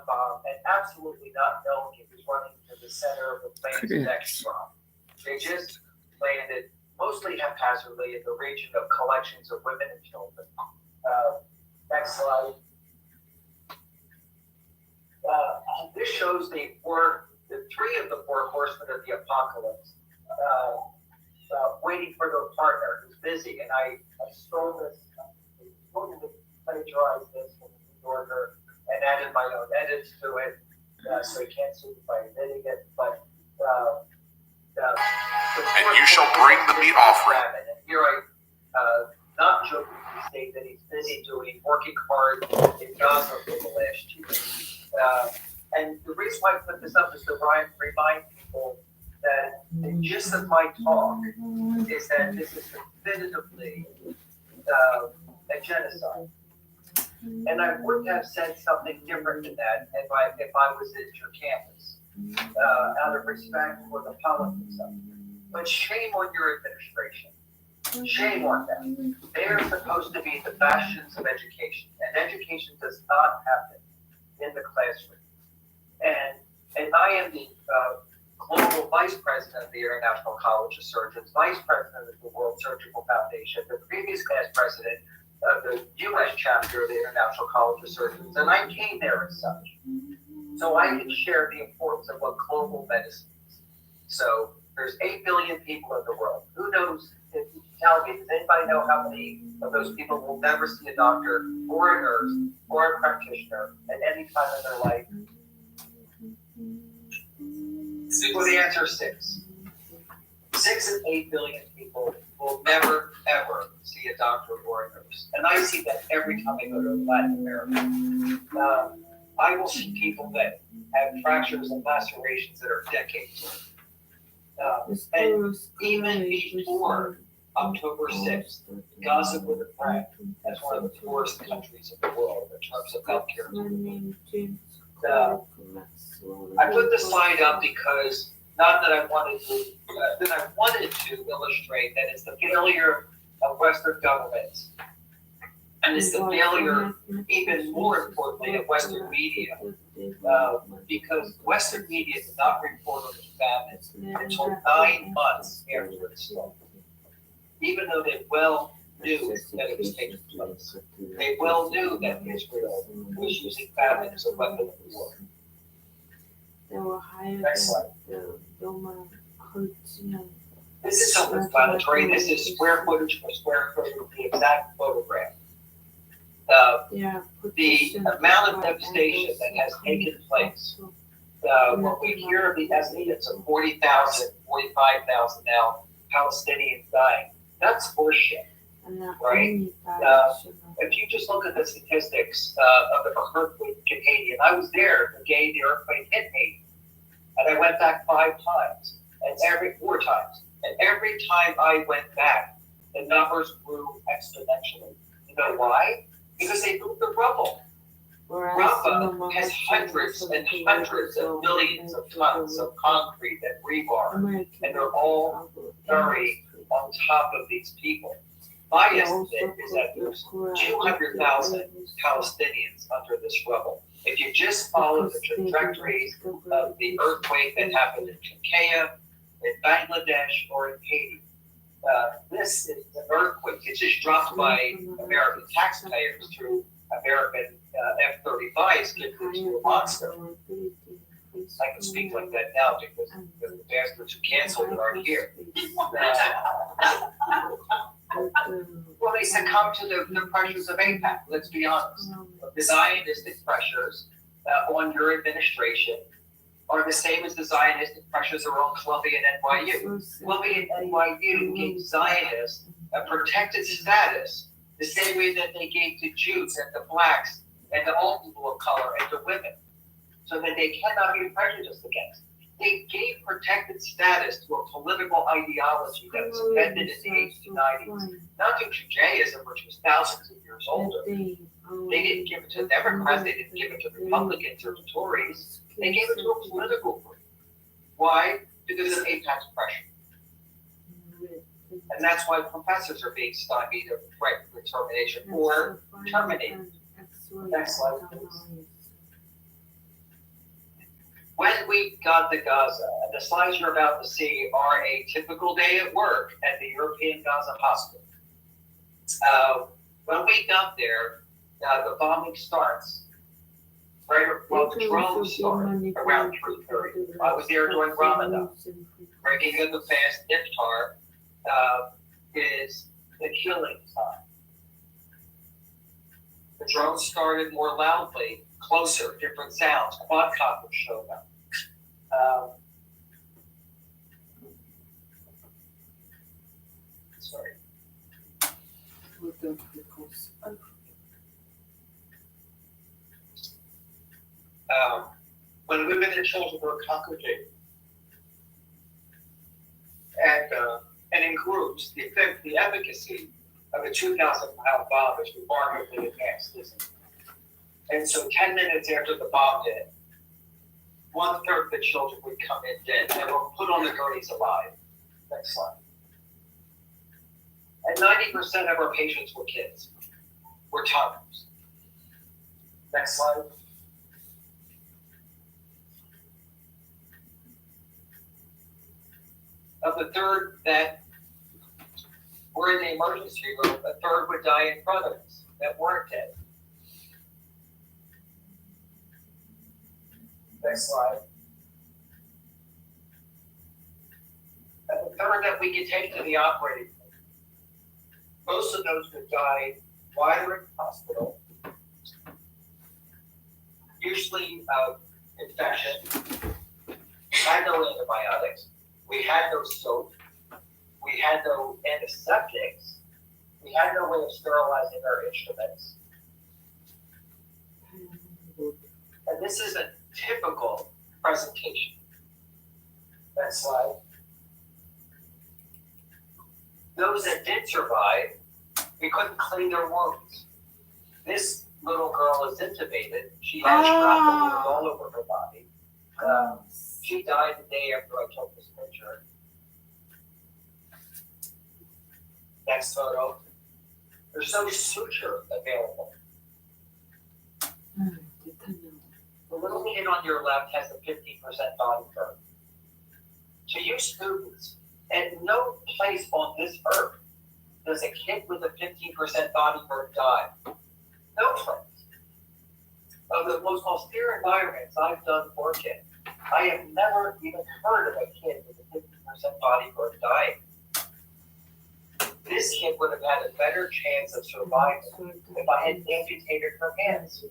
bomb and absolutely not knowing it was running to the center of the plane's next bomb. They just landed mostly haphazardly in the region of collections of women and children. Next slide. This shows the three of the four horsemen of the apocalypse waiting for their partner who's busy. And I stole this, wanted to plagiarize this from the New Yorker and added my own edits to it, so you can't see me by admitting it. But and you shall bring the meat offering. And here I not jokingly state that he's busy working hard in Gaza for the last year. And the reason why I put this up is to remind people that the gist of my talk is that this is definitively a genocide. And I would have said something different than that if I was at your campus, out of respect for the politics of it. But shame on your administration. Shame on them. They are supposed to be the bastions of education, and education does not happen in the classroom. And I am the global vice president of the International College of Surgeons, vice president of the World Surgical Foundation, the previous past president of the U.S. chapter of the International College of Surgeons, and I came there as such. So I can share the importance of what global medicine is. So there's 8 billion people in the world. Who knows? If you tell me, does anybody know how many of those people will never see a doctor or a nurse or a practitioner at any time in their life? Well, the answer is 6. 6 of 8 billion people will never, ever see a doctor or a nurse. And I see that every time I go to Latin America. I will see people that have fractures and lacerations that are decades old. And even before October 6th, Gaza would have ranked as one of the poorest countries in the world in terms of healthcare. I put this slide up because not that I wanted to illustrate that it's the failure of Western governments, and it's the failure, even more importantly, of Western media, because Western media did not report on the famine until 9 months after it started, even though they well knew that it was taking place. They well knew that Israel was using famine as a weapon of war. Next slide. This is self-explanatory. This is square footage for square footage of the exact photograph. The amount of devastation that has taken place. When we hear the estimates of 40,000, 45,000 now Palestinians dying, that's horseshit, right? If you just look at the statistics of the earthquake in Haiti, and I was there the day the earthquake hit Haiti, and I went back 4 times, and every time I went back, the numbers grew exponentially. You know why? Because they moved the rubble. Rafa has hundreds and hundreds of millions of tons of concrete and rebar, and they're all buried on top of these people. My estimate is that there's 200,000 Palestinians under this rubble. If you just follow the trajectories of the earthquake that happened in Turkey, in Bangladesh, or in Haiti, this is an earthquake. It's just dropped by American taxpayers through American F-35s given to a monster. I can speak like that now because the bastards who canceled it aren't here. Well, they succumb to the pressures of AIPAC, let's be honest. The Zionistic pressures on your administration are the same as the Zionistic pressures that are on Columbia and NYU. Columbia and NYU gave Zionists a protected status the same way that they gave to Jews and to blacks and to all people of color and to women, so that they cannot be prejudiced against. They gave protected status to a political ideology that was invented in the 1890s, not to Judaism, which was thousands of years older. They didn't give it to Democrats, they didn't give it to Republicans or to Tories. They gave it to a political group. Why? Because of AIPAC's pressure. And that's why professors are being stymied of right for termination or terminated. Next slide, please. When we got to Gaza, and the slides you're about to see are a typical day at work at the European Gaza Hospital. When we got there, the bombing starts. Right, well, the drones start around 3:30. I was there during Ramadan. Breaking of the fast, iftar, is the killing time. The drones started more loudly, closer, different sounds. Quadcopters showed up. Sorry. When women and children were congregating and in groups, the efficacy of a 2,000-pound bomb is remarkably advanced, isn't it? And so 10 minutes after the bomb hit, 1/3 of the children would come in dead. They were put on the gurneys alive. Next slide. And 90% of our patients were kids, were toddlers. Next slide. Of the third that were in the emergency room, a third would die in front of us that weren't dead. Next slide. And the third that we could take to the operating room. Most of those that died while in hospital, usually of infection, had no antibiotics. We had no soap. We had no antiseptics. We had no way of sterilizing our instruments. And this is a typical presentation. Next slide. Those that did survive, we couldn't clean their wounds. This little girl is intubated. She had shrapnel wounds all over her body. She died the day after I took this picture. Next photo. There's no suture available. The little kid on your left has a 15% body burn. To you students, at no place on this earth does a kid with a 15% body burn die. No place. Of the most austere environments I've done work in, I have never even heard of a kid with a 50% body burn dying. This kid would have had a better chance of surviving if I had amputated her hands.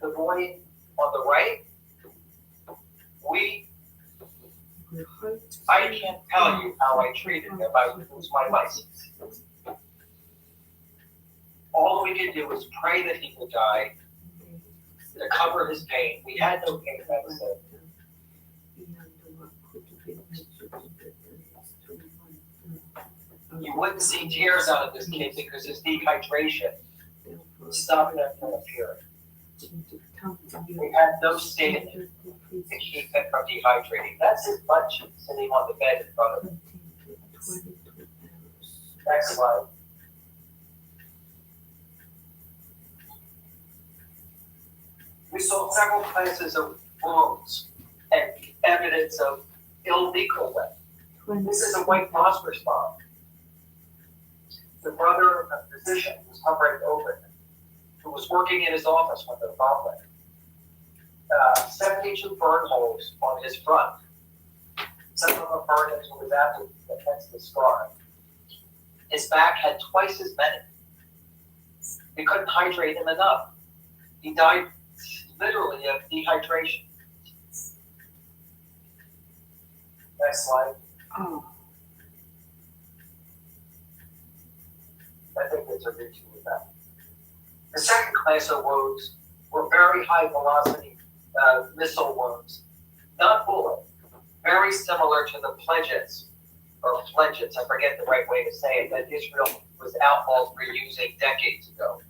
The boy on the right, I can't tell you how I treated him if I lose my license. All we could do was pray that he would die to cover his pain. We had no pain medicine. You wouldn't see tears out of this kid because his dehydration stopped him from appearing. We had no stand to keep him from dehydrating. That's his butt cheek sitting on the bed in front of him. Next slide. We saw several classes of wounds and evidence of illegal weapons. This is a white phosphorus bomb. The brother of a physician was hovering over him, who was working in his office when the bomb went. 72 burn holes on his front. Some of them burned into his abdomen against the scar. His back had twice as many. They couldn't hydrate him enough. He died literally of dehydration. Next slide. Oh. I think there's a picture with that. The second class of wounds were very high velocity missile wounds, not bullet, very similar to the pledgets, or fledgets, I forget the right way to say it, that Israel was outlawed for using decades ago.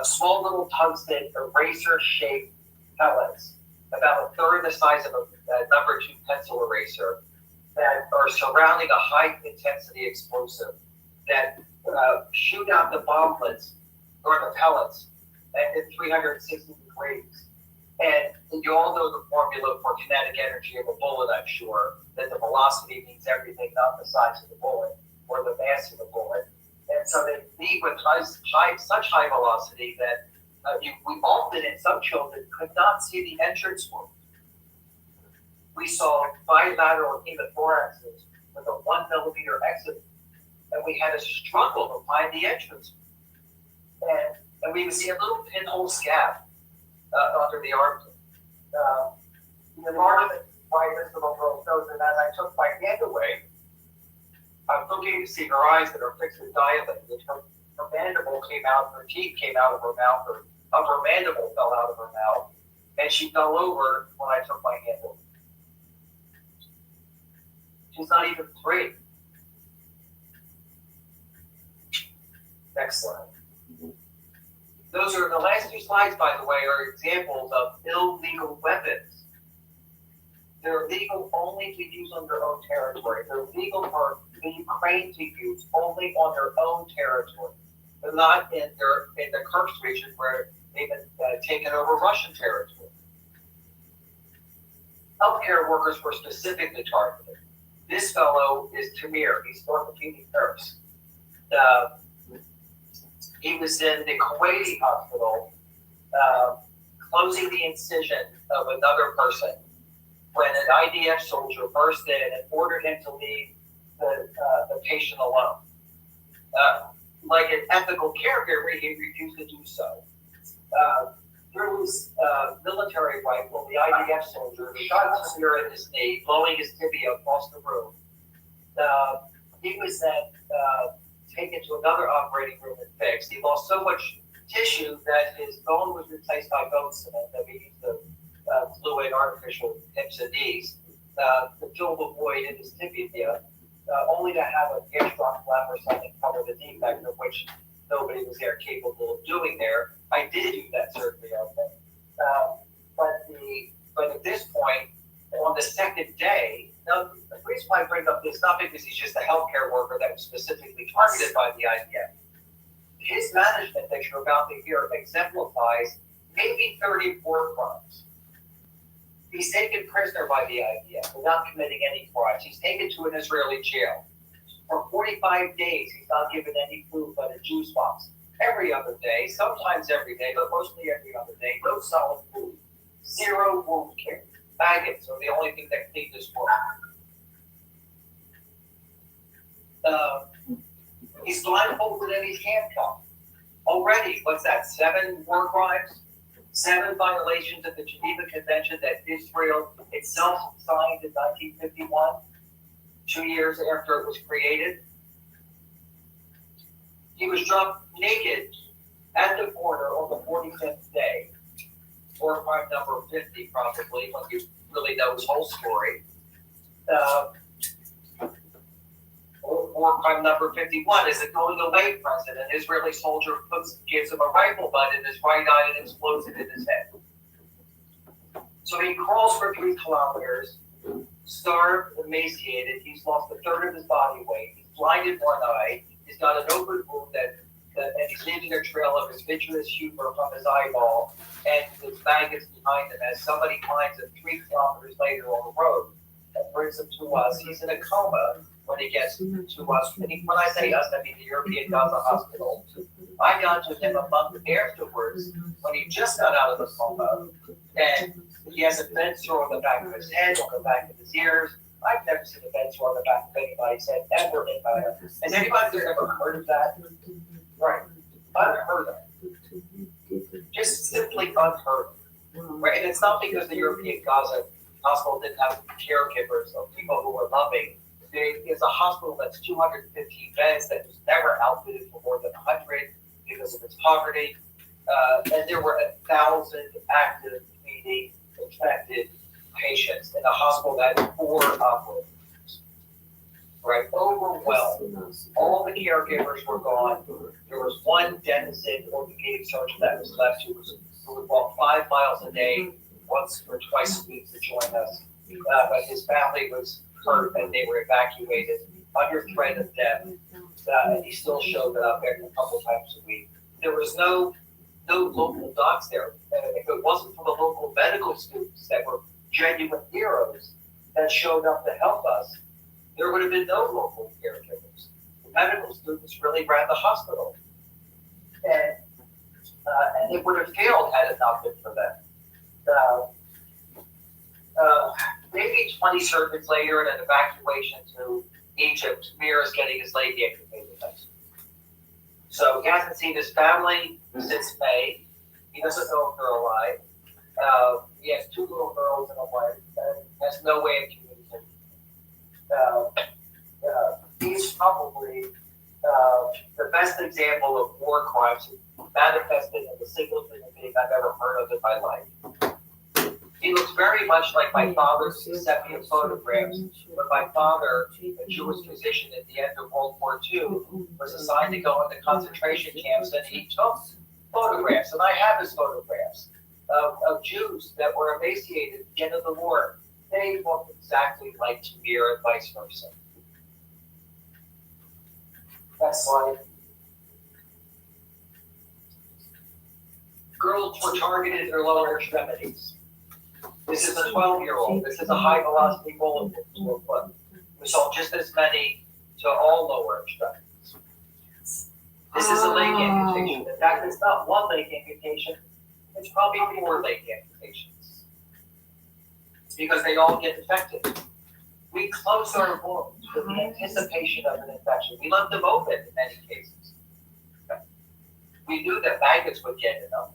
Small little tungsten eraser-shaped pellets, about a third the size of a number 2 pencil eraser, that are surrounding a high-intensity explosive that shoot out the bomblets or the pellets at 360 degrees And you all know the formula for kinetic energy of a bullet, I'm sure, that the velocity means everything, not the size of the bullet or the mass of the bullet. And so they leave with such high velocity that we often, in some children, could not see the entrance wound. We saw bilateral hemothoraxes with a 1 millimeter exit, and we had a struggle to find the entrance. And we would see a little pinhole scab under the armpit. The enlargement by this little girl shows that as I took my hand away, I was looking to see her eyes that are fixed and dilated. Her mandible came out, her teeth came out of her mouth, her upper mandible fell out of her mouth, and she fell over when I took my hand away. She's not even 3. Next slide. Those are the last 2 slides, by the way, are examples of illegal weapons. They're legal only to use on their own territory. They're legal for the Ukraine to use only on their own territory. They're not in the Kursk region where they've been taken over Russian territory. Healthcare workers were specifically targeted. This fellow is Tamir. He's orthopedic nurse. He was in the Kuwaiti hospital, closing the incision of another person when an IDF soldier burst in and ordered him to leave the patient alone. Like an ethical caregiver, he refused to do so. Through his military rifle, the IDF soldier shot Tamir in his knee, blowing his tibia across the room. He was then taken to another operating room and fixed. He lost so much tissue that his bone was replaced by bone cement that we used to glue in artificial hips and knees to fill the void in his tibia, only to have a gastroc flap or something cover the defect of which nobody was there capable of doing there. I did do that surgery on him. But at this point, on the second day, now, the reason why I bring up this, not because he's just a healthcare worker that was specifically targeted by the IDF. His management that you're about to hear exemplifies maybe 34 crimes. He's taken prisoner by the IDF without committing any crimes. He's taken to an Israeli jail. For 45 days, he's not given any food but a juice box. Every other day, sometimes every day, but mostly every other day, no solid food. 0 wound care. Maggots are the only thing that feed this world. He's blindfolded and he's handcuffed. Already, what's that, 7 war crimes? 7 violations of the Geneva Convention that Israel itself signed in 1951, 2 years after it was created. He was dropped naked at the border on the 45th day. War crime number 50, probably, when you really know his whole story. War crime number 51 is a going away present. An Israeli soldier gives him a rifle butt in his right eye and explodes it in his head. So he crawls for 3 kilometers, starved, emaciated. He's lost 1/3 of his body weight. He's blind in one eye. He's got an open wound and he's leaving a trail of his vitreous humor from his eyeball and his maggots behind him as somebody finds him 3 kilometers later on the road and brings him to us. He's in a coma when he gets to us. And when I say us, I mean the European Gaza Hospital. I got to him a month afterwards when he just got out of the coma, and he has a bed sore on the back of his head, on the back of his ears. I've never seen a bed sore on the back of anybody's head ever in my life. Has anybody ever heard of that? Right. Unheard of. Just simply unheard of. Right. And it's not because the European Gaza Hospital didn't have caregivers or people who were loving. It's a hospital that's 215 beds that was never outfitted for more than 100 because of its poverty. And there were 1,000 active, meaning infected patients in a hospital that had 4 operators. Right, overwhelmed. All the caregivers were gone. There was one dentist orthopedic surgeon that was left who would walk 5 miles a day, once or twice a week to join us. But his family was hurt and they were evacuated under threat of death. And he still showed up there a couple times a week. There was no no local docs there. If it wasn't for the local medical students that were genuine heroes that showed up to help us, there would have been no local caregivers. The medical students really ran the hospital. And it would have failed had it not been for them. Maybe 20 circuits later in an evacuation to Egypt, Mir is getting his leg amputated. So he hasn't seen his family since May. He doesn't know if they're alive. He has 2 little girls and a wife, and has no way of communicating. He's probably the best example of war crimes manifested in the single human being I've ever heard of in my life. He looks very much like my father's Giuseppe photographs, when my father, a Jewish physician at the end of World War II, was assigned to go into concentration camps, and he took photographs, and I have his photographs of Jews that were emaciated at the end of the war. They looked exactly like Tamir and vice versa. Next slide. Girls were targeted in their lower extremities. This is a 12-year-old. This is a high-velocity bullet. We saw just as many to all lower extremities. This is a leg amputation. In fact, it's not one leg amputation. It's probably 4 leg amputations. Because they all get infected. We close our wounds with the anticipation of an infection. We left them open in many cases. We knew that maggots would get in them.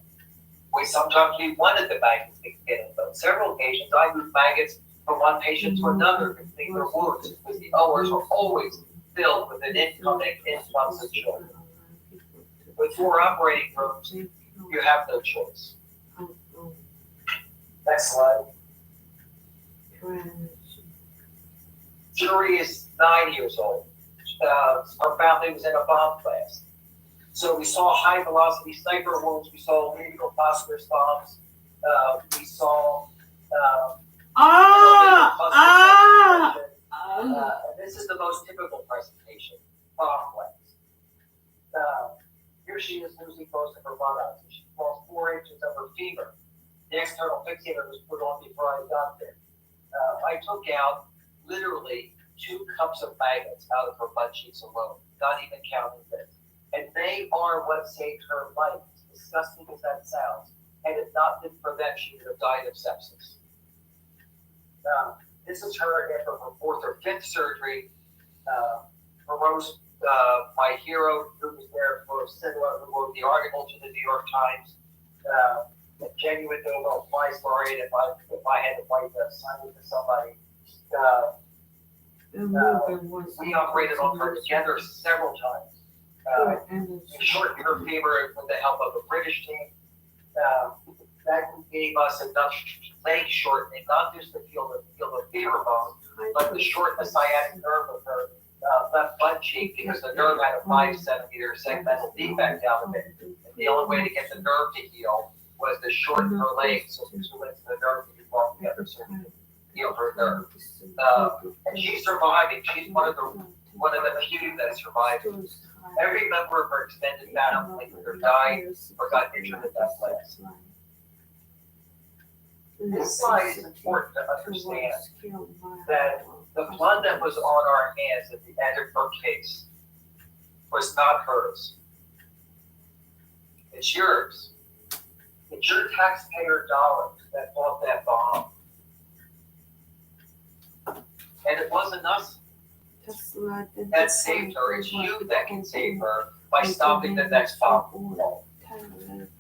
Sometimes we wanted the maggots to get in them. Several occasions I moved maggots from one patient to another between their wounds because the ORs are always filled with an incoming influx of children. With 4 operating rooms, you have no choice. Next slide. Jury is 9 years old. Our family was in a bomb blast. So we saw high velocity sniper wounds, we saw illegal phosphorus bombs, we saw and this is the most typical presentation, bomb blast. Here she is losing most of her blood oxygen. She lost 4 inches of her femur. The external fixator was put on before I got there. I took out literally 2 cups of maggots out of her butt cheeks alone, not even counting this. And they are what saved her life, as disgusting as that sounds. Had it not been for them, she would have died of sepsis. This is her after her 4th or 5th surgery. Rose, my hero, who was there for similar, who wrote the article to the New York Times, a genuine Nobel Prize laureate. If I had to write a sign to somebody, we operated on her together several times. We shortened her femur with the help of a British team. That gave us enough leg shortening, not just to feel the femur bone, but to shorten the sciatic nerve of her left butt cheek because the nerve had a 5-centimeter segmental defect down of it. And the only way to get the nerve to heal was to shorten her leg so the nerve could walk together so we could heal her nerve. And she's surviving. She's one of the few that survived. Every member of her extended family either died or got injured at that place. This slide is important to understand that the blood that was on our hands at the end of her case was not hers. It's yours. It's your taxpayer dollars that bought that bomb. And it wasn't us that saved her. It's you that can save her by stopping the next bomb.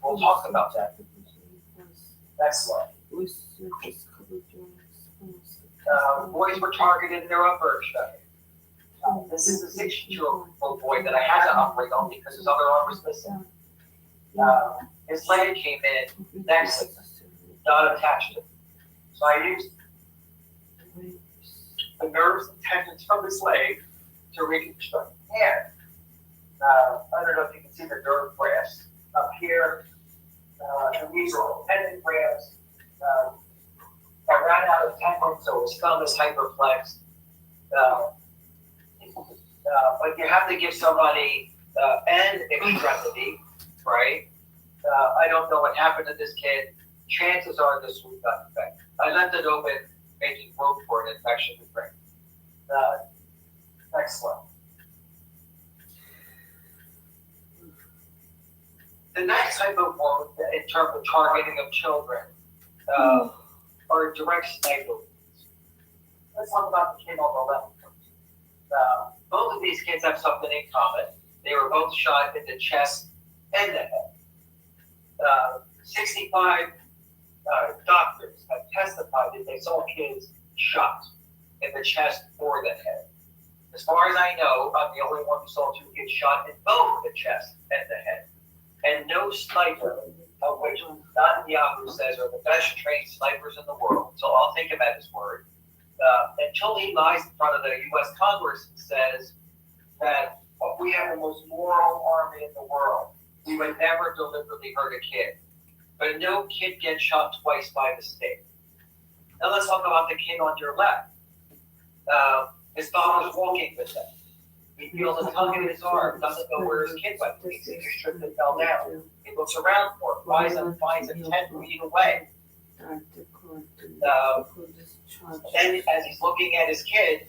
We'll talk about that. Next slide. Boys were targeted in their upper extremity. This is a 6-year-old boy that I had to operate on because his other arm was missing. His leg came in next, not attached to it. So I used the nerves and tendons from his leg to reconstruct the hand. I don't know if you can see the nerve grafts up here. And these are all tendon grafts. I ran out of tendon, so his thumb is hyperflexed. But you have to give somebody an extremity, right? I don't know what happened to this kid. Chances are this was not infected. I left it open, making room for an infection to bring. Next one. The next type of wound, in terms of targeting of children, are direct sniper wounds. Let's talk about the kid on the left first. Both of these kids have something in common. They were both shot in the chest and the head. 65 doctors have testified that they saw kids shot in the chest or the head. As far as I know, I'm the only one who saw two kids shot in both the chest and the head. And no sniper, of which Netanyahu says are the best trained snipers in the world, so I'll take him at his word, until he lies in front of the U.S. Congress and says that we have the most moral army in the world. We would never deliberately hurt a kid. But no kid gets shot twice by mistake. Now let's talk about the kid on your left. His father's walking with him. He feels a tug in his arm, doesn't know where his kid went. He thinks he tripped and fell down. He looks around for him, finds him 10 feet away. Then as he's looking at his kid,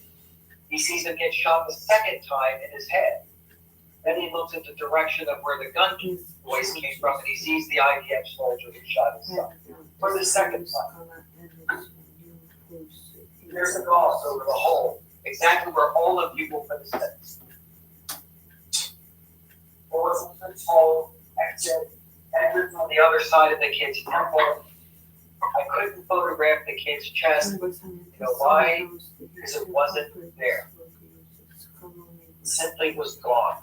he sees him get shot the second time in his head. Then he looks in the direction of where the gun voice came from, and he sees the IDF soldier who shot his son for the second time. There's a gauze over the hole, exactly where all of you will put his heads. Bullets in the hole, exit, entrance on the other side of the kid's temple. I couldn't photograph the kid's chest. You know why? Because it wasn't there. It simply was gone.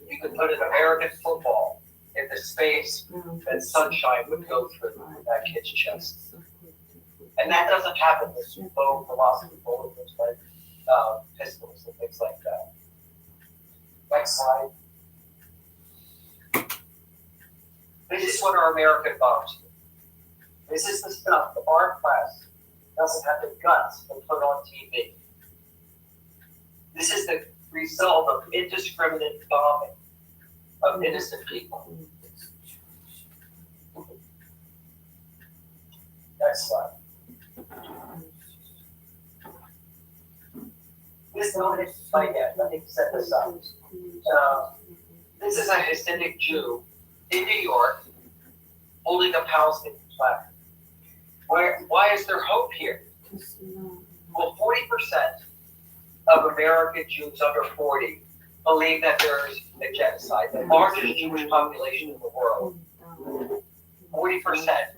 You could put an American football in the space that sunshine would go through that kid's chest. And that doesn't happen with low velocity bullets like pistols and things like that. Next slide. This is what our American bombs do. This is the stuff the our press doesn't have the guts to put on TV. This is the result of indiscriminate bombing of innocent people. Next slide. This moment is like that. Let me set this up. This is a Hasidic Jew in New York holding a Palestinian flag. Why is there hope here? Well, 40% of American Jews under 40 believe that there's a genocide, the largest Jewish population in the world. 40%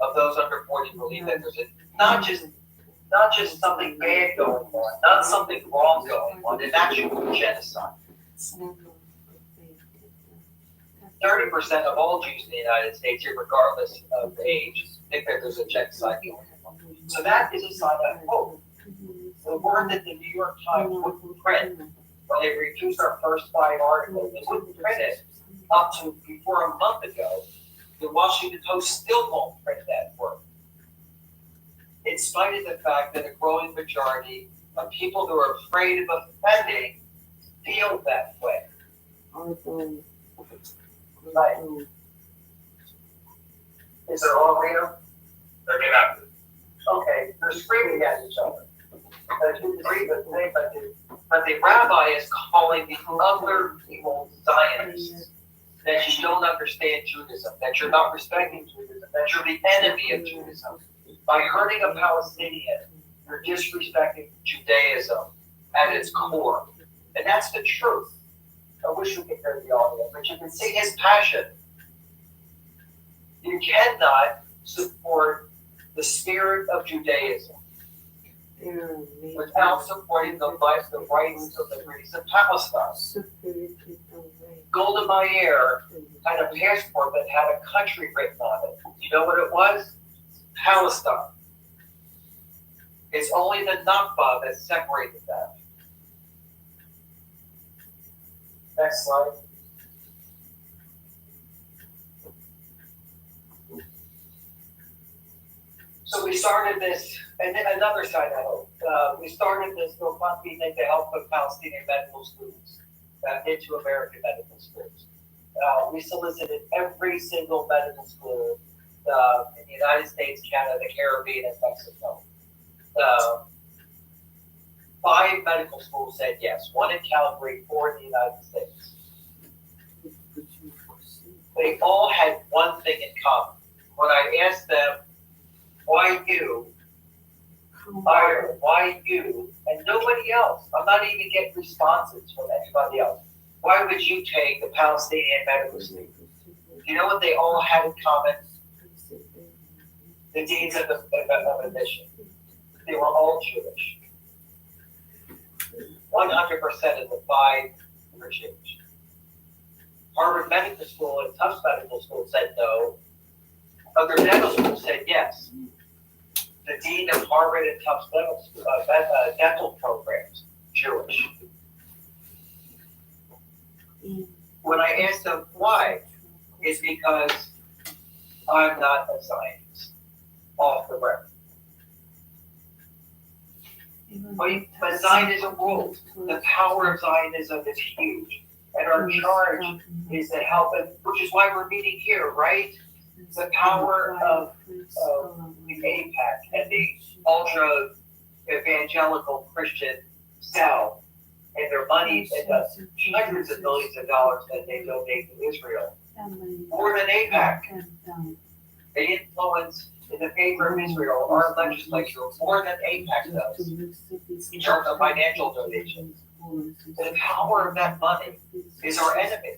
of those under 40 believe that there's not just something bad going on, not something wrong going on, an actual genocide. 30% of all Jews in the United States, regardless of age, think that there's a genocide going on. So that is a sign of hope. The word that the New York Times wouldn't print when they refused our first 5 articles, they wouldn't print it up to before a month ago. The Washington Post still won't print that word. In spite of the fact that a growing majority of people who are afraid of offending feel that way. Right. Is it all real? They're inactive. Okay, they're screaming at each other. But the rabbi is calling the other people Zionists. That you don't understand Judaism, that you're not respecting Judaism, that you're the enemy of Judaism. By hurting a Palestinian, you're disrespecting Judaism at its core. And that's the truth. I wish we could hear the audio, but you can see his passion. You cannot support the spirit of Judaism without supporting the rights and liberties of Palestine. Golda Meir had a passport that had a country written on it. You know what it was? Palestine. It's only the Nakba that separated that. Next slide. So we started this, and then another side I hope. We started this GoFundMe thing to help put Palestinian medical students into American medical schools. We solicited every single medical school in the United States, Canada, the Caribbean, and Mexico. 5 medical schools said yes. 1 in Calgary, 4 in the United States. They all had one thing in common. When I asked them, why you, Ireland, why you, and nobody else, I'm not even getting responses from anybody else. Why would you take the Palestinian medical school? You know what they all had in common? The deans of admission. They were all Jewish. 100% of the 5 were Jewish. Harvard Medical School and Tufts Medical School said no. Other medical schools said yes. The dean of Harvard and Tufts dental programs, Jewish. When I asked them why, it's because I'm not a scientist. Off the record. But Zionism rules. The power of Zionism is huge. And our charge is to help it, which is why we're meeting here, right? The power of the APAC and the ultra evangelical Christian South and their money and the hundreds of millions of dollars that they donate to Israel. More than APAC. They influence in the favor of Israel, our legislature, more than APAC does in terms of financial donations. The power of that money is our enemy.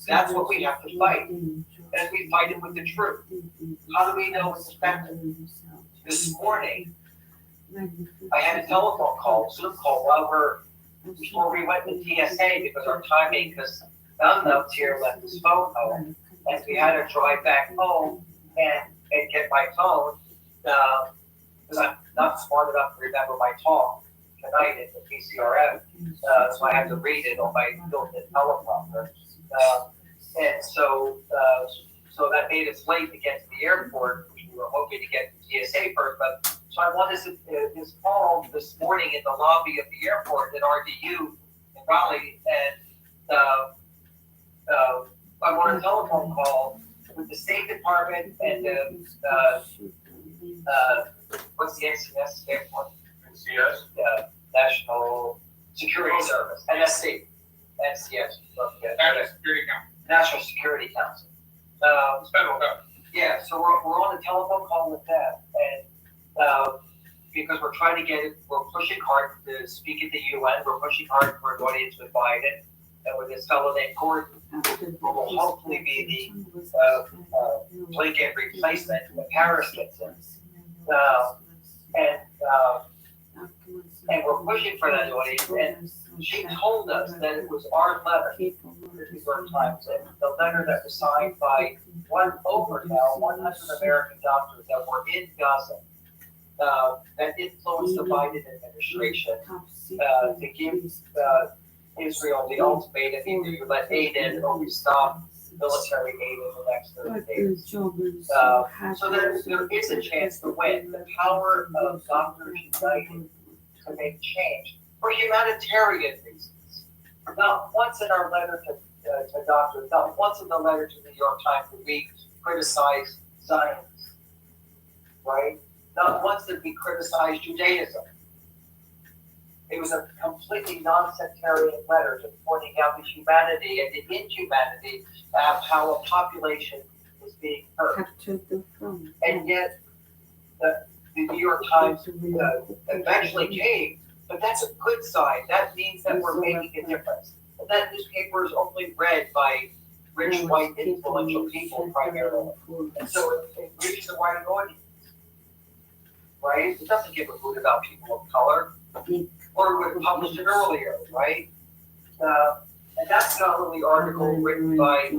That's what we have to fight. And we fight it with the truth. How do we know it's effective? This morning, I had a telephone call, Zoom call, before we went to TSA because our timing, because none of us here left his phone home, and we had to drive back home and get my phone, because I'm not smart enough to remember my talk tonight at the PCRF, so I had to read it on my built-in teleprompter. And so that made us late to get to the airport, which we were hoping to get to TSA first. But so I wanted his call this morning in the lobby of the airport at RDU in Raleigh, and I wanted a telephone call with the State Department and what's the NCS stand for? NCS, National Security Service, NSC, NCS, National Security Council. Federal government. Yeah, so we're on a telephone call with them, and because we're trying to get it, we're pushing hard to speak at the UN, we're pushing hard for an audience with Biden, and with this fellow named Gordon, who will hopefully be the blanket replacement when Harris gets in. And we're pushing for that audience, and she told us that it was our letter, the New York Times, the letter that was signed by 100 American doctors that were in Gaza, that influenced the Biden administration to give Israel the ultimatum: either you let aid in or we stop military aid in the next 30 days. So there is a chance to win. The power of doctors uniting to make change for humanitarian reasons. Not once in our letter to doctors, not once in the letter to the New York Times did we criticize science, right? Not once did we criticize Judaism. It was a completely non-sectarian letter just pointing out the humanity and the inhumanity of how a population is being hurt. And yet, the New York Times eventually came, but that's a good sign. That means that we're making a difference. And that newspaper is only read by rich, white, influential people primarily. And so it reaches the wide audience, right? It doesn't give a hoot about people of color. Or would have published it earlier, right? And that scholarly article written by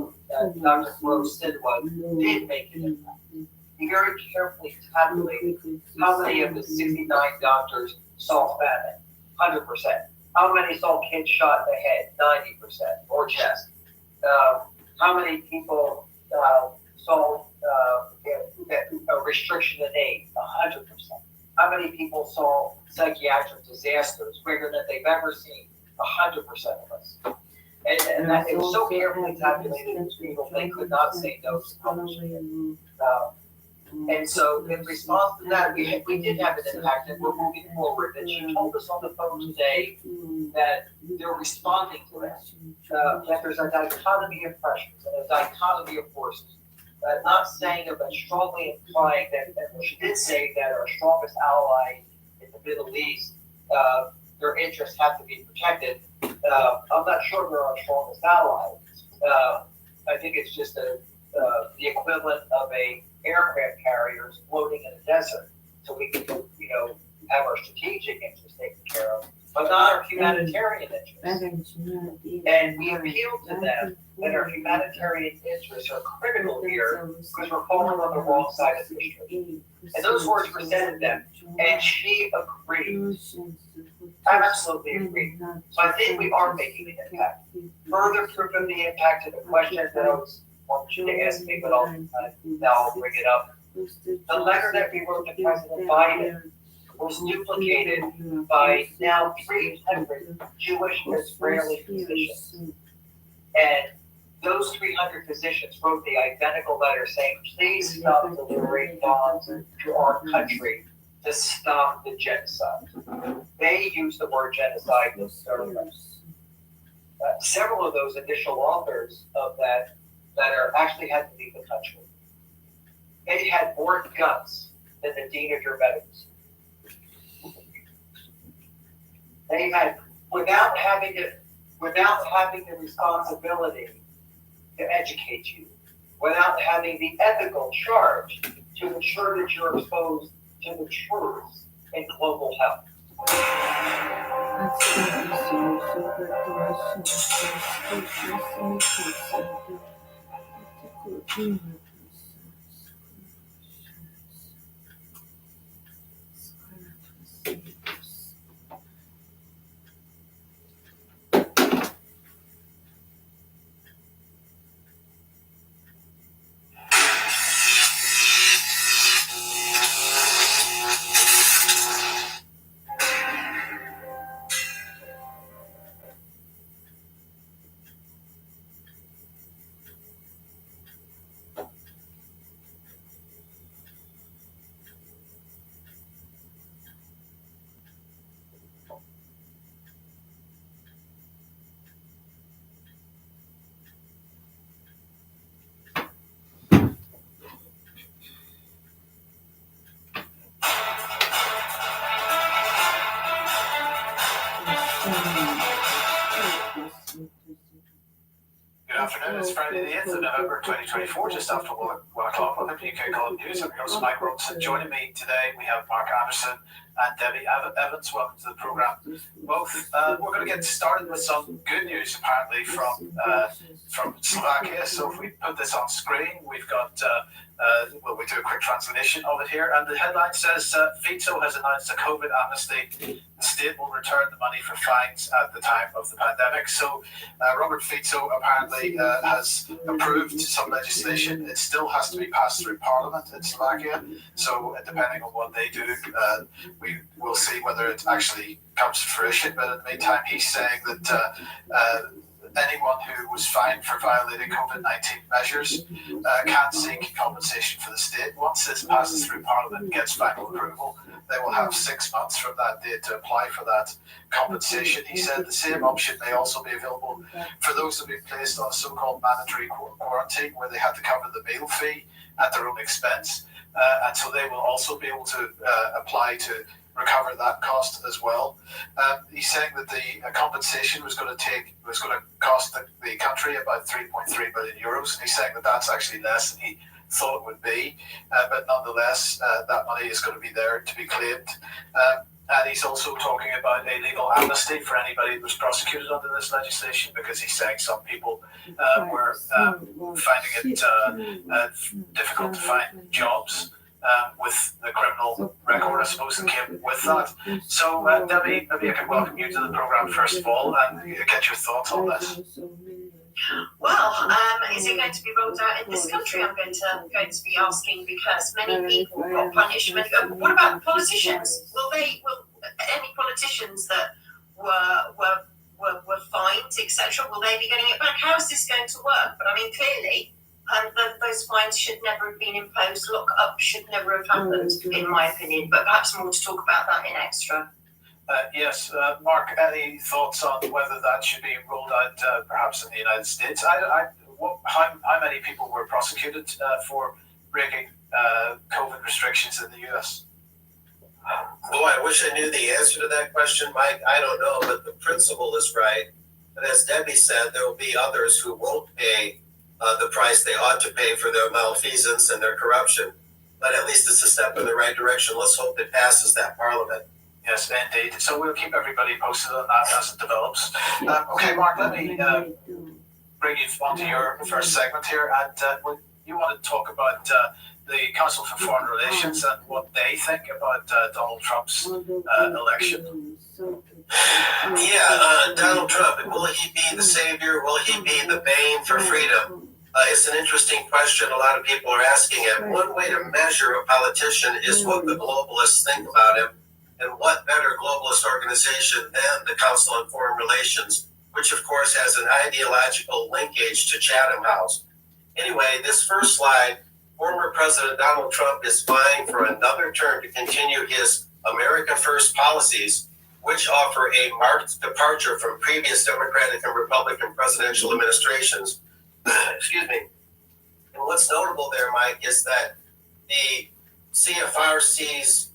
Dr. Rose Sidwa did make it. He very carefully calculated how many of the 69 doctors saw famine, 100%. How many saw kids shot in the head, 90%, or chest. How many people saw a restriction in aid, 100%. How many people saw psychiatric disasters greater than they've ever seen? 100% of us. And that it was so carefully tabulated with people, they could not say no to publishing. And so in response to that, we did have an impact and we're moving forward. And she told us on the phone today that they're responding to that. That there's a dichotomy of pressures and a dichotomy of forces. Not saying it, but strongly implying that, and she did say that our strongest ally in the Middle East, their interests have to be protected. I'm not sure we're our strongest ally. I think it's just the equivalent of a aircraft carriers floating in a desert, so we can, have our strategic interests taken care of, but not our humanitarian interests. And we appeal to them that our humanitarian interests are critical here because we're falling on the wrong side of history. And those words were said to them, and she agreed. Absolutely agreed. So I think we are making an impact. Further proof of the impact of the question that I was wanting to ask me, but now I'll bring it up. The letter that we wrote to President Biden was duplicated by now 300 Jewish and Israeli physicians. And those 300 physicians wrote the identical letter saying, please stop delivering bombs to our country to stop the genocide. They used the word genocide to serve us. Several of those initial authors of that letter actually had to leave the country. They had more guts than the dean of your medical school. They had, without having the responsibility to educate you, without having the ethical charge to ensure that you're exposed to the truths in global health. Good afternoon, it's Friday the 8th of November 2024, just after 1 o'clock. Welcome to UK Column News. I'm your host, Mike Robinson. Joining me today, we have Mark Anderson and Debbie Evans. Welcome to the programme. Both, we're going to get started with some good news, apparently, from Slovakia. So if we put this on screen, we've got, we do a quick translation of it here. And the headline says, Fico has announced a COVID amnesty. The state will return the money for fines at the time of the pandemic. So Robert Fico apparently has approved some legislation. It still has to be passed through Parliament in Slovakia. So depending on what they do, we will see whether it actually comes to fruition. But in the meantime, he's saying that anyone who was fined for violating COVID-19 measures can seek compensation for the state. Once this passes through Parliament and gets final approval, they will have 6 months from that date to apply for that compensation. He said the same option may also be available for those who have been placed on a so-called mandatory quarantine, where they had to cover the meal fee at their own expense. And so they will also be able to apply to recover that cost as well. He's saying that the compensation was going to cost the country about 3.3 billion euros, and he's saying that that's actually less than he thought it would be, but nonetheless, that money is going to be there to be claimed. And he's also talking about a legal amnesty for anybody who was prosecuted under this legislation, because he's saying some people were finding it difficult to find jobs with the criminal record, I suppose, that came with that. So, Debbie, maybe I can welcome you to the programme first of all and get your thoughts on this. Well, is it going to be rolled out in this country? I'm going to be asking, because many people got punished. What about politicians? Will any politicians that were were fined, etc. Will they be getting it back? How is this going to work? But I mean, clearly, those fines should never have been imposed. Lock-up should never have happened, in my opinion. But perhaps more to talk about that in extra. Yes, Mark, any thoughts on whether that should be rolled out perhaps in the United States? How many people were prosecuted for breaking COVID restrictions in the US? Boy, I wish I knew the answer to that question, Mike. I don't know, but the principle is right. And as Debbie said, there will be others who won't pay the price they ought to pay for their malfeasance and their corruption. But at least it's a step in the right direction. Let's hope it passes that parliament. Yes, indeed. So we'll keep everybody posted on that as it develops. Okay, Mark, let me bring you onto your first segment here. And you want to talk about the Council for Foreign Relations and what they think about Donald Trump's election. Yeah, Donald Trump, will he be the savior? Will he be the bane for freedom? It's an interesting question a lot of people are asking it. One way to measure a politician is what the globalists think about him. And what better globalist organization than the Council on Foreign Relations, which of course has an ideological linkage to Chatham House. Anyway, this first slide, former President Donald Trump is vying for another term to continue his America First policies, which offer a marked departure from previous Democratic and Republican presidential administrations. Excuse me. And what's notable there, Mike, is that the CFR sees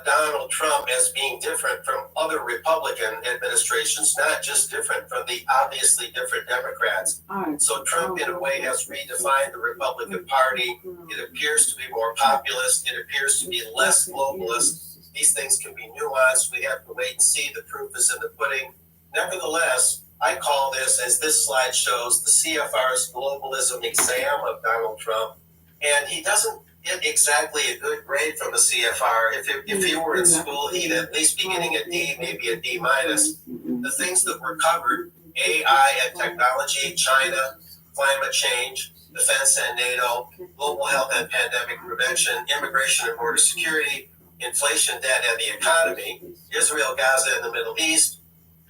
Donald Trump as being different from other Republican administrations, not just different from the obviously different Democrats. So Trump, in a way, has redefined the Republican Party. It appears to be more populist. It appears to be less globalist. These things can be nuanced. We have to wait and see. The proof is in the pudding. Nevertheless, I call this, as this slide shows, the CFR's globalism exam of Donald Trump. And he doesn't get exactly a good grade from the CFR. If he were in school, he'd at least be getting a D, maybe a D minus. The things that were covered, AI and technology, China, climate change, defense and NATO, global health and pandemic prevention, immigration and border security, inflation, debt, and the economy, Israel, Gaza, and the Middle East,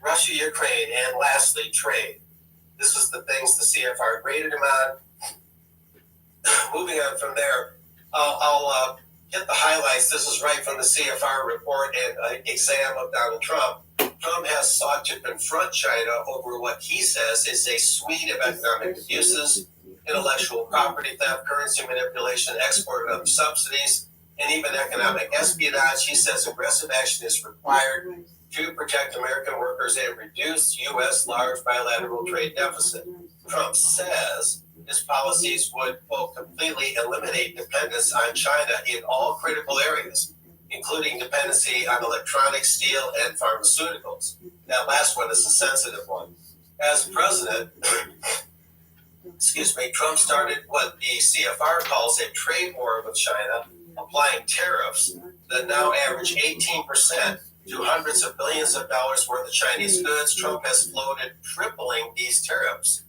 Russia, Ukraine, and lastly, trade. This is the things the CFR graded him on. Moving on from there, I'll hit the highlights. This is right from the CFR report and exam of Donald Trump. Trump has sought to confront China over what he says is a suite of economic abuses, intellectual property theft, currency manipulation, export and other subsidies, and even economic espionage. He says aggressive action is required to protect American workers and reduce U.S. large bilateral trade deficit. Trump says his policies would, quote, completely eliminate dependence on China in all critical areas, including dependency on electronics, steel, and pharmaceuticals. That last one is a sensitive one. As president, Trump started what the CFR calls a trade war with China, applying tariffs that now average 18% to hundreds of billions of dollars worth of Chinese goods. Trump has floated tripling these tariffs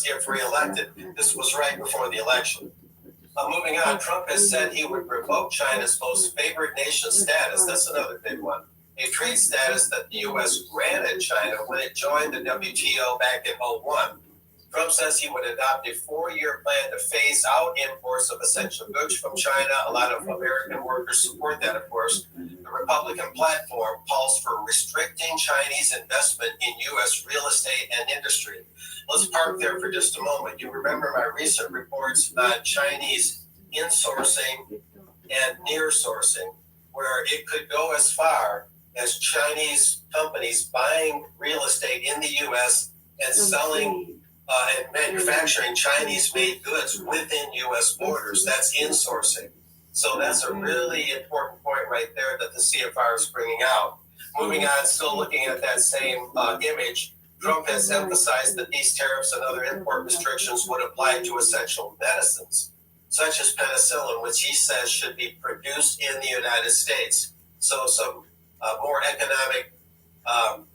if reelected. This was right before the election. Moving on, Trump has said he would revoke China's most favored nation status. That's another big one. A trade status that the U.S. granted China when it joined the WTO back in 2001. Trump says he would adopt a 4-year plan to phase out imports of essential goods from China. A lot of American workers support that, of course. The Republican platform calls for restricting Chinese investment in U.S. real estate and industry. Let's park there for just a moment. You remember my recent reports on Chinese insourcing and near-sourcing, where it could go as far as Chinese companies buying real estate in the U.S. and selling and manufacturing Chinese-made goods within U.S. borders. That's insourcing. So that's a really important point right there that the CFR is bringing out. Moving on, still looking at that same image, Trump has emphasized that these tariffs and other import restrictions would apply to essential medicines, such as penicillin, which he says should be produced in the United States. So some more economic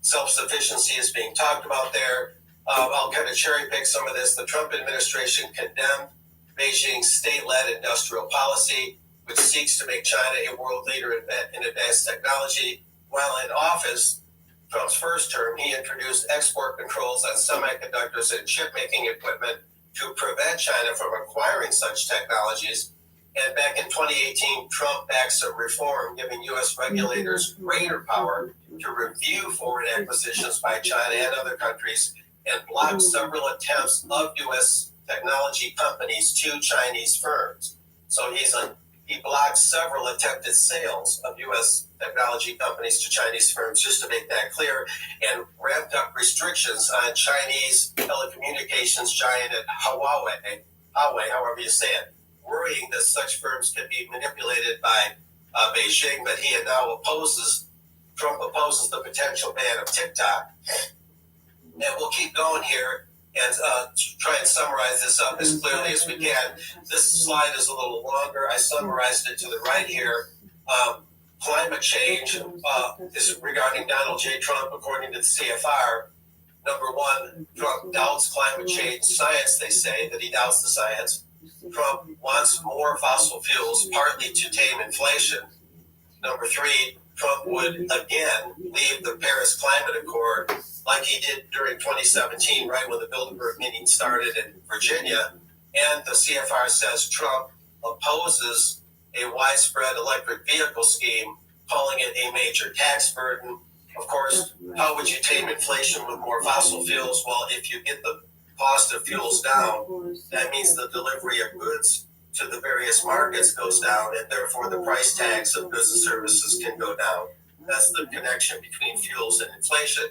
self-sufficiency is being talked about there. I'll kind of cherry pick some of this. The Trump administration condemned Beijing's state-led industrial policy, which seeks to make China a world leader in advanced technology. While in office, Trump's first term, he introduced export controls on semiconductors and chip making equipment to prevent China from acquiring such technologies. And back in 2018, Trump backed some reform, giving U.S. regulators greater power to review foreign acquisitions by China and other countries, and blocked several attempts of U.S. technology companies to Chinese firms. So he blocked several attempted sales of U.S. technology companies to Chinese firms, just to make that clear, and ramped up restrictions on Chinese telecommunications giant Huawei, however you say it, worrying that such firms could be manipulated by Beijing. But Trump opposes the potential ban of TikTok. And we'll keep going here and try and summarize this up as clearly as we can. This slide is a little longer. I summarized it to the right here. Climate change is regarding Donald J. Trump, according to the CFR. Number one, Trump doubts climate change science, they say, that he doubts the science. Trump wants more fossil fuels, partly to tame inflation. Number three, Trump would again leave the Paris Climate Accord like he did during 2017, right when the Bilderberg meeting started in Virginia. And the CFR says Trump opposes a widespread electric vehicle scheme, calling it a major tax burden. Of course, how would you tame inflation with more fossil fuels? Well, if you get the cost of fuels down, that means the delivery of goods to the various markets goes down, and therefore the price tags of goods and services can go down. That's the connection between fuels and inflation.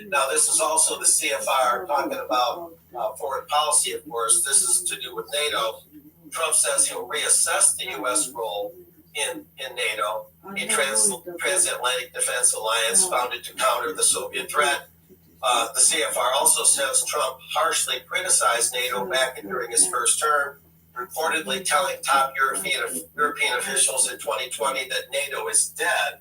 Now, this is also the CFR talking about foreign policy, of course. This is to do with NATO. Trump says he'll reassess the U.S. role in NATO, a transatlantic defense alliance founded to counter the Soviet threat. The CFR also says Trump harshly criticized NATO back during his first term, reportedly telling top European officials in 2020 that NATO is dead,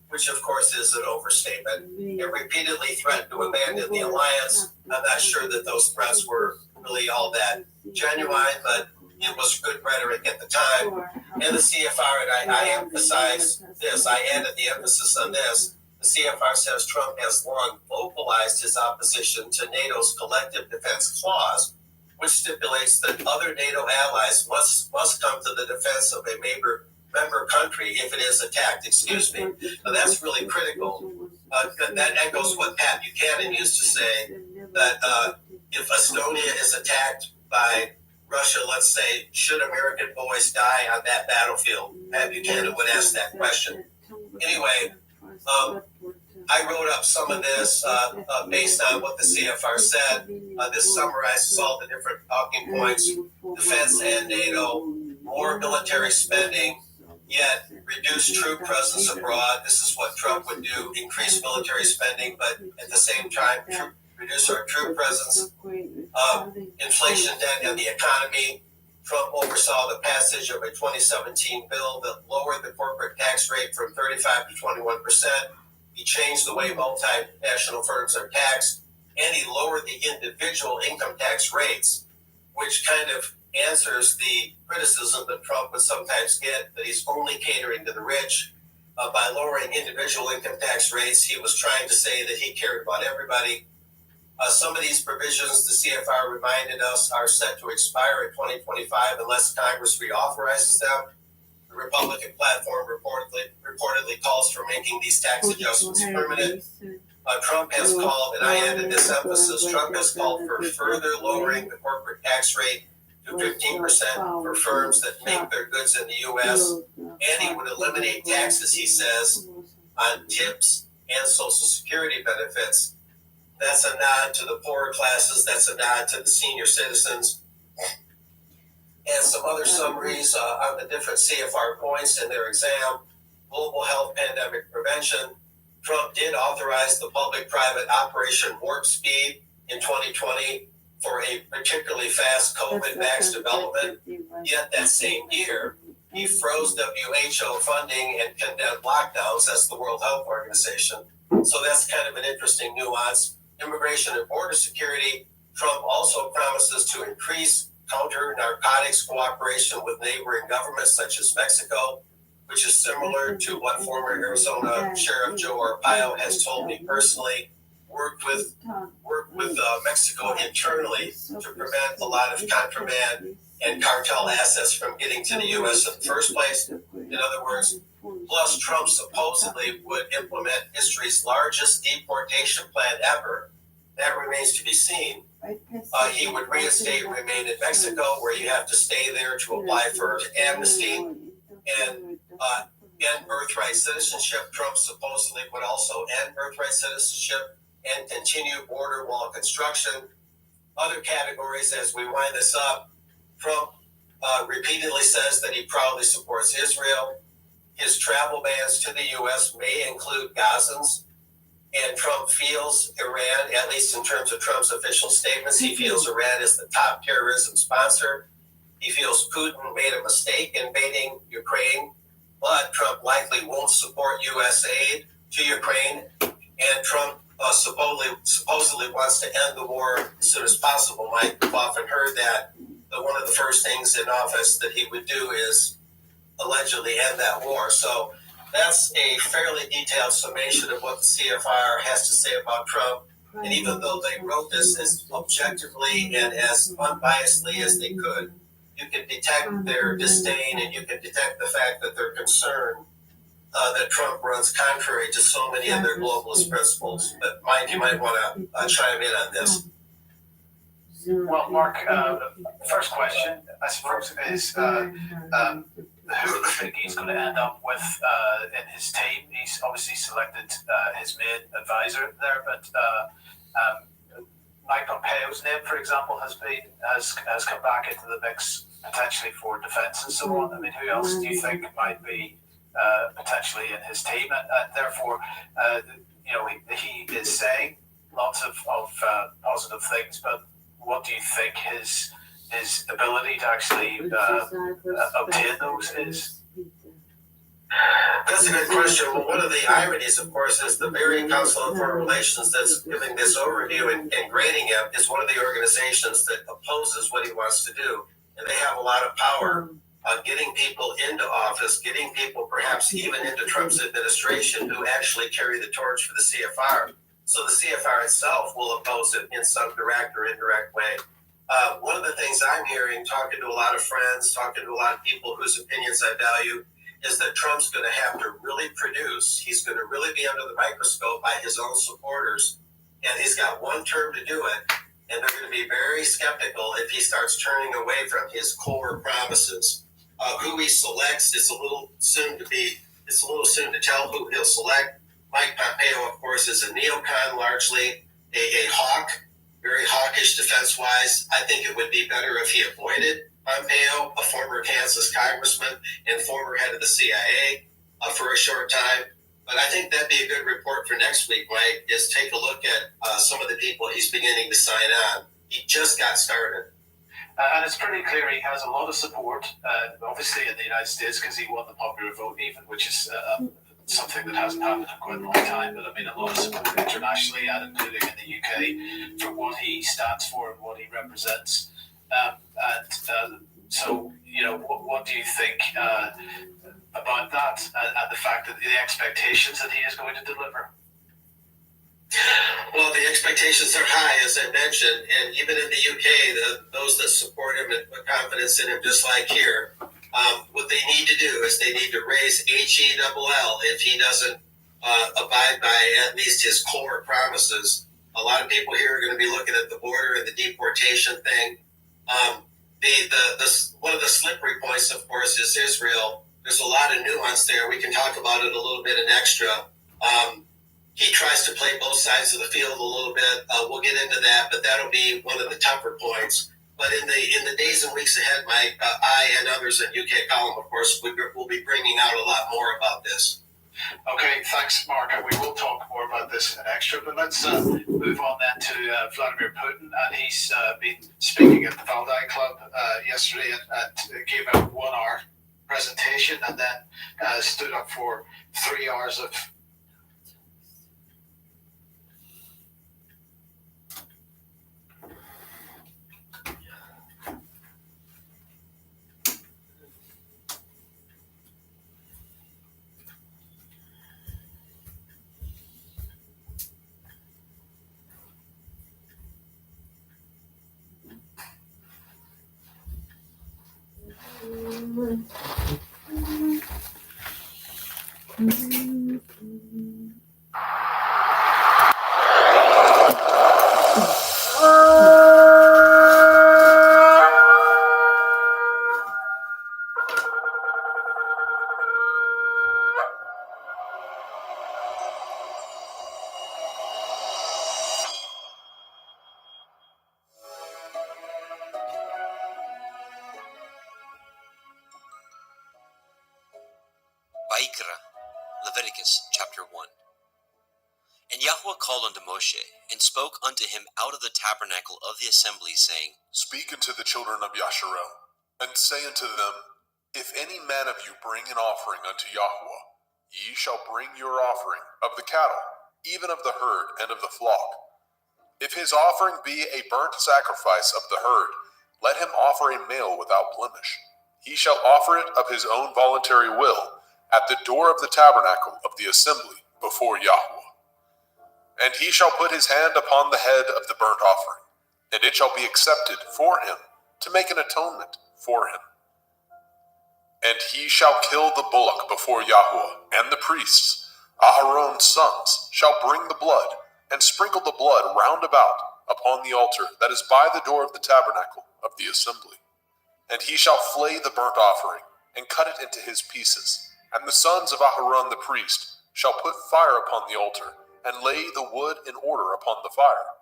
which of course is an overstatement. It repeatedly threatened to abandon the alliance. I'm not sure that those threats were really all that genuine, but it was good rhetoric at the time. And the CFR, and I emphasize this, I added the emphasis on this. The CFR says Trump has long vocalized his opposition to NATO's collective defense clause, which stipulates that other NATO allies must come to the defense of a member country if it is attacked. Now, that's really critical. That echoes what Pat Buchanan used to say, that if Estonia is attacked by Russia, let's say, should American boys die on that battlefield? Pat Buchanan would ask that question. Anyway, I wrote up some of this based on what the CFR said. This summarizes all the different talking points. Defense and NATO, more military spending, yet reduce troop presence abroad. This is what Trump would do, increase military spending, but at the same time, reduce our troop presence. Inflation, debt, and the economy. Trump oversaw the passage of a 2017 bill that lowered the corporate tax rate from 35 to 21%. He changed the way multinational firms are taxed, and he lowered the individual income tax rates, which kind of answers the criticism that Trump would sometimes get, that he's only catering to the rich. By lowering individual income tax rates, he was trying to say that he cared about everybody. Some of these provisions, the CFR reminded us, are set to expire in 2025 unless Congress reauthorizes them. The Republican platform reportedly calls for making these tax adjustments permanent. Trump has called, and I added this emphasis, Trump has called for further lowering the corporate tax rate to 15% for firms that make their goods in the U.S. And he would eliminate taxes, he says, on tips and Social Security benefits. That's a nod to the poorer classes. That's a nod to the senior citizens. And some other summaries on the different CFR points in their exam. Global health pandemic prevention. Trump did authorize the public-private Operation Warp Speed in 2020 for a particularly fast COVID vax development. Yet that same year, he froze WHO funding and condemned lockdowns. That's the World Health Organization. So that's kind of an interesting nuance. Immigration and border security. Trump also promises to increase counter-narcotics cooperation with neighboring governments such as Mexico. which is similar to what former Arizona Sheriff Joe Arpaio has told me personally. Worked with Mexico internally to prevent a lot of contraband and cartel assets from getting to the U.S. in the first place. In other words, plus Trump supposedly would implement history's largest deportation plan ever. That remains to be seen. He would reinstate remain in Mexico, where you have to stay there to apply for amnesty and end birthright citizenship. Trump supposedly would also end birthright citizenship and continue border wall construction. Other categories, as we wind this up, Trump repeatedly says that he proudly supports Israel. His travel bans to the U.S. may include Gazans, and Trump feels Iran, at least in terms of Trump's official statements, he feels Iran is the top terrorism sponsor. He feels Putin made a mistake in invading Ukraine, but Trump likely won't support U.S. aid to Ukraine, and Trump supposedly wants to end the war as soon as possible. Mike, I've often heard that one of the first things in office that he would do is allegedly end that war. So that's a fairly detailed summation of what the CFR has to say about Trump. And even though they wrote this as objectively and as unbiasedly as they could, you can detect their disdain and you can detect the fact that they're concerned that Trump runs contrary to so many of their globalist principles. But Mike, you might want to chime in on this. Well, Mark, first question, I suppose, is who do you think he's going to end up with in his team? He's obviously selected his main advisor there, but Mike Pompeo's name, for example, has come back into the mix potentially for defense and so on. I mean, who else do you think might be potentially in his team? And therefore, he is saying lots of positive things, but what do you think his ability to actually obtain those is? That's a good question. Well, one of the ironies, of course, is the very Council on Foreign Relations that's giving this overview and grading him is one of the organizations that opposes what he wants to do. And they have a lot of power on getting people into office, getting people perhaps even into Trump's administration who actually carry the torch for the CFR. So the CFR itself will oppose it in some direct or indirect way. One of the things I'm hearing, talking to a lot of friends, talking to a lot of people whose opinions I value, is that Trump's going to have to really produce. He's going to really be under the microscope by his own supporters. And he's got one term to do it. And they're going to be very skeptical if he starts turning away from his core promises. Who he selects is a little soon to tell who he'll select. Mike Pompeo, of course, is a neocon, largely a hawk, very hawkish defense-wise. I think it would be better if he avoided Pompeo, a former Kansas congressman and former head of the CIA, for a short time. But I think that'd be a good report for next week, Mike, is take a look at some of the people he's beginning to sign on. He just got started. And it's pretty clear he has a lot of support, obviously in the United States, because he won the popular vote even, which is something that hasn't happened in quite a long time. But I mean, a lot of support internationally and including in the UK for what he stands for and what he represents. So, what do you think about that and the fact that the expectations that he is going to deliver? Well, the expectations are high, as I mentioned, and even in the UK, those that support him and put confidence in him, just like here, what they need to do is they need to raise HELL if he doesn't abide by at least his core promises. A lot of people here are going to be looking at the border and the deportation thing. One of the slippery points, of course, is Israel. There's a lot of nuance there. We can talk about it a little bit in extra. He tries to play both sides of the field a little bit. We'll get into that, but that'll be one of the tougher points. But in the days and weeks ahead, Mike, I and others in UK Column, of course, will be bringing out a lot more about this. Okay, thanks, Mark. And we will talk more about this in extra, but let's move on then to Vladimir Putin. And he's been speaking at the Valdai Club yesterday and gave a 1-hour presentation and then stood up for 3 hours of Vaikra, Leviticus chapter 1. And Yahweh called unto Moshe, and spoke unto him out of the tabernacle of the assembly, saying, Speak unto the children of Yasharel, and say unto them, If any man of you bring an offering unto Yahweh, ye shall bring your offering of the cattle, even of the herd and of the flock. If his offering be a burnt sacrifice of the herd, let him offer a male without blemish. He shall offer it of his own voluntary will, at the door of the tabernacle of the assembly before Yahweh. And he shall put his hand upon the head of the burnt offering, and it shall be accepted for him to make an atonement for him. And he shall kill the bullock before Yahweh, and the priests, Aharon's sons, shall bring the blood, and sprinkle the blood round about upon the altar that is by the door of the tabernacle of the assembly. And he shall flay the burnt offering, and cut it into his pieces. And the sons of Aharon the priest shall put fire upon the altar, and lay the wood in order upon the fire.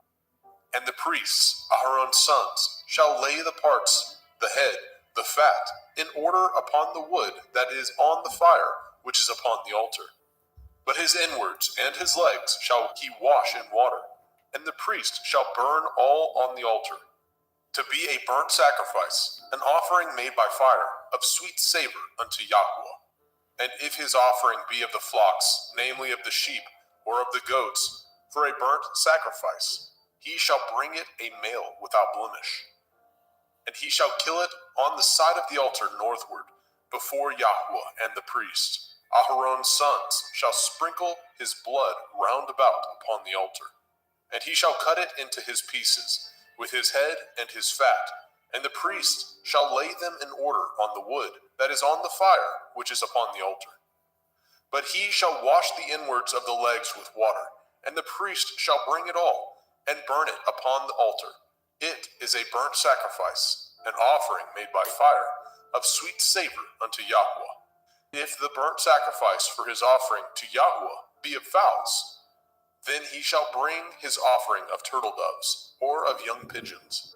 And the priests, Aharon's sons, shall lay the parts, the head, the fat, in order upon the wood that is on the fire, which is upon the altar. But his inwards and his legs shall he wash in water, and the priest shall burn all on the altar, to be a burnt sacrifice, an offering made by fire, of sweet savor unto Yahweh. And if his offering be of the flocks, namely of the sheep, or of the goats, for a burnt sacrifice, he shall bring it a male without blemish. And he shall kill it on the side of the altar northward, before Yahweh and the priest. Aharon's sons shall sprinkle his blood round about upon the altar. And he shall cut it into his pieces, with his head and his fat, and the priest shall lay them in order on the wood that is on the fire, which is upon the altar. But he shall wash the inwards of the legs with water, and the priest shall bring it all, and burn it upon the altar. It is a burnt sacrifice, an offering made by fire, of sweet savor unto Yahweh. If the burnt sacrifice for his offering to Yahweh be of fowls, then he shall bring his offering of turtle doves, or of young pigeons.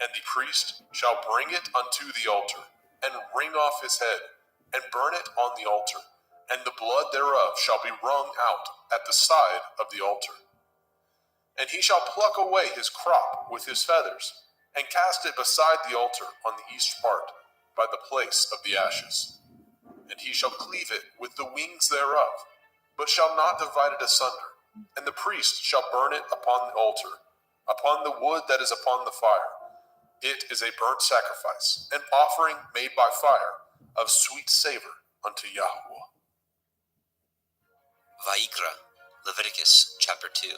And the priest shall bring it unto the altar, and wring off his head, and burn it on the altar, and the blood thereof shall be wrung out at the side of the altar. And he shall pluck away his crop with his feathers, and cast it beside the altar on the east part, by the place of the ashes. And he shall cleave it with the wings thereof, but shall not divide it asunder. And the priest shall burn it upon the altar, upon the wood that is upon the fire. It is a burnt sacrifice, an offering made by fire, of sweet savor unto Yahweh. Vaikra, Leviticus chapter 2.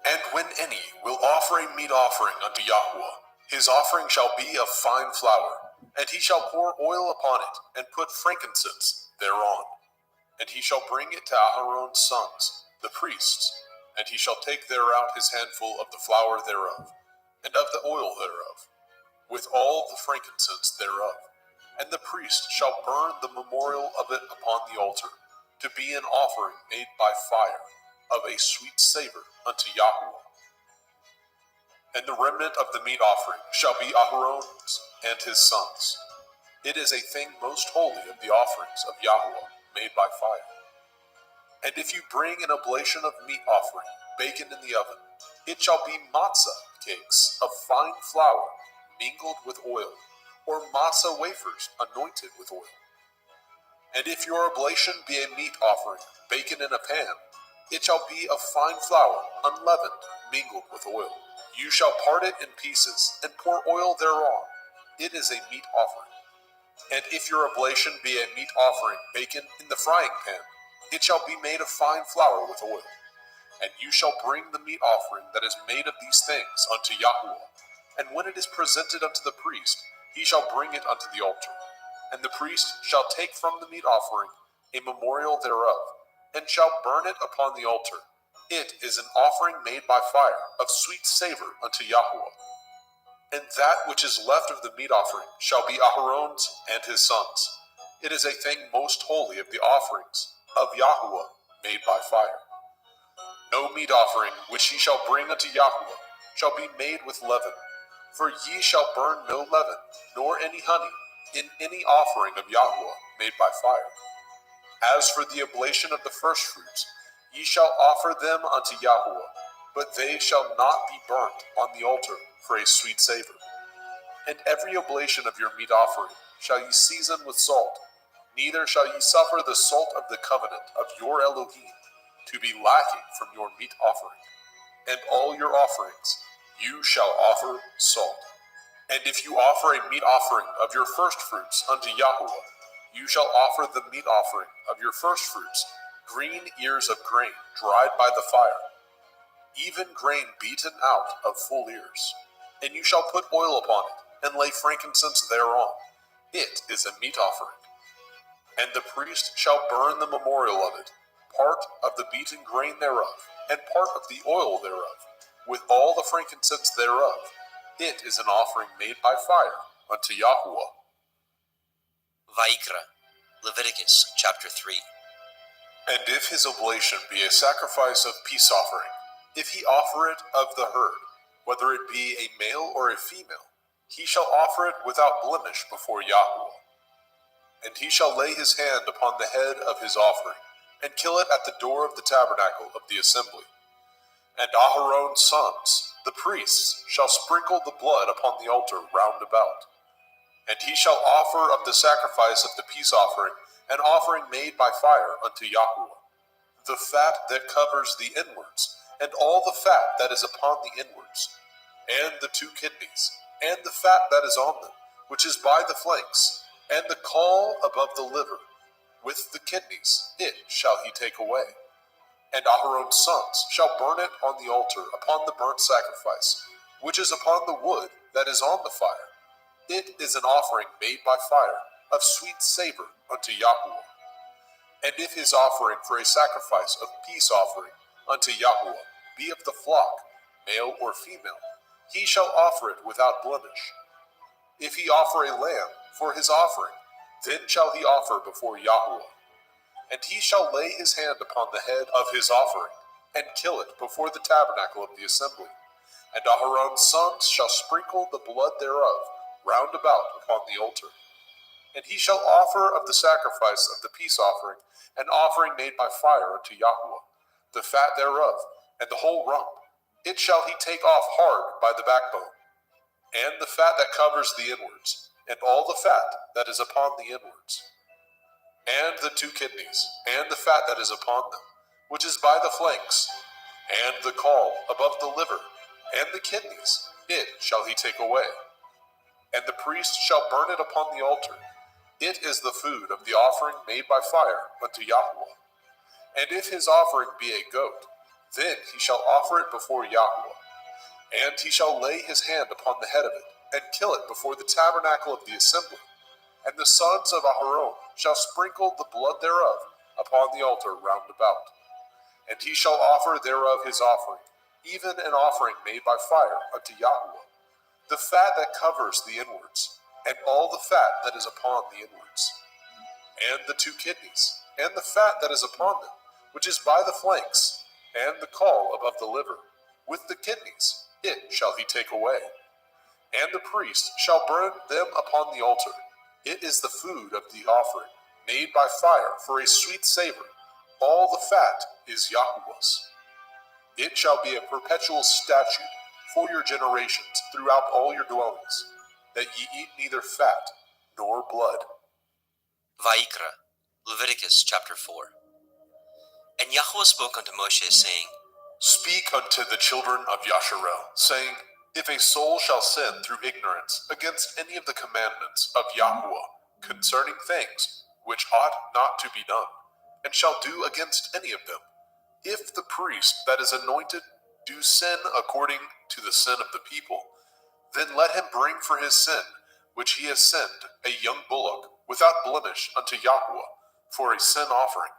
And when any will offer a meat offering unto Yahweh, his offering shall be of fine flour, and he shall pour oil upon it, and put frankincense thereon. And he shall bring it to Aharon's sons, the priests, and he shall take thereout his handful of the flour thereof, and of the oil thereof, with all the frankincense thereof. And the priest shall burn the memorial of it upon the altar, to be an offering made by fire, of a sweet savor unto Yahweh. And the remnant of the meat offering shall be Aharon's and his sons. It is a thing most holy of the offerings of Yahweh, made by fire. And if you bring an oblation of meat offering, baken in the oven, it shall be matzah cakes of fine flour, mingled with oil, or matzah wafers anointed with oil. And if your oblation be a meat offering, baken in a pan, it shall be of fine flour, unleavened, mingled with oil. You shall part it in pieces, and pour oil thereon. It is a meat offering. And if your oblation be a meat offering, baken in the frying pan, it shall be made of fine flour with oil. And you shall bring the meat offering that is made of these things unto Yahweh. And when it is presented unto the priest, he shall bring it unto the altar. And the priest shall take from the meat offering a memorial thereof, and shall burn it upon the altar. It is an offering made by fire, of sweet savor unto Yahweh. And that which is left of the meat offering shall be Aharon's and his sons. It is a thing most holy of the offerings of Yahweh made by fire. No meat offering which ye shall bring unto Yahweh shall be made with leaven, for ye shall burn no leaven, nor any honey, in any offering of Yahweh made by fire. As for the oblation of the firstfruits, ye shall offer them unto Yahweh, but they shall not be burnt on the altar for a sweet savor. And every oblation of your meat offering shall ye season with salt, neither shall ye suffer the salt of the covenant of your Elohim to be lacking from your meat offering. And all your offerings you shall offer salt. And if you offer a meat offering of your firstfruits unto Yahweh, you shall offer the meat offering of your firstfruits, green ears of grain dried by the fire, even grain beaten out of full ears. And you shall put oil upon it, and lay frankincense thereon. It is a meat offering. And the priest shall burn the memorial of it, part of the beaten grain thereof, and part of the oil thereof, with all the frankincense thereof. It is an offering made by fire unto Yahweh. Vaikra, Leviticus chapter 3. And if his oblation be a sacrifice of peace offering, if he offer it of the herd, whether it be a male or a female, he shall offer it without blemish before Yahweh. And he shall lay his hand upon the head of his offering, and kill it at the door of the tabernacle of the assembly. And Aharon's sons, the priests, shall sprinkle the blood upon the altar round about. And he shall offer of the sacrifice of the peace offering an offering made by fire unto Yahweh, the fat that covers the inwards, and all the fat that is upon the inwards, and the 2 kidneys, and the fat that is on them, which is by the flanks, and the caul above the liver, with the kidneys, it shall he take away. And Aharon's sons shall burn it on the altar upon the burnt sacrifice, which is upon the wood that is on the fire. It is an offering made by fire, of sweet savor unto Yahweh. And if his offering for a sacrifice of peace offering unto Yahweh be of the flock, male or female, he shall offer it without blemish. If he offer a lamb for his offering, then shall he offer before Yahweh. And he shall lay his hand upon the head of his offering, and kill it before the tabernacle of the assembly. And Aharon's sons shall sprinkle the blood thereof round about upon the altar. And he shall offer of the sacrifice of the peace offering an offering made by fire unto Yahweh, the fat thereof, and the whole rump. It shall he take off hard by the backbone, and the fat that covers the inwards, and all the fat that is upon the inwards, and the 2 kidneys, and the fat that is upon them, which is by the flanks, and the caul above the liver, and the kidneys, it shall he take away. And the priest shall burn it upon the altar. It is the food of the offering made by fire unto Yahweh. And if his offering be a goat, then he shall offer it before Yahweh. And he shall lay his hand upon the head of it, and kill it before the tabernacle of the assembly. And the sons of Aharon shall sprinkle the blood thereof upon the altar round about. And he shall offer thereof his offering, even an offering made by fire unto Yahweh, the fat that covers the inwards, and all the fat that is upon the inwards, and the 2 kidneys, and the fat that is upon them, which is by the flanks, and the caul above the liver, with the kidneys, it shall he take away. And the priest shall burn them upon the altar. It is the food of the offering, made by fire for a sweet savor. All the fat is Yahweh's. It shall be a perpetual statute for your generations throughout all your dwellings, that ye eat neither fat nor blood. Vaikra, Leviticus chapter 4. And Yahweh spoke unto Moshe, saying, Speak unto the children of Yasharel, saying, If a soul shall sin through ignorance against any of the commandments of Yahweh concerning things which ought not to be done, and shall do against any of them, if the priest that is anointed do sin according to the sin of the people, then let him bring for his sin, which he has sinned, a young bullock, without blemish unto Yahweh, for a sin offering.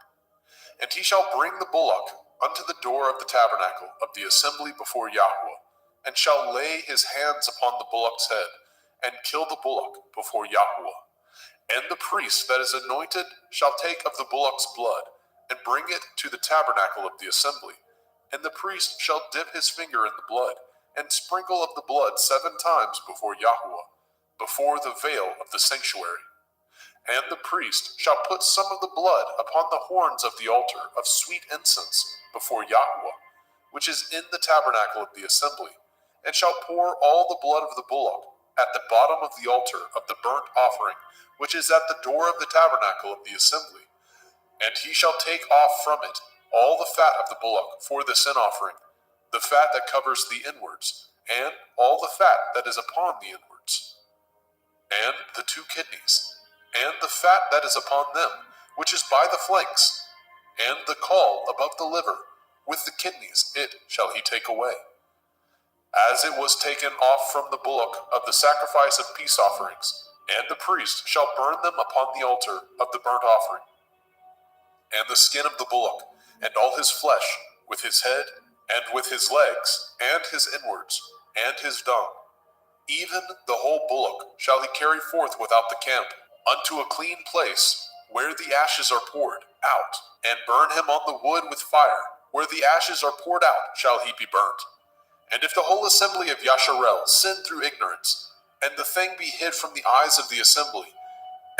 And he shall bring the bullock unto the door of the tabernacle of the assembly before Yahweh, and shall lay his hands upon the bullock's head, and kill the bullock before Yahweh. And the priest that is anointed shall take of the bullock's blood, and bring it to the tabernacle of the assembly. And the priest shall dip his finger in the blood, and sprinkle of the blood 7 times before Yahweh, before the veil of the sanctuary. And the priest shall put some of the blood upon the horns of the altar of sweet incense before Yahweh, which is in the tabernacle of the assembly, and shall pour all the blood of the bullock at the bottom of the altar of the burnt offering, which is at the door of the tabernacle of the assembly. And he shall take off from it all the fat of the bullock for the sin offering, the fat that covers the inwards, and all the fat that is upon the inwards, and the 2 kidneys, and the fat that is upon them, which is by the flanks, and the caul above the liver, with the kidneys it shall he take away. As it was taken off from the bullock of the sacrifice of peace offerings, and the priest shall burn them upon the altar of the burnt offering. And the skin of the bullock, and all his flesh, with his head, and with his legs, and his inwards, and his dung, even the whole bullock shall he carry forth without the camp, unto a clean place, where the ashes are poured out, and burn him on the wood with fire, where the ashes are poured out shall he be burnt. And if the whole assembly of Yasharel sin through ignorance, and the thing be hid from the eyes of the assembly,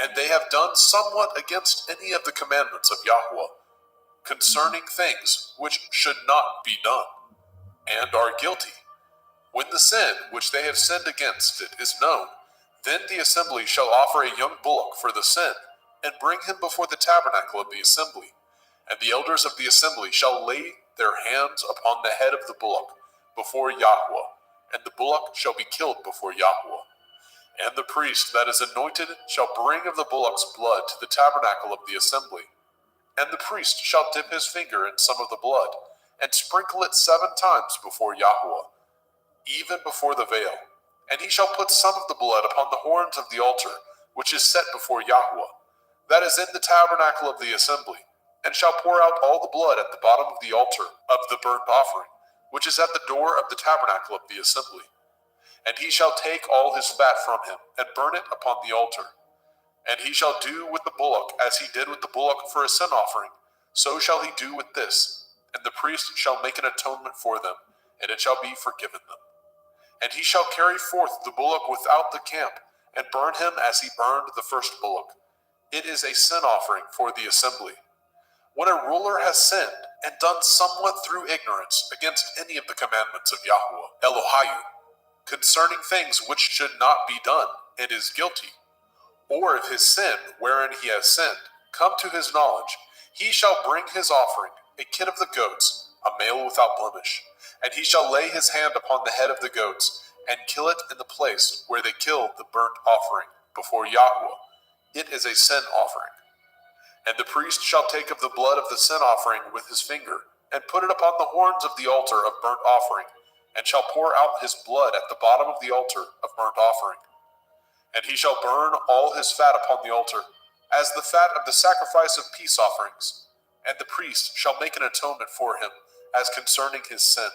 and they have done somewhat against any of the commandments of Yahweh, concerning things which should not be done, and are guilty, when the sin which they have sinned against it is known, then the assembly shall offer a young bullock for the sin, and bring him before the tabernacle of the assembly. And the elders of the assembly shall lay their hands upon the head of the bullock before Yahweh, and the bullock shall be killed before Yahweh. And the priest that is anointed shall bring of the bullock's blood to the tabernacle of the assembly. And the priest shall dip his finger in some of the blood, and sprinkle it 7 times before Yahweh, even before the veil. And he shall put some of the blood upon the horns of the altar, which is set before Yahweh, that is in the tabernacle of the assembly, and shall pour out all the blood at the bottom of the altar of the burnt offering, which is at the door of the tabernacle of the assembly. And he shall take all his fat from him, and burn it upon the altar. And he shall do with the bullock as he did with the bullock for a sin offering, so shall he do with this. And the priest shall make an atonement for them, and it shall be forgiven them. And he shall carry forth the bullock without the camp, and burn him as he burned the first bullock. It is a sin offering for the assembly. When a ruler has sinned, and done somewhat through ignorance against any of the commandments of Yahweh, Elohiah, concerning things which should not be done, and is guilty, or if his sin, wherein he has sinned, come to his knowledge, he shall bring his offering, a kid of the goats, a male without blemish, and he shall lay his hand upon the head of the goats, and kill it in the place where they killed the burnt offering, before Yahweh. It is a sin offering. And the priest shall take of the blood of the sin offering with his finger, and put it upon the horns of the altar of burnt offering, and shall pour out his blood at the bottom of the altar of burnt offering. And he shall burn all his fat upon the altar, as the fat of the sacrifice of peace offerings. And the priest shall make an atonement for him, as concerning his sin,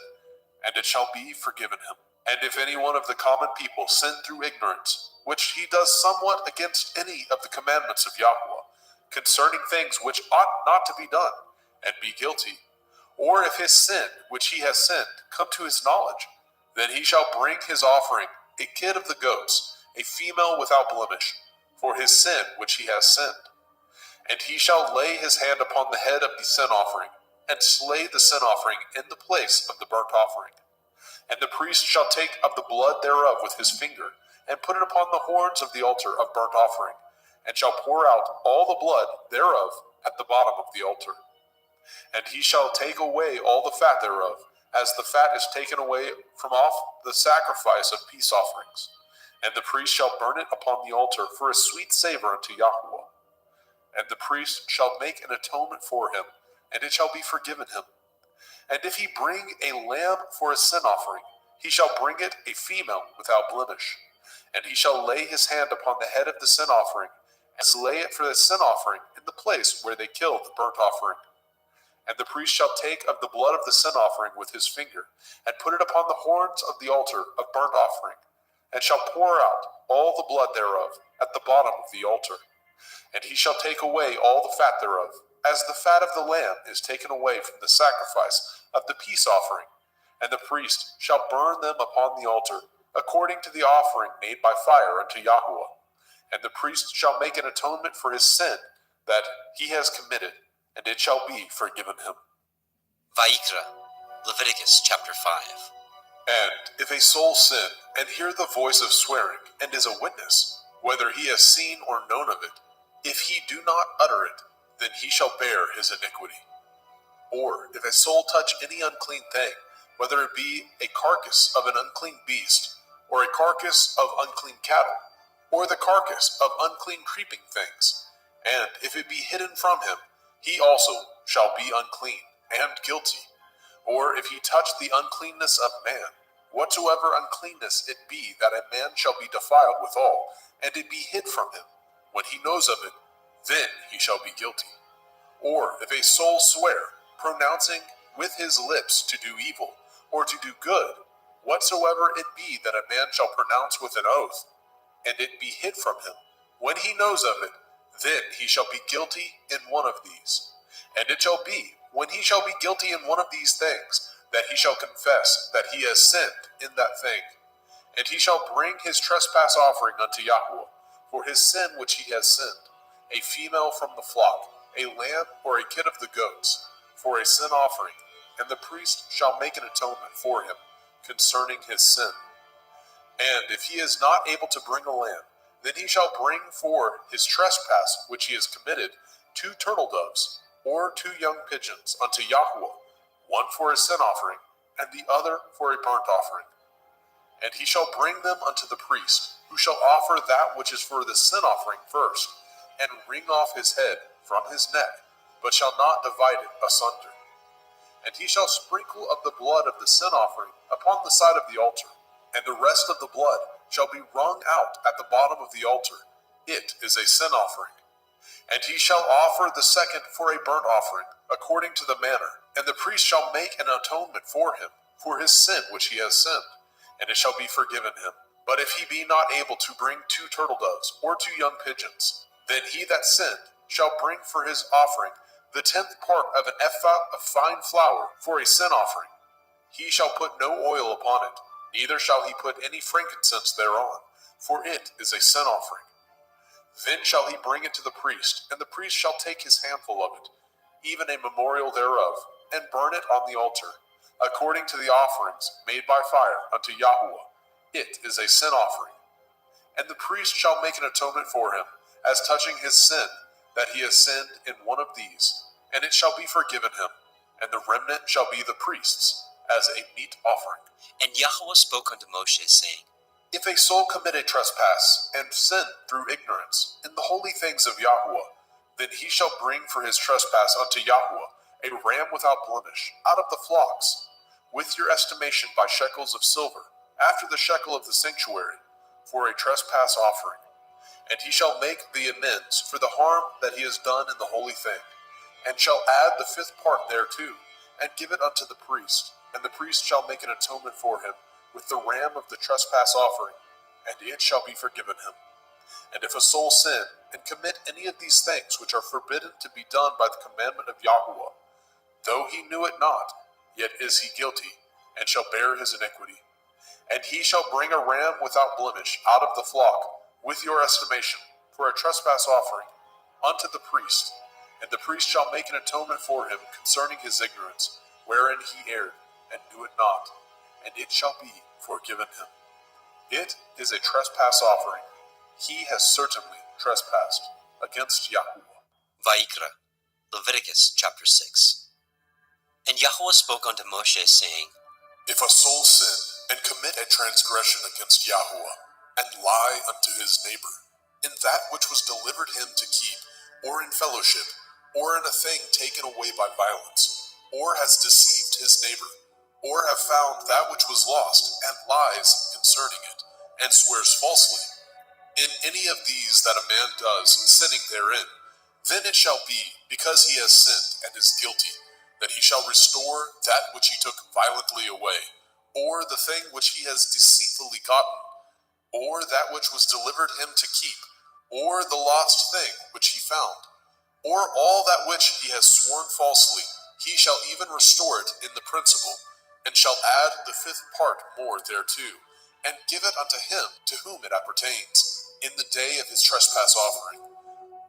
and it shall be forgiven him. And if any one of the common people sin through ignorance, which he does somewhat against any of the commandments of Yahweh, concerning things which ought not to be done, and be guilty, or if his sin, which he has sinned, come to his knowledge, then he shall bring his offering, a kid of the goats, a female without blemish, for his sin which he has sinned. And he shall lay his hand upon the head of the sin offering, and slay the sin offering in the place of the burnt offering. And the priest shall take of the blood thereof with his finger, and put it upon the horns of the altar of burnt offering, and shall pour out all the blood thereof at the bottom of the altar. And he shall take away all the fat thereof, as the fat is taken away from off the sacrifice of peace offerings. And the priest shall burn it upon the altar for a sweet savor unto Yahweh. And the priest shall make an atonement for him, and it shall be forgiven him. And if he bring a lamb for a sin offering, he shall bring it a female without blemish. And he shall lay his hand upon the head of the sin offering, and slay it for the sin offering in the place where they killed the burnt offering. And the priest shall take of the blood of the sin offering with his finger, and put it upon the horns of the altar of burnt offering, and shall pour out all the blood thereof at the bottom of the altar. And he shall take away all the fat thereof, as the fat of the lamb is taken away from the sacrifice of the peace offering. And the priest shall burn them upon the altar, according to the offering made by fire unto Yahweh. And the priest shall make an atonement for his sin that he has committed, and it shall be forgiven him. Vayikra, Leviticus chapter 5. And if a soul sin, and hear the voice of swearing, and is a witness, whether he has seen or known of it, if he do not utter it, then he shall bear his iniquity. Or if a soul touch any unclean thing, whether it be a carcass of an unclean beast, or a carcass of unclean cattle, or the carcass of unclean creeping things, and if it be hidden from him, he also shall be unclean and guilty. Or if he touch the uncleanness of man, whatsoever uncleanness it be, that a man shall be defiled withal, and it be hid from him, when he knows of it, then he shall be guilty. Or if a soul swear, pronouncing with his lips to do evil, or to do good, whatsoever it be that a man shall pronounce with an oath, and it be hid from him, when he knows of it, then he shall be guilty in one of these. And it shall be, when he shall be guilty in one of these things, that he shall confess that he has sinned in that thing. And he shall bring his trespass offering unto Yahweh, for his sin which he has sinned, a female from the flock, a lamb or a kid of the goats, for a sin offering, and the priest shall make an atonement for him concerning his sin. And if he is not able to bring a lamb, then he shall bring for his trespass which he has committed 2 turtle doves, or 2 young pigeons unto Yahweh, one for a sin offering, and the other for a burnt offering. And he shall bring them unto the priest, who shall offer that which is for the sin offering first, and wring off his head from his neck, but shall not divide it asunder. And he shall sprinkle of the blood of the sin offering upon the side of the altar, and the rest of the blood shall be wrung out at the bottom of the altar. It is a sin offering. And he shall offer the second for a burnt offering, according to the manner, and the priest shall make an atonement for him, for his sin which he has sinned, and it shall be forgiven him. But if he be not able to bring 2 turtle doves, or 2 young pigeons, then he that sinned shall bring for his offering the 10th part of an ephah of fine flour for a sin offering. He shall put no oil upon it, neither shall he put any frankincense thereon, for it is a sin offering. Then shall he bring it to the priest, and the priest shall take his handful of it, even a memorial thereof, and burn it on the altar, according to the offerings made by fire unto Yahweh. It is a sin offering. And the priest shall make an atonement for him, as touching his sin, that he has sinned in one of these, and it shall be forgiven him, and the remnant shall be the priest's, as a meat offering. And Yahweh spoke unto Moshe, saying, If a soul commit a trespass, and sin through ignorance, in the holy things of Yahweh, then he shall bring for his trespass unto Yahweh a ram without blemish, out of the flocks, with your estimation by shekels of silver, after the shekel of the sanctuary, for a trespass offering. And he shall make the amends for the harm that he has done in the holy thing, and shall add the 5th part thereto, and give it unto the priest, and the priest shall make an atonement for him with the ram of the trespass offering, and it shall be forgiven him. And if a soul sin, and commit any of these things which are forbidden to be done by the commandment of Yahweh, though he knew it not, yet is he guilty, and shall bear his iniquity. And he shall bring a ram without blemish out of the flock, with your estimation, for a trespass offering, unto the priest, and the priest shall make an atonement for him concerning his ignorance, wherein he erred, and knew it not, and it shall be forgiven him. It is a trespass offering. He has certainly trespassed against Yahweh. Vayikra, Leviticus chapter 6. And Yahweh spoke unto Moshe, saying, If a soul sin, and commit a transgression against Yahweh, and lie unto his neighbor, in that which was delivered him to keep, or in fellowship, or in a thing taken away by violence, or has deceived his neighbor, or have found that which was lost, and lies concerning it, and swears falsely, in any of these that a man does, sinning therein, then it shall be, because he has sinned and is guilty, that he shall restore that which he took violently away, or the thing which he has deceitfully gotten, or that which was delivered him to keep, or the lost thing which he found, or all that which he has sworn falsely, he shall even restore it in the principal, and shall add the fifth part more thereto, and give it unto him to whom it appertains, in the day of his trespass offering.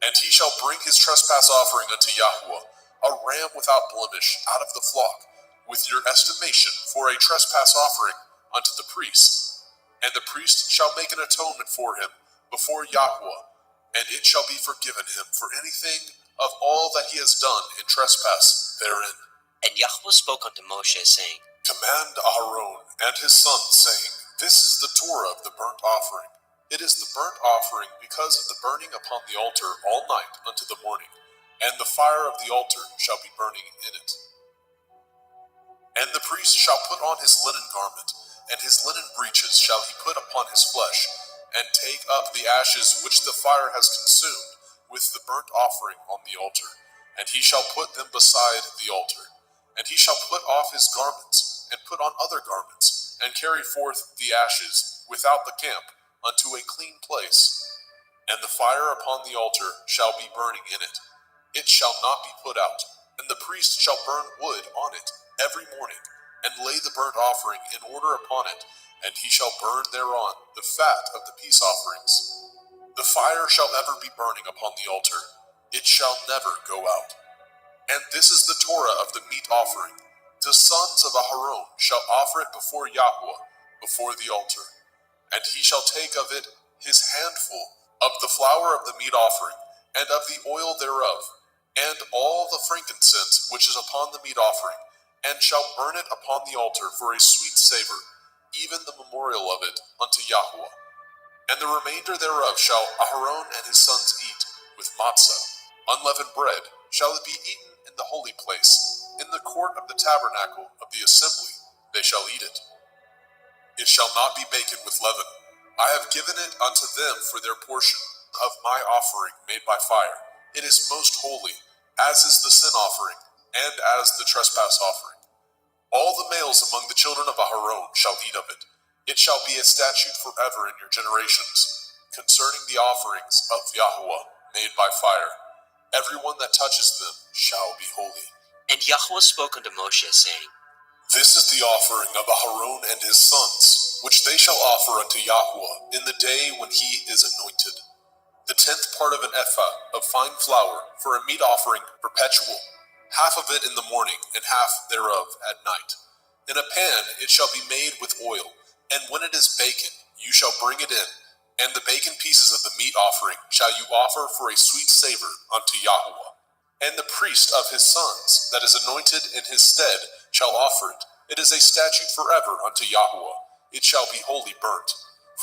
And he shall bring his trespass offering unto Yahweh, a ram without blemish out of the flock, with your estimation for a trespass offering unto the priest. And the priest shall make an atonement for him before Yahweh, and it shall be forgiven him for anything of all that he has done in trespass therein. And Yahweh spoke unto Moshe, saying, Command Aharon and his sons, saying, This is the Torah of the burnt offering. It is the burnt offering because of the burning upon the altar all night unto the morning, and the fire of the altar shall be burning in it. And the priest shall put on his linen garment, and his linen breeches shall he put upon his flesh, and take up the ashes which the fire has consumed with the burnt offering on the altar, and he shall put them beside the altar. And he shall put off his garments, and put on other garments, and carry forth the ashes without the camp unto a clean place. And the fire upon the altar shall be burning in it. It shall not be put out. And the priest shall burn wood on it every morning, and lay the burnt offering in order upon it, and he shall burn thereon the fat of the peace offerings. The fire shall ever be burning upon the altar. It shall never go out. And this is the Torah of the meat offering. The sons of Aharon shall offer it before Yahweh, before the altar. And he shall take of it his handful of the flour of the meat offering, and of the oil thereof, and all the frankincense which is upon the meat offering, and shall burn it upon the altar for a sweet savor, even the memorial of it unto Yahweh. And the remainder thereof shall Aharon and his sons eat, with matzah, unleavened bread, shall it be eaten in the holy place, in the court of the tabernacle of the assembly, they shall eat it. It shall not be baken with leaven. I have given it unto them for their portion of my offering made by fire. It is most holy, as is the sin offering, and as the trespass offering. All the males among the children of Aharon shall eat of it. It shall be a statute forever in your generations, concerning the offerings of Yahweh made by fire. Everyone that touches them shall be holy. And Yahweh spoke unto Moshe, saying, This is the offering of Aharon and his sons, which they shall offer unto Yahweh in the day when he is anointed. The 10th part of an ephah of fine flour for a meat offering perpetual, half of it in the morning, and half thereof at night. In a pan it shall be made with oil, and when it is baken, you shall bring it in, and the baken pieces of the meat offering shall you offer for a sweet savor unto Yahweh. And the priest of his sons, that is anointed in his stead, shall offer it. It is a statute forever unto Yahweh. It shall be wholly burnt.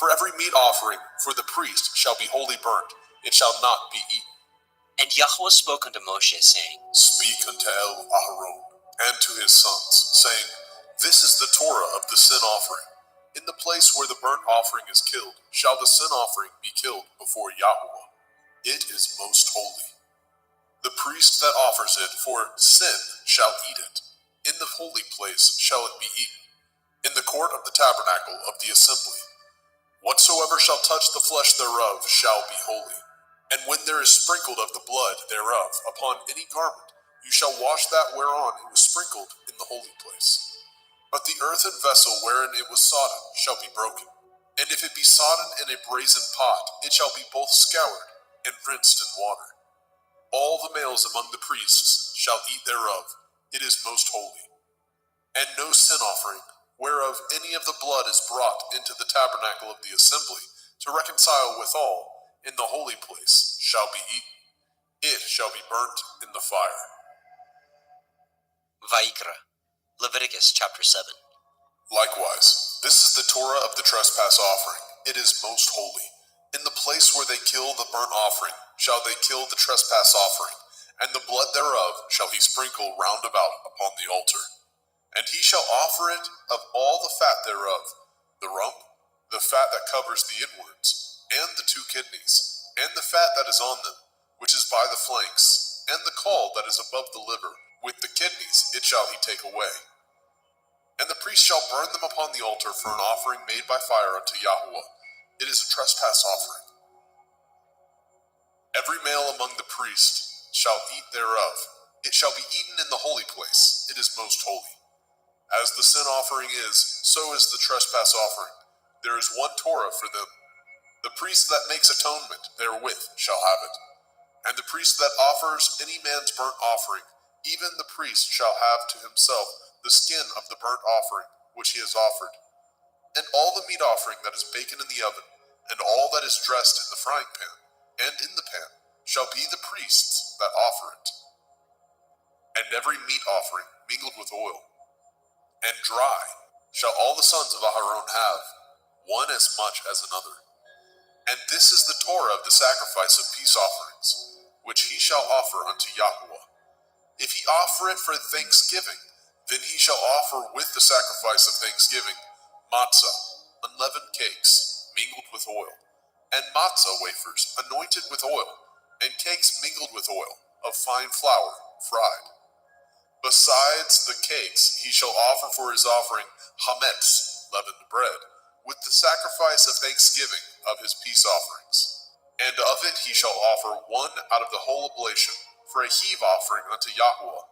For every meat offering for the priest shall be wholly burnt. It shall not be eaten. And Yahweh spoke unto Moshe, saying, Speak unto Aharon and to his sons, saying, This is the Torah of the sin offering. In the place where the burnt offering is killed, shall the sin offering be killed before Yahweh. It is most holy. The priest that offers it for sin shall eat it. In the holy place shall it be eaten, in the court of the tabernacle of the assembly. Whatsoever shall touch the flesh thereof shall be holy. And when there is sprinkled of the blood thereof upon any garment, you shall wash that whereon it was sprinkled in the holy place. But the earthen vessel wherein it was sodden shall be broken. And if it be sodden in a brazen pot, it shall be both scoured and rinsed in water. All the males among the priests shall eat thereof. It is most holy. And no sin offering, whereof any of the blood is brought into the tabernacle of the assembly, to reconcile withal, in the holy place, shall be eaten. It shall be burnt in the fire. Vayikra, Leviticus chapter 7. Likewise, this is the Torah of the trespass offering. It is most holy. In the place where they kill the burnt offering, shall they kill the trespass offering, and the blood thereof shall he sprinkle round about upon the altar. And he shall offer it of all the fat thereof, the rump, the fat that covers the inwards, and the 2 kidneys, and the fat that is on them, which is by the flanks, and the caul that is above the liver, With the kidneys it shall he take away. And the priest shall burn them upon the altar for an offering made by fire unto Yahweh. It is a trespass offering. Every male among the priests shall eat thereof. It shall be eaten in the holy place. It is most holy. As the sin offering is, so is the trespass offering. There is one Torah for them. The priest that makes atonement therewith shall have it. And the priest that offers any man's burnt offering, even the priest shall have to himself the skin of the burnt offering which he has offered. And all the meat offering that is baken in the oven, and all that is dressed in the frying pan, and in the pan, shall be the priest's that offer it. And every meat offering mingled with oil, and dry, shall all the sons of Aharon have, one as much as another. And this is the Torah of the sacrifice of peace offerings, which he shall offer unto Yahweh. If he offer it for thanksgiving, then he shall offer with the sacrifice of thanksgiving matzah, unleavened cakes, mingled with oil, and matzah wafers, anointed with oil, and cakes mingled with oil, of fine flour, fried. Besides the cakes, he shall offer for his offering chametz, leavened bread, with the sacrifice of thanksgiving of his peace offerings. And of it he shall offer one out of the whole oblation, for a heave offering unto Yahweh,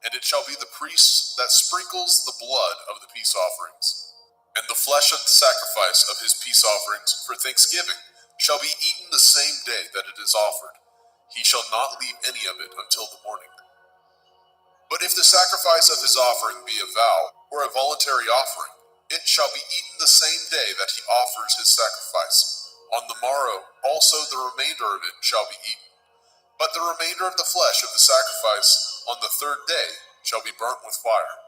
and it shall be the priest that sprinkles the blood of the peace offerings. And the flesh of the sacrifice of his peace offerings for thanksgiving shall be eaten the same day that it is offered. He shall not leave any of it until the morning. But if the sacrifice of his offering be a vow, or a voluntary offering, it shall be eaten the same day that he offers his sacrifice. On the morrow also the remainder of it shall be eaten. But the remainder of the flesh of the sacrifice on the third day shall be burnt with fire.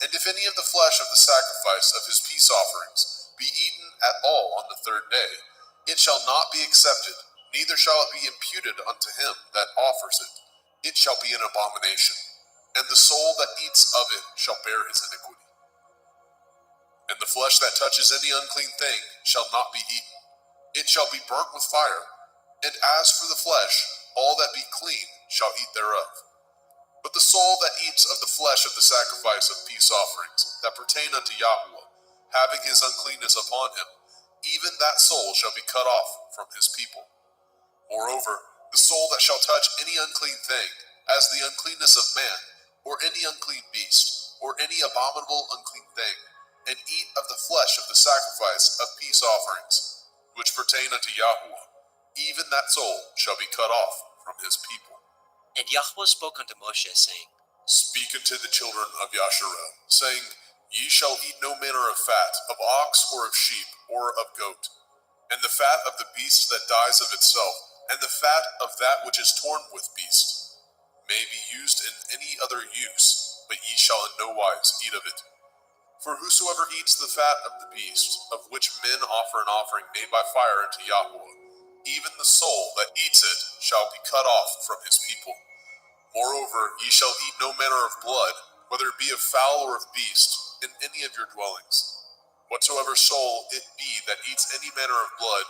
And if any of the flesh of the sacrifice of his peace offerings be eaten at all on the third day, it shall not be accepted, neither shall it be imputed unto him that offers it. It shall be an abomination, and the soul that eats of it shall bear his iniquity. And the flesh that touches any unclean thing shall not be eaten. It shall be burnt with fire. And as for the flesh, all that be clean shall eat thereof. But the soul that eats of the flesh of the sacrifice of peace offerings that pertain unto Yahweh, having his uncleanness upon him, even that soul shall be cut off from his people. Moreover, the soul that shall touch any unclean thing, as the uncleanness of man, or any unclean beast, or any abominable unclean thing, and eat of the flesh of the sacrifice of peace offerings, which pertain unto Yahweh, even that soul shall be cut off from his people. And Yahweh spoke unto Moshe, saying, Speak unto the children of Yasharel, saying, Ye shall eat no manner of fat, of ox, or of sheep, or of goat, and the fat of the beast that dies of itself, and the fat of that which is torn with beast, may be used in any other use, but ye shall in no wise eat of it. For whosoever eats the fat of the beast, of which men offer an offering made by fire unto Yahweh, even the soul that eats it shall be cut off from his people. Moreover, ye shall eat no manner of blood, whether it be of fowl or of beast, in any of your dwellings. Whatsoever soul it be that eats any manner of blood,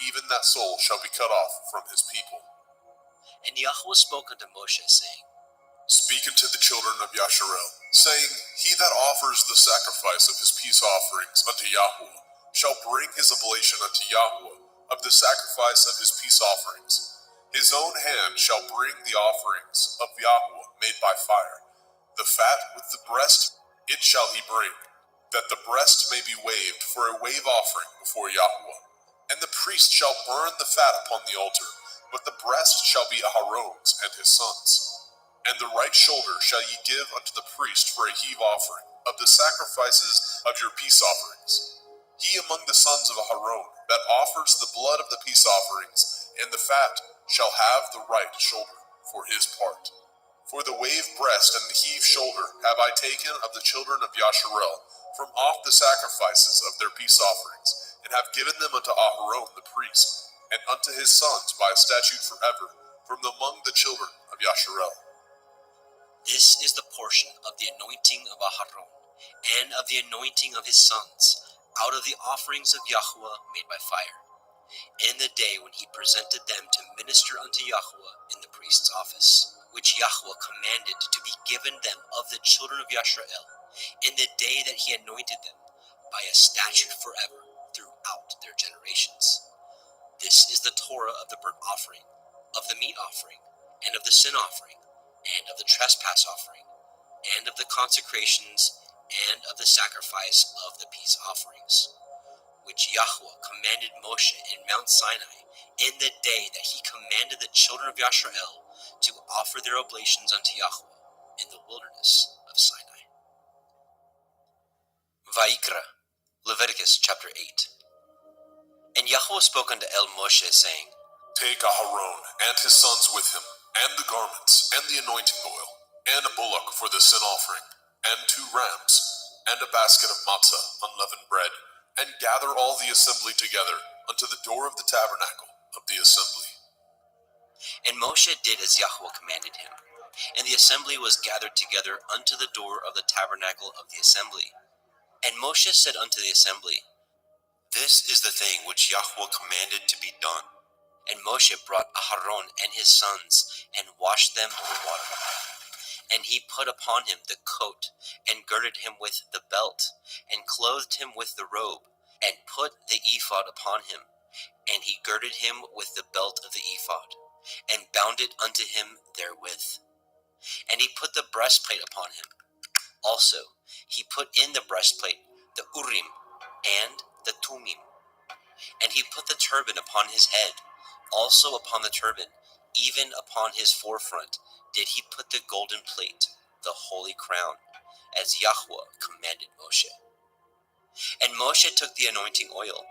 even that soul shall be cut off from his people. And Yahweh spoke unto Moshe, saying, Speak unto the children of Yasharel, saying, He that offers the sacrifice of his peace offerings unto Yahweh shall bring his oblation unto Yahweh of the sacrifice of his peace offerings. His own hand shall bring the offerings of Yahweh made by fire. The fat with the breast it shall he bring, that the breast may be waved for a wave offering before Yahweh. And the priest shall burn the fat upon the altar, but the breast shall be Aharon's and his sons'. And the right shoulder shall ye give unto the priest for a heave offering of the sacrifices of your peace offerings. He among the sons of Aharon that offers the blood of the peace offerings and the fat shall have the right shoulder for his part. For the wave breast and the heave shoulder have I taken of the children of Yasharel from off the sacrifices of their peace offerings, and have given them unto Aharon the priest, and unto his sons by a statute forever, from among the children of Yasharel. This is the portion of the anointing of Aharon, and of the anointing of his sons, out of the offerings of Yahweh made by fire, in the day when he presented them to minister unto Yahweh in the priest's office, which Yahweh commanded to be given them of the children of Yashrael, in the day that he anointed them, by a statute forever throughout their generations. This is the Torah of the burnt offering, of the meat offering, and of the sin offering, and of the trespass offering, and of the consecrations, and of the sacrifice of the peace offerings, which Yahweh commanded Moshe in Mount Sinai, in the day that he commanded the children of Yashrael to offer their oblations unto Yahweh in the wilderness of Sinai. Vayikra, Leviticus chapter 8. And Yahweh spoke unto Moshe, saying, Take Aharon and his sons with him, and the garments, and the anointing oil, and a bullock for the sin offering, and 2 rams, and a basket of matzah, unleavened bread, and gather all the assembly together unto the door of the tabernacle of the assembly. And Moshe did as Yahweh commanded him. And the assembly was gathered together unto the door of the tabernacle of the assembly. And Moshe said unto the assembly, This is the thing which Yahweh commanded to be done. And Moshe brought Aharon and his sons, and washed them with water. And he put upon him the coat, and girded him with the belt, and clothed him with the robe, and put the ephod upon him. And he girded him with the belt of the ephod, and bound it unto him therewith. And he put the breastplate upon him. Also he put in the breastplate the Urim and the Tumim. And he put the turban upon his head. Also upon the turban, even upon his forefront, did he put the golden plate, the holy crown, as Yahweh commanded Moshe. And Moshe took the anointing oil,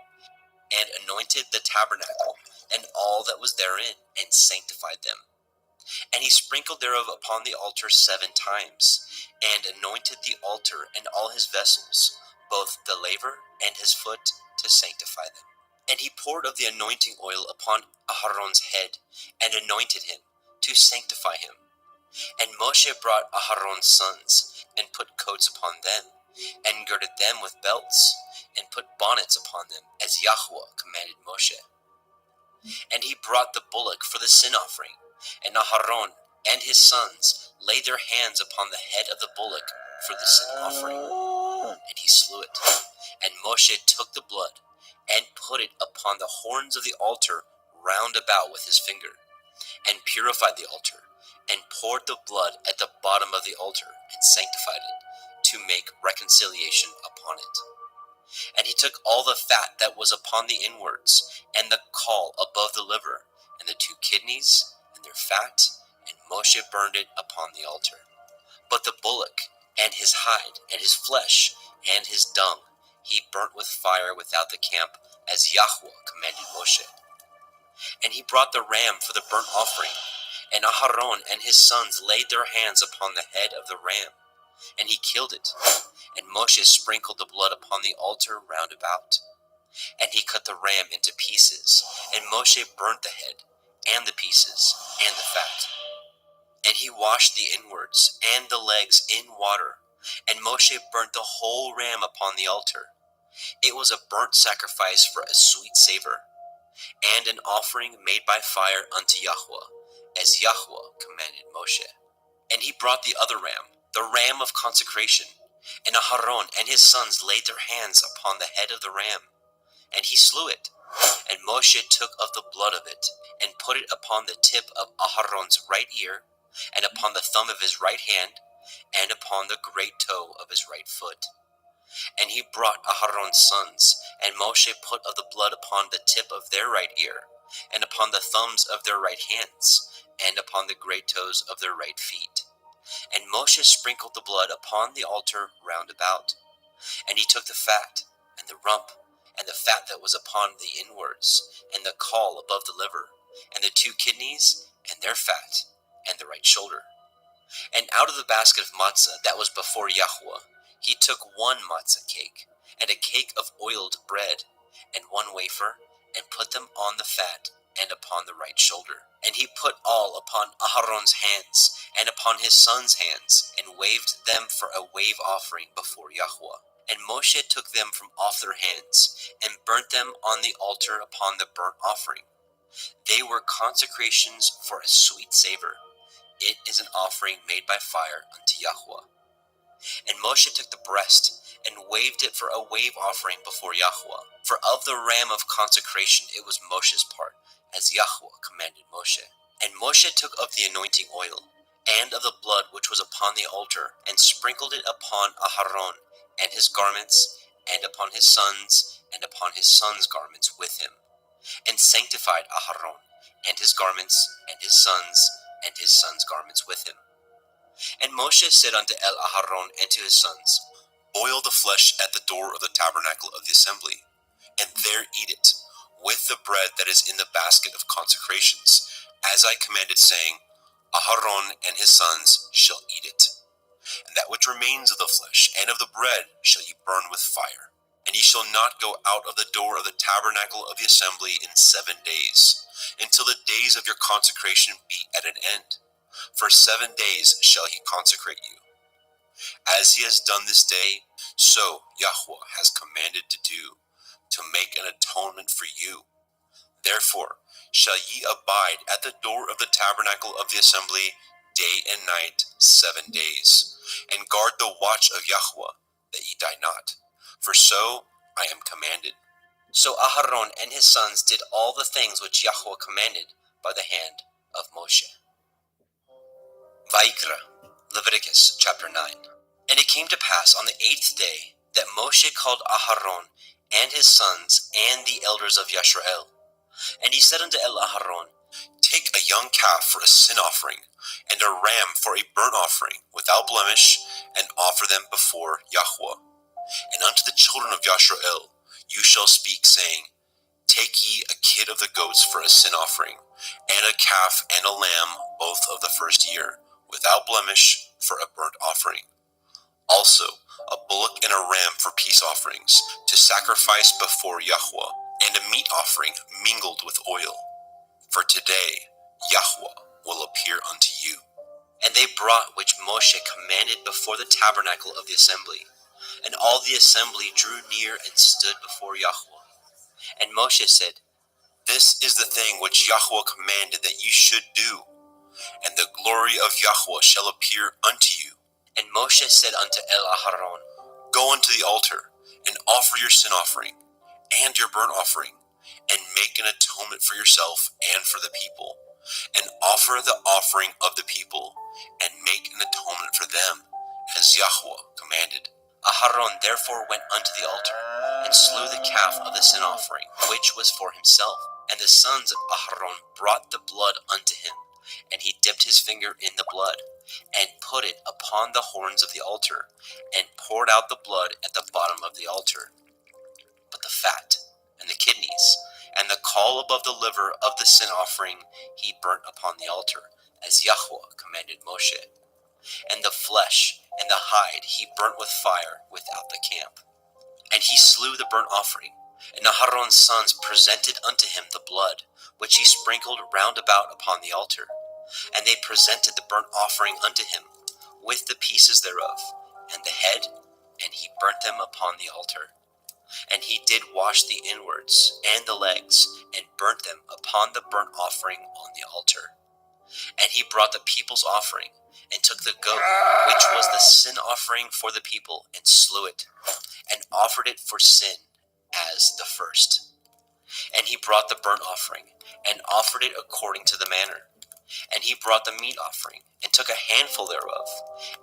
and anointed the tabernacle, and all that was therein, and sanctified them. And he sprinkled thereof upon the altar 7 times, and anointed the altar and all his vessels, both the laver and his foot, to sanctify them. And he poured of the anointing oil upon Aharon's head, and anointed him, to sanctify him. And Moshe brought Aharon's sons, and put coats upon them, and girded them with belts, and put bonnets upon them, as Yahweh commanded Moshe. And he brought the bullock for the sin offering, and Aharon and his sons laid their hands upon the head of the bullock for the sin offering, and he slew it. And Moshe took the blood, and put it upon the horns of the altar round about with his finger, and purified the altar, and poured the blood at the bottom of the altar, and sanctified it, to make reconciliation upon it. And he took all the fat that was upon the inwards, and the caul above the liver, and the 2 kidneys, and their fat, and Moshe burned it upon the altar. But the bullock, and his hide, and his flesh, and his dung, he burnt with fire without the camp, as Yahweh commanded Moshe. And he brought the ram for the burnt offering, and Aharon and his sons laid their hands upon the head of the ram, and he killed it. And Moshe sprinkled the blood upon the altar round about. And he cut the ram into pieces, and Moshe burnt the head, and the pieces, and the fat. And he washed the inwards and the legs in water, and Moshe burnt the whole ram upon the altar. It was a burnt sacrifice for a sweet savor, and an offering made by fire unto Yahweh, as Yahweh commanded Moshe. And he brought the other ram, the ram of consecration, and Aharon and his sons laid their hands upon the head of the ram, and he slew it. And Moshe took of the blood of it, and put it upon the tip of Aharon's right ear, and upon the thumb of his right hand, and upon the great toe of his right foot. And he brought Aharon's sons, and Moshe put of the blood upon the tip of their right ear, and upon the thumbs of their right hands, and upon the great toes of their right feet. And Moshe sprinkled the blood upon the altar round about. And he took the fat, and the rump, and the fat that was upon the inwards, and the caul above the liver, and the 2 kidneys, and their fat, and the right shoulder. And out of the basket of matzah that was before Yahweh, he took 1 matzah cake, and a cake of oiled bread, and 1 wafer, and put them on the fat, and upon the right shoulder. And he put all upon Aharon's hands, and upon his sons' hands, and waved them for a wave offering before Yahweh. And Moshe took them from off their hands, and burnt them on the altar upon the burnt offering. They were consecrations for a sweet savor, It is an offering made by fire unto Yahweh. And Moshe took the breast and waved it for a wave offering before Yahweh. For of the ram of consecration it was Moshe's part, as Yahweh commanded Moshe. And Moshe took of the anointing oil, and of the blood which was upon the altar, and sprinkled it upon Aharon and his garments, and upon his sons, and upon his sons' garments with him, and sanctified Aharon and his garments, and his sons' garments with him. And Moshe said unto Aharon and to his sons, Boil the flesh at the door of the tabernacle of the assembly, and there eat it, with the bread that is in the basket of consecrations, as I commanded, saying, Aharon and his sons shall eat it. And that which remains of the flesh and of the bread shall ye burn with fire. And ye shall not go out of the door of the tabernacle of the assembly in 7 days, until the days of your consecration be at an end. For 7 days shall he consecrate you. As he has done this day, so Yahweh has commanded to do, to make an atonement for you. Therefore shall ye abide at the door of the tabernacle of the assembly day and night 7 days, and guard the watch of Yahweh, that ye die not. For so I am commanded. So Aharon and his sons did all the things which Yahweh commanded by the hand of Moshe. Vayikra, Leviticus chapter 9. And it came to pass on the 8th day that Moshe called Aharon and his sons and the elders of Yisrael. And he said unto Aharon, Take a young calf for a sin offering, and a ram for a burnt offering, without blemish, and offer them before Yahweh. And unto the children of Yisrael you shall speak, saying, Take ye a kid of the goats for a sin offering, and a calf and a lamb, both of the first year, without blemish, for a burnt offering. Also a bullock and a ram for peace offerings, to sacrifice before Yahweh, and a meat offering mingled with oil. For today Yahweh will appear unto you. And they brought which Moshe commanded before the tabernacle of the assembly. And all the assembly drew near and stood before Yahweh. And Moshe said, This is the thing which Yahweh commanded that ye should do, and the glory of Yahweh shall appear unto you. And Moshe said unto Aharon, Go unto the altar, and offer your sin offering, and your burnt offering, and make an atonement for yourself and for the people, and offer the offering of the people, and make an atonement for them, as Yahweh commanded. Aharon therefore went unto the altar, and slew the calf of the sin offering, which was for himself. And the sons of Aharon brought the blood unto him, and he dipped his finger in the blood, and put it upon the horns of the altar, and poured out the blood at the bottom of the altar. But the fat, and the kidneys, and the caul above the liver of the sin offering he burnt upon the altar, as Yahweh commanded Moshe. And the flesh and the hide he burnt with fire without the camp. And he slew the burnt offering, and Aharon's sons presented unto him the blood, which he sprinkled round about upon the altar. And they presented the burnt offering unto him, with the pieces thereof, and the head, and he burnt them upon the altar. And he did wash the inwards and the legs, and burnt them upon the burnt offering on the altar. And he brought the people's offering, and took the goat, which was the sin offering for the people, and slew it, and offered it for sin as the first. And he brought the burnt offering, and offered it according to the manner. And he brought the meat offering, and took a handful thereof,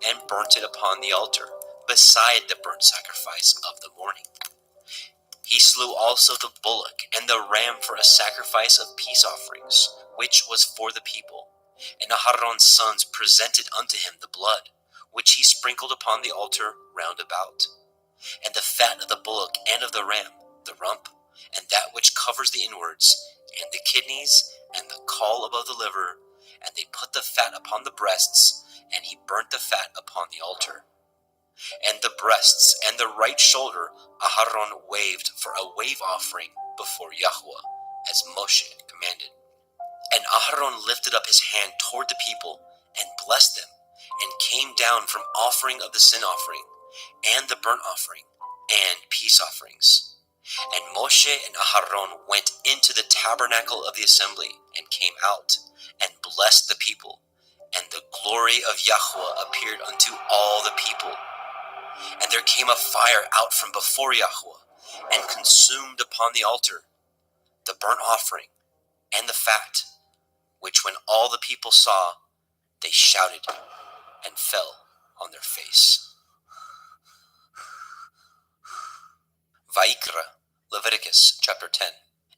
and burnt it upon the altar, beside the burnt sacrifice of the morning. He slew also the bullock and the ram for a sacrifice of peace offerings, which was for the people. And Aharon's sons presented unto him the blood, which he sprinkled upon the altar round about. And the fat of the bullock and of the ram, the rump, and that which covers the inwards, and the kidneys, and the caul above the liver, and they put the fat upon the breasts, and he burnt the fat upon the altar. And the breasts and the right shoulder Aharon waved for a wave offering before Yahweh, as Moshe commanded. And Aharon lifted up his hand toward the people, and blessed them, and came down from offering of the sin offering, and the burnt offering, and peace offerings. And Moshe and Aharon went into the tabernacle of the assembly, and came out, and blessed the people, And the glory of Yahweh appeared unto all the people. And there came a fire out from before Yahweh, and consumed upon the altar the burnt offering and the fat, which when all the people saw, they shouted and fell on their face. Vaikra, Leviticus chapter 10.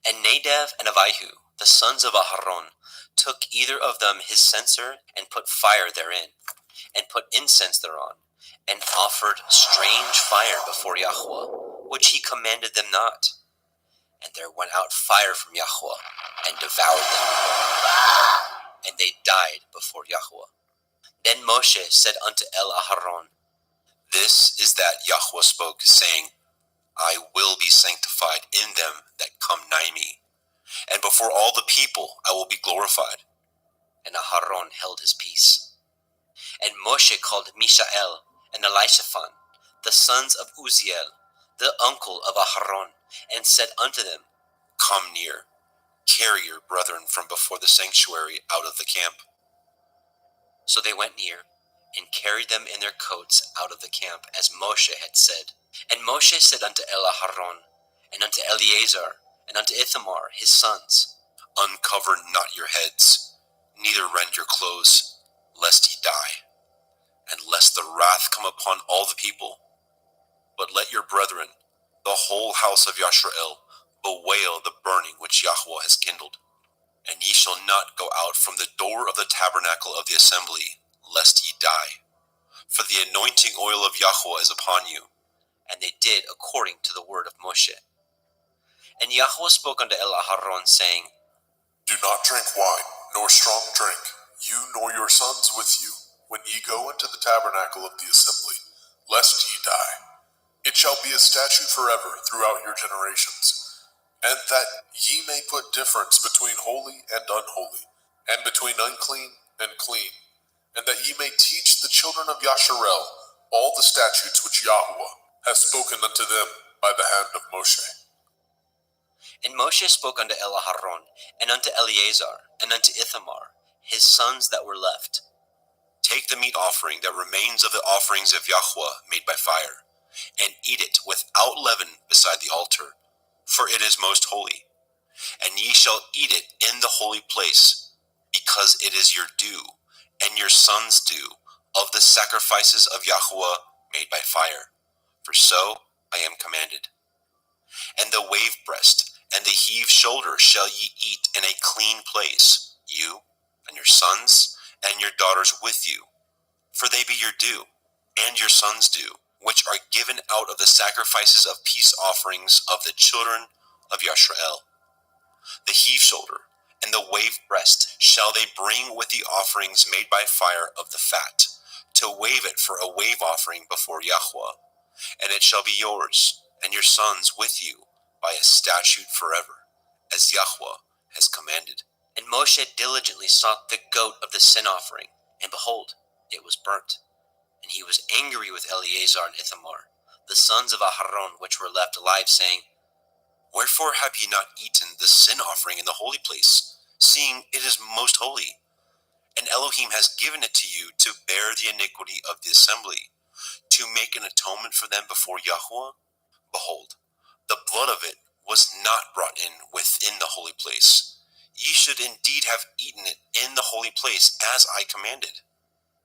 And Nadab and Abihu, the sons of Aharon, took either of them his censer, and put fire therein, and put incense thereon, and offered strange fire before Yahweh, which he commanded them not. And there went out fire from Yahweh, and devoured them, and they died before Yahweh. Then Moshe said unto Aharon, This is that Yahweh spoke, saying, I will be sanctified in them that come nigh me, and before all the people I will be glorified. And Aharon held his peace. And Moshe called Mishael and Elishaphan, the sons of Uzziel, the uncle of Aharon, and said unto them, Come near, carry your brethren from before the sanctuary out of the camp. So they went near, and carried them in their coats out of the camp, as Moshe had said. And Moshe said unto Aharon, and unto Eleazar, and unto Ithamar his sons, Uncover not your heads, neither rend your clothes, lest ye die, and lest the wrath come upon all the people. But let your brethren, the whole house of Yashrael, bewail the burning which Yahweh has kindled. And ye shall not go out from the door of the tabernacle of the assembly, lest ye die. For the anointing oil of Yahweh is upon you. And they did according to the word of Moshe. And Yahweh spoke unto Aharon, saying, Do not drink wine, nor strong drink, you nor your sons with you, when ye go into the tabernacle of the assembly, lest ye die. It shall be a statute forever throughout your generations, and that ye may put difference between holy and unholy, and between unclean and clean, and that ye may teach the children of Yasharel all the statutes which Yahweh has spoken unto them by the hand of Moshe. And Moshe spoke unto Aharon, and unto Eleazar, and unto Ithamar, his sons that were left, Take the meat offering that remains of the offerings of Yahweh made by fire, and eat it without leaven beside the altar, for it is most holy. And ye shall eat it in the holy place, because it is your due, and your sons' due, of the sacrifices of Yahweh made by fire. For so I am commanded. And the wave breast and the heave shoulder shall ye eat in a clean place, you and your sons and your daughters with you, for they be your due, and your sons' due, which are given out of the sacrifices of peace offerings of the children of Yashrael. The heave shoulder and the wave breast shall they bring with the offerings made by fire of the fat, to wave it for a wave offering before Yahweh. And it shall be yours, and your sons with you, by a statute forever, as Yahweh has commanded. And Moshe diligently sought the goat of the sin offering, and behold, it was burnt. And he was angry with Eleazar and Ithamar, the sons of Aharon, which were left alive, saying, Wherefore have ye not eaten the sin offering in the holy place, seeing it is most holy? And Elohim has given it to you to bear the iniquity of the assembly, to make an atonement for them before Yahweh? Behold, the blood of it was not brought in within the holy place. Ye should indeed have eaten it in the holy place, as I commanded.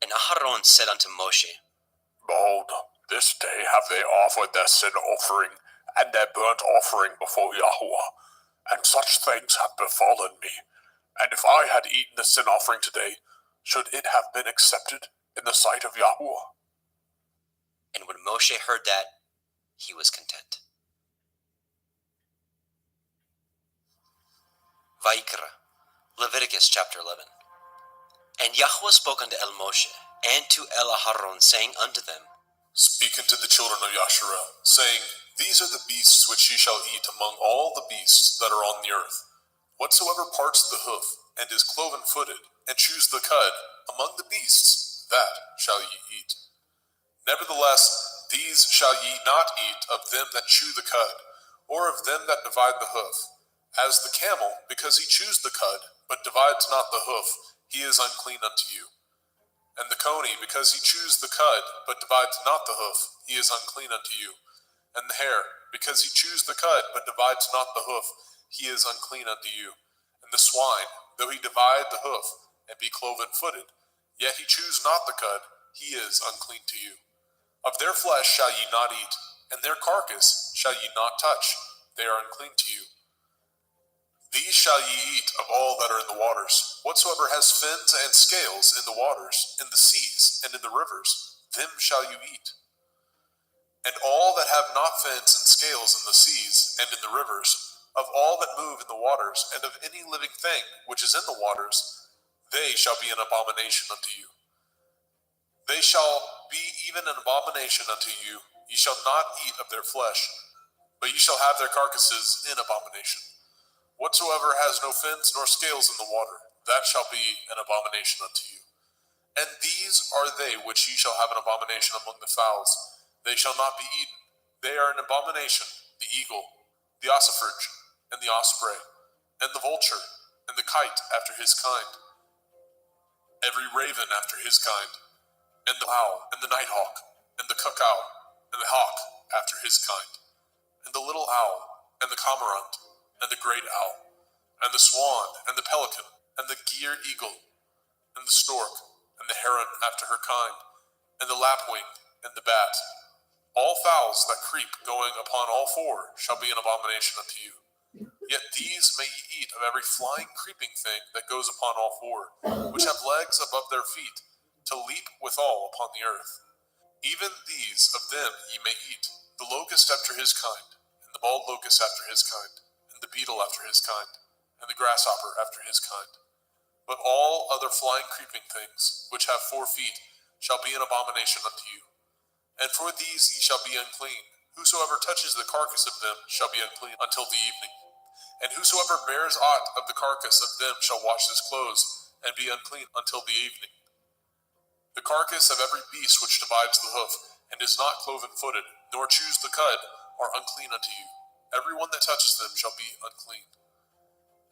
And Aharon said unto Moshe, Behold, this day have they offered their sin offering and their burnt offering before Yahweh, and such things have befallen me. And if I had eaten the sin offering today, should it have been accepted in the sight of Yahweh? And when Moshe heard that, he was content. Vaikra, Leviticus chapter 11. And Yahweh spoke unto Moshe, and to Aharon, saying unto them, Speak unto the children of Yasharel, saying, These are the beasts which ye shall eat among all the beasts that are on the earth. Whatsoever parts the hoof, and is cloven-footed, and chews the cud, among the beasts, that shall ye eat. Nevertheless, these shall ye not eat of them that chew the cud, or of them that divide the hoof. As the camel, because he chews the cud, but divides not the hoof, he is unclean unto you. And the coney, because he chews the cud, but divides not the hoof, he is unclean unto you. And the hare, because he chews the cud, but divides not the hoof, he is unclean unto you. And the swine, though he divide the hoof, and be cloven-footed, yet he chews not the cud, he is unclean to you. Of their flesh shall ye not eat, and their carcass shall ye not touch, they are unclean to you. These shall ye eat of all that are in the waters. Whatsoever has fins and scales in the waters, in the seas, and in the rivers, them shall you eat. And all that have not fins and scales in the seas, and in the rivers, of all that move in the waters, and of any living thing which is in the waters, they shall be an abomination unto you. They shall be even an abomination unto you. Ye shall not eat of their flesh, but ye shall have their carcasses in abomination. Whatsoever has no fins nor scales in the water, that shall be an abomination unto you. And these are they which ye shall have an abomination among the fowls. They shall not be eaten. They are an abomination, the eagle, the ossifrage, and the osprey, and the vulture, and the kite after his kind, every raven after his kind, and the owl, and the nighthawk, and the cuckow, and the hawk after his kind, and the little owl, and the cormorant, and the great owl, and the swan, and the pelican, and the gier eagle, and the stork, and the heron after her kind, and the lapwing, and the bat. All fowls that creep going upon all four shall be an abomination unto you. Yet these may ye eat of every flying creeping thing that goes upon all four, which have legs above their feet, to leap withal upon the earth. Even these of them ye may eat, the locust after his kind, and the bald locust after his kind, and the beetle after his kind, and the grasshopper after his kind. But all other flying creeping things, which have 4 feet, shall be an abomination unto you. And for these ye shall be unclean. Whosoever touches the carcass of them shall be unclean until the evening. And whosoever bears aught of the carcass of them shall wash his clothes, and be unclean until the evening. The carcass of every beast which divides the hoof, and is not cloven-footed, nor chews the cud, are unclean unto you. Every one that touches them shall be unclean.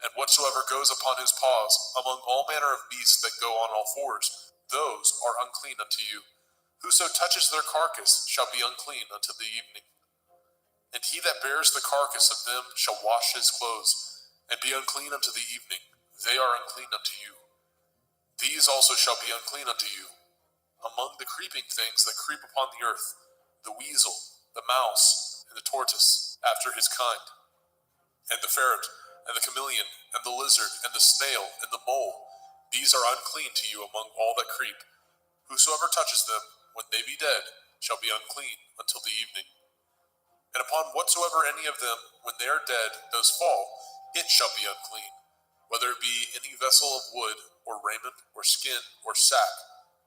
And whatsoever goes upon his paws, among all manner of beasts that go on all fours, those are unclean unto you. Whoso touches their carcass shall be unclean until the evening. And he that bears the carcass of them shall wash his clothes, and be unclean unto the evening. They are unclean unto you. These also shall be unclean unto you. Among the creeping things that creep upon the earth, the weasel, the mouse, and the tortoise, after his kind, and the ferret, and the chameleon, and the lizard, and the snail, and the mole, these are unclean to you among all that creep. Whosoever touches them, when they be dead, shall be unclean until the evening. And upon whatsoever any of them, when they are dead, does fall, it shall be unclean, whether it be any vessel of wood, or raiment, or skin, or sack.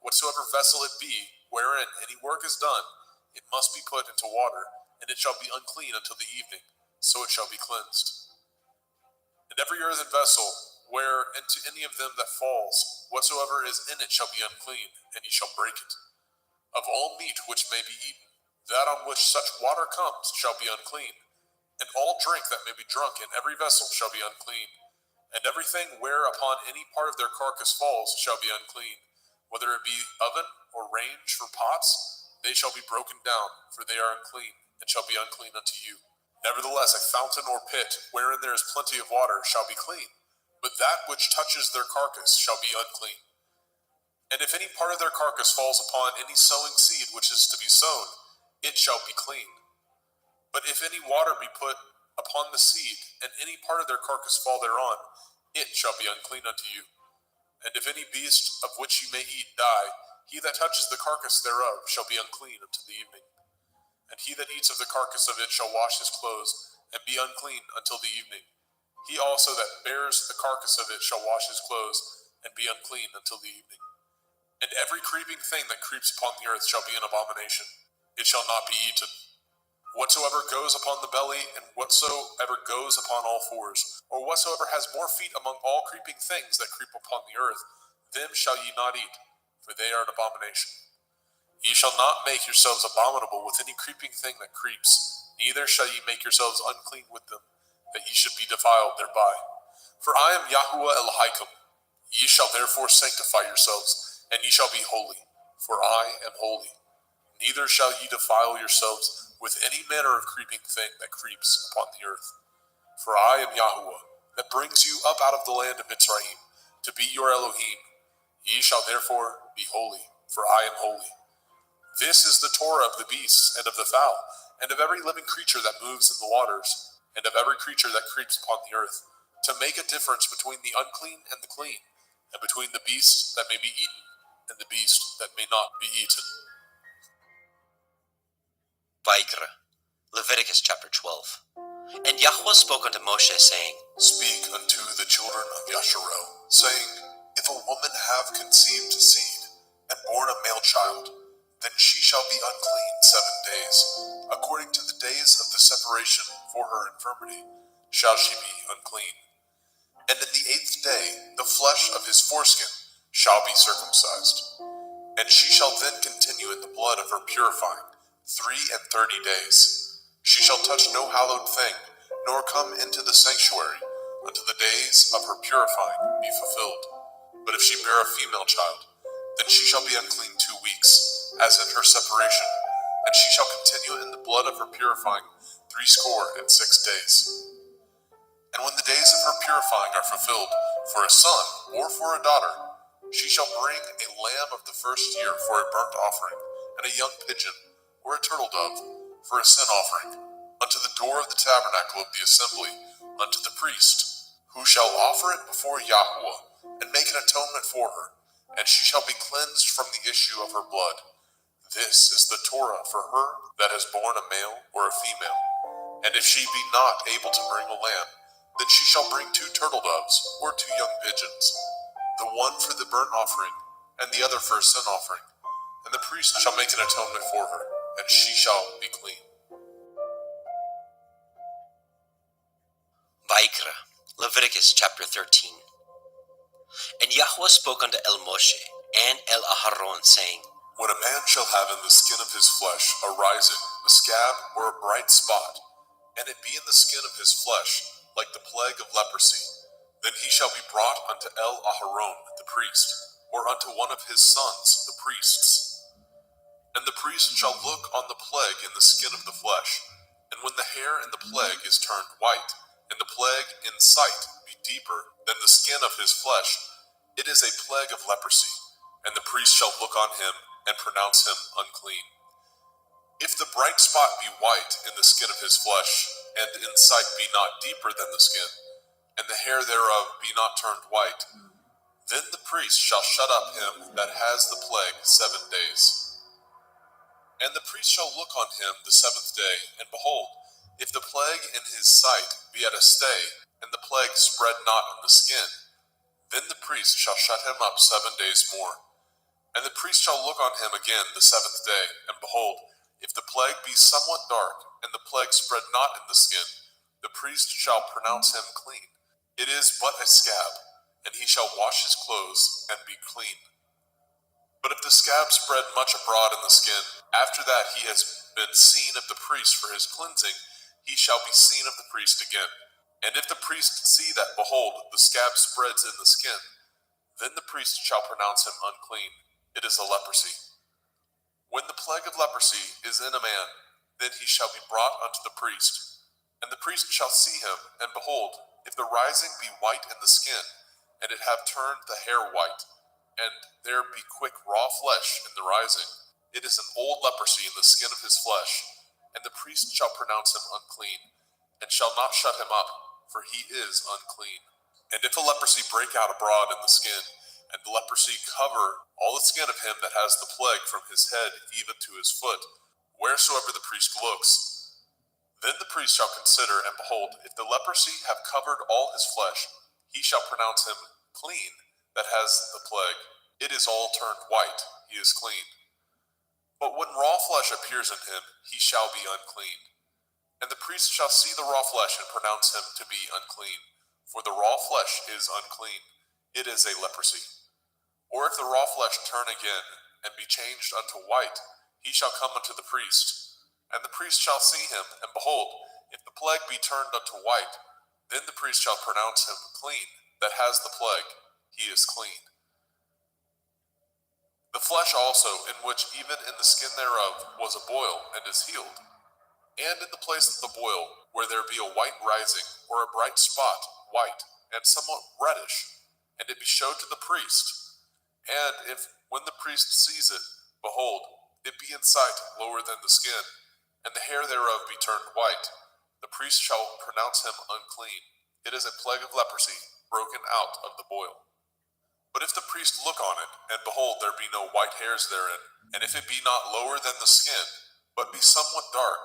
Whatsoever vessel it be, wherein any work is done, it must be put into water, and it shall be unclean until the evening, so it shall be cleansed. And every earthen vessel, where into any of them that falls, whatsoever is in it shall be unclean, and ye shall break it. Of all meat which may be eaten, that on which such water comes shall be unclean, and all drink that may be drunk in every vessel shall be unclean, and everything whereupon any part of their carcass falls shall be unclean. Whether it be oven or range for pots, they shall be broken down, for they are unclean, and shall be unclean unto you. Nevertheless, a fountain or pit, wherein there is plenty of water, shall be clean, but that which touches their carcass shall be unclean. And if any part of their carcass falls upon any sowing seed which is to be sown, it shall be clean. But if any water be put upon the seed, and any part of their carcass fall thereon, it shall be unclean unto you. And if any beast of which ye may eat die, he that touches the carcass thereof shall be unclean until the evening. And he that eats of the carcass of it shall wash his clothes, and be unclean until the evening. He also that bears the carcass of it shall wash his clothes, and be unclean until the evening. And every creeping thing that creeps upon the earth shall be an abomination. It shall not be eaten. Whatsoever goes upon the belly, and whatsoever goes upon all fours, or whatsoever has more feet among all creeping things that creep upon the earth, them shall ye not eat, for they are an abomination. Ye shall not make yourselves abominable with any creeping thing that creeps, neither shall ye make yourselves unclean with them, that ye should be defiled thereby. For I am Yahuwah Elohim. Ye shall therefore sanctify yourselves, And ye shall be holy, for I am holy. Neither shall ye defile yourselves with any manner of creeping thing that creeps upon the earth. For I am Yahuwah, that brings you up out of the land of Mitzrayim, to be your Elohim. Ye shall therefore be holy, for I am holy. This is the Torah of the beasts, and of the fowl, and of every living creature that moves in the waters, and of every creature that creeps upon the earth, to make a difference between the unclean and the clean, and between the beast that may be eaten, and the beast that may not be eaten. Vaikra, Leviticus chapter 12. And Yahweh spoke unto Moshe, saying, Speak unto the children of Yasharel, saying, If a woman have conceived seed, and born a male child, then she shall be unclean 7 days. According to the days of the separation for her infirmity, shall she be unclean. And in the 8th day the flesh of his foreskin shall be circumcised. And she shall then continue in the blood of her purifying 33 days. She shall touch no hallowed thing, nor come into the sanctuary, until the days of her purifying be fulfilled. But if she bear a female child, then she shall be unclean 2 weeks, as in her separation, and she shall continue in the blood of her purifying 66 days. And when the days of her purifying are fulfilled, for a son or for a daughter, she shall bring a lamb of the first year for a burnt offering, and a young pigeon or a turtle dove for a sin offering, unto the door of the tabernacle of the assembly, unto the priest, who shall offer it before Yahuwah, and make an atonement for her, and she shall be cleansed from the issue of her blood. This is the Torah for her that has borne a male or a female. And if she be not able to bring a lamb, then she shall bring 2 turtle doves or 2 young pigeons, the one for the burnt offering, and the other for a sin offering. And the priest shall make an atonement for her, and she shall be clean. Vaikra, Leviticus chapter 13. And Yahweh spoke unto El Moshe and El Aharon, saying, When a man shall have in the skin of his flesh a rising, a scab, or a bright spot, and it be in the skin of his flesh, like the plague of leprosy, then he shall be brought unto El Aharon the priest, or unto one of his sons the priests. And the priest shall look on the plague in the skin of the flesh, and when the hair in the plague is turned white, and the plague in sight be deeper than the skin of his flesh, it is a plague of leprosy, and the priest shall look on him and pronounce him unclean. If the bright spot be white in the skin of his flesh, and in sight be not deeper than the skin, and the hair thereof be not turned white, then the priest shall shut up him that has the plague 7 days. And the priest shall look on him the 7th day, and behold, if the plague in his sight be at a stay, and the plague spread not on the skin, then the priest shall shut him up 7 days more. And the priest shall look on him again the 7th day, and behold, if the plague be somewhat dark, and the plague spread not in the skin, the priest shall pronounce him clean. It is but a scab, and he shall wash his clothes and be clean. But if the scab spread much abroad in the skin, after that he has been seen of the priest for his cleansing, he shall be seen of the priest again. And if the priest see that, behold, the scab spreads in the skin, then the priest shall pronounce him unclean. It is a leprosy. When the plague of leprosy is in a man, then he shall be brought unto the priest. And the priest shall see him, and behold, if the rising be white in the skin, and it have turned the hair white, and there be quick raw flesh in the rising, it is an old leprosy in the skin of his flesh, and the priest shall pronounce him unclean, and shall not shut him up, for he is unclean. And if a leprosy break out abroad in the skin, and the leprosy cover all the skin of him that has the plague from his head even to his foot, wheresoever the priest looks, then the priest shall consider, and behold, if the leprosy have covered all his flesh, he shall pronounce him clean that has the plague. It is all turned white, he is clean. But when raw flesh appears in him, he shall be unclean. And the priest shall see the raw flesh and pronounce him to be unclean. For the raw flesh is unclean, it is a leprosy. Or if the raw flesh turn again, and be changed unto white, he shall come unto the priest. And the priest shall see him, and behold, if the plague be turned unto white, then the priest shall pronounce him clean that has the plague. He is clean. The flesh also, in which even in the skin thereof was a boil, and is healed. And in the place of the boil, where there be a white rising, or a bright spot, white, and somewhat reddish, and it be showed to the priest. And if, when the priest sees it, behold, it be in sight lower than the skin, and the hair thereof be turned white, the priest shall pronounce him unclean. It is a plague of leprosy, broken out of the boil. But if the priest look on it, and behold, there be no white hairs therein, and if it be not lower than the skin, but be somewhat dark,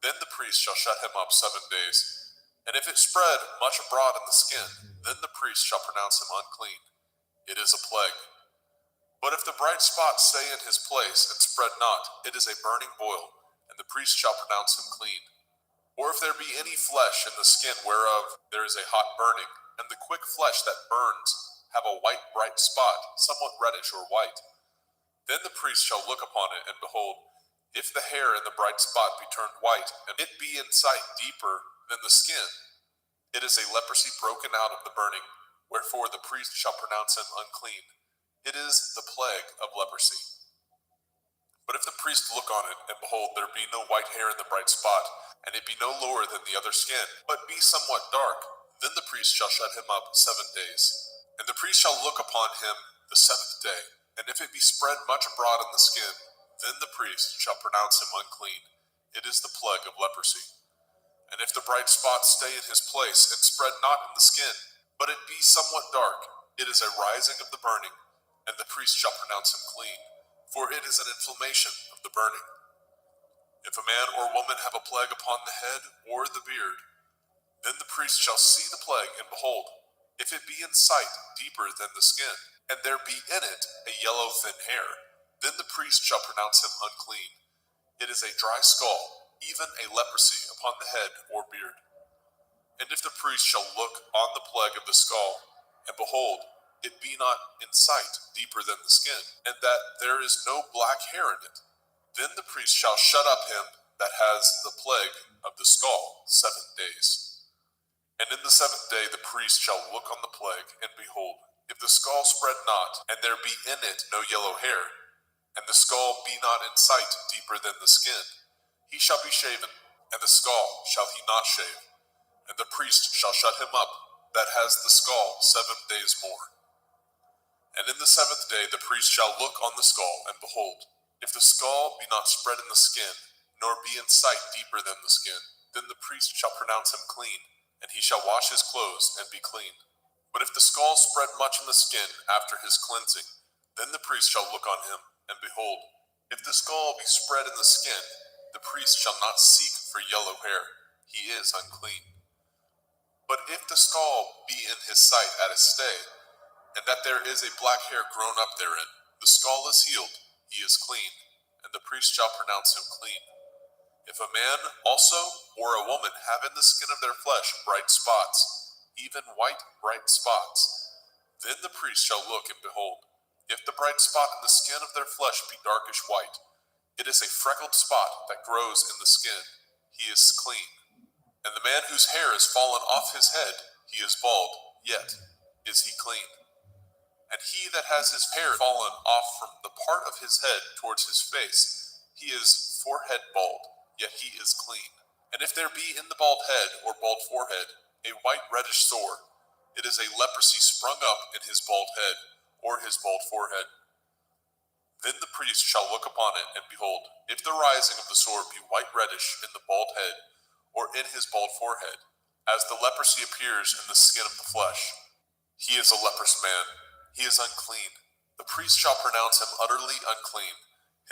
then the priest shall shut him up 7 days. And if it spread much abroad in the skin, then the priest shall pronounce him unclean. It is a plague. But if the bright spot stay in his place, and spread not, it is a burning boil, and the priest shall pronounce him clean. Or if there be any flesh in the skin whereof there is a hot burning, and the quick flesh that burns have a white bright spot, somewhat reddish or white, then the priest shall look upon it, and behold, if the hair in the bright spot be turned white, and it be in sight deeper than the skin, it is a leprosy broken out of the burning, wherefore the priest shall pronounce him unclean. It is the plague of leprosy. But if the priest look on it, and behold, there be no white hair in the bright spot, and it be no lower than the other skin, but be somewhat dark, then the priest shall shut him up 7 days. And the priest shall look upon him the 7th day, and if it be spread much abroad in the skin, then the priest shall pronounce him unclean. It is the plague of leprosy. And if the bright spot stay in his place, and spread not in the skin, but it be somewhat dark, it is a rising of the burning, and the priest shall pronounce him clean, for it is an inflammation of the burning. If a man or woman have a plague upon the head or the beard, then the priest shall see the plague, and behold, if it be in sight deeper than the skin, and there be in it a yellow thin hair, then the priest shall pronounce him unclean. It is a dry skull, even a leprosy upon the head or beard. And if the priest shall look on the plague of the skull, and behold, it be not in sight deeper than the skin, and that there is no black hair in it, then the priest shall shut up him that has the plague of the skull 7 days. And in the 7th day the priest shall look on the plague, and behold, if the skull spread not, and there be in it no yellow hair, and the skull be not in sight deeper than the skin, he shall be shaven, and the skull shall he not shave, and the priest shall shut him up that has the skull 7 days more. And in the 7th day the priest shall look on the skull, and behold, if the skull be not spread in the skin, nor be in sight deeper than the skin, then the priest shall pronounce him clean, and he shall wash his clothes and be clean. But if the skull spread much in the skin after his cleansing, then the priest shall look on him, and behold, if the skull be spread in the skin, the priest shall not seek for yellow hair, he is unclean. But if the skull be in his sight at a stay, and that there is a black hair grown up therein, the skull is healed, he is clean, and the priest shall pronounce him clean. If a man also or a woman have in the skin of their flesh bright spots, even white bright spots, then the priest shall look, and behold, if the bright spot in the skin of their flesh be darkish white, it is a freckled spot that grows in the skin, he is clean. And the man whose hair is fallen off his head, he is bald, yet is he clean. And he that has his hair fallen off from the part of his head towards his face, he is forehead bald, yet he is clean. And if there be in the bald head or bald forehead a white reddish sore, it is a leprosy sprung up in his bald head or his bald forehead. Then the priest shall look upon it, and behold, if the rising of the sore be white reddish in the bald head or in his bald forehead, as the leprosy appears in the skin of the flesh, he is a leprous man, he is unclean. The priest shall pronounce him utterly unclean,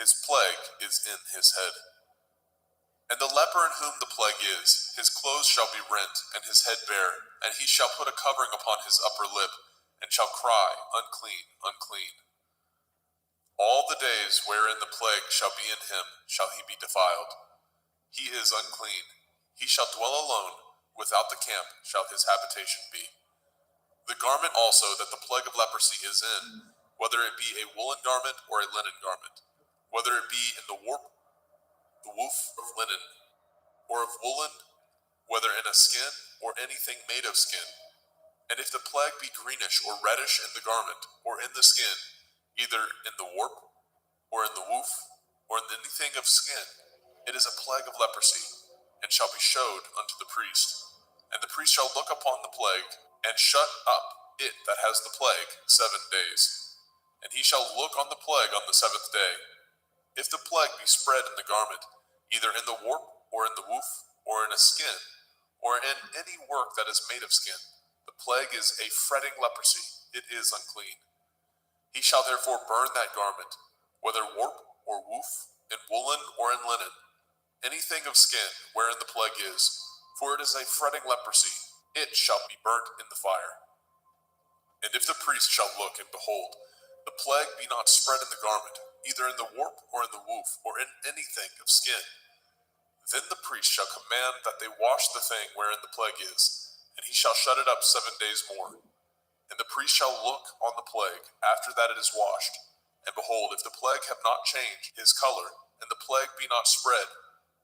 his plague is in his head. And the leper in whom the plague is, his clothes shall be rent, and his head bare, and he shall put a covering upon his upper lip, and shall cry, unclean, unclean. All the days wherein the plague shall be in him shall he be defiled. He is unclean. He shall dwell alone, without the camp shall his habitation be. The garment also that the plague of leprosy is in, whether it be a woolen garment or a linen garment, whether it be in the woof of linen, or of woolen, whether in a skin, or anything made of skin. And if the plague be greenish or reddish in the garment, or in the skin, either in the warp, or in the woof, or in anything of skin, it is a plague of leprosy, and shall be showed unto the priest. And the priest shall look upon the plague, and shut up it that has the plague 7 days. And he shall look on the plague on the 7th day. If the plague be spread in the garment, either in the warp, or in the woof, or in a skin, or in any work that is made of skin, the plague is a fretting leprosy, it is unclean. He shall therefore burn that garment, whether warp or woof, in woolen or in linen, anything of skin wherein the plague is, for it is a fretting leprosy, it shall be burnt in the fire. And if the priest shall look, and behold, the plague be not spread in the garment, either in the warp or in the woof, or in anything of skin, then the priest shall command that they wash the thing wherein the plague is, and he shall shut it up 7 days more. And the priest shall look on the plague after that it is washed, and behold, if the plague have not changed his color, and the plague be not spread,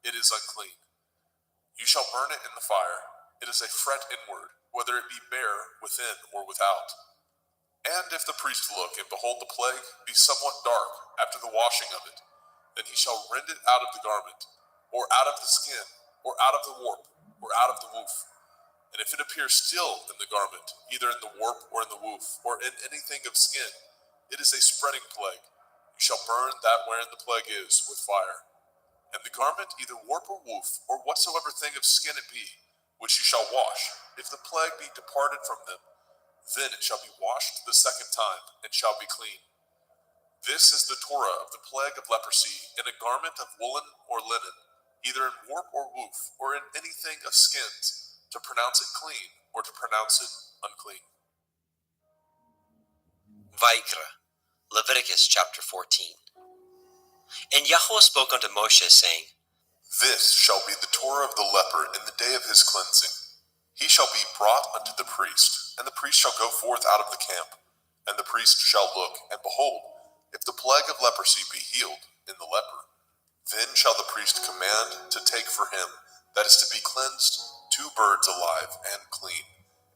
it is unclean. You shall burn it in the fire. It is a fret inward, whether it be bare within or without. And if the priest look, and behold, the plague be somewhat dark after the washing of it, then he shall rend it out of the garment, or out of the skin, or out of the warp, or out of the woof. And if it appear still in the garment, either in the warp or in the woof, or in anything of skin, it is a spreading plague. You shall burn that wherein the plague is with fire. And the garment, either warp or woof, or whatsoever thing of skin it be, which you shall wash, if the plague be departed from them, then it shall be washed the 2nd time, and shall be clean. This is the Torah of the plague of leprosy, in a garment of woolen or linen, either in warp or woof, or in anything of skins, to pronounce it clean, or to pronounce it unclean. Vaikra, Leviticus chapter 14. And Yahweh spoke unto Moshe, saying, This shall be the Torah of the leper in the day of his cleansing. He shall be brought unto the priest, and the priest shall go forth out of the camp. And the priest shall look, and behold, if the plague of leprosy be healed in the leper, then shall the priest command to take for him that is to be cleansed 2 birds alive and clean,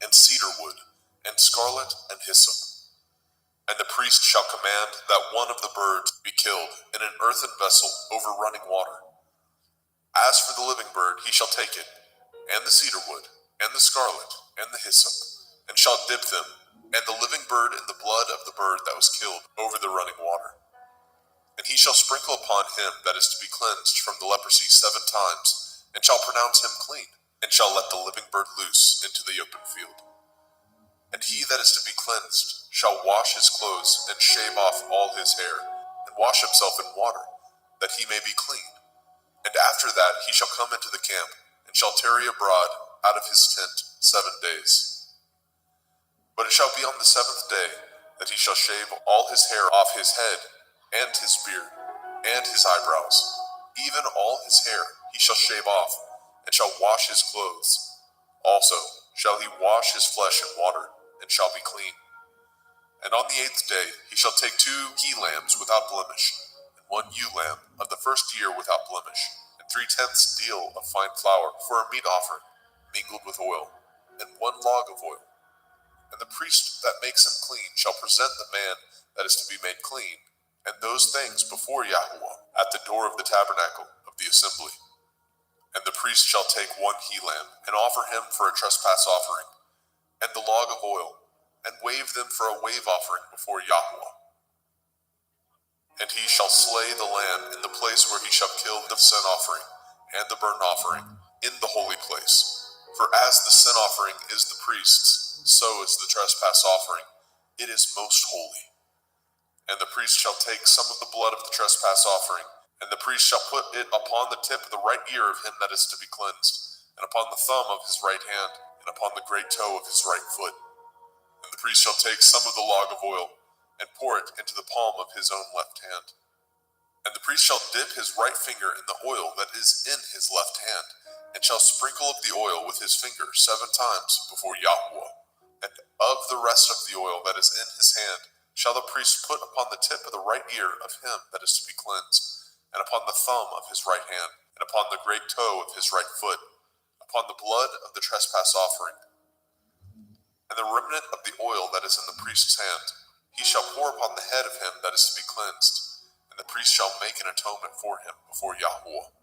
and cedar wood, and scarlet, and hyssop. And the priest shall command that one of the birds be killed in an earthen vessel over running water. As for the living bird, he shall take it, and the cedar wood, and the scarlet, and the hyssop, and shall dip them, and the living bird in the blood of the bird that was killed over the running water. And he shall sprinkle upon him that is to be cleansed from the leprosy 7 times, and shall pronounce him clean, and shall let the living bird loose into the open field. And he that is to be cleansed shall wash his clothes, and shave off all his hair, and wash himself in water, that he may be clean. And after that he shall come into the camp, and shall tarry abroad out of his tent 7 days. But it shall be on the 7th day that he shall shave all his hair off his head, and his beard, and his eyebrows, even all his hair he shall shave off, and shall wash his clothes. Also shall he wash his flesh in water, and shall be clean. And on the 8th day he shall take 2 he-lambs without blemish, and 1 ewe lamb of the 1st year without blemish, and 3/10 deal of fine flour for a meat offering, mingled with oil, and 1 log of oil. And the priest that makes him clean shall present the man that is to be made clean, and those things before Yahweh at the door of the tabernacle of the assembly. And the priest shall take 1 he-lamb, and offer him for a trespass offering, and the log of oil, and wave them for a wave offering before Yahweh. And he shall slay the lamb in the place where he shall kill the sin offering and the burnt offering in the holy place. For as the sin offering is the priest's, so is the trespass offering. It is most holy. And the priest shall take some of the blood of the trespass offering, and the priest shall put it upon the tip of the right ear of him that is to be cleansed, and upon the thumb of his right hand, and upon the great toe of his right foot. And the priest shall take some of the log of oil, and pour it into the palm of his own left hand. And the priest shall dip his right finger in the oil that is in his left hand, and shall sprinkle up the oil with his finger 7 times before Yahweh. And of the rest of the oil that is in his hand shall the priest put upon the tip of the right ear of him that is to be cleansed, and upon the thumb of his right hand, and upon the great toe of his right foot, upon the blood of the trespass offering. And the remnant of the oil that is in the priest's hand he shall pour upon the head of him that is to be cleansed, and the priest shall make an atonement for him before Yahweh.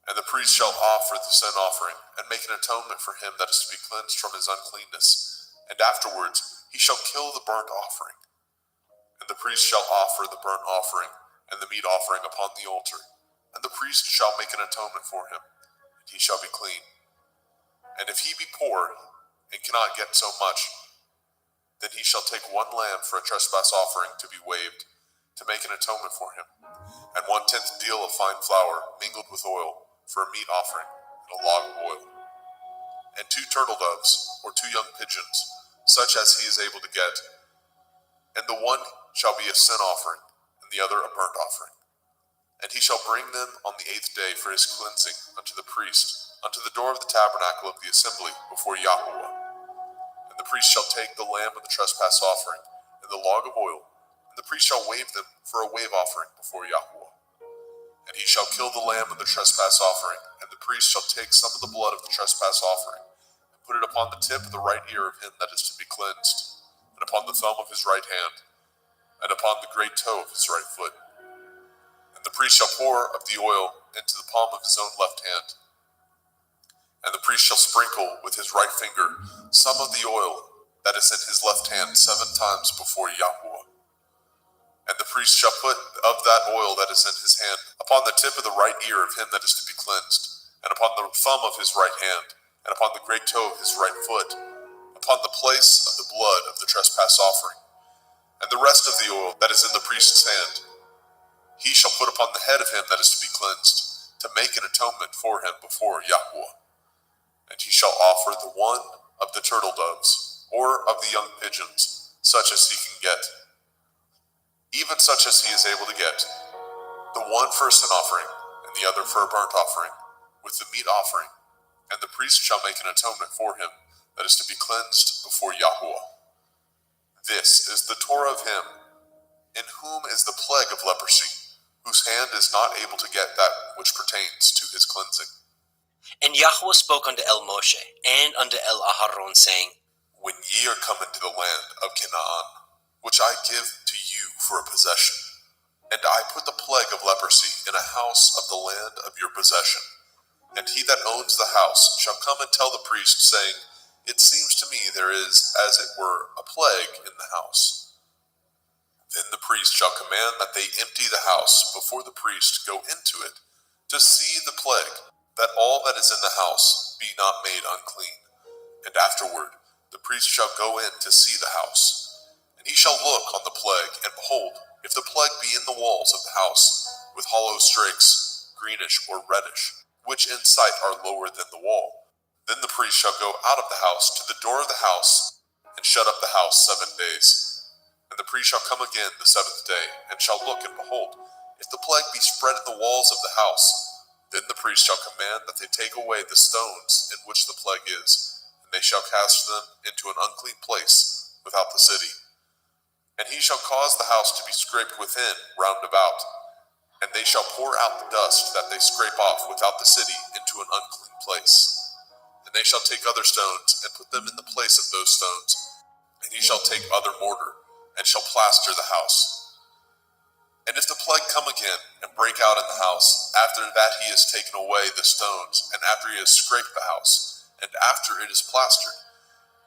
And the priest shall offer the sin offering, and make an atonement for him that is to be cleansed from his uncleanness. And afterwards he shall kill the burnt offering. And the priest shall offer the burnt offering and the meat offering upon the altar. And the priest shall make an atonement for him, and he shall be clean. And if he be poor, and cannot get so much, then he shall take one lamb for a trespass offering to be waved, to make an atonement for him, and 1/10 deal of fine flour mingled with oil, for a meat offering, and a log of oil, and 2 turtle doves, or 2 young pigeons, such as he is able to get, and the one shall be a sin offering, and the other a burnt offering. And he shall bring them on the 8th day for his cleansing unto the priest, unto the door of the tabernacle of the assembly before Yahweh. And the priest shall take the lamb of the trespass offering, and the log of oil, and the priest shall wave them for a wave offering before Yahweh. And he shall kill the lamb of the trespass offering, and the priest shall take some of the blood of the trespass offering, and put it upon the tip of the right ear of him that is to be cleansed, and upon the thumb of his right hand, and upon the great toe of his right foot. And the priest shall pour of the oil into the palm of his own left hand. And the priest shall sprinkle with his right finger some of the oil that is in his left hand 7 times before Yahweh. And the priest shall put of that oil that is in his hand upon the tip of the right ear of him that is to be cleansed, and upon the thumb of his right hand, and upon the great toe of his right foot, upon the place of the blood of the trespass offering. And the rest of the oil that is in the priest's hand he shall put upon the head of him that is to be cleansed, to make an atonement for him before Yahweh. And he shall offer the one of the turtle doves, or of the young pigeons, such as he can get, even such as he is able to get, the one for a sin offering, and the other for a burnt offering, with the meat offering. And the priest shall make an atonement for him that is to be cleansed before Yahweh. This is the Torah of him, in whom is the plague of leprosy, whose hand is not able to get that which pertains to his cleansing. And Yahweh spoke unto El Moshe, and unto El Aharon, saying, When ye are come into the land of Canaan, which I give to you for a possession, and I put the plague of leprosy in a house of the land of your possession, and he that owns the house shall come and tell the priest, saying, It seems to me there is, as it were, a plague in the house. Then the priest shall command that they empty the house before the priest go into it, to see the plague, that all that is in the house be not made unclean. And afterward the priest shall go in to see the house. And he shall look on the plague, and behold, if the plague be in the walls of the house, with hollow strakes, greenish or reddish, which in sight are lower than the wall, then the priest shall go out of the house to the door of the house, and shut up the house 7 days. And the priest shall come again the 7th day, and shall look, and behold, if the plague be spread in the walls of the house, then the priest shall command that they take away the stones in which the plague is, and they shall cast them into an unclean place without the city. And he shall cause the house to be scraped within round about, and they shall pour out the dust that they scrape off without the city into an unclean place. And they shall take other stones, and put them in the place of those stones. And he shall take other mortar, and shall plaster the house. And if the plague come again, and break out in the house, after that he has taken away the stones, and after he has scraped the house, and after it is plastered,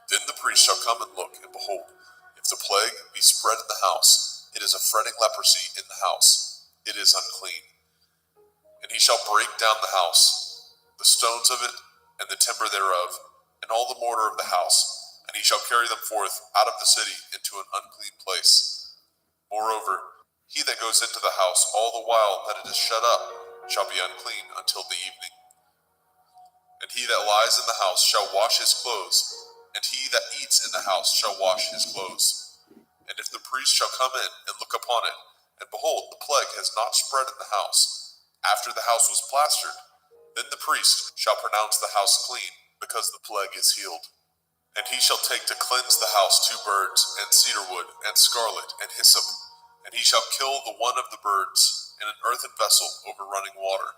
then the priest shall come and look, and behold, if the plague be spread in the house, it is a fretting leprosy in the house, it is unclean. And he shall break down the house, the stones of it, and the timber thereof, and all the mortar of the house, and he shall carry them forth out of the city into an unclean place. Moreover, he that goes into the house all the while that it is shut up shall be unclean until the evening. And he that lies in the house shall wash his clothes, and he that eats in the house shall wash his clothes. And if the priest shall come in and look upon it, and behold, the plague has not spread in the house, after the house was plastered, then the priest shall pronounce the house clean, because the plague is healed. And he shall take to cleanse the house 2 birds, and cedar wood, and scarlet, and hyssop. And he shall kill the one of the birds in an earthen vessel over running water.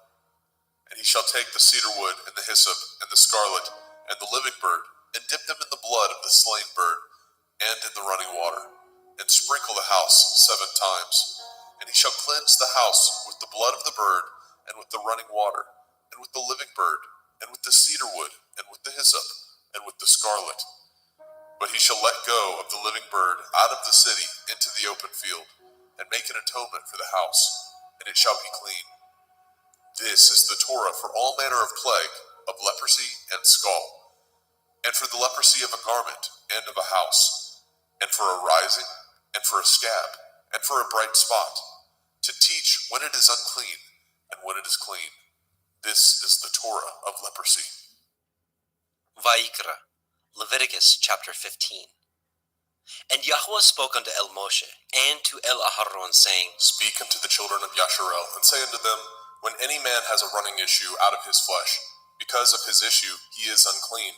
And he shall take the cedar wood, and the hyssop, and the scarlet, and the living bird, and dip them in the blood of the slain bird, and in the running water. and sprinkle the house 7 times. And he shall cleanse the house with the blood of the bird, and with the running water, and with the living bird, and with the cedar wood, and with the hyssop, and with the scarlet. But he shall let go of the living bird out of the city into the open field, and make an atonement for the house, and it shall be clean. This is the Torah for all manner of plague, of leprosy and scald, and for the leprosy of a garment and of a house, and for a rising, and for a scab, and for a bright spot, to teach when it is unclean and when it is clean. This is the Torah of leprosy. Vayikra, Leviticus chapter 15. And Yahweh spoke unto El Moshe and to El Aharon, saying, Speak unto the children of Yasharel, and say unto them, when any man has a running issue out of his flesh, because of his issue he is unclean.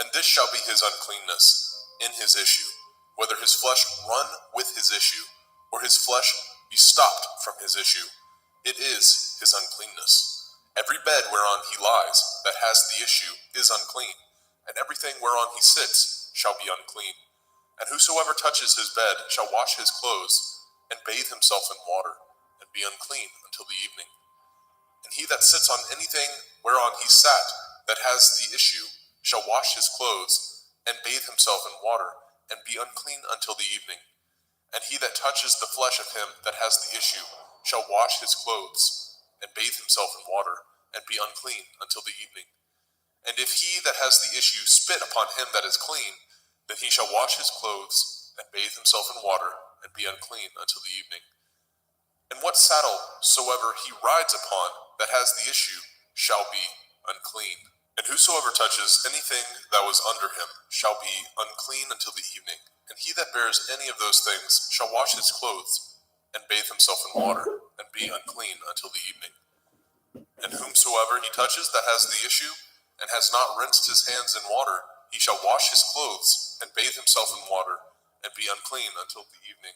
And this shall be his uncleanness in his issue, whether his flesh run with his issue, or his flesh be stopped from his issue. It is his uncleanness. Every bed whereon he lies that has the issue is unclean, and everything whereon he sits shall be unclean. And whosoever touches his bed shall wash his clothes, and bathe himself in water, and be unclean until the evening. And he that sits on anything whereon he sat that has the issue shall wash his clothes, and bathe himself in water, and be unclean until the evening. And he that touches the flesh of him that has the issue shall wash his clothes, and bathe himself in water, and be unclean until the evening. And if he that has the issue spit upon him that is clean, then he shall wash his clothes, and bathe himself in water, and be unclean until the evening. And what saddle soever he rides upon that has the issue shall be unclean. And whosoever touches anything that was under him shall be unclean until the evening. And he that bears any of those things shall wash his clothes, and bathe himself in water, and be unclean until the evening. And whomsoever he touches that has the issue, and has not rinsed his hands in water, he shall wash his clothes, and bathe himself in water, and be unclean until the evening.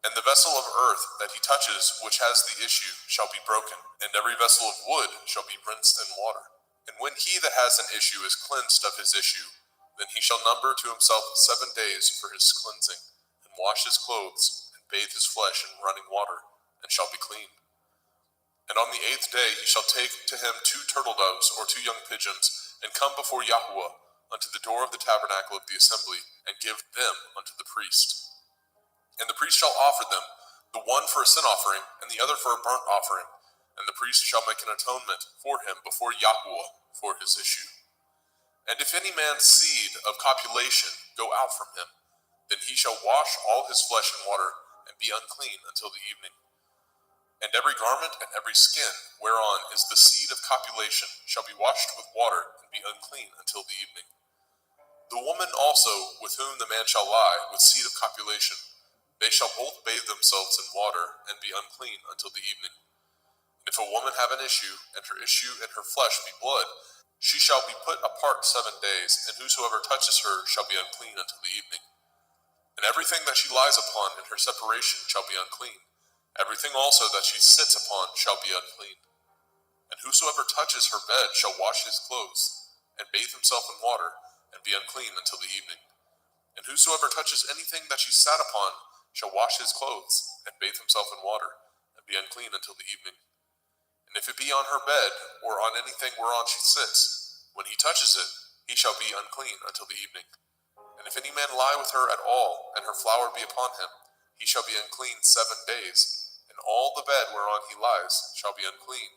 And the vessel of earth that he touches which has the issue shall be broken, and every vessel of wood shall be rinsed in water. And when he that has an issue is cleansed of his issue, then he shall number to himself 7 days for his cleansing, and wash his clothes, and bathe his flesh in running water, and shall be clean. And on the 8th day he shall take to him 2 turtle doves or 2 young pigeons, and come before Yahweh unto the door of the tabernacle of the assembly, and give them unto the priest. And the priest shall offer them, the one for a sin offering, and the other for a burnt offering. And the priest shall make an atonement for him before Yahweh for his issue. And if any man's seed of copulation go out from him, then he shall wash all his flesh in water, and be unclean until the evening. And every garment and every skin whereon is the seed of copulation shall be washed with water, and be unclean until the evening. The woman also with whom the man shall lie with seed of copulation, they shall both bathe themselves in water, and be unclean until the evening. And if a woman have an issue, and her issue in her flesh be blood, she shall be put apart 7 days, and whosoever touches her shall be unclean until the evening. And everything that she lies upon in her separation shall be unclean. Everything also that she sits upon shall be unclean. And whosoever touches her bed shall wash his clothes, and bathe himself in water, and be unclean until the evening. And whosoever touches anything that she sat upon shall wash his clothes, and bathe himself in water, and be unclean until the evening. And if it be on her bed, or on anything whereon she sits, when he touches it, he shall be unclean until the evening. And if any man lie with her at all, and her flower be upon him, he shall be unclean 7 days, and all the bed whereon he lies shall be unclean.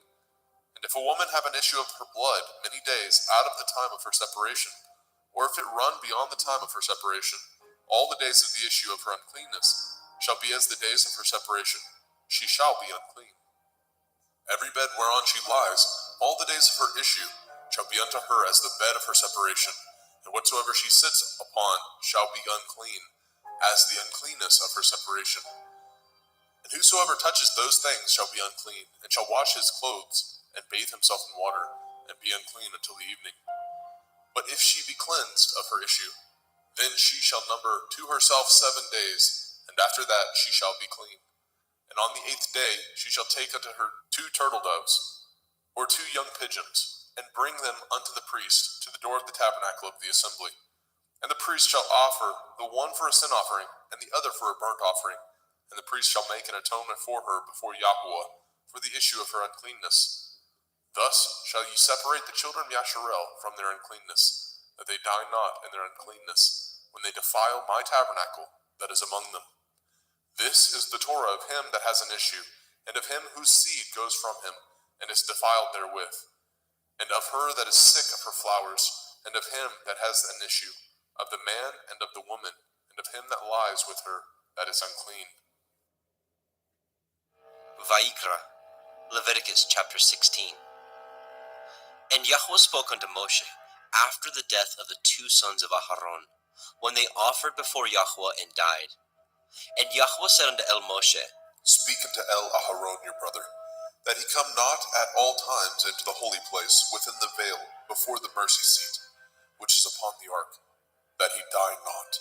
And if a woman have an issue of her blood many days out of the time of her separation, or if it run beyond the time of her separation, all the days of the issue of her uncleanness shall be as the days of her separation. She shall be unclean. Every bed whereon she lies, all the days of her issue shall be unto her as the bed of her separation, and whatsoever she sits upon shall be unclean, as the uncleanness of her separation. And whosoever touches those things shall be unclean, and shall wash his clothes, and bathe himself in water, and be unclean until the evening. But if she be cleansed of her issue, then she shall number to herself 7 days, and after that she shall be clean. And on the 8th day she shall take unto her 2 turtle doves, or 2 young pigeons, and bring them unto the priest to the door of the tabernacle of the assembly. And the priest shall offer the one for a sin offering, and the other for a burnt offering. And the priest shall make an atonement for her before Yahweh, for the issue of her uncleanness. Thus shall ye separate the children of Yasharel from their uncleanness, that they die not in their uncleanness, when they defile my tabernacle that is among them. This is the Torah of him that has an issue, and of him whose seed goes from him, and is defiled therewith, and of her that is sick of her flowers, and of him that has an issue, of the man and of the woman, and of him that lies with her that is unclean. Vayikra, Leviticus chapter 16. And Yahweh spoke unto Moshe after the death of the two sons of Aharon, when they offered before Yahweh and died. And Yahweh said unto El Moshe, Speak unto El Aharon your brother, that he come not at all times into the holy place within the veil before the mercy seat, which is upon the ark, that he die not.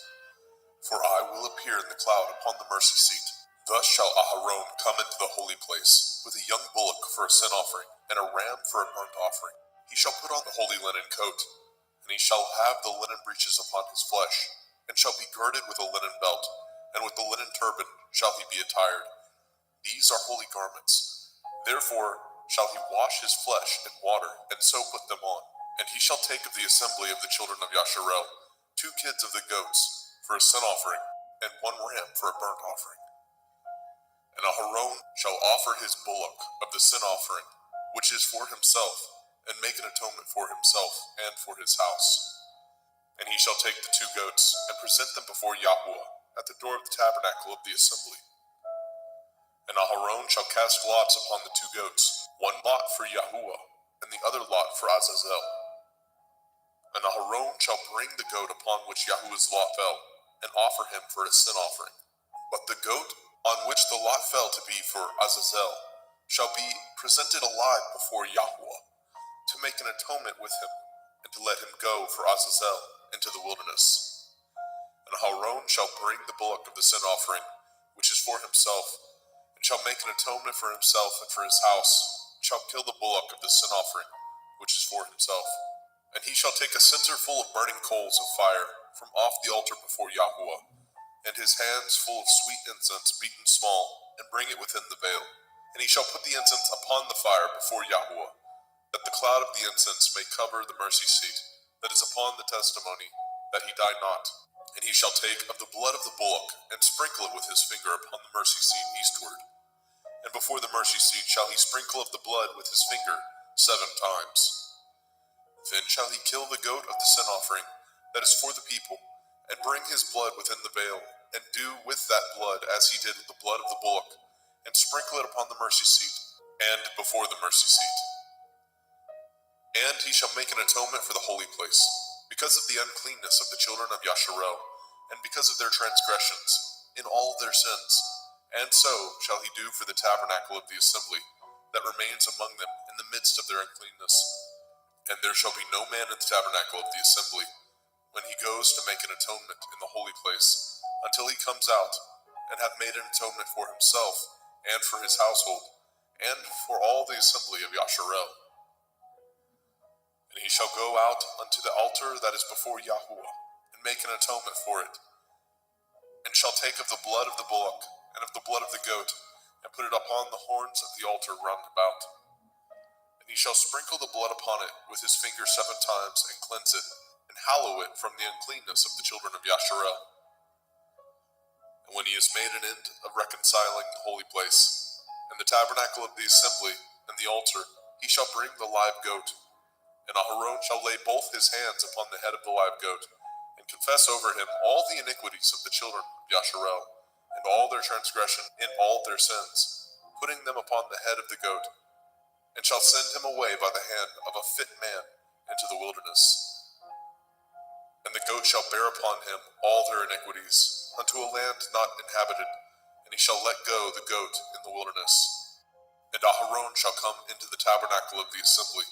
For I will appear in the cloud upon the mercy seat. Thus shall Aharon come into the holy place, with a young bullock for a sin offering, and a ram for a burnt offering. He shall put on the holy linen coat, and he shall have the linen breeches upon his flesh, and shall be girded with a linen belt, and with the linen turban shall he be attired. These are holy garments. Therefore shall he wash his flesh in water, and so put them on. And he shall take of the assembly of the children of Yasharel 2 kids of the goats for a sin offering, and 1 ram for a burnt offering. And Aharon shall offer his bullock of the sin offering, which is for himself, and make an atonement for himself and for his house. And he shall take the 2 goats, and present them before Yahweh at the door of the tabernacle of the assembly. And Aharon shall cast lots upon the 2 goats, 1 lot for Yahuwah, and the other lot for Azazel. And Aharon shall bring the goat upon which Yahuwah's lot fell, and offer him for a sin offering. But the goat on which the lot fell to be for Azazel shall be presented alive before Yahweh, to make an atonement with him, and to let him go for Azazel into the wilderness. And Aharon shall bring the bullock of the sin offering, which is for himself, and shall make an atonement for himself and for his house, and shall kill the bullock of the sin offering, which is for himself. And he shall take a censer full of burning coals of fire from off the altar before Yahweh, and his hands full of sweet incense beaten small, and bring it within the veil. And he shall put the incense upon the fire before Yahweh, that the cloud of the incense may cover the mercy seat that is upon the testimony, that he die not. And he shall take of the blood of the bullock, and sprinkle it with his finger upon the mercy seat eastward. And before the mercy seat shall he sprinkle of the blood with his finger 7 times. Then shall he kill the goat of the sin offering that is for the people, and bring his blood within the veil, and do with that blood as he did with the blood of the bullock, and sprinkle it upon the mercy seat, and before the mercy seat. And he shall make an atonement for the holy place, because of the uncleanness of the children of Yasharel, and because of their transgressions, in all their sins. And so shall he do for the tabernacle of the assembly, that remains among them in the midst of their uncleanness. And there shall be no man in the tabernacle of the assembly, when he goes to make an atonement in the holy place, until he comes out, and have made an atonement for himself, and for his household, and for all the assembly of Yasharel. And he shall go out unto the altar that is before Yahuwah, and make an atonement for it, and shall take of the blood of the bullock, and of the blood of the goat, and put it upon the horns of the altar round about. And he shall sprinkle the blood upon it with his finger 7 times, and cleanse it, and hallow it from the uncleanness of the children of Yasharel. And when he has made an end of reconciling the holy place, and the tabernacle of the assembly, and the altar, he shall bring the live goat. And Aharon shall lay both his hands upon the head of the live goat, and confess over him all the iniquities of the children of Yasharel, and all their transgression in all their sins, putting them upon the head of the goat, and shall send him away by the hand of a fit man into the wilderness. And the goat shall bear upon him all their iniquities, unto a land not inhabited, and he shall let go the goat in the wilderness. And Aharon shall come into the tabernacle of the assembly,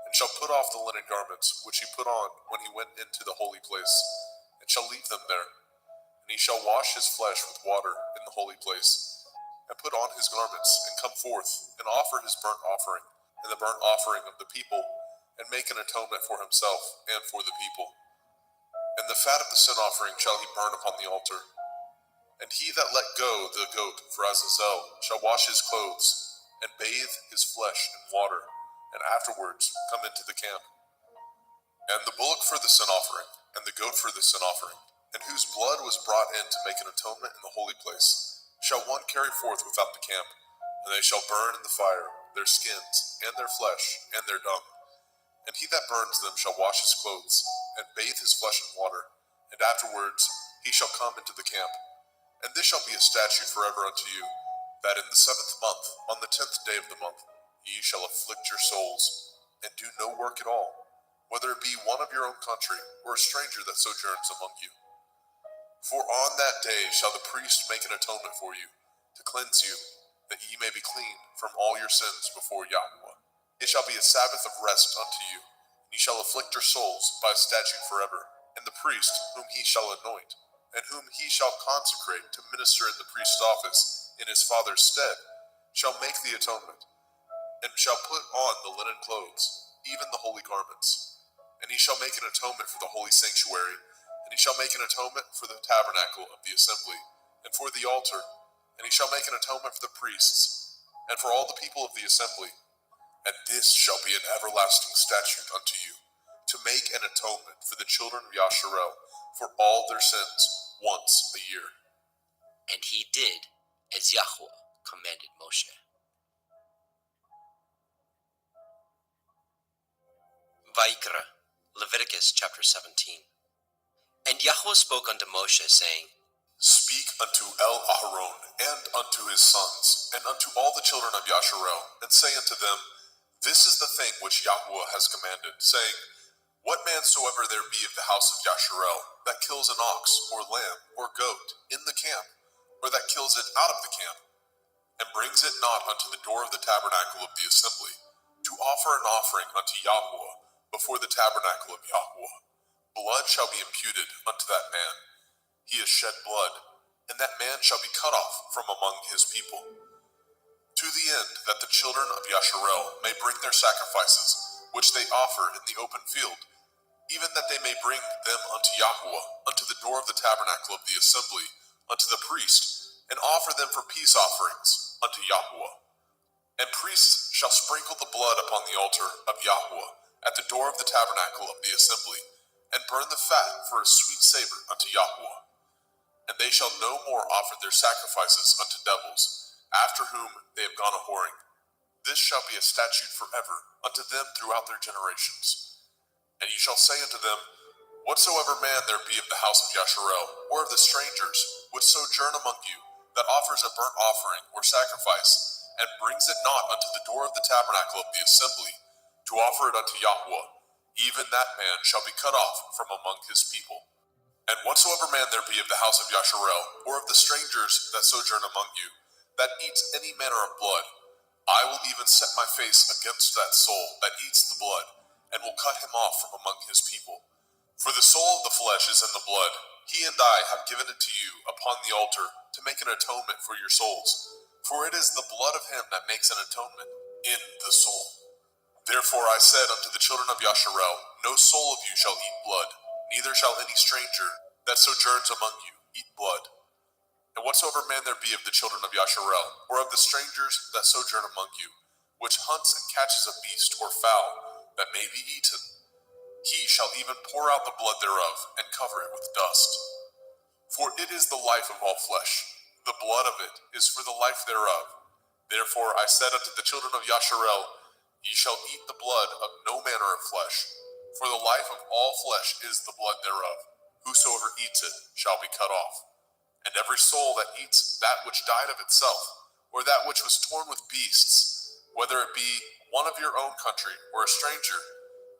and shall put off the linen garments which he put on when he went into the holy place, and shall leave them there. And he shall wash his flesh with water in the holy place, and put on his garments, and come forth, and offer his burnt offering, and the burnt offering of the people, and make an atonement for himself and for the people. And the fat of the sin offering shall he burn upon the altar. And he that let go the goat for Azazel shall wash his clothes, and bathe his flesh in water, and afterwards come into the camp. And the bullock for the sin offering, and the goat for the sin offering, and whose blood was brought in to make an atonement in the holy place, shall one carry forth without the camp, and they shall burn in the fire their skins, and their flesh, and their dung. And he that burns them shall wash his clothes, and bathe his flesh in water, and afterwards he shall come into the camp. And this shall be a statute forever unto you, that in the 7th month, on the 10th day of the month, ye shall afflict your souls, and do no work at all, whether it be one of your own country, or a stranger that sojourns among you. For on that day shall the priest make an atonement for you, to cleanse you, that ye may be clean from all your sins before Yahweh. It shall be a Sabbath of rest unto you, and ye shall afflict your souls by a statute forever. And the priest, whom he shall anoint, and whom he shall consecrate to minister in the priest's office in his father's stead, shall make the atonement, and shall put on the linen clothes, even the holy garments. And he shall make an atonement for the holy sanctuary, and he shall make an atonement for the tabernacle of the assembly, and for the altar, and he shall make an atonement for the priests, and for all the people of the assembly. And this shall be an everlasting statute unto you, to make an atonement for the children of Yasharel for all their sins once a year. And he did as Yahweh commanded Moshe. Vaikra, Leviticus chapter 17. And Yahweh spoke unto Moshe, saying, Speak unto El-Aharon, and unto his sons, and unto all the children of Yasharel, and say unto them, This is the thing which Yahweh has commanded, saying, What man soever there be of the house of Yasharel, that kills an ox, or lamb, or goat, in the camp, or that kills it out of the camp, and brings it not unto the door of the tabernacle of the assembly, to offer an offering unto Yahweh before the tabernacle of Yahweh, blood shall be imputed unto that man. He has shed blood, and that man shall be cut off from among his people. To the end that the children of Yasharel may bring their sacrifices, which they offer in the open field, even that they may bring them unto Yahweh, unto the door of the tabernacle of the assembly, unto the priest, and offer them for peace offerings unto Yahweh. And priests shall sprinkle the blood upon the altar of Yahweh, at the door of the tabernacle of the assembly, and burn the fat for a sweet savor unto Yahweh. And they shall no more offer their sacrifices unto devils, after whom they have gone a whoring. This shall be a statute forever unto them throughout their generations. And ye shall say unto them, Whatsoever man there be of the house of Yasharel, or of the strangers, which sojourn among you, that offers a burnt offering or sacrifice, and brings it not unto the door of the tabernacle of the assembly, to offer it unto Yahweh, even that man shall be cut off from among his people. And whatsoever man there be of the house of Yasharel, or of the strangers that sojourn among you, that eats any manner of blood, I will even set my face against that soul that eats the blood, and will cut him off from among his people. For the soul of the flesh is in the blood. He and I have given it to you upon the altar to make an atonement for your souls. For it is the blood of him that makes an atonement in the soul. Therefore I said unto the children of Yasharel, No soul of you shall eat blood, neither shall any stranger that sojourns among you eat blood. And whatsoever man there be of the children of Yasharel, or of the strangers that sojourn among you, which hunts and catches a beast or fowl that may be eaten, he shall even pour out the blood thereof, and cover it with dust. For it is the life of all flesh, the blood of it is for the life thereof. Therefore I said unto the children of Yasharel, Ye shall eat the blood of no manner of flesh, for the life of all flesh is the blood thereof. Whosoever eats it shall be cut off. And every soul that eats that which died of itself, or that which was torn with beasts, whether it be one of your own country or a stranger,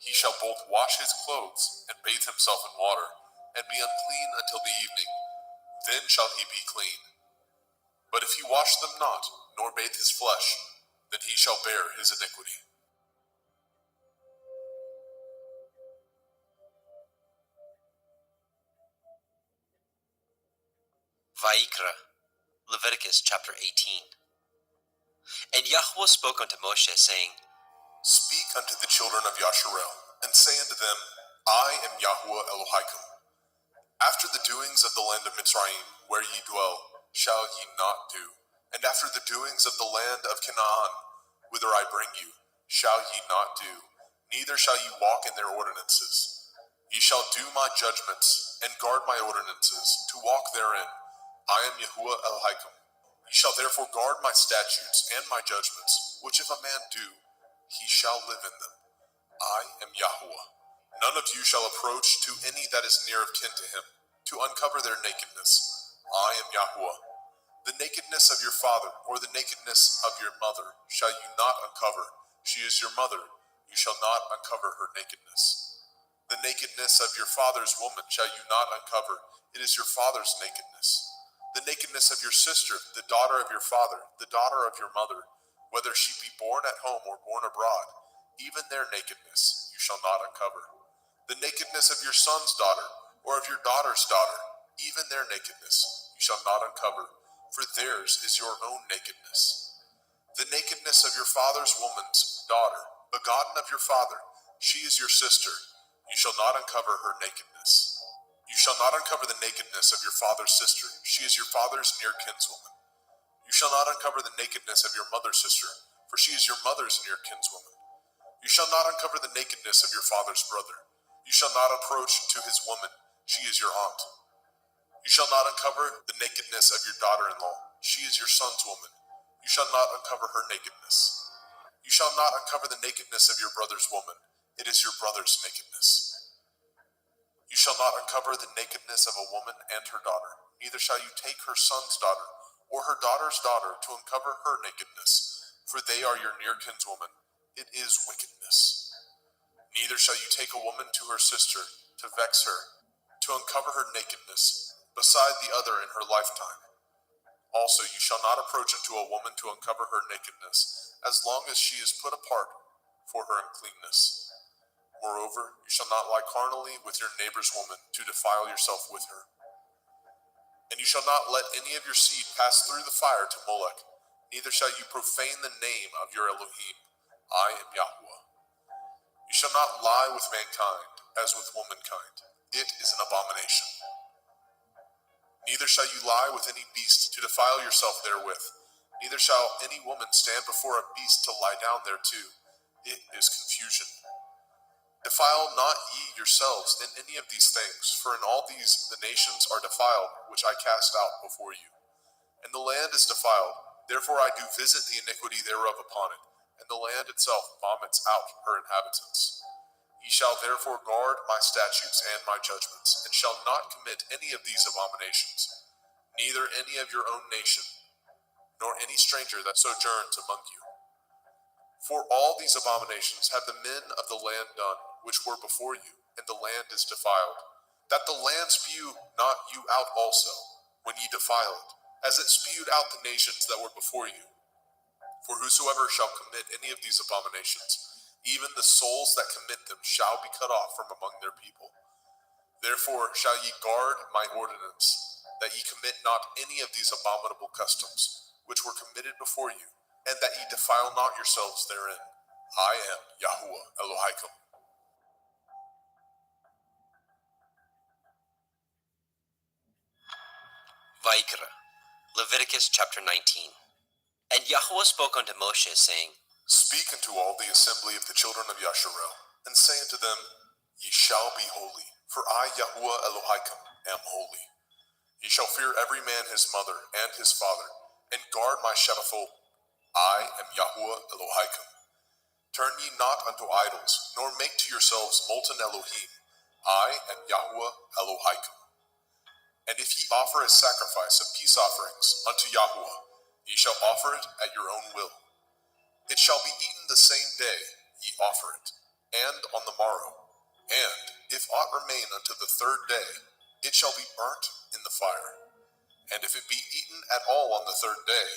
he shall both wash his clothes and bathe himself in water, and be unclean until the evening. Then shall he be clean. But if he wash them not, nor bathe his flesh, then he shall bear his iniquity. Vaikra, Leviticus chapter 18. And Yahweh spoke unto Moshe, saying, Speak unto the children of Yasharel, and say unto them, I am Yahweh Elohim. After the doings of the land of Mitzrayim, where ye dwell, shall ye not do. And after the doings of the land of Canaan, whither I bring you, shall ye not do. Neither shall ye walk in their ordinances. Ye shall do my judgments, and guard my ordinances, to walk therein. I am Yahuwah Elohim. Ye shall therefore guard my statutes and my judgments, which if a man do, he shall live in them. I am Yahuwah. None of you shall approach to any that is near of kin to him, to uncover their nakedness. I am Yahuwah. The nakedness of your father, or the nakedness of your mother, shall you not uncover. She is your mother. You shall not uncover her nakedness. The nakedness of your father's woman shall you not uncover. It is your father's nakedness. The nakedness of your sister, the daughter of your father, the daughter of your mother, whether she be born at home or born abroad, even their nakedness you shall not uncover. The nakedness of your son's daughter, or of your daughter's daughter, even their nakedness you shall not uncover, for theirs is your own nakedness. The nakedness of your father's woman's daughter, begotten of your father, she is your sister, you shall not uncover her nakedness. You shall not uncover the nakedness of your father's sister, she is your father's near kinswoman. You shall not uncover the nakedness of your mother's sister, for she is your mother's near kinswoman. You shall not uncover the nakedness of your father's brother. You shall not approach to his woman, she is your aunt. You shall not uncover the nakedness of your daughter-in-law, she is your son's woman. You shall not uncover her nakedness. You shall not uncover the nakedness of your brother's woman, it is your brother's nakedness. You shall not uncover the nakedness of a woman and her daughter, neither shall you take her son's daughter, or her daughter's daughter, to uncover her nakedness, for they are your near kinswoman, it is wickedness. Neither shall you take a woman to her sister, to vex her, to uncover her nakedness, beside the other in her lifetime. Also you shall not approach unto a woman to uncover her nakedness, as long as she is put apart for her uncleanness. Moreover, you shall not lie carnally with your neighbor's woman, to defile yourself with her. And you shall not let any of your seed pass through the fire to Molech, neither shall you profane the name of your Elohim. I am Yahuwah. You shall not lie with mankind, as with womankind. It is an abomination. Neither shall you lie with any beast, to defile yourself therewith. Neither shall any woman stand before a beast to lie down thereto. It is confusion. Defile not ye yourselves in any of these things, for in all these the nations are defiled, which I cast out before you. And the land is defiled, therefore I do visit the iniquity thereof upon it, and the land itself vomits out her inhabitants. Ye shall therefore guard my statutes and my judgments, and shall not commit any of these abominations, neither any of your own nation, nor any stranger that sojourns among you. For all these abominations have the men of the land done, which were before you, and the land is defiled. That the land spew not you out also, when ye defile it, as it spewed out the nations that were before you. For whosoever shall commit any of these abominations, even the souls that commit them shall be cut off from among their people. Therefore shall ye guard my ordinance, that ye commit not any of these abominable customs, which were committed before you, and that ye defile not yourselves therein. I am Yahuwah Elohim. Vaikra, Leviticus chapter 19. And Yahuwah spoke unto Moshe, saying, Speak unto all the assembly of the children of Yasharel, and say unto them, Ye shall be holy, for I, Yahuwah Elohim, am holy. Ye shall fear every man his mother and his father, and guard my Shebathol. I am Yahuwah Elohim. Turn ye not unto idols, nor make to yourselves molten Elohim. I am Yahuwah Elohim. And if ye offer a sacrifice of peace offerings unto Yahuwah, ye shall offer it at your own will. It shall be eaten the same day ye offer it, and on the morrow. And if aught remain unto the third day, it shall be burnt in the fire. And if it be eaten at all on the third day,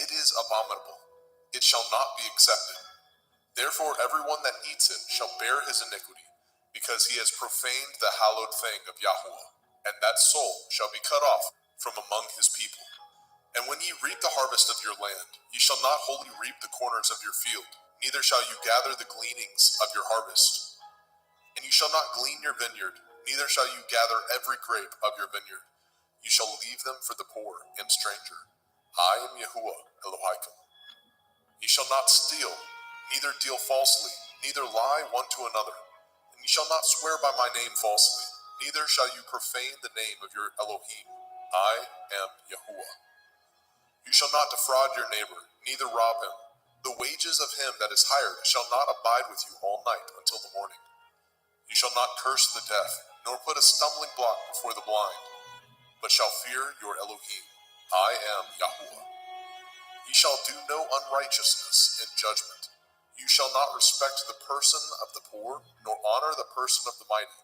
it is abominable. It shall not be accepted. Therefore everyone that eats it shall bear his iniquity, because he has profaned the hallowed thing of Yahuwah, and that soul shall be cut off from among his people. And when ye reap the harvest of your land, ye shall not wholly reap the corners of your field, neither shall you gather the gleanings of your harvest. And you shall not glean your vineyard, neither shall you gather every grape of your vineyard. You shall leave them for the poor and stranger. I am Yahuwah Elohim. Ye shall not steal, neither deal falsely, neither lie one to another. And ye shall not swear by my name falsely, neither shall you profane the name of your Elohim. I am Yahuwah. You shall not defraud your neighbor, neither rob him. The wages of him that is hired shall not abide with you all night until the morning. You shall not curse the deaf, nor put a stumbling block before the blind, but shall fear your Elohim. I am Yahuwah. Ye shall do no unrighteousness in judgment. You shall not respect the person of the poor, nor honor the person of the mighty,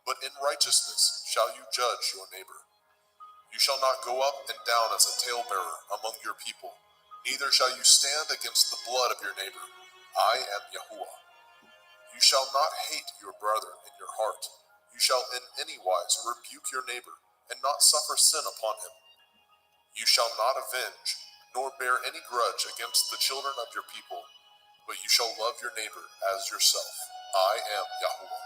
but in righteousness shall you judge your neighbor. You shall not go up and down as a talebearer among your people, neither shall you stand against the blood of your neighbor. I am Yahuwah. You shall not hate your brother in your heart. You shall in any wise rebuke your neighbor, and not suffer sin upon him. You shall not avenge, nor bear any grudge against the children of your people, but you shall love your neighbor as yourself. I am Yahuwah.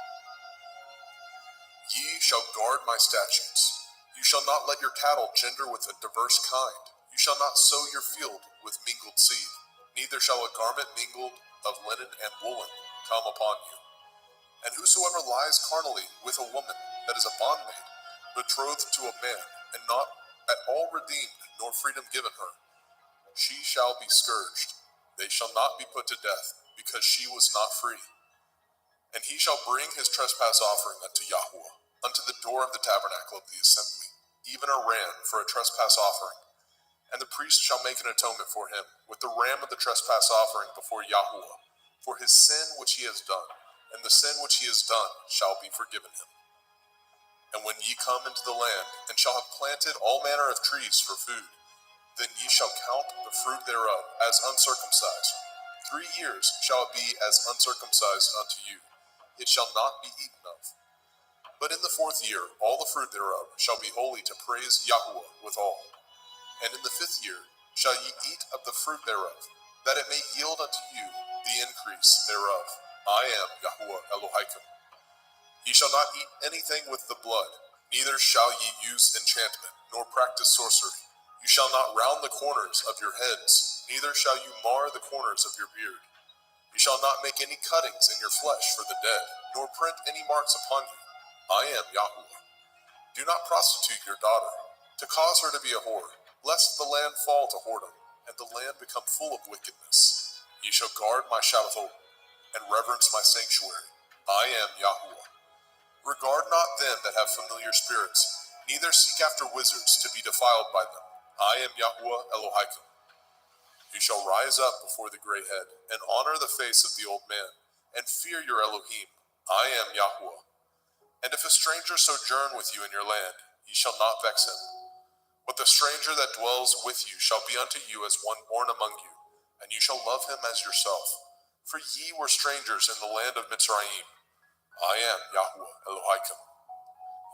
Ye shall guard my statutes. You shall not let your cattle gender with a diverse kind. You shall not sow your field with mingled seed, neither shall a garment mingled of linen and woolen come upon you. And whosoever lies carnally with a woman that is a bondmaid, betrothed to a man, and not at all redeemed, nor freedom given her, she shall be scourged. They shall not be put to death, because she was not free. And he shall bring his trespass offering unto Yahuwah, unto the door of the tabernacle of the assembly, even a ram for a trespass offering. And the priest shall make an atonement for him with the ram of the trespass offering before Yahuwah, for his sin which he has done, and the sin which he has done shall be forgiven him. And when ye come into the land, and shall have planted all manner of trees for food, then ye shall count the fruit thereof as uncircumcised. 3 years shall it be as uncircumcised unto you. It shall not be eaten of. But in the 4th year all the fruit thereof shall be holy to praise Yahuwah withal. And in the 5th year shall ye eat of the fruit thereof, that it may yield unto you the increase thereof. I am Yahuwah Elohim. Ye shall not eat anything with the blood, neither shall ye use enchantment, nor practice sorcery. You shall not round the corners of your heads, neither shall you mar the corners of your beard. You shall not make any cuttings in your flesh for the dead, nor print any marks upon you. I am Yahuwah. Do not prostitute your daughter, to cause her to be a whore, lest the land fall to whoredom, and the land become full of wickedness. Ye shall guard my Shabbathot, and reverence my sanctuary. I am Yahuwah. Regard not them that have familiar spirits, neither seek after wizards to be defiled by them. I am Yahuwah Elohim. You shall rise up before the gray head, and honor the face of the old man, and fear your Elohim. I am Yahuwah. And if a stranger sojourn with you in your land, ye shall not vex him. But the stranger that dwells with you shall be unto you as one born among you, and you shall love him as yourself. For ye were strangers in the land of Mitzrayim. I am Yahuwah Elohim.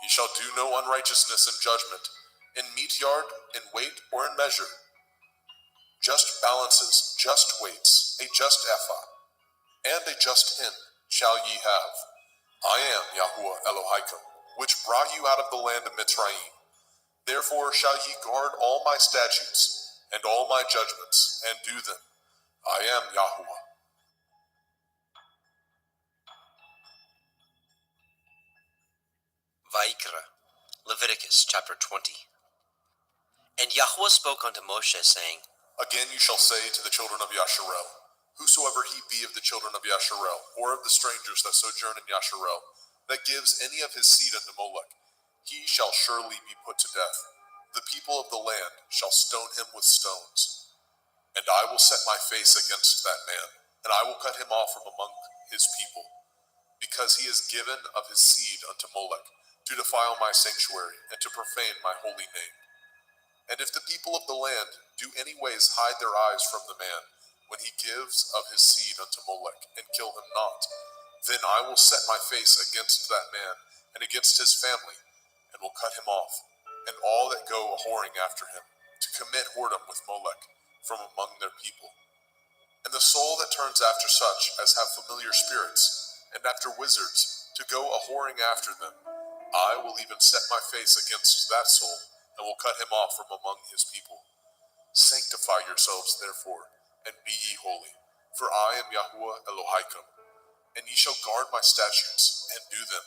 Ye shall do no unrighteousness in judgment, in meat yard, in weight, or in measure. Just balances, just weights, a just ephah, and a just hin shall ye have. I am Yahuwah Elohim, which brought you out of the land of Mitzrayim. Therefore shall ye guard all my statutes, and all my judgments, and do them. I am Yahuwah. Vaikra, Leviticus chapter 20. And Yahuwah spoke unto Moshe, saying, Again you shall say to the children of Yasharel, whosoever he be of the children of Yasharel, or of the strangers that sojourn in Yasharel, that gives any of his seed unto Molech, he shall surely be put to death. The people of the land shall stone him with stones. And I will set my face against that man, and I will cut him off from among his people, because he has given of his seed unto Molech, to defile my sanctuary, and to profane my holy name. And if the people of the land do any ways hide their eyes from the man, when he gives of his seed unto Molech, and kill him not, then I will set my face against that man, and against his family, and will cut him off, and all that go a-whoring after him, to commit whoredom with Molech, from among their people. And the soul that turns after such as have familiar spirits, and after wizards, to go a-whoring after them, I will even set my face against that soul, and will cut him off from among his people. Sanctify yourselves, therefore, and be ye holy, for I am Yahuwah Elohaikum, and ye shall guard my statutes, and do them.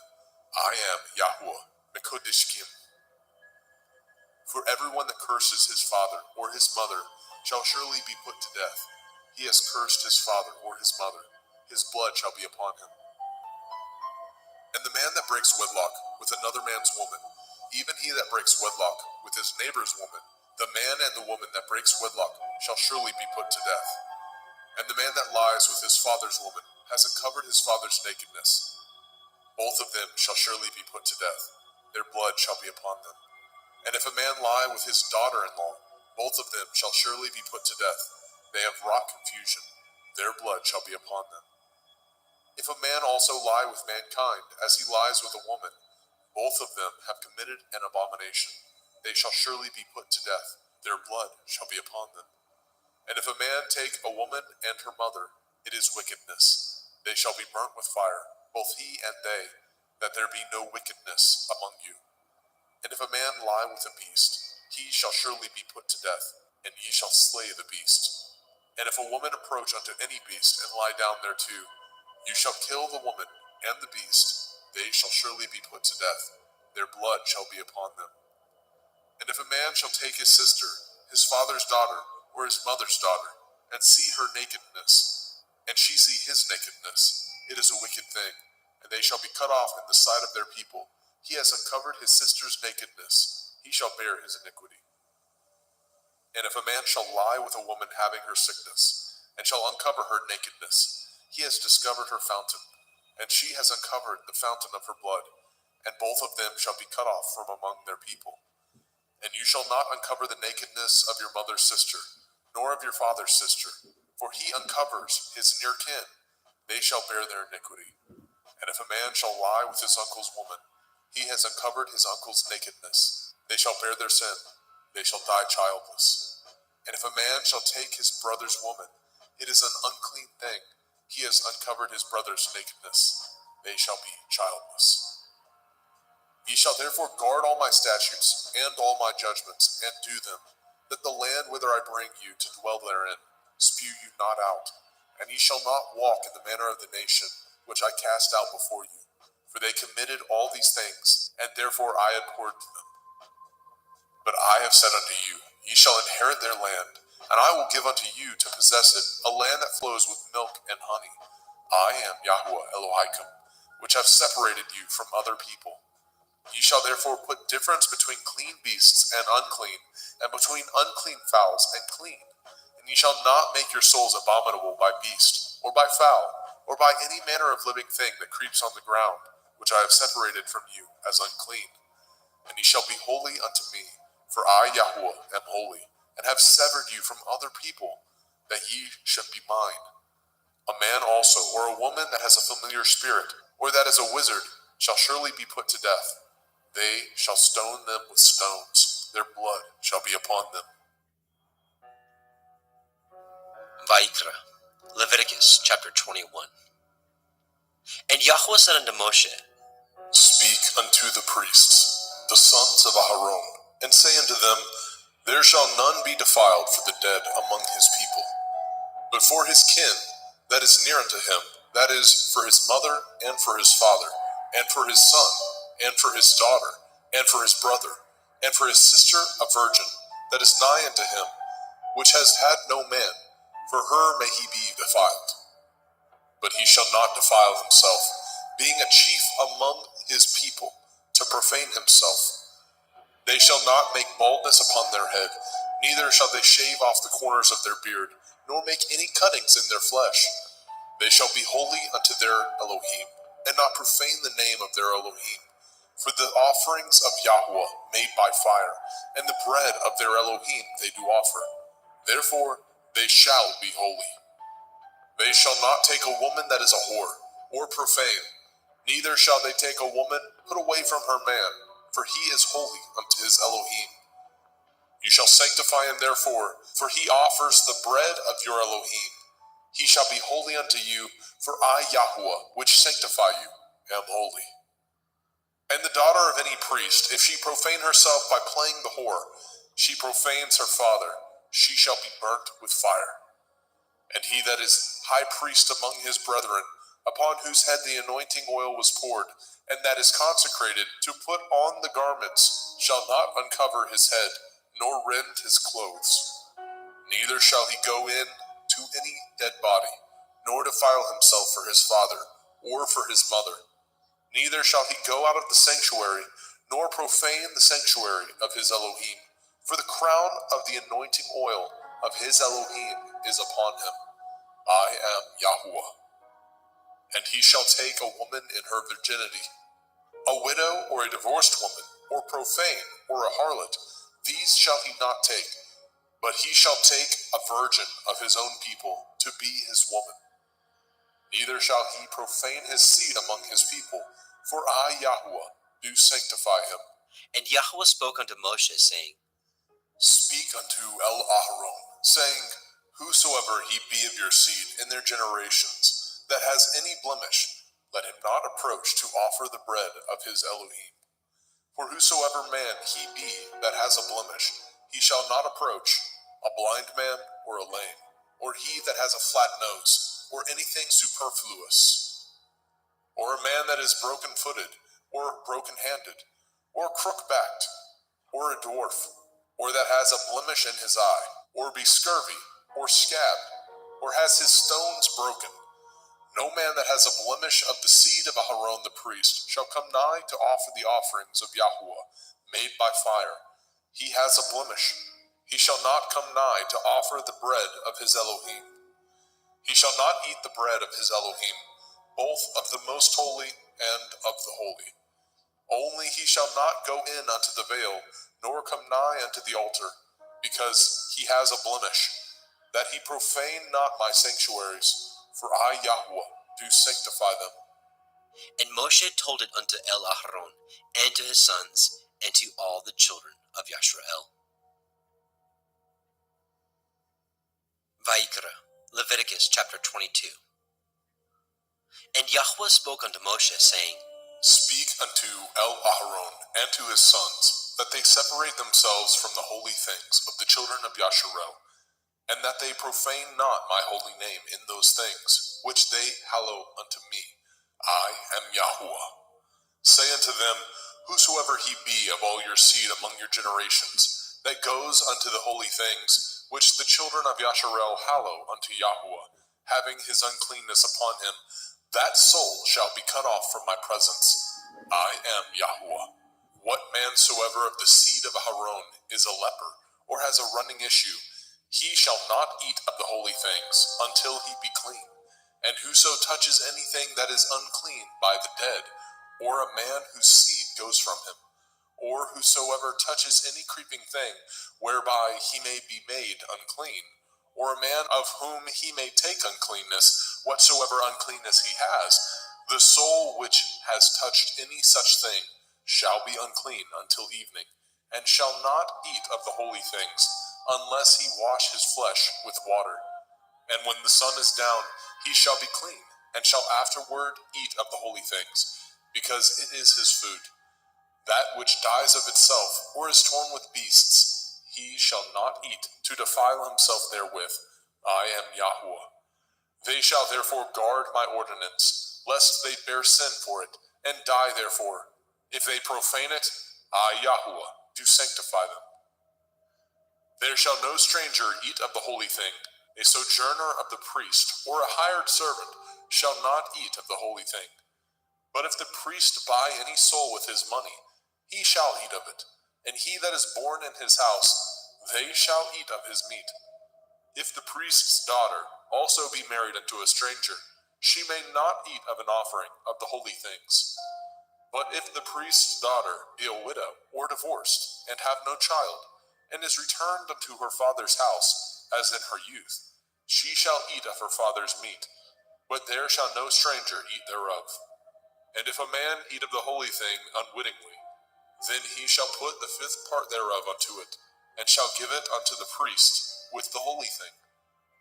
I am Yahuwah Mekodishkim. For everyone that curses his father or his mother shall surely be put to death. He has cursed his father or his mother, his blood shall be upon him. And the man that breaks wedlock with another man's woman, even he that breaks wedlock with his neighbor's woman, the man and the woman that breaks wedlock shall surely be put to death. And the man that lies with his father's woman has uncovered his father's nakedness. Both of them shall surely be put to death. Their blood shall be upon them. And if a man lie with his daughter-in-law, both of them shall surely be put to death. They have wrought confusion. Their blood shall be upon them. If a man also lie with mankind, as he lies with a woman, both of them have committed an abomination. They shall surely be put to death. Their blood shall be upon them. And if a man take a woman and her mother, it is wickedness. They shall be burnt with fire, both he and they, that there be no wickedness among you. And if a man lie with a beast, he shall surely be put to death, and ye shall slay the beast. And if a woman approach unto any beast, and lie down thereto, you shall kill the woman and the beast. They shall surely be put to death. Their blood shall be upon them. And if a man shall take his sister, his father's daughter, or his mother's daughter, and see her nakedness, and she see his nakedness, it is a wicked thing, and they shall be cut off in the sight of their people. He has uncovered his sister's nakedness, he shall bear his iniquity. And if a man shall lie with a woman having her sickness, and shall uncover her nakedness, he has discovered her fountain, and she has uncovered the fountain of her blood, and both of them shall be cut off from among their people. And you shall not uncover the nakedness of your mother's sister, nor of your father's sister, for he uncovers his near kin. They shall bear their iniquity. And if a man shall lie with his uncle's woman, he has uncovered his uncle's nakedness. They shall bear their sin. They shall die childless. And if a man shall take his brother's woman, it is an unclean thing. He has uncovered his brother's nakedness. They shall be childless. Ye shall therefore guard all my statutes and all my judgments, and do them, that the land whither I bring you to dwell therein spew you not out. And ye shall not walk in the manner of the nation which I cast out before you. For they committed all these things, and therefore I abhorred them. But I have said unto you, ye shall inherit their land, and I will give unto you to possess it, a land that flows with milk and honey. I am Yahuwah Elohaikum, which have separated you from other people. Ye shall therefore put difference between clean beasts and unclean, and between unclean fowls and clean. And ye shall not make your souls abominable by beast, or by fowl, or by any manner of living thing that creeps on the ground, which I have separated from you as unclean. And ye shall be holy unto me, for I, Yahuwah, am holy, and have severed you from other people, that ye should be mine. A man also, or a woman that has a familiar spirit, or that is a wizard, shall surely be put to death. They shall stone them with stones. Their blood shall be upon them. Vayikra, Leviticus chapter 21. And Yahweh said unto Moshe, Speak unto the priests, the sons of Aharon, and say unto them, There shall none be defiled for the dead among his people, but for his kin that is near unto him, that is, for his mother, and for his father, and for his son, and for his daughter, and for his brother, and for his sister a virgin, that is nigh unto him, which has had no man, for her may he be defiled. But he shall not defile himself, being a chief among his people, to profane himself. They shall not make baldness upon their head, neither shall they shave off the corners of their beard, nor make any cuttings in their flesh. They shall be holy unto their Elohim, and not profane the name of their Elohim. For the offerings of Yahuwah made by fire, and the bread of their Elohim they do offer. Therefore they shall be holy. They shall not take a woman that is a whore, or profane, neither shall they take a woman put away from her man, for he is holy unto his Elohim. You shall sanctify him therefore, for he offers the bread of your Elohim. He shall be holy unto you, for I, Yahuwah, which sanctify you, am holy. And the daughter of any priest, if she profane herself by playing the whore, she profanes her father, she shall be burnt with fire. And he that is high priest among his brethren, upon whose head the anointing oil was poured, and that is consecrated to put on the garments, shall not uncover his head, nor rend his clothes. Neither shall he go in to any dead body, nor defile himself for his father, or for his mother. Neither shall he go out of the sanctuary, nor profane the sanctuary of his Elohim. For the crown of the anointing oil of his Elohim is upon him. I am Yahuwah. And he shall take a woman in her virginity, a widow or a divorced woman, or profane, or a harlot, these shall he not take, but he shall take a virgin of his own people to be his woman. Neither shall he profane his seed among his people, for I, Yahuwah, do sanctify him. And Yahuwah spoke unto Moshe, saying, Speak unto Aharon, saying, Whosoever he be of your seed in their generations, that has any blemish, let him not approach to offer the bread of his Elohim. For whosoever man he be that has a blemish, he shall not approach, a blind man or a lame, or he that has a flat nose, or anything superfluous, or a man that is broken-footed, or broken-handed, or crook-backed, or a dwarf, or that has a blemish in his eye, or be scurvy, or scabbed, or has his stones broken. No man that has a blemish of the seed of Aharon the priest shall come nigh to offer the offerings of Yahuwah, made by fire. He has a blemish. He shall not come nigh to offer the bread of his Elohim. He shall not eat the bread of his Elohim, both of the most holy and of the holy. Only he shall not go in unto the veil, nor come nigh unto the altar, because he has a blemish, that he profane not my sanctuaries, for I, Yahuwah, do sanctify them. And Moshe told it unto Aharon, and to his sons, and to all the children of Yashrael. Vayikra, Leviticus chapter 22. And Yahuwah spoke unto Moshe, saying, Speak unto Aharon and to his sons, that they separate themselves from the holy things of the children of Yasharel, and that they profane not my holy name in those things, which they hallow unto me. I am Yahuwah. Say unto them, Whosoever he be of all your seed among your generations, that goes unto the holy things, which the children of Yasharel hallow unto Yahuwah, having his uncleanness upon him, that soul shall be cut off from my presence. I am Yahuwah. What man soever of the seed of Aharon is a leper, or has a running issue, he shall not eat of the holy things until he be clean. And whoso touches anything that is unclean by the dead, or a man whose seed goes from him, or whosoever touches any creeping thing whereby he may be made unclean, or a man of whom he may take uncleanness, whatsoever uncleanness he has, the soul which has touched any such thing shall be unclean until evening, and shall not eat of the holy things, unless he wash his flesh with water. And when the sun is down, he shall be clean, and shall afterward eat of the holy things, because it is his food. That which dies of itself, or is torn with beasts, he shall not eat, to defile himself therewith. I am Yahuwah. They shall therefore guard my ordinance, lest they bear sin for it, and die therefore. If they profane it, I, Yahuwah, do sanctify them. There shall no stranger eat of the holy thing. A sojourner of the priest, or a hired servant, shall not eat of the holy thing. But if the priest buy any soul with his money, he shall eat of it. And he that is born in his house, they shall eat of his meat. If the priest's daughter also be married unto a stranger, she may not eat of an offering of the holy things. But if the priest's daughter be a widow or divorced, and have no child, and is returned unto her father's house, as in her youth, she shall eat of her father's meat, but there shall no stranger eat thereof. And if a man eat of the holy thing unwittingly, then he shall put the fifth part thereof unto it, and shall give it unto the priest with the holy thing.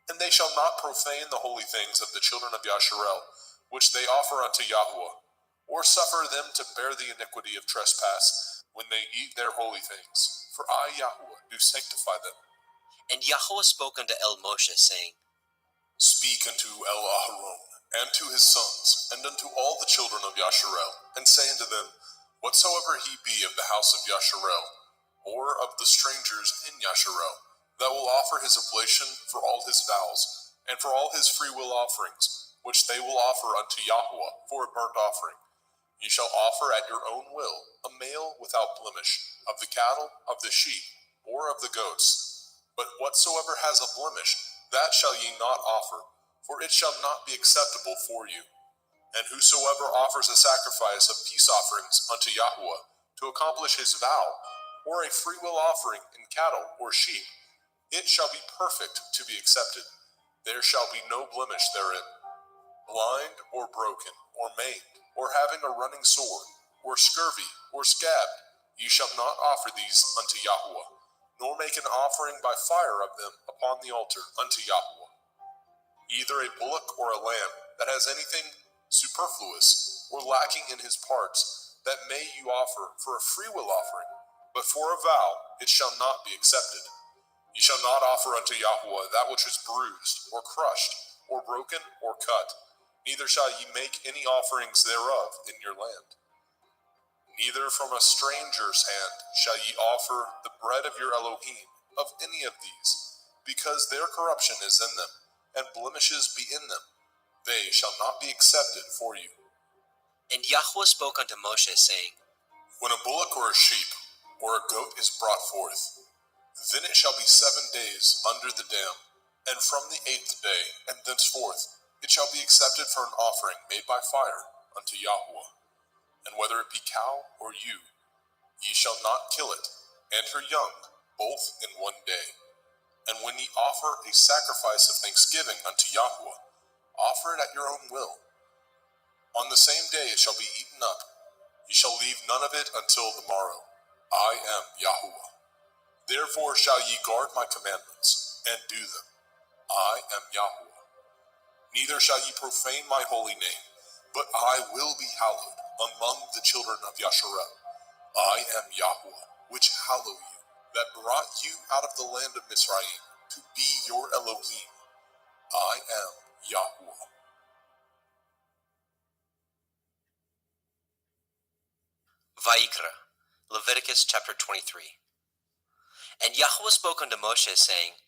And they shall not profane the holy things of the children of Yasharel, which they offer unto Yahuwah. or suffer them to bear the iniquity of trespass when they eat their holy things. For I, Yahweh, do sanctify them. And Yahweh spoke unto El Moshe, saying, Speak unto El Aharon, and to his sons, and unto all the children of Yasharel, and say unto them, Whatsoever he be of the house of Yasharel, or of the strangers in Yasharel, that will offer his oblation for all his vows, and for all his freewill offerings, which they will offer unto Yahweh for a burnt offering, ye shall offer at your own will a male without blemish, of the cattle, of the sheep, or of the goats. But whatsoever has a blemish, that shall ye not offer, for it shall not be acceptable for you. And whosoever offers a sacrifice of peace offerings unto Yahweh to accomplish his vow, or a freewill offering in cattle or sheep, it shall be perfect to be accepted. There shall be no blemish therein. Blind or broken or maimed, or having a running sword, or scurvy, or scabbed, ye shall not offer these unto Yahweh, nor make an offering by fire of them upon the altar unto Yahweh. Either a bullock or a lamb that has anything superfluous or lacking in his parts, that may you offer for a freewill offering, but for a vow it shall not be accepted. Ye shall not offer unto Yahweh that which is bruised, or crushed, or broken, or cut, neither shall ye make any offerings thereof in your land. Neither from a stranger's hand shall ye offer the bread of your Elohim, of any of these, because their corruption is in them, and blemishes be in them. They shall not be accepted for you. And Yahweh spoke unto Moshe, saying, When a bullock or a sheep or a goat is brought forth, then it shall be 7 days under the dam, and from the 8th day, and thenceforth, it shall be accepted for an offering made by fire unto Yahweh. And whether it be cow or ewe, ye shall not kill it, and her young, both in 1 day. And when ye offer a sacrifice of thanksgiving unto Yahweh, offer it at your own will. On the same day it shall be eaten up. Ye shall leave none of it until the morrow. I am Yahweh. Therefore shall ye guard my commandments, and do them. I am Yahweh. Neither shall ye profane my holy name, but I will be hallowed among the children of Yasharel. I am Yahweh, which hallow you, that brought you out of the land of Mizraim, to be your Elohim. I am Yahweh. Vayikra, Leviticus chapter 23. And Yahweh spoke unto Moshe, saying,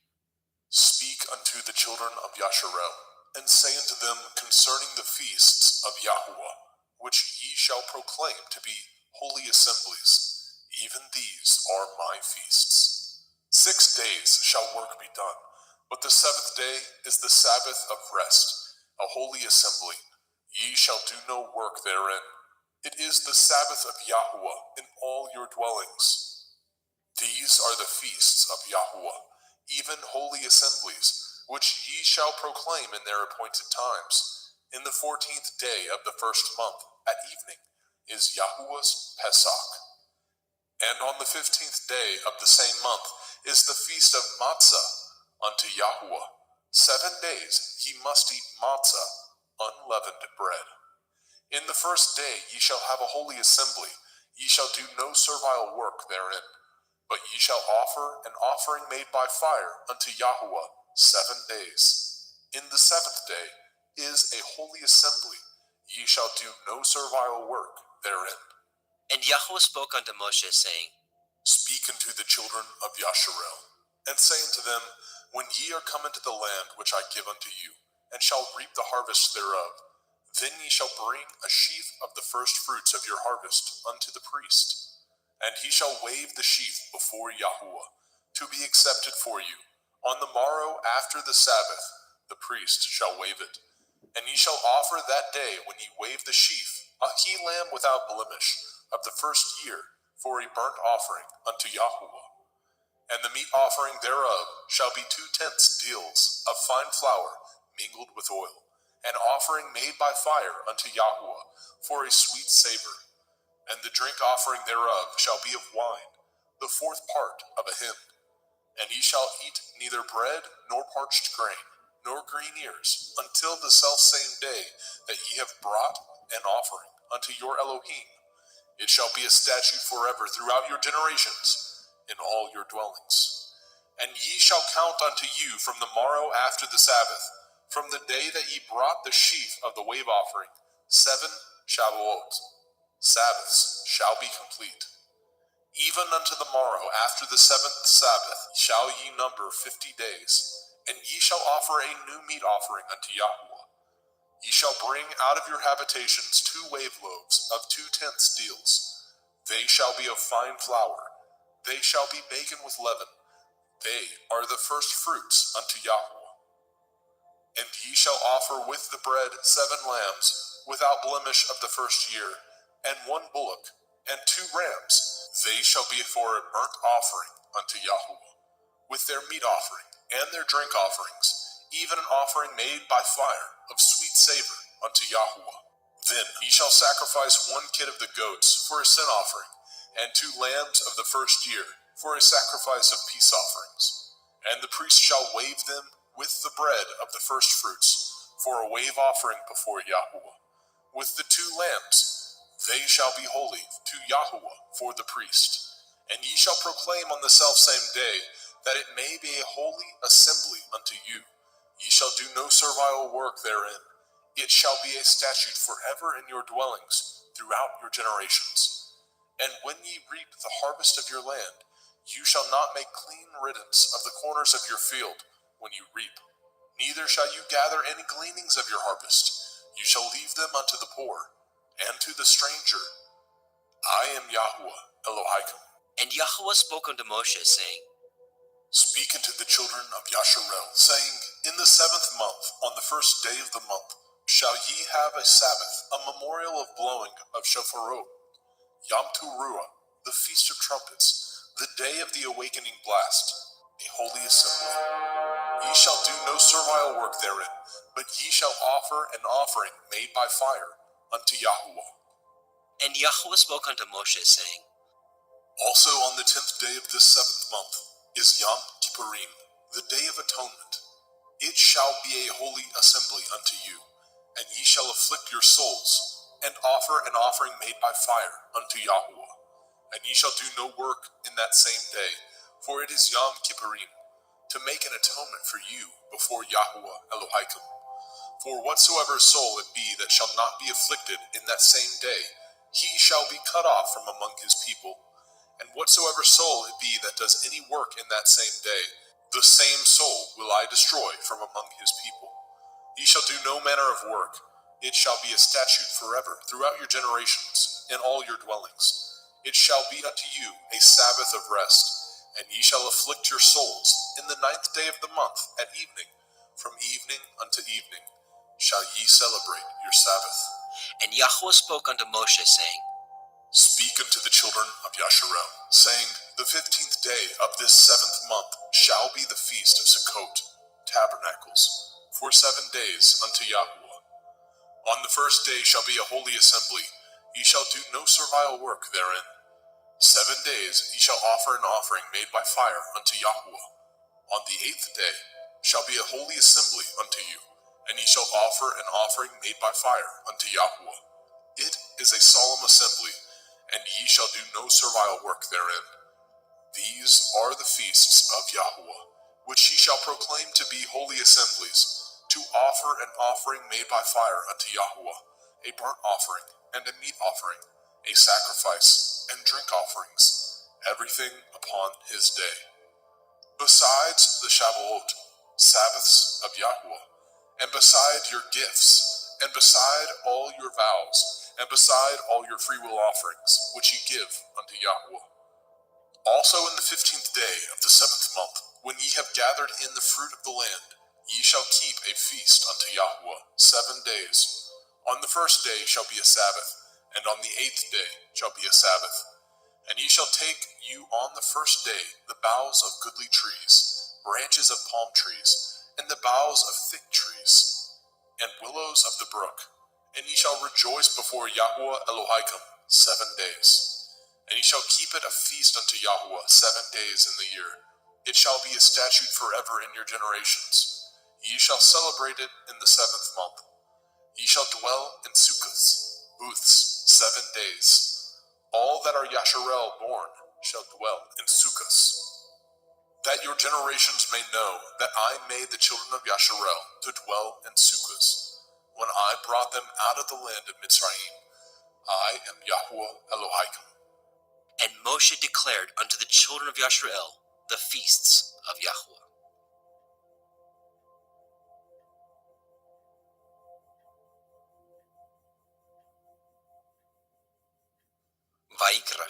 Speak unto the children of Yasharel, and say unto them concerning the feasts of Yahweh, which ye shall proclaim to be holy assemblies. Even these are my feasts. 6 days shall work be done, but the 7th day is the Sabbath of rest, a holy assembly. Ye shall do no work therein. It is the Sabbath of Yahweh in all your dwellings. These are the feasts of Yahweh, even holy assemblies, which ye shall proclaim in their appointed times. In the 14th day of the 1st month, at evening, is Yahweh's Pesach. And on the 15th day of the same month is the feast of Matzah unto Yahweh. 7 days ye must eat matzah, unleavened bread. In the 1st day ye shall have a holy assembly. Ye shall do no servile work therein, but ye shall offer an offering made by fire unto Yahweh 7 days. In the 7th day is a holy assembly. Ye shall do no servile work therein. And Yahweh spoke unto Moshe, saying, Speak unto the children of Yasharel, and say unto them, When ye are come into the land which I give unto you, and shall reap the harvest thereof, then ye shall bring a sheaf of the first fruits of your harvest unto the priest. And he shall wave the sheaf before Yahweh, to be accepted for you. On the morrow after the Sabbath, the priest shall wave it. And ye shall offer that day when ye wave the sheaf, a he-lamb without blemish, of the 1st year, for a burnt offering unto Yahweh. And the meat offering thereof shall be 2/10 deals of fine flour mingled with oil, an offering made by fire unto Yahweh, for a sweet savor. And the drink offering thereof shall be of wine, the 4th part of a hin. And ye shall eat neither bread, nor parched grain, nor green ears, until the selfsame day that ye have brought an offering unto your Elohim. It shall be a statute forever throughout your generations in all your dwellings. And ye shall count unto you from the morrow after the Sabbath, from the day that ye brought the sheaf of the wave offering, 7 Shavuot. Sabbaths shall be complete. Even unto the morrow after the 7th Sabbath shall ye number 50 days, and ye shall offer a new meat offering unto Yahweh. Ye shall bring out of your habitations 2 wave loaves of 2/10 deals. They shall be of fine flour. They shall be baken with leaven. They are the first fruits unto Yahweh. And ye shall offer with the bread 7 lambs, without blemish of the first year, and 1 bullock, and 2 rams. They shall be for a burnt offering unto Yahweh, with their meat offering, and their drink offerings, even an offering made by fire of sweet savor unto Yahweh. Then ye shall sacrifice 1 kid of the goats for a sin offering, and 2 lambs of the first year for a sacrifice of peace offerings. And the priest shall wave them with the bread of the first fruits for a wave offering before Yahweh. With the 2 lambs, they shall be holy to Yahweh for the priest. And ye shall proclaim on the selfsame day that it may be a holy assembly unto you. Ye shall do no servile work therein. It shall be a statute forever in your dwellings throughout your generations. And when ye reap the harvest of your land, you shall not make clean riddance of the corners of your field when you reap. Neither shall you gather any gleanings of your harvest. You shall leave them unto the poor, and to the stranger. I am Yahweh Elohim. And Yahweh spoke unto Moshe, saying, Speak unto the children of Yasharel, saying, In the 7th month, on the first day of the month, shall ye have a Sabbath, a memorial of blowing of shofarot, Yom Teruah, the feast of trumpets, the day of the awakening blast, a holy assembly. Ye shall do no servile work therein, but ye shall offer an offering made by fire unto Yahweh. And Yahweh spoke unto Moshe, saying, Also on the 10th day of this 7th month is Yom Kippurim, the day of atonement. It shall be a holy assembly unto you, and ye shall afflict your souls, and offer an offering made by fire unto Yahweh. And ye shall do no work in that same day, for it is Yom Kippurim, to make an atonement for you before Yahweh Elohim. For whatsoever soul it be that shall not be afflicted in that same day, he shall be cut off from among his people. And whatsoever soul it be that does any work in that same day, the same soul will I destroy from among his people. Ye shall do no manner of work. It shall be a statute forever throughout your generations in all your dwellings. It shall be unto you a Sabbath of rest, and ye shall afflict your souls in the 9th day of the month at evening. From evening unto evening shall ye celebrate your Sabbath. And Yahweh spoke unto Moshe, saying, Speak unto the children of Yasharel, saying, The 15th day of this 7th month shall be the feast of Sukkot, tabernacles, for 7 days unto Yahweh. On the first day shall be a holy assembly. Ye shall do no servile work therein. 7 days ye shall offer an offering made by fire unto Yahweh. On the 8th day shall be a holy assembly unto you, and ye shall offer an offering made by fire unto Yahweh. It is a solemn assembly, and ye shall do no servile work therein. These are the feasts of Yahweh, which ye shall proclaim to be holy assemblies, to offer an offering made by fire unto Yahweh, a burnt offering and a meat offering, a sacrifice and drink offerings, everything upon his day. Besides the Shavuot, Sabbaths of Yahweh, and beside your gifts, and beside all your vows, and beside all your freewill offerings, which ye give unto Yahweh. Also in the 15th day of the 7th month, when ye have gathered in the fruit of the land, ye shall keep a feast unto Yahweh 7 days. On the first day shall be a Sabbath, and on the 8th day shall be a Sabbath. And ye shall take you on the first day the boughs of goodly trees, branches of palm trees, and the boughs of thick trees, and willows of the brook. And ye shall rejoice before Yahweh Elohim 7 days. And ye shall keep it a feast unto Yahweh 7 days in the year. It shall be a statute forever in your generations. Ye shall celebrate it in the 7th month. Ye shall dwell in sukkahs, booths, are Yasharel born shall dwell in Sukkos, that your generations may know that I made the children of Yasharel to dwell in Sukkos, when I brought them out of the land of Mitzrayim. I am Yahweh Elohim. And Moshe declared unto the children of Yasharel the feasts of Yahweh. Vayikra,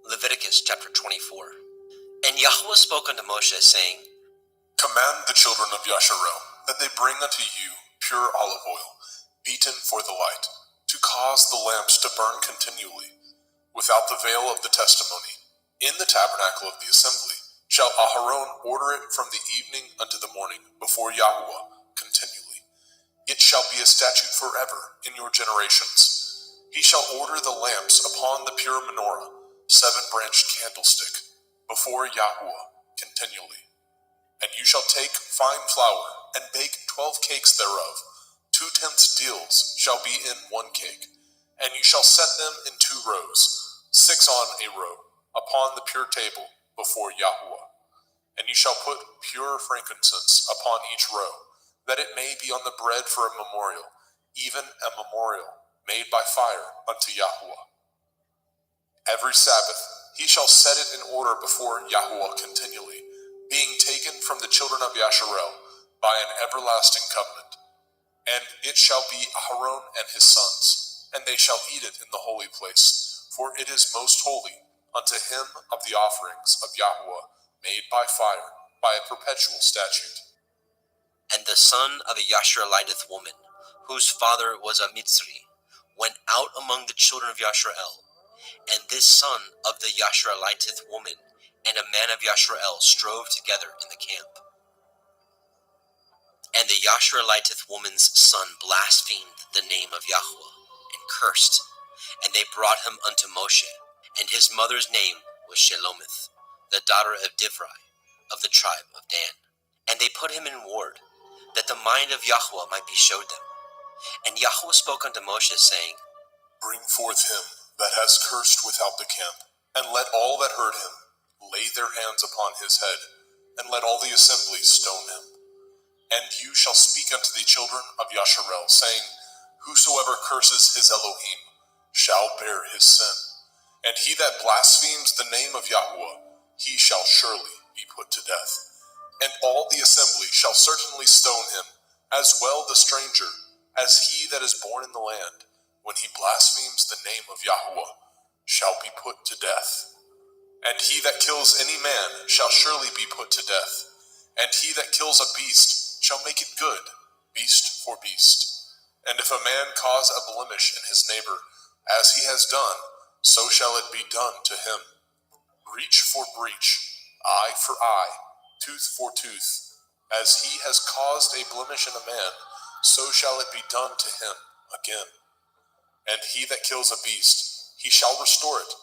Leviticus chapter 24. And Yahweh spoke unto Moshe, saying, Command the children of Yasharel that they bring unto you pure olive oil, beaten for the light, to cause the lamps to burn continually, without the veil of the testimony. In the tabernacle of the assembly shall Aharon order it from the evening unto the morning before Yahweh continually. It shall be a statute forever in your generations. He shall order the lamps upon the pure menorah, 7-branched candlestick, before Yahweh continually. And you shall take fine flour, and bake 12 cakes thereof. 2/10 deals shall be in 1 cake. And you shall set them in 2 rows, 6 on a row, upon the pure table before Yahweh. And you shall put pure frankincense upon each row, that it may be on the bread for a memorial, even a memorial made by fire unto Yahweh. Every Sabbath he shall set it in order before Yahweh continually, being taken from the children of Yasharel by an everlasting covenant. And it shall be Aharon and his sons, and they shall eat it in the holy place, for it is most holy unto him of the offerings of Yahweh made by fire, by a perpetual statute. And the son of a Yashareliteth woman, whose father was a Mitzri, went out among the children of Yasharel. And this son of the Yashareliteth woman and a man of Yasharel strove together in the camp. And the Yashareliteth woman's son blasphemed the name of Yahweh, and cursed. And they brought him unto Moshe, and his mother's name was Shelomith, the daughter of Divri, of the tribe of Dan. And they put him in ward, that the mind of Yahweh might be showed them. And Yahweh spoke unto Moshe, saying, Bring forth him that has cursed without the camp, and let all that heard him lay their hands upon his head, and let all the assembly stone him. And you shall speak unto the children of Yasharel, saying, Whosoever curses his Elohim shall bear his sin. And he that blasphemes the name of Yahweh, he shall surely be put to death. And all the assembly shall certainly stone him, as well the stranger, as he that is born in the land, when he blasphemes the name of Yahweh, shall be put to death. And he that kills any man shall surely be put to death. And he that kills a beast shall make it good, beast for beast. And if a man cause a blemish in his neighbor, as he has done, so shall it be done to him. Breach for breach, eye for eye, tooth for tooth. As he has caused a blemish in a man, so shall it be done to him again. And he that kills a beast, he shall restore it.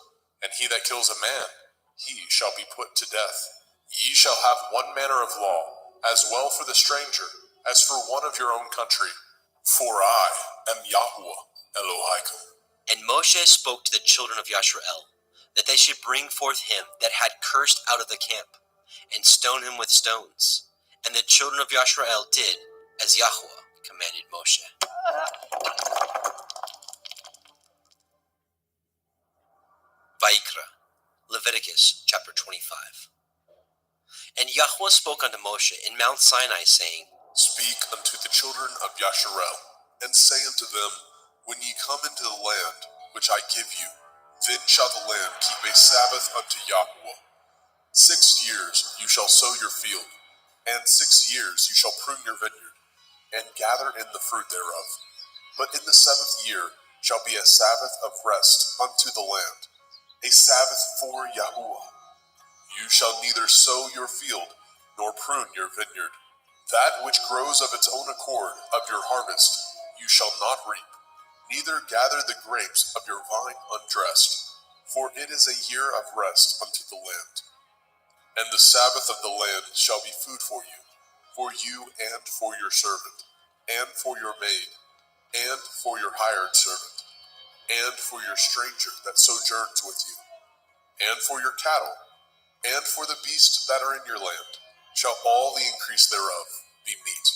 And he that kills a man, he shall be put to death. Ye shall have one manner of law, as well for the stranger, as for one of your own country. For I am Yahweh Elohim. And Moshe spoke to the children of Yasharel, that they should bring forth him that had cursed out of the camp, and stone him with stones. And the children of Yasharel did as Yahweh commanded Moshe. Vayikra, Leviticus chapter 25. And Yahweh spoke unto Moshe in Mount Sinai, saying, Speak unto the children of Yasharel, and say unto them, When ye come into the land which I give you, then shall the land keep a Sabbath unto Yahweh. 6 years you shall sow your field, and 6 years you shall prune your vineyard, and gather in the fruit thereof. But in the 7th year shall be a Sabbath of rest unto the land, a Sabbath for Yahweh. You shall neither sow your field, nor prune your vineyard. That which grows of its own accord of your harvest you shall not reap, neither gather the grapes of your vine undressed, for it is a year of rest unto the land. And the Sabbath of the land shall be food for you and for your servant, and for your maid, and for your hired servant, and for your stranger that sojourns with you. and for your cattle, and for the beasts that are in your land, shall all the increase thereof be meat.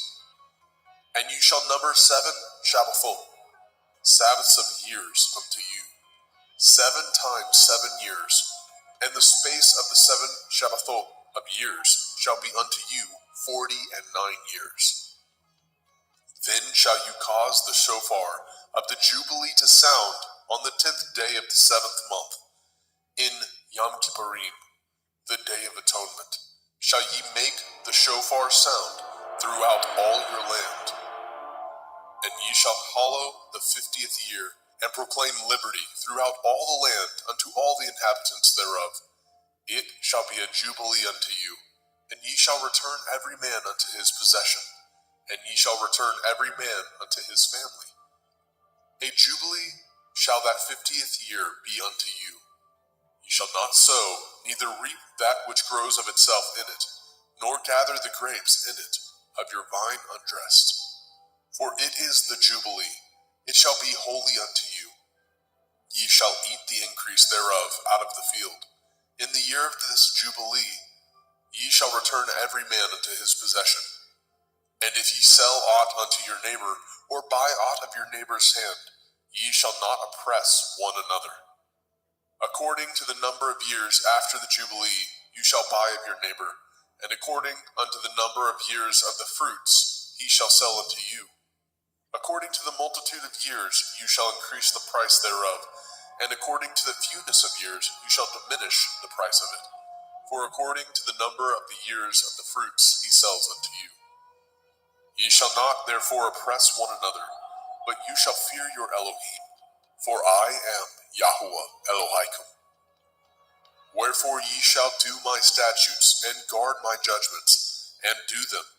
And you shall number 7 Shabbathot, Sabbaths of years unto you, 7 times 7 years, and the space of the 7 Shabbathot of years shall be unto you 49 years. Then shall you cause the shofar of the Jubilee to sound on the 10th day of the 7th month, in Yom Kippurim, the day of atonement. Shall ye make the shofar sound throughout all your land. And ye shall hallow the 50th year, and proclaim liberty throughout all the land unto all the inhabitants thereof. It shall be a jubilee unto you, and ye shall return every man unto his possession, and ye shall return every man unto his family. A jubilee shall that 50th year be unto you. Ye shall not sow, neither reap that which grows of itself in it, nor gather the grapes in it of your vine undressed. For it is the Jubilee, it shall be holy unto you. Ye shall eat the increase thereof out of the field. In the year of this Jubilee, ye shall return every man unto his possession. And if ye sell aught unto your neighbor, or buy aught of your neighbor's hand, ye shall not oppress one another. According to the number of years after the Jubilee, you shall buy of your neighbor, and according unto the number of years of the fruits, he shall sell unto you. According to the multitude of years, you shall increase the price thereof, and according to the fewness of years, you shall diminish the price of it. For according to the number of the years of the fruits, he sells unto you. Ye shall not therefore oppress one another, but you shall fear your Elohim, for I am Yahuwah Elohim. Wherefore ye shall do my statutes, and guard my judgments, and do them,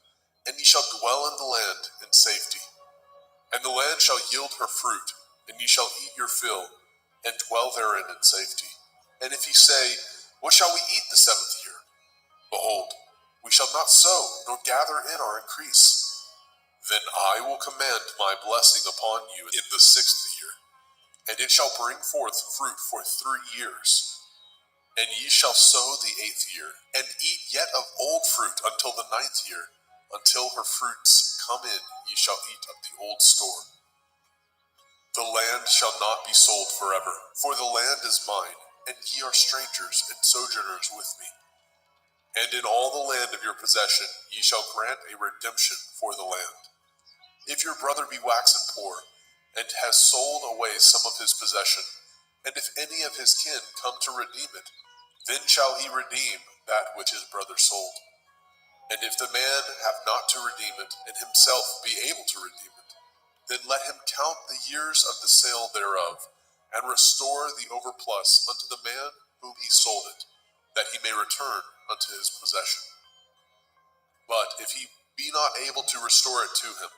and ye shall dwell in the land in safety. And the land shall yield her fruit, and ye shall eat your fill, and dwell therein in safety. And if ye say, what shall we eat the 7th year? Behold, we shall not sow, nor gather in our increase. Then I will command my blessing upon you in the 6th year, and it shall bring forth fruit for 3 years. And ye shall sow the 8th year, and eat yet of old fruit until the 9th year. Until her fruits come in, ye shall eat of the old store. The land shall not be sold forever, for the land is mine, and ye are strangers and sojourners with me. And in all the land of your possession ye shall grant a redemption for the land. If your brother be waxen poor, and has sold away some of his possession, and if any of his kin come to redeem it, then shall he redeem that which his brother sold. And if the man have not to redeem it, and himself be able to redeem it, then let him count the years of the sale thereof, and restore the overplus unto the man whom he sold it, that he may return unto his possession. But if he be not able to restore it to him,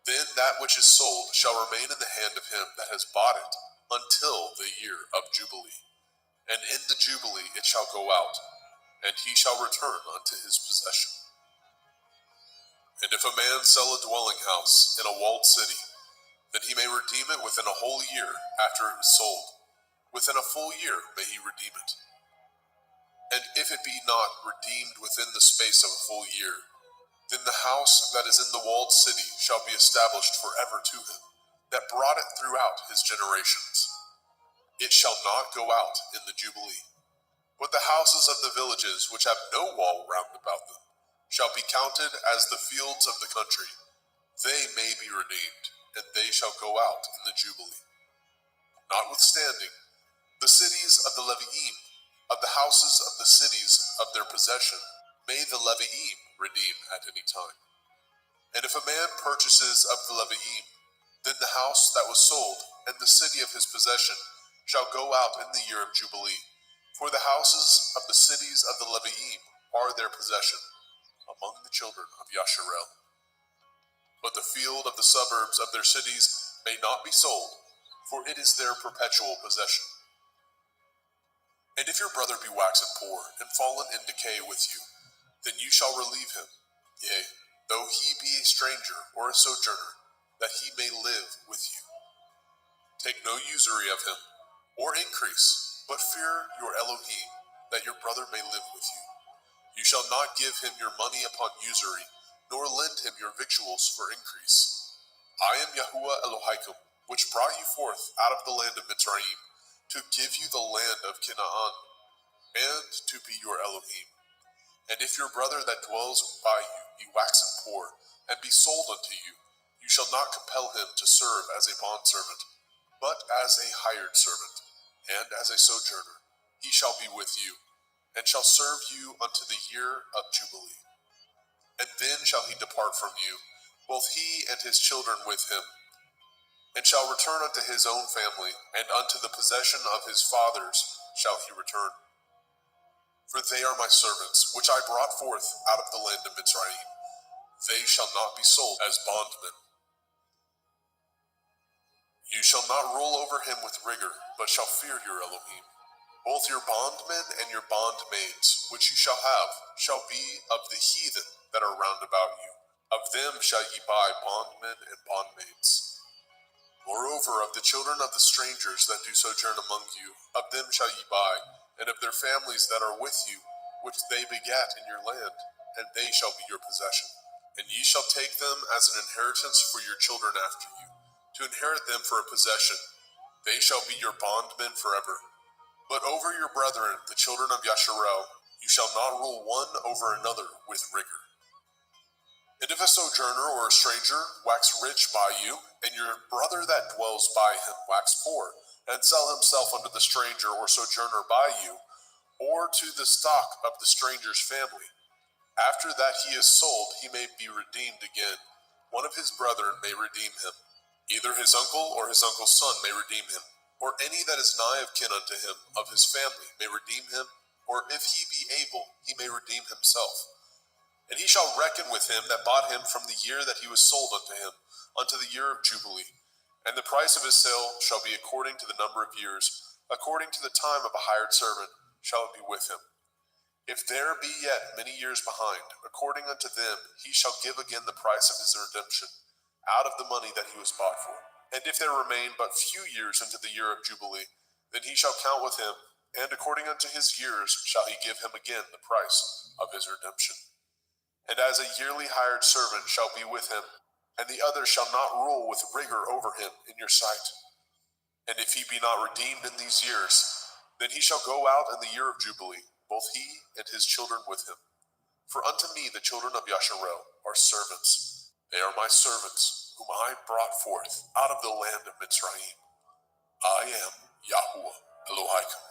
then that which is sold shall remain in the hand of him that has bought it until the year of Jubilee. And in the Jubilee it shall go out, and he shall return unto his possession. And if a man sell a dwelling house in a walled city, then he may redeem it within a whole year after it is sold. Within a full year may he redeem it. And if it be not redeemed within the space of a full year, then the house that is in the walled city shall be established forever to him, that brought it throughout his generations. It shall not go out in the Jubilee. But the houses of the villages which have no wall round about them shall be counted as the fields of the country. They may be redeemed, and they shall go out in the Jubilee. Notwithstanding, the cities of the Leviim, of the houses of the cities of their possession, may the Leviim redeem at any time. And if a man purchases of the Leviim, then the house that was sold, and the city of his possession, shall go out in the year of Jubilee. For the houses of the cities of the Leviim are their possession, among the children of Yasharel. But the field of the suburbs of their cities may not be sold, for it is their perpetual possession. And if your brother be waxen poor, and fallen in decay with you, then you shall relieve him, yea, though he be a stranger or a sojourner, that he may live with you. Take no usury of him, or increase, But fear your Elohim, that your brother may live with you. You shall not give him your money upon usury, nor lend him your victuals for increase. I am Yahuwah Elohaikum, which brought you forth out of the land of Mitzrayim, to give you the land of Canaan, and to be your Elohim. And if your brother that dwells by you be waxen poor, and be sold unto you, you shall not compel him to serve as a bondservant, but as a hired servant, and as a sojourner. He shall be with you, and shall serve you unto the year of Jubilee. And then shall he depart from you, both he and his children with him, and shall return unto his own family, and unto the possession of his fathers shall he return. For they are my servants, which I brought forth out of the land of Mitzrayim. They shall not be sold as bondmen. You shall not rule over him with rigor, but shall fear your Elohim. Both your bondmen and your bondmaids, which you shall have, shall be of the heathen that are round about you. Of them shall ye buy bondmen and bondmaids. Moreover, of the children of the strangers that do sojourn among you, of them shall ye buy, and of their families that are with you, which they begat in your land, and they shall be your possession. And ye shall take them as an inheritance for your children after you, to inherit them for a possession. They shall be your bondmen forever. But over your brethren, the children of Yasharel, you shall not rule one over another with rigor. And if a sojourner or a stranger wax rich by you, and your brother that dwells by him wax poor, and sell himself unto the stranger or sojourner by you, or to the stock of the stranger's family, after that he is sold, he may be redeemed again. One of his brethren may redeem him. Either his uncle or his uncle's son may redeem him, or any that is nigh of kin unto him of his family may redeem him, or if he be able, he may redeem himself. And he shall reckon with him that bought him from the year that he was sold unto him, unto the year of Jubilee. And the price of his sale shall be according to the number of years, according to the time of a hired servant shall it be with him. If there be yet many years behind, according unto them he shall give again the price of his redemption, out of the money that he was bought for. And if there remain but few years unto the year of Jubilee, then he shall count with him, and according unto his years shall he give him again the price of his redemption. And as a yearly hired servant shall be with him, and the other shall not rule with rigor over him in your sight. And if he be not redeemed in these years, then he shall go out in the year of Jubilee, both he and his children with him. For unto me the children of Yasharel are servants. They are my servants, whom I brought forth out of the land of Mitzrayim. I am Yahuwah Elohaikum.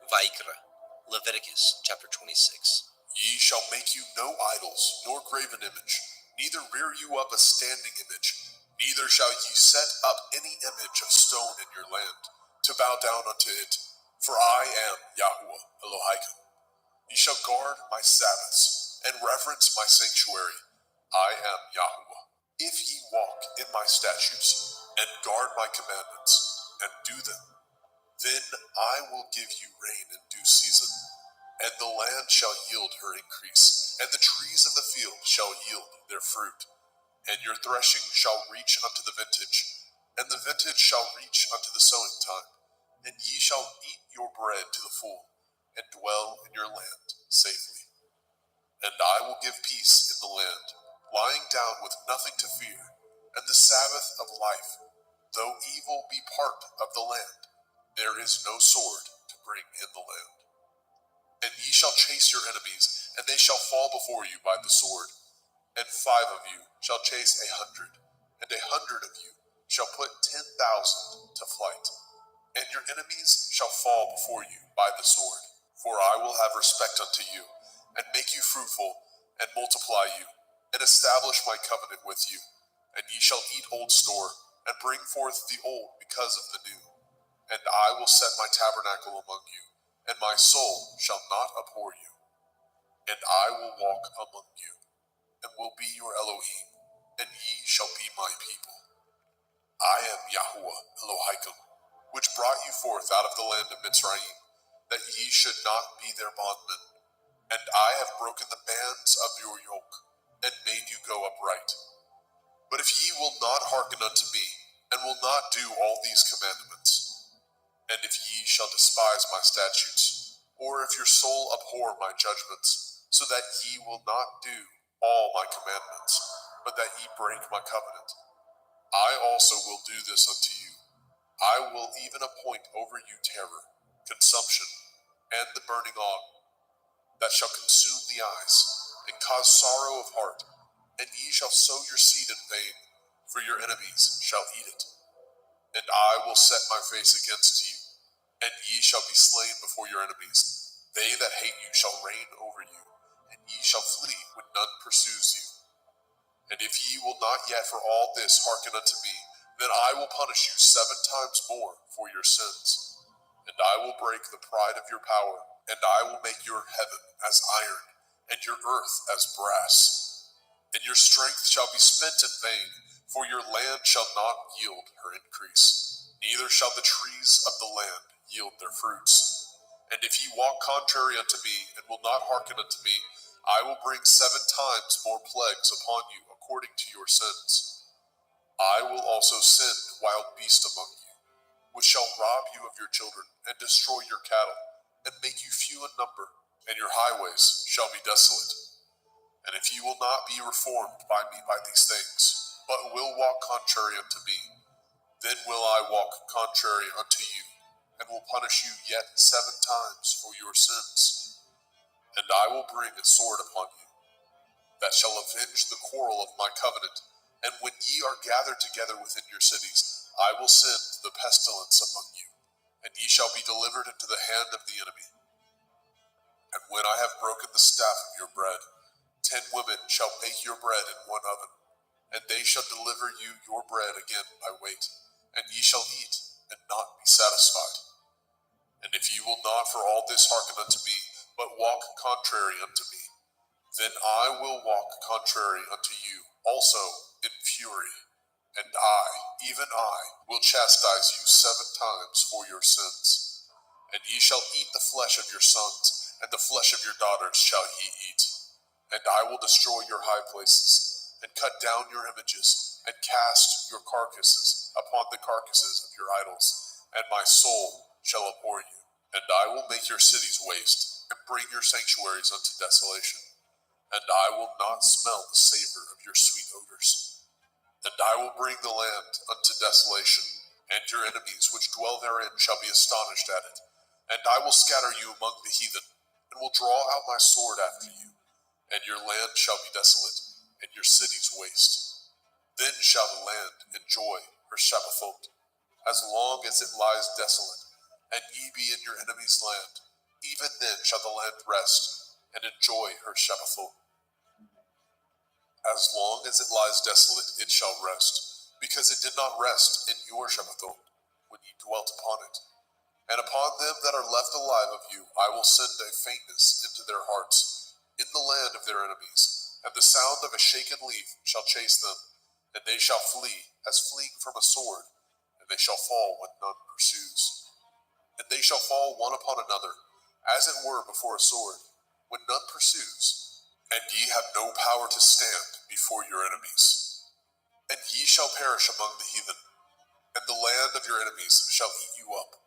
Vaikra, Leviticus chapter 26. Ye shall make you no idols, nor graven image, neither rear you up a standing image, neither shall ye set up any image of stone in your land, to bow down unto it, for I am Yahuwah Elohaikum. Ye shall guard my Sabbaths, and reverence my sanctuary. I am Yahuwah. If ye walk in my statutes, and guard my commandments, and do them, then I will give you rain in due season, and the land shall yield her increase, and the trees of the field shall yield their fruit. And your threshing shall reach unto the vintage, and the vintage shall reach unto the sowing time. And ye shall eat your bread to the full, and dwell in your land safely. And I will give peace in the land, lying down with nothing to fear, and the Sabbath of life. Though evil be part of the land, there is no sword to bring in the land. And ye shall chase your enemies, and they shall fall before you by the sword. And 5 of you shall chase 100, and 100 of you shall put 10,000 to flight. And your enemies shall fall before you by the sword. For I will have respect unto you, and make you fruitful, and multiply you, and establish my covenant with you. And ye shall eat old store, and bring forth the old because of the new. And I will set my tabernacle among you, and my soul shall not abhor you. And I will walk among you, and will be your Elohim, and ye shall be my people. I am Yahuwah Elohaikum, which brought you forth out of the land of Mitzrayim, that ye should not be their bondmen. And I have broken the bands of your yoke, and made you go upright. But if ye will not hearken unto me, and will will not do all these commandments. And if ye shall despise my statutes, or if your soul abhor my judgments, so that ye will not do all my commandments, but that ye break my covenant, I also will do this unto you. I will even appoint over you terror, consumption, and the burning ague, that shall consume the eyes, and cause sorrow of heart. And ye shall sow your seed in vain, for your enemies shall eat it. And I will set my face against you, and ye shall be slain before your enemies. They that hate you shall reign over you, and ye shall flee when none pursues you. And if ye will not yet for all this hearken unto me, then I will punish you 7 times more for your sins. And I will break the pride of your power, and I will make your heaven as iron, and your earth as brass. And your strength shall be spent in vain, for your land shall not yield her increase, neither shall the trees of the land yield their fruits. And if ye walk contrary unto me, and will not hearken unto me, I will bring 7 times more plagues upon you according to your sins. I will also send wild beasts among you, which shall rob you of your children, and destroy your cattle, and make you few in number, and your highways shall be desolate. And if ye will not be reformed by me by these things, but will walk contrary unto me, then will I walk contrary unto you, and will punish you yet 7 times for your sins. And I will bring a sword upon you, that shall avenge the quarrel of my covenant. And when ye are gathered together within your cities, I will send the pestilence among you, and ye shall be delivered into the hand of the enemy. And when I have broken the staff of your bread, 10 women shall bake your bread in one oven, and they shall deliver you your bread again by weight, and ye shall eat, and not be satisfied. And if ye will not for all this hearken unto me, but walk contrary unto me, then I will walk contrary unto you also in fury, and I, even I, will chastise you 7 times for your sins. And ye shall eat the flesh of your sons, and the flesh of your daughters shall ye eat. And I will destroy your high places, and cut down your images, and cast your carcasses upon the carcasses of your idols, and my soul shall abhor you. And I will make your cities waste, and bring your sanctuaries unto desolation. And I will not smell the savor of your sweet odors. And I will bring the land unto desolation, and your enemies which dwell therein shall be astonished at it. And I will scatter you among the heathen, and will draw out my sword after you. And your land shall be desolate, and your cities waste. Then shall the land enjoy her Shabbathot, as long as it lies desolate, and ye be in your enemy's land. Even then shall the land rest, and enjoy her Shabbathot. As long as it lies desolate, it shall rest, because it did not rest in your Shabbathot, when ye dwelt upon it. And upon them that are left alive of you, I will send a faintness into their hearts, in the land of their enemies, and the sound of a shaken leaf shall chase them, and they shall flee as fleeing from a sword, and they shall fall when none pursues. And they shall fall one upon another, as it were before a sword, when none pursues, and ye have no power to stand before your enemies. And ye shall perish among the heathen, and the land of your enemies shall eat you up.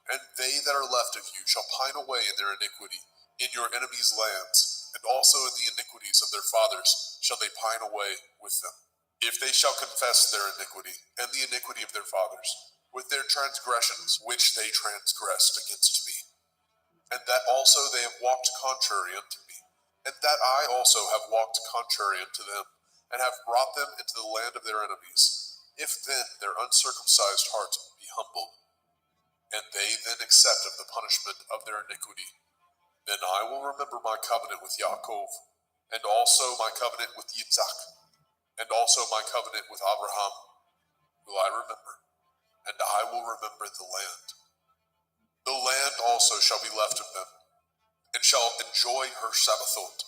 And they that are left of you shall pine away in their iniquity, in your enemies' lands, and also in the iniquities of their fathers shall they pine away with them. If they shall confess their iniquity, and the iniquity of their fathers, with their transgressions which they transgressed against me, and that also they have walked contrary unto me, and that I also have walked contrary unto them, and have brought them into the land of their enemies, if then their uncircumcised heart be humbled, and they then accept of the punishment of their iniquity, then I will remember my covenant with Yaakov, and also my covenant with Yitzhak, and also my covenant with Abraham will I remember, and I will remember the land. The land also shall be left of them, and shall enjoy her Shabbathot,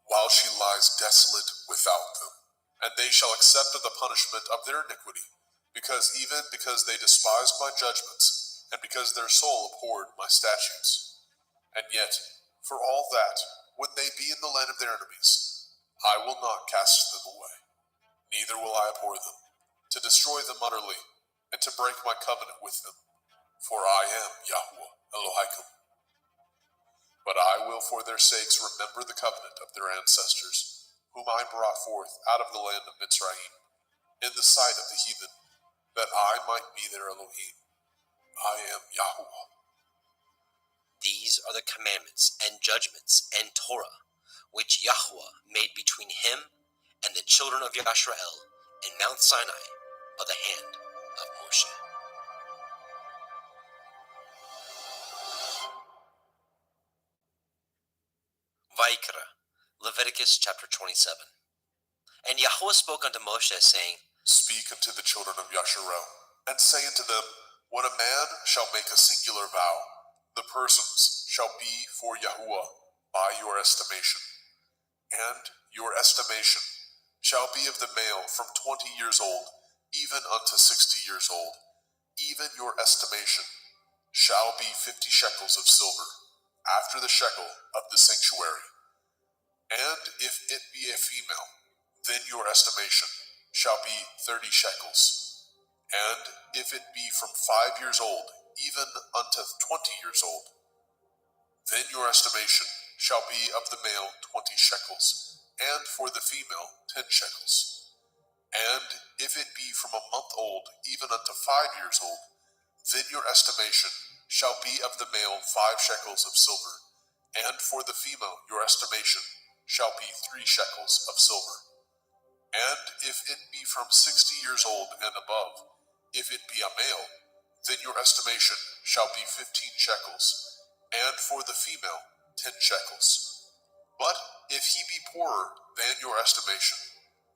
while she lies desolate without them. And they shall accept of the punishment of their iniquity, because they despised my judgments, and because their soul abhorred my statutes. And yet, for all that, when they be in the land of their enemies, I will not cast them away, neither will I abhor them, to destroy them utterly, and to break my covenant with them, for I am Yahweh Elohim. But I will for their sakes remember the covenant of their ancestors, whom I brought forth out of the land of Mitzrayim, in the sight of the heathen, that I might be their Elohim. I am Yahweh. These are the commandments and judgments and Torah, which Yahweh made between him and the children of Yisrael in Mount Sinai by the hand of Moshe. Vayikra, Leviticus chapter 27. And Yahweh spoke unto Moshe, saying, Speak unto the children of Yasharel, and say unto them, when a man shall make a singular vow, the persons shall be for Yahuwah by your estimation. And your estimation shall be of the male from 20 years old, even unto 60 years old. Even your estimation shall be 50 shekels of silver, after the shekel of the sanctuary. And if it be a female, then your estimation shall be 30 shekels. And if it be from 5 years old, even unto 20 years old, then your estimation shall be of the male 20 shekels, and for the female 10 shekels. And if it be from a month old, even unto 5 years old, then your estimation shall be of the male 5 shekels of silver, and for the female your estimation shall be 3 shekels of silver. And if it be from 60 years old and above, if it be a male, then your estimation shall be 15 shekels, and for the female 10 shekels. But if he be poorer than your estimation,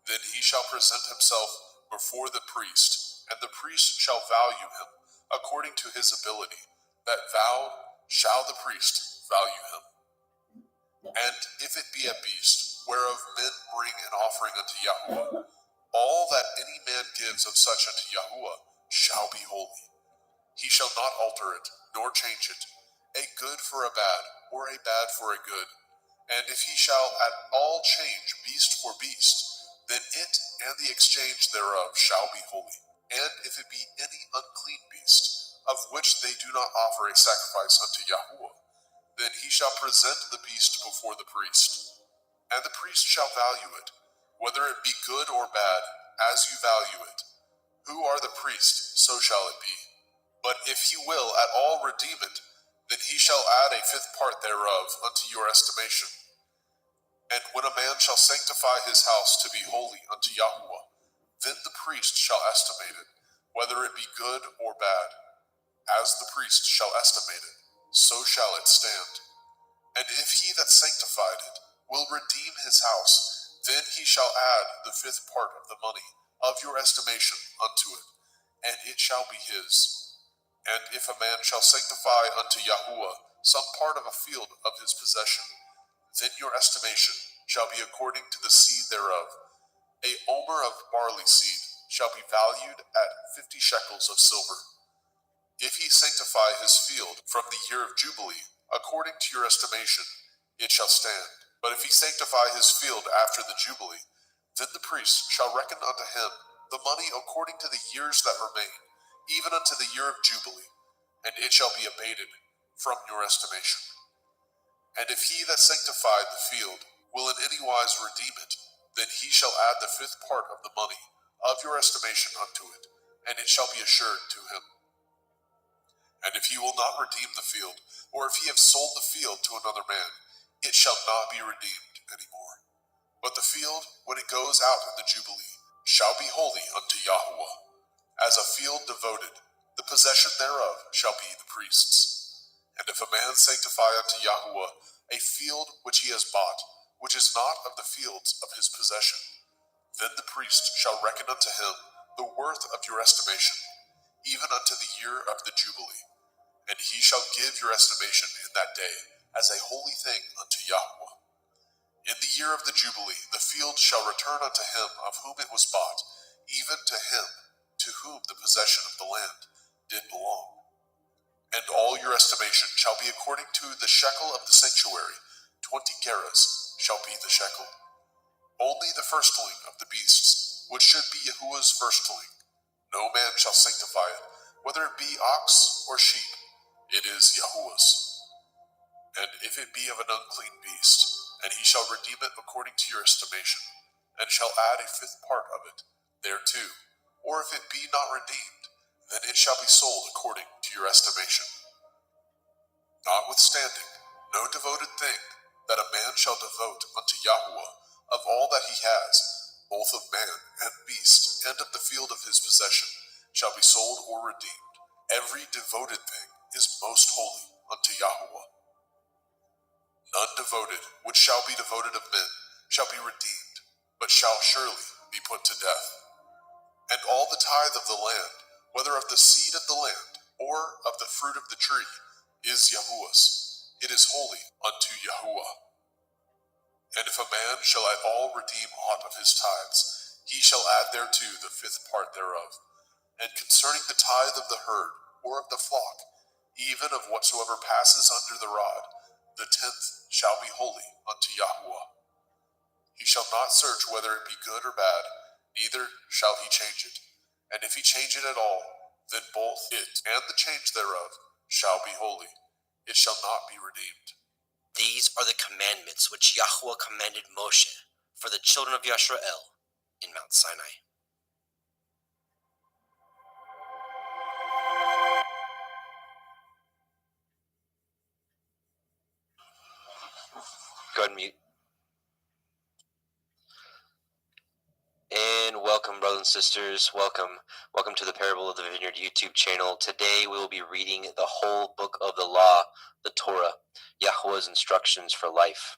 then he shall present himself before the priest, and the priest shall value him according to his ability. That vow shall the priest value him. And if it be a beast, whereof men bring an offering unto Yahuwah, all that any man gives of such unto Yahuwah shall be holy. He shall not alter it, nor change it, a good for a bad, or a bad for a good. And if he shall at all change beast for beast, then it and the exchange thereof shall be holy. And if it be any unclean beast, of which they do not offer a sacrifice unto Yahuwah, then he shall present the beast before the priest. And the priest shall value it, whether it be good or bad, as you value it. Who are the priest, so shall it be. But if he will at all redeem it, then he shall add a 5th part thereof unto your estimation. And when a man shall sanctify his house to be holy unto Yahuwah, then the priest shall estimate it, whether it be good or bad. As the priest shall estimate it, so shall it stand. And if he that sanctified it will redeem his house, then he shall add the 5th part of the money of your estimation unto it, and it shall be his. And if a man shall sanctify unto Yahuwah some part of a field of his possession, then your estimation shall be according to the seed thereof. A omer of barley seed shall be valued at 50 shekels of silver. If he sanctify his field from the year of Jubilee, according to your estimation, it shall stand. But if he sanctify his field after the Jubilee, then the priest shall reckon unto him the money according to the years that remain, even unto the year of Jubilee, and it shall be abated from your estimation. And if he that sanctified the field will in any wise redeem it, then he shall add the 5th part of the money of your estimation unto it, and it shall be assured to him. And if he will not redeem the field, or if he have sold the field to another man, it shall not be redeemed any more. But the field, when it goes out in the Jubilee, shall be holy unto Yahuwah. As a field devoted, the possession thereof shall be the priest's. And if a man sanctify unto Yahuwah a field which he has bought, which is not of the fields of his possession, then the priest shall reckon unto him the worth of your estimation, even unto the year of the Jubilee. And he shall give your estimation in that day as a holy thing unto Yahuwah. In the year of the Jubilee, the field shall return unto him of whom it was bought, even to him to whom the possession of the land did belong. And all your estimation shall be according to the shekel of the sanctuary. 20 gerahs shall be the shekel. Only the firstling of the beasts, which should be Yahuwah's firstling, No man shall sanctify it, whether it be ox or sheep. It is Yahuwah's. And if it be of an unclean beast, and he shall redeem it according to your estimation, and shall add a fifth part of it thereto, or if it be not redeemed, then it shall be sold according to your estimation. Notwithstanding, no devoted thing that a man shall devote unto Yahuwah of all that he has, both of man and beast, and of the field of his possession, shall be sold or redeemed. Every devoted thing is most holy unto Yahuwah. None devoted which shall be devoted of men shall be redeemed, but shall surely be put to death. And all the tithe of the land, whether of the seed of the land, or of the fruit of the tree, is Yahuwah's. It is holy unto Yahuwah. And if a man shall at all redeem aught of his tithes, he shall add thereto the fifth part thereof. And concerning the tithe of the herd, or of the flock, even of whatsoever passes under the rod, the tenth shall be holy unto Yahuwah. He shall not search whether it be good or bad, neither shall he change it. And if he change it at all, then both it and the change thereof shall be holy. It shall not be redeemed. These are the commandments which Yahuwah commanded Moshe for the children of Yisrael in Mount Sinai. Go ahead and mute. And welcome, brothers and sisters. Welcome to the Parable of the Vineyard YouTube channel. Today we will be reading the whole book of the law, the Torah, Yahuwah's instructions for life.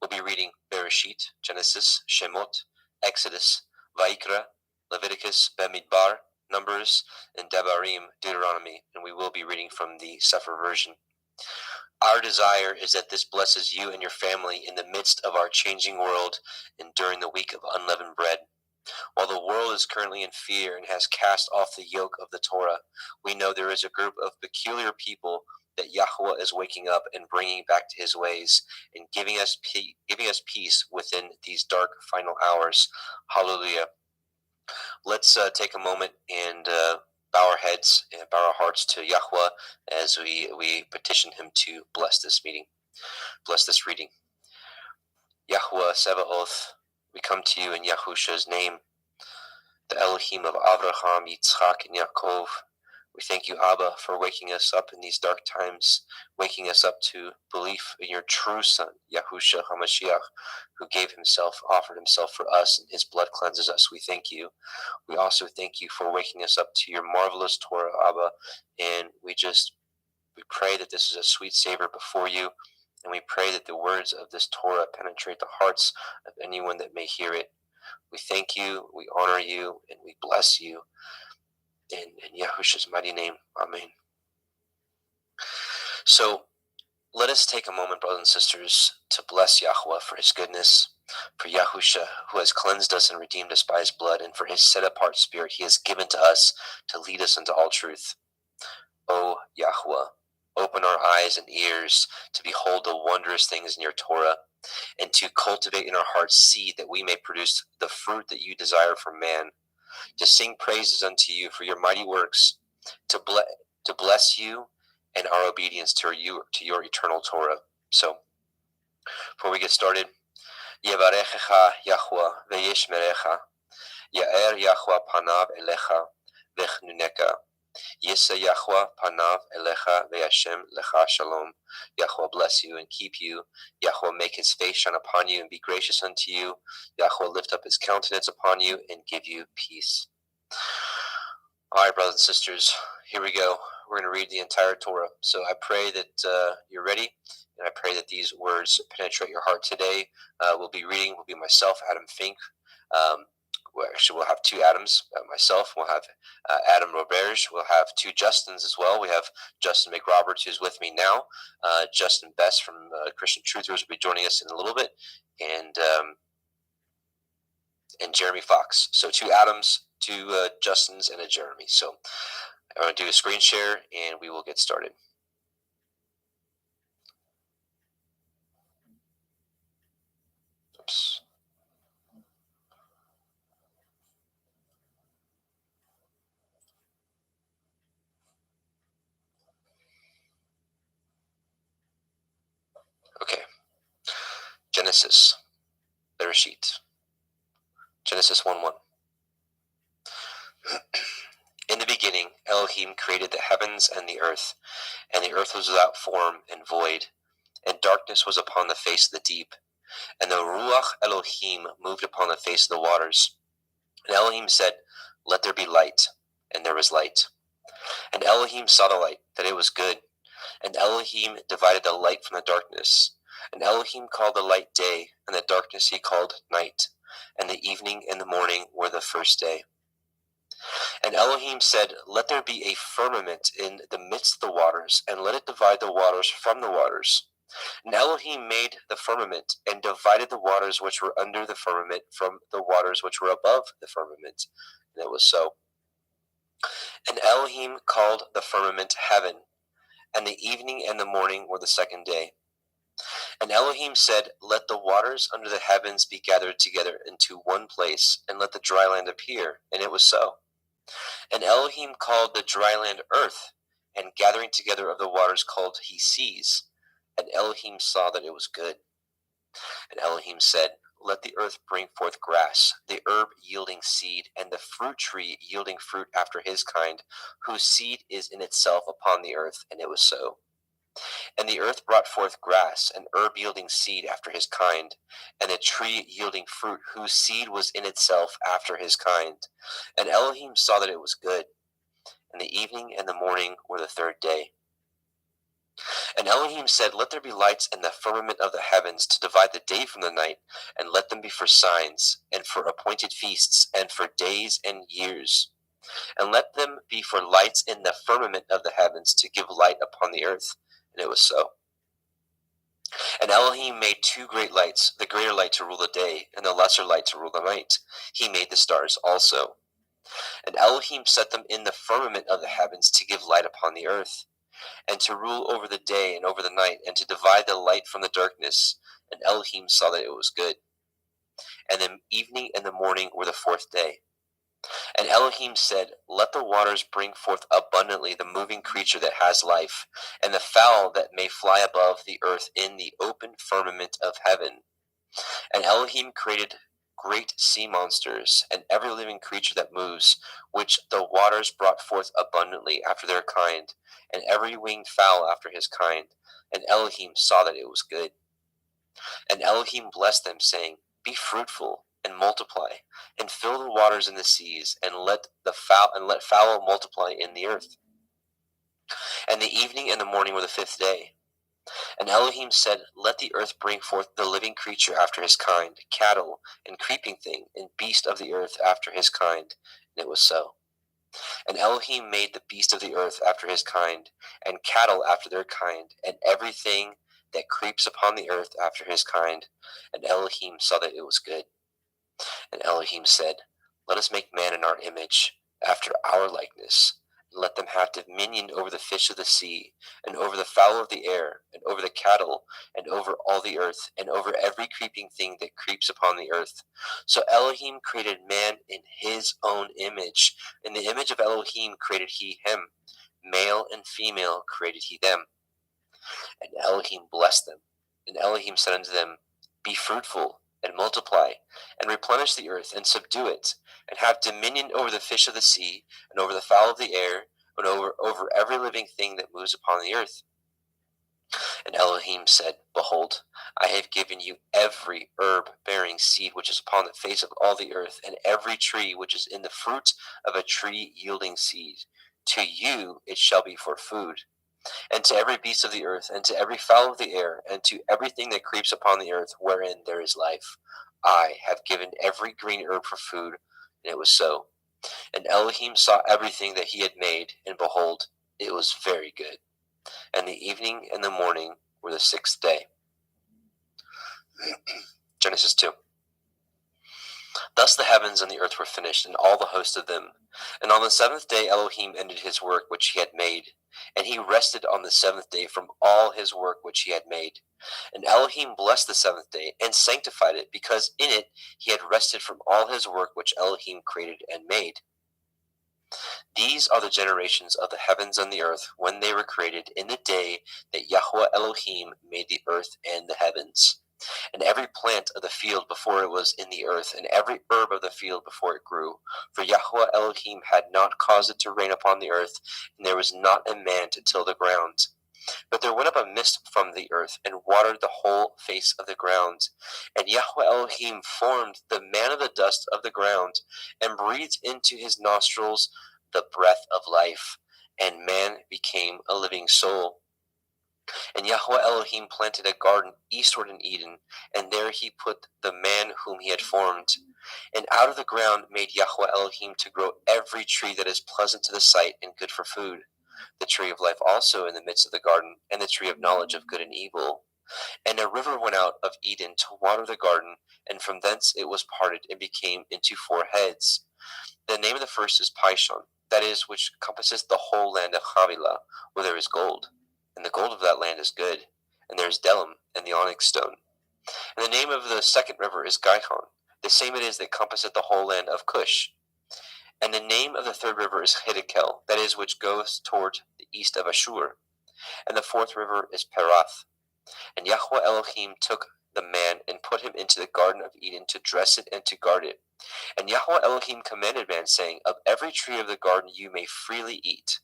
We'll be reading Bereshit, Genesis, Shemot, Exodus, Vaikra, Leviticus, Bamidbar, Numbers, and Devarim, Deuteronomy, and we will be reading from the Sefer version. Our desire is that this blesses you and your family in the midst of our changing world and during the week of unleavened bread. While the world is currently in fear and has cast off the yoke of the Torah, we know there is a group of peculiar people that Yahuwah is waking up and bringing back to his ways and giving us peace within these dark final hours. Hallelujah. Let's take a moment and bow our heads and bow our hearts to Yahuwah as we petition him to bless this meeting, bless this reading. Yahuwah Sebaoth, we come to you in Yahusha's name, the Elohim of Avraham, Yitzchak, and Yaakov. We thank you, Abba, for waking us up in these dark times, waking us up to belief in your true Son, Yahusha HaMashiach, who offered himself for us, and his blood cleanses us. We thank you. We also thank you for waking us up to your marvelous Torah, Abba, and we pray that this is a sweet savor before you, and we pray that the words of this Torah penetrate the hearts of anyone that may hear it. We thank you, we honor you, and we bless you. In Yahusha's mighty name, amen. So let us take a moment, brothers and sisters, to bless Yahuwah for his goodness, for Yahusha, who has cleansed us and redeemed us by his blood, and for his set-apart spirit he has given to us to lead us into all truth. O Yahuwah, open our eyes and ears to behold the wondrous things in your Torah, and to cultivate in our hearts seed that we may produce the fruit that you desire for man, to sing praises unto you for your mighty works, to bless you and our obedience to your eternal Torah. So, before we get started, Yevarechecha Yahuwah ve'yishmerecha, Ya'er Yahuwah panav elecha ve'chnuneka, Yisa Yahuwah panav elecha ve'yashem lecha shalom. Yahuwah bless you and keep you. Yahuwah make his face shine upon you and be gracious unto you. Yahuwah lift up his countenance upon you and give you peace. All right, brothers and sisters, here we go. We're going to read the entire Torah. So I pray that you're ready, and I pray that these words penetrate your heart today. We'll be myself, Adam Fink. We'll have two Adams, myself. We'll have Adam Roberge. We'll have two Justins as well. We have Justin McRoberts, who's with me now. Justin Best from Christian Truthers will be joining us in a little bit, and Jeremy Fox. So two Adams, two Justins, and a Jeremy. So I'm going to do a screen share, and we will get started. Oops. Genesis, Bereshit, Genesis 1:1. In the beginning, Elohim created the heavens and the earth was without form and void, and darkness was upon the face of the deep, and the Ruach Elohim moved upon the face of the waters. And Elohim said, "Let there be light," and there was light. And Elohim saw the light, that it was good, and Elohim divided the light from the darkness. And Elohim called the light day, and the darkness he called night, and the evening and the morning were the first day. And Elohim said, "Let there be a firmament in the midst of the waters, and let it divide the waters from the waters." And Elohim made the firmament, and divided the waters which were under the firmament from the waters which were above the firmament. And it was so. And Elohim called the firmament heaven, and the evening and the morning were the second day. And Elohim said, "Let the waters under the heavens be gathered together into one place, and let the dry land appear." And it was so. And Elohim called the dry land earth, and gathering together of the waters called he seas. And Elohim saw that it was good. And Elohim said, "Let the earth bring forth grass, the herb yielding seed, and the fruit tree yielding fruit after his kind, whose seed is in itself upon the earth." And it was so. And the earth brought forth grass, and herb yielding seed after his kind, and a tree yielding fruit, whose seed was in itself after his kind. And Elohim saw that it was good. And the evening and the morning were the third day. And Elohim said, "Let there be lights in the firmament of the heavens to divide the day from the night, and let them be for signs, and for appointed feasts, and for days and years. And let them be for lights in the firmament of the heavens to give light upon the earth." And it was so. And Elohim made two great lights, the greater light to rule the day, and the lesser light to rule the night. He made the stars also. And Elohim set them in the firmament of the heavens to give light upon the earth, and to rule over the day and over the night, and to divide the light from the darkness. And Elohim saw that it was good. And the evening and the morning were the fourth day. And Elohim said, "Let the waters bring forth abundantly the moving creature that has life, and the fowl that may fly above the earth in the open firmament of heaven." And Elohim created great sea monsters, and every living creature that moves, which the waters brought forth abundantly after their kind, and every winged fowl after his kind. And Elohim saw that it was good. And Elohim blessed them, saying, "Be fruitful and multiply, and fill the waters in the seas, and let fowl multiply in the earth." And the evening and the morning were the fifth day. And Elohim said, "Let the earth bring forth the living creature after his kind, cattle, and creeping thing, and beast of the earth after his kind." And it was so. And Elohim made the beast of the earth after his kind, and cattle after their kind, and everything that creeps upon the earth after his kind. And Elohim saw that it was good. And Elohim said, "Let us make man in our image, after our likeness, and let them have dominion over the fish of the sea, and over the fowl of the air, and over the cattle, and over all the earth, and over every creeping thing that creeps upon the earth." So Elohim created man in his own image. In the image of Elohim created he him. Male and female created he them. And Elohim blessed them. And Elohim said unto them, "Be fruitful, and multiply, and replenish the earth, and subdue it, and have dominion over the fish of the sea, and over the fowl of the air, and over every living thing that moves upon the earth." And Elohim said, "Behold, I have given you every herb bearing seed which is upon the face of all the earth, and every tree which is in the fruit of a tree yielding seed. To you it shall be for food. And to every beast of the earth, and to every fowl of the air, and to everything that creeps upon the earth wherein there is life, I have given every green herb for food." And it was so. And Elohim saw everything that he had made, and behold, it was very good. And the evening and the morning were the sixth day. Genesis 2. Thus the heavens and the earth were finished, and all the host of them. And on the seventh day Elohim ended his work which he had made, and he rested on the seventh day from all his work which he had made. And Elohim blessed the seventh day, and sanctified it, because in it he had rested from all his work which Elohim created and made. These are the generations of the heavens and the earth when they were created, in the day that Yahweh Elohim made the earth and the heavens. and every plant of the field before it was in the earth, and every herb of the field before it grew. For Yahweh Elohim had not caused it to rain upon the earth, and there was not a man to till the ground. But there went up a mist from the earth, and watered the whole face of the ground. And Yahweh Elohim formed the man of the dust of the ground, and breathed into his nostrils the breath of life, and man became a living soul. And Yahweh Elohim planted a garden eastward in Eden, and there he put the man whom he had formed. And out of the ground made Yahweh Elohim to grow every tree that is pleasant to the sight and good for food, the tree of life also in the midst of the garden, and the tree of knowledge of good and evil. And a river went out of Eden to water the garden, and from thence it was parted and became into 4 heads. The name of the first is Pishon, that is, which compasses the whole land of Havilah, where there is gold. And the gold of that land is good, and there is Delim and the onyx stone. And the name of the second river is Gihon, the same it is that compasseth the whole land of Cush. And the name of the third river is Hiddekel, that is, which goes toward the east of Ashur. And the fourth river is Perath. And Yahweh Elohim took the man and put him into the garden of Eden to dress it and to guard it. And Yahweh Elohim commanded man, saying, Of every tree of the garden you may freely eat,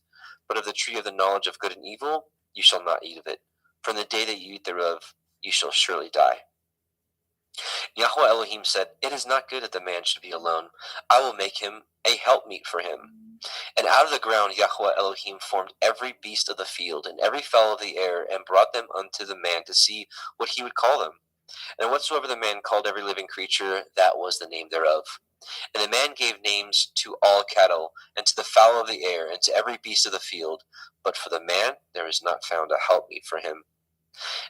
but of the tree of the knowledge of good and evil you shall not eat of it. From the day that you eat thereof you shall surely die. Yahweh Elohim said, It is not good that the man should be alone. I will make him a helpmeet for him. And out of the ground Yahweh Elohim formed every beast of the field, and every fowl of the air, and brought them unto the man to see what he would call them. And whatsoever the man called every living creature, that was the name thereof. And the man gave names to all cattle, and to the fowl of the air, and to every beast of the field. But for the man there is not found a helpmeet for him.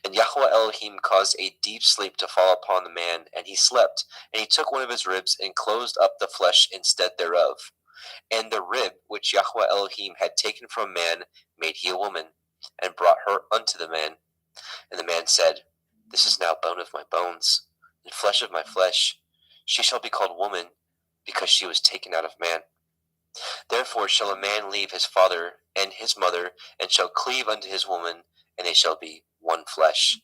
And Yahweh Elohim caused a deep sleep to fall upon the man, and he slept. And he took one of his ribs, and closed up the flesh instead thereof. And the rib which Yahweh Elohim had taken from man made he a woman, and brought her unto the man. And the man said, This is now bone of my bones, and flesh of my flesh. She shall be called woman, because she was taken out of man. Therefore shall a man leave his father and his mother, and shall cleave unto his woman, and they shall be one flesh.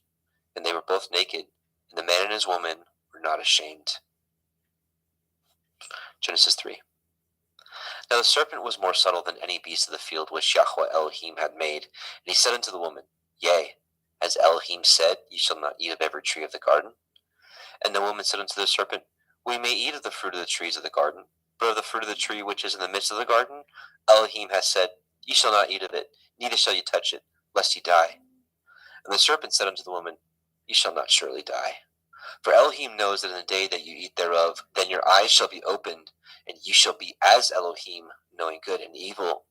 And they were both naked, and the man and his woman were not ashamed. Genesis 3. Now the serpent was more subtle than any beast of the field which Yahweh Elohim had made. And he said unto the woman, Yea, as Elohim said, Ye shall not eat of every tree of the garden. And the woman said unto the serpent, We may eat of the fruit of the trees of the garden, but of the fruit of the tree which is in the midst of the garden, Elohim hath said, Ye shall not eat of it, neither shall ye touch it, lest ye die. And the serpent said unto the woman, Ye shall not surely die. For Elohim knows that in the day that you eat thereof, then your eyes shall be opened, and ye shall be as Elohim, knowing good and evil.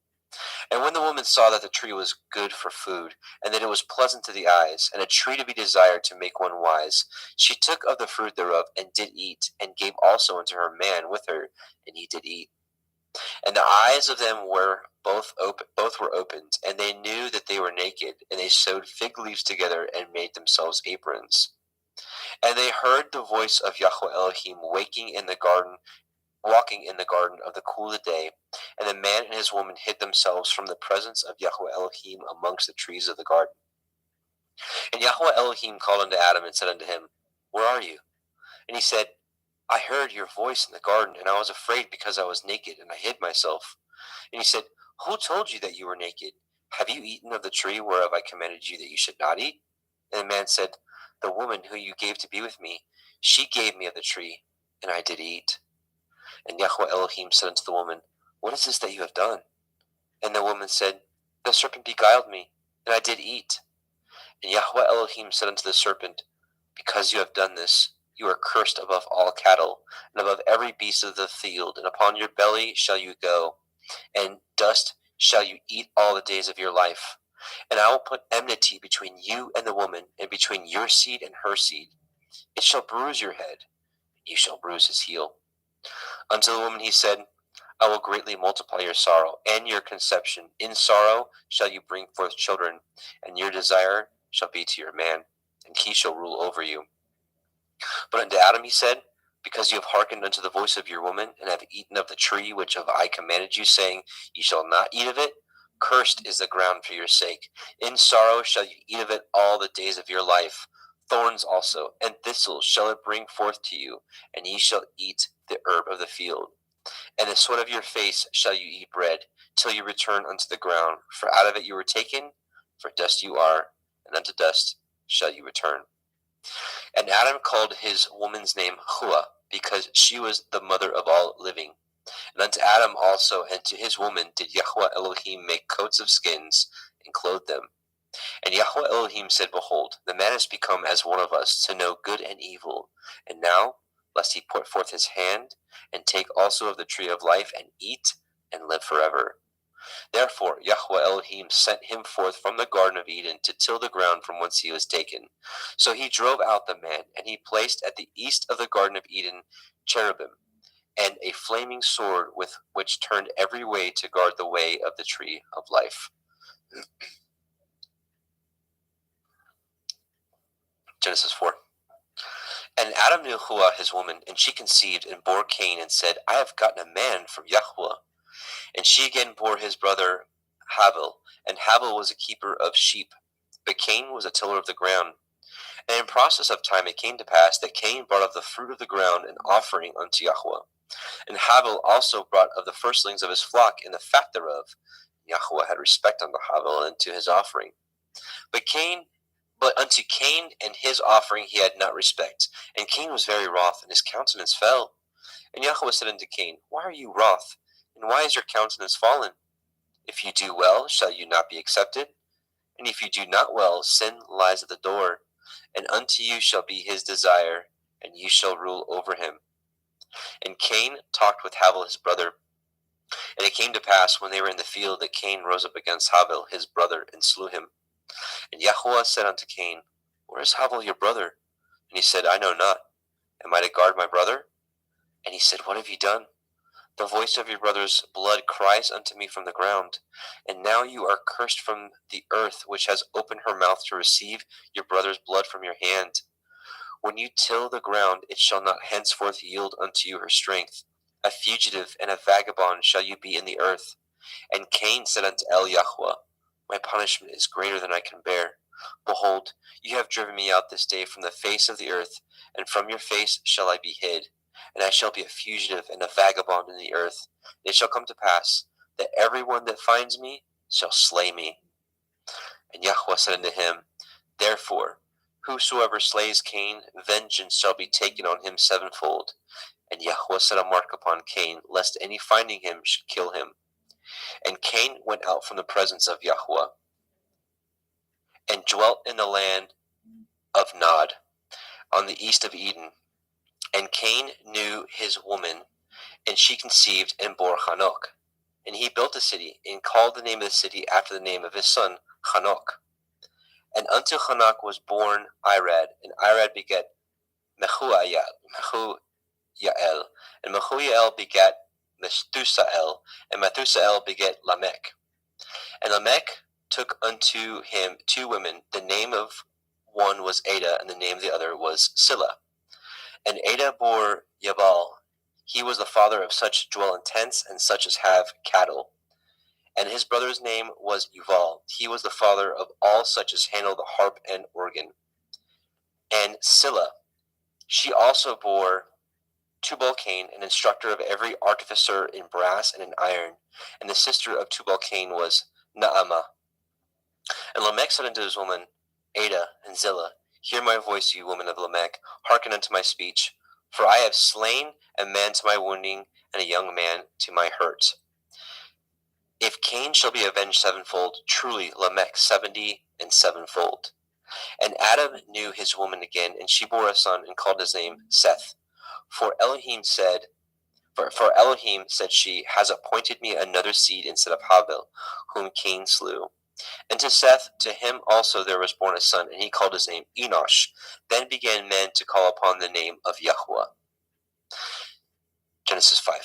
And when the woman saw that the tree was good for food, and that it was pleasant to the eyes, and a tree to be desired to make one wise, she took of the fruit thereof, and did eat, and gave also unto her man with her, and he did eat. And the eyes of them were both were opened, and they knew that they were naked, and they sewed fig leaves together, and made themselves aprons. And they heard the voice of Yahweh Elohim walking in the garden of the cool of the day. And the man and his woman hid themselves from the presence of Yahweh Elohim amongst the trees of the garden. And Yahweh Elohim called unto Adam and said unto him, Where are you? And he said, I heard your voice in the garden, and I was afraid because I was naked, and I hid myself. And he said, Who told you that you were naked? Have you eaten of the tree whereof I commanded you that you should not eat? And the man said, The woman who you gave to be with me, she gave me of the tree, and I did eat. And Yahweh Elohim said unto the woman, What is this that you have done? And the woman said, The serpent beguiled me, and I did eat. And Yahweh Elohim said unto the serpent, Because you have done this, you are cursed above all cattle, and above every beast of the field, and upon your belly shall you go, and dust shall you eat all the days of your life. And I will put enmity between you and the woman, and between your seed and her seed. It shall bruise your head, and you shall bruise his heel. Unto the woman he said, I will greatly multiply your sorrow and your conception. In sorrow shall you bring forth children, and your desire shall be to your man, and he shall rule over you. But unto Adam he said, Because you have hearkened unto the voice of your woman, and have eaten of the tree which of I commanded you, saying, Ye shall not eat of it, cursed is the ground for your sake. In sorrow shall you eat of it all the days of your life. Thorns also, and thistles shall it bring forth to you, and ye shall eat the herb of the field. And the sweat of your face shall you eat bread, till you return unto the ground. For out of it you were taken, for dust you are, and unto dust shall you return. And Adam called his woman's name Hua, because she was the mother of all living. And unto Adam also and to his woman did Yahweh Elohim make coats of skins, and clothe them. And Yahweh Elohim said, Behold, the man is become as one of us, to know good and evil. And now, lest he put forth his hand, and take also of the tree of life, and eat, and live forever. Therefore Yahweh Elohim sent him forth from the Garden of Eden to till the ground from whence he was taken. So he drove out the man, and he placed at the east of the Garden of Eden cherubim, and a flaming sword with which turned every way to guard the way of the tree of life. Genesis 4. And Adam knew Hua his woman, and she conceived and bore Cain, and said, I have gotten a man from Yahweh. And she again bore his brother Havel, and Havel was a keeper of sheep, but Cain was a tiller of the ground. And in process of time it came to pass that Cain brought of the fruit of the ground an offering unto Yahweh. And Havel also brought of the firstlings of his flock and the fat thereof. Yahweh had respect unto Havel and to his offering. But unto Cain and his offering he had not respect. And Cain was very wroth, and his countenance fell. And Yahweh said unto Cain, Why are you wroth? And why is your countenance fallen? If you do well, shall you not be accepted? And if you do not well, sin lies at the door. And unto you shall be his desire, and you shall rule over him. And Cain talked with Havel his brother. And it came to pass, when they were in the field, that Cain rose up against Havel his brother, and slew him. And Yahweh said unto Cain, Where is Havel your brother? And he said, I know not. Am I to guard my brother? And he said, What have you done? The voice of your brother's blood cries unto me from the ground. And now you are cursed from the earth, which has opened her mouth to receive your brother's blood from your hand. When you till the ground, it shall not henceforth yield unto you her strength. A fugitive and a vagabond shall you be in the earth. And Cain said unto Yahweh, My punishment is greater than I can bear. Behold, you have driven me out this day from the face of the earth, and from your face shall I be hid. And I shall be a fugitive and a vagabond in the earth. And it shall come to pass that every one that finds me shall slay me. And Yahweh said unto him, Therefore, whosoever slays Cain, vengeance shall be taken on him sevenfold. And Yahweh set a mark upon Cain, lest any finding him should kill him. And Cain went out from the presence of Yahweh, and dwelt in the land of Nod, on the east of Eden. And Cain knew his woman, and she conceived and bore Hanok. And he built a city, and called the name of the city after the name of his son, Hanok. And unto Hanok was born Irad, and Irad begat Mehujael, and Mehujael begat Methusael, and Methusael begat Lamech. And Lamech took unto him 2 women. The name of one was Ada, and the name of the other was Silla. And Ada bore Yabal. He was the father of such as dwell in tents, and such as have cattle. And his brother's name was Yuval. He was the father of all such as handle the harp and organ. And Silla, she also bore Tubal-Cain, an instructor of every artificer in brass and in iron. And the sister of Tubal-Cain was Naamah. And Lamech said unto his woman, Ada and Zillah, Hear my voice, you woman of Lamech, hearken unto my speech. For I have slain a man to my wounding, and a young man to my hurt. If Cain shall be avenged sevenfold, truly Lamech 70 and sevenfold. And Adam knew his woman again, and she bore a son, and called his name Seth. For Elohim said she, has appointed me another seed instead of Havel, whom Cain slew. And to Seth, to him also there was born a son, and he called his name Enosh. Then began men to call upon the name of Yahweh. Genesis 5.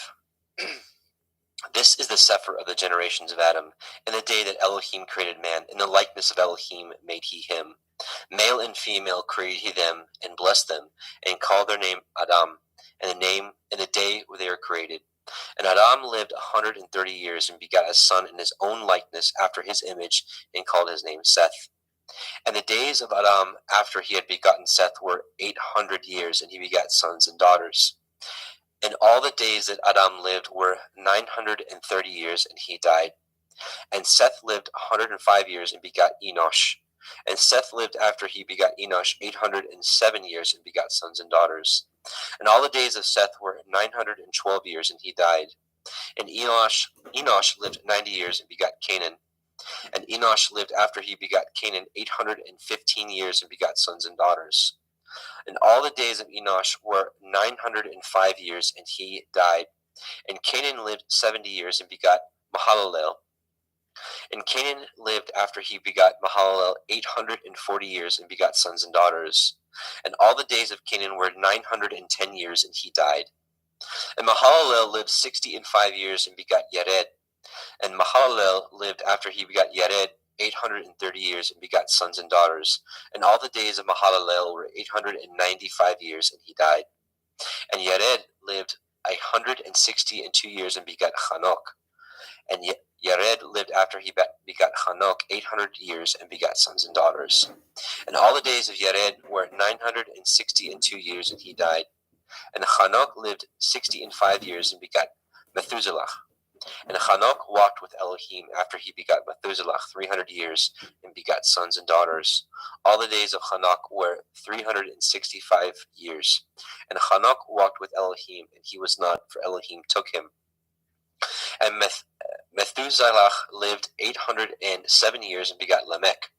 This is the Sefer of the generations of Adam. In the day that Elohim created man, in the likeness of Elohim made he him. Male and female created he them, and blessed them, and called their name Adam, and the day where they were created. And Adam lived 130 years, and begat a son in his own likeness after his image, and called his name Seth. And the days of Adam after he had begotten Seth were 800 years, and he begat sons and daughters. And all the days that Adam lived were 930 years, and he died. And Seth lived 105 years and begot Enosh. And Seth lived after he begot Enosh 807 years and begot sons and daughters. And all the days of Seth were 912 years, and he died. And Enosh lived 90 years and begot Canaan. And Enosh lived after he begot Canaan 815 years and begot sons and daughters. And all the days of Enosh were 905 years, and he died. And Canaan lived 70 years and begot Mahalalel. And Canaan lived after he begot Mahalalel 840 years and begot sons and daughters. And all the days of Canaan were 910 years, and he died. And Mahalalel lived 65 years and begot Yared. And Mahalalel lived after he begot Yared 830 years and begot sons and daughters. And all the days of Mahalalel were 895 years, and he died. And Yared lived 162 years and begot Hanok. And Yared lived after he begot Hanok 800 years and begot sons and daughters. And all the days of Yared were 962 years, and he died. And Hanok lived 65 years and begot Methuselah. And Hanok walked with Elohim after he begot Methuselah 300 years and begot sons and daughters. All the days of Hanok were 365 years. And Hanok walked with Elohim, and he was not, for Elohim took him. And Methuselah lived 807 years and begot Lamech.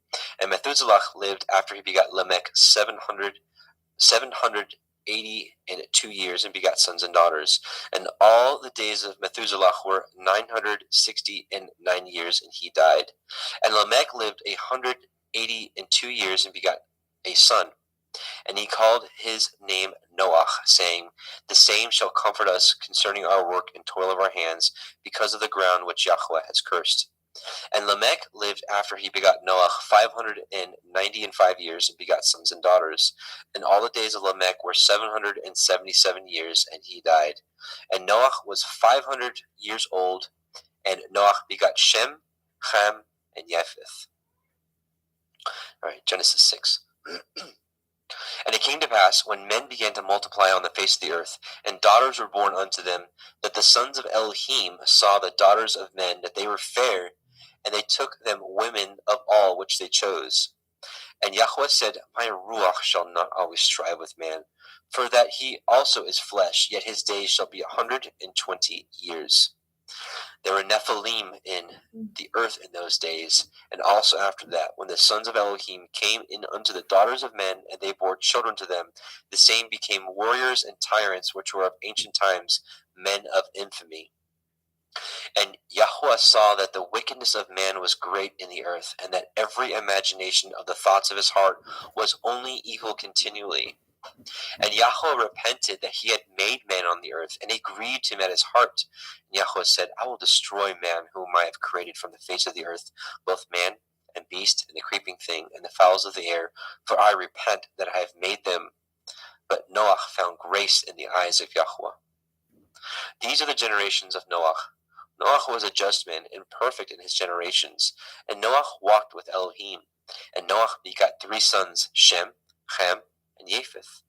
And Methuselah lived after he begot Lamech 782 years and begot sons and daughters. And all the days of Methuselah were 969 years, and he died. And Lamech lived 182 years and begot a son. And he called his name Noah, saying, "The same shall comfort us concerning our work and toil of our hands, because of the ground which Yahweh has cursed." And Lamech lived after he begot Noah 595 years and begot sons and daughters. And all the days of Lamech were 777 years, and he died. And Noah was 500 years old, and Noah begot Shem, Ham, and Japheth. All right, Genesis 6. And it came to pass, when men began to multiply on the face of the earth, and daughters were born unto them, that the sons of Elohim saw the daughters of men, that they were fair, and they took them women of all which they chose. And Yahweh said, My ruach shall not always strive with man, for that he also is flesh, yet his days shall be 120 years. There were Nephilim in the earth in those days, and also after that, when the sons of Elohim came in unto the daughters of men, and they bore children to them, the same became warriors and tyrants, which were of ancient times, men of infamy. And Yahweh saw that the wickedness of man was great in the earth, and that every imagination of the thoughts of his heart was only evil continually. And Yahweh repented that he had made man on the earth, and it grieved him at his heart. And Yahweh said, I will destroy man whom I have created from the face of the earth, both man and beast, and the creeping thing, and the fowls of the air, for I repent that I have made them. But Noah found grace in the eyes of Yahweh. These are the generations of Noah. Noah was a just man and perfect in his generations, and Noah walked with Elohim. And Noah begot 3 sons, Shem, Ham, and Japheth.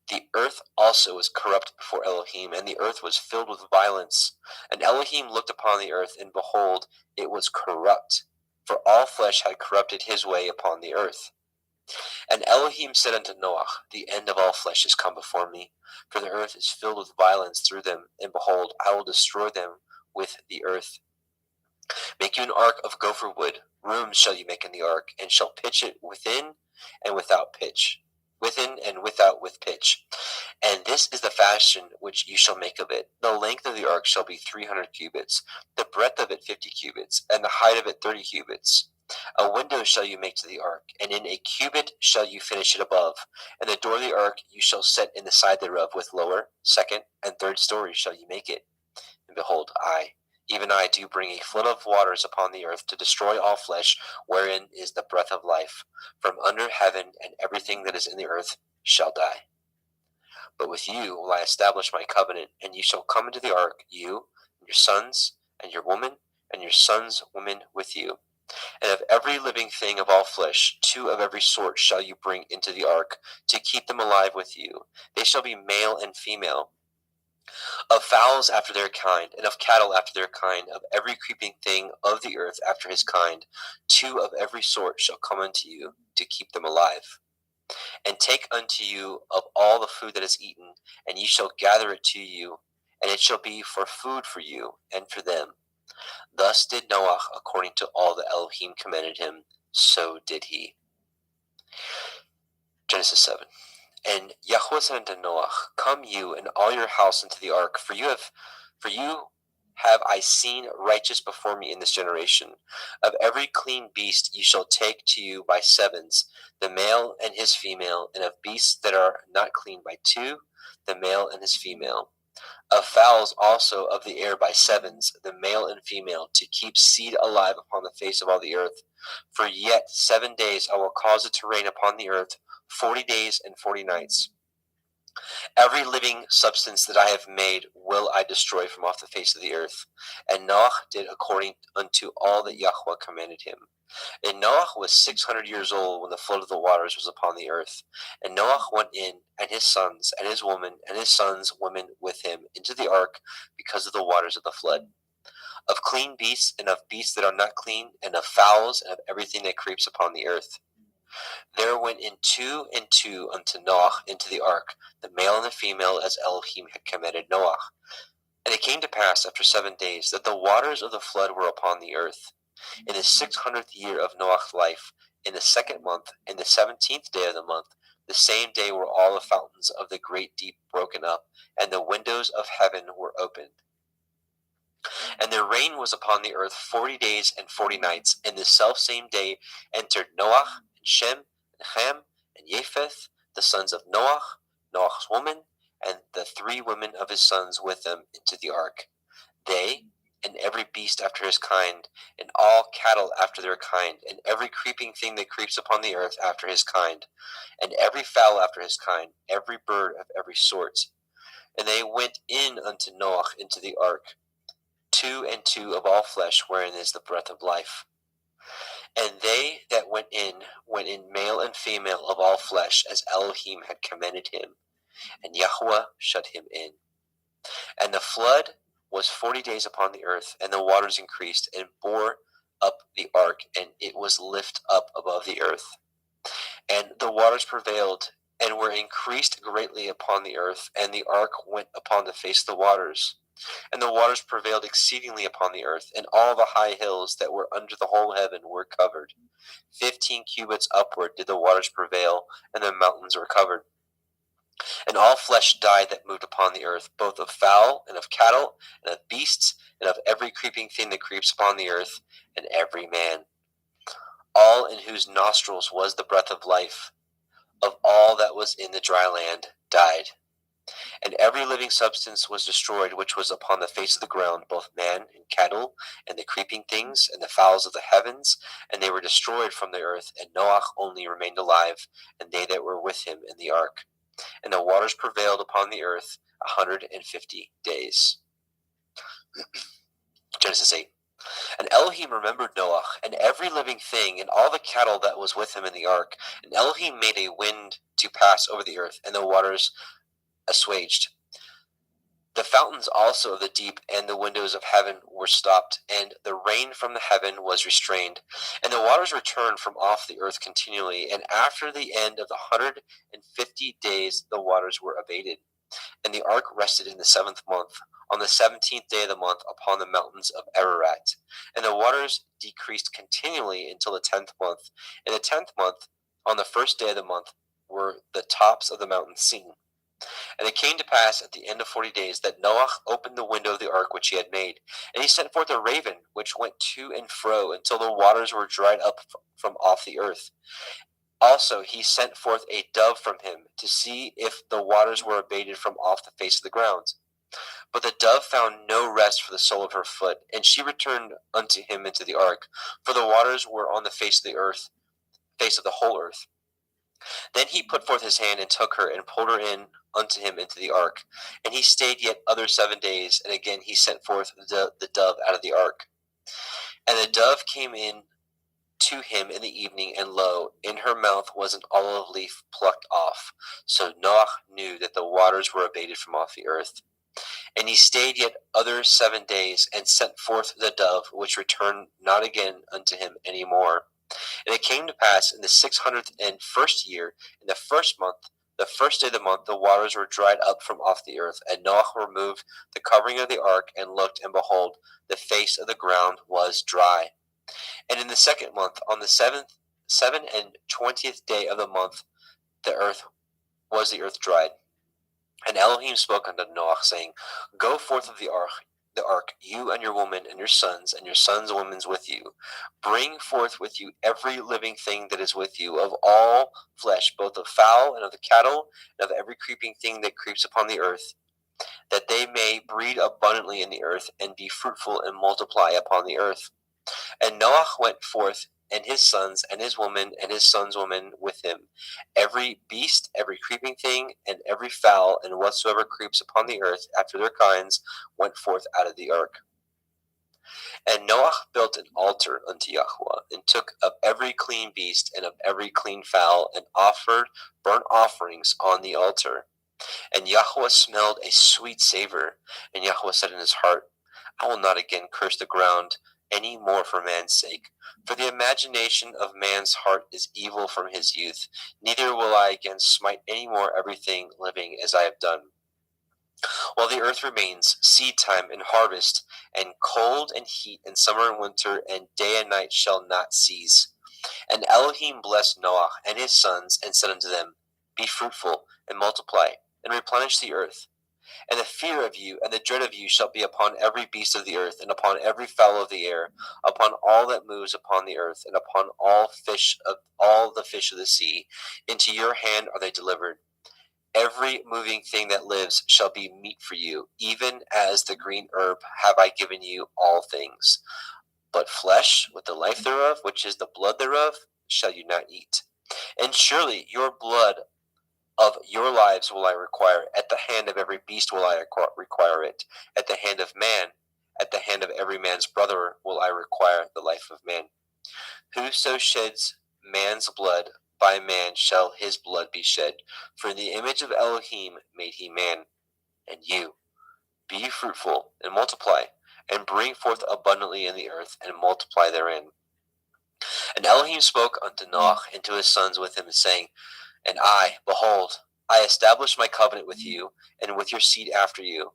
The earth also was corrupt before Elohim, and the earth was filled with violence. And Elohim looked upon the earth, and behold, it was corrupt, for all flesh had corrupted his way upon the earth. And Elohim said unto Noah, The end of all flesh is come before me, for the earth is filled with violence through them, and behold, I will destroy them with the earth. Make you an ark of gopher wood. Rooms shall you make in the ark, and shall pitch it within and without pitch. Within and without with pitch. And this is the fashion which you shall make of it. The length of the ark shall be 300 cubits, the breadth of it 50 cubits, and the height of it 30 cubits. A window shall you make to the ark, and in a cubit shall you finish it above. And the door of the ark you shall set in the side thereof, with lower, second, and third stories shall you make it. And behold, I, even I, do bring a flood of waters upon the earth to destroy all flesh, wherein is the breath of life, from under heaven, and everything that is in the earth shall die. But with you will I establish my covenant, and you shall come into the ark, you, and your sons, and your woman, and your sons' women with you. And of every living thing of all flesh, 2 of every sort shall you bring into the ark, to keep them alive with you. They shall be male and female. Of fowls after their kind, and of cattle after their kind, of every creeping thing of the earth after his kind, 2 of every sort shall come unto you, to keep them alive. And take unto you of all the food that is eaten, and ye shall gather it to you, and it shall be for food for you and for them. Thus did Noah according to all that Elohim commanded him, so did he. Genesis 7. And Yahweh said unto Noah, Come you and all your house into the ark, for you have I seen righteous before me in this generation. Of every clean beast ye shall take to you by 7s, the male and his female, and of beasts that are not clean by 2, the male and his female. Of fowls also of the air by 7s, the male and female, to keep seed alive upon the face of all the earth. For yet 7 days I will cause it to rain upon the earth, 40 days and 40 nights. Every living substance that I have made will I destroy from off the face of the earth. And Noah did according unto all that Yahweh commanded him. And Noah was 600 years old when the flood of the waters was upon the earth. And Noah went in, and his sons, and his woman, and his sons' women with him, into the ark, because of the waters of the flood. Of clean beasts, and of beasts that are not clean, and of fowls, and of everything that creeps upon the earth. There went in 2 and 2 unto Noah into the ark, the male and the female, as Elohim had commanded Noah. And it came to pass after 7 days that the waters of the flood were upon the earth. In the 600th year of Noah's life, in the 2nd month, in the 17th day of the month, the same day were all the fountains of the great deep broken up, and the windows of heaven were opened. And the rain was upon the earth 40 days and 40 nights. And the selfsame day entered Noah, and Shem, and Ham, and Japheth, the sons of Noah, Noah's woman, and the 3 women of his sons with them into the ark. They, and every beast after his kind, and all cattle after their kind, and every creeping thing that creeps upon the earth after his kind, and every fowl after his kind, every bird of every sort. And they went in unto Noah into the ark, 2 and 2 of all flesh, wherein is the breath of life. And they that went in male and female of all flesh, as Elohim had commanded him, and Yahweh shut him in. And the flood was 40 days upon the earth, and the waters increased, and bore up the ark, and it was lift up above the earth. And the waters prevailed, and were increased greatly upon the earth, and the ark went upon the face of the waters. And the waters prevailed exceedingly upon the earth, and all the high hills that were under the whole heaven were covered. 15 cubits upward did the waters prevail, and the mountains were covered. And all flesh died that moved upon the earth, both of fowl, and of cattle, and of beasts, and of every creeping thing that creeps upon the earth, and every man. All in whose nostrils was the breath of life, of all that was in the dry land, died. And every living substance was destroyed, which was upon the face of the ground, both man and cattle, and the creeping things, and the fowls of the heavens, and they were destroyed from the earth. And Noah only remained alive, and they that were with him in the ark. And the waters prevailed upon the earth 150 days. Genesis 8. And Elohim remembered Noah, and every living thing, and all the cattle that was with him in the ark. And Elohim made a wind to pass over the earth, and the waters assuaged. The fountains also of the deep and the windows of heaven were stopped, and the rain from the heaven was restrained. And the waters returned from off the earth continually. And after the end of the 150 days, the waters were abated. And the ark rested in the 7th month, on the 17th day of the month, upon the mountains of Ararat. And the waters decreased continually until the 10th month. In the 10th month, on the 1st day of the month, were the tops of the mountains seen. And it came to pass at the end of 40 days that Noah opened the window of the ark which he had made. And he sent forth a raven, which went to and fro until the waters were dried up from off the earth. Also he sent forth a dove from him, to see if the waters were abated from off the face of the ground. But the dove found no rest for the sole of her foot, and she returned unto him into the ark, for the waters were on the face of the earth, face of the whole earth. Then he put forth his hand and took her, and pulled her in unto him into the ark. And he stayed yet other 7 days, and again he sent forth the dove out of the ark. And the dove came in to him in the evening, and lo, in her mouth was an olive leaf plucked off. So Noah knew that the waters were abated from off the earth. And he stayed yet other 7 days, and sent forth the dove, which returned not again unto him any more. And it came to pass in the 601st year, in the first month, the first day of the month, the waters were dried up from off the earth. And Noah removed the covering of the ark, and looked, and behold, the face of the ground was dry. And in the second month, on the 27th day of the month, the earth dried. And Elohim spoke unto Noah, saying, Go forth of the ark, you and your woman, and your sons women with you. Bring forth with you every living thing that is with you, of all flesh, both of fowl and of the cattle, and of every creeping thing that creeps upon the earth, that they may breed abundantly in the earth, and be fruitful and multiply upon the earth. And Noah went forth, and his woman, and his sons' women with him. Every beast, every creeping thing, and every fowl, and whatsoever creeps upon the earth after their kinds, went forth out of the ark. And Noah built an altar unto Yahweh, and took of every clean beast, and of every clean fowl, and offered burnt offerings on the altar. And Yahweh smelled a sweet savor. And Yahweh said in his heart, I will not again curse the ground any more for man's sake. For the imagination of man's heart is evil from his youth. Neither will I again smite any more everything living as I have done. While the earth remains, seed time and harvest, and cold and heat, and summer and winter, and day and night shall not cease. And Elohim blessed Noah and his sons, and said unto them, Be fruitful, and multiply, and replenish the earth. And the fear of you and the dread of you shall be upon every beast of the earth, and upon every fowl of the air, upon all that moves upon the earth, and upon all the fish of the sea. Into your hand are they delivered. Every moving thing that lives shall be meat for you, even as the green herb have I given you all things. But flesh with the life thereof, which is the blood thereof, shall you not eat. And surely your blood of your lives will I require. At the hand of every beast will I require it. At the hand of man, at the hand of every man's brother will I require the life of man. Whoso sheds man's blood, by man shall his blood be shed. For in the image of Elohim made he man. And you, be ye fruitful, and multiply, and bring forth abundantly in the earth, and multiply therein. And Elohim spoke unto Noah and to his sons with him, saying, And I, behold, I establish my covenant with you, and with your seed after you,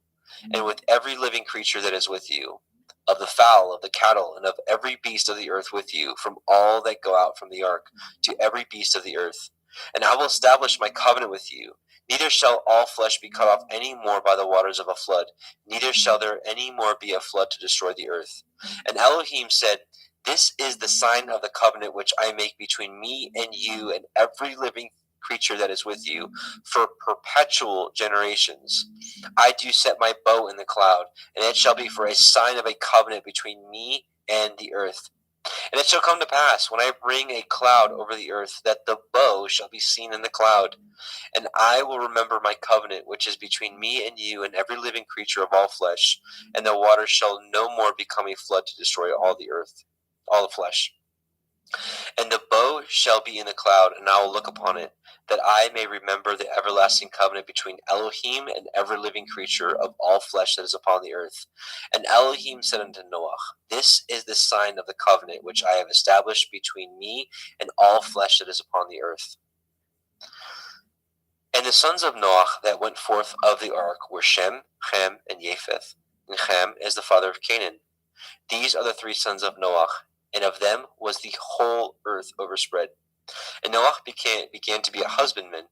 and with every living creature that is with you, of the fowl, of the cattle, and of every beast of the earth with you, from all that go out from the ark, to every beast of the earth. And I will establish my covenant with you. Neither shall all flesh be cut off any more by the waters of a flood, neither shall there any more be a flood to destroy the earth. And Elohim said, This is the sign of the covenant which I make between me and you and every living creature that is with you for perpetual generations. I do set my bow in the cloud, and it shall be for a sign of a covenant between me and the earth. And it shall come to pass, when I bring a cloud over the earth, that the bow shall be seen in the cloud. And I will remember my covenant, which is between me and you and every living creature of all flesh. And the waters shall no more become a flood to destroy all the earth, all the flesh. And the bow shall be in the cloud, and I will look upon it, that I may remember the everlasting covenant between Elohim and every living creature of all flesh that is upon the earth. And Elohim said unto Noah, This is the sign of the covenant which I have established between me and all flesh that is upon the earth. And the sons of Noah that went forth of the ark were Shem, Ham, and Japheth. And Ham is the father of Canaan. These are the three sons of Noah, and of them was the whole earth overspread. And Noah began to be a husbandman,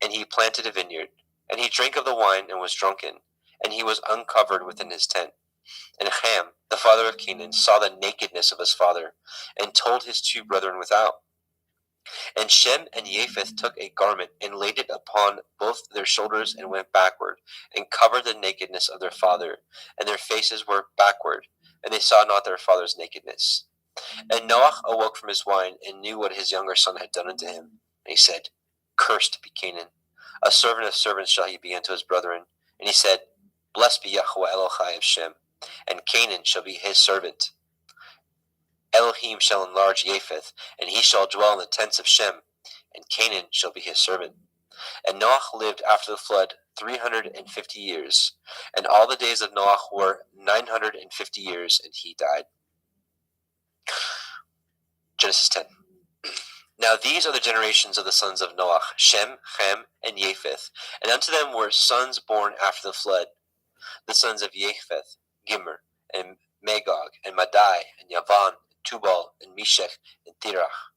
and he planted a vineyard. And he drank of the wine and was drunken, and he was uncovered within his tent. And Ham, the father of Canaan, saw the nakedness of his father, and told his two brethren without. And Shem and Japheth took a garment, and laid it upon both their shoulders, and went backward, and covered the nakedness of their father. And their faces were backward, and they saw not their father's nakedness. And Noah awoke from his wine, and knew what his younger son had done unto him. And he said, Cursed be Canaan. A servant of servants shall he be unto his brethren. And he said, Blessed be Yahweh Elohai of Shem, and Canaan shall be his servant. Elohim shall enlarge Japheth, and he shall dwell in the tents of Shem, and Canaan shall be his servant. And Noach lived after the flood 350 years, and all the days of Noach were 950 years, and he died. Genesis 10. Now these are the generations of the sons of Noach, Shem, Ham, and Japheth, and unto them were sons born after the flood. The sons of Japheth, Gimmer, and Magog, and Madai, and Yavan, and Tubal, and Meshech, and Tirach.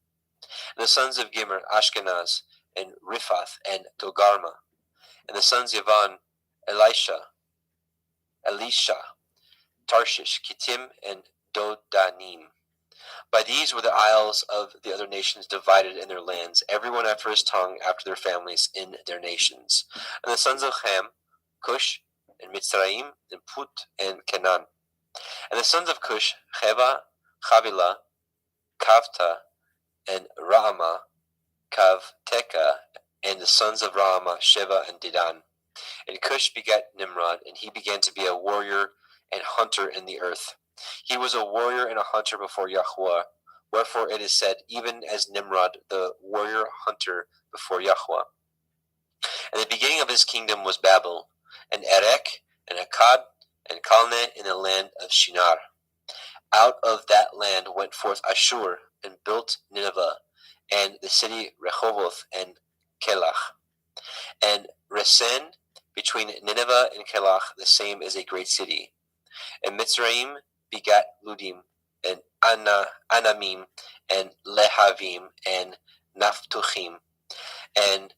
And the sons of Gimmer, Ashkenaz, and Riphath, and Togarma. And the sons of Yavan, Elisha, Tarshish, Kittim, and Dodanim. By these were the isles of the other nations divided in their lands, everyone after his tongue, after their families, in their nations. And the sons of Ham, Cush, and Mitzrayim, and Put, and Canaan. And the sons of Cush, Cheva, Chavila, Kavta, and Raama, Kavteka. And the sons of Raama, Sheva, and Dedan. And Cush begat Nimrod, and he began to be a warrior and hunter in the earth. He was a warrior and a hunter before Yahweh. Wherefore it is said, even as Nimrod, the warrior hunter before Yahweh. And the beginning of his kingdom was Babel, and Erech, and Akkad, and Calneh in the land of Shinar. Out of that land went forth Ashur, and built Nineveh, and the city Rehoboth, and Kelach. And Resen, between Nineveh and Kelach, the same is a great city. And Mitzrayim begat Ludim, and Anamim, and Lehavim, and Naphtuchim, and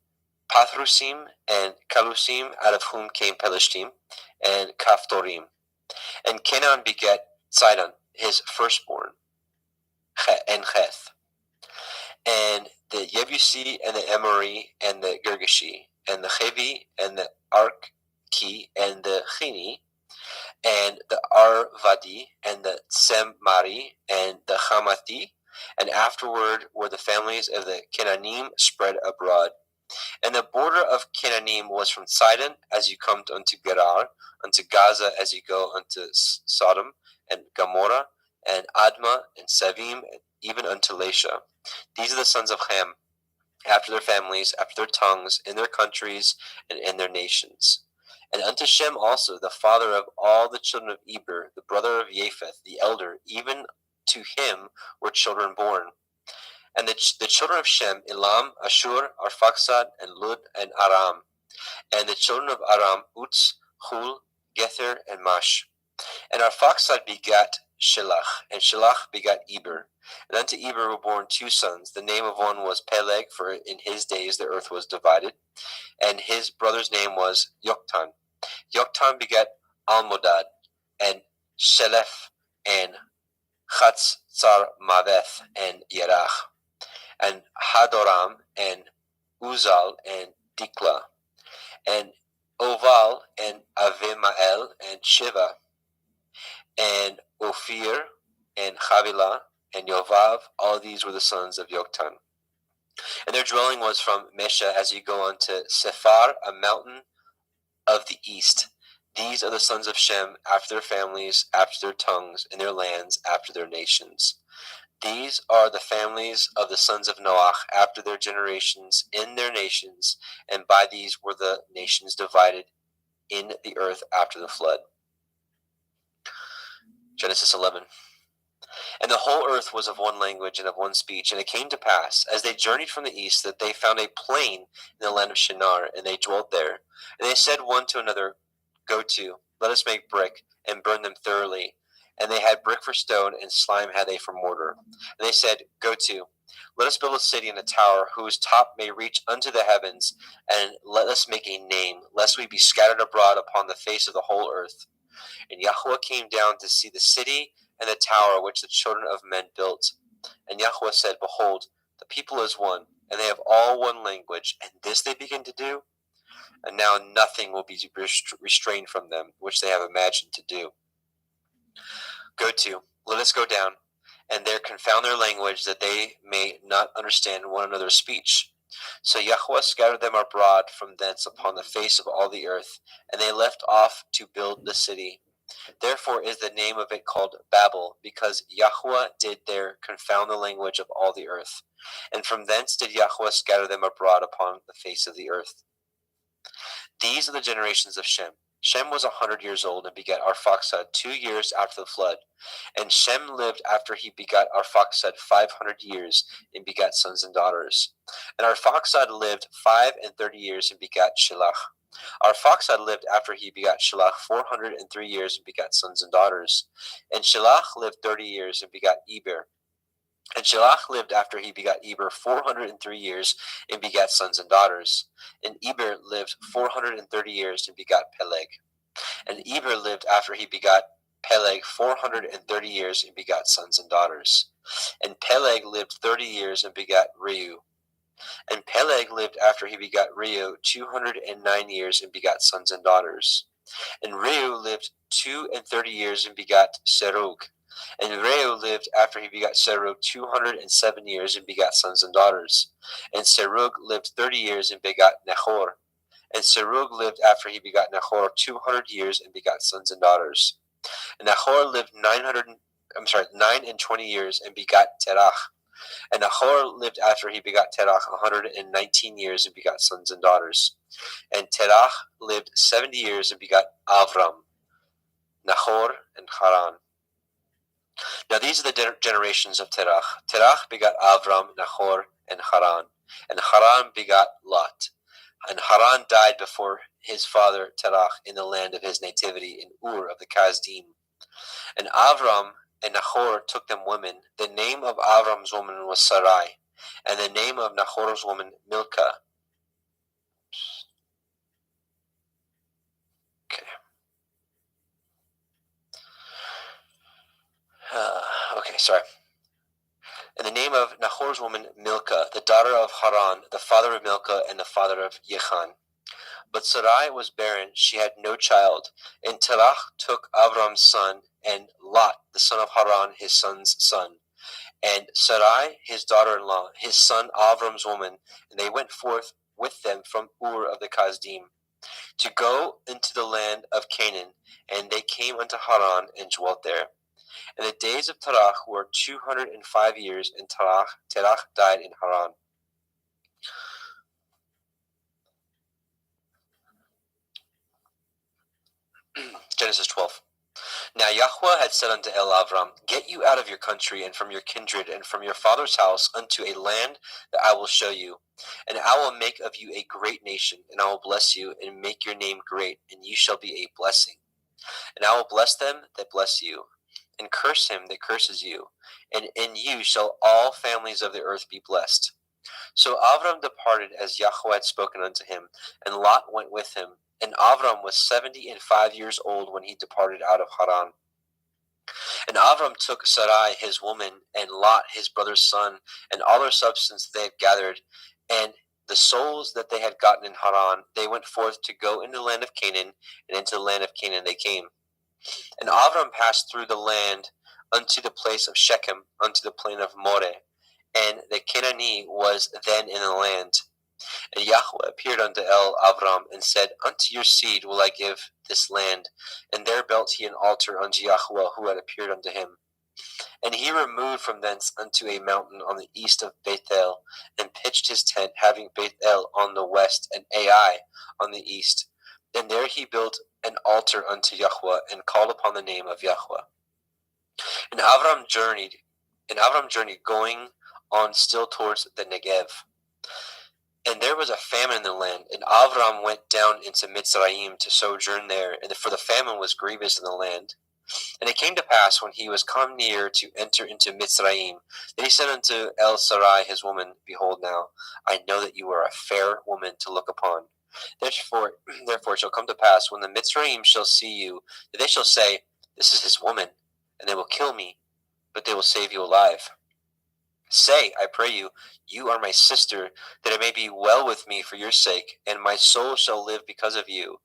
Pathrusim, and Kalusim, out of whom came Pelishtim, and Kaphtorim. And Canaan begat Sidon, his firstborn, and Heth, and the Yebusi, and the Amori, and the Girgashi, and the Chevi, and the Arki, and the Chini, and the Arvadi, and the Tsemari, and the Hamathi, and afterward were the families of the Canaanim spread abroad. And the border of Canaanim was from Sidon as you come unto Gerar, unto Gaza as you go unto Sodom, and Gomorrah, and Admah, and Sevim, and even unto Lasha. These are the sons of Ham, after their families, after their tongues, in their countries, and in their nations. And unto Shem also, the father of all the children of Eber, the brother of Japheth, the elder, even to him were children born. And the children of Shem, Elam, Ashur, Arphaxad, and Lud, and Aram. And the children of Aram, Uz, Hul, Gether, and Mash. And Arphaxad begat Shelach, and Shelach begat Eber. And unto Eber were born two sons. The name of one was Peleg, for in his days the earth was divided. And his brother's name was Yoktan. Yoktan begat Almodad, and Shelef, and Chatzar-maveth, and Yerach, and Hadoram, and Uzal, and Dikla, and Oval, and Avimael, and Shiva, and Ophir, and Havilah, and Yovav. All these were the sons of Yoktan. And their dwelling was from Mesha as you go on to Sephar, a mountain of the east. These are the sons of Shem, after their families, after their tongues, in their lands, after their nations. These are the families of the sons of Noach, after their generations, in their nations, and by these were the nations divided in the earth after the flood. Genesis 11. And the whole earth was of one language and of one speech. And it came to pass, as they journeyed from the east, that they found a plain in the land of Shinar, and they dwelt there. And they said one to another, Go to, let us make brick, and burn them thoroughly. And they had brick for stone, and slime had they for mortar. And they said, Go to, let us build a city and a tower, whose top may reach unto the heavens, and let us make a name, lest we be scattered abroad upon the face of the whole earth. And Yahweh came down to see the city and the tower which the children of men built. And Yahweh said, Behold, the people is one, and they have all one language, and this they begin to do. And now nothing will be restrained from them, which they have imagined to do. Go to, let us go down, and there confound their language, that they may not understand one another's speech. So Yahweh scattered them abroad from thence upon the face of all the earth, and they left off to build the city. Therefore is the name of it called Babel, because Yahweh did there confound the language of all the earth. And from thence did Yahweh scatter them abroad upon the face of the earth. These are the generations of Shem. Shem was 100 years old and begat Arphaxad 2 years after the flood. And Shem lived after he begat Arphaxad 500 years and begat sons and daughters. And Arphaxad lived 35 years and begat Shelach. Arphaxad lived after he begat Shelach 403 years and begat sons and daughters. And Shelach lived 30 years and begat Eber. And Shelach lived after he begat Eber 403 years and begat sons and daughters. And Eber lived 430 years and begat Peleg. And Eber lived after he begat Peleg 430 years and begat sons and daughters. And Peleg lived 30 years and begat Reu. And Peleg lived after he begat Reu 209 years and begat sons and daughters. And Reu lived 32 years and begat Serug. And Reu lived after he begat Serug 207 years and begat sons and daughters. And Serug lived 30 years and begat Nahor. And Serug lived after he begat Nahor 200 years and begat sons and daughters. And Nahor lived 920 years and begat Terach. And Nahor lived after he begat Terach 119 years and begat sons and daughters. And Terach lived 70 years and begat Avram, Nahor, and Haran. Now these are the generations of Terach. Terach begat Avram, Nahor, and Haran. And Haran begat Lot. And Haran died before his father Terach in the land of his nativity in Ur of the Kasdim. And Avram and Nahor took them women. The name of Avram's woman was Sarai, and the name of Nahor's woman Milcah. Okay. And the name of Nahor's woman Milcah, the daughter of Haran, the father of Milcah and the father of Yechan. But Sarai was barren, she had no child. And Terach took Avram's son, and Lot, the son of Haran, his son's son. And Sarai, his daughter-in-law, his son Avram's woman, and they went forth with them from Ur of the Kasdim, to go into the land of Canaan, and they came unto Haran and dwelt there. And the days of Terach were 205 years, and Terach died in Haran. Genesis 12. Now Yahweh had said unto Avram, Get you out of your country, and from your kindred, and from your father's house, unto a land that I will show you. And I will make of you a great nation, and I will bless you, and make your name great, and you shall be a blessing. And I will bless them that bless you, and curse him that curses you. And in you shall all families of the earth be blessed. So Avram departed as Yahweh had spoken unto him, and Lot went with him. And Avram was 75 years old when he departed out of Haran. And Avram took Sarai his woman, and Lot his brother's son, and all their substance they had gathered, and the souls that they had gotten in Haran. They went forth to go into the land of Canaan, and into the land of Canaan they came. And Avram passed through the land unto the place of Shechem, unto the plain of Moreh, and the Canaanite was then in the land. And Yahweh appeared unto Avram, and said, Unto your seed will I give this land. And there built he an altar unto Yahweh, who had appeared unto him. And he removed from thence unto a mountain on the east of Bethel, and pitched his tent, having Bethel on the west, and Ai on the east. And there he built an altar unto Yahweh, and called upon the name of Yahweh. And Avram journeyed, going on still towards the Negev. And there was a famine in the land, and Avram went down into Mitzrayim to sojourn there, and for the famine was grievous in the land. And it came to pass, when he was come near to enter into Mitzrayim, that he said unto Sarai his woman, Behold now, I know that you are a fair woman to look upon. Therefore it shall come to pass, when the Mitzrayim shall see you, that they shall say, This is his woman, and they will kill me, but they will save you alive. Say, I pray you, you are my sister, that it may be well with me for your sake, and my soul shall live because of you.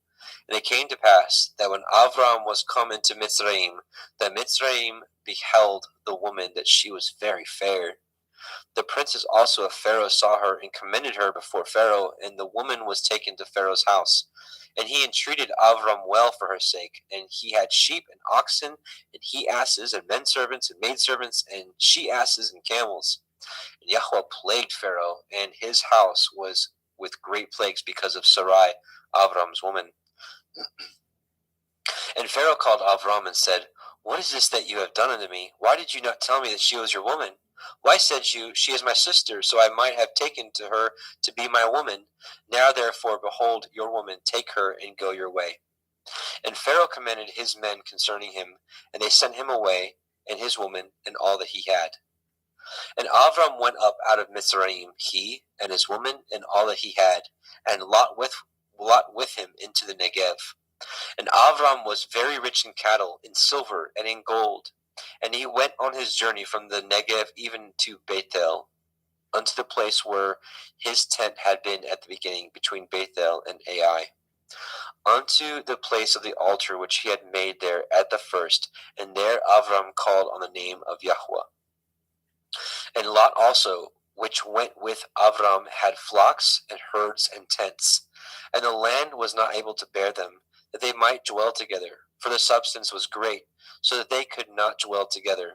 And it came to pass, that when Avram was come into Mitzrayim, that Mitzrayim beheld the woman, that she was very fair. The princes also of Pharaoh saw her, and commended her before Pharaoh, and the woman was taken to Pharaoh's house. And he entreated Avram well for her sake, and he had sheep and oxen, and he asses, and men servants, and maidservants, and she asses, and camels. And Yahweh plagued Pharaoh, and his house was with great plagues because of Sarai, Avram's woman. And Pharaoh called Avram and said, What is this that you have done unto me? Why did you not tell me that she was your woman? Why said you, She is my sister, so I might have taken to her to be my woman? Now therefore, behold, your woman, take her and go your way. And Pharaoh commanded his men concerning him, and they sent him away, and his woman, and all that he had. And Avram went up out of Mizraim, he, and his woman, and all that he had, and Lot with him into the Negev. And Avram was very rich in cattle, in silver, and in gold. And he went on his journey from the Negev even to Bethel, unto the place where his tent had been at the beginning, between Bethel and Ai, unto the place of the altar which he had made there at the first. And there Avram called on the name of Yahweh. And Lot also, which went with Avram, had flocks and herds and tents. And the land was not able to bear them, that they might dwell together, for the substance was great, so that they could not dwell together.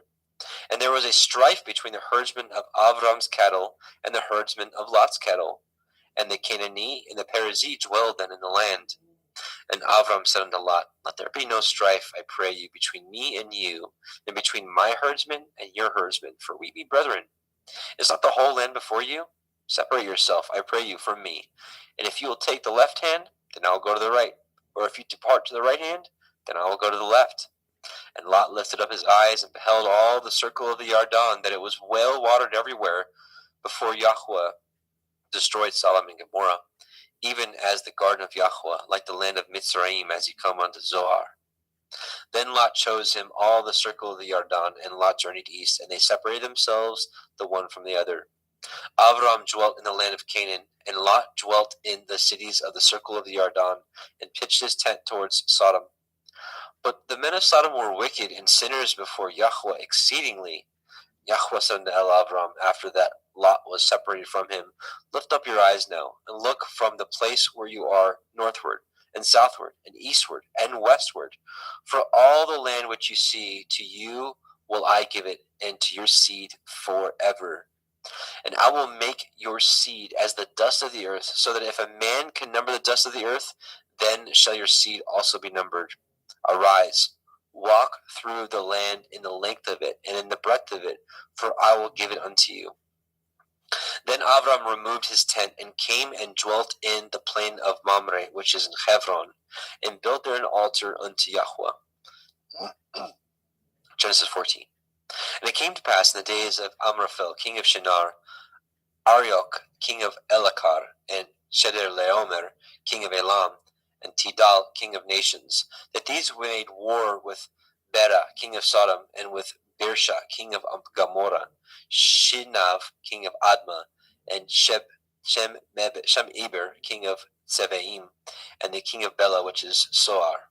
And there was a strife between the herdsmen of Avram's cattle and the herdsmen of Lot's cattle. And the Canaanite and the Perizzite dwelled then in the land. And Avram said unto Lot, Let there be no strife, I pray you, between me and you, and between my herdsmen and your herdsmen, for we be brethren. Is not the whole land before you? Separate yourself, I pray you, from me. And if you will take the left hand, then I will go to the right. Or if you depart to the right hand, then I will go to the left. And Lot lifted up his eyes and beheld all the circle of the Yarden, that it was well watered everywhere, before Yahweh destroyed Sodom and Gomorrah, even as the garden of Yahweh, like the land of Mitzrayim, as he come unto Zoar. Then Lot chose him all the circle of the Yarden, and Lot journeyed east, and they separated themselves the one from the other. Avram dwelt in the land of Canaan, and Lot dwelt in the cities of the circle of the Yarden, and pitched his tent towards Sodom. But the men of Sodom were wicked and sinners before Yahweh exceedingly. Yahweh said unto Avram, after that Lot was separated from him, Lift up your eyes now, and look from the place where you are northward, and southward, and eastward, and westward. For all the land which you see, to you will I give it, and to your seed forever. And I will make your seed as the dust of the earth, so that if a man can number the dust of the earth, then shall your seed also be numbered. Arise, walk through the land in the length of it, and in the breadth of it, for I will give it unto you. Then Avram removed his tent, and came and dwelt in the plain of Mamre, which is in Hebron, and built there an altar unto Yahweh. Genesis 14. And it came to pass in the days of Amraphel, king of Shinar, Arioch, king of Elakar, and Chedorlaomer, king of Elam, and Tidal, king of nations, that these made war with Bera, king of Sodom, and with Birsha, king of Gomorrah, Shinav, king of Admah, and Shem-Eber, king of Sevaim, and the king of Bela, which is Soar.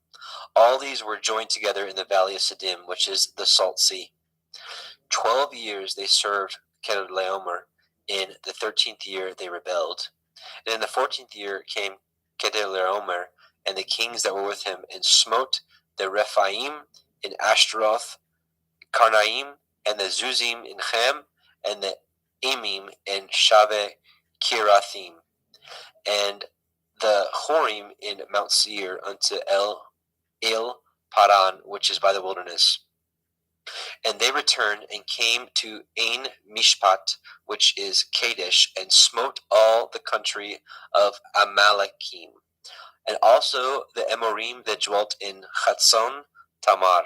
All these were joined together in the valley of Siddim, which is the Salt Sea. 12 years they served Chedorlaomer. In the 13th year they rebelled. And in the 14th year came Chedorlaomer and the kings that were with him, and smote the Rephaim in Ashtaroth, Karnaim, and the Zuzim in Chem, and the Emim in Shave Kirathim, and the Horim in Mount Seir unto El Paran, which is by the wilderness. And they returned and came to Ain Mishpat, which is Kadesh, and smote all the country of Amalekim, and also the Amorim that dwelt in Chatzon Tamar.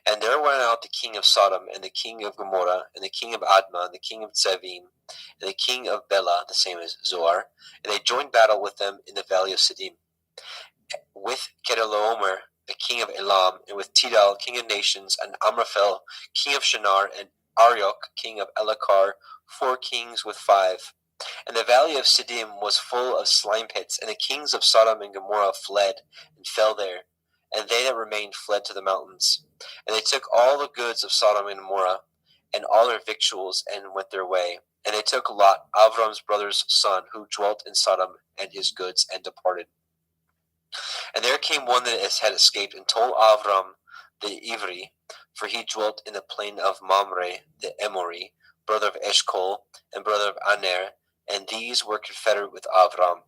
And there went out the king of Sodom, and the king of Gomorrah, and the king of Admah, and the king of Zevim, and the king of Bela, the same as Zoar, and they joined battle with them in the valley of Siddim, with Chedorlaomer, the king of Elam, and with Tidal, king of nations, and Amraphel, king of Shinar, and Arioch, king of Elakar, 4 kings with 5. And the valley of Siddim was full of slime pits, and the kings of Sodom and Gomorrah fled, and fell there, and they that remained fled to the mountains. And they took all the goods of Sodom and Gomorrah, and all their victuals, and went their way. And they took Lot, Avram's brother's son, who dwelt in Sodom, and his goods, and departed. And there came one that had escaped and told Avram the Ivri, for he dwelt in the plain of Mamre the Emori, brother of Eshcol and brother of Aner, and these were confederate with Avram.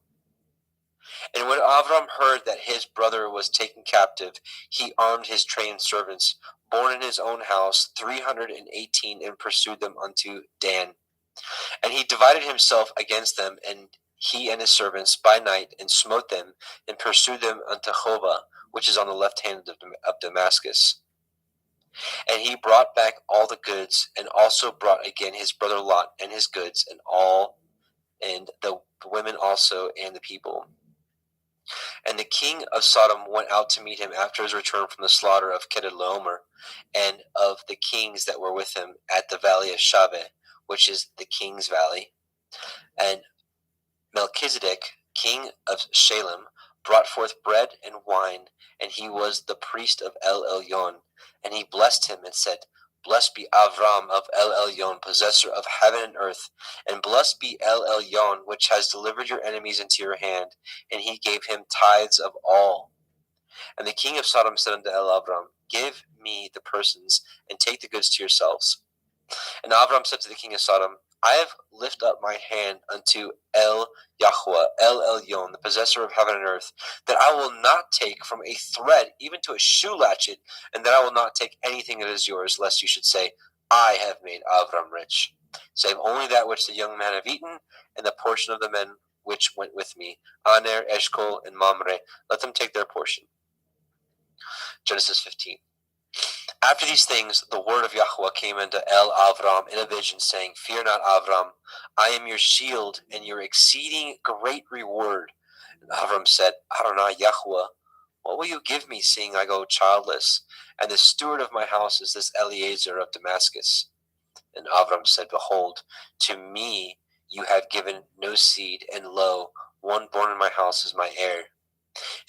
And when Avram heard that his brother was taken captive, he armed his trained servants, born in his own house, 318, and pursued them unto Dan. And he divided himself against them, and he and his servants by night, and smote them, and pursued them unto Hova, which is on the left hand of Damascus. And he brought back all the goods, and also brought again his brother Lot and his goods, and the women also, and the people. And the king of Sodom went out to meet him after his return from the slaughter of Kedorlaomer, and of the kings that were with him at the valley of Shaveh, which is the king's valley. And Melchizedek, king of Shalem, brought forth bread and wine, and he was the priest of El Elyon. And he blessed him and said, Blessed be Avram of El Elyon, possessor of heaven and earth, and blessed be El Elyon, which has delivered your enemies into your hand. And he gave him tithes of all. And the king of Sodom said unto El Avram, Give me the persons, and take the goods to yourselves. And Avram said to the king of Sodom, I have lifted up my hand unto El Yahweh, El Elyon, the possessor of heaven and earth, that I will not take from a thread even to a shoe latchet, and that I will not take anything that is yours, lest you should say, I have made Avram rich, save only that which the young men have eaten, and the portion of the men which went with me, Aner, Eshcol, and Mamre, let them take their portion. Genesis 15. After these things, the word of Yahweh came unto El Avram in a vision, saying, Fear not, Avram, I am your shield and your exceeding great reward. And Avram said, Adonai Yahweh, what will you give me, seeing I go childless? And the steward of my house is this Eliezer of Damascus. And Avram said, Behold, to me you have given no seed, and lo, one born in my house is my heir.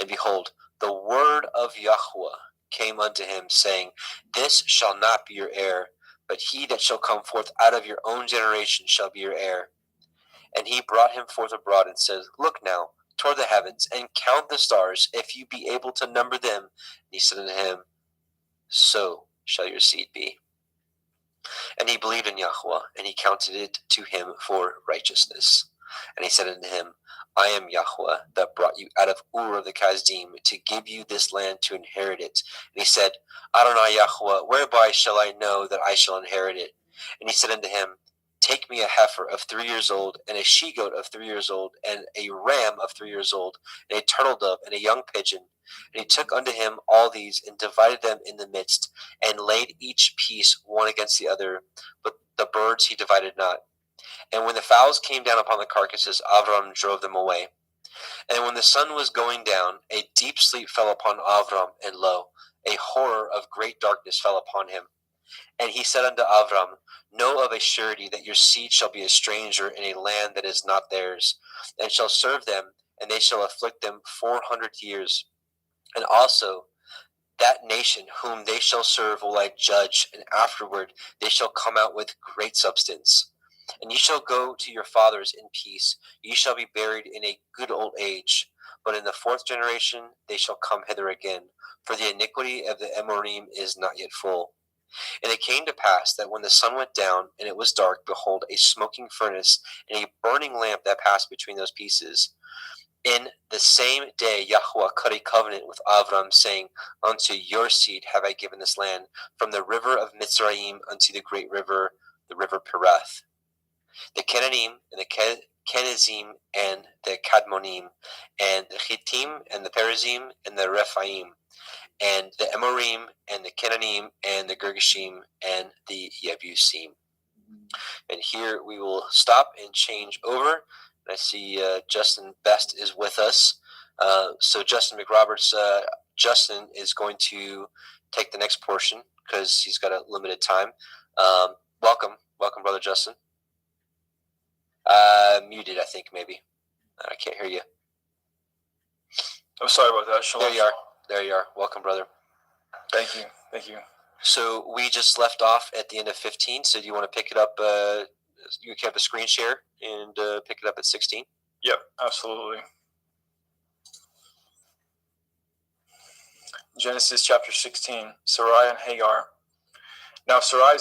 And behold, the word of Yahweh came unto him, saying, This shall not be your heir, but he that shall come forth out of your own generation shall be your heir. And he brought him forth abroad, and said, Look now toward the heavens, and count the stars, if you be able to number them. And he said unto him, So shall your seed be. And he believed in Yahweh, and he counted it to him for righteousness. And he said unto him, I am Yahweh that brought you out of Ur of the Kasdim to give you this land to inherit it. And he said, Adonai Yahweh, whereby shall I know that I shall inherit it? And he said unto him, Take me a heifer of 3 years old, and a she-goat of 3 years old, and a ram of 3 years old, and a turtle dove, and a young pigeon. And he took unto him all these, and divided them in the midst, and laid each piece one against the other, but the birds he divided not. And when the fowls came down upon the carcasses, Avram drove them away. And when the sun was going down, a deep sleep fell upon Avram, and lo, a horror of great darkness fell upon him. And he said unto Avram, Know of a surety that your seed shall be a stranger in a land that is not theirs, and shall serve them, and they shall afflict them 400 years. And also that nation whom they shall serve will I judge, and afterward they shall come out with great substance. And ye shall go to your fathers in peace, ye shall be buried in a good old age. But in the 4th generation they shall come hither again, for the iniquity of the Amorim is not yet full. And it came to pass that when the sun went down, and it was dark, behold, a smoking furnace, and a burning lamp that passed between those pieces. In the same day Yahweh cut a covenant with Avram, saying, Unto your seed have I given this land, from the river of Mitzrayim unto the great river, the river Perath. The Kenanim, and the Kenizim, and the Kadmonim, and the Chittim, and the Perizim, and the Rephaim, and the Amorim, and the Kenanim, and the Girgashim, and the Yebusim. And here we will stop and change over. I see Justin Best is with us. So Justin McRoberts, Justin is going to take the next portion because he's got a limited time. Welcome, Brother Justin. Muted, I think, maybe. I can't hear you. I'm sorry about that. Shalom. There you are. Welcome, brother. Thank you. So we just left off at the end of 15. So do you want to pick it up? You can have a screen share and pick it up at 16. Yep, absolutely. Genesis chapter 16, Sarai and Hagar. Now Sarai,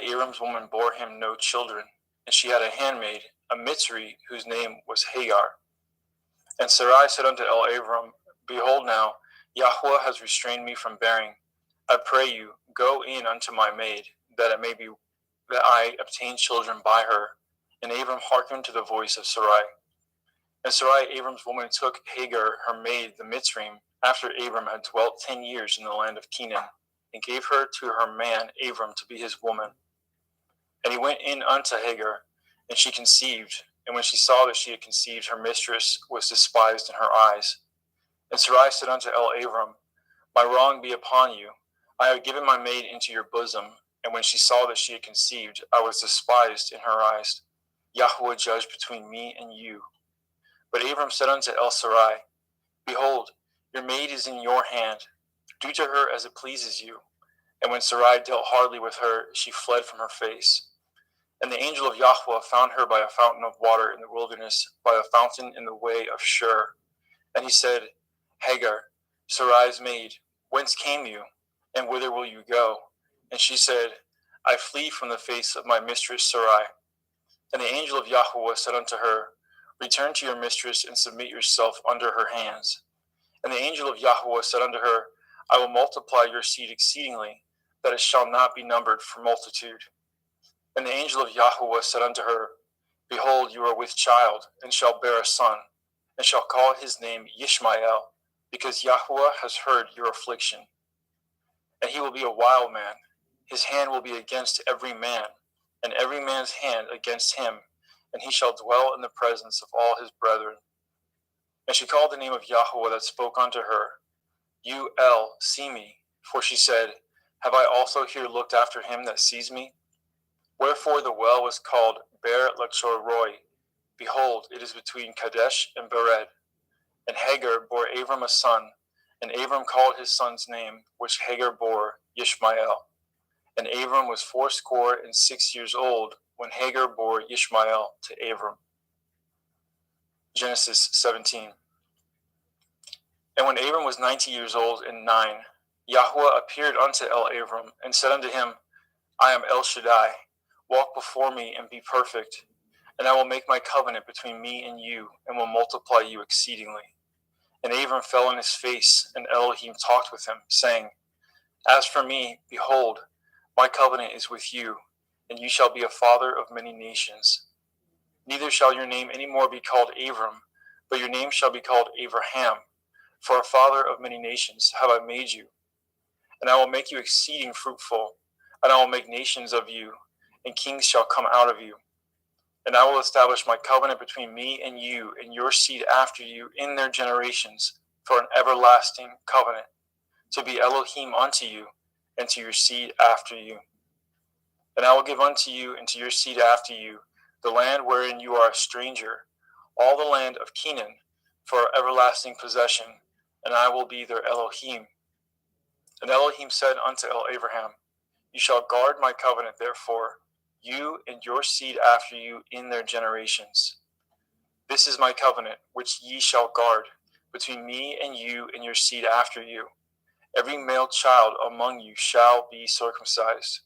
Abram's woman, bore him no children, and she had a handmaid, a Mitzri, whose name was Hagar. And Sarai said unto Abram, Behold now, Yahweh has restrained me from bearing. I pray you, go in unto my maid, that I obtain children by her. And Abram hearkened to the voice of Sarai. And Sarai, Abram's woman, took Hagar, her maid, the Mitzrayim, after Abram had dwelt 10 years in the land of Canaan, and gave her to her man Abram to be his woman. And he went in unto Hagar, and she conceived. And when she saw that she had conceived, her mistress was despised in her eyes. And Sarai said unto Abram, My wrong be upon you. I have given my maid into your bosom. And when she saw that she had conceived, I was despised in her eyes. Yahweh judge between me and you. But Abram said unto Sarai, Behold, your maid is in your hand. Do to her as it pleases you. And when Sarai dealt hardly with her, she fled from her face. And the angel of Yahweh found her by a fountain of water in the wilderness, by a fountain in the way of Shur. And he said, Hagar, Sarai's maid, whence came you, and whither will you go? And she said, I flee from the face of my mistress Sarai. And the angel of Yahweh said unto her, Return to your mistress, and submit yourself under her hands. And the angel of Yahweh said unto her, I will multiply your seed exceedingly, that it shall not be numbered for multitude. And the angel of Yahweh said unto her, Behold, you are with child, and shall bear a son, and shall call his name Yishmael, because Yahweh has heard your affliction. And he will be a wild man. His hand will be against every man, and every man's hand against him, and he shall dwell in the presence of all his brethren. And she called the name of Yahweh that spoke unto her, You see me, for she said, Have I also here looked after him that sees me? Wherefore the well was called Ber Lachor Roy. Behold, it is between Kadesh and Bered. And Hagar bore Abram a son, and Abram called his son's name, which Hagar bore, Yishmael. And Abram was 86 years old when Hagar bore Yishmael to Abram. Genesis 17. And when Abram was 90 years old and 9, Yahweh appeared unto Abram, and said unto him, I am El Shaddai. Walk before me and be perfect, and I will make my covenant between me and you, and will multiply you exceedingly. And Abram fell on his face, and Elohim talked with him, saying, As for me, behold, my covenant is with you, and you shall be a father of many nations. Neither shall your name any more be called Abram, but your name shall be called Abraham, for a father of many nations have I made you. And I will make you exceeding fruitful, and I will make nations of you, and kings shall come out of you. And I will establish my covenant between me and you and your seed after you in their generations for an everlasting covenant, to be Elohim unto you and to your seed after you. And I will give unto you and to your seed after you the land wherein you are a stranger, all the land of Canaan, for an everlasting possession, and I will be their Elohim. And Elohim said unto Abraham, You shall guard my covenant, therefore, you and your seed after you in their generations. This is my covenant, which ye shall guard, between me and you and your seed after you. Every male child among you shall be circumcised,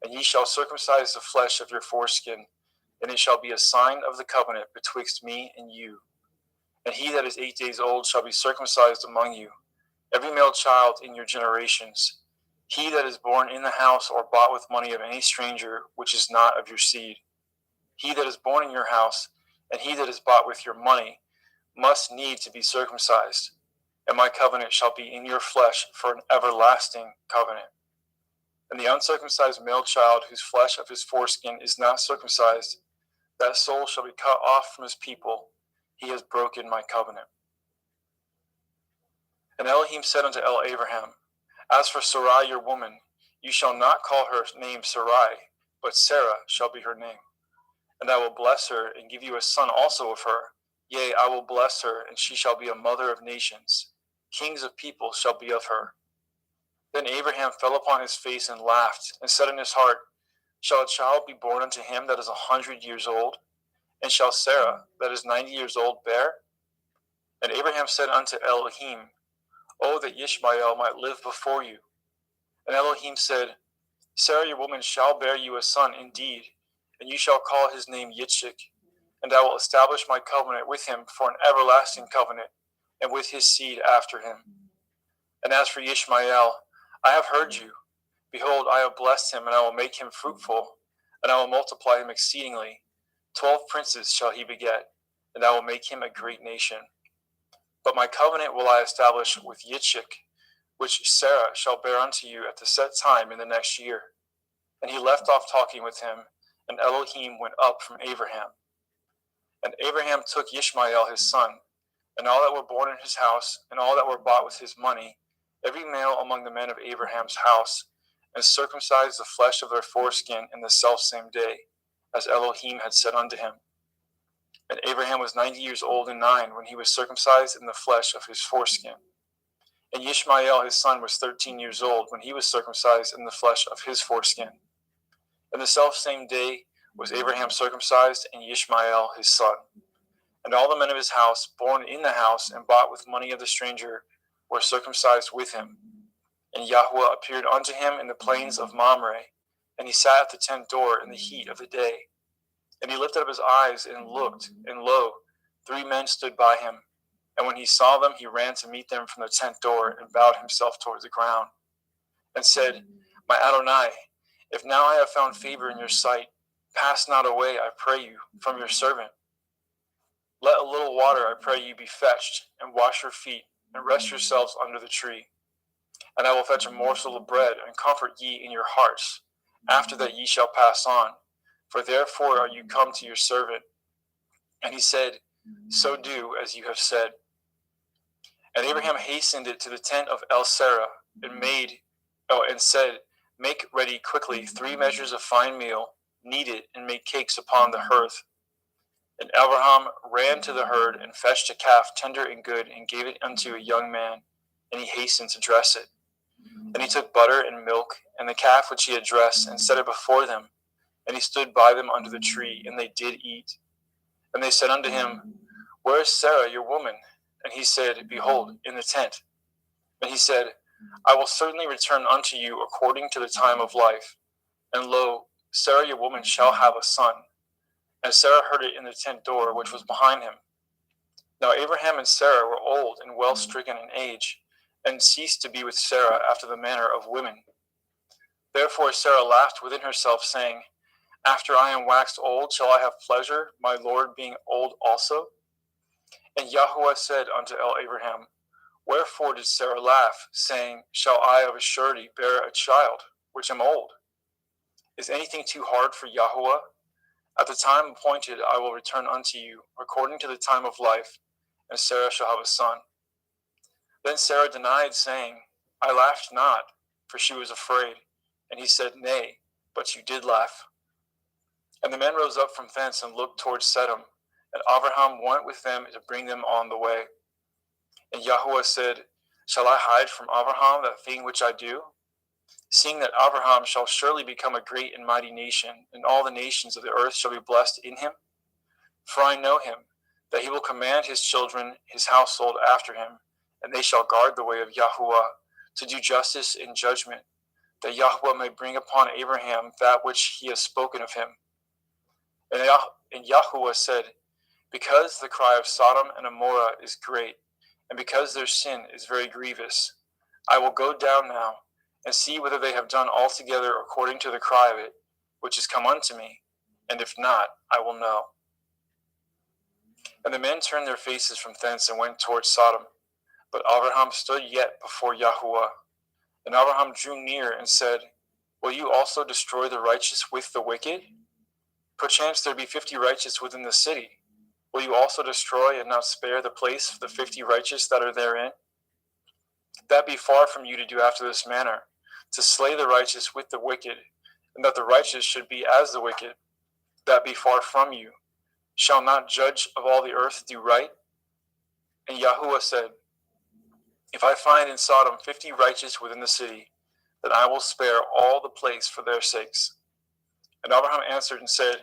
and ye shall circumcise the flesh of your foreskin, and it shall be a sign of the covenant betwixt me and you. And he that is 8 days old shall be circumcised among you, every male child in your generations. He that is born in the house or bought with money of any stranger, which is not of your seed. He that is born in your house, and he that is bought with your money, must need to be circumcised. And my covenant shall be in your flesh for an everlasting covenant. And the uncircumcised male child, whose flesh of his foreskin is not circumcised, that soul shall be cut off from his people. He has broken my covenant. And Elohim said unto Abraham, As for Sarai your woman, you shall not call her name Sarai, but Sarah shall be her name. And I will bless her, and give you a son also of her. Yea, I will bless her, and she shall be a mother of nations. Kings of people shall be of her. Then Abraham fell upon his face and laughed, and said in his heart, Shall a child be born unto him that is 100 years old? And shall Sarah, that is 90 years old, bear? And Abraham said unto Elohim, Oh, that Ishmael might live before you. And Elohim said, Sarah your woman shall bear you a son indeed, and you shall call his name Yitzchak, and I will establish my covenant with him for an everlasting covenant, and with his seed after him. And as for Ishmael, I have heard you. Behold, I have blessed him, and I will make him fruitful, and I will multiply him exceedingly. 12 princes shall he beget, and I will make him a great nation. But my covenant will I establish with Yitzchak, which Sarah shall bear unto you at the set time in the next year. And he left off talking with him, and Elohim went up from Abraham. And Abraham took Ishmael his son, and all that were born in his house, and all that were bought with his money, every male among the men of Abraham's house, and circumcised the flesh of their foreskin in the selfsame day, as Elohim had said unto him. And Abraham was 90 years old and 9 when he was circumcised in the flesh of his foreskin. And Ishmael his son was 13 years old when he was circumcised in the flesh of his foreskin. And the selfsame day was Abraham circumcised, and Ishmael his son. And all the men of his house, born in the house and bought with money of the stranger, were circumcised with him. And Yahweh appeared unto him in the plains of Mamre, and he sat at the tent door in the heat of the day. And he lifted up his eyes and looked, and lo, 3 men stood by him. And when he saw them, he ran to meet them from the tent door, and bowed himself towards the ground, and said, My Adonai, if now I have found favor in your sight, pass not away, I pray you, from your servant. Let a little water, I pray you, be fetched, and wash your feet, and rest yourselves under the tree. And I will fetch a morsel of bread, and comfort ye in your hearts. After that ye shall pass on, for therefore are you come to your servant. And he said, So do as you have said. And Abraham hastened it to the tent of El Sarah, and said, Make ready quickly 3 measures of fine meal, knead it, and make cakes upon the hearth. And Abraham ran to the herd, and fetched a calf tender and good, and gave it unto a young man, and he hastened to dress it. And he took butter and milk, and the calf which he had dressed, and set it before them. And he stood by them under the tree, and they did eat. And they said unto him, Where is Sarah your woman? And he said, Behold, in the tent. And he said, I will certainly return unto you according to the time of life. And lo, Sarah your woman shall have a son. And Sarah heard it in the tent door which was behind him. Now Abraham and Sarah were old and well stricken in age, and ceased to be with Sarah after the manner of women. Therefore Sarah laughed within herself, saying, After I am waxed old, shall I have pleasure, my Lord being old also? And Yahweh said unto Abraham, Wherefore did Sarah laugh, saying, Shall I of a surety bear a child, which am old? Is anything too hard for Yahweh? At the time appointed I will return unto you, according to the time of life, and Sarah shall have a son. Then Sarah denied, saying, I laughed not, for she was afraid. And he said, Nay, but you did laugh. And the men rose up from thence, and looked towards Sedom. And Abraham went with them to bring them on the way. And Yahweh said, Shall I hide from Abraham that thing which I do? Seeing that Abraham shall surely become a great and mighty nation, and all the nations of the earth shall be blessed in him. For I know him, that he will command his children, his household after him, and they shall guard the way of Yahweh, to do justice and judgment, that Yahweh may bring upon Abraham that which he has spoken of him. And Yahweh said, Because the cry of Sodom and Amorah is great, and because their sin is very grievous, I will go down now, and see whether they have done altogether according to the cry of it, which is come unto me, and if not, I will know. And the men turned their faces from thence, and went towards Sodom. But Abraham stood yet before Yahweh. And Abraham drew near, and said, Will you also destroy the righteous with the wicked? Perchance there be 50 righteous within the city. Will you also destroy, and not spare the place for the 50 righteous that are therein? That be far from you to do after this manner, to slay the righteous with the wicked, and that the righteous should be as the wicked. That be far from you. Shall not judge of all the earth do right? And Yahuwah said, If I find in Sodom 50 righteous within the city, then I will spare all the place for their sakes. And Abraham answered and said,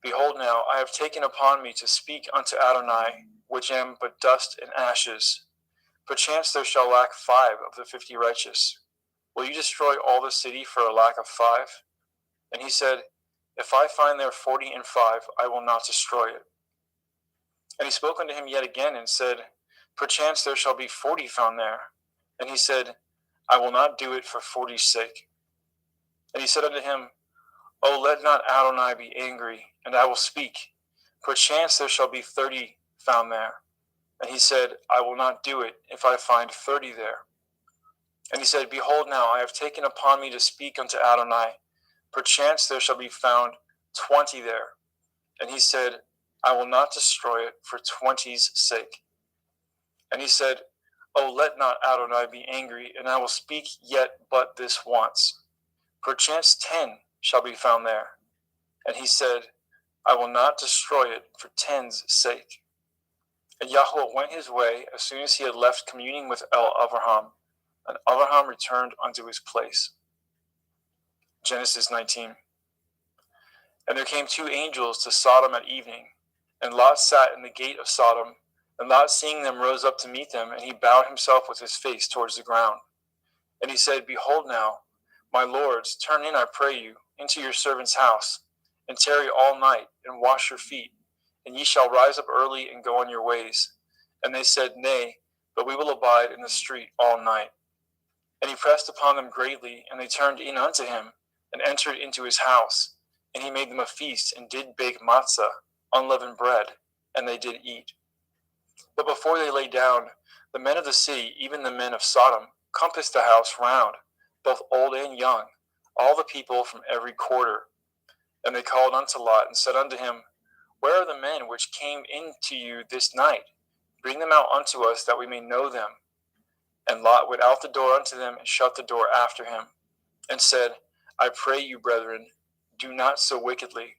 Behold now, I have taken upon me to speak unto Adonai, which am but dust and ashes. Perchance there shall lack 5 of the 50 righteous. Will you destroy all the city for a lack of 5? And he said, If I find there 45, I will not destroy it. And he spoke unto him yet again, and said, Perchance there shall be 40 found there. And he said, I will not do it for 40's sake. And he said unto him, O let not Adonai be angry, and I will speak. Perchance there shall be 30 found there. And he said, I will not do it, if I find 30 there. And he said, Behold now, I have taken upon me to speak unto Adonai. Perchance there shall be found 20 there. And he said, I will not destroy it for 20's sake. And he said, O let not Adonai be angry, and I will speak yet but this once. Perchance 10 shall be found there. And he said, I will not destroy it for 10's sake. And Yahweh went his way as soon as he had left communing with Avraham, and Avraham returned unto his place. Genesis 19. And there came 2 angels to Sodom at evening, and Lot sat in the gate of Sodom, and Lot seeing them rose up to meet them, and he bowed himself with his face towards the ground. And he said, Behold now, my lords, turn in, I pray you, into your servant's house, and tarry all night, and wash your feet, and ye shall rise up early and go on your ways. And they said, Nay, but we will abide in the street all night. And he pressed upon them greatly, and they turned in unto him, and entered into his house. And he made them a feast, and did bake matzah, unleavened bread, and they did eat. But before they lay down, the men of the city, even the men of Sodom, compassed the house round, both old and young, all the people from every quarter. And they called unto Lot, and said unto him, Where are the men which came in to you this night? Bring them out unto us, that we may know them. And Lot went out the door unto them, and shut the door after him, and said, I pray you, brethren, do not so wickedly.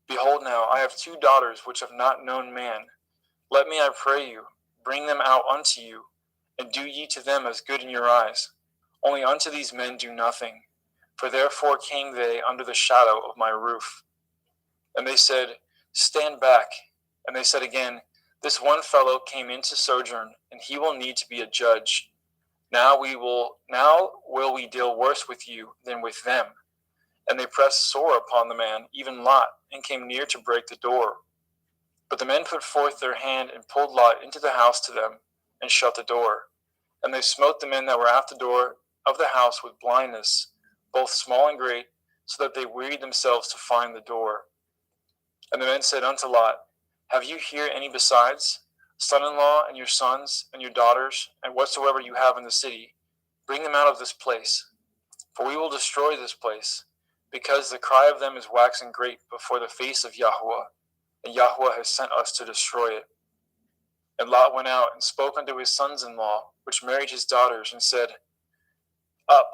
Behold now, I have 2 daughters which have not known man. Let me, I pray you, bring them out unto you, and do ye to them as good in your eyes. Only unto these men do nothing, for therefore came they under the shadow of my roof. And they said, Stand back. And they said again, This one fellow came in to sojourn, and he will need to be a judge. Now will we deal worse with you than with them. And they pressed sore upon the man, even Lot, and came near to break the door. But the men put forth their hand, and pulled Lot into the house to them, and shut the door. And they smote the men that were at the door of the house with blindness, both small and great, so that they wearied themselves to find the door. And the men said unto Lot, Have you here any besides? Son-in-law, and your sons, and your daughters, and whatsoever you have in the city, bring them out of this place. For we will destroy this place, because the cry of them is waxing great before the face of Yahweh, and Yahweh has sent us to destroy it. And Lot went out, and spoke unto his sons-in-law, which married his daughters, and said, Up,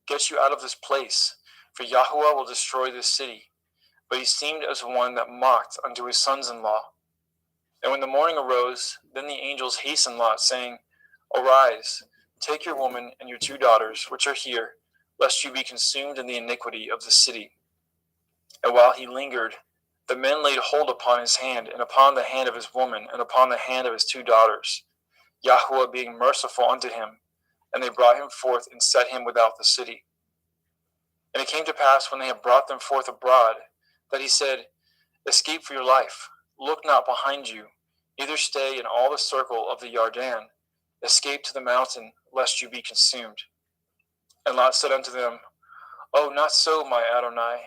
get you out of this place, for Yahweh will destroy this city. But he seemed as one that mocked unto his sons-in-law. And when the morning arose, then the angels hastened Lot, saying, Arise, take your woman and your 2 daughters, which are here, lest you be consumed in the iniquity of the city. And while he lingered, the men laid hold upon his hand, and upon the hand of his woman, and upon the hand of his 2 daughters, Yahweh being merciful unto him, and they brought him forth, and set him without the city. And it came to pass, when they had brought them forth abroad, that he said, Escape for your life, look not behind you, neither stay in all the circle of the Yarden, escape to the mountain, lest you be consumed. And Lot said unto them, Oh, not so, my Adonai.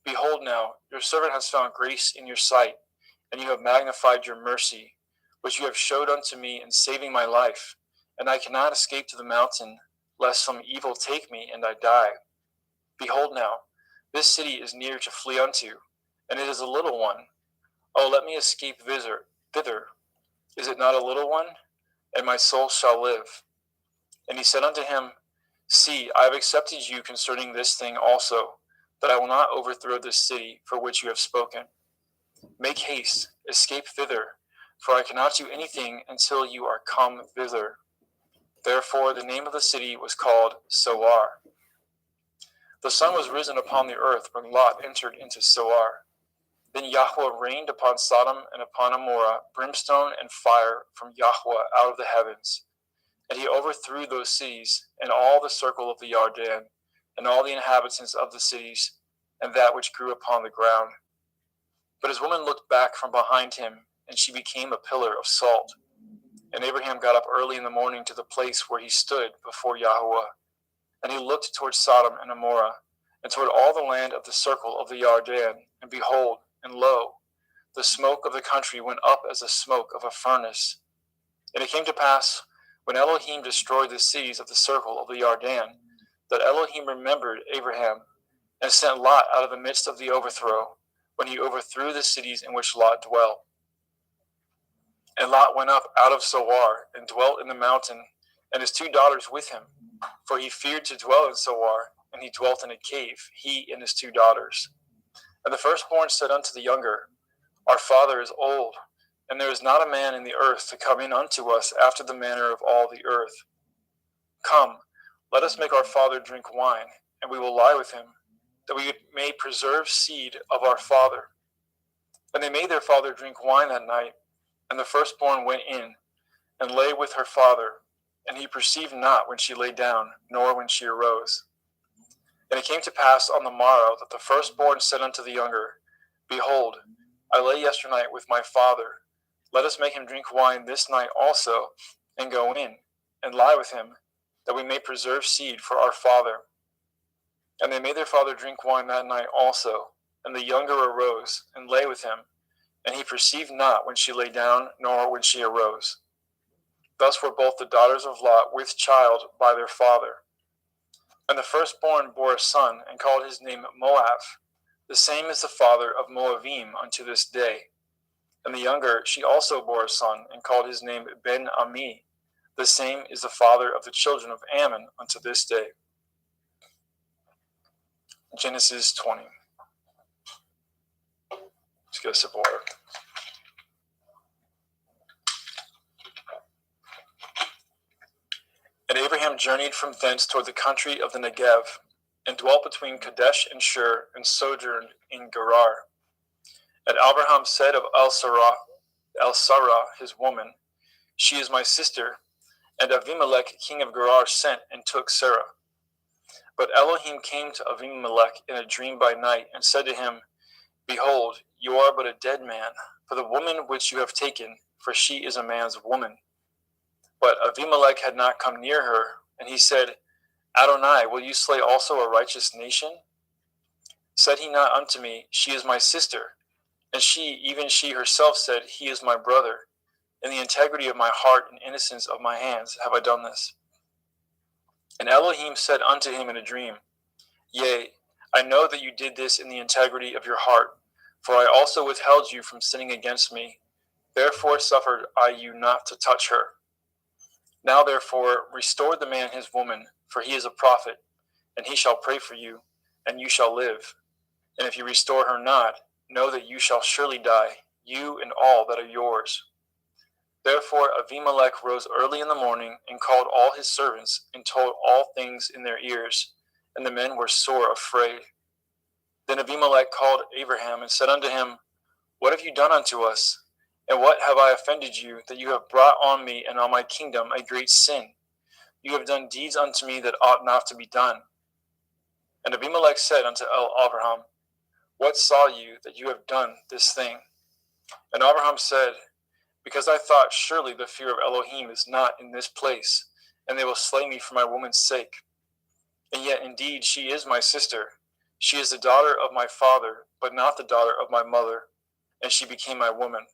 Behold now, your servant has found grace in your sight, and you have magnified your mercy, which you have showed unto me in saving my life. And I cannot escape to the mountain, lest some evil take me, and I die. Behold now, this city is near to flee unto, and it is a little one. Oh, let me escape thither. Is it not a little one? And my soul shall live. And he said unto him, See, I have accepted you concerning this thing also, that I will not overthrow this city for which you have spoken. Make haste, escape thither, for I cannot do anything until you are come thither. Therefore the name of the city was called Soar. The sun was risen upon the earth when Lot entered into Soar. Then Yahweh rained upon Sodom and upon Amorah brimstone and fire from Yahweh out of the heavens. And he overthrew those cities, and all the circle of the Yarden, and all the inhabitants of the cities, and that which grew upon the ground. But his woman looked back from behind him, and she became a pillar of salt. And Abraham got up early in the morning to the place where he stood before Yahweh. And he looked toward Sodom and Gomorrah, and toward all the land of the circle of the Yarden. And behold, and lo, the smoke of the country went up as the smoke of a furnace. And it came to pass, when Elohim destroyed the cities of the circle of the Yarden, that Elohim remembered Abraham, and sent Lot out of the midst of the overthrow, when he overthrew the cities in which Lot dwelt. And Lot went up out of Zoar, and dwelt in the mountain, and his 2 daughters with him. For he feared to dwell in Zoar, and he dwelt in a cave, he and his 2 daughters. And the firstborn said unto the younger, Our father is old, and there is not a man in the earth to come in unto us after the manner of all the earth. Come, let us make our father drink wine, and we will lie with him, that we may preserve seed of our father. And they made their father drink wine that night, and the firstborn went in, and lay with her father, and he perceived not when she lay down, nor when she arose. And it came to pass on the morrow that the firstborn said unto the younger, Behold, I lay yesternight with my father. Let us make him drink wine this night also, and go in, and lie with him, that we may preserve seed for our father. And they made their father drink wine that night also, and the younger arose, and lay with him, and he perceived not when she lay down, nor when she arose. Thus were both the daughters of Lot with child by their father. And the firstborn bore a son, and called his name Moab. The same is the father of Moabim unto this day. And the younger, she also bore a son, and called his name Ben-Ami. The same is the father of the children of Ammon unto this day. Genesis 20. Let's get a sip of water. And Abraham journeyed from thence toward the country of the Negev, and dwelt between Kadesh and Shur, and sojourned in Gerar. And Abraham said of El-Sarah, his woman, She is my sister. And Avimelech, king of Gerar, sent and took Sarah. But Elohim came to Avimelech in a dream by night, and said to him, Behold, you are but a dead man, for the woman which you have taken, for she is a man's woman. But Avimelech had not come near her, and he said, Adonai, will you slay also a righteous nation? Said he not unto me, She is my sister? And she, even she herself, said, He is my brother. In the integrity of my heart and innocence of my hands have I done this. And Elohim said unto him in a dream, Yea, I know that you did this in the integrity of your heart, for I also withheld you from sinning against me. Therefore suffered I you not to touch her. Now therefore restore the man his woman, for he is a prophet, and he shall pray for you, and you shall live. And if you restore her not, know that you shall surely die, you and all that are yours. Therefore Avimelech rose early in the morning, and called all his servants, and told all things in their ears, and the men were sore afraid. Then Abimelech called Abraham, and said unto him, What have you done unto us? And what have I offended you, that you have brought on me and on my kingdom a great sin? You have done deeds unto me that ought not to be done. And Abimelech said unto Abraham, What saw you that you have done this thing? And Abraham said, Because I thought, surely the fear of Elohim is not in this place, and they will slay me for my woman's sake. And yet indeed she is my sister. She is the daughter of my father, but not the daughter of my mother, and she became my woman.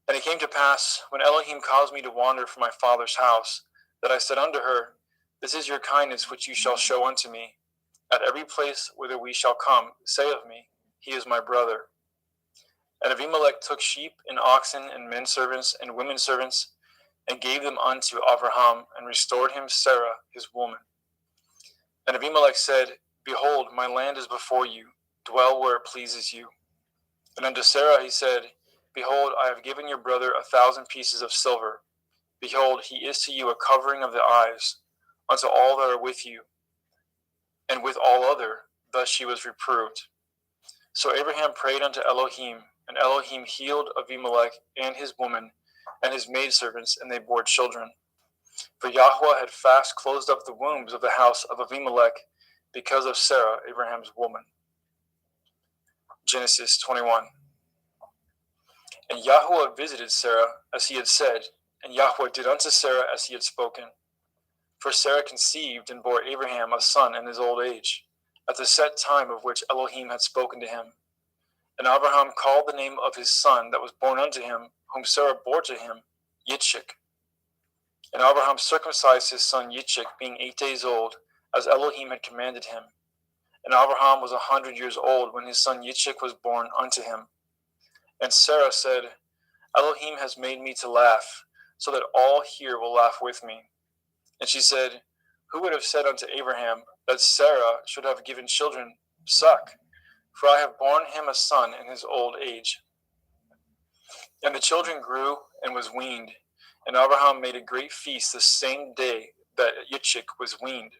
And it came to pass, when Elohim caused me to wander from my father's house, that I said unto her, This is your kindness which you shall show unto me. At every place whither we shall come, say of me, He is my brother. And Abimelech took sheep and oxen and men servants and women servants, and gave them unto Abraham, and restored him Sarah his woman. And Abimelech said, Behold, my land is before you, dwell where it pleases you. And unto Sarah he said, Behold, I have given your brother 1,000 pieces of silver. Behold, he is to you a covering of the eyes, unto all that are with you. And with all other, thus she was reproved. So Abraham prayed unto Elohim, and Elohim healed Abimelech and his woman, and his maidservants, and they bore children. For Yahweh had fast closed up the wombs of the house of Abimelech because of Sarah, Abraham's woman. Genesis 21. And Yahweh visited Sarah as he had said, and Yahweh did unto Sarah as he had spoken. For Sarah conceived and bore Abraham a son in his old age, at the set time of which Elohim had spoken to him. And Abraham called the name of his son that was born unto him, whom Sarah bore to him, Yitzchak. And Abraham circumcised his son Yitzchak, being 8 days old, as Elohim had commanded him. And Abraham was 100 years old when his son Yitzchak was born unto him. And Sarah said, Elohim has made me to laugh, so that all here will laugh with me. And she said, Who would have said unto Abraham that Sarah should have given children suck? For I have borne him a son in his old age. And the children grew and was weaned. And Abraham made a great feast the same day that Yitzchak was weaned.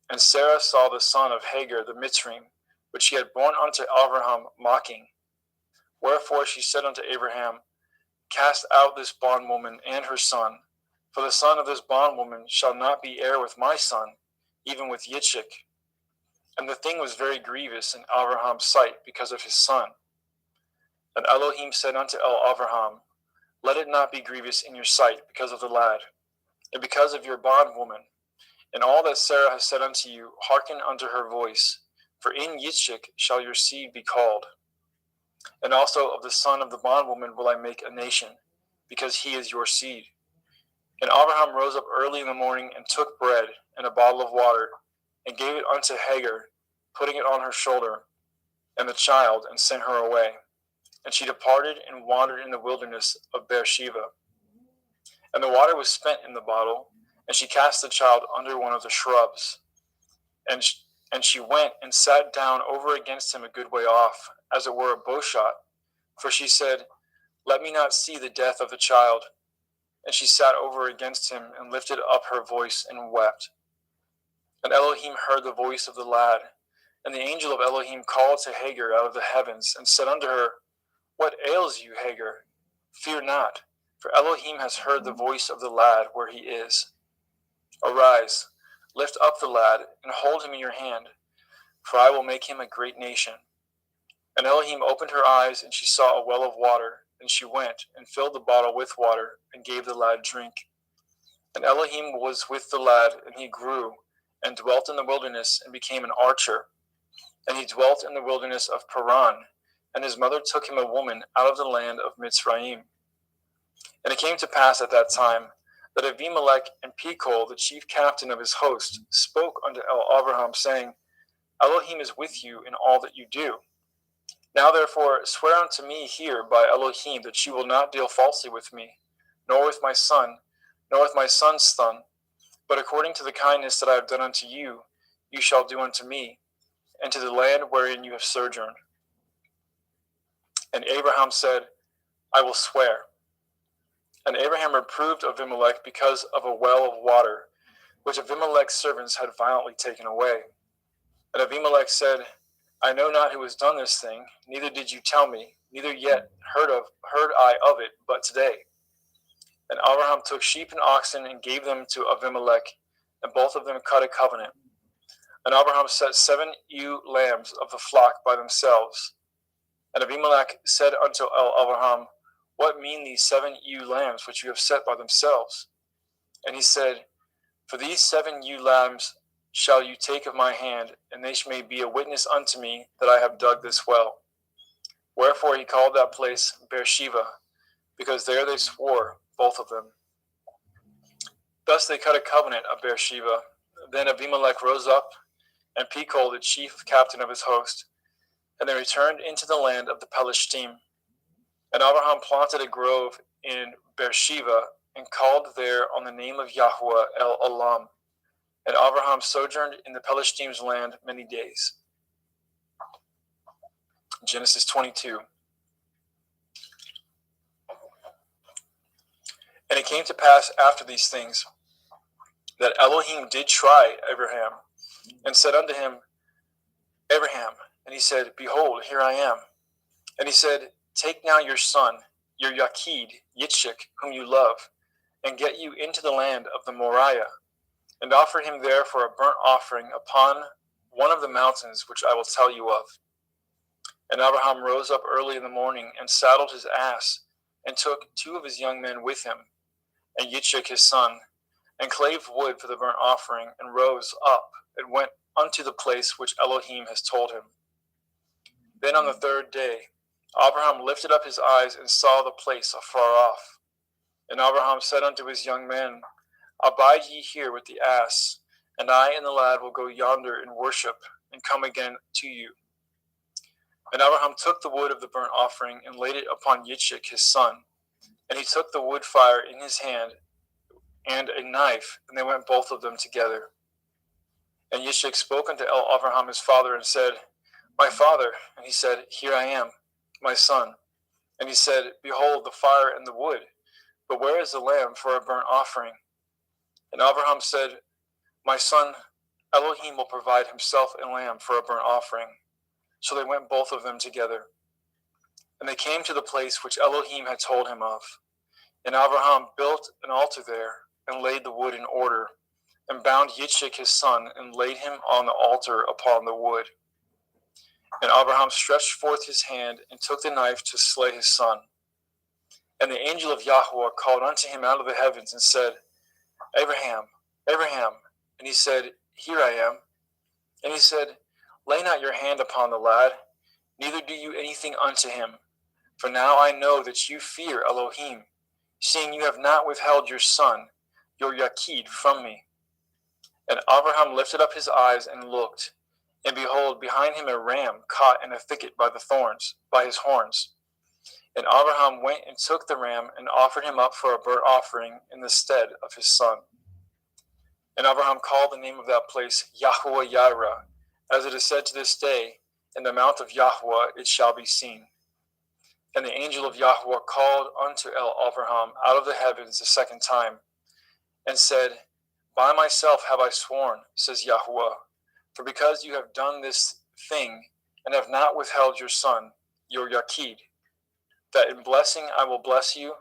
And Sarah saw the son of Hagar the Mitzrayim, which she had borne unto Abraham, mocking. Wherefore she said unto Abraham, Cast out this bondwoman and her son, for the son of this bondwoman shall not be heir with my son, even with Yitzchak. And the thing was very grievous in Abraham's sight because of his son. And Elohim said unto Abraham, Let it not be grievous in your sight because of the lad, and because of your bondwoman. And all that Sarah has said unto you, hearken unto her voice, for in Yitzchak shall your seed be called. And also of the son of the bondwoman will I make a nation, because he is your seed. And Abraham rose up early in the morning, and took bread and a bottle of water, and gave it unto Hagar, putting it on her shoulder, and the child, and sent her away. And she departed and wandered in the wilderness of Beersheba. And the water was spent in the bottle, and she cast the child under one of the shrubs. And she went and sat down over against him a good way off, as it were a bowshot. For she said, Let me not see the death of the child. And she sat over against him, and lifted up her voice, and wept. And Elohim heard the voice of the lad. And the angel of Elohim called to Hagar out of the heavens, and said unto her, What ails you, Hagar? Fear not, for Elohim has heard the voice of the lad where he is. Arise, lift up the lad, and hold him in your hand, for I will make him a great nation. And Elohim opened her eyes, and she saw a well of water. And she went, and filled the bottle with water, and gave the lad drink. And Elohim was with the lad, and he grew, and dwelt in the wilderness, and became an archer. And he dwelt in the wilderness of Paran, and his mother took him a woman out of the land of Mitzrayim. And it came to pass at that time, that Abimelech and Pekol, the chief captain of his host, spoke unto Abraham, saying, Elohim is with you in all that you do. Now therefore swear unto me here by Elohim that you will not deal falsely with me, nor with my son, nor with my son's son, but according to the kindness that I have done unto you, you shall do unto me, and to the land wherein you have sojourned. And Abraham said, I will swear. And Abraham reproved Abimelech because of a well of water, which Abimelech's servants had violently taken away. And Abimelech said, I know not who has done this thing, neither did you tell me, neither yet heard I of it, but today. And Abraham took sheep and oxen and gave them to Abimelech, and both of them cut a covenant. And Abraham set 7 ewe lambs of the flock by themselves. And Abimelech said unto Abraham, What mean these 7 ewe lambs which you have set by themselves? And he said, For these 7 ewe lambs shall you take of my hand, and they may be a witness unto me that I have dug this well. Wherefore he called that place Beersheba, because there they swore, both of them. Thus they cut a covenant of Beersheba. Then Abimelech rose up, and Pekol, the chief captain of his host, and they returned into the land of the Pelishtim. And Abraham planted a grove in Beersheba, and called there on the name of Yahweh El Olam. And Abraham sojourned in the Pelishtim's land many days. Genesis 22. And it came to pass after these things, that Elohim did try Abraham, and said unto him, Abraham. And he said, Behold, here I am. And he said, Take now your son, your Yachid, Yitzchak, whom you love, and get you into the land of the Moriah, and offer him there for a burnt offering upon one of the mountains which I will tell you of. And Abraham rose up early in the morning, and saddled his ass, and took 2 of his young men with him, and Yitzchak his son, and clave wood for the burnt offering, and rose up, and went unto the place which Elohim has told him. Then on the 3rd day, Abraham lifted up his eyes, and saw the place afar off. And Abraham said unto his young men, Abide ye here with the ass, and I and the lad will go yonder and worship, and come again to you. And Abraham took the wood of the burnt offering, and laid it upon Yitzchak his son. And he took the wood fire in his hand, and a knife, and they went both of them together. And Yitzchak spoke unto Abraham his father, and said, My father. And he said, Here I am, my son. And he said, Behold the fire and the wood, but where is the lamb for a burnt offering? And Abraham said, My son, Elohim will provide himself a lamb for a burnt offering. So they went both of them together. And they came to the place which Elohim had told him of. And Abraham built an altar there, and laid the wood in order, and bound Yitzchak his son, and laid him on the altar upon the wood. And Abraham stretched forth his hand, and took the knife to slay his son. And the angel of Yahweh called unto him out of the heavens, and said, Abraham, Abraham. And he said, Here I am. And he said, Lay not your hand upon the lad, neither do you anything unto him. For now I know that you fear Elohim, seeing you have not withheld your son, your Yakid, from me. And Abraham lifted up his eyes and looked, and behold, behind him a ram caught in a thicket by his horns. And Abraham went and took the ram, and offered him up for a burnt offering in the stead of his son. And Abraham called the name of that place Yahweh Yireh, as it is said to this day, In the mount of Yahweh it shall be seen. And the angel of Yahweh called unto Abraham out of the heavens the 2nd time, and said, By myself have I sworn, says Yahweh, for because you have done this thing, and have not withheld your son, your Yakid, that in blessing I will bless you,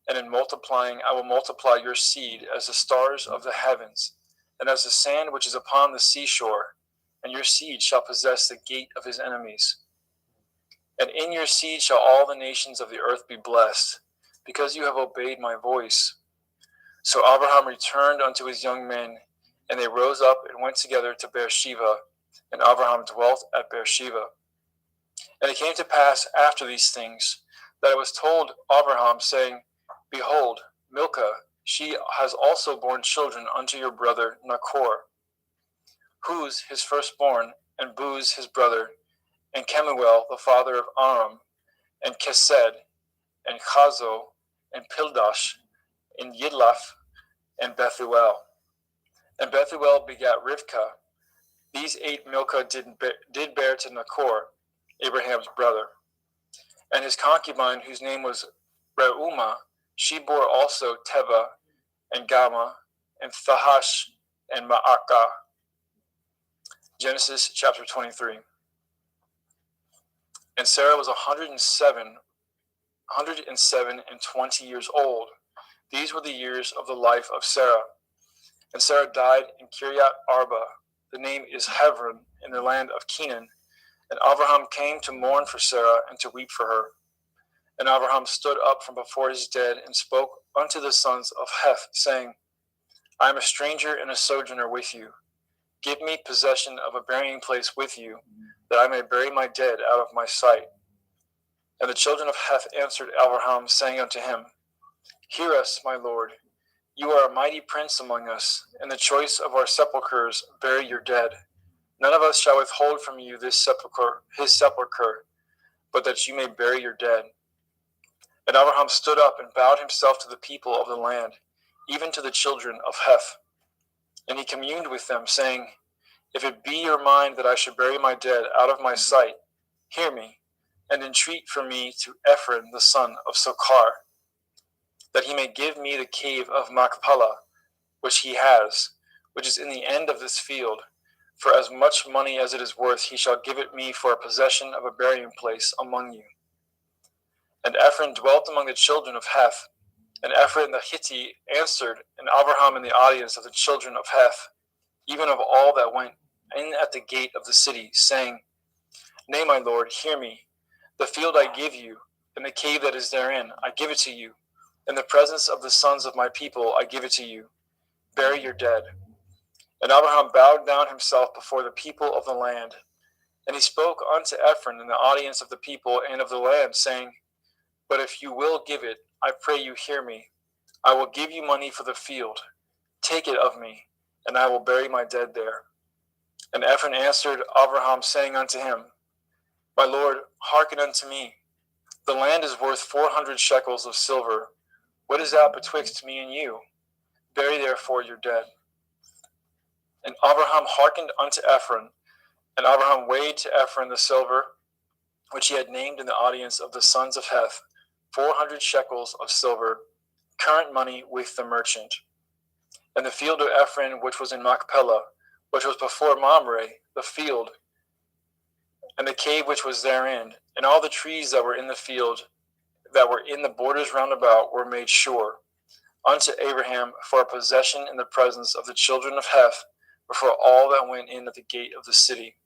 and in multiplying I will multiply your seed as the stars of the heavens, and as the sand which is upon the seashore, and your seed shall possess the gate of his enemies. And in your seed shall all the nations of the earth be blessed, because you have obeyed my voice. So Abraham returned unto his young men, and they rose up and went together to Beersheba, and Abraham dwelt at Beersheba. And it came to pass after these things, that it was told Abraham, saying, Behold, Milcah, she has also borne children unto your brother Nachor, Huz his firstborn, and Buz his brother, and Kemuel the father of Aram, and Kesed, and Chazo, and Pildash, and Yidlaph, and Bethuel. And Bethuel begat Rivkah. These 8 Milcah did bear to Nachor, Abraham's brother. And his concubine, whose name was Reumah, she bore also Teva, and Gama, and Thahash, and Ma'akah. Genesis chapter 23. And Sarah was 107 and 20 years old. These were the years of the life of Sarah. And Sarah died in Kiryat Arba. The name is Hebron, in the land of Canaan. And Abraham came to mourn for Sarah, and to weep for her. And Abraham stood up from before his dead, and spoke unto the sons of Heth, saying, I am a stranger and a sojourner with you. Give me possession of a burying place with you, that I may bury my dead out of my sight. And the children of Heth answered Abraham, saying unto him, Hear us, my lord. You are a mighty prince among us. In the choice of our sepulchres bury your dead. None of us shall withhold from you his sepulchre, but that you may bury your dead. And Abraham stood up and bowed himself to the people of the land, even to the children of Heth. And he communed with them, saying, If it be your mind that I should bury my dead out of my sight, hear me, and entreat for me to Ephron the son of Sochar, that he may give me the cave of Machpelah, which he has, which is in the end of this field. For as much money as it is worth, he shall give it me for a possession of a burying place among you. And Ephron dwelt among the children of Heth, And Ephron the Hittite answered, and Abraham in the audience of the children of Heth, even of all that went in at the gate of the city, saying, Nay, my lord, hear me. The field I give you, and the cave that is therein, I give it to you. In the presence of the sons of my people, I give it to you. Bury your dead. And Abraham bowed down himself before the people of the land. And he spoke unto Ephron in the audience of the people and of the land, saying, But if you will give it, I pray you hear me. I will give you money for the field. Take it of me, and I will bury my dead there. And Ephron answered Abraham, saying unto him, My lord, hearken unto me. The land is worth 400 shekels of silver. What is that betwixt me and you? Bury therefore your dead. And Abraham hearkened unto Ephron, and Abraham weighed to Ephron the silver, which he had named in the audience of the sons of Heth, 400 shekels of silver, current money with the merchant. And the field of Ephron, which was in Machpelah, which was before Mamre, the field, and the cave which was therein, and all the trees that were in the field, that were in the borders round about, were made sure unto Abraham for a possession in the presence of the children of Heth, before all that went in at the gate of the city.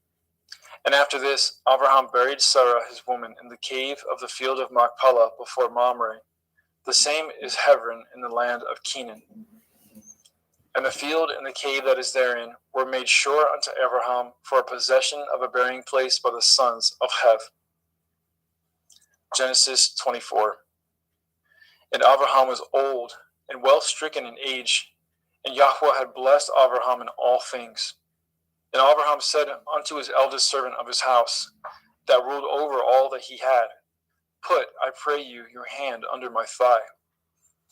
And after this, Abraham buried Sarah his woman in the cave of the field of Machpelah before Mamre. The same is Hebron in the land of Canaan. And the field and the cave that is therein were made sure unto Abraham for a possession of a burying place by the sons of Heth. Genesis 24. And Abraham was old and well stricken in age, and Yahweh had blessed Abraham in all things. And Abraham said unto his eldest servant of his house, that ruled over all that he had, Put, I pray you, your hand under my thigh,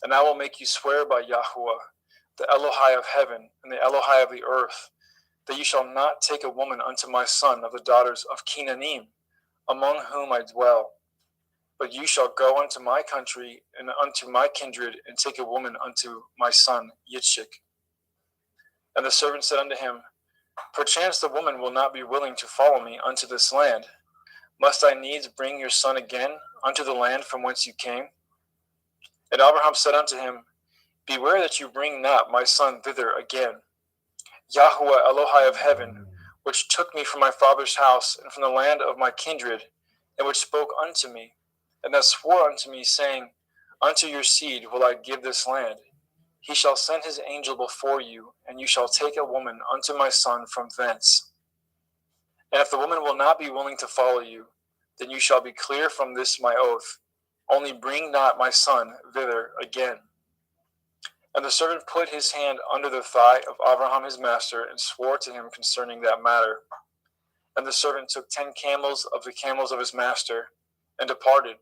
and I will make you swear by Yahweh, the Elohai of heaven and the Elohai of the earth, that you shall not take a woman unto my son of the daughters of Canaanim, among whom I dwell. But you shall go unto my country and unto my kindred, and take a woman unto my son Yitzchak. And the servant said unto him, Perchance the woman will not be willing to follow me unto this land. Must I needs bring your son again unto the land from whence you came? And Abraham said unto him, Beware that you bring not my son thither again. Yahweh Elohai of heaven, which took me from my father's house and from the land of my kindred, and which spoke unto me, and that swore unto me, saying, Unto your seed will I give this land. He shall send his angel before you, and you shall take a woman unto my son from thence. And if the woman will not be willing to follow you, then you shall be clear from this my oath. Only bring not my son thither again. And the servant put his hand under the thigh of Abraham his master, and swore to him concerning that matter. And the servant took 10 camels of the camels of his master, and departed,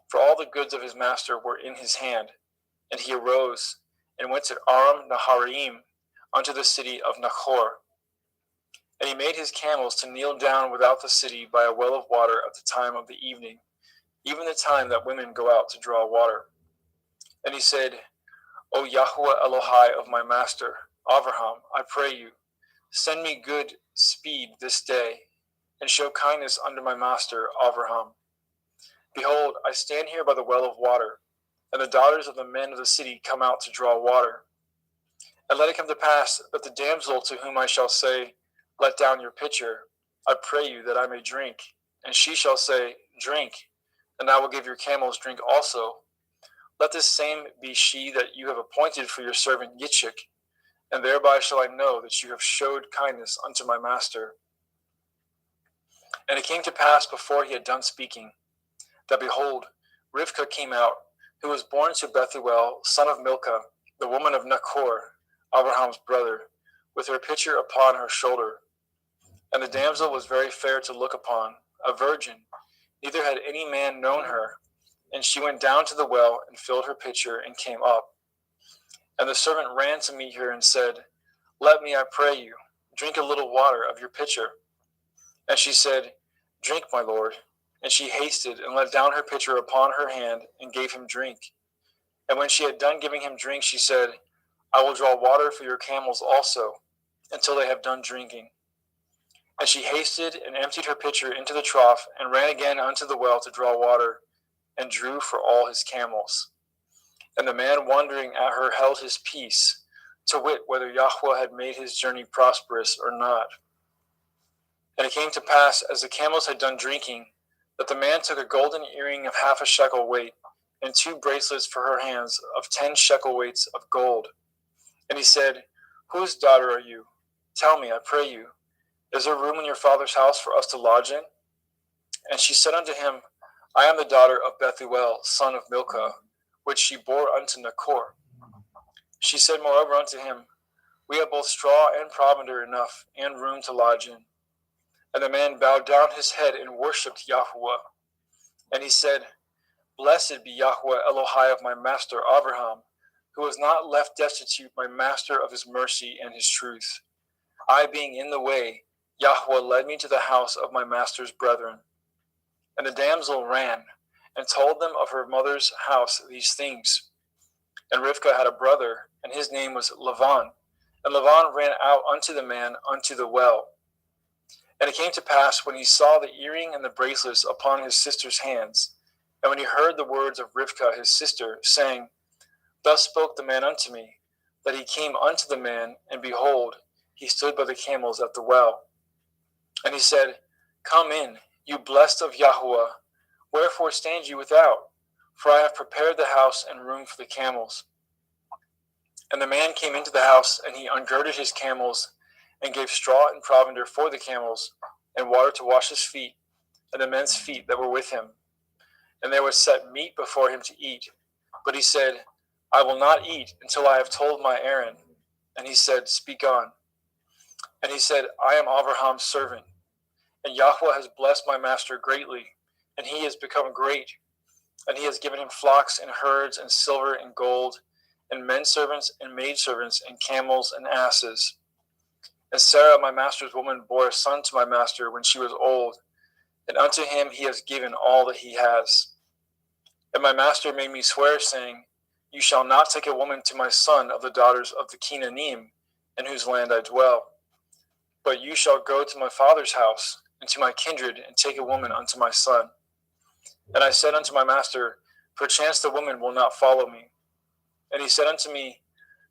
for all the goods of his master were in his hand. And he arose, and went to Aram Naharaim, unto the city of Nachor. And he made his camels to kneel down without the city by a well of water at the time of the evening, even the time that women go out to draw water. And he said, O Yahweh Elohai of my master, Abraham, I pray you, send me good speed this day, and show kindness unto my master, Abraham. Behold, I stand here by the well of water, and the daughters of the men of the city come out to draw water. And let it come to pass that the damsel to whom I shall say, Let down your pitcher, I pray you that I may drink, and she shall say, Drink, and I will give your camels drink also. Let this same be she that you have appointed for your servant Yitzchak, and thereby shall I know that you have showed kindness unto my master. And it came to pass before he had done speaking, that behold, Rivkah came out, who was born to Bethuel, son of Milcah, the woman of Nachor, Abraham's brother, with her pitcher upon her shoulder. And the damsel was very fair to look upon, a virgin, neither had any man known her. And she went down to the well, and filled her pitcher, and came up. And the servant ran to meet her, and said, Let me, I pray you, drink a little water of your pitcher. And she said, Drink, my lord. And she hasted, and let down her pitcher upon her hand, and gave him drink. And when she had done giving him drink, she said, I will draw water for your camels also, until they have done drinking. And she hasted, and emptied her pitcher into the trough, and ran again unto the well to draw water, and drew for all his camels. And the man wondering at her held his peace, to wit whether Yahweh had made his journey prosperous or not. And it came to pass, as the camels had done drinking, that the man took a golden earring of 1/2 shekel weight, and 2 bracelets for her hands of 10 shekel weights of gold. And he said, Whose daughter are you? Tell me, I pray you, is there room in your father's house for us to lodge in? And she said unto him, I am the daughter of Bethuel, son of Milcah, which she bore unto Nachor. She said moreover unto him, We have both straw and provender enough, and room to lodge in. And the man bowed down his head and worshipped Yahweh. And he said, Blessed be Yahweh Elohai of my master Abraham, who has not left destitute my master of his mercy and his truth. I being in the way, Yahweh led me to the house of my master's brethren. And the damsel ran, and told them of her mother's house these things. And Rivkah had a brother, and his name was Lavan. And Lavan ran out unto the man unto the well. And it came to pass, when he saw the earring and the bracelets upon his sister's hands, and when he heard the words of Rivkah his sister, saying, Thus spoke the man unto me, that he came unto the man, and behold, he stood by the camels at the well. And he said, Come in, you blessed of Yahweh, wherefore stand you without? For I have prepared the house and room for the camels. And the man came into the house, and he ungirded his camels, and gave straw and provender for the camels, and water to wash his feet, and the men's feet that were with him. And there was set meat before him to eat. But he said, I will not eat until I have told my errand. And he said, Speak on. And he said, I am Abraham's servant, and Yahweh has blessed my master greatly, and he has become great. And he has given him flocks and herds and silver and gold, and men servants and maidservants and camels and asses. And Sarah, my master's woman, bore a son to my master when she was old, and unto him he has given all that he has. And my master made me swear, saying, You shall not take a woman to my son of the daughters of the Canaanim, in whose land I dwell. But you shall go to my father's house, and to my kindred, and take a woman unto my son. And I said unto my master, Perchance the woman will not follow me. And he said unto me,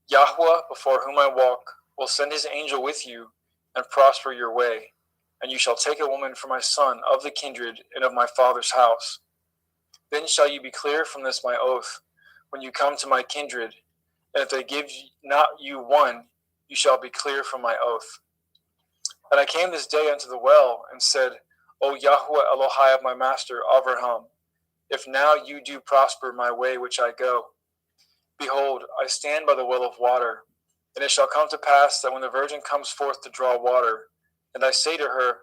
Yahweh, before whom I walk, will send his angel with you, and prosper your way. And you shall take a woman for my son of the kindred and of my father's house. Then shall you be clear from this my oath, when you come to my kindred. And if they give not you one, you shall be clear from my oath. And I came this day unto the well, and said, O Yahweh Elohai of my master Abraham, if now you do prosper my way which I go, behold, I stand by the well of water. And it shall come to pass that when the virgin comes forth to draw water, and I say to her,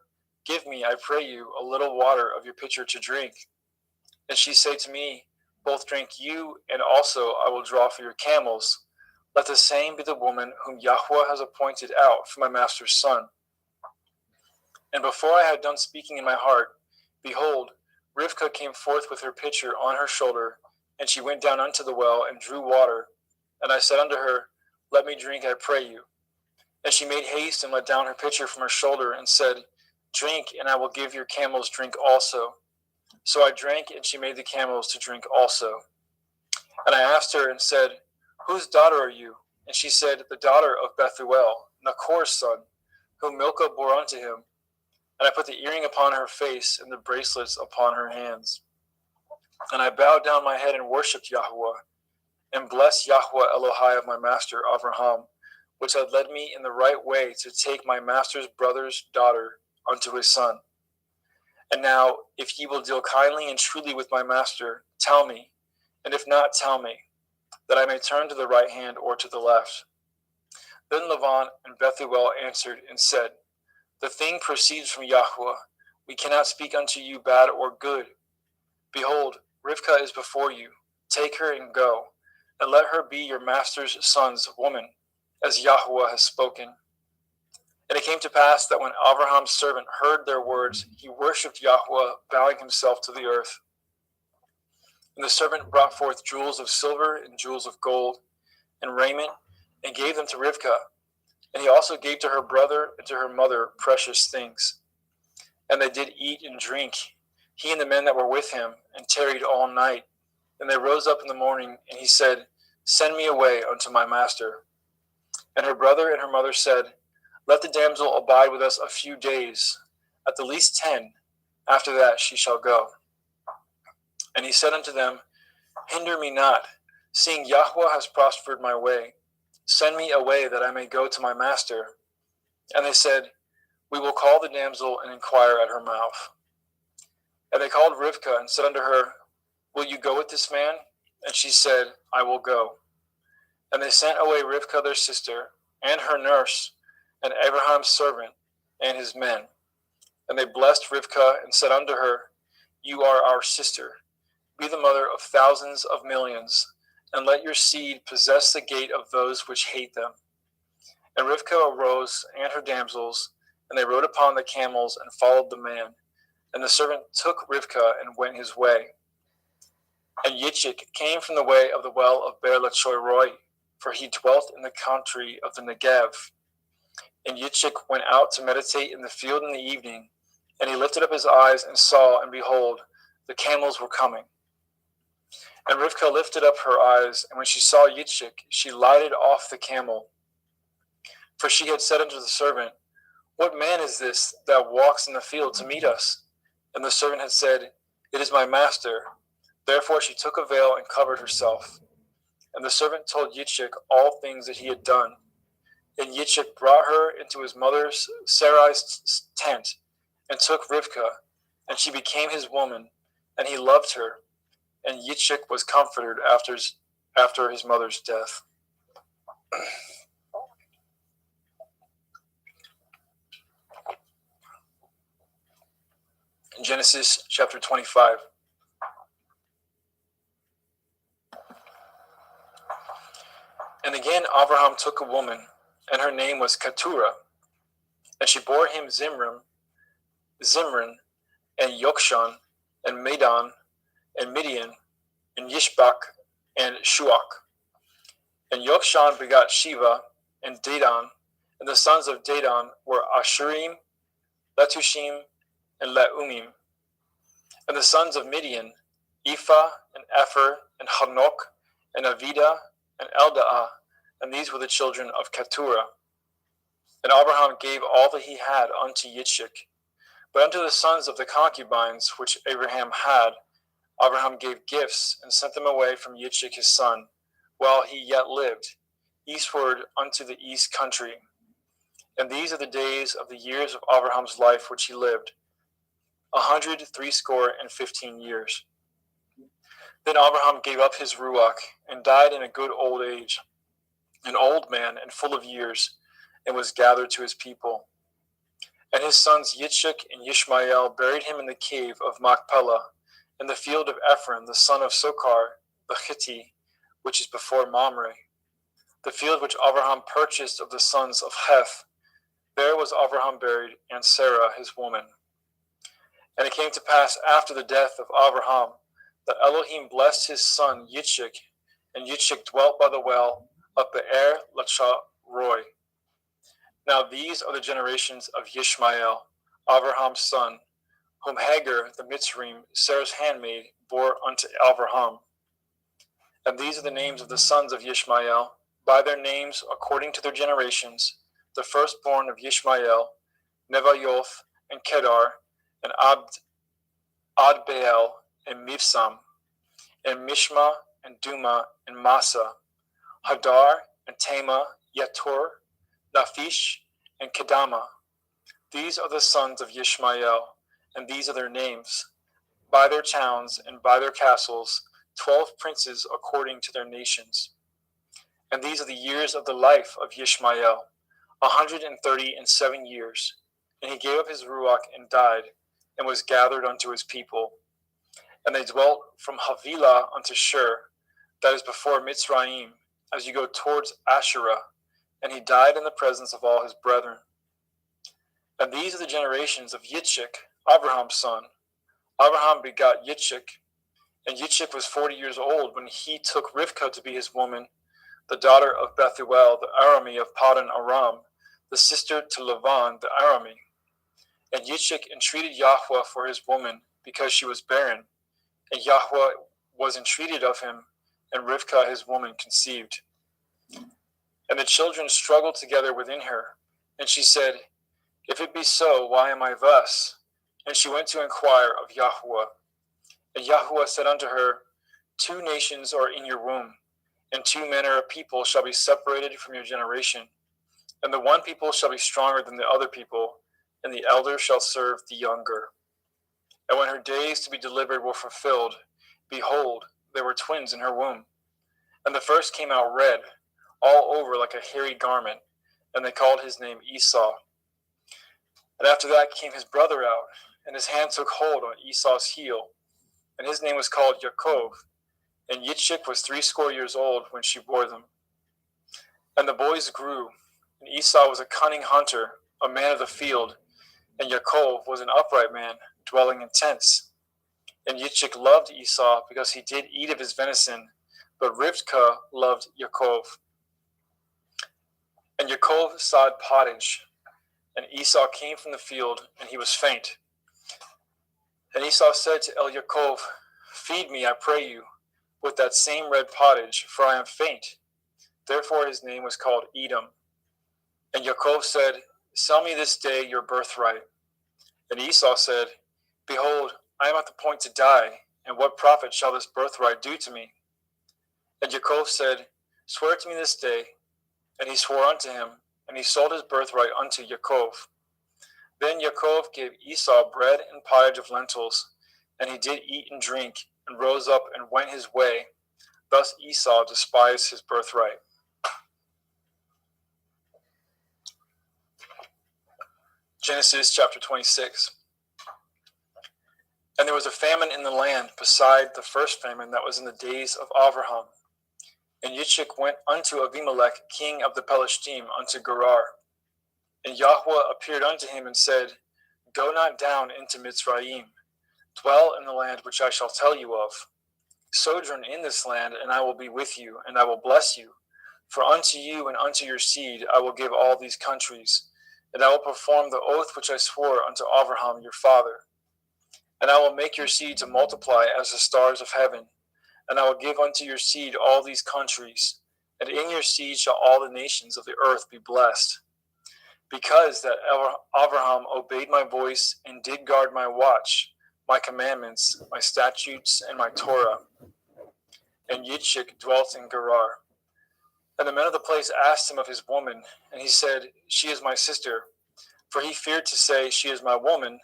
Give me, I pray you, a little water of your pitcher to drink. And she say to me, Both drink you, and also I will draw for your camels. Let the same be the woman whom Yahweh has appointed out for my master's son. And before I had done speaking in my heart, behold, Rivkah came forth with her pitcher on her shoulder, and she went down unto the well and drew water. And I said unto her, Let me drink, I pray you. And she made haste and let down her pitcher from her shoulder, and said, Drink, and I will give your camels drink also. So I drank, and she made the camels to drink also. And I asked her and said, Whose daughter are you? And she said, The daughter of Bethuel, Nachor's son, whom Milcah bore unto him. And I put the earring upon her face and the bracelets upon her hands. And I bowed down my head and worshipped Yahweh, and blessed Yahweh Elohai of my master Abraham, which had led me in the right way to take my master's brother's daughter unto his son. And now, if ye will deal kindly and truly with my master, tell me, and if not, tell me, that I may turn to the right hand or to the left. Then Lavan and Bethuel answered and said, The thing proceeds from Yahweh. We cannot speak unto you bad or good. Behold, Rivkah is before you. Take her and go, and let her be your master's son's woman, as Yahweh has spoken. And it came to pass that when Abraham's servant heard their words, he worshipped Yahweh, bowing himself to the earth. And the servant brought forth jewels of silver and jewels of gold, and raiment, and gave them to Rivkah. And he also gave to her brother and to her mother precious things. And they did eat and drink, he and the men that were with him, and tarried all night. And they rose up in the morning, and he said, Send me away unto my master. And her brother and her mother said, Let the damsel abide with us a few days, at the least 10. After that she shall go. And he said unto them, Hinder me not, seeing Yahweh has prospered my way. Send me away that I may go to my master. And they said, We will call the damsel and inquire at her mouth. And they called Rivkah and said unto her, Will you go with this man? And she said, I will go. And they sent away Rivkah their sister, and her nurse, and Abraham's servant, and his men. And they blessed Rivkah and said unto her, You are our sister. Be the mother of thousands of millions, and let your seed possess the gate of those which hate them. And Rivkah arose, and her damsels, and they rode upon the camels and followed the man. And the servant took Rivkah and went his way. And Yitzchak came from the way of the well of Beer Lachoiroi, for he dwelt in the country of the Negev. And Yitzchak went out to meditate in the field in the evening, and he lifted up his eyes and saw, and behold, the camels were coming. And Rivkah lifted up her eyes, and when she saw Yitzchak, she lighted off the camel. For she had said unto the servant, What man is this that walks in the field to meet us? And the servant had said, It is my master. Therefore she took a veil and covered herself. And the servant told Yitzchak all things that he had done. And Yitzchak brought her into his mother Sarai's tent, and took Rivkah, and she became his woman, and he loved her. And Yitzchak was comforted after his mother's death. In Genesis chapter 25. And again Abraham took a woman, and her name was Keturah. And she bore him Zimran, and Yokshan, and Medan, and Midian, and Yishbak, and Shuach. And Yokshan begot Sheva, and Dedan, and the sons of Dedan were Ashurim, Letushim, and Leumim. And the sons of Midian, Ephah, and Epher, and Hanok, and Avida, and Eldaah, and these were the children of Keturah. And Abraham gave all that he had unto Yitzchak. But unto the sons of the concubines which Abraham had, Abraham gave gifts, and sent them away from Yitzchak his son, while he yet lived, eastward unto the east country. And these are the days of the years of Abraham's life which he lived, 160 years. Then Abraham gave up his ruach, and died in a good old age, an old man and full of years, and was gathered to his people. And his sons Yitzchak and Yishmael buried him in the cave of Machpelah, in the field of Ephron, the son of Sokar, the Hittite, which is before Mamre, the field which Abraham purchased of the sons of Heth. There was Abraham buried, and Sarah his woman. And it came to pass after the death of Abraham, that Elohim blessed his son Yitzchak, and Yitzchak dwelt by the well of Be'er Lachairoi. Now these are the generations of Yishmael, Abraham's son, whom Hagar the Mitzrayim, Sarah's handmaid, bore unto Abraham. And these are the names of the sons of Yishmael, by their names according to their generations: the firstborn of Yishmael, Nevayoth, and Kedar, and Adbeel, and Mibsam, and Mishma, and Duma, and Massa, Hadar, and Tema, Yetur, Naphish, and Kedama. These are the sons of Yishmael, and these are their names, by their towns and by their castles, 12 princes according to their nations. And these are the years of the life of Yishmael, 137 years. And he gave up his ruach and died, and was gathered unto his people. And they dwelt from Havilah unto Shur, that is before Mitzrayim, as you go towards Asherah. And he died in the presence of all his brethren. And these are the generations of Yitzchak, Abraham's son. Abraham begot Yitzchak, and Yitzchak was 40 years old when he took Rivkah to be his woman, the daughter of Bethuel, the Arami of Paddan Aram, the sister to Lavan, the Arami. And Yitzchak entreated Yahweh for his woman, because she was barren. And Yahweh was entreated of him, and Rivkah his woman conceived. And the children struggled together within her, and she said, If it be so, why am I thus? And she went to inquire of Yahuwah. And Yahuwah said unto her, 2 nations are in your womb, and 2 manner of people shall be separated from your generation. And the one people shall be stronger than the other people, and the elder shall serve the younger. And when her days to be delivered were fulfilled, behold, there were twins in her womb. And the first came out red, all over like a hairy garment, and they called his name Esau. And after that came his brother out, and his hand took hold on Esau's heel, and his name was called Yaakov. And Yitzchak was 80 years old when she bore them. And the boys grew, and Esau was a cunning hunter, a man of the field, and Yaakov was an upright man, dwelling in tents. And Yitzchak loved Esau because he did eat of his venison, but Rivkah loved Yaakov. And Yaakov sawed pottage, and Esau came from the field, and he was faint. And Esau said to Yaakov, Feed me, I pray you, with that same red pottage, for I am faint. Therefore his name was called Edom. And Yaakov said, Sell me this day your birthright. And Esau said, Behold, I am at the point to die, and what profit shall this birthright do to me? And Yaakov said, Swear to me this day. And he swore unto him, and he sold his birthright unto Yaakov. Then Yaakov gave Esau bread and pottage of lentils, and he did eat and drink, and rose up and went his way. Thus Esau despised his birthright. Genesis chapter 26. And there was a famine in the land beside the first famine that was in the days of Abraham. And Yitzchak went unto Abimelech, king of the Pelishtim, unto Gerar. And Yahuwah appeared unto him and said, Go not down into Mitzrayim. Dwell in the land which I shall tell you of. Sojourn in this land, and I will be with you, and I will bless you. For unto you and unto your seed I will give all these countries, and I will perform the oath which I swore unto Abraham your father. And I will make your seed to multiply as the stars of heaven, and I will give unto your seed all these countries, and in your seed shall all the nations of the earth be blessed. Because that Abraham obeyed my voice and did guard my watch, my commandments, my statutes, and my Torah. And Yitzchak dwelt in Gerar. And the men of the place asked him of his woman, and he said, She is my sister. For he feared to say, She is my woman,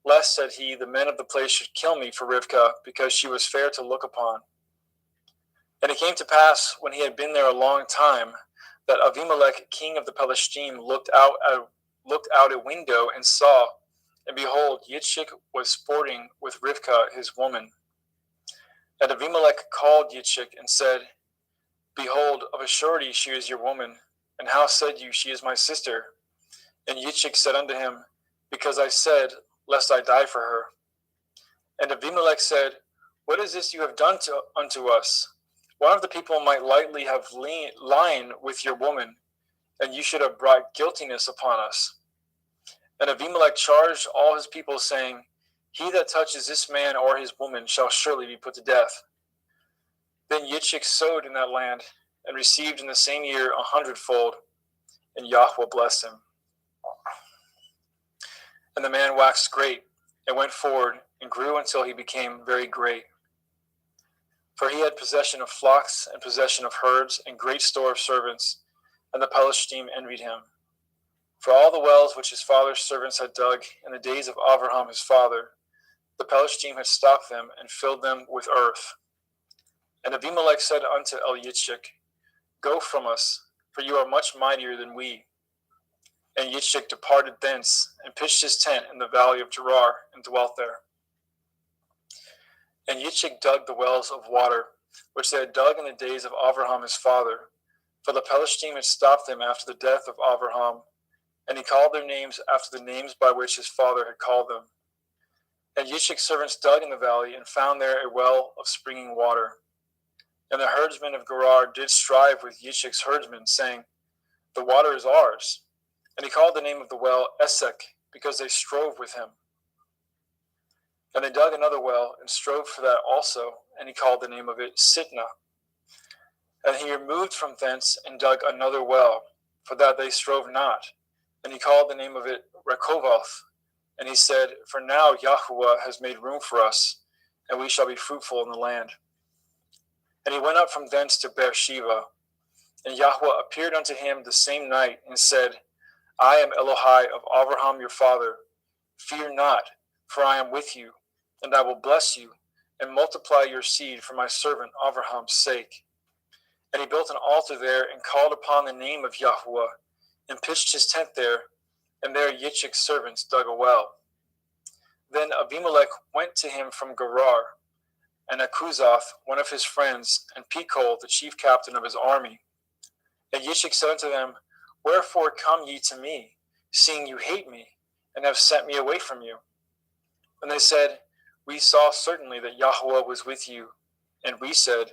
lest, said he, the men of the place should kill me for Rivkah, because she was fair to look upon. And it came to pass, when he had been there a long time, that Abimelech, king of the Pelishtim, looked out a window and saw, and behold, Yitzchak was sporting with Rivkah his woman. And Abimelech called Yitzchak and said, Behold, of a surety she is your woman, and how said you, She is my sister? And Yitzchak said unto him, Because I said, Lest I die for her. And Abimelech said, What is this you have done unto us? One of the people might lightly have lain with your woman, and you should have brought guiltiness upon us. And Abimelech charged all his people, saying, He that touches this man or his woman shall surely be put to death. Then Yitzchak sowed in that land, and received in the same year 100-fold, and Yahuwah blessed him. And the man waxed great, and went forward, and grew until he became very great. For he had possession of flocks, and possession of herds, and great store of servants, and the Pelishtim envied him. For all the wells which his father's servants had dug in the days of Abraham his father, the Pelishtim had stopped them, and filled them with earth. And Abimelech said unto Yitzchak, Go from us, for you are much mightier than we. And Yitzchak departed thence, and pitched his tent in the valley of Gerar, and dwelt there. And Yitzchak dug the wells of water, which they had dug in the days of Abraham his father, for the Pelishtim had stopped them after the death of Abraham, and he called their names after the names by which his father had called them. And Yitzchak's servants dug in the valley, and found there a well of springing water. And the herdsmen of Gerar did strive with Yitzchak's herdsmen, saying, The water is ours. And he called the name of the well Esek, because they strove with him. And they dug another well, and strove for that also, and he called the name of it Sitnah. And he removed from thence and dug another well, for that they strove not, and he called the name of it Rechoboth. And he said, For now Yahweh has made room for us, and we shall be fruitful in the land. And he went up from thence to Beersheba, and Yahweh appeared unto him the same night, and said, I am Elohai of Abraham your father. Fear not, for I am with you, and I will bless you, and multiply your seed for my servant Abraham's sake. And he built an altar there, and called upon the name of Yahweh, and pitched his tent there, and there Yitzchak's servants dug a well. Then Abimelech went to him from Gerar, and Akuzoth, one of his friends, and Pekol, the chief captain of his army. And Yitzchak said unto them, Wherefore come ye to me, seeing you hate me, and have sent me away from you? And they said, We saw certainly that Yahweh was with you. And we said,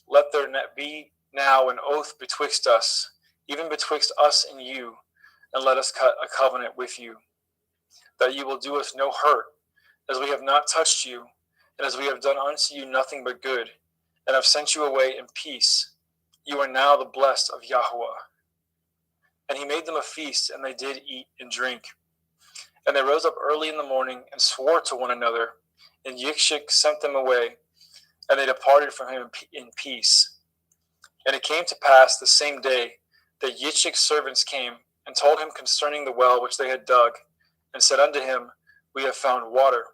Let there be now an oath betwixt us, even betwixt us and you, and let us cut a covenant with you, that you will do us no hurt, as we have not touched you, and as we have done unto you nothing but good, and have sent you away in peace. You are now the blessed of Yahweh. And he made them a feast, and they did eat and drink. And they rose up early in the morning, and swore to one another, and Yitzchak sent them away, and they departed from him in peace. And it came to pass the same day that Yitzchak's servants came, and told him concerning the well which they had dug, and said unto him, We have found water.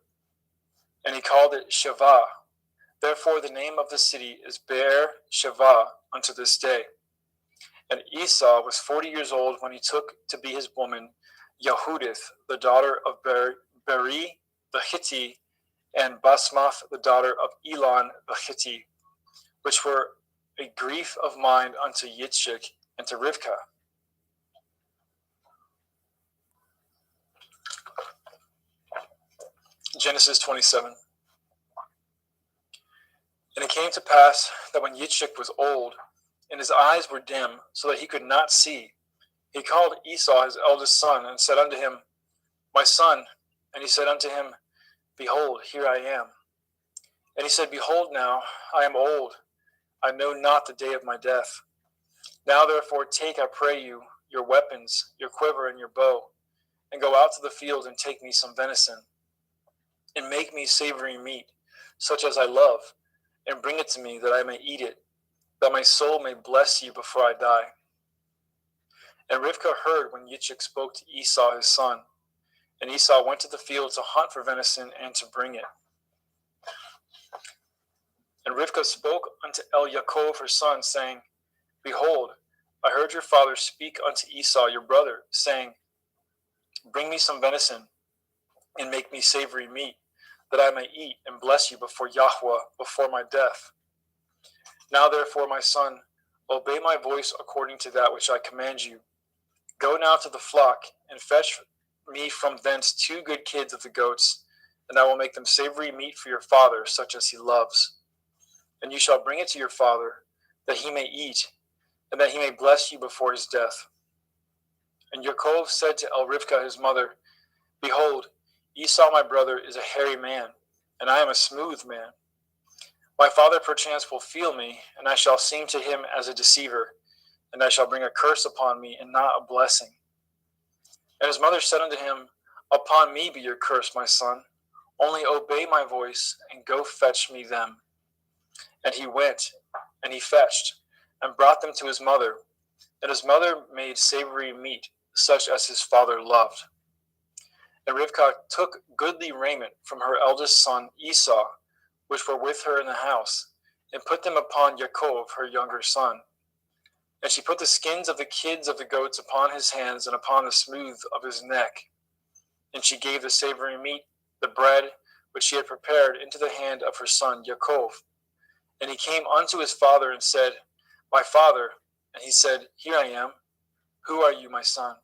And he called it Shavah. Therefore the name of the city is Beer Shavah unto this day. And Esau was 40 years old when he took to be his woman Yehudith, the daughter of Beri the Hittite, and Basmath, the daughter of Elon the Hittite, which were a grief of mind unto Yitzchak and to Rivkah. Genesis 27. And it came to pass that when Yitzchak was old, and his eyes were dim, so that he could not see, he called Esau his eldest son, and said unto him, My son. And he said unto him, Behold, here I am. And he said, Behold now, I am old, I know not the day of my death. Now therefore take, I pray you, your weapons, your quiver, and your bow, and go out to the field, and take me some venison, and make me savory meat, such as I love, and bring it to me, that I may eat it, that my soul may bless you before I die. And Rivkah heard when Yitzchak spoke to Esau his son. And Esau went to the field to hunt for venison and to bring it. And Rivkah spoke unto Yaakov her son, saying, Behold, I heard your father speak unto Esau your brother, saying, Bring me some venison, and make me savory meat, that I may eat and bless you before Yahweh, before my death. Now therefore, my son, obey my voice according to that which I command you. Go now to the flock, and fetch me from thence 2 good kids of the goats, and I will make them savory meat for your father, such as he loves. And you shall bring it to your father, that he may eat, and that he may bless you before his death. And Yaakov said to Rivkah his mother, Behold, Esau my brother is a hairy man, and I am a smooth man. My father perchance will feel me, and I shall seem to him as a deceiver, and I shall bring a curse upon me, and not a blessing. And his mother said unto him, Upon me be your curse, my son. Only obey my voice, and go fetch me them. And he went, and he fetched, and brought them to his mother. And his mother made savory meat, such as his father loved. And Rivkah took goodly raiment from her eldest son Esau, which were with her in the house, and put them upon Yaakov her younger son. And she put the skins of the kids of the goats upon his hands, and upon the smooth of his neck. And she gave the savory meat, the bread, which she had prepared, into the hand of her son Yaakov. And he came unto his father, and said, My father. And he said, Here I am. Who are you, my son?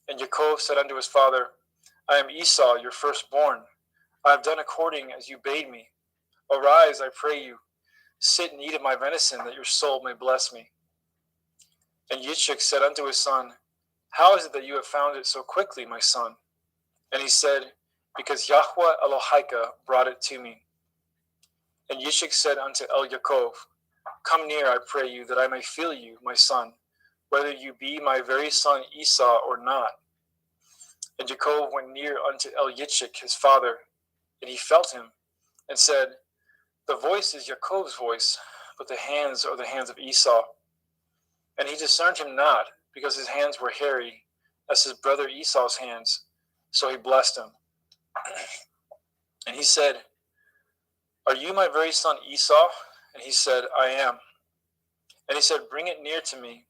And Yaakov said unto his father, I am Esau, your firstborn. I have done according as you bade me. Arise, I pray you. Sit and eat of my venison, that your soul may bless me. And Yitzchak said unto his son, How is it that you have found it so quickly, my son? And he said, Because Yahweh Elohika brought it to me. And Yitzchak said unto Yaakov, Come near, I pray you, that I may feel you, my son, whether you be my very son Esau or not. And Yaakov went near unto Yitzchak his father, and he felt him, and said, The voice is Yaakov's voice, but the hands are the hands of Esau. And he discerned him not, because his hands were hairy, as his brother Esau's hands. So he blessed him. And he said, Are you my very son Esau? And he said, I am. And he said, Bring it near to me,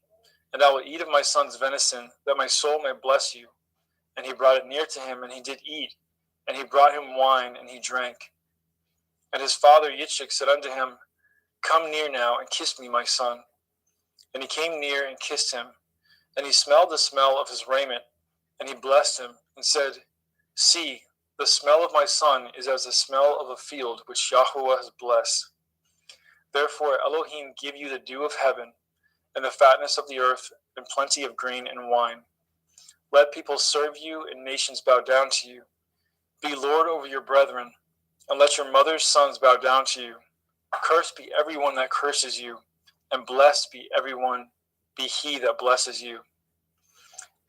and I will eat of my son's venison, that my soul may bless you. And he brought it near to him, and he did eat. And he brought him wine, and he drank. And his father Yitzchak said unto him, Come near now, and kiss me, my son. And he came near and kissed him. And he smelled the smell of his raiment, and he blessed him, and said, See, the smell of my son is as the smell of a field which Yahweh has blessed. Therefore Elohim give you the dew of heaven, and the fatness of the earth, and plenty of grain and wine. Let people serve you, and nations bow down to you. Be Lord over your brethren, and let your mother's sons bow down to you. Cursed be everyone that curses you, and blessed be he that blesses you.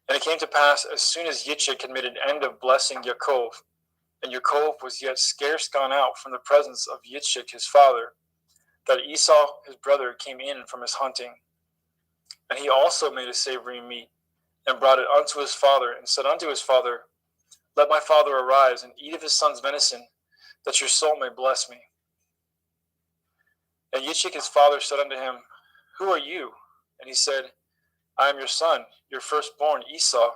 And it came to pass, as soon as Yitzchak had made an end of blessing Yaakov, and Yaakov was yet scarce gone out from the presence of Yitzchak his father, that Esau his brother came in from his hunting. And he also made a savory meat, and brought it unto his father, and said unto his father, Let my father arise, and eat of his son's venison, that your soul may bless me. And Yitzchak his father said unto him, Who are you? And he said, I am your son, your firstborn Esau.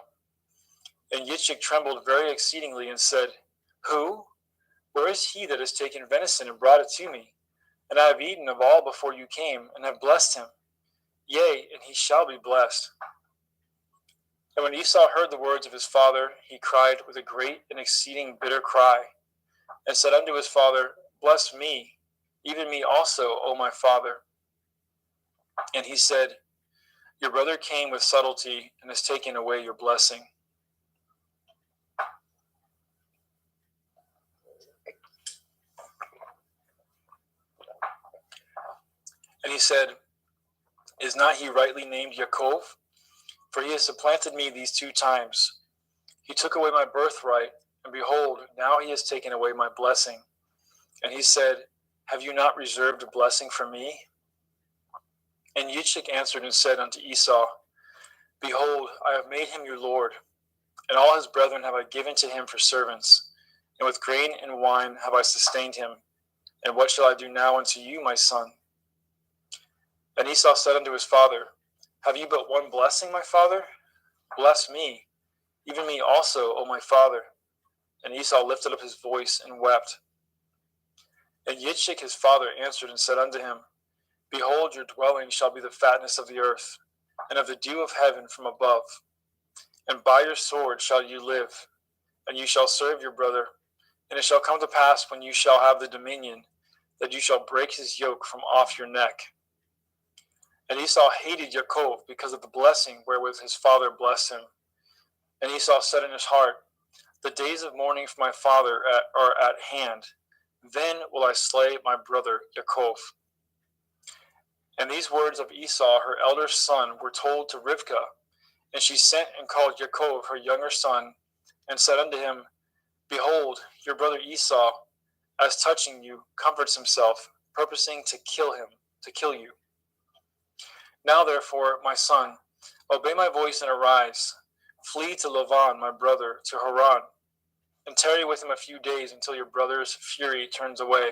And Yitzchak trembled very exceedingly, and said, Who? Where is he that has taken venison and brought it to me? And I have eaten of all before you came, and have blessed him. Yea, and he shall be blessed. And when Esau heard the words of his father, he cried with a great and exceeding bitter cry, and said unto his father, Bless me, even me also, O my father. And he said, Your brother came with subtlety, and has taken away your blessing. And he said, Is not he rightly named Yaakov? For he has supplanted me these 2 times. He took away my birthright, and behold, now he has taken away my blessing. And he said, Have you not reserved a blessing for me? And Yitzchak answered and said unto Esau, Behold, I have made him your lord, and all his brethren have I given to him for servants, and with grain and wine have I sustained him. And what shall I do now unto you, my son? And Esau said unto his father, Have you but one blessing, my father? Bless me, even me also, O my father. And Esau lifted up his voice and wept. And Yitzchak his father answered and said unto him, Behold, your dwelling shall be the fatness of the earth, and of the dew of heaven from above. And by your sword shall you live, and you shall serve your brother. And it shall come to pass, when you shall have the dominion, that you shall break his yoke from off your neck. And Esau hated Yaakov because of the blessing wherewith his father blessed him. And Esau said in his heart, The days of mourning for my father are at hand. Then will I slay my brother Yaakov. And these words of Esau, her elder son, were told to Rivkah. And she sent and called Yaakov, her younger son, and said unto him, Behold, your brother Esau, as touching you, comforts himself, purposing to kill you. Now therefore, my son, obey my voice and arise. Flee to Lavan, my brother, to Haran, and tarry with him a few days until your brother's fury turns away,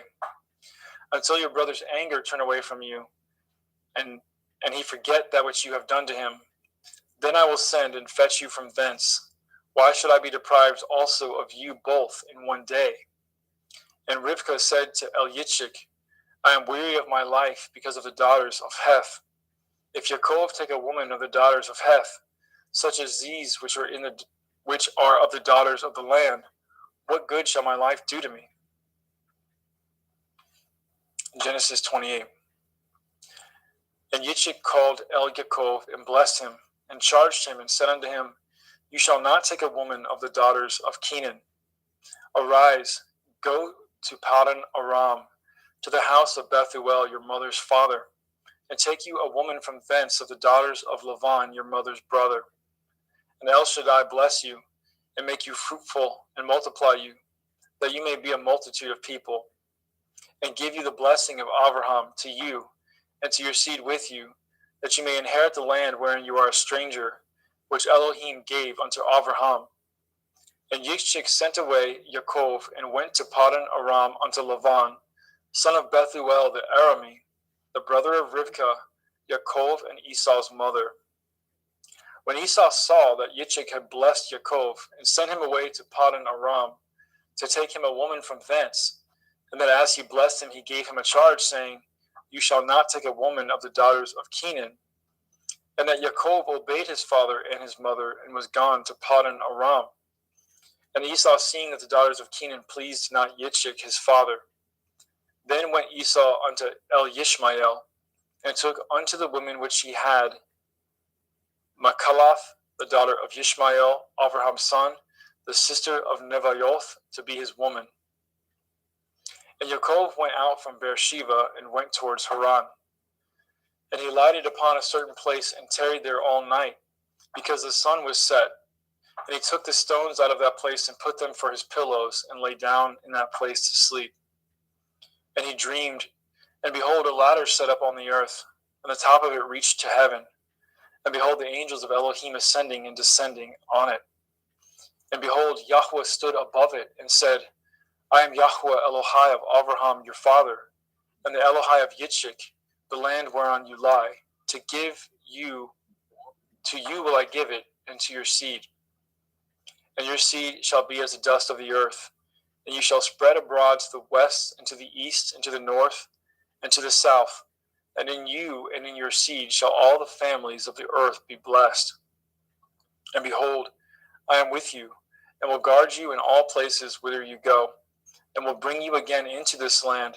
until your brother's anger turn away from you, and he forget that which you have done to him. Then I will send and fetch you from thence. Why should I be deprived also of you both in one day? And Rivkah said to Yitzchak, I am weary of my life because of the daughters of Heth. If Yaakov take a woman of the daughters of Heth, such as these which are of the daughters of the land, what good shall my life do to me? Genesis 28. And Yitzchak called Yaakov and blessed him, and charged him, and said unto him, You shall not take a woman of the daughters of Canaan. Arise, go to Paddan Aram, to the house of Bethuel your mother's father, and take you a woman from thence of the daughters of Lavan your mother's brother. And El Shaddai bless you, and make you fruitful, and multiply you, that you may be a multitude of people, and give you the blessing of Abraham to you, and to your seed with you, that you may inherit the land wherein you are a stranger, which Elohim gave unto Abraham. And Yitzchak sent away Yaakov, and went to Paddan Aram unto Lavan, son of Bethuel the Aramean, the brother of Rivkah, Yaakov and Esau's mother. When Esau saw that Yitzchak had blessed Yaakov, and sent him away to Paddan Aram, to take him a woman from thence, and that as he blessed him, he gave him a charge, saying, You shall not take a woman of the daughters of Canaan, and that Yaakov obeyed his father and his mother, and was gone to Paddan Aram. And Esau, seeing that the daughters of Canaan pleased not Yitzchak his father, then went Esau unto El-Yishmael, and took unto the women which he had Machalath, the daughter of Yishmael, Abraham's son, the sister of Nevaioth, to be his woman. And Yaakov went out from Beersheba, and went towards Haran. And he lighted upon a certain place, and tarried there all night, because the sun was set. And he took the stones out of that place, and put them for his pillows, and lay down in that place to sleep. And he dreamed, and behold, a ladder set up on the earth, and the top of it reached to heaven. And behold, the angels of Elohim ascending and descending on it. And behold, Yahweh stood above it, and said, I am Yahweh Elohai of Abraham your father, and the Elohai of Yitzchak, the land whereon you lie. To you will I give it, and to your seed. And your seed shall be as the dust of the earth, and you shall spread abroad to the west, and to the east, and to the north, and to the south. And in you and in your seed shall all the families of the earth be blessed. And behold, I am with you, and will guard you in all places whither you go, and will bring you again into this land,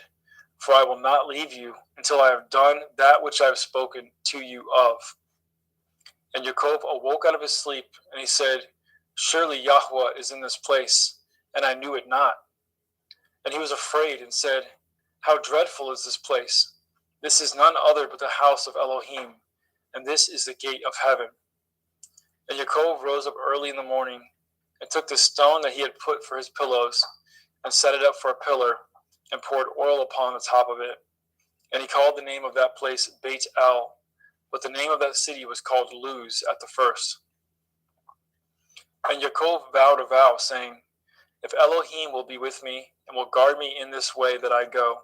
for I will not leave you until I have done that which I have spoken to you of. And Yaakov awoke out of his sleep, and he said, Surely Yahweh is in this place, and I knew it not. And he was afraid, and said, How dreadful is this place! This is none other but the house of Elohim, and this is the gate of heaven. And Yaakov rose up early in the morning, and took the stone that he had put for his pillows, and set it up for a pillar, and poured oil upon the top of it. And he called the name of that place Beit El, but the name of that city was called Luz at the first. And Yaakov vowed a vow, saying, If Elohim will be with me, and will guard me in this way that I go,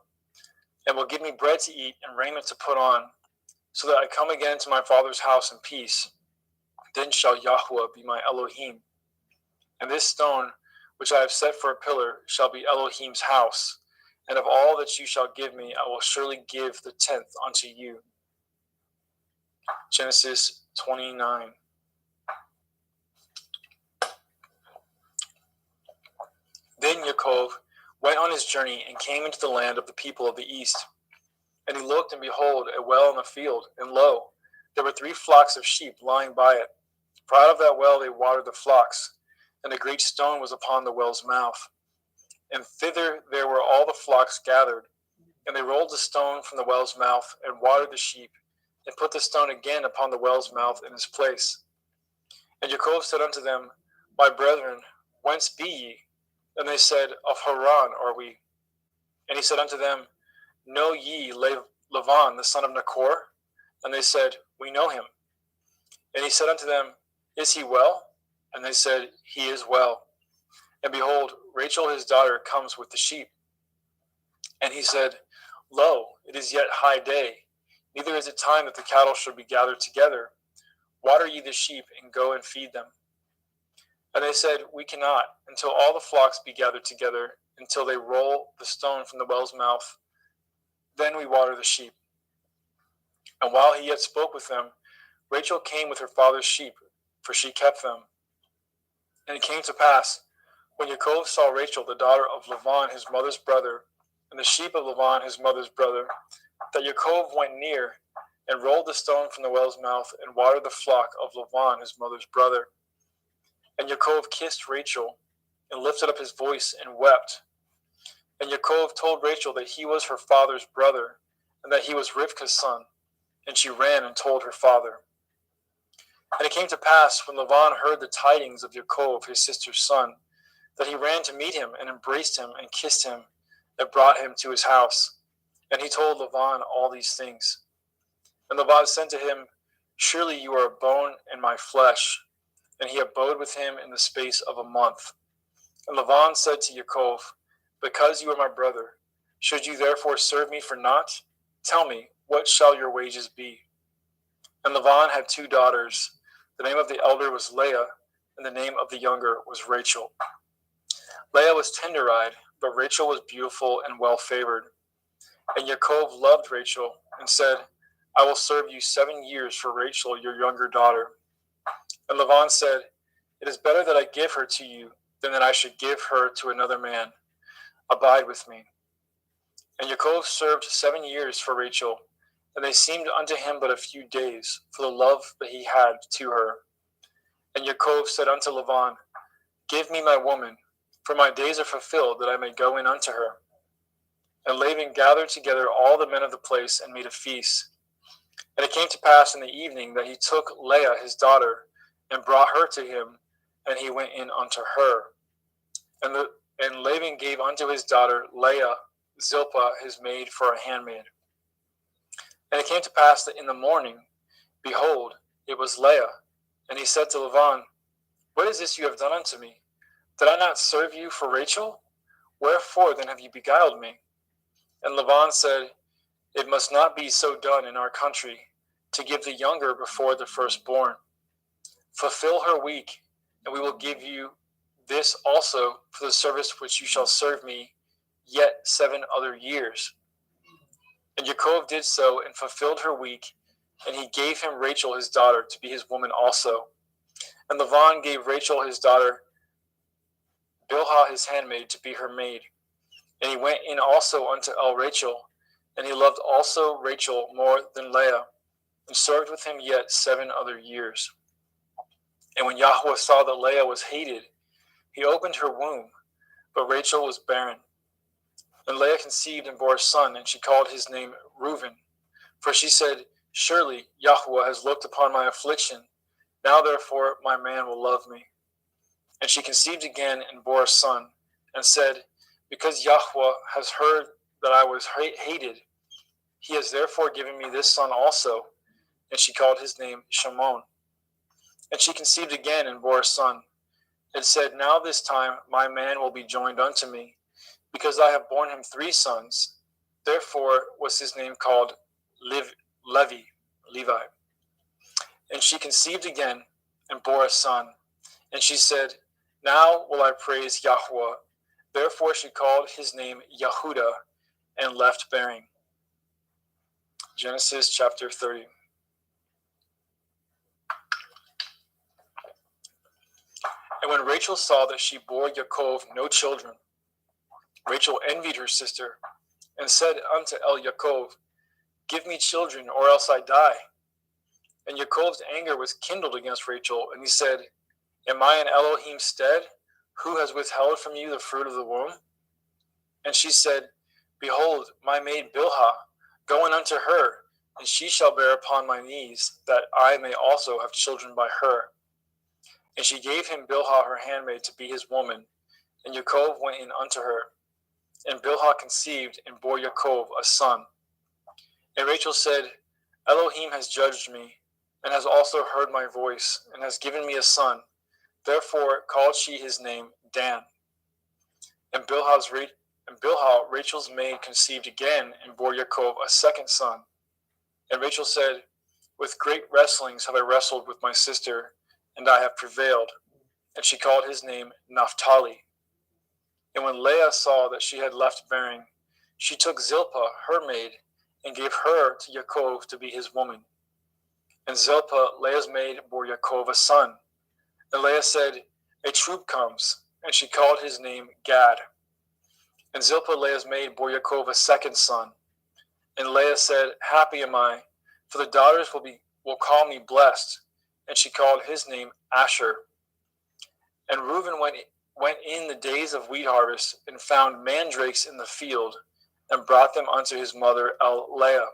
and will give me bread to eat and raiment to put on, so that I come again to my father's house in peace, then shall Yahweh be my Elohim. And this stone, which I have set for a pillar, shall be Elohim's house. And of all that you shall give me, I will surely give the 10th unto you. Genesis 29. Then Yaakov went on his journey, and came into the land of the people of the east. And he looked, and behold, a well in the field, and lo, there were 3 flocks of sheep lying by it. For out of that well they watered the flocks, and a great stone was upon the well's mouth. And thither there were all the flocks gathered. And they rolled the stone from the well's mouth, and watered the sheep, and put the stone again upon the well's mouth in its place. And Yaakov said unto them, My brethren, whence be ye? And they said, Of Haran are we. And he said unto them, Know ye Lavan the son of Nachor? And they said, We know him. And he said unto them, Is he well? And they said, He is well. And behold, Rachel his daughter comes with the sheep. And he said, Lo, it is yet high day, neither is it time that the cattle should be gathered together. Water ye the sheep, and go and feed them. And they said, We cannot, until all the flocks be gathered together, until they roll the stone from the well's mouth. Then we water the sheep. And while he yet spoke with them, Rachel came with her father's sheep, for she kept them. And it came to pass, when Yaakov saw Rachel, the daughter of Lavan his mother's brother, and the sheep of Lavan his mother's brother, that Yaakov went near, and rolled the stone from the well's mouth, and watered the flock of Lavan his mother's brother. And Yaakov kissed Rachel, and lifted up his voice, and wept. And Yaakov told Rachel that he was her father's brother, and that he was Rivka's son. And she ran and told her father. And it came to pass, when Laban heard the tidings of Yaakov, his sister's son, that he ran to meet him, and embraced him, and kissed him, and brought him to his house. And he told Laban all these things. And Laban said to him, Surely you are a bone in my flesh. And he abode with him in the space of a month. And Laban said to Yaakov, Because you are my brother, should you therefore serve me for naught? Tell me, what shall your wages be? And Laban had 2 daughters. The name of the elder was Leah, and the name of the younger was Rachel. Leah was tender-eyed, but Rachel was beautiful and well-favored. And Yaakov loved Rachel, and said, I will serve you 7 years for Rachel, your younger daughter. And Laban said, It is better that I give her to you, than that I should give her to another man. Abide with me. And Yaakov served 7 years for Rachel, and they seemed unto him but a few days, for the love that he had to her. And Yaakov said unto Laban, Give me my woman, for my days are fulfilled, that I may go in unto her. And Laban gathered together all the men of the place, and made a feast. And it came to pass in the evening that he took Leah his daughter, and brought her to him, and he went in unto her. And Laban gave unto his daughter Leah Zilpah his maid for a handmaid. And it came to pass that in the morning, behold, it was Leah. And he said to Laban, What is this you have done unto me? Did I not serve you for Rachel? Wherefore then have you beguiled me? And Laban said, It must not be so done in our country, to give the younger before the firstborn. Fulfill her week, and we will give you this also for the service which you shall serve me yet 7 other years. And Yaakov did so, and fulfilled her week, and he gave him Rachel his daughter to be his woman also. And Laban gave Rachel his daughter Bilhah his handmaid to be her maid. And he went in also unto Rachel, and he loved also Rachel more than Leah, and served with him yet 7 other years. And when Yahweh saw that Leah was hated, he opened her womb, but Rachel was barren. And Leah conceived and bore a son, and she called his name Reuben. For she said, Surely Yahweh has looked upon my affliction. Now therefore my man will love me. And she conceived again and bore a son, and said, Because Yahweh has heard that I was hated, he has therefore given me this son also. And she called his name Shimon. And she conceived again and bore a son, and said, Now this time my man will be joined unto me, because I have borne him 3 sons. Therefore was his name called Levi. And she conceived again and bore a son. And she said, Now will I praise Yahweh. Therefore she called his name Yehudah, and left bearing. Genesis chapter 30. And when Rachel saw that she bore Yaakov no children, Rachel envied her sister, and said unto Yaakov, Give me children, or else I die. And Yaakov's anger was kindled against Rachel, and he said, Am I in Elohim's stead, who has withheld from you the fruit of the womb? And she said, Behold, my maid Bilhah, go in unto her, and she shall bear upon my knees, that I may also have children by her. And she gave him Bilhah her handmaid to be his woman, and Yaakov went in unto her. And Bilhah conceived and bore Yaakov a son. And Rachel said, Elohim has judged me, and has also heard my voice, and has given me a son. Therefore called she his name Dan. And Bilhah, Rachel's maid, conceived again, and bore Yaakov a second son. And Rachel said, With great wrestlings have I wrestled with my sister, and I have prevailed. And she called his name Naphtali. And when Leah saw that she had left bearing, she took Zilpah, her maid, and gave her to Yaakov to be his woman. And Zilpah, Leah's maid, bore Yaakov a son. And Leah said, A troop comes, and she called his name Gad. And Zilpah, Leah's maid, bore Yaakov a second son. And Leah said, Happy am I, for the daughters will call me blessed. And she called his name Asher. And Reuben went in the days of wheat harvest and found mandrakes in the field, and brought them unto his mother Leah.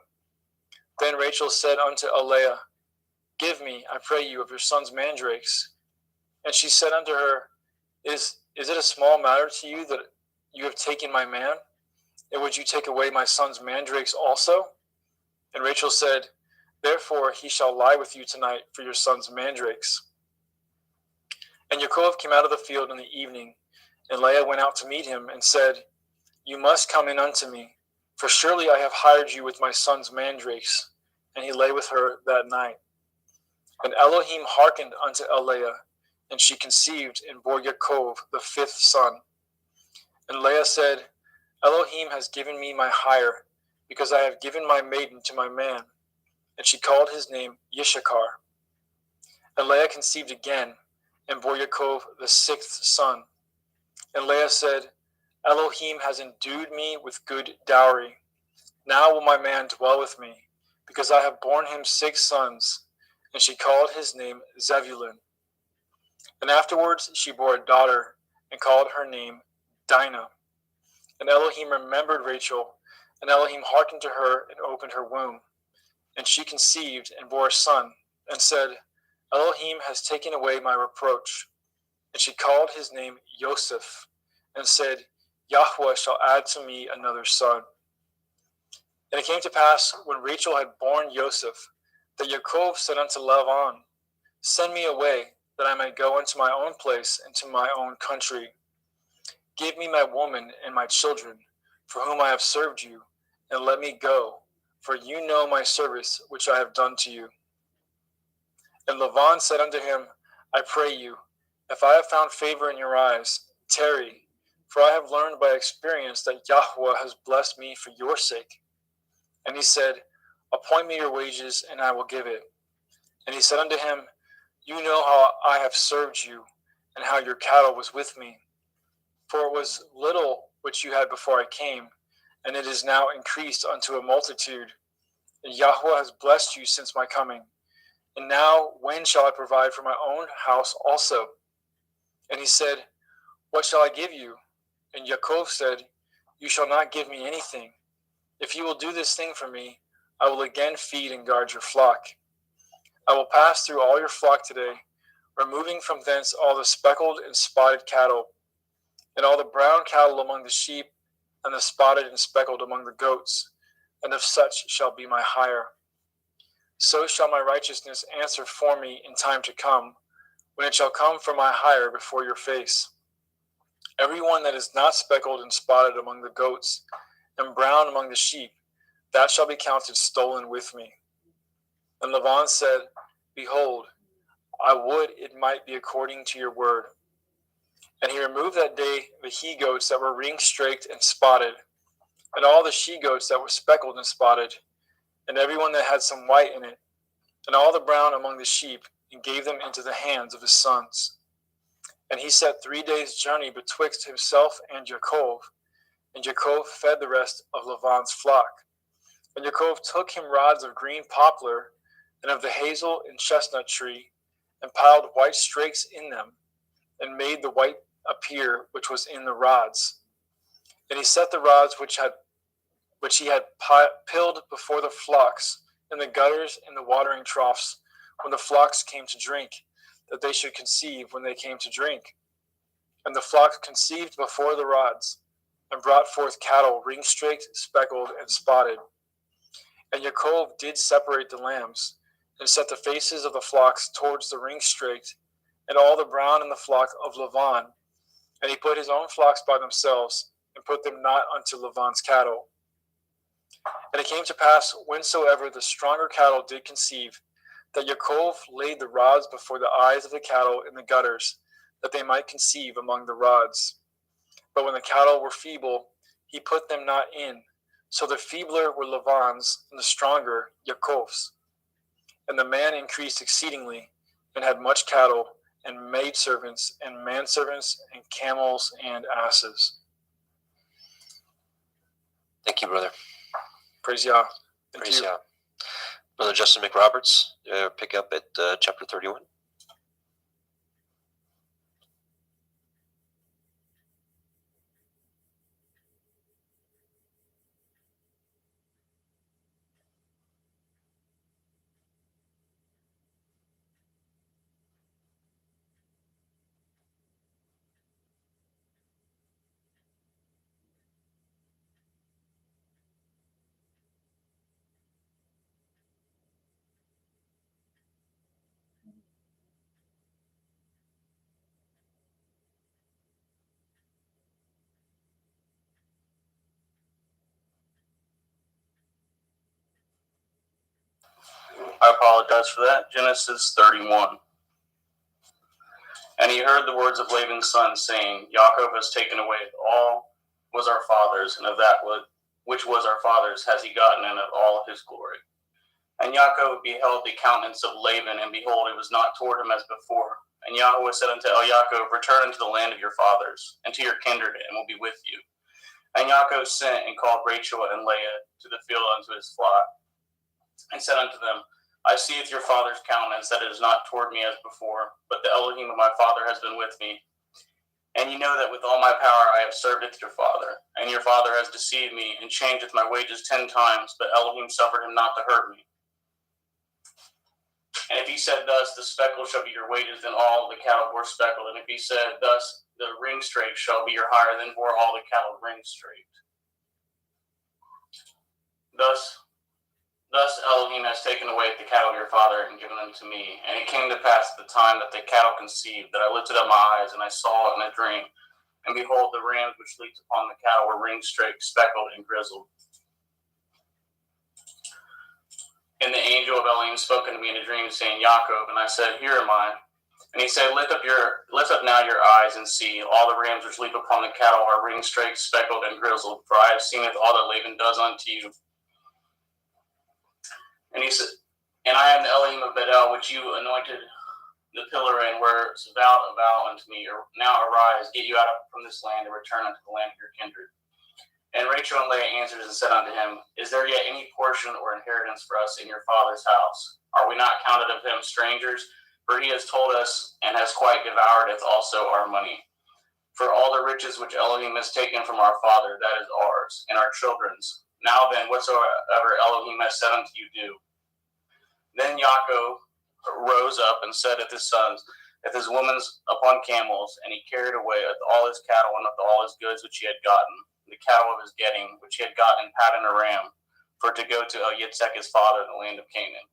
Then Rachel said unto Leah, Give me, I pray you, of your son's mandrakes. And she said unto her, Is it a small matter to you that you have taken my man? And would you take away my son's mandrakes also? And Rachel said, Therefore he shall lie with you tonight for your son's mandrakes. And Yaakov came out of the field in the evening, and Leah went out to meet him, and said, You must come in unto me, for surely I have hired you with my son's mandrakes. And he lay with her that night. And Elohim hearkened unto Leah, and she conceived and bore Yaakov the 5th son. And Leah said, Elohim has given me my hire, because I have given my maiden to my man. And she called his name Yishakar. And Leah conceived again, and bore Yaakov the 6th son. And Leah said, Elohim has endued me with good dowry. Now will my man dwell with me, because I have borne him 6 sons. And she called his name Zebulun. And afterwards she bore a daughter, and called her name Dinah. And Elohim remembered Rachel, and Elohim hearkened to her, and opened her womb. And she conceived, and bore a son, and said, Elohim has taken away my reproach. And she called his name Joseph, and said, Yahweh shall add to me another son. And it came to pass, when Rachel had borne Joseph, that Yaakov said unto Laban, Send me away, that I may go unto my own place, and to my own country. Give me my woman and my children, for whom I have served you, and let me go, for you know my service which I have done to you. And Laban said unto him, I pray you, if I have found favor in your eyes, tarry, for I have learned by experience that Yahweh has blessed me for your sake. And he said, Appoint me your wages, and I will give it. And he said unto him, You know how I have served you, and how your cattle was with me. For it was little which you had before I came, and it is now increased unto a multitude. And Yahweh has blessed you since my coming. And now when shall I provide for my own house also? And he said, What shall I give you? And Yaakov said, You shall not give me anything. If you will do this thing for me, I will again feed and guard your flock. I will pass through all your flock today, removing from thence all the speckled and spotted cattle, and all the brown cattle among the sheep, and the spotted and speckled among the goats, and of such shall be my hire. So shall my righteousness answer for me in time to come, when it shall come for my hire before your face. Every one that is not speckled and spotted among the goats, and brown among the sheep, that shall be counted stolen with me. And Laban said, Behold, I would it might be according to your word. And he removed that day the he-goats that were ring-straked and spotted, and all the she-goats that were speckled and spotted, and every one that had some white in it, and all the brown among the sheep, and gave them into the hands of his sons. And he set 3 days' journey betwixt himself and Yaakov, and Yaakov fed the rest of Laban's flock. And Yaakov took him rods of green poplar, and of the hazel and chestnut tree, and piled white strakes in them, and made the white appear which was in the rods. And he set the rods which he had pilled before the flocks, in the gutters and the watering troughs, when the flocks came to drink, that they should conceive when they came to drink. And the flock conceived before the rods, and brought forth cattle ring-straked, speckled, and spotted. And Yaakov did separate the lambs, and set the faces of the flocks towards the ring-straked, and all the brown in the flock of Laban. And he put his own flocks by themselves, and put them not unto Laban's cattle. And it came to pass, whensoever the stronger cattle did conceive, that Yaakov laid the rods before the eyes of the cattle in the gutters, that they might conceive among the rods. But when the cattle were feeble, he put them not in. So the feebler were Laban's, and the stronger Yaakov's. And the man increased exceedingly, and had much cattle, and maidservants, and manservants, and camels, and asses. Thank you, brother. Praise Yah. Thank Praise you. Yah. Brother Justin McRoberts, pick up at chapter 31. I apologize for that. Genesis 31. And he heard the words of Laban's son, saying, Jacob has taken away all was our father's, and of that which was our father's has he gotten, and of all his glory. And Jacob beheld the countenance of Laban, and behold, it was not toward him as before. And Yahweh said unto Jacob, Return unto the land of your fathers, and to your kindred, and will be with you. And Jacob sent and called Rachel and Leah to the field unto his flock, and said unto them, I seeth your father's countenance, that it is not toward me as before, but the Elohim of my father has been with me. And ye know that with all my power I have served your father, and your father has deceived me, and changeth my wages 10 times, but Elohim suffered him not to hurt me. And if he said thus, the speckle shall be your wages, then all the cattle bore speckled. And if he said thus, the ring straight shall be your hire, then bore all the cattle ring straight. Thus Elohim has taken away the cattle of your father and given them to me. And it came to pass at the time that the cattle conceived, that I lifted up my eyes, and I saw in a dream. And behold, the rams which leaped upon the cattle were ring straight, speckled, and grizzled. And the angel of Elohim spoke unto me in a dream, saying, Jacob. And I said, Here am I. And he said, Lift up now your eyes, and see, all the rams which leap upon the cattle are ring straight, speckled, and grizzled. For I have seen all that Laban does unto you. And he said, And I am the Elohim of Bedel, which you anointed the pillar and were vowed a vow unto me. Now arise, get you out from this land, and return unto the land of your kindred. And Rachel and Leah answered and said unto him, Is there yet any portion or inheritance for us in your father's house? Are we not counted of him strangers? For he has told us, and has quite devoured also our money. For all the riches which Elohim has taken from our father, that is ours, and our children's. Now then, whatsoever Elohim has said unto you, do. Then Jacob rose up and set at his sons, at his women's upon camels, and he carried away with all his cattle and with all his goods which he had gotten, the cattle of his getting, which he had gotten in Paddan Aram, for to go to Yitzhak his father in the land of Canaan.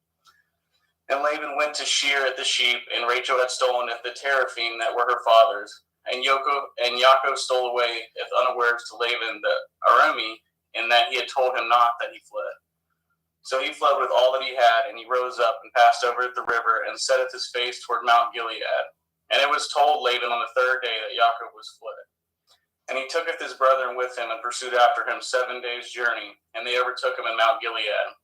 And Laban went to shear at the sheep, and Rachel had stolen at the teraphim that were her father's. And Jacob stole away at unawares to Laban the Arami, in that he had told him not that he fled. So he fled with all that he had, and he rose up and passed over the river, and setteth his face toward Mount Gilead. And it was told Laban on the 3rd day that Jacob was fled. And he tooketh his brethren with him, and pursued after him 7 days' journey, and they overtook him in Mount Gilead.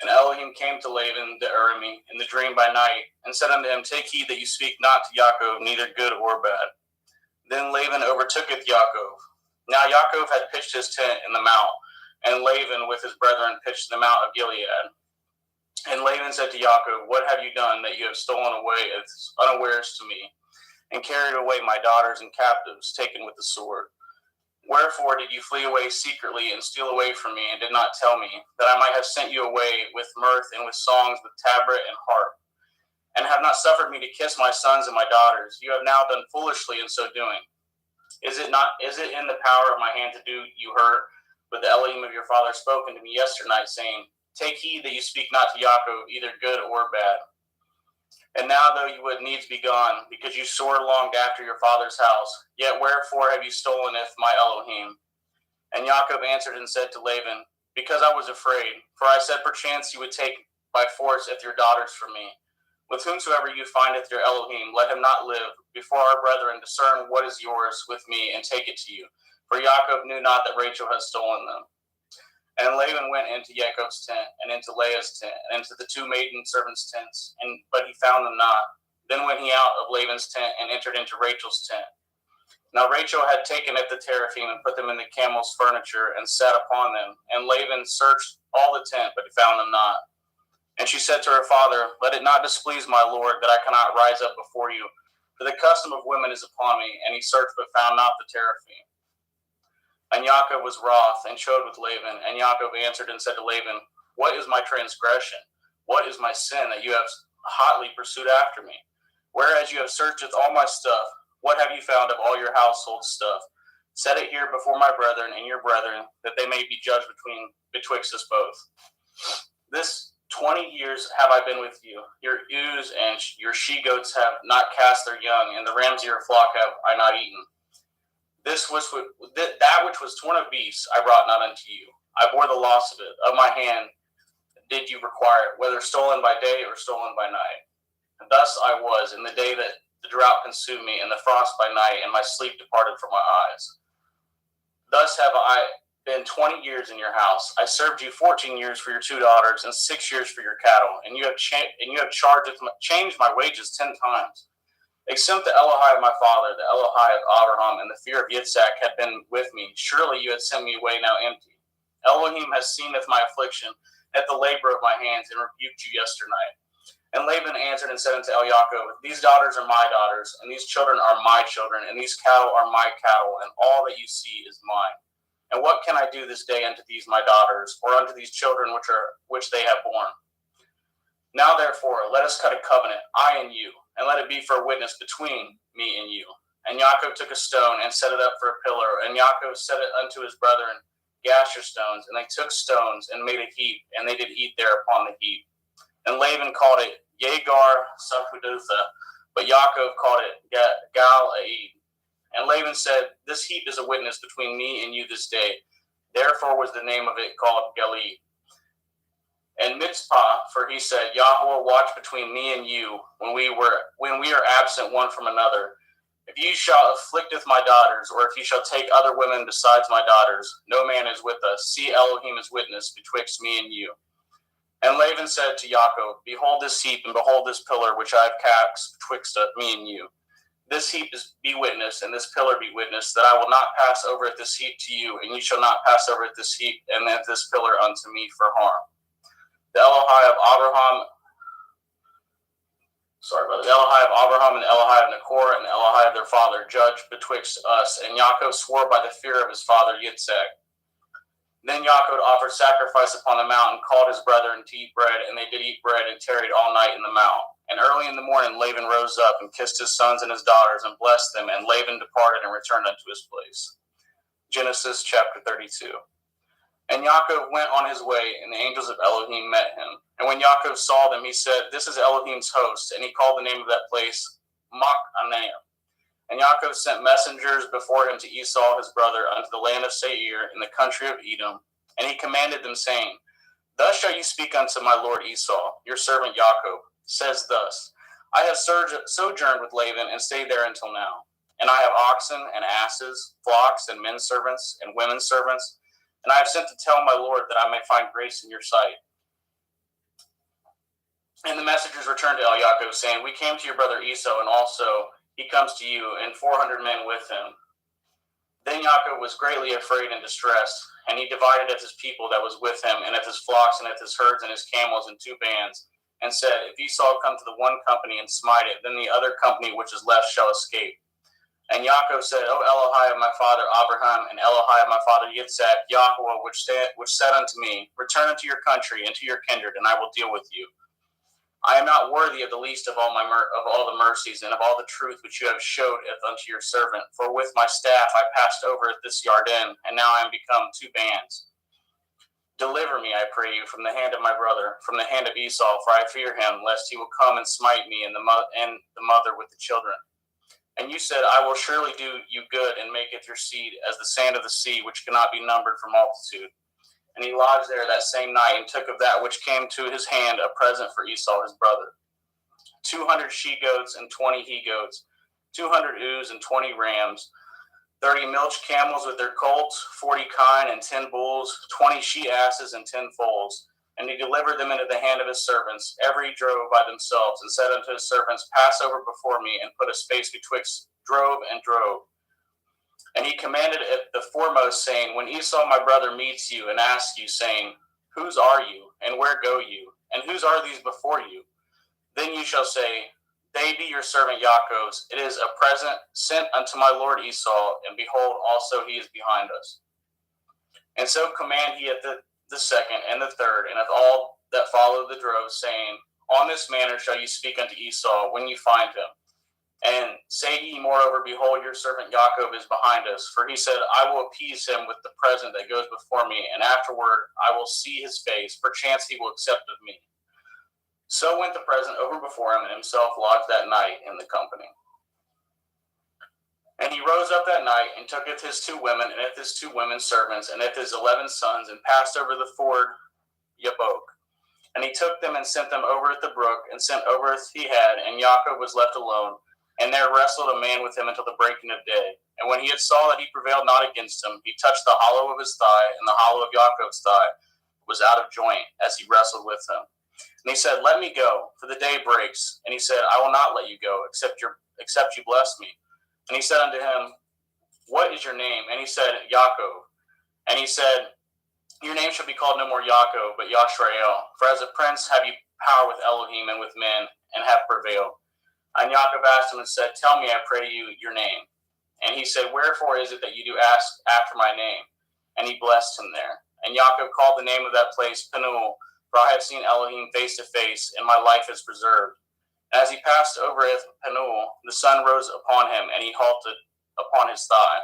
And Elohim came to Laban the Arami in the dream by night, and said unto him, Take heed that you speak not to Jacob, neither good or bad. Then Laban overtooketh Jacob. Now Jacob had pitched his tent in the mount, and Laban with his brethren pitched the mount of Gilead. And Laban said to Jacob, What have you done that you have stolen away unawares to me, and carried away my daughters and captives, taken with the sword? Wherefore did you flee away secretly and steal away from me, and did not tell me, that I might have sent you away with mirth and with songs, with tabret and harp, and have not suffered me to kiss my sons and my daughters? You have now done foolishly in so doing. Is it in the power of my hand to do you hurt? But the Elohim of your father spoke unto me yesternight, saying, Take heed that you speak not to Jacob, either good or bad. And now, though you would needs be gone, because you sore longed after your father's house, yet wherefore have you stoleneth my Elohim? And Jacob answered and said to Laban, Because I was afraid, for I said, Perchance you would take by force your daughters from me. With whomsoever you findeth your Elohim, let him not live. Before our brethren discern what is yours with me, and take it to you. For Jacob knew not that Rachel had stolen them. And Laban went into Jacob's tent, and into Leah's tent, and into the 2 maiden servants' tents, but he found them not. Then went he out of Laban's tent, and entered into Rachel's tent. Now Rachel had taken at the teraphim, and put them in the camel's furniture, and sat upon them. And Laban searched all the tent, but he found them not. And she said to her father, Let it not displease my lord, that I cannot rise up before you, for the custom of women is upon me. And he searched, but found not the teraphim. And Jacob was wroth, and chode with Laban. And Jacob answered and said to Laban, What is my transgression? What is my sin, that you have hotly pursued after me? Whereas you have searched all my stuff, what have you found of all your household stuff? Set it here before my brethren and your brethren, that they may be judged betwixt us both. This 20 years have I been with you. Your ewes and your she-goats have not cast their young, and the rams of your flock have I not eaten. That which was torn of beasts I brought not unto you. I bore the loss of it, of my hand, did you require it, whether stolen by day or stolen by night? And thus I was in the day that the drought consumed me, and the frost by night, and my sleep departed from my eyes. Thus have I been 20 years in your house. I served you 14 years for your 2 daughters, and 6 years for your cattle, and you have changed my wages 10 times. Except the Elohai of my father, the Elohai of Abraham, and the fear of Yitzhak had been with me, surely you had sent me away now empty. Elohim has seen my affliction at the labor of my hands, and rebuked you yesternight. And Laban answered and said unto Yaakov, these daughters are my daughters, and these children are my children, and these cattle are my cattle, and all that you see is mine. And what can I do this day unto these my daughters, or unto these children which they have borne? Now therefore let us cut a covenant, I and you, and let it be for a witness between me and you. And Yaakov took a stone and set it up for a pillar, and Yaakov set it unto his brethren Gasher stones, and they took stones and made a heap, and they did eat there upon the heap. And Laban called it Yegar Sahudutha, but Yaakov called it Gal-Aid. And Laban said, this heap is a witness between me and you this day. Therefore was the name of it called Gali. And Mitzpah, for he said, Yahweh watch between me and you when we are absent one from another. If you shall afflicteth my daughters, or if you shall take other women besides my daughters, no man is with us. See Elohim is witness betwixt me and you. And Laban said to Yaakov, behold this heap, and behold this pillar which I have cast betwixt me and you. This heap be witness, and this pillar be witness, that I will not pass over at this heap to you, and you shall not pass over at this heap and at this pillar unto me for harm. The Elohai of Abraham, the Elohai of Abraham, and the Elohai of Nachor, and the Elohai of their father, judged betwixt us. And Yaakov swore by the fear of his father Yitzhak. Then Yaakov offered sacrifice upon the mount, and called his brethren to eat bread, and they did eat bread, and tarried all night in the mount. And early in the morning Laban rose up, and kissed his sons and his daughters, and blessed them, and Laban departed and returned unto his place. Genesis chapter 32. And Yaakov went on his way, and the angels of Elohim met him. And when Yaakov saw them, he said, this is Elohim's host, and he called the name of that place Machanaim. And Yaakov sent messengers before him to Esau his brother unto the land of Seir in the country of Edom. And he commanded them, saying, thus shall you speak unto my lord Esau, your servant Yaakov, says thus, I have sojourned with Laban, and stayed there until now. And I have oxen and asses, flocks and men servants and women servants, and I have sent to tell my lord that I may find grace in your sight. And the messengers returned to Yaakov, saying, we came to your brother Esau, and also he comes to you, and 400 men with him. Then Yaakov was greatly afraid and distressed, and he divided of his people that was with him, and of his flocks, and of his herds, and his camels, in 2 bands, and said, if Esau come to the one company and smite it, then the other company which is left shall escape. And Yaakov said, O Elohai of my father Abraham, and Elohai of my father Yitzhak, Yahweh, which said unto me, return unto your country and to your kindred, and I will deal with you. I am not worthy of the least of all the mercies and of all the truth which you have showed unto your servant. For with my staff I passed over this Yarden, and now I am become 2 bands. Deliver me, I pray you, from the hand of my brother, from the hand of Esau, for I fear him, lest he will come and smite me and the mother with the children. And you said, I will surely do you good, and maketh your seed as the sand of the sea, which cannot be numbered for multitude. And he lodged there that same night, and took of that which came to his hand a present for Esau his brother, 200 she-goats and 20 he-goats, 200 ewes and 20 rams, 30 milch camels with their colts, 40 kine and 10 bulls, 20 she-asses and 10 foals. And he delivered them into the hand of his servants, every drove by themselves, and said unto his servants, pass over before me, and put a space betwixt drove and drove. And he commanded the foremost, saying, when Esau my brother meets you and asks you, saying, whose are you, and where go you, and whose are these before you? Then you shall say, they be your servant Yaakov's. It is a present sent unto my lord Esau, and behold, also he is behind us. And so command he at the second and the third, and of all that follow the drove, saying, on this manner shall you speak unto Esau when you find him. And say ye moreover, behold, your servant Yaakov is behind us. For he said, I will appease him with the present that goes before me, and afterward I will see his face. Perchance he will accept of me. So went the present over before him, and himself lodged that night in the company. And he rose up that night, and tooketh his 2 women, and his 2 women servants, and his 11 sons, and passed over the ford Yabok. And he took them and sent them over at the brook, and sent over as he had, and Yaakov was left alone. And there wrestled a man with him until the breaking of day. And when he had saw that he prevailed not against him, he touched the hollow of his thigh, and the hollow of Yaakov's thigh was out of joint as he wrestled with him. And he said, Let me go, for the day breaks. And he said, I will not let you go, except you bless me. And he said unto him, What is your name? And he said, Yaakov. And he said, Your name shall be called no more Yaakov, but Yashrael. For as a prince have you power with Elohim and with men, and have prevailed. And Yaakov asked him and said, Tell me, I pray you, your name. And he said, Wherefore is it that you do ask after my name? And he blessed him there. And Yaakov called the name of that place Penuel, for I have seen Elohim face to face, and my life is preserved. And as he passed over Penuel, the sun rose upon him, and he halted upon his thigh.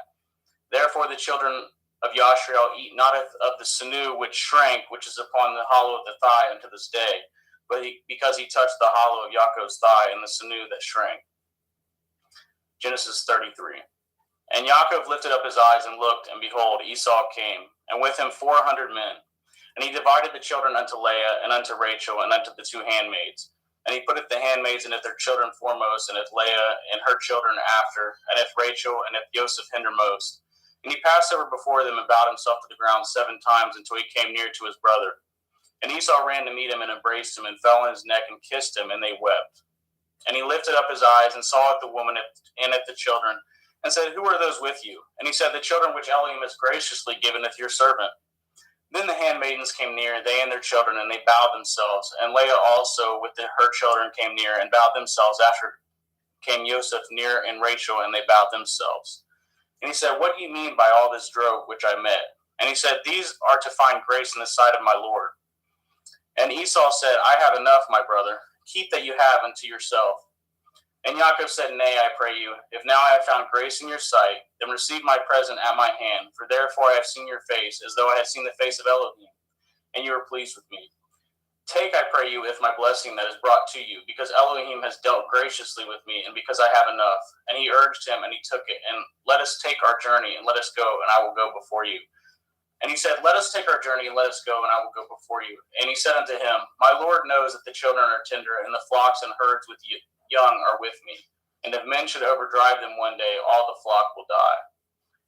Therefore the children of Yashrael eat not of the sinew which shrank, which is upon the hollow of the thigh unto this day, but because he touched the hollow of Yaakov's thigh and the sinew that shrank. Genesis 33. And Yaakov lifted up his eyes and looked, and behold, Esau came, and with him 400 men. And he divided the children unto Leah, and unto Rachel, and unto the two handmaids. And he putteth the handmaids and their children foremost, and Leah and her children after, and Rachel, and Joseph hindermost. And he passed over before them and bowed himself to the ground 7 times until he came near to his brother. And Esau ran to meet him and embraced him and fell on his neck and kissed him, and they wept. And he lifted up his eyes and saw at the woman and at the children, and said, Who are those with you? And he said, The children which Elohim has graciously given unto your servant. Then the handmaidens came near, they and their children, and they bowed themselves. And Leah also with her children came near and bowed themselves. After came Joseph near and Rachel, and they bowed themselves. And he said, What do you mean by all this drove which I met? And he said, These are to find grace in the sight of my Lord. And Esau said, I have enough, my brother. Keep that you have unto yourself. And Yaakov said, Nay, I pray you, if now I have found grace in your sight, then receive my present at my hand. For therefore I have seen your face, as though I had seen the face of Elohim, and you are pleased with me. Take, I pray you, if my blessing that is brought to you, because Elohim has dealt graciously with me, and because I have enough. And he urged him, and he took it. And let us take our journey, and let us go, and I will go before you. And he said, Let us take our journey, and let us go, and I will go before you. And he said unto him, My Lord knows that the children are tender, and the flocks and herds with young are with me. And if men should overdrive them one day, all the flock will die.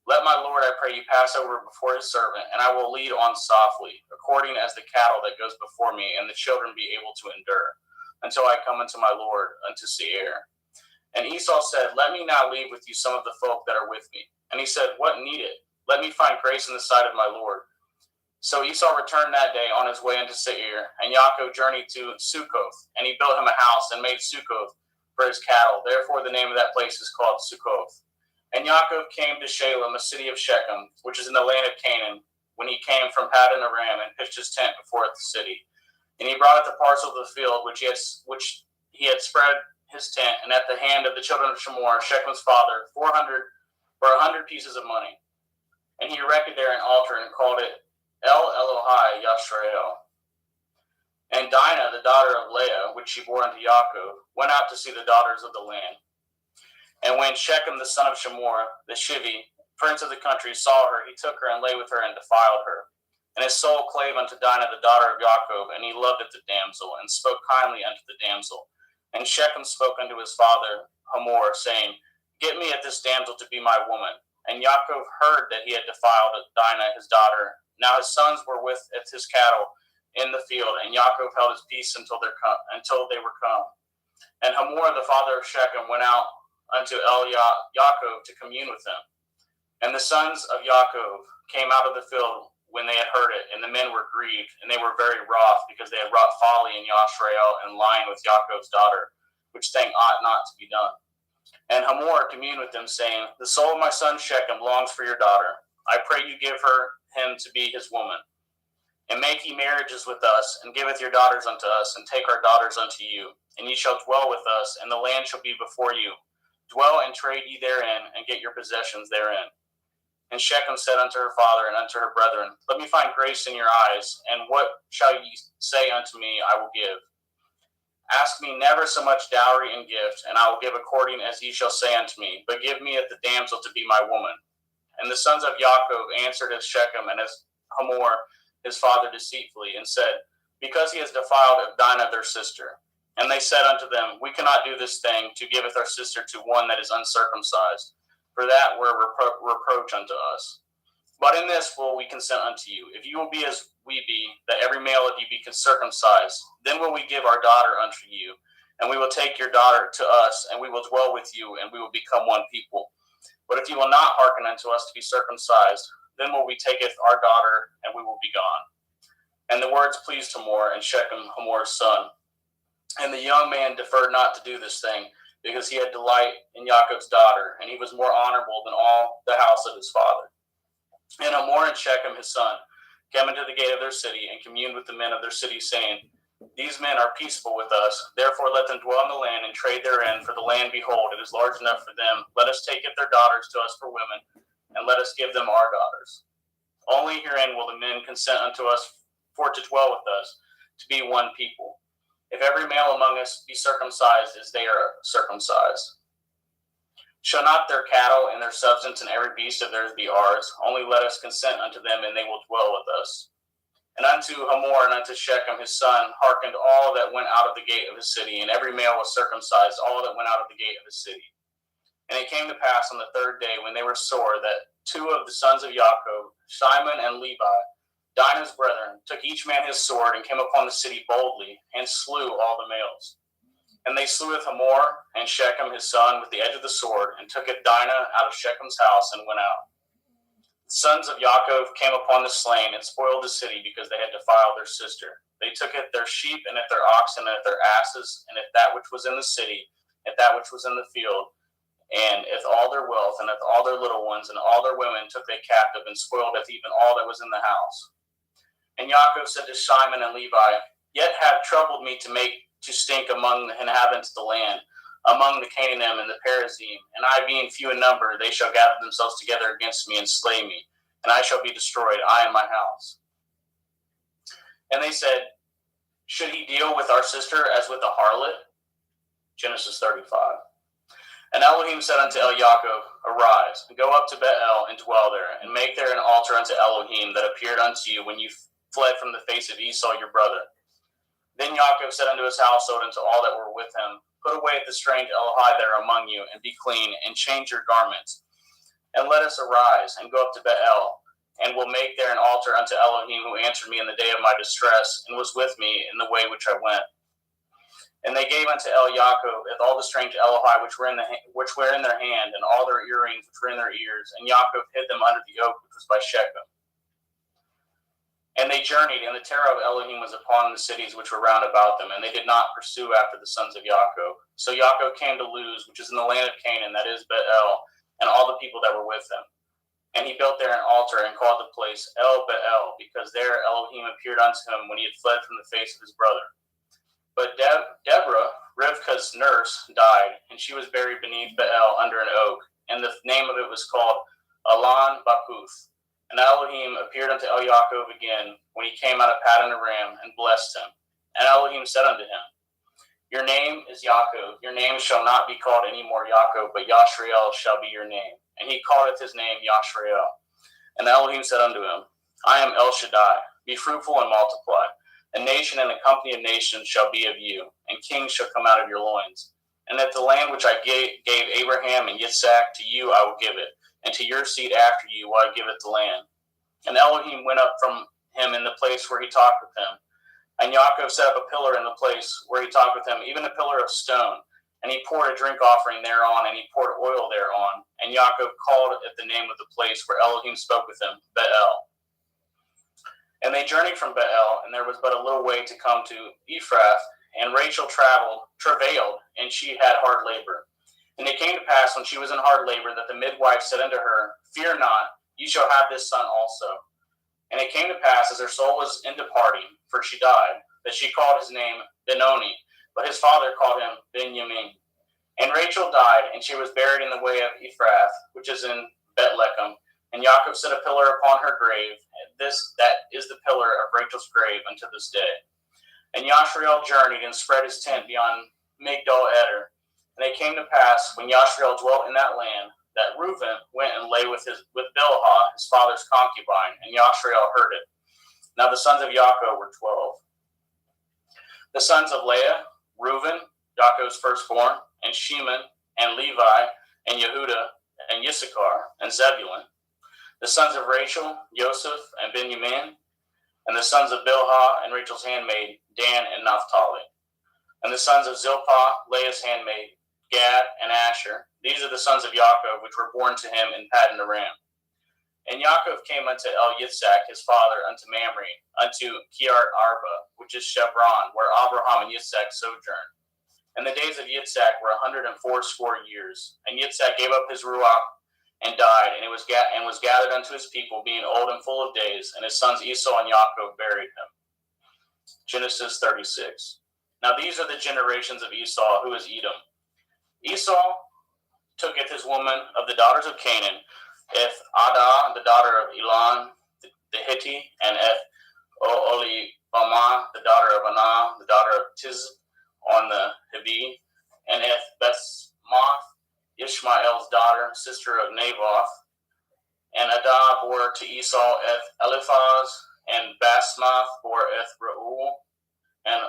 Let my Lord, I pray you, pass over before his servant, and I will lead on softly, according as the cattle that goes before me, and the children be able to endure, until I come unto my Lord, unto Seir. And Esau said, Let me now leave with you some of the folk that are with me. And he said, What need it? Let me find grace in the sight of my Lord. So Esau returned that day on his way into Seir, and Yaakov journeyed to Succoth, and he built him a house and made Succoth for his cattle. Therefore the name of that place is called Succoth. And Yaakov came to Shalem, a city of Shechem, which is in the land of Canaan, when he came from Paddan Aram, and pitched his tent before the city. And he brought the parcel of the field which he had spread his tent, and at the hand of the children of Shemor, Shechem's father, 100 pieces of money. And he erected there an altar and called it El Elohai Yashrael. And Dinah, the daughter of Leah, which she bore unto Yaakov, went out to see the daughters of the land. And when Shechem, the son of Shemor, the Shivi, prince of the country, saw her, he took her and lay with her and defiled her. And his soul clave unto Dinah, the daughter of Yaakov, and he loved the damsel, and spoke kindly unto the damsel. And Shechem spoke unto his father Hamor, saying, Get me at this damsel to be my woman. And Yaakov heard that he had defiled Dinah, his daughter. Now his sons were with his cattle in the field, and Yaakov held his peace until they were come. And Hamor, the father of Shechem, went out unto Yaakov to commune with him. And the sons of Yaakov came out of the field when they had heard it, and the men were grieved, and they were very wroth, because they had wrought folly in Yashrael and lying with Yaakov's daughter, which thing ought not to be done. And Hamor communed with them, saying, The soul of my son Shechem longs for your daughter. I pray you give him to be his woman. And make ye marriages with us, and giveth your daughters unto us, and take our daughters unto you. And ye shall dwell with us, and the land shall be before you. Dwell and trade ye therein, and get your possessions therein. And Shechem said unto her father and unto her brethren, Let me find grace in your eyes, and what shall ye say unto me, I will give. Ask me never so much dowry and gift, and I will give according as ye shall say unto me, but give me at the damsel to be my woman. And the sons of Yaakov answered as Shechem and as Hamor his father deceitfully, and said, because he has defiled Dinah their sister. And they said unto them, We cannot do this thing, to giveth our sister to one that is uncircumcised, for that were reproach unto us. But in this will we consent unto you, if you will be as we be, that every male of you be circumcised, then will we give our daughter unto you, and we will take your daughter to us, and we will dwell with you, and we will become one people. But if you will not hearken unto us to be circumcised, then will we taketh our daughter, and we will be gone. And the words pleased Hamor and Shechem, Hamor's son. And the young man deferred not to do this thing, because he had delight in Jacob's daughter, and he was more honorable than all the house of his father. And Hamor and Shechem his son came into the gate of their city, and communed with the men of their city, saying, These men are peaceable with us, therefore let them dwell in the land and trade therein, for the land, behold, it is large enough for them. Let us take it their daughters to us for women, and let us give them our daughters. Only herein will the men consent unto us for to dwell with us, to be one people. If every male among us be circumcised as they are circumcised. Shall not their cattle and their substance and every beast of theirs be ours? Only let us consent unto them, and they will dwell with us. And unto Hamor and unto Shechem his son hearkened all that went out of the gate of his city, and every male was circumcised, all that went out of the gate of his city. And it came to pass on the third day, when they were sore, that two of the sons of Jacob, Shimon and Levi, Dinah's brethren, took each man his sword, and came upon the city boldly, and slew all the males. And they slew Hamor and Shechem his son with the edge of the sword, and took Dinah out of Shechem's house, and went out. The sons of Jacob came upon the slain, and spoiled the city, because they had defiled their sister. They took at their sheep, and at their oxen, and at their asses, and at that which was in the city, at that which was in the field, and at all their wealth, and at all their little ones, and all their women took they captive, and spoiled even all that was in the house. And Jacob said to Shimon and Levi, Yet have troubled me to stink among the inhabitants of the land, among the Canaanim and the Perizim, and I being few in number, they shall gather themselves together against me and slay me, and I shall be destroyed, I and my house. And they said, Should he deal with our sister as with a harlot? Genesis 35. And Elohim said unto Jacob, Arise, and go up to Bethel, and dwell there, and make there an altar unto Elohim that appeared unto you when you fled from the face of Esau your brother. Then Jacob said unto his household and to all that were with him, Put away the strange Elohai there among you, and be clean, and change your garments. And let us arise, and go up to Bethel, and will make there an altar unto Elohim, who answered me in the day of my distress, and was with me in the way which I went. And they gave unto Jacob all the strange Elohai which were in their hand, and all their earrings which were in their ears, and Jacob hid them under the oak which was by Shechem. And they journeyed, and the terror of Elohim was upon the cities which were round about them, and they did not pursue after the sons of Jacob. So Jacob came to Luz, which is in the land of Canaan, that is Bethel, and all the people that were with him. And he built there an altar, and called the place El Bethel, because there Elohim appeared unto him when he had fled from the face of his brother. But Deborah, Rivkah's nurse, died, and she was buried beneath Bethel under an oak, and the name of it was called Alon Bakuth. And Elohim appeared unto Jacob again when he came out of Paddan Aram, and blessed him. And Elohim said unto him, Your name is Jacob, your name shall not be called any more Jacob, but Yashrael shall be your name. And he calleth his name Yashrael. And Elohim said unto him, I am El Shaddai, be fruitful and multiply. A nation and a company of nations shall be of you, and kings shall come out of your loins. And that the land which I gave Abraham and Yitzhak, to you I will give it, and to your seed after you will I give it the land. And Elohim went up from him in the place where he talked with him. And Jacob set up a pillar in the place where he talked with him, even a pillar of stone. And he poured a drink offering thereon, and he poured oil thereon. And Jacob called at the name of the place where Elohim spoke with him, Bethel. And they journeyed from Bethel, and there was but a little way to come to Ephrath. And Rachel travailed, and she had hard labor. And it came to pass, when she was in hard labor, that the midwife said unto her, Fear not, you shall have this son also. And it came to pass, as her soul was in departing, for she died, that she called his name Benoni, but his father called him Benjamin. And Rachel died, and she was buried in the way of Ephrath, which is in Bethlehem. And Jacob set a pillar upon her grave, and that is the pillar of Rachel's grave unto this day. And Yashrael journeyed and spread his tent beyond Migdal Eder. And it came to pass, when Yashrael dwelt in that land, that Reuben went and lay with Bilhah, his father's concubine, and Yashrael heard it. Now the sons of Jacob were 12. The sons of Leah, Reuben, Yaakov's firstborn, and Shimon, and Levi, and Yehuda, and Issachar, and Zebulun. The sons of Rachel, Joseph, and Benjamin. And the sons of Bilhah, and Rachel's handmaid, Dan and Naphtali. And the sons of Zilpah, Leah's handmaid, Gad and Asher. These are the sons of Yaakov, which were born to him in Paddan Aram. And Yaakov came unto Yitzhak his father, unto Mamre, unto Kiart Arba, which is Chevron, where Abraham and Yitzhak sojourned. And the days of Yitzhak were 180 years. And Yitzhak gave up his ruach and died, and was gathered unto his people, being old and full of days. And his sons Esau and Yaakov buried him. Genesis 36. Now these are the generations of Esau, who is Edom. Esau tooketh his woman of the daughters of Canaan, Eth Adah, the daughter of Elon the Hittite, and Eth Oholibamah, the daughter of Anah, the daughter of Tiz on the Hivi, and Eth Basmath, Ishmael's daughter, sister of Naboth. And Adah bore to Esau Eth Eliphaz, and Basmath bore Eth Reuel, and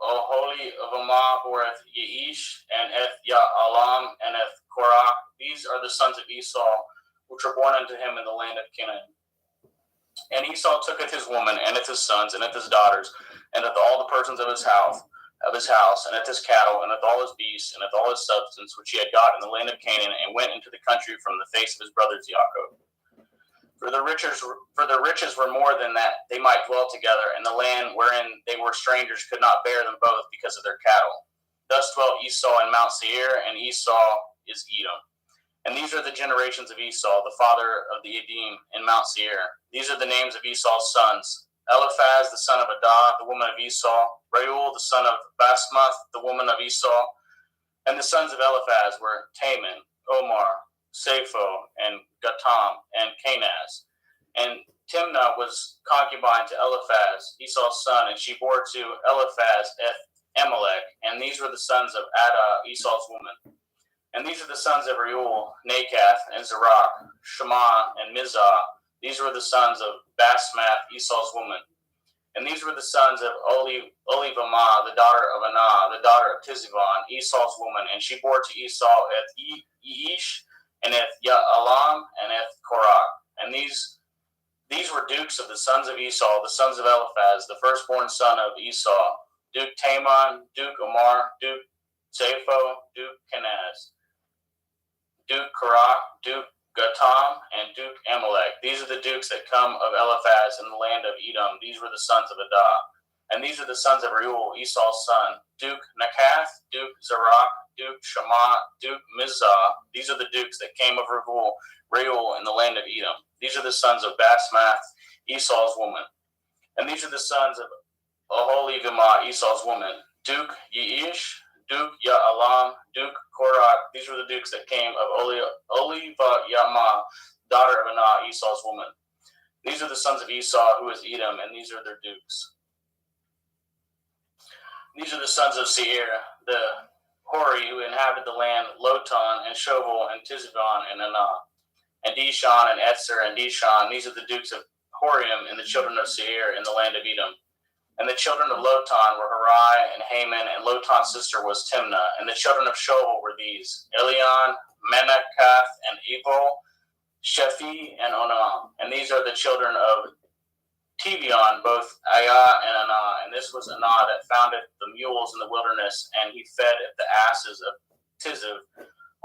Oholibamah bore Eth Yeish, and Eth Ya'alam, and Eth Korah. These are the sons of Esau, which were born unto him in the land of Canaan. And Esau tooketh his woman, and his sons, and his daughters, and all the persons of his house, and his cattle, and all his beasts, and all his substance which he had got in the land of Canaan, and went into the country from the face of his brothers Jacob. For the riches were more than that they might dwell together, and the land wherein they were strangers could not bear them both because of their cattle. Thus dwelt Esau in Mount Seir, and Esau is Edom. And these are the generations of Esau, the father of the Edom, in Mount Seir. These are the names of Esau's sons: Eliphaz, the son of Adah, the woman of Esau; Reuel, the son of Basmath, the woman of Esau. And the sons of Eliphaz were Taman, Omar, Sapho, and Gatam, and Canaz. And Timnah was concubine to Eliphaz, Esau's son, and she bore to Eliphaz Amalek. And these were the sons of Adah, Esau's woman. And these are the sons of Reuel, Nakath, and Zerach, Shema, and Mizah. These were the sons of Basmath, Esau's woman. And these were the sons of Oholibamah, the daughter of Anah, the daughter of Tizivon, Esau's woman. And she bore to Esau Eth Yeish, and Eth Ya'alam, and Eth Korah. And these were dukes of the sons of Esau, the sons of Eliphaz, the firstborn son of Esau: Duke Taman, Duke Omar, Duke Sapho, Duke Canaz, Duke Korah, Duke Gatam, and Duke Amalek. These are the dukes that come of Eliphaz in the land of Edom. These were the sons of Adah. And these are the sons of Reuel, Esau's son: Duke Nakath, Duke Zerach, Duke Shema, Duke Mizah. These are the dukes that came of Reuel in the land of Edom. These are the sons of Basmath, Esau's woman. And these are the sons of Oholibamah, Esau's woman: Duke Yeish, Duke Ya'alam, Duke Korah. These were the dukes that came of Oholibamah, daughter of Anah, Esau's woman. These are the sons of Esau, who is Edom, and these are their dukes. These are the sons of Seir, the Hori, who inhabited the land: Lotan, and Shoval, and Tizivon, and Anah, and Dishon, and Etzer, and Dishon. These are the dukes of Horium, and the children of Seir in the land of Edom. And the children of Lotan were Harai and Haman, and Lotan's sister was Timnah. And the children of Shoval were these: Elion, Menakath, and Ebal, Shephi, and Onam. And these are the children of Tevion, both Ayah and Anah. And this was Anah that founded the mules in the wilderness, and he fed the asses of Tiziv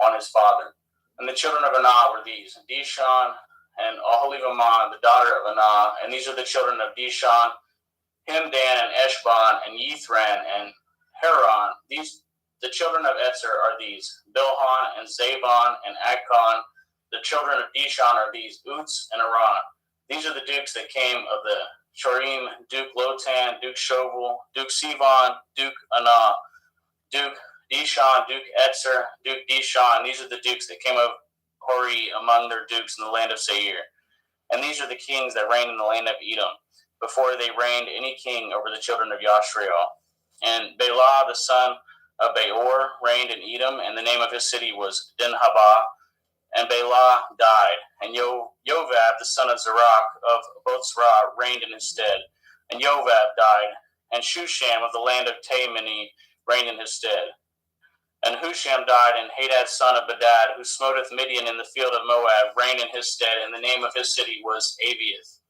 on his father. And the children of Anah were these: Dishon and Oholibamah, the daughter of Anah. And these are the children of Dishon: Himdan, and Eshban, and Yithran, and Haran. The children of Etzer are these: Bilhan, and Zabon, and Akon. The children of Dishon are these: Uts and Aran. These are the dukes that came of the Chorim: Duke Lotan, Duke Shoval, Duke Sivon, Duke Anah, Duke Dishon, Duke Etzer, Duke Dishon. These are the dukes that came of Hori among their dukes in the land of Seir. And these are the kings that reigned in the land of Edom, before they reigned any king over the children of Yashrael. And Bela, the son of Beor, reigned in Edom, and the name of his city was Dinhabah. And Bela died, and Jovab, the son of Zerach of Botzrah, reigned in his stead. And Jovab died, and Shusham of the land of Taimani reigned in his stead. And Husham died, and Hadad son of Bedad, who smoteth Midian in the field of Moab, reigned in his stead, and the name of his city was Aviath.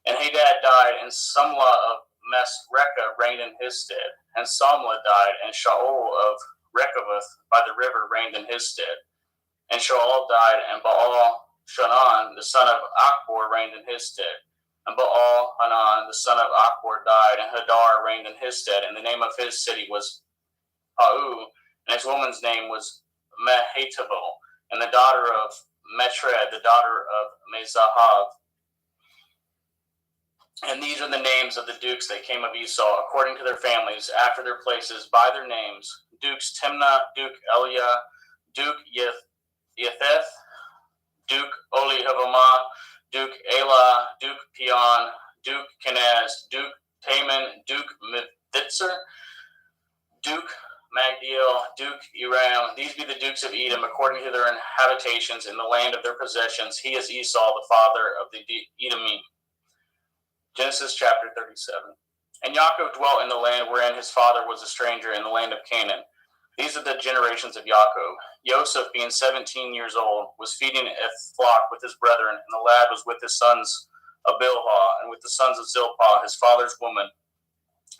And Hadad died, and Samlah of Masrekah reigned in his stead. And Samlah died, and Shaul of Rechoboth by the river reigned in his stead. And Shaul died, and Baal Shanan, the son of Achbor, reigned in his stead. And Baal Hanan, the son of Achbor, died, and Hadar reigned in his stead, and the name of his city was Pau, and his woman's name was Mehetabel, and the daughter of Metred, the daughter of Mezahav. And these are the names of the dukes that came of Esau, according to their families, after their places, by their names: Dukes Timnah, Duke Eliah, Duke Yetheth, Duke Olihavamah, Duke Elah, Duke Peon, Duke Kenaz, Duke Taman, Duke Mithitzer, Duke Magdiel, Duke Eram. These be the dukes of Edom, according to their habitations in the land of their possessions. He is Esau, the father of the Edomim. Genesis chapter 37. And Yaakov dwelt in the land wherein his father was a stranger, in the land of Canaan. These are the generations of Yaakov. Joseph, being 17 years old, was feeding a flock with his brethren, and the lad was with his sons of Bilhah, and with the sons of Zilpah, his father's woman.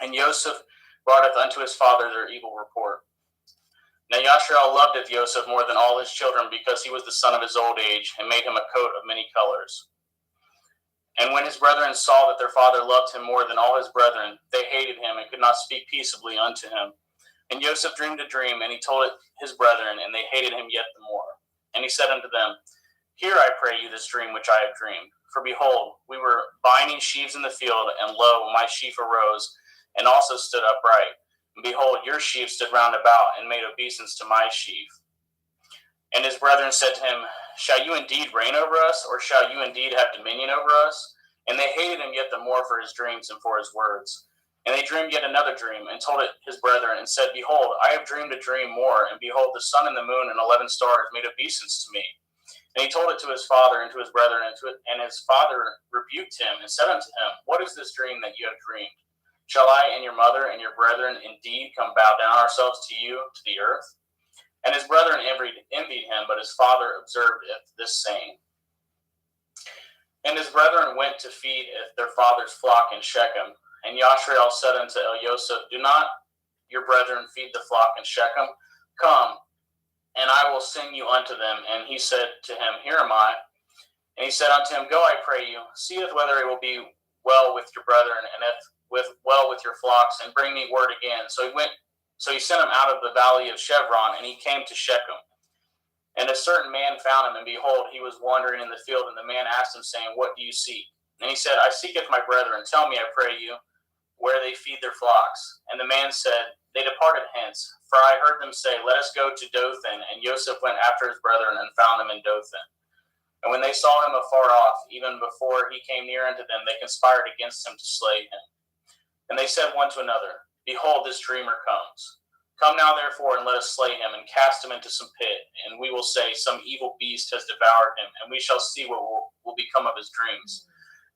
And Joseph broughteth unto his father their evil report. Now Yashrael loveth Joseph more than all his children, because he was the son of his old age, and made him a coat of many colors. And when his brethren saw that their father loved him more than all his brethren, they hated him, and could not speak peaceably unto him. And Joseph dreamed a dream, and he told it his brethren, and they hated him yet the more. And he said unto them, Hear, I pray you, this dream which I have dreamed. For behold, we were binding sheaves in the field, and lo, my sheaf arose, and also stood upright. And behold, your sheaf stood round about, and made obeisance to my sheaf. And his brethren said to him, Shall you indeed reign over us, or shall you indeed have dominion over us? And they hated him yet the more for his dreams and for his words. And they dreamed yet another dream, and told it his brethren, and said, Behold, I have dreamed a dream more, and behold, the sun and the moon and 11 stars made obeisance to me. And he told it to his father and to his brethren, and his father rebuked him, and said unto him, What is this dream that you have dreamed? Shall I and your mother and your brethren indeed come bow down ourselves to you, to the earth? And his brethren envied him, but his father observed this saying. And his brethren went to feed their father's flock in Shechem. And Yashrael said unto Elioseph, Do not your brethren feed the flock in Shechem? Come, and I will send you unto them. And he said to him, Here am I. And he said unto him, Go, I pray you, seeth whether it will be well with your brethren, and if well with your flocks, and bring me word again. So he sent him out of the valley of Chevron, and he came to Shechem. And a certain man found him, and behold, he was wandering in the field. And the man asked him, saying, What do you seek? And he said, I seeketh my brethren. Tell me, I pray you, where they feed their flocks. And the man said, They departed hence, for I heard them say, Let us go to Dothan. And Joseph went after his brethren, and found them in Dothan. And when they saw him afar off, even before he came near unto them, they conspired against him to slay him. And they said one to another, Behold, this dreamer comes. Come now, therefore, and let us slay him, and cast him into some pit. And we will say, Some evil beast has devoured him, and we shall see what will become of his dreams.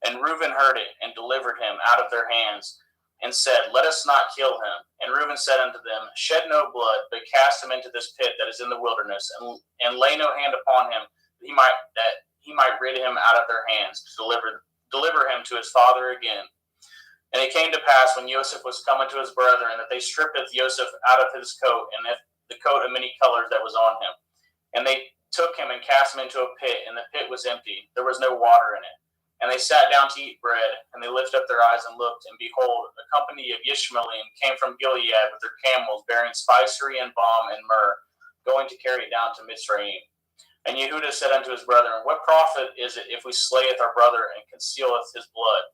And Reuben heard it, and delivered him out of their hands, and said, Let us not kill him. And Reuben said unto them, Shed no blood, but cast him into this pit that is in the wilderness, and lay no hand upon him, that he might rid him out of their hands, to deliver him to his father again. And it came to pass, when Joseph was come unto his brethren, that they stripped Joseph out of his coat, and the coat of many colors that was on him. And they took him and cast him into a pit, and the pit was empty. There was no water in it. And they sat down to eat bread, and they lifted up their eyes and looked, and behold, a company of Ishmaelim came from Gilead with their camels, bearing spicery and balm and myrrh, going to carry it down to Mitzrayim. And Yehudah said unto his brethren, What profit is it if we slayeth our brother, and concealeth his blood?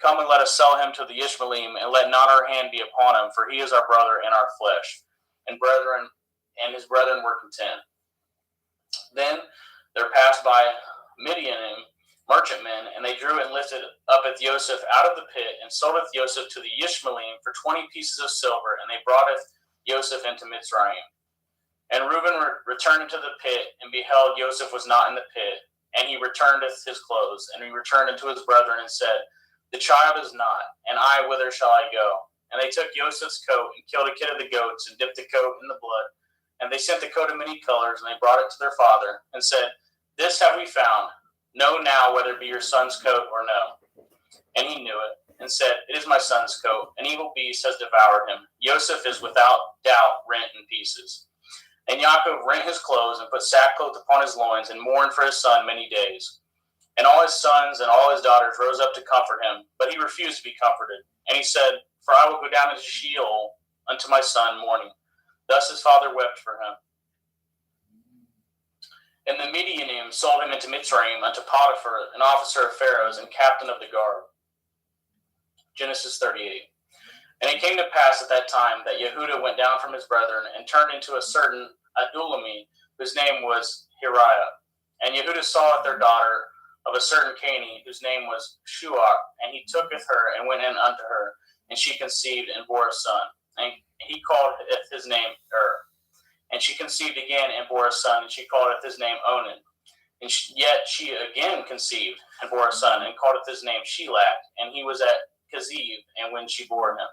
Come and let us sell him to the Ishmaelim, and let not our hand be upon him, for he is our brother and our flesh. And his brethren were content. Then there passed by Midianim merchantmen, and they drew and lifted up Joseph out of the pit, and sold Joseph to the Ishmaelim for 20 pieces of silver, and they brought Joseph into Mitzrayim. And Reuben returned into the pit, and beheld Joseph was not in the pit, and he returned his clothes, and he returned unto his brethren, and said, The child is not, and I, whither shall I go? And they took Joseph's coat and killed a kid of the goats and dipped the coat in the blood. And they sent the coat of many colors, and they brought it to their father and said, This have we found. Know now whether it be your son's coat or no. And he knew it, and said, It is my son's coat. An evil beast has devoured him. Joseph is without doubt rent in pieces. And Yaakov rent his clothes and put sackcloth upon his loins and mourned for his son many days. And all his sons and all his daughters rose up to comfort him, but he refused to be comforted. And he said, For I will go down into Sheol unto my son mourning. Thus his father wept for him. And the Midianim sold him into Mitzrayim unto Potiphar, an officer of Pharaoh's and captain of the guard. Genesis 38. And it came to pass at that time that Yehudah went down from his brethren and turned into a certain Adulami, whose name was Hiriah. And Yehudah saw their daughter of a certain Canaanite, whose name was Shuach, and he tooketh her and went in unto her, and she conceived and bore a son. And he called his name And she conceived again and bore a son, and she called his name Onan. And yet she again conceived and bore a son, and called his name Shelach, and he was at Kaziv, and when she bore him.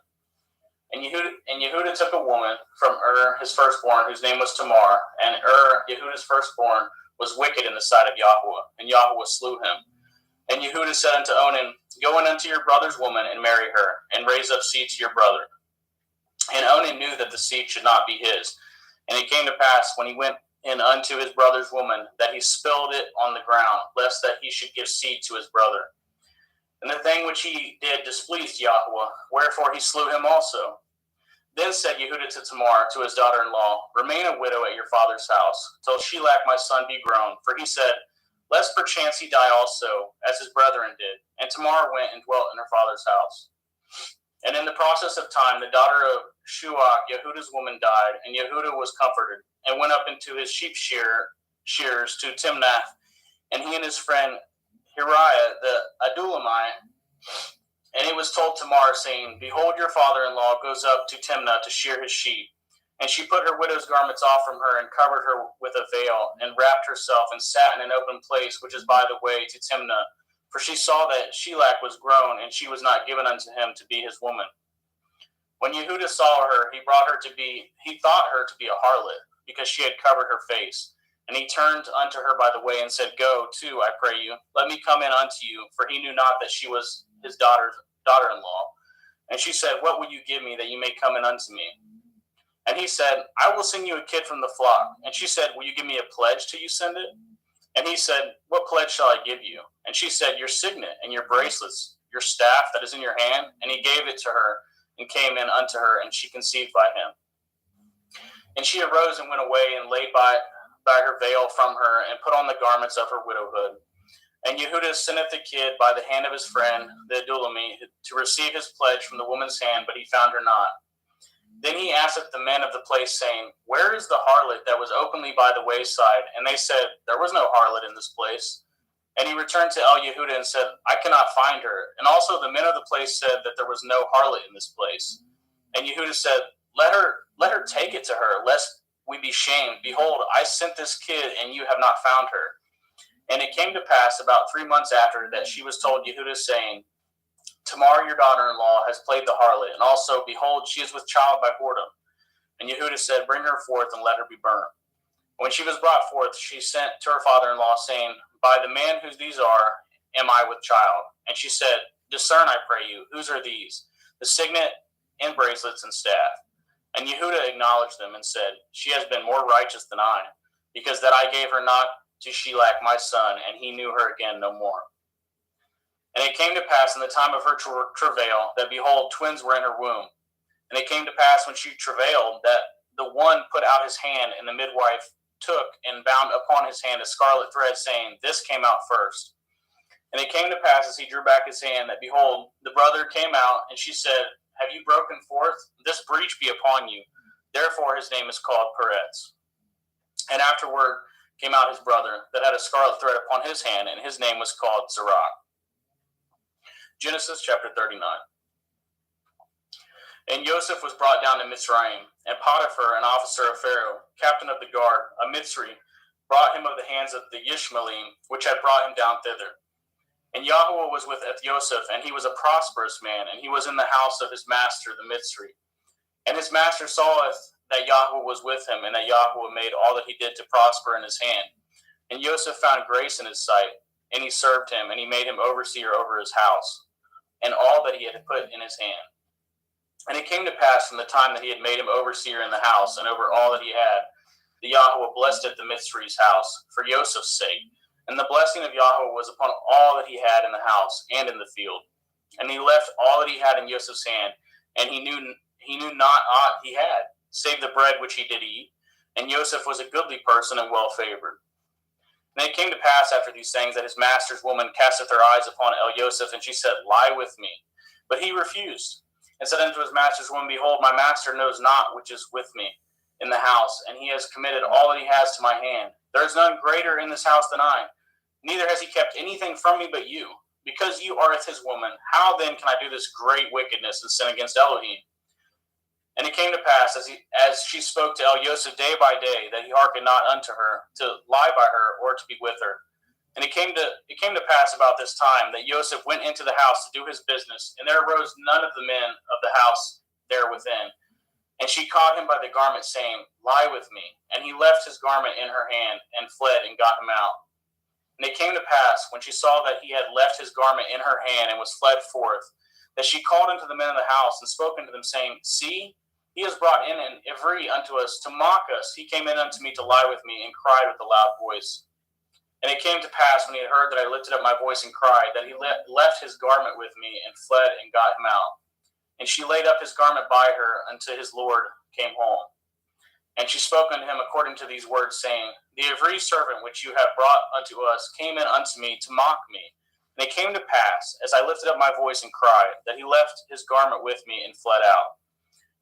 And Yehudah took a woman from his firstborn, whose name was Tamar, and Yehudah's firstborn, was wicked in the sight of Yahweh, and Yahweh slew him. And Yehudah said unto Onan, Go in unto your brother's woman, and marry her, and raise up seed to your brother. And Onan knew that the seed should not be his. And it came to pass, when he went in unto his brother's woman, that he spilled it on the ground, lest that he should give seed to his brother. And the thing which he did displeased Yahweh, wherefore he slew him also. Then said Yehudah to Tamar, to his daughter-in-law, Remain a widow at your father's house, till Shelach my son be grown. For he said, Lest perchance he die also, as his brethren did. And Tamar went and dwelt in her father's house. And in the process of time, the daughter of Shuach, Yehudah's woman, died, and Yehudah was comforted, and went up into his sheep shears to Timnath, and he and his friend Hiriah the Adullamite. And it was told Tamar, saying, Behold, your father-in-law goes up to Timnah to shear his sheep. And she put her widow's garments off from her, and covered her with a veil, and wrapped herself, and sat in an open place, which is by the way to Timnah. For she saw that Shelach was grown, and she was not given unto him to be his woman. When Yehudah saw her, he thought her to be a harlot, because she had covered her face. And he turned unto her by the way, and said, Go to, I pray you, let me come in unto you, for he knew not that she was his daughter-in-law. And she said, What will you give me that you may come in unto me? And he said, I will send you a kid from the flock. And she said, Will you give me a pledge till you send it? And he said, What pledge shall I give you? And she said, Your signet and your bracelets, your staff that is in your hand. And he gave it to her, and came in unto her, and she conceived by him. And she arose and went away, and laid by her veil from her, and put on the garments of her widowhood. And Yehudah senteth the kid by the hand of his friend, the Adullamite, to receive his pledge from the woman's hand, but he found her not. Then he asked the men of the place, saying, Where is the harlot that was openly by the wayside? And they said, There was no harlot in this place. And he returned to Yehudah and said, I cannot find her. And also the men of the place said that there was no harlot in this place. And Yehudah said, Let her take it to her, lest we be shamed. Behold, I sent this kid, and you have not found her. And it came to pass about 3 months after that she was told Yehudah, saying, Tamar, your daughter-in-law, has played the harlot, and also, behold, she is with child by whoredom. And Yehudah said, Bring her forth, and let her be burnt. When she was brought forth, she sent to her father-in-law, saying, By the man whose these are, am I with child? And she said, Discern, I pray you, whose are these? The signet, and bracelets, and staff. And Yehudah acknowledged them, and said, She has been more righteous than I, because that I gave her not to Shelach my son, and he knew her again no more. And it came to pass in the time of her travail, that behold, twins were in her womb. And it came to pass when she travailed, that the one put out his hand, and the midwife took and bound upon his hand a scarlet thread, saying, This came out first. And it came to pass, as he drew back his hand, that behold, the brother came out, and she said, Have you broken forth? This breach be upon you. Therefore his name is called Peretz. And afterward came out his brother, that had a scarlet thread upon his hand, and his name was called Zerach. Genesis chapter 39. And Joseph was brought down to Mitzrayim, and Potiphar, an officer of Pharaoh, captain of the guard, a Mitzri, brought him of the hands of the Ishmaelim, which had brought him down thither. And Yahweh was with Yosef, and he was a prosperous man, and he was in the house of his master, the Mitzri. And his master saweth that Yahweh was with him, and that Yahweh made all that he did to prosper in his hand. And Yosef found grace in his sight, and he served him, and he made him overseer over his house, and all that he had put in his hand. And it came to pass from the time that he had made him overseer in the house, and over all that he had, the Yahweh blessed the Mitzri's house, for Yosef's sake. And the blessing of Yahweh was upon all that he had in the house and in the field. And he left all that he had in Yosef's hand, and he knew not aught he had, save the bread which he did eat. And Yosef was a goodly person and well favored. And it came to pass after these things that his master's woman casteth her eyes upon Yosef, and she said, Lie with me. But he refused, and said unto his master's woman, Behold, my master knows not which is with me in the house, and he has committed all that he has to my hand. There is none greater in this house than I, neither has he kept anything from me but you. Because you are his woman, how then can I do this great wickedness and sin against Elohim? And it came to pass, as she spoke to Yosef day by day, that he hearkened not unto her, to lie by her, or to be with her. And it came to pass about this time, that Yosef went into the house to do his business, and there arose none of the men of the house there within. And she caught him by the garment, saying, Lie with me. And he left his garment in her hand, and fled, and got him out. And it came to pass, when she saw that he had left his garment in her hand, and was fled forth, that she called unto the men of the house, and spoke unto them, saying, See, he has brought in an Ivri unto us, to mock us. He came in unto me to lie with me, and cried with a loud voice. And it came to pass, when he had heard that I lifted up my voice and cried, that he left his garment with me, and fled, and got him out. And she laid up his garment by her, until his Lord came home. And she spoke unto him according to these words, saying, The Ivri servant which you have brought unto us came in unto me to mock me. And it came to pass, as I lifted up my voice and cried, that he left his garment with me, and fled out.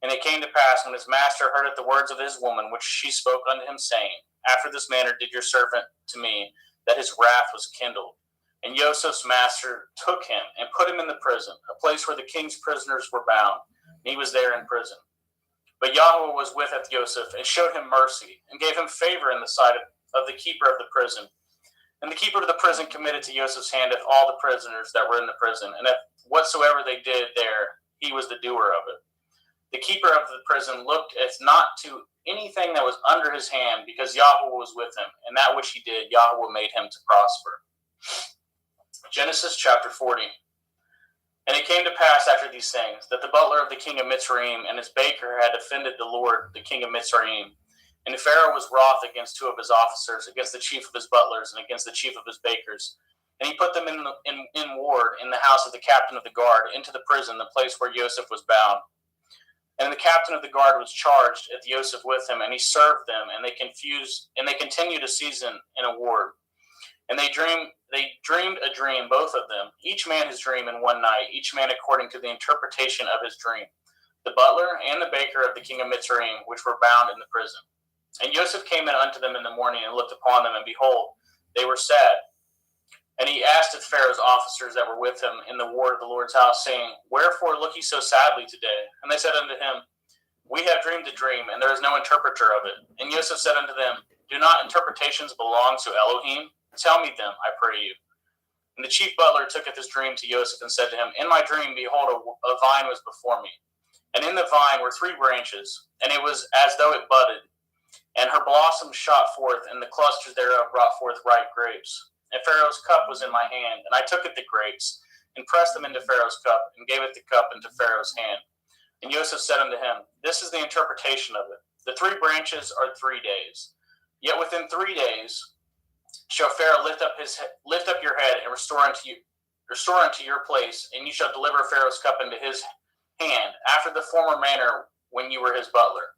And it came to pass, when his master heard the words of his woman, which she spoke unto him, saying, After this manner did your servant to me, that his wrath was kindled. And Joseph's master took him, and put him in the prison, a place where the king's prisoners were bound. And he was there in prison. But Yahweh was with Joseph, and showed him mercy, and gave him favor in the sight of the keeper of the prison. And the keeper of the prison committed to Joseph's hand all the prisoners that were in the prison, and that whatsoever they did there, he was the doer of it. The keeper of the prison looked as not to anything that was under his hand, because Yahweh was with him, and that which he did, Yahweh made him to prosper. Genesis chapter 40. And it came to pass after these things, that the butler of the king of Mitzrayim and his baker had offended the Lord, the king of Mitzrayim. And the Pharaoh was wroth against two of his officers, against the chief of his butlers, and against the chief of his bakers. And he put them in ward in the house of the captain of the guard, into the prison, the place where Joseph was bound. And the captain of the guard was charged at Joseph with him, and he served them, and they continued a season in a ward. And they dreamed a dream, both of them, each man his dream in one night, each man according to the interpretation of his dream, the butler and the baker of the king of Mitzrayim, which were bound in the prison. And Joseph came in unto them in the morning, and looked upon them, and behold, they were sad. And he asked of Pharaoh's officers that were with him in the ward of the Lord's house, saying, Wherefore look ye so sadly today? And they said unto him, We have dreamed a dream, and there is no interpreter of it. And Joseph said unto them, Do not interpretations belong to Elohim? Tell me them, I pray you. And the chief butler tooketh his dream to Joseph, and said to him, In my dream, behold, a vine was before me. And in the vine were 3 branches, and it was as though it budded. And her blossoms shot forth, and the clusters thereof brought forth ripe grapes. And Pharaoh's cup was in my hand, and I took it the grapes, and pressed them into Pharaoh's cup, and gave it the cup into Pharaoh's hand. And Joseph said unto him, This is the interpretation of it. The 3 branches are 3 days. Yet within 3 days shall Pharaoh lift up your head, and restore unto your place, and you shall deliver Pharaoh's cup into his hand, after the former manner when you were his butler.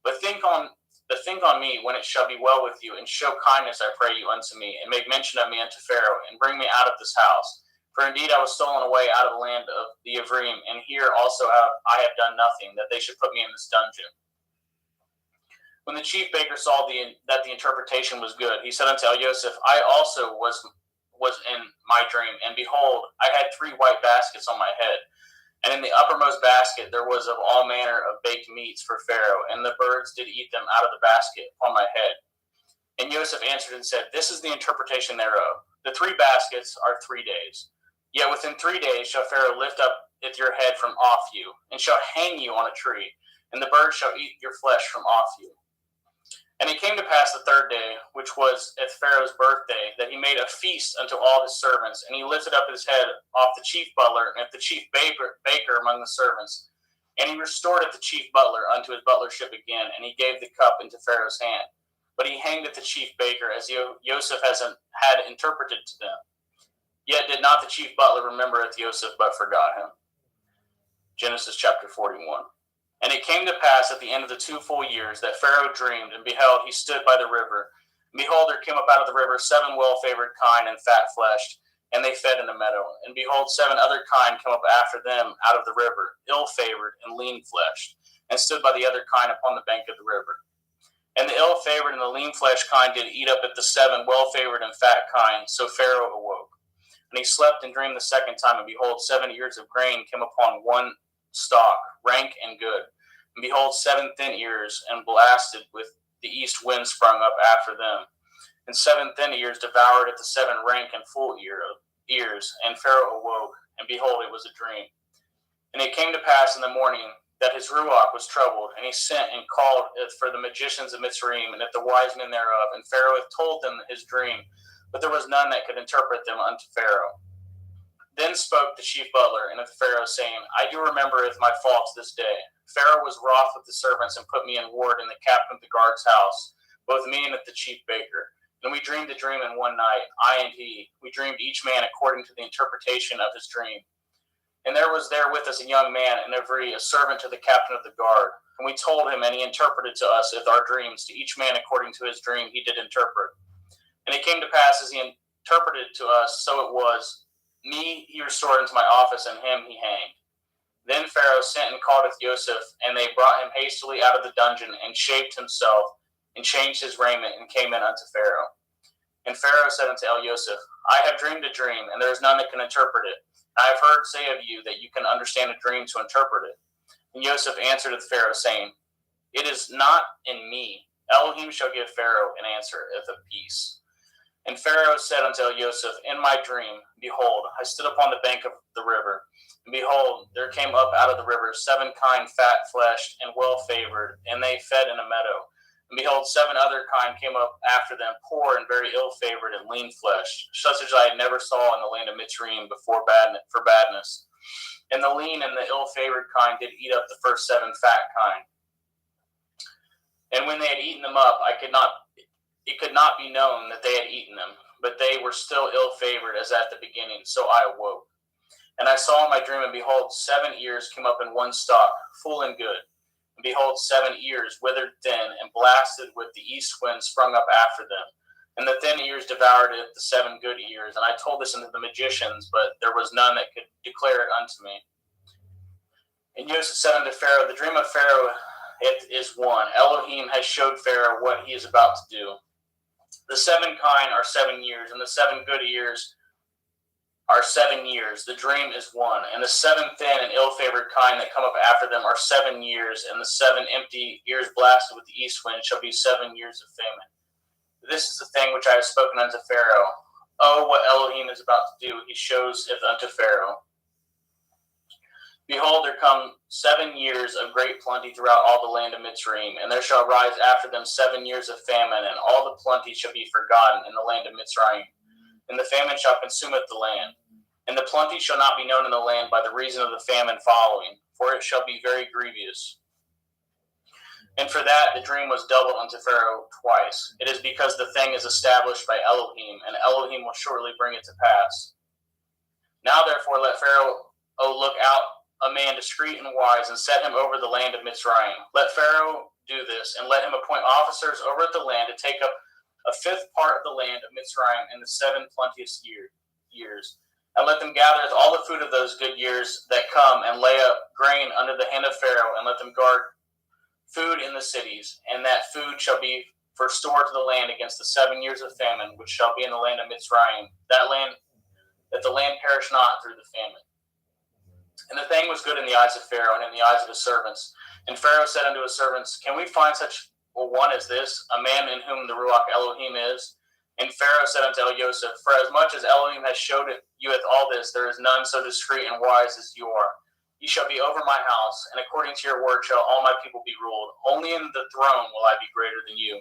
But think on me when it shall be well with you, and show kindness, I pray you, unto me, and make mention of me unto Pharaoh, and bring me out of this house. For indeed I was stolen away out of the land of the Ivrim, and here also I have done nothing, that they should put me in this dungeon. When the chief baker saw that the interpretation was good, he said unto Joseph, I also was in my dream, and behold, I had 3 white baskets on my head. And in the uppermost basket there was of all manner of baked meats for Pharaoh, and the birds did eat them out of the basket upon my head. And Joseph answered and said, This is the interpretation thereof. The 3 baskets are 3 days. Yet within 3 days shall Pharaoh lift up your head from off you, and shall hang you on a tree, and the birds shall eat your flesh from off you. And it came to pass the 3rd day, which was at Pharaoh's birthday, that he made a feast unto all his servants, and he lifted up his head off the chief butler and the chief baker among the servants. And he restored the chief butler unto his butlership again, and he gave the cup into Pharaoh's hand. But he hanged the chief baker, as Joseph had interpreted to them. Yet did not the chief butler remember Joseph, but forgot him. Genesis chapter 41. And it came to pass at the end of the 2 full years that Pharaoh dreamed, and beheld, he stood by the river. And behold, there came up out of the river 7 well-favored kine and fat-fleshed, and they fed in a meadow. And behold, 7 other kine came up after them out of the river, ill-favored and lean-fleshed, and stood by the other kine upon the bank of the river. And the ill-favored and the lean-fleshed kine did eat up at the 7 well-favored and fat kine. So Pharaoh awoke. And he slept and dreamed the 2nd time, and behold, 7 ears of grain came upon one stalk, rank and good. And behold, 7 thin ears, and blasted with the east wind sprung up after them. And 7 thin ears devoured at the 7 rank and full ears. And Pharaoh awoke, and behold, it was a dream. And it came to pass in the morning that his ruach was troubled, and he sent and called for the magicians of Mitzrayim, and at the wise men thereof. And Pharaoh hath told them his dream, but there was none that could interpret them unto Pharaoh. Then spoke the chief butler unto Pharaoh, saying, I do remembereth my faults this day. Pharaoh was wroth with the servants, and put me in ward in the captain of the guard's house, both me and the chief baker. And we dreamed a dream in one night, I and he. We dreamed each man according to the interpretation of his dream. And there was there with us a young man, and a servant to the captain of the guard. And we told him, and he interpreted to us our dreams, to each man according to his dream he did interpret. And it came to pass, as he interpreted to us, so it was. Me he restored into my office, and him he hanged. Then Pharaoh sent and called Joseph, and they brought him hastily out of the dungeon, and shaped himself, and changed his raiment, and came in unto Pharaoh. And Pharaoh said unto Joseph, I have dreamed a dream, and there is none that can interpret it. I have heard say of you that you can understand a dream to interpret it. And Joseph answered the Pharaoh, saying, It is not in me. Elohim shall give Pharaoh an answer of peace. And Pharaoh said unto Joseph, In my dream, behold, I stood upon the bank of the river, and behold, there came up out of the river 7 kine fat-fleshed and well-favored, and they fed in a meadow. And behold, 7 other kine came up after them, poor and very ill-favored and lean-fleshed, such as I had never saw in the land of Mitzrayim for badness. And the lean and the ill-favored kine did eat up the first 7 fat kine. And when they had eaten them up, it could not be known that they had eaten them, but they were still ill-favored as at the beginning. So I awoke. And I saw in my dream, and behold, 7 ears came up in one stalk, full and good. And behold, 7 ears withered thin, and blasted with the east wind sprung up after them. And the thin ears devoured it, the 7 good ears. And I told this unto the magicians, but there was none that could declare it unto me. And Joseph said unto Pharaoh, The dream of Pharaoh it is one. Elohim has showed Pharaoh what he is about to do. The 7 kine are 7 years, and the 7 good ears are 7 years. The dream is one. And the 7 thin and ill-favored kine that come up after them are 7 years, and the 7 empty ears blasted with the east wind shall be 7 years of famine. This is the thing which I have spoken unto Pharaoh. Oh, what Elohim is about to do, he shows it unto Pharaoh. Behold, there come 7 years of great plenty throughout all the land of Mitzrayim, and there shall rise after them 7 years of famine, and all the plenty shall be forgotten in the land of Mitzrayim. And the famine shall consume the land. And the plenty shall not be known in the land by the reason of the famine following, for it shall be very grievous. And for that the dream was doubled unto Pharaoh twice. It is because the thing is established by Elohim, and Elohim will shortly bring it to pass. Now therefore let Pharaoh look out a man discreet and wise, and set him over the land of Mitzrayim. Let Pharaoh do this, and let him appoint officers over the land to take up a 5th part of the land of Mitzrayim in the 7 plenteous years. And let them gather all the food of those good years that come, and lay up grain under the hand of Pharaoh, and let them guard food in the cities, and that food shall be for store to the land against the 7 years of famine, which shall be in the land of Mitzrayim, that the land perish not through the famine. And the thing was good in the eyes of Pharaoh and in the eyes of his servants. And Pharaoh said unto his servants, Can we find such a one as this, a man in whom the Ruach Elohim is? And Pharaoh said unto Joseph, For as much as Elohim has showed you with all this, there is none so discreet and wise as you are. You shall be over my house, and according to your word shall all my people be ruled. Only in the throne will I be greater than you.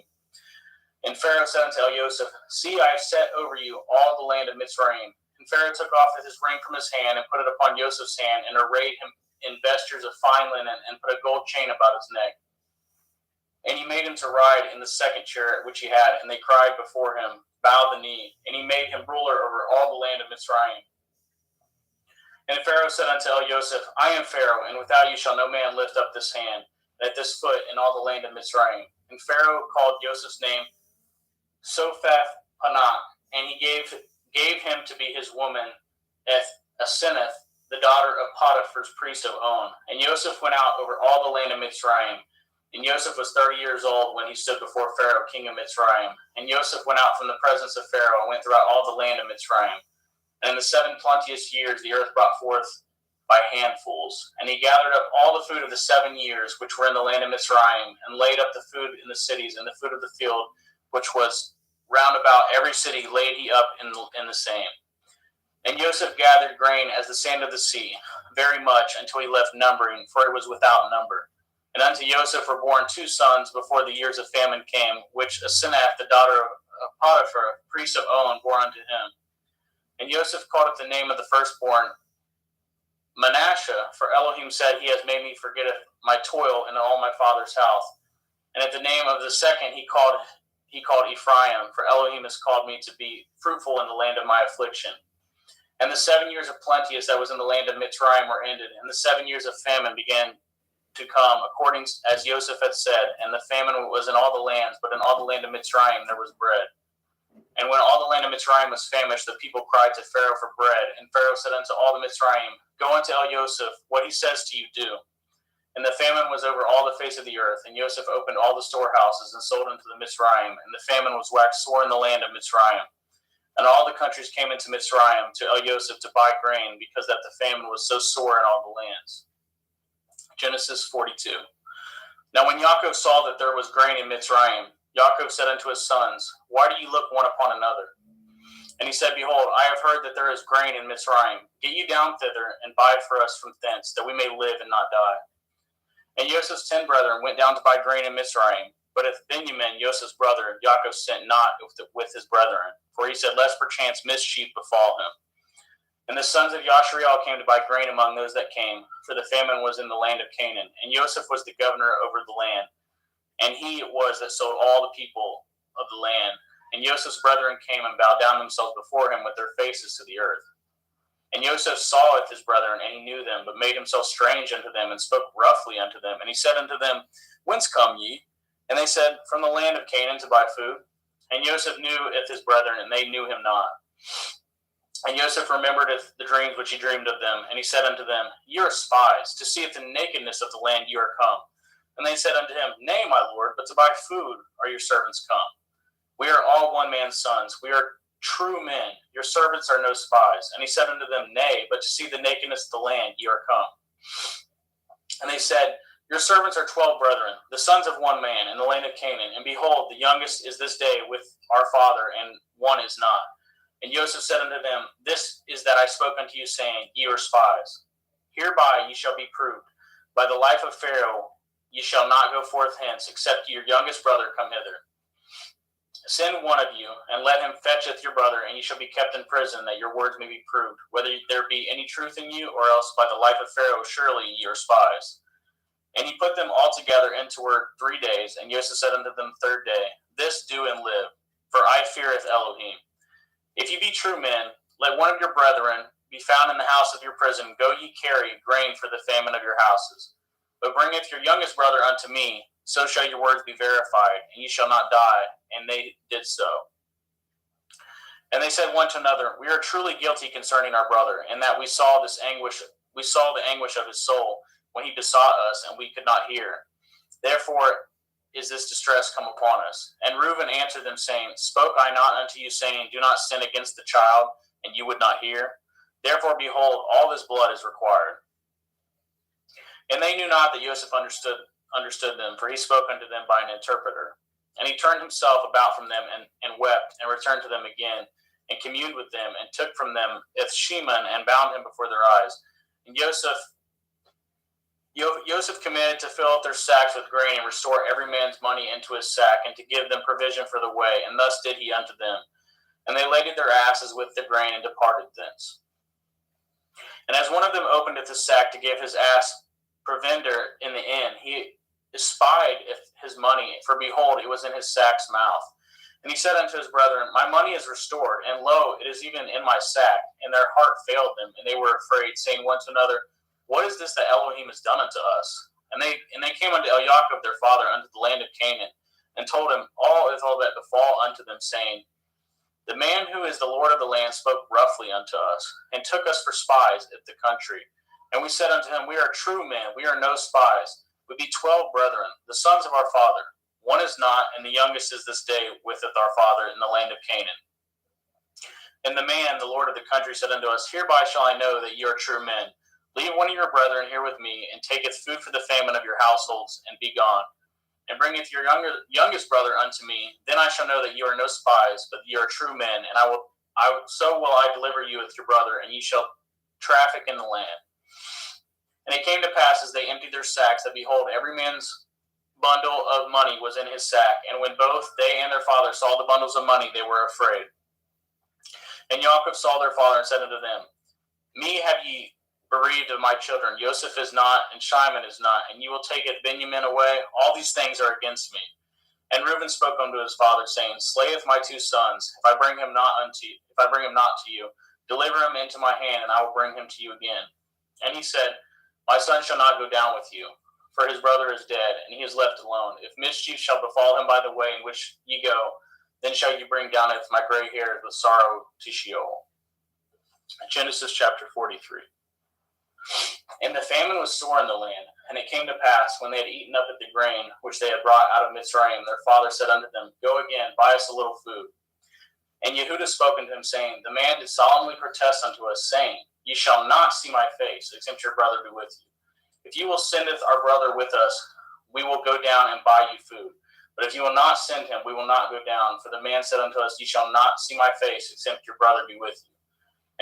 And Pharaoh said unto Joseph, See, I have set over you all the land of Mitzrayim. And Pharaoh took off his ring from his hand and put it upon Joseph's hand, and arrayed him in vestures of fine linen, and put a gold chain about his neck. And he made him to ride in the second chariot which he had, and they cried before him, bowed the knee, and he made him ruler over all the land of Mitzrayim. And Pharaoh said unto Joseph, I am Pharaoh, and without you shall no man lift up this hand, and at this foot in all the land of Mitzrayim. And Pharaoh called Joseph's name Sophath Panah, and he gave him to be his woman Asenath, the daughter of Potiphar's priest of On. And Joseph went out over all the land of Mitzrayim. And Joseph was 30 years old when he stood before Pharaoh, king of Mitzrayim. And Joseph went out from the presence of Pharaoh and went throughout all the land of Mitzrayim. And in the 7 plenteous years the earth brought forth by handfuls. And he gathered up all the food of the 7 years which were in the land of Mitzrayim, and laid up the food in the cities, and the food of the field which was round about every city laid he up in the same. And Joseph gathered grain as the sand of the sea, very much, until he left numbering, for it was without number. And unto Joseph were born 2 sons before the years of famine came, which Asenath, the daughter of Potiphar, priest of On, bore unto him. And Joseph called up the name of the firstborn Manasseh, for Elohim said, He has made me forget my toil in all my father's house. And at the name of the second he called Ephraim, for Elohim has called me to be fruitful in the land of my affliction. And the 7 years of plenteous that was in the land of Mitzrayim were ended, and the 7 years of famine began to come, according as Joseph had said. And the famine was in all the lands, but in all the land of Mitzrayim there was bread. And when all the land of Mitzrayim was famished, the people cried to Pharaoh for bread. And Pharaoh said unto all the Mitzrayim, Go unto Joseph, what he says to you do. And the famine was over all the face of the earth. And Joseph opened all the storehouses and sold unto the Mitzrayim. And the famine was waxed sore in the land of Mitzrayim. And all the countries came into Mitzrayim to Joseph to buy grain, because that the famine was so sore in all the lands. Genesis 42. Now when Yaakov saw that there was grain in Mitzrayim, Yaakov said unto his sons, Why do you look one upon another? And he said, Behold, I have heard that there is grain in Mitzrayim. Get you down thither, and buy for us from thence, that we may live and not die. And Joseph's 10 brethren went down to buy grain in Mitzrayim. But if Benjamin, Joseph's brother, Yaakov sent not with his brethren, for he said, Lest perchance mischief befall him. And the sons of Yashriel came to buy grain among those that came, for the famine was in the land of Canaan. And Joseph was the governor over the land, and he it was that sold all the people of the land. And Joseph's brethren came and bowed down themselves before him with their faces to the earth. And Joseph saweth his brethren, and he knew them, but made himself strange unto them, and spoke roughly unto them. And he said unto them, Whence come ye? And they said, From the land of Canaan to buy food. And Joseph kneweth his brethren, and they knew him not. And Joseph remembered the dreams which he dreamed of them. And he said unto them, Ye are spies, to see if the nakedness of the land ye are come. And they said unto him, Nay, my lord, but to buy food are your servants come. We are all one man's sons. We are true men. Your servants are no spies. And he said unto them, Nay, but to see the nakedness of the land ye are come. And they said, Your servants are 12 brethren, the sons of one man in the land of Canaan. And behold, the youngest is this day with our father, and one is not. And Joseph said unto them, This is that I spoke unto you, saying, Ye are spies. Hereby ye shall be proved. By the life of Pharaoh ye shall not go forth hence, except your youngest brother come hither. Send one of you, and let him fetcheth your brother, and ye shall be kept in prison, that your words may be proved, whether there be any truth in you, or else by the life of Pharaoh surely ye are spies. And he put them all together into work 3 days. And Joseph said unto them the 3rd day, This do and live, for I feareth Elohim. If ye be true men, let one of your brethren be found in the house of your prison. Go ye carry grain for the famine of your houses. But bringeth your youngest brother unto me, so shall your words be verified, and ye shall not die. And they did so. And they said one to another, We are truly guilty concerning our brother, in that we saw the anguish of his soul when he besought us, and we could not hear. Therefore is this distress come upon us. And Reuben answered them, saying, Spoke I not unto you, saying, Do not sin against the child, and you would not hear? Therefore, behold, all this blood is required. And they knew not that Joseph understood them, for he spoke unto them by an interpreter. And he turned himself about from them and wept, and returned to them again, and communed with them, and took from them Ithsheman, and bound him before their eyes. And Joseph commanded to fill up their sacks with grain, and restore every man's money into his sack, and to give them provision for the way. And thus did he unto them. And they laded their asses with the grain, and departed thence. And as one of them opened the sack to give his ass provender in the inn, he espied his money, for behold, it was in his sack's mouth. And he said unto his brethren, My money is restored, and lo, it is even in my sack. And their heart failed them, and they were afraid, saying one to another, What is this that Elohim has done unto us? And they came unto Eliakim their father unto the land of Canaan, and told him all that befall unto them, saying, The man who is the Lord of the land spoke roughly unto us, and took us for spies at the country. And we said unto him, We are true men, we are no spies. We be 12 brethren, the sons of our father. One is not, and the youngest is this day witheth our father in the land of Canaan. And the man, the Lord of the country, said unto us, Hereby shall I know that ye are true men. Leave one of your brethren here with me, and taketh food for the famine of your households, and be gone. And bringeth your youngest brother unto me, then I shall know that ye are no spies, but ye are true men, and so will I deliver you with your brother, and ye shall traffic in the land. And it came to pass, as they emptied their sacks, that behold, every man's bundle of money was in his sack. And when both they and their father saw the bundles of money, they were afraid. And Jacob saw their father, and said unto them, Me have ye bereaved of my children. Joseph is not, and Shimon is not, and ye will take Benjamin away. All these things are against me. And Reuben spoke unto his father, saying, Slayeth my 2 sons, if I bring him not to you, deliver him into my hand, and I will bring him to you again. And he said, My son shall not go down with you, for his brother is dead, and he is left alone. If mischief shall befall him by the way in which ye go, then shall you bring down my gray hairs with sorrow to Sheol. Genesis chapter 43. And the famine was sore in the land. And it came to pass, when they had eaten up at the grain which they had brought out of Mitzrayim, their father said unto them, Go again, buy us a little food. And Yehudah spoke unto him, saying, The man did solemnly protest unto us, saying, Ye shall not see my face, except your brother be with you. If you will sendeth our brother with us, we will go down and buy you food. But if you will not send him, we will not go down. For the man said unto us, Ye shall not see my face, except your brother be with you.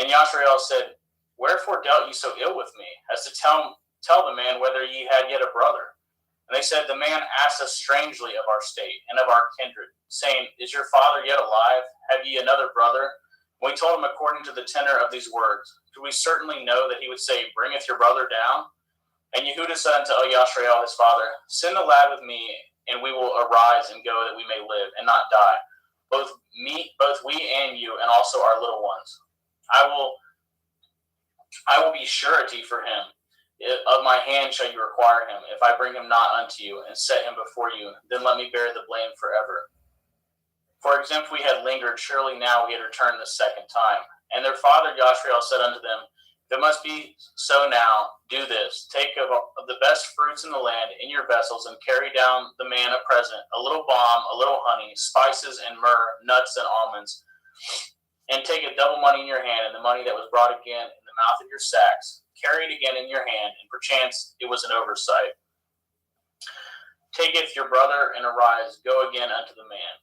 And Yashrael said, Wherefore dealt ye so ill with me, as to tell the man whether ye had yet a brother? And they said, The man asked us strangely of our state and of our kindred, saying, Is your father yet alive? Have ye another brother? And we told him according to the tenor of these words. Could we certainly know that he would say, Bringeth your brother down? And Yehudah said unto Yashrael his father, Send the lad with me, and we will arise and go, that we may live and not die, both we and you, and also our little ones. I will be surety for him. Of my hand shall you require him. If I bring him not unto you, and set him before you, then let me bear the blame forever. For example, we had lingered, surely now we had returned the second time. And their father Yashrael said unto them, If it must be so now, do this. Take of the best fruits in the land in your vessels, and carry down the man a present, a little balm, a little honey, spices and myrrh, nuts and almonds. And take a double money in your hand, and the money that was brought again in the mouth of your sacks. Carry it again in your hand, and perchance it was an oversight. Taketh your brother, and arise, go again unto the man.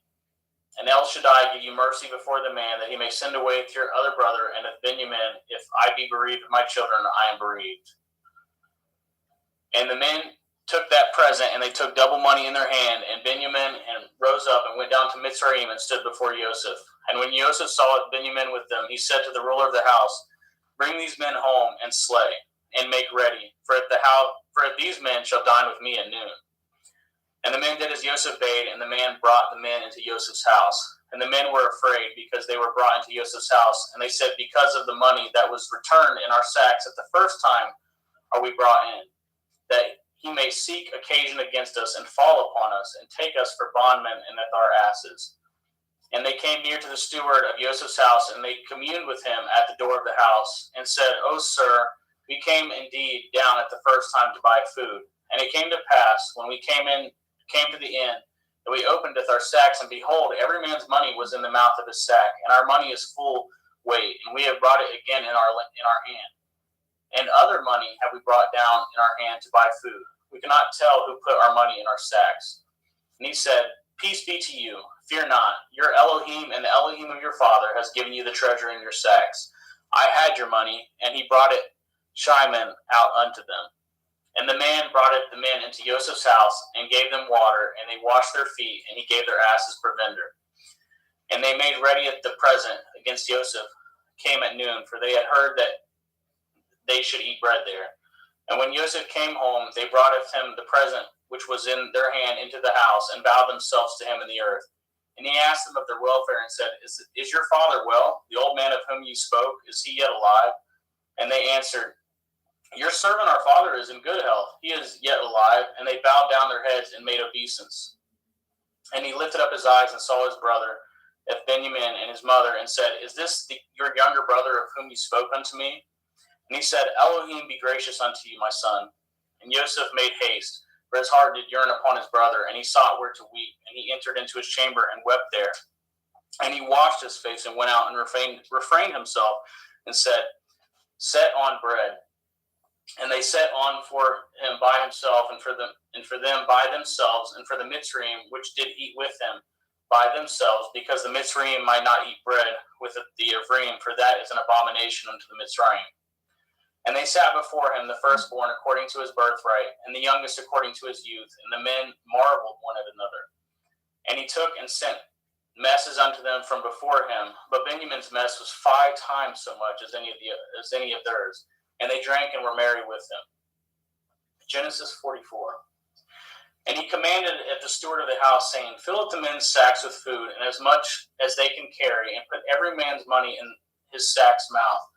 And El Shaddai give you mercy before the man, that he may send away with your other brother, and of Benjamin, if I be bereaved of my children, I am bereaved. And the men took that present, and they took double money in their hand, and Benjamin and rose up and went down to Mitzrayim and stood before Joseph. And when Joseph saw Benjamin with them, he said to the ruler of the house, Bring these men home and slay, and make ready, for if these men shall dine with me at noon. And the men did as Joseph bade, and the man brought the men into Joseph's house. And the men were afraid, because they were brought into Joseph's house. And they said, Because of the money that was returned in our sacks at the first time are we brought in, that he may seek occasion against us, and fall upon us, and take us for bondmen and with our asses. And they came near to the steward of Joseph's house, and they communed with him at the door of the house, and said, O sir, we came indeed down at the first time to buy food. And it came to pass, when we came to the inn, that we opened our sacks, and behold, every man's money was in the mouth of his sack, and our money is full weight, and we have brought it again in our hand. And other money have we brought down in our hand to buy food. We cannot tell who put our money in our sacks. And he said, Peace be to you. Fear not. Your Elohim and the Elohim of your father has given you the treasure in your sacks. I had your money, and he brought it Shimon out unto them. And the man brought the men into Joseph's house, and gave them water, and they washed their feet, and he gave their asses provender. And they made ready the present against Joseph, came at noon, for they had heard that they should eat bread there. And when Joseph came home, they brought him the present which was in their hand into the house, and bowed themselves to him in the earth. And he asked them of their welfare, and said, Is your father well? The old man of whom you spoke, is he yet alive? And they answered, Your servant our father is in good health. He is yet alive. And they bowed down their heads and made obeisance. And he lifted up his eyes and saw his brother, Benjamin, and his mother, and said, Is this your younger brother of whom you spoke unto me? And he said, Elohim be gracious unto you, my son. And Joseph made haste, for his heart did yearn upon his brother, and he sought where to weep. And he entered into his chamber and wept there. And he washed his face and went out and refrained himself and said, Set on bread. And they set on for him by himself, and for them by themselves, and for the Mitzrayim which did eat with him by themselves, because the Mitzrayim might not eat bread with the Ephraim, for that is an abomination unto the Mitzrayim. And they sat before him, the firstborn according to his birthright, and the youngest according to his youth. And the men marveled one at another. And he took and sent messes unto them from before him. But Benjamin's mess was 5 times so much as any of theirs. And they drank and were merry with him. Genesis 44. And he commanded at the steward of the house, saying, Fill up the men's sacks with food, and as much as they can carry, and put every man's money in his sack's mouth.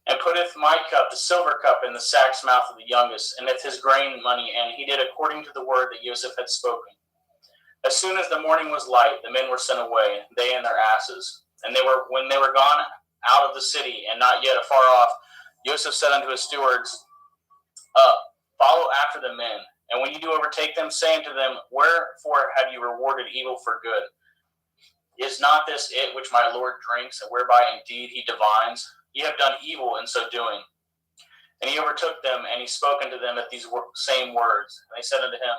And putteth my cup, the silver cup, in the sack's mouth of the youngest, and with his grain money, and he did according to the word that Joseph had spoken. As soon as the morning was light, the men were sent away, they and their asses. And when they were gone out of the city, and not yet afar off, Joseph said unto his stewards, Follow after the men, and when you do overtake them, say unto them, Wherefore have you rewarded evil for good? Is not this it which my Lord drinks, and whereby indeed he divines? Ye have done evil in so doing. And he overtook them, and he spoke unto them at these same words. And they said unto him,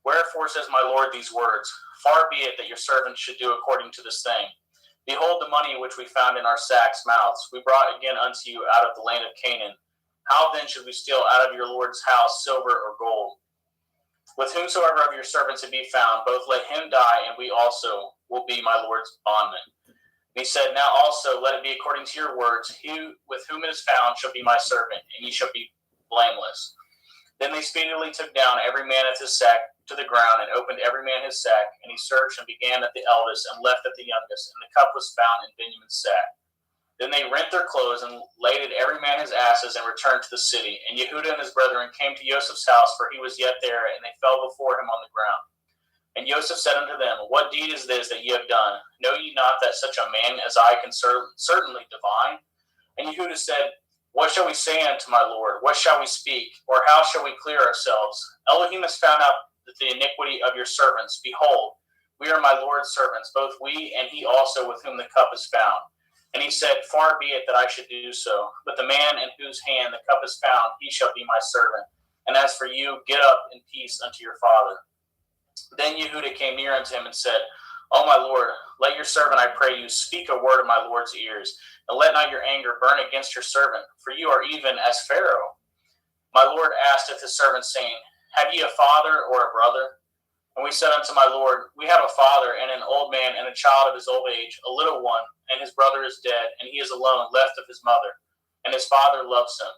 Wherefore says my Lord these words? Far be it that your servants should do according to this thing. Behold the money which we found in our sacks' mouths, we brought again unto you out of the land of Canaan. How then should we steal out of your Lord's house silver or gold? With whomsoever of your servants it be found, both let him die, and we also will be my Lord's bondmen. And he said, Now also let it be according to your words. He with whom it is found shall be my servant, and ye shall be blameless. Then they speedily took down every man at his sack to the ground, and opened every man his sack. And he searched and began at the eldest, and left at the youngest. And the cup was found in Benjamin's sack. Then they rent their clothes, and laded every man his asses, and returned to the city. And Yehudah and his brethren came to Joseph's house, for he was yet there, and they fell before him on the ground. And Joseph said unto them, What deed is this that ye have done? Know ye not that such a man as I can certainly divine? And Yehudah said, What shall we say unto my Lord? What shall we speak? Or how shall we clear ourselves? Elohim has found out the iniquity of your servants. Behold, we are my Lord's servants, both we and he also with whom the cup is found. And he said, Far be it that I should do so. But the man in whose hand the cup is found, he shall be my servant. And as for you, get up in peace unto your father. Then Yehudah came near unto him and said, O my Lord, let your servant, I pray you, speak a word in my Lord's ears, and let not your anger burn against your servant, for you are even as Pharaoh. My Lord asketh his servant, saying, Have ye a father or a brother? And we said unto my Lord, We have a father, and an old man, and a child of his old age, a little one, and his brother is dead, and he is alone, left of his mother, and his father loves him.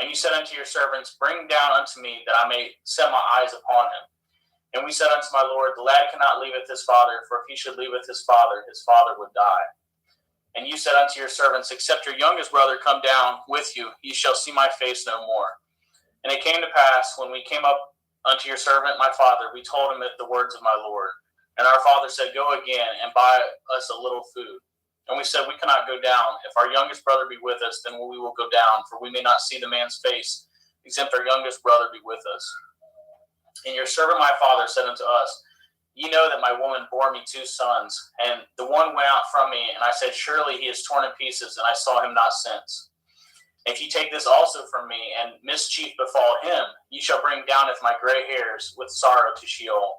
And you said unto your servants, Bring down unto me, that I may set my eyes upon him. And we said unto my Lord, The lad cannot leaveth his father, for if he should leaveth his father would die. And you said unto your servants, Except your youngest brother come down with you, ye shall see my face no more. And it came to pass, when we came up unto your servant my father, we told him the words of my Lord. And our father said, Go again, and buy us a little food. And we said, We cannot go down. If our youngest brother be with us, then we will go down, for we may not see the man's face, except our youngest brother be with us. And your servant my father said unto us, Ye know that my woman bore me 2 sons, and the one went out from me, and I said, Surely he is torn in pieces, and I saw him not since. If ye take this also from me, and mischief befall him, ye shall bring down with my gray hairs with sorrow to Sheol.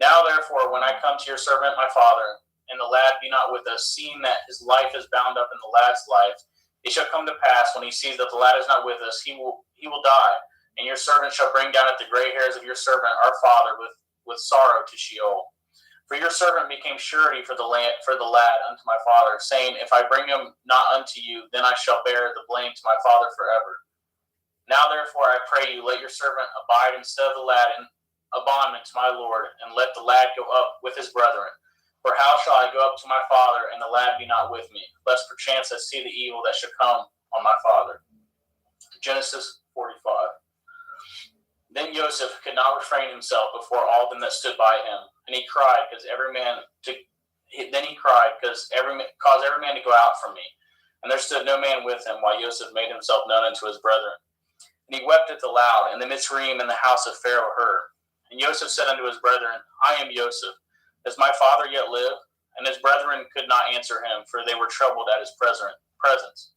Now therefore, when I come to your servant my father, and the lad be not with us, seeing that his life is bound up in the lad's life, it shall come to pass, when he sees that the lad is not with us, he will die, and your servant shall bring down at the gray hairs of your servant our father with sorrow to Sheol. For your servant became surety for the lad unto my father, saying, If I bring him not unto you, then I shall bear the blame to my father forever. Now therefore I pray you, let your servant abide instead of the lad in a bondman to my lord, and let the lad go up with his brethren. For how shall I go up to my father, and the lad be not with me, lest perchance I see the evil that should come on my father? Genesis 45. Then Joseph could not refrain himself before all them that stood by him, and he cried, caused every man to go out from me. And there stood no man with him, while Joseph made himself known unto his brethren. And he wept at the loud, and the Mitzrayim in the house of Pharaoh heard. And Joseph said unto his brethren, I am Joseph. Does my father yet live? And his brethren could not answer him, for they were troubled at his presence.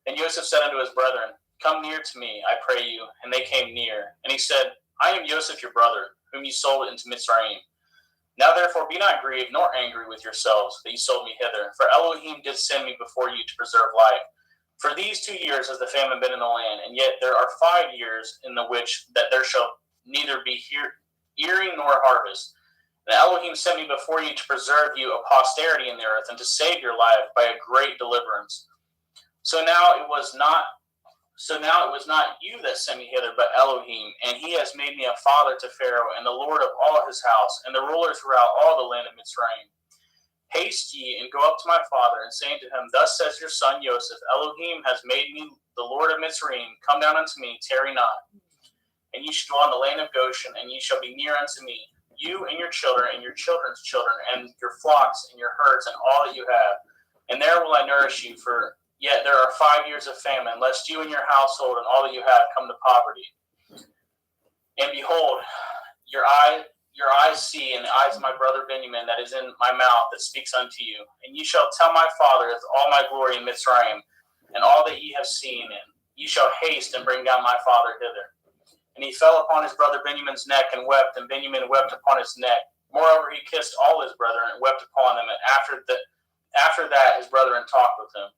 And Joseph said unto his brethren, Come near to me, I pray you. And they came near. And he said, I am Joseph your brother, whom you sold into Mitzrayim. Now therefore be not grieved nor angry with yourselves that you sold me hither, for Elohim did send me before you to preserve life. For these 2 years has the famine been in the land, and yet there are 5 years in the which that there shall neither be earing nor harvest. And Elohim sent me before you to preserve you a posterity in the earth, and to save your life by a great deliverance. So now it was not you that sent me hither, but Elohim, and he has made me a father to Pharaoh, and the Lord of all his house, and the ruler throughout all the land of Mitzrayim. Haste ye, and go up to my father, and say unto him, Thus says your son Joseph, Elohim has made me the Lord of Mitzrayim. Come down unto me, tarry not. And ye shall dwell in the land of Goshen, and ye shall be near unto me, you and your children, and your children's children, and your flocks, and your herds, and all that you have. And there will I nourish you, for yet there are 5 years of famine, lest you and your household and all that you have come to poverty. And behold, your eyes see, and the eyes of my brother Benjamin that is in my mouth that speaks unto you. And ye shall tell my father all my glory in Mitzrayim, and all that ye have seen, and ye shall haste and bring down my father hither. And he fell upon his brother Benjamin's neck and wept, and Benjamin wept upon his neck. Moreover, he kissed all his brethren and wept upon them, and after that his brethren talked with him.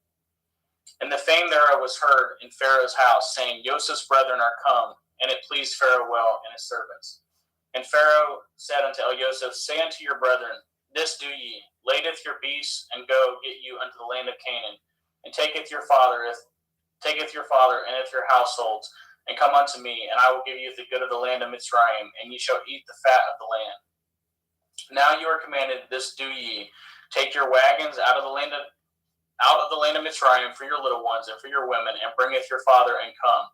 And the fame thereof was heard in Pharaoh's house, saying, Joseph's brethren are come, and it pleased Pharaoh well and his servants. And Pharaoh said unto Joseph, Say unto your brethren, This do ye, ladeth your beasts, and go get you unto the land of Canaan, and taketh your father and your households, and come unto me, and I will give you the good of the land of Mitzrayim, and ye shall eat the fat of the land. Now you are commanded, this do ye, take your wagons out of the land of Mitzrayim for your little ones and for your women, and bringeth your father, and come.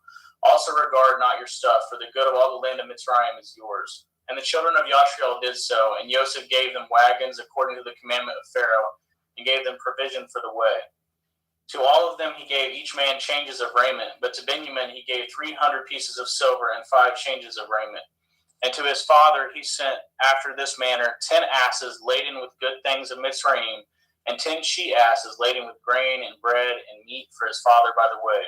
Also regard not your stuff, for the good of all the land of Mitzrayim is yours. And the children of Yashriel did so, and Joseph gave them wagons according to the commandment of Pharaoh, and gave them provision for the way. To all of them he gave each man changes of raiment, but to Benjamin he gave 300 pieces of silver and 5 changes of raiment. And to his father he sent after this manner 10 asses laden with good things of Mitzrayim, and 10 she-asses laden with grain and bread and meat for his father by the way.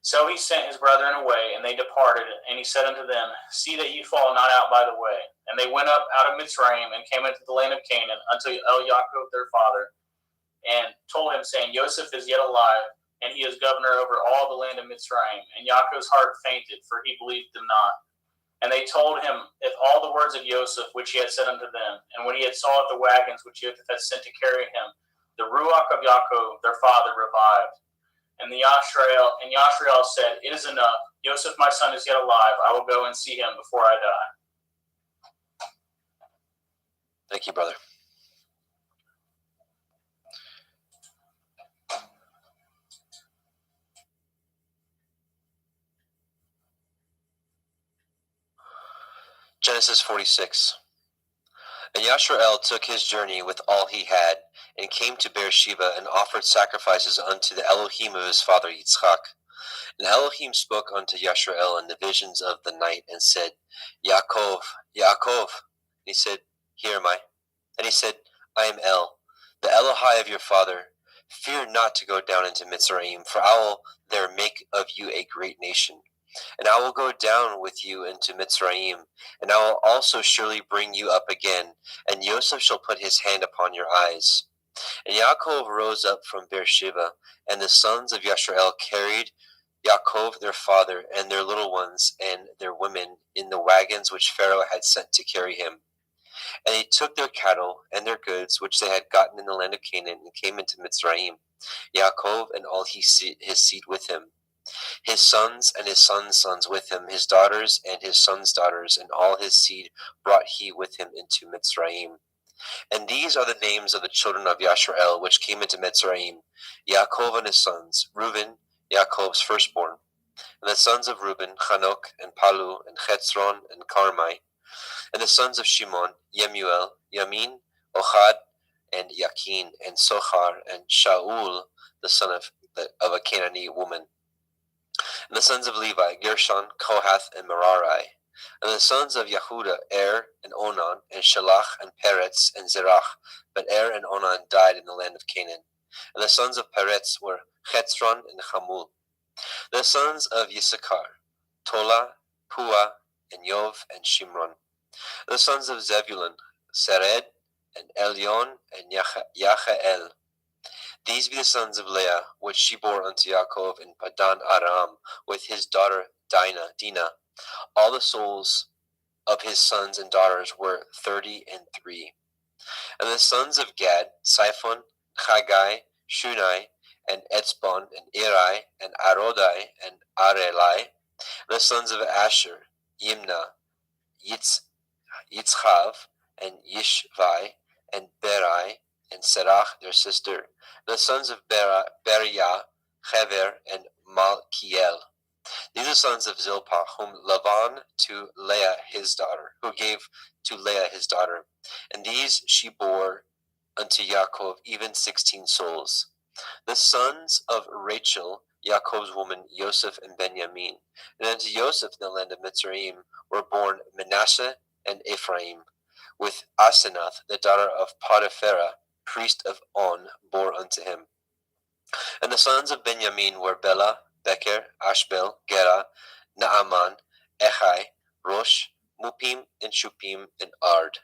So he sent his brethren away, and they departed, and he said unto them, See that ye fall not out by the way. And they went up out of Mitzrayim, and came into the land of Canaan, unto Yaakov their father, and told him, saying, Joseph is yet alive, and he is governor over all the land of Mitzrayim. And Yaakov's heart fainted, for he believed them not. And they told him if all the words of Joseph, which he had said unto them. And when he had saw the wagons which Joseph had sent to carry him, the ruach of Yaakov their father revived. And Yashriel said, It is enough. Joseph my son is yet alive. I will go and see him before I die. Thank you, brother. Genesis 46. And Yashrael took his journey with all he had, and came to Beersheba, and offered sacrifices unto the Elohim of his father Yitzchak. And Elohim spoke unto Yashrael in the visions of the night, and said, Yaakov, Yaakov. And he said, Here am I. And he said, I am El, the Elohai of your father. Fear not to go down into Mitzrayim, for I will there make of you a great nation. And I will go down with you into Mitzrayim, and I will also surely bring you up again, and Joseph shall put his hand upon your eyes. And Yaakov rose up from Beersheba, and the sons of Yashrael carried Yaakov their father and their little ones and their women in the wagons which Pharaoh had sent to carry him. And they took their cattle and their goods which they had gotten in the land of Canaan, and came into Mitzrayim, Yaakov and all his seed with him, his sons and his sons' sons with him, his daughters and his sons' daughters, and all his seed brought he with him into Mitzrayim. And these are the names of the children of Yashrael, which came into Mitzrayim: Yaakov and his sons, Reuben, Yaakov's firstborn. And the sons of Reuben, Hanok, and Palu, and Chetzron, and Carmi. And the sons of Shimon, Yemuel, Yamin, Ohad, and Yakin, and Sochar, and Shaul, the son of a Canaanite woman. And the sons of Levi, Gershon, Kohath, and Merari. And the sons of Yehuda, and Onan, and Shelach, and Peretz, and Zerach. But and Onan died in the land of Canaan. And the sons of Peretz were Chetzron and Hamul. The sons of Yisachar, Tola, Pua, and Yov, and Shimron. The sons of Zebulun, Sered, and Elyon, and Yachael. These be the sons of Leah, which she bore unto Yaakov in Padan Aram, with his daughter Dinah. All the souls of his sons and daughters were 33. And the sons of Gad, Siphon, Chagai, Shunai, and Etzbon, and Eri, and Arodai, and Arelai. And the sons of Asher, Yimna, Yitzchav, and Yishvai, and Berai, and Serach their sister. The sons of Beriah, Hever, and Malkiel. These are sons of Zilpah, whom Laban to Leah his daughter, who gave to Leah his daughter. And these she bore unto Yaakov, even 16 souls. The sons of Rachel, Yaakov's woman, Joseph and Benjamin. And unto Joseph in the land of Mitzrayim were born Manasseh and Ephraim, with Asenath, the daughter of Potiphera, priest of On, bore unto him. And the sons of Benjamin were Bela, Becher, Ashbel, Gera, Naaman, Echai, Rosh, Mupim, and Shupim, and Ard.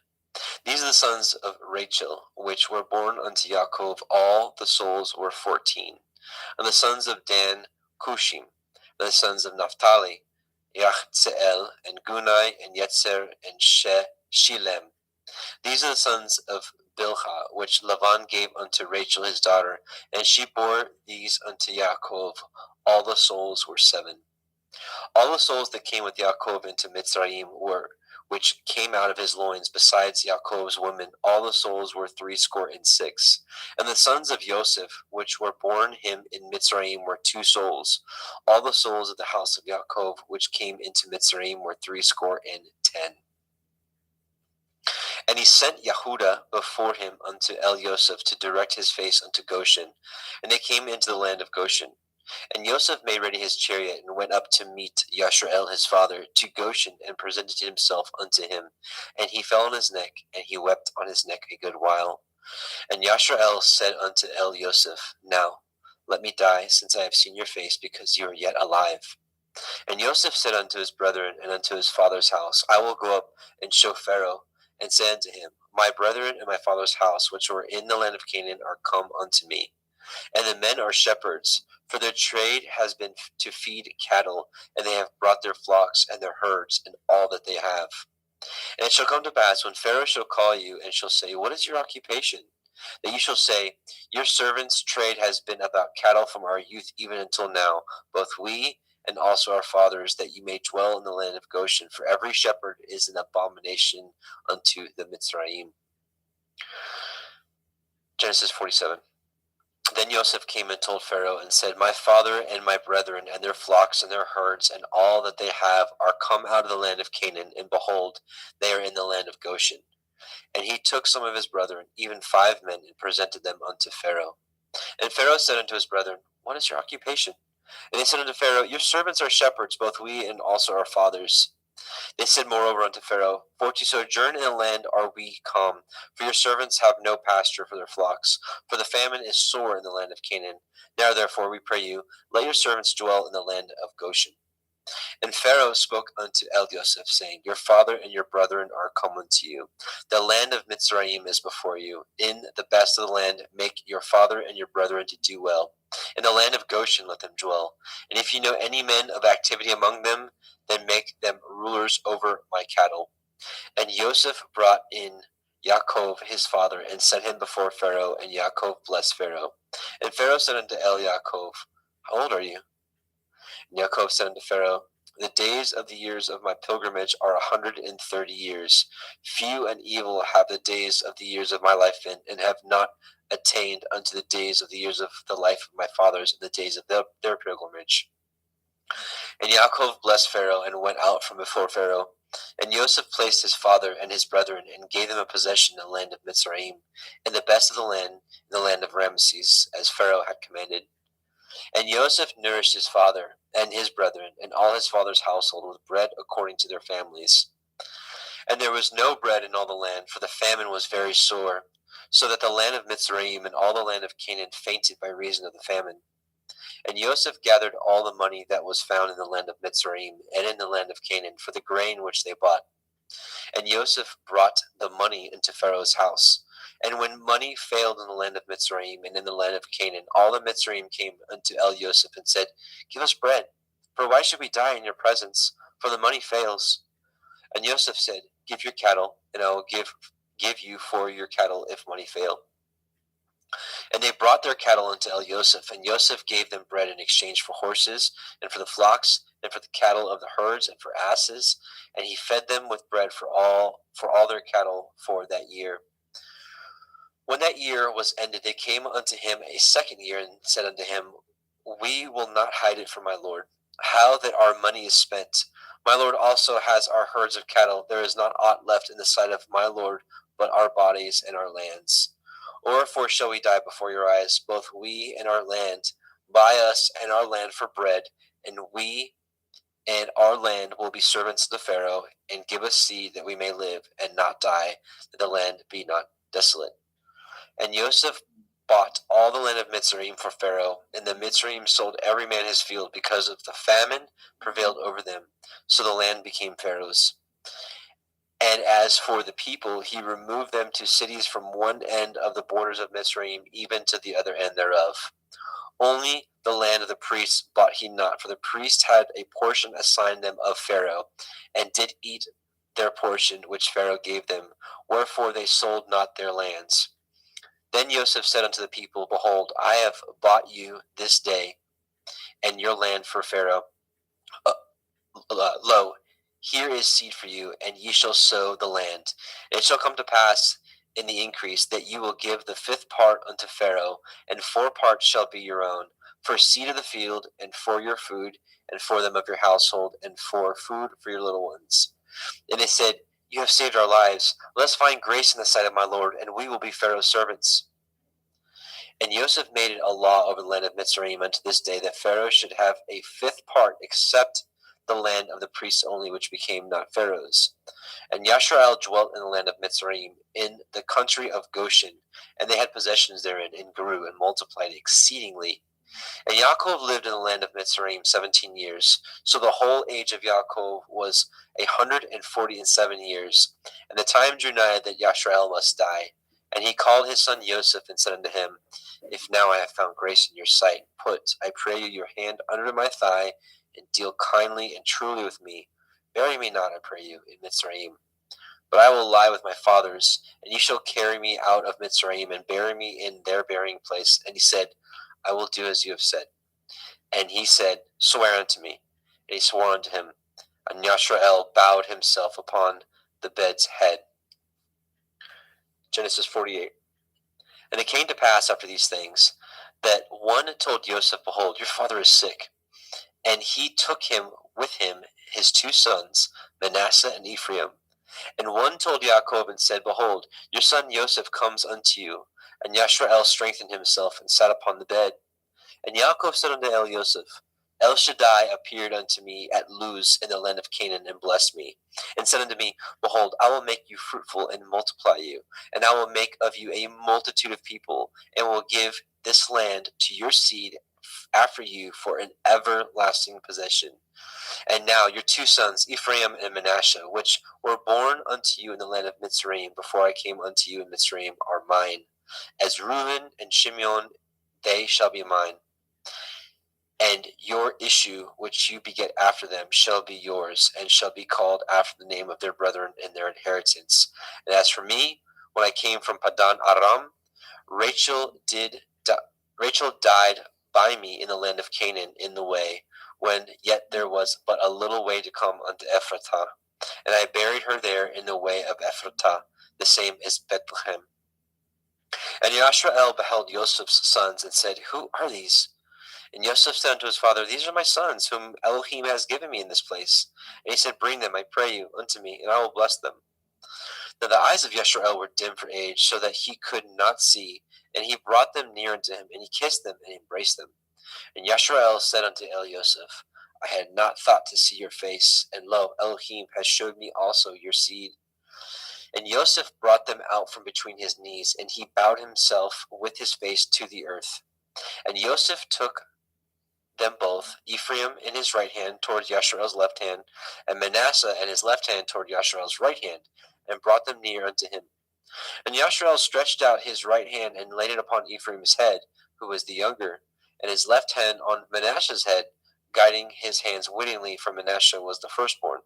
These are the sons of Rachel, which were born unto Yaakov. All the souls were 14. And the sons of Dan, Cushim. And the sons of Naphtali, Yachzeel, and Gunai, and Yetzer, and Shilem. These are the sons of Bilhah, which Laban gave unto Rachel his daughter, and she bore these unto Yaakov. All the souls were 7. All the souls that came with Yaakov into Mitzrayim were, which came out of his loins, besides Yaakov's women, all the souls were 66. And the sons of Joseph, which were born him in Mitzrayim, were 2 souls. All the souls of the house of Yaakov, which came into Mitzrayim, were 10. And he sent Yehuda before him unto El Yosef to direct his face unto Goshen. And they came into the land of Goshen. And Yosef made ready his chariot, and went up to meet Yashrael his father to Goshen, and presented himself unto him. And he fell on his neck, and he wept on his neck a good while. And Yashrael said unto El Yosef, Now let me die, since I have seen your face, because you are yet alive. And Yosef said unto his brethren and unto his father's house, I will go up and show Pharaoh, and say unto him, My brethren and my father's house, which were in the land of Canaan, are come unto me. And the men are shepherds, for their trade has been to feed cattle, and they have brought their flocks and their herds, and all that they have. And it shall come to pass, when Pharaoh shall call you, and shall say, What is your occupation? That you shall say, Your servants' trade has been about cattle from our youth even until now, both we and also our fathers, that you may dwell in the land of Goshen. For every shepherd is an abomination unto the Mitzrayim. Genesis 47. Then Joseph came and told Pharaoh, and said, My father and my brethren, and their flocks and their herds, and all that they have, are come out of the land of Canaan, and behold, they are in the land of Goshen. And he took some of his brethren, even 5 men, and presented them unto Pharaoh. And Pharaoh said unto his brethren, What is your occupation? And they said unto Pharaoh, Your servants are shepherds, both we and also our fathers. They said moreover unto Pharaoh, For to sojourn in the land are we come, for your servants have no pasture for their flocks, for the famine is sore in the land of Canaan. Now therefore, we pray you, let your servants dwell in the land of Goshen. And Pharaoh spoke unto El Yosef, saying, Your father and your brethren are come unto you. The land of Mitzrayim is before you. In the best of the land make your father and your brethren to do well. In the land of Goshen let them dwell. And if you know any men of activity among them, then make them rulers over my cattle. And Yosef brought in Yaakov his father, and set him before Pharaoh, and Yaakov blessed Pharaoh. And Pharaoh said unto El Yaakov, How old are you? And Yaakov said unto Pharaoh, The days of the years of my pilgrimage are 130 years. Few and evil have the days of the years of my life been, and have not attained unto the days of the years of the life of my fathers in the days of their pilgrimage. And Yaakov blessed Pharaoh, and went out from before Pharaoh. And Joseph placed his father and his brethren, and gave them a possession in the land of Mitzrayim, in the best of the land, in the land of Ramesses, as Pharaoh had commanded. And Joseph nourished his father and his brethren, and all his father's household with bread according to their families. And there was no bread in all the land, for the famine was very sore, so that the land of Mitzrayim and all the land of Canaan fainted by reason of the famine. And Joseph gathered all the money that was found in the land of Mitzrayim and in the land of Canaan for the grain which they bought. And Joseph brought the money into Pharaoh's house. And when money failed in the land of Mitzrayim and in the land of Canaan, all the Mitzrayim came unto El Joseph and said, Give us bread, for why should we die in your presence? For the money fails. And Joseph said, Give your cattle, and I will give you for your cattle if money fail. And they brought their cattle unto El Joseph, and Joseph gave them bread in exchange for horses, and for the flocks, and for the cattle of the herds, and for asses. And he fed them with bread for all their cattle for that year. When that year was ended, they came unto him a second year, and said unto him, We will not hide it from my lord, how that our money is spent. My lord also has our herds of cattle. There is not aught left in the sight of my lord, but our bodies and our lands. Wherefore shall we die before your eyes, both we and our land? Buy us and our land for bread, and we and our land will be servants to Pharaoh, and give us seed that we may live and not die, that the land be not desolate. And Joseph bought all the land of Mitzrayim for Pharaoh, and the Mitzrayim sold every man his field, because of the famine prevailed over them. So the land became Pharaoh's. And as for the people, he removed them to cities from one end of the borders of Mitzrayim even to the other end thereof. Only the land of the priests bought he not, for the priests had a portion assigned them of Pharaoh, and did eat their portion which Pharaoh gave them, wherefore they sold not their lands. Then Joseph said unto the people, Behold, I have bought you this day and your land for Pharaoh. Lo, here is seed for you, and ye shall sow the land. And it shall come to pass in the increase that you will give the fifth part unto Pharaoh, and 4 parts shall be your own, for seed of the field, and for your food, and for them of your household, and for food for your little ones. And they said, You have saved our lives. Let us find grace in the sight of my Lord, and we will be Pharaoh's servants. And Joseph made it a law over the land of Mitzrayim unto this day, that Pharaoh should have a 5th part, except the land of the priests only, which became not Pharaoh's. And Yashrael dwelt in the land of Mitzrayim, in the country of Goshen, and they had possessions therein, and grew and multiplied exceedingly. And Yaakov lived in the land of Mitzrayim 17 years. So the whole age of Yaakov was 147 years. And the time drew nigh that Yashrael must die. And he called his son Joseph, and said unto him, If now I have found grace in your sight, put, I pray you, your hand under my thigh, and deal kindly and truly with me. Bury me not, I pray you, in Mitzrayim. But I will lie with my fathers, and you shall carry me out of Mitzrayim, and bury me in their burying place. And he said, I will do as you have said. And he said, Swear unto me. And he swore unto him. And Yashrael bowed himself upon the bed's head. Genesis 48. And it came to pass after these things, that one told Joseph, Behold, your father is sick. And he took him with him his 2 sons, Manasseh and Ephraim. And one told Yaakov, and said, Behold, your son Joseph comes unto you. And Yashrael strengthened himself, and sat upon the bed. And Yaakov said unto El Joseph, El Shaddai appeared unto me at Luz in the land of Canaan, and blessed me, and said unto me, Behold, I will make you fruitful, and multiply you, and I will make of you a multitude of people, and will give this land to your seed after you for an everlasting possession. And now your two sons, Ephraim and Manasseh, which were born unto you in the land of Mitzrayim, before I came unto you in Mitzrayim, are mine. As Reuben and Shimeon, they shall be mine. And your issue, which you beget after them, shall be yours, and shall be called after the name of their brethren in their inheritance. And as for me, when I came from Padan Aram, Rachel died by me in the land of Canaan in the way, when yet there was but a little way to come unto Ephrathah. And I buried her there in the way of Ephrathah, the same is Bethlehem. And Yashrael beheld Joseph's sons, and said, Who are these? And Joseph said unto his father, These are my sons, whom Elohim has given me in this place. And he said, Bring them, I pray you, unto me, and I will bless them. Now the eyes of Yashrael were dim for age, so that he could not see. And he brought them near unto him, and he kissed them, and embraced them. And Yashrael said unto Elioseph, I had not thought to see your face, and lo, Elohim has showed me also your seed. And Joseph brought them out from between his knees, and he bowed himself with his face to the earth. And Joseph took them both, Ephraim in his right hand toward Yashrael's left hand, and Manasseh in his left hand toward Yashrael's right hand, and brought them near unto him. And Yashrael stretched out his right hand and laid it upon Ephraim's head, who was the younger, and his left hand on Manasseh's head, guiding his hands wittingly, for Manasseh was the firstborn.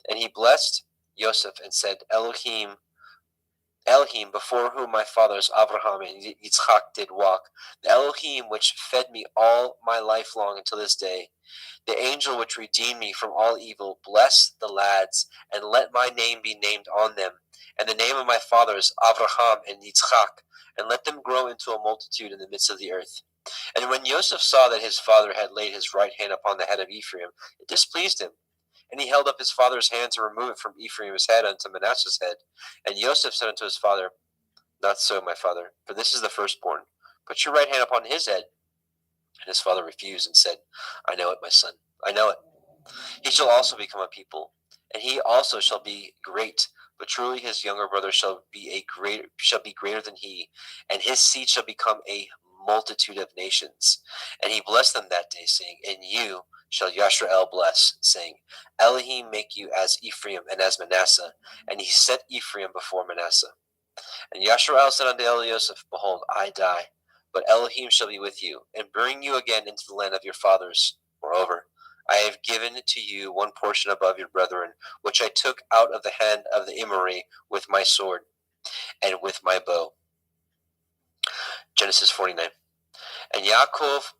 And he blessed Joseph and said, Elohim, before whom my fathers Abraham and Yitzchak did walk, the Elohim which fed me all my life long until this day, the angel which redeemed me from all evil, bless the lads, and let my name be named on them, and the name of my fathers Abraham and Yitzchak, and let them grow into a multitude in the midst of the earth. And when Joseph saw that his father had laid his right hand upon the head of Ephraim, it displeased him. And he held up his father's hand to remove it from Ephraim's head unto Manasseh's head. And Joseph said unto his father, Not so, my father, for this is the firstborn. Put your right hand upon his head. And his father refused and said, I know it, my son, I know it. He shall also become a people, and he also shall be great. But truly his younger brother shall be greater than he, and his seed shall become a multitude of nations. And he blessed them that day, saying, And you shall Yashrael bless, saying, Elohim make you as Ephraim and as Manasseh. And he set Ephraim before Manasseh. And Yashrael said unto Elioseph, Behold, I die, but Elohim shall be with you, and bring you again into the land of your fathers. Moreover, I have given to you one portion above your brethren, which I took out of the hand of the Emori with my sword and with my bow. Genesis 49. And Yaakov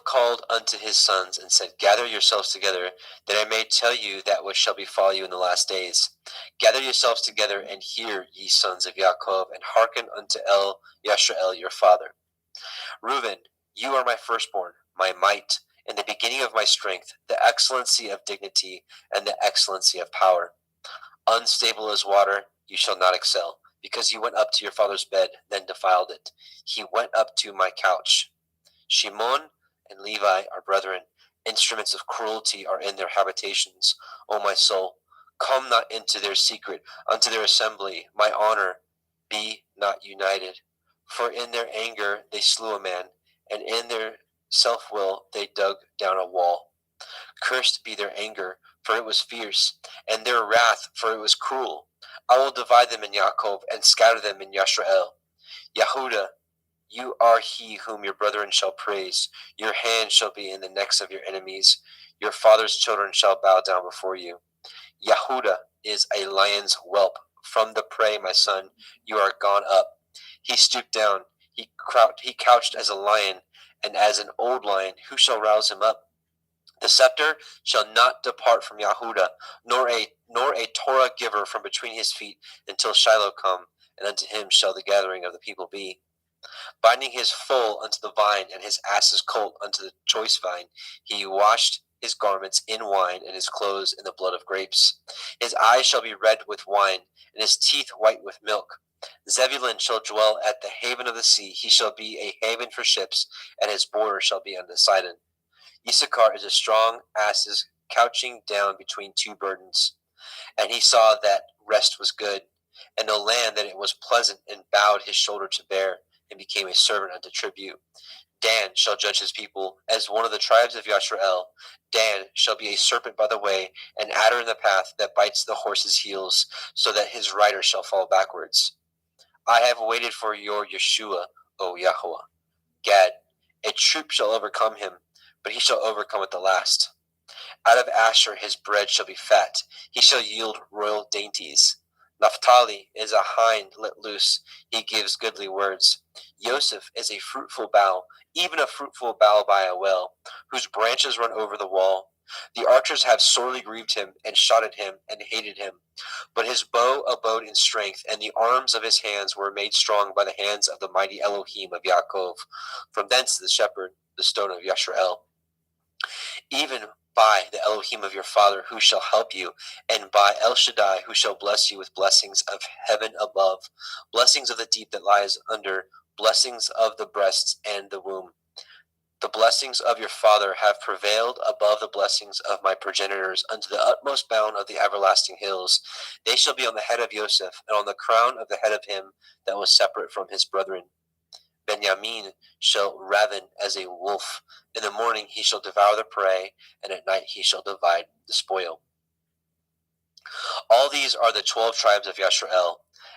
called unto his sons, and said, Gather yourselves together, that I may tell you that which shall befall you in the last days. Gather yourselves together, and hear, ye sons of Yaakov, and hearken unto Yashrael your father. Reuben, you are my firstborn, my might, in the beginning of my strength, the excellency of dignity, and the excellency of power. Unstable as water, you shall not excel, because you went up to your father's bed, then defiled it. He went up to my couch. Shimon and Levi are brethren. Instruments of cruelty are in their habitations. O my soul, come not into their secret, unto their assembly. My honor be not united. For in their anger they slew a man, and in their self-will they dug down a wall. Cursed be their anger, for it was fierce, and their wrath, for it was cruel. I will divide them in Yaakov, and scatter them in Yashrael. Yehuda, you are he whom your brethren shall praise. Your hand shall be in the necks of your enemies. Your father's children shall bow down before you. Yehuda is a lion's whelp. From the prey, my son, you are gone up. He stooped down. He couched as a lion, and as an old lion, who shall rouse him up? The scepter shall not depart from Yehuda, nor a Torah giver from between his feet, until Shiloh come, and unto him shall the gathering of the people be. Binding his foal unto the vine, and his ass's colt unto the choice vine, he washed his garments in wine, and his clothes in the blood of grapes. His eyes shall be red with wine, and his teeth white with milk. Zebulun shall dwell at the haven of the sea. He shall be a haven for ships, and his border shall be unto Sidon. Issachar is a strong asses couching down between two burdens. And he saw that rest was good, and the land that it was pleasant, and bowed his shoulder to bear. and became a servant unto tribute. Dan shall judge his people as one of the tribes of Yashrael. Dan shall be a serpent by the way, an adder in the path that bites the horse's heels, so that his rider shall fall backwards. I have waited for your Yeshua, O Yahweh. Gad, a troop shall overcome him, but he shall overcome at the last. Out of Asher his bread shall be fat, he shall yield royal dainties. Naphtali is a hind let loose, he gives goodly words. Joseph is a fruitful bough, even a fruitful bough by a well, whose branches run over the wall. The archers have sorely grieved him, and shot at him, and hated him. But his bow abode in strength, and the arms of his hands were made strong by the hands of the mighty Elohim of Yaakov. From thence the shepherd, the stone of Yashrael. Even by the Elohim of your father, who shall help you, and by El Shaddai, who shall bless you with blessings of heaven above, blessings of the deep that lies under, blessings of the breasts and the womb. The blessings of your father have prevailed above the blessings of my progenitors unto the utmost bound of the everlasting hills. They shall be on the head of Joseph, and on the crown of the head of him that was separate from his brethren. Benjamin shall raven as a wolf. In the morning he shall devour the prey, and at night he shall divide the spoil. All these are the 12 tribes of Yashrael,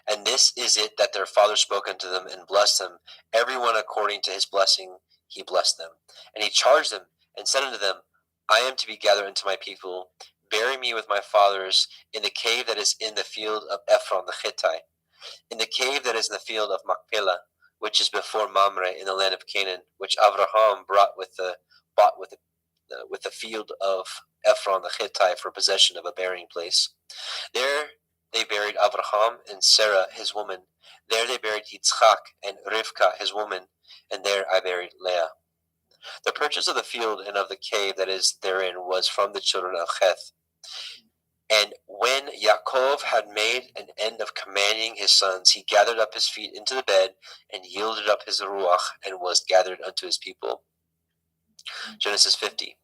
and this is it that their father spoke unto them and blessed them, every one according to his blessing he blessed them. And he charged them and said unto them, I am to be gathered unto my people. Bury me with my fathers in the cave that is in the field of Ephron the Hittite, in the cave that is in the field of Machpelah, which is before Mamre in the land of Canaan, which Abraham bought with the field of Ephron the Hittite for possession of a burying place. There they buried Abraham and Sarah his woman. There they buried Yitzchak and Rivka his woman, and there I buried Leah. The purchase of the field and of the cave that is therein was from the children of Heth. And when Yaakov had made an end of commanding his sons, he gathered up his feet into the bed, and yielded up his ruach, and was gathered unto his people. Genesis 50.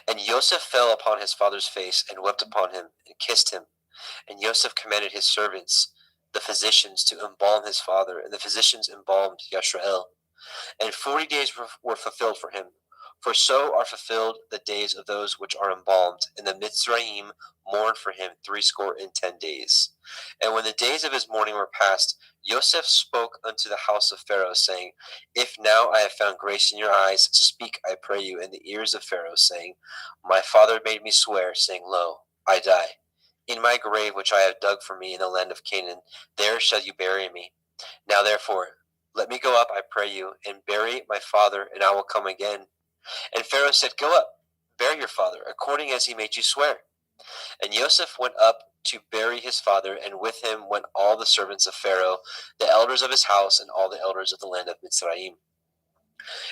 And Joseph fell upon his father's face, and wept upon him, and kissed him. And Joseph commanded his servants, the physicians, to embalm his father, and the physicians embalmed Yashrael. And 40 days were fulfilled for him. For so are fulfilled the days of those which are embalmed, and the Mitzrayim mourned for him 60 days. And when the days of his mourning were past, Joseph spoke unto the house of Pharaoh, saying, If now I have found grace in your eyes, speak, I pray you, in the ears of Pharaoh, saying, My father made me swear, saying, Lo, I die. In my grave which I have dug for me in the land of Canaan, there shall you bury me. Now therefore, let me go up, I pray you, and bury my father, and I will come again. And Pharaoh said, Go up, bury your father, according as he made you swear. And Joseph went up to bury his father, and with him went all the servants of Pharaoh, the elders of his house, and all the elders of the land of Mitzrayim.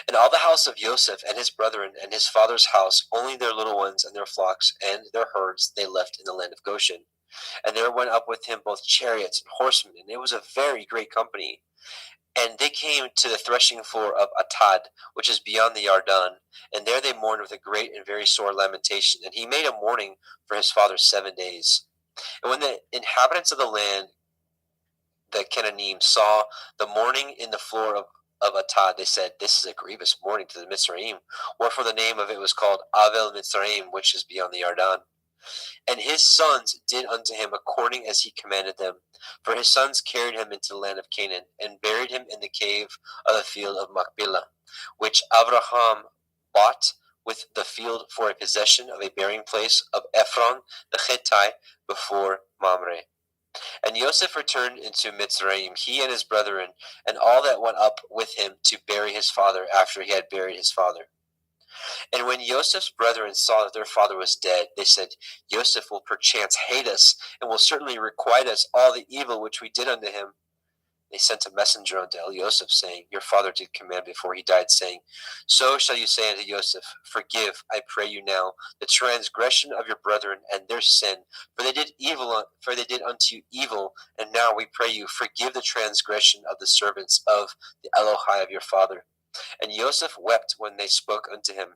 And all the house of Joseph and his brethren and his father's house, only their little ones and their flocks and their herds they left in the land of Goshen. And there went up with him both chariots and horsemen, and it was a very great company. And they came to the threshing floor of Atad, which is beyond the Yarden, and there they mourned with a great and very sore lamentation. And he made a mourning for his father 7 days. And when the inhabitants of the land, the Canaanim, saw the mourning in the floor of Atad, they said, This is a grievous mourning to the Mitzrayim. Wherefore the name of it was called Avel Mitzrayim, which is beyond the Yarden. And his sons did unto him according as he commanded them. For his sons carried him into the land of Canaan, and buried him in the cave of the field of Machpelah, which Abraham bought with the field for a possession of a burying place of Ephron the Hittite before Mamre. And Joseph returned into Mitzrayim, he and his brethren, and all that went up with him to bury his father after he had buried his father. And when Joseph's brethren saw that their father was dead, they said, Joseph will perchance hate us, and will certainly requite us all the evil which we did unto him. They sent a messenger unto Joseph, saying, Your father did command before he died, saying, So shall you say unto Joseph, Forgive, I pray you now, the transgression of your brethren and their sin, for they did unto you evil, and now we pray you, forgive the transgression of the servants of the Elohai of your father. And Joseph wept when they spoke unto him.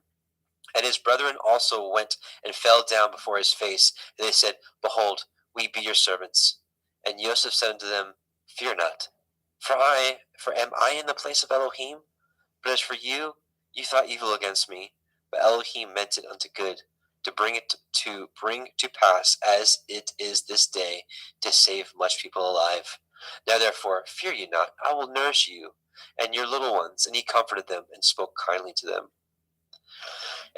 And his brethren also went and fell down before his face. And they said, Behold, we be your servants. And Joseph said unto them, Fear not, for For am I in the place of Elohim? But as for you, you thought evil against me, but Elohim meant it unto good, to bring to pass as it is this day, to save much people alive. Now therefore, fear ye not, I will nourish you and your little ones. And he comforted them and spoke kindly to them.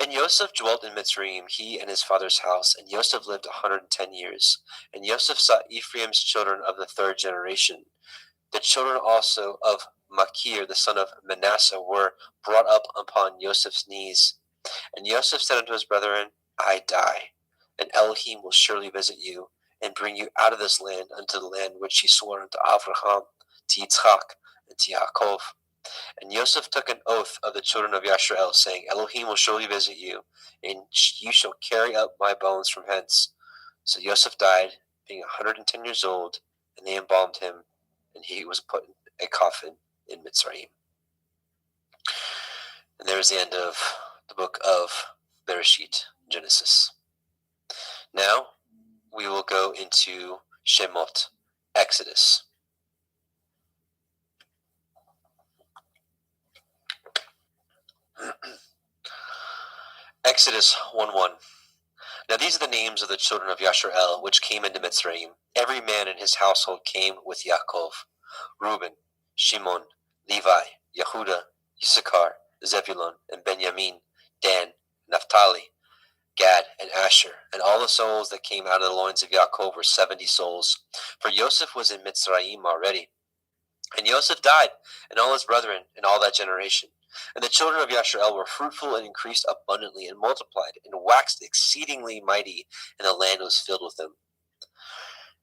And Yosef dwelt in Mitzrayim, he and his father's house, and Yosef lived 110 years. And Yosef saw Ephraim's children of the third generation. The children also of Machir, the son of Manasseh, were brought up upon Yosef's knees. And Yosef said unto his brethren, I die, and Elohim will surely visit you, and bring you out of this land unto the land which he swore unto Abraham, to Yitzchak, and to Yaakov. And Yosef took an oath of the children of Yashrael, saying, Elohim will surely visit you, and you shall carry up my bones from hence. So Yosef died, being 110 years old, and they embalmed him, and he was put in a coffin in Mitzrayim. And there is the end of the book of Bereshit, Genesis. Now we will go into Shemot, Exodus. Exodus 1:1. Now these are the names of the children of Yashrael, which came into Mitzrayim. Every man in his household came with Yaakov: Reuben, Shimon, Levi, Yehuda, Issachar, Zebulun, and Benjamin, Dan, Naphtali, Gad, and Asher. And all the souls that came out of the loins of Yaakov were 70 souls. For Yosef was in Mitzrayim already. And Yosef died, and all his brethren, and all that generation. And the children of Yashrael were fruitful and increased abundantly, and multiplied, and waxed exceedingly mighty, and the land was filled with them.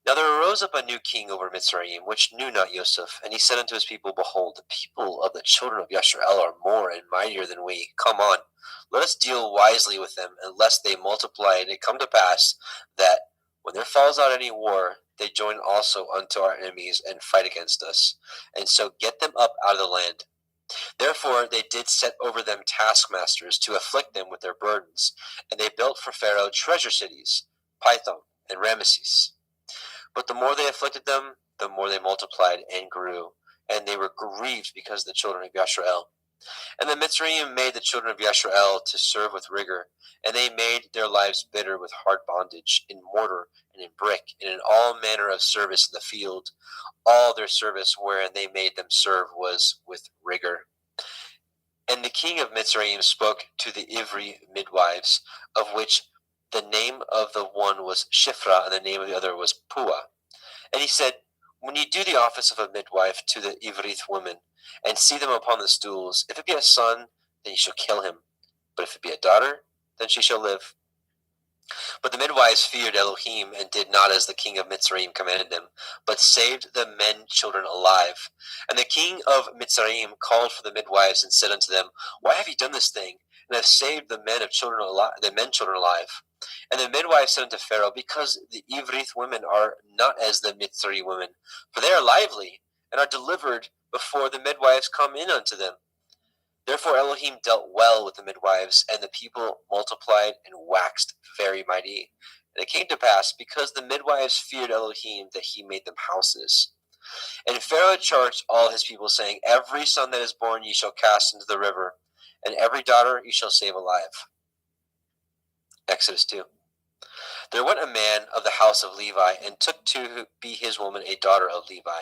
Now there arose up a new king over Mitzrayim, which knew not Yosef. And he said unto his people, Behold, the people of the children of Yashrael are more and mightier than we. Come on, let us deal wisely with them, and lest they multiply. And it come to pass that, when there falls out any war, they join also unto our enemies, and fight against us, and so get them up out of the land. Therefore they did set over them taskmasters, to afflict them with their burdens. And they built for Pharaoh treasure cities, Pithom and Ramesses. But the more they afflicted them, the more they multiplied and grew, and they were grieved because of the children of Yashrael. And the Mitzrayim made the children of Yashrael to serve with rigor, and they made their lives bitter with hard bondage, in mortar and in brick, and in all manner of service in the field. All their service wherein they made them serve was with rigor. And the king of Mitzrayim spoke to the Ivri midwives, of which the name of the one was Shifra, and the name of the other was Pua. And he said, When you do the office of a midwife to the Ivrith women, and see them upon the stools, if it be a son, then you shall kill him. But if it be a daughter, then she shall live. But the midwives feared Elohim, and did not as the king of Mitzrayim commanded them, but saved the men children alive. And the king of Mitzrayim called for the midwives, and said unto them, Why have ye done this thing, and have saved the men children alive? And the midwives said unto Pharaoh, Because the Ivrith women are not as the Mitzri women, for they are lively, and are delivered before the midwives come in unto them. Therefore Elohim dealt well with the midwives, and the people multiplied and waxed very mighty. And it came to pass, because the midwives feared Elohim, that he made them houses. And Pharaoh charged all his people, saying, Every son that is born ye shall cast into the river, and every daughter ye shall save alive. Exodus 2. There went a man of the house of Levi, and took to be his woman a daughter of Levi.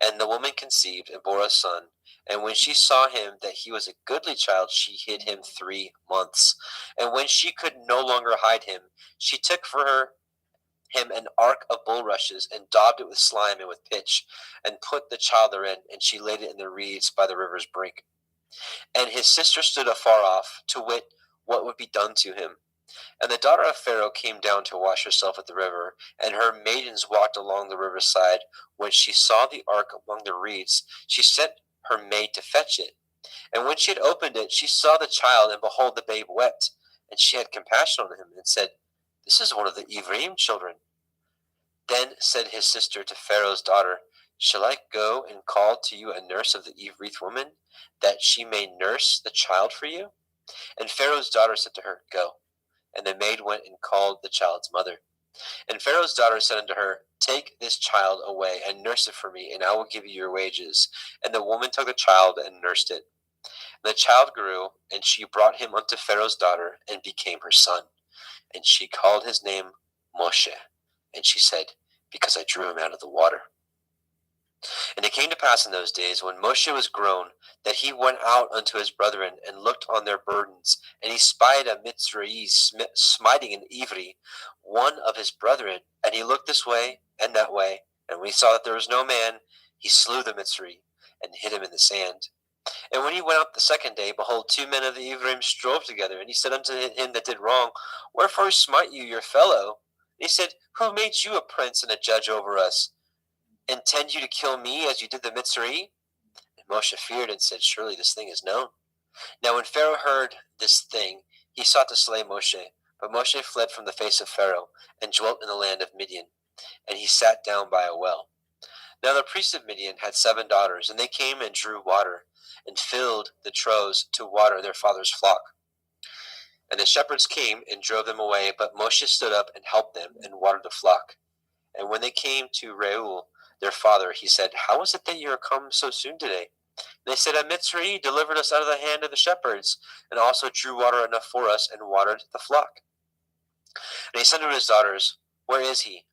And the woman conceived, and bore a son. And when she saw him that he was a goodly child, she hid him 3 months. And when she could no longer hide him, she took for him an ark of bulrushes, and daubed it with slime and with pitch, and put the child therein, and she laid it in the reeds by the river's brink. And his sister stood afar off, to wit what would be done to him. And the daughter of Pharaoh came down to wash herself at the river, and her maidens walked along the riverside. When she saw the ark among the reeds, she sent her maid to fetch it. And when she had opened it, she saw the child, and behold, the babe wept. And she had compassion on him, and said, This is one of the Ephraim children. Then said his sister to Pharaoh's daughter, Shall I go and call to you a nurse of the Evrith woman, that she may nurse the child for you? And Pharaoh's daughter said to her, Go. And the maid went and called the child's mother. And Pharaoh's daughter said unto her, Take this child away and nurse it for me, and I will give you your wages. And the woman took the child and nursed it. And the child grew, and she brought him unto Pharaoh's daughter, and became her son. And she called his name Moshe. And she said, Because I drew him out of the water. And it came to pass in those days, when Moshe was grown, that he went out unto his brethren, and looked on their burdens. And he spied a Mitzrayim smiting an Ivri, one of his brethren. And he looked this way and that way. And when he saw that there was no man, he slew the Mitzri, and hid him in the sand. And when he went out the second day, behold, 2 men of the Ephraim strove together. And he said unto him that did wrong, Wherefore smite you your fellow? And he said, Who made you a prince and a judge over us? Intend you to kill me as you did the Mitzri? And Moshe feared and said, Surely this thing is known. Now when Pharaoh heard this thing, he sought to slay Moshe. But Moshe fled from the face of Pharaoh, and dwelt in the land of Midian. And he sat down by a well. Now the priest of Midian had 7 daughters, and they came and drew water, and filled the troughs to water their father's flock. And the shepherds came and drove them away, but Moshe stood up and helped them, and watered the flock. And when they came to Reuel, their father, he said, How is it that you are come so soon today? And they said, A Mitzri delivered us out of the hand of the shepherds, and also drew water enough for us, and watered the flock. And he said to his daughters, Where is he?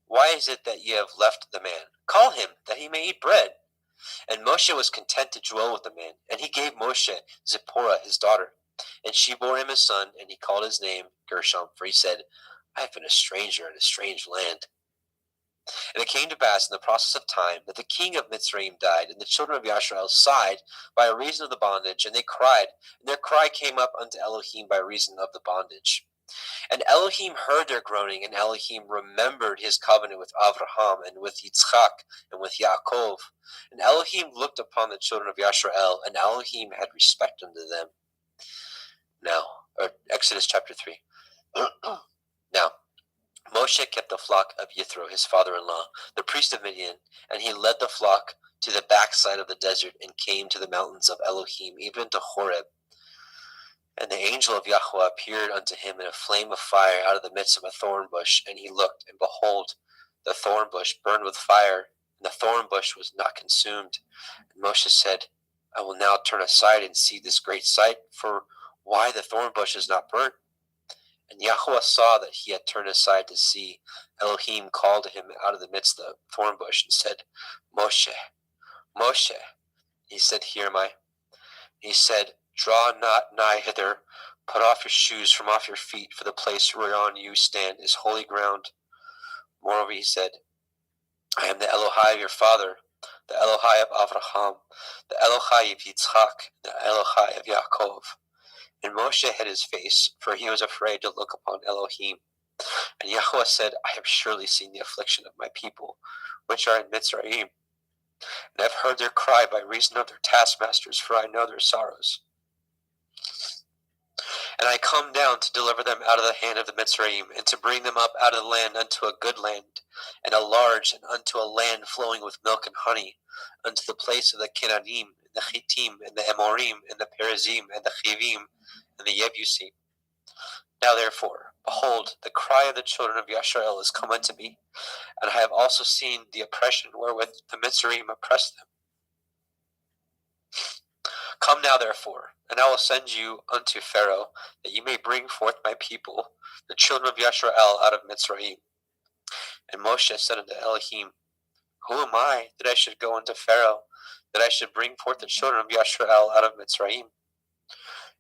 Why is it that ye have left the man? Call him, that he may eat bread. And Moshe was content to dwell with the man. And he gave Moshe Zipporah his daughter. And she bore him a son, and he called his name Gershom, for he said, I have been a stranger in a strange land. And it came to pass in the process of time that the king of Mitzrayim died, and the children of Yashrael sighed by reason of the bondage, and they cried, and their cry came up unto Elohim by reason of the bondage. And Elohim heard their groaning, and Elohim remembered his covenant with Avraham, and with Yitzchak, and with Yaakov. And Elohim looked upon the children of Yashrael, and Elohim had respect unto them. Now, Exodus chapter 3. Now, Moshe kept the flock of Yithro, his father-in-law, the priest of Midian, and he led the flock to the backside of the desert, and came to the mountains of Elohim, even to Horeb. And the angel of Yahweh appeared unto him in a flame of fire out of the midst of a thorn bush. And he looked, and behold, the thorn bush burned with fire, and the thorn bush was not consumed. And Moshe said, I will now turn aside and see this great sight, for why the thorn bush is not burnt? And Yahweh saw that he had turned aside to see. Elohim called to him out of the midst of the thorn bush, and said, Moshe, Moshe. He said, Here am I. He said, Draw not nigh hither, put off your shoes from off your feet, for the place whereon you stand is holy ground. Moreover, he said, I am the Elohai of your father, the Elohai of Avraham, the Elohai of Yitzchak, the Elohai of Yaakov. And Moshe hid his face, for he was afraid to look upon Elohim. And Yahweh said, I have surely seen the affliction of my people, which are in Mitzrayim, and I have heard their cry by reason of their taskmasters, for I know their sorrows. And I come down to deliver them out of the hand of the Mitzrayim, and to bring them up out of the land unto a good land, and a large, and unto a land flowing with milk and honey, unto the place of the Kenanim, and the Chittim, and the Amorim, and the Perizim, and the Chivim, and the Yebusim. Now therefore, behold, the cry of the children of Yashrael is come unto me, and I have also seen the oppression wherewith the Mitzrayim oppressed them. Come now therefore, and I will send you unto Pharaoh, that you may bring forth my people, the children of Yashrael, out of Mitzrayim. And Moshe said unto Elohim, Who am I that I should go unto Pharaoh, that I should bring forth the children of Yashrael out of Mitzrayim?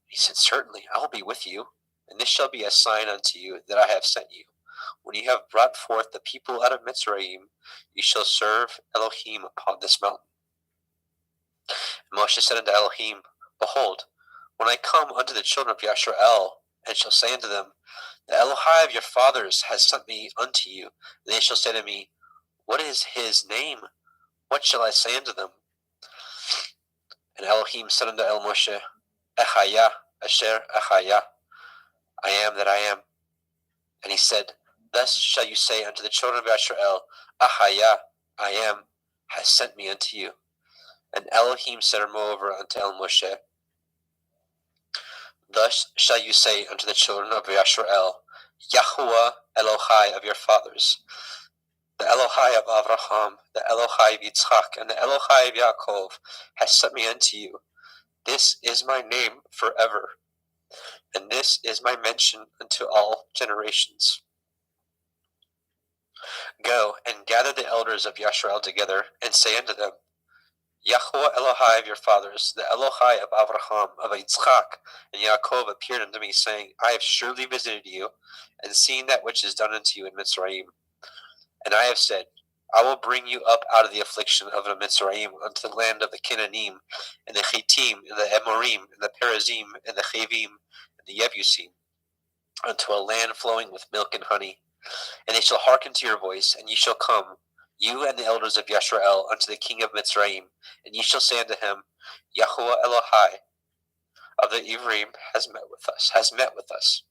He said, Certainly, I will be with you, and this shall be a sign unto you that I have sent you. When you have brought forth the people out of Mitzrayim, you shall serve Elohim upon this mountain. And Moshe said unto Elohim, Behold, when I come unto the children of Yashrael, and shall say unto them, The Elohai of your fathers has sent me unto you, and they shall say to me, What is his name? What shall I say unto them? And Elohim said unto Moshe, Echaya, Asher Echaya, I am that I am. And he said, Thus shall you say unto the children of Yashrael, Ahaya, I am, has sent me unto you. And Elohim said moreover unto Moshe, Thus shall you say unto the children of Yashrael, Yahuwah Elohai of your fathers, the Elohai of Avraham, the Elohai of Yitzchak, and the Elohai of Yaakov, has sent me unto you. This is my name forever, and this is my mention unto all generations. Go and gather the elders of Yashrael together, and say unto them, Yahuwah Elohai of your fathers, the Elohai of Avraham, of Yitzchak, and Yaakov appeared unto me, saying, I have surely visited you, and seen that which is done unto you in Mitzrayim. And I have said, I will bring you up out of the affliction of the Mitzrayim unto the land of the Canaanim, and the Chittim, and the Amorim, and the Perizim, and the Chavim, and the Yebusim, unto a land flowing with milk and honey. And they shall hearken to your voice, and ye shall come, you and the elders of Yashrael, unto the king of Mitzrayim, and ye shall say unto him, Yahuwah Elohai of the Ivrim has met with us.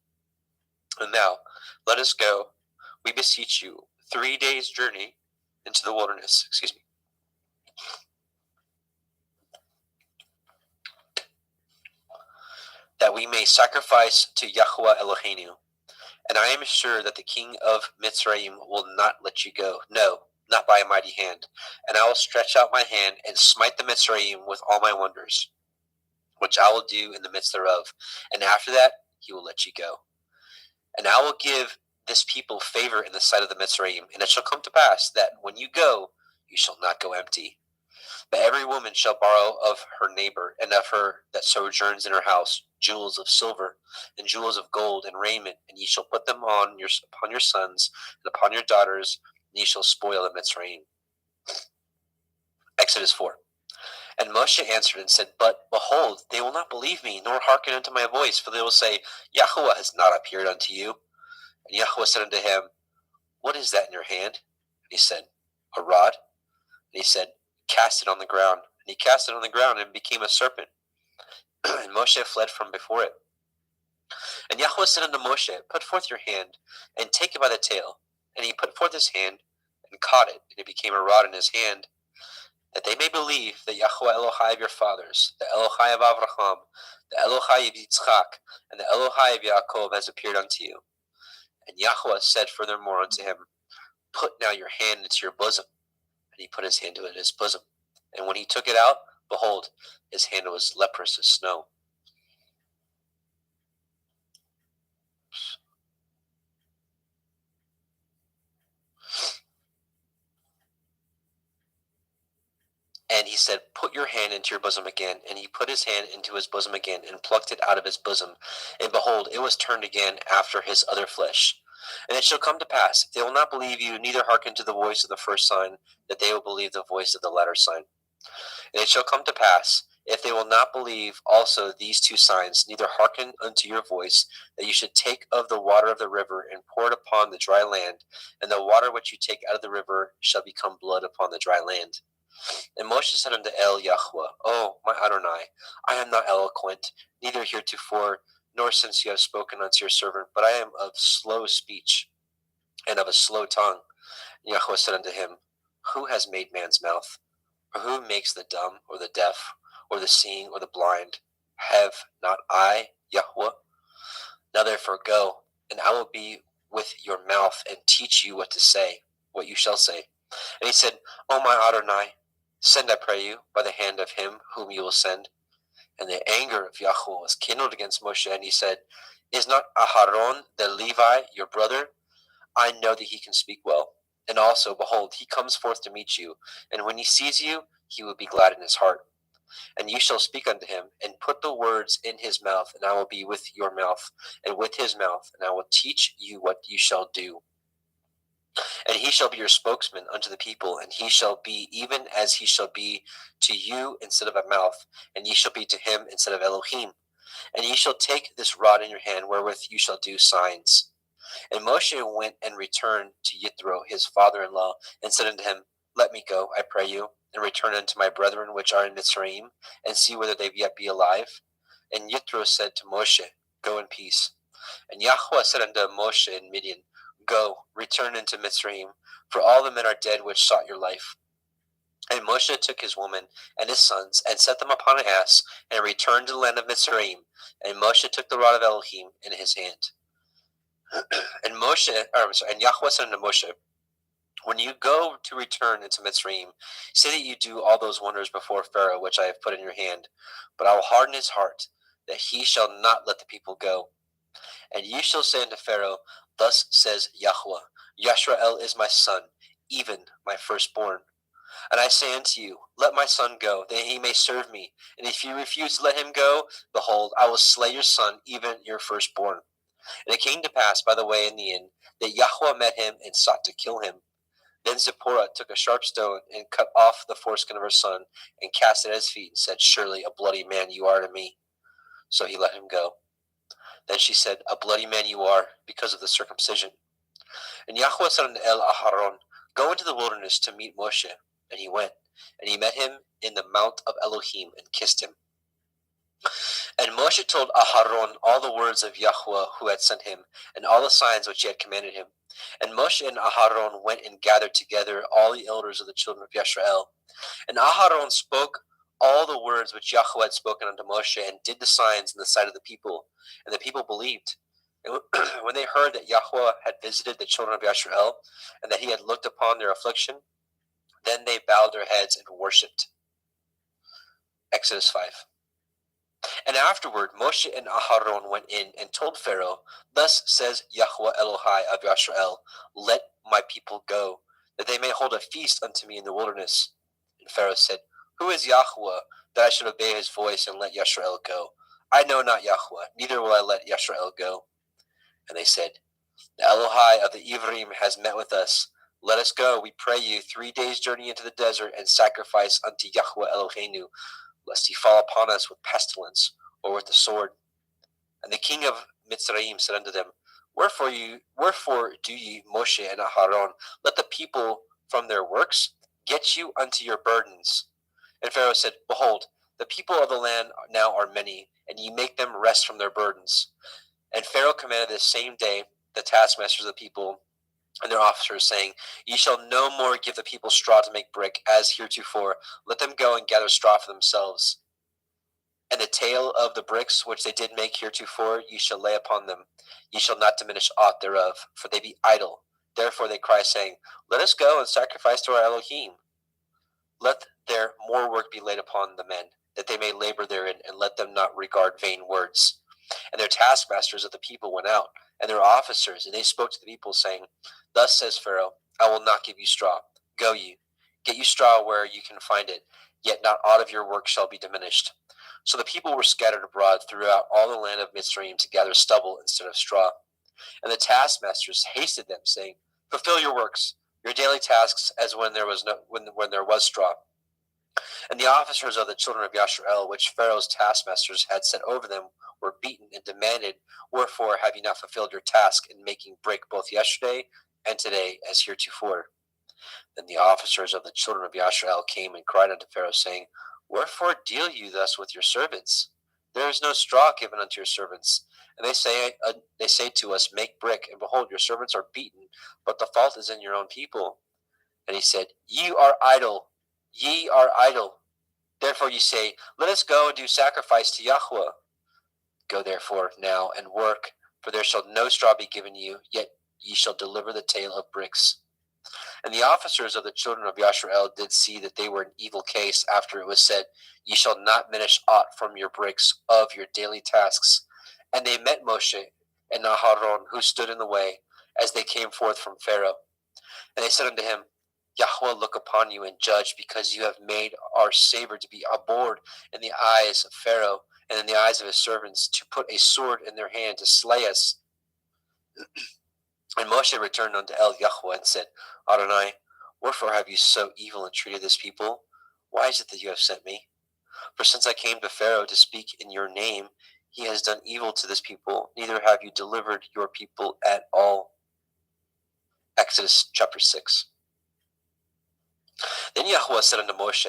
And now, let us go, we beseech you, 3 days' journey into the wilderness. That we may sacrifice to Yahuwah Eloheinu. And I am sure that the king of Mitzrayim will not let you go. No, not by a mighty hand. And I will stretch out my hand and smite the Mitzrayim with all my wonders, which I will do in the midst thereof. And after that, he will let you go. And I will give this people favor in the sight of the Mitzrayim. And it shall come to pass that when you go, you shall not go empty. But every woman shall borrow of her neighbor, and of her that sojourns in her house, jewels of silver, and jewels of gold, and raiment, and ye shall put them upon your sons, and upon your daughters, and ye shall spoil the Mitzrayim. Exodus 4. And Moshe answered and said, But behold, they will not believe me, nor hearken unto my voice, for they will say, Yahuwah has not appeared unto you. And Yahuwah said unto him, What is that in your hand? And he said, A rod. And he said, Cast it on the ground. And he cast it on the ground, and it became a serpent. And Moshe fled from before it. And Yahuwah said unto Moshe, Put forth your hand, and take it by the tail. And he put forth his hand, and caught it, and it became a rod in his hand, that they may believe that Yahuwah Elohai of your fathers, the Elohai of Avraham, the Elohai of Yitzchak, and the Elohai of Yaakov has appeared unto you. And Yahuwah said furthermore unto him, Put now your hand into your bosom. And he put his hand into his bosom. And when he took it out, behold, his hand was leprous as snow. And he said, Put your hand into your bosom again. And he put his hand into his bosom again, and plucked it out of his bosom. And behold, it was turned again after his other flesh. And it shall come to pass, if they will not believe you, neither hearken to the voice of the first sign, that they will believe the voice of the latter sign. And it shall come to pass, if they will not believe also these two signs, neither hearken unto your voice, that you should take of the water of the river, and pour it upon the dry land, and the water which you take out of the river shall become blood upon the dry land. And Moshe said unto El Yahuwah, O my Adonai, I am not eloquent, neither heretofore, nor since you have spoken unto your servant, but I am of slow speech, and of a slow tongue. And Yahuwah said unto him, Who has made man's mouth? Or who makes the dumb, or the deaf, or the seeing, or the blind? Have not I, Yahuwah? Now therefore go, and I will be with your mouth, and teach you what to say, what you shall say. And he said, O my Adonai, send, I pray you, by the hand of him whom you will send. And the anger of Yahuwah was kindled against Moshe, and he said, Is not Aharon the Levi your brother? I know that he can speak well. And also, behold, he comes forth to meet you, and when he sees you, he will be glad in his heart. And you shall speak unto him, and put the words in his mouth, and I will be with your mouth, and with his mouth, and I will teach you what you shall do. And he shall be your spokesman unto the people, and he shall be even as he shall be to you instead of a mouth, and ye shall be to him instead of Elohim. And ye shall take this rod in your hand, wherewith you shall do signs. And Moshe went and returned to Yithro his father-in-law, and said unto him, Let me go, I pray you, and return unto my brethren which are in Mitzrayim, and see whether they yet be alive. And Yithro said to Moshe, Go in peace. And Yahuwah said unto Moshe in Midian, Go, return into Mitzrayim, for all the men are dead which sought your life. And Moshe took his woman and his sons, and set them upon an ass, and returned to the land of Mitzrayim. And Moshe took the rod of Elohim in his hand. And Yahweh said unto Moshe, when you go to return into Mitzrayim, say that you do all those wonders before Pharaoh, which I have put in your hand. But I will harden his heart, that he shall not let the people go. And you shall say unto Pharaoh, thus says Yahweh, Yashrael is my son, even my firstborn. And I say unto you, let my son go, that he may serve me. And if you refuse to let him go, behold, I will slay your son, even your firstborn. And it came to pass by the way in the inn, that Yahweh met him and sought to kill him. Then Zipporah took a sharp stone and cut off the foreskin of her son, and cast it at his feet, and said, surely a bloody man you are to me. So he let him go. Then she said, a bloody man you are, because of the circumcision. And Yahweh said unto Aharon, go into the wilderness to meet Moshe. And he went, and he met him in the mount of Elohim, and kissed him. And Moshe told Aharon all the words of Yahweh who had sent him, and all the signs which he had commanded him. And Moshe and Aharon went and gathered together all the elders of the children of Yisrael. And Aharon spoke all the words which Yahweh had spoken unto Moshe, and did the signs in the sight of the people. And the people believed. And when they heard that Yahweh had visited the children of Yisrael, and that he had looked upon their affliction, then they bowed their heads and worshipped. Exodus 5. And afterward Moshe and Aharon went in and told Pharaoh, thus says Yahweh Elohai of Yisrael, let my people go, that they may hold a feast unto me in the wilderness. And Pharaoh said, who is Yahweh, that I should obey his voice and let Yisrael go? I know not Yahweh, neither will I let Yisrael go. And they said, the Elohai of the Ivrim has met with us. Let us go, we pray you, 3 days' journey into the desert, and sacrifice unto Yahweh Eloheinu, lest he fall upon us with pestilence, or with the sword. And the king of Mitzrayim said unto them, wherefore do ye, Moshe and Aharon, let the people from their works get you unto your burdens? And Pharaoh said, behold, the people of the land now are many, and ye make them rest from their burdens. And Pharaoh commanded this same day the taskmasters of the people and their officers, saying, ye shall no more give the people straw to make brick, as heretofore. Let them go and gather straw for themselves. And the tale of the bricks which they did make heretofore ye shall lay upon them. Ye shall not diminish aught thereof, for they be idle. Therefore they cry, saying, let us go and sacrifice to our Elohim. Let their more work be laid upon the men, that they may labor therein, and let them not regard vain words. And their taskmasters of the people went out, and their officers, and they spoke to the people, saying, thus says Pharaoh, I will not give you straw. Go ye, get you straw where you can find it, yet not aught of your work shall be diminished. So the people were scattered abroad throughout all the land of Mitzrayim to gather stubble instead of straw. And the taskmasters hasted them, saying, fulfill your works, your daily tasks, as when there was straw. And the officers of the children of Yisrael, which Pharaoh's taskmasters had set over them, were beaten and demanded, wherefore have ye not fulfilled your task in making brick both yesterday and today as heretofore? Then the officers of the children of Yisrael came and cried unto Pharaoh, saying, wherefore deal you thus with your servants? There is no straw given unto your servants. And they say to us, make brick, and behold, your servants are beaten, but the fault is in your own people. And he said, ye are idle. Therefore ye say, let us go and do sacrifice to Yahweh. Go therefore now and work, for there shall no straw be given you, yet ye shall deliver the tale of bricks. And the officers of the children of Yisrael did see that they were in evil case, after it was said, ye shall not diminish aught from your bricks of your daily tasks. And they met Moshe and Aharon, who stood in the way, as they came forth from Pharaoh. And they said unto him, Yahweh look upon you and judge, because you have made our savor to be abhorred in the eyes of Pharaoh, and in the eyes of his servants, to put a sword in their hand to slay us. And Moshe returned unto Yahweh and said, Adonai, wherefore have you so evil entreated this people? Why is it that you have sent me? For since I came to Pharaoh to speak in your name, he has done evil to this people, neither have you delivered your people at all. Exodus chapter 6. Then Yahweh said unto Moshe,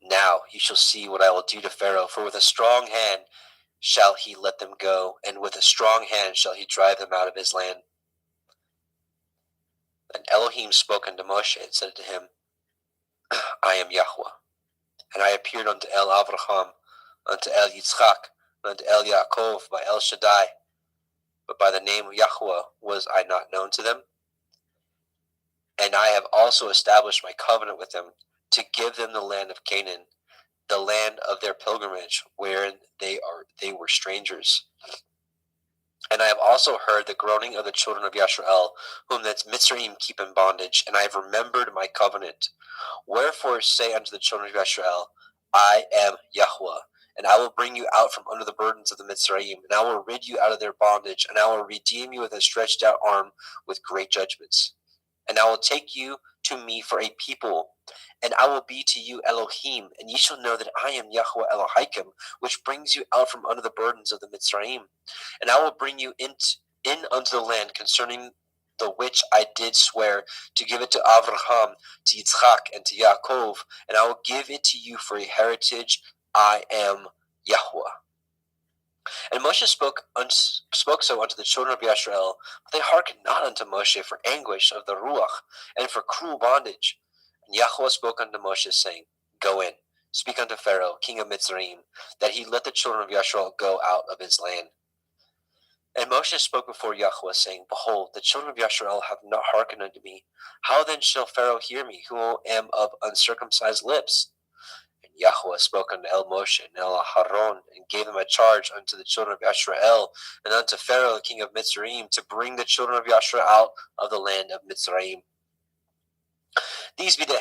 now you shall see what I will do to Pharaoh, for with a strong hand shall he let them go, and with a strong hand shall he drive them out of his land. And Elohim spoke unto Moshe and said to him, I am Yahweh. And I appeared unto Avraham, unto Yitzchak, and unto Yaakov by El Shaddai. but by the name of Yahweh was I not known to them. And I have also established my covenant with them to give them the land of Canaan, the land of their pilgrimage, wherein they were strangers. And I have also heard the groaning of the children of Yashrael, whom the Mitzrayim keep in bondage, and I have remembered my covenant. Wherefore say unto the children of Yashrael, I am Yahweh, and I will bring you out from under the burdens of the Mitzrayim, and I will rid you out of their bondage, and I will redeem you with a stretched out arm with great judgments. And I will take you to me for a people, and I will be to you Elohim, and ye shall know that I am Yahweh Elohim, which brings you out from under the burdens of the Mitzrayim. And I will bring you in unto the land concerning the which I did swear to give it to Avraham, to Yitzchak, and to Yaakov, and I will give it to you for a heritage. I am Yahweh. And Moshe spoke so unto the children of Yisrael, but they hearkened not unto Moshe for anguish of the Ruach, and for cruel bondage. And Yahweh spoke unto Moshe, saying, Go in, speak unto Pharaoh, king of Mitzrayim, that he let the children of Yisrael go out of his land. And Moshe spoke before Yahweh, saying, Behold, the children of Yisrael have not hearkened unto me. How then shall Pharaoh hear me, who am of uncircumcised lips? And Yahweh spoke unto El Moshe and El Aharon, and gave them a charge unto the children of Yisrael, and unto Pharaoh the king of Mitzrayim, to bring the children of Yisrael out of the land of Mitzrayim. These be the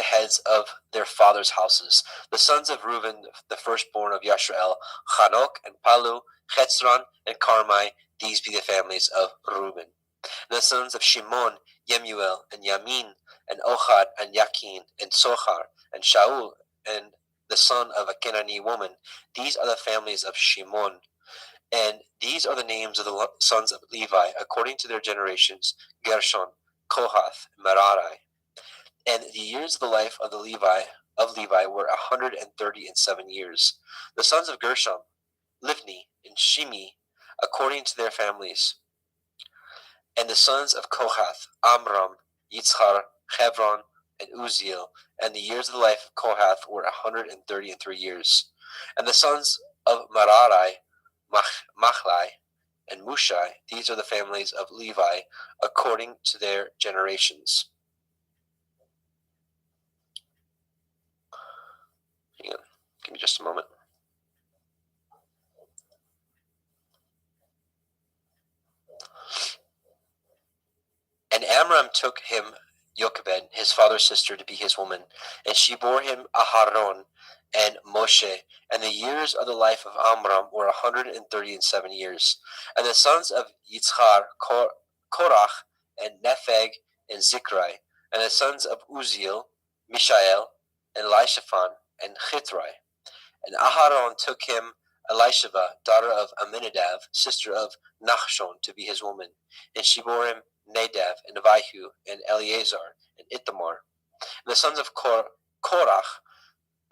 heads of their fathers' houses, the sons of Reuben, the firstborn of Yisrael, Chanok and Palu, Chetzron and Carmi. These be the families of Reuben. And the sons of Shimon, Yemuel and Yamin, and Ochad and Yakin, and Sochar, and Shaul, and the son of a Canaanite woman. These are the families of Shimon. And these are the names of the sons of Levi, according to their generations, Gershon, Kohath, Merari. And the years of the life of Levi were 137 years. The sons of Gershom, Livni and Shimi, according to their families. And the sons of Kohath, Amram, Yitzhar, Hebron, and Uziel. And the years of the life of Kohath were 133 years. And the sons of Merari, Machlai, and Mushai. These are the families of Levi, according to their generations. Hang on, give me just a moment. And Amram took him Jochebed, his father's sister, to be his woman, and she bore him Aharon and Moshe. And the years of the life of Amram were 137 years. And the sons of Yitzhar, Korach, and Nepheg, and Zikri. And the sons of Uziel, Mishael, and Elishaphan, and Chitrai. And Aharon took him Elisheva, daughter of Aminadab, sister of Nachshon, to be his woman. And she bore him Nadav, and Abihu, and Eleazar, and Ithamar. And the sons of Korach,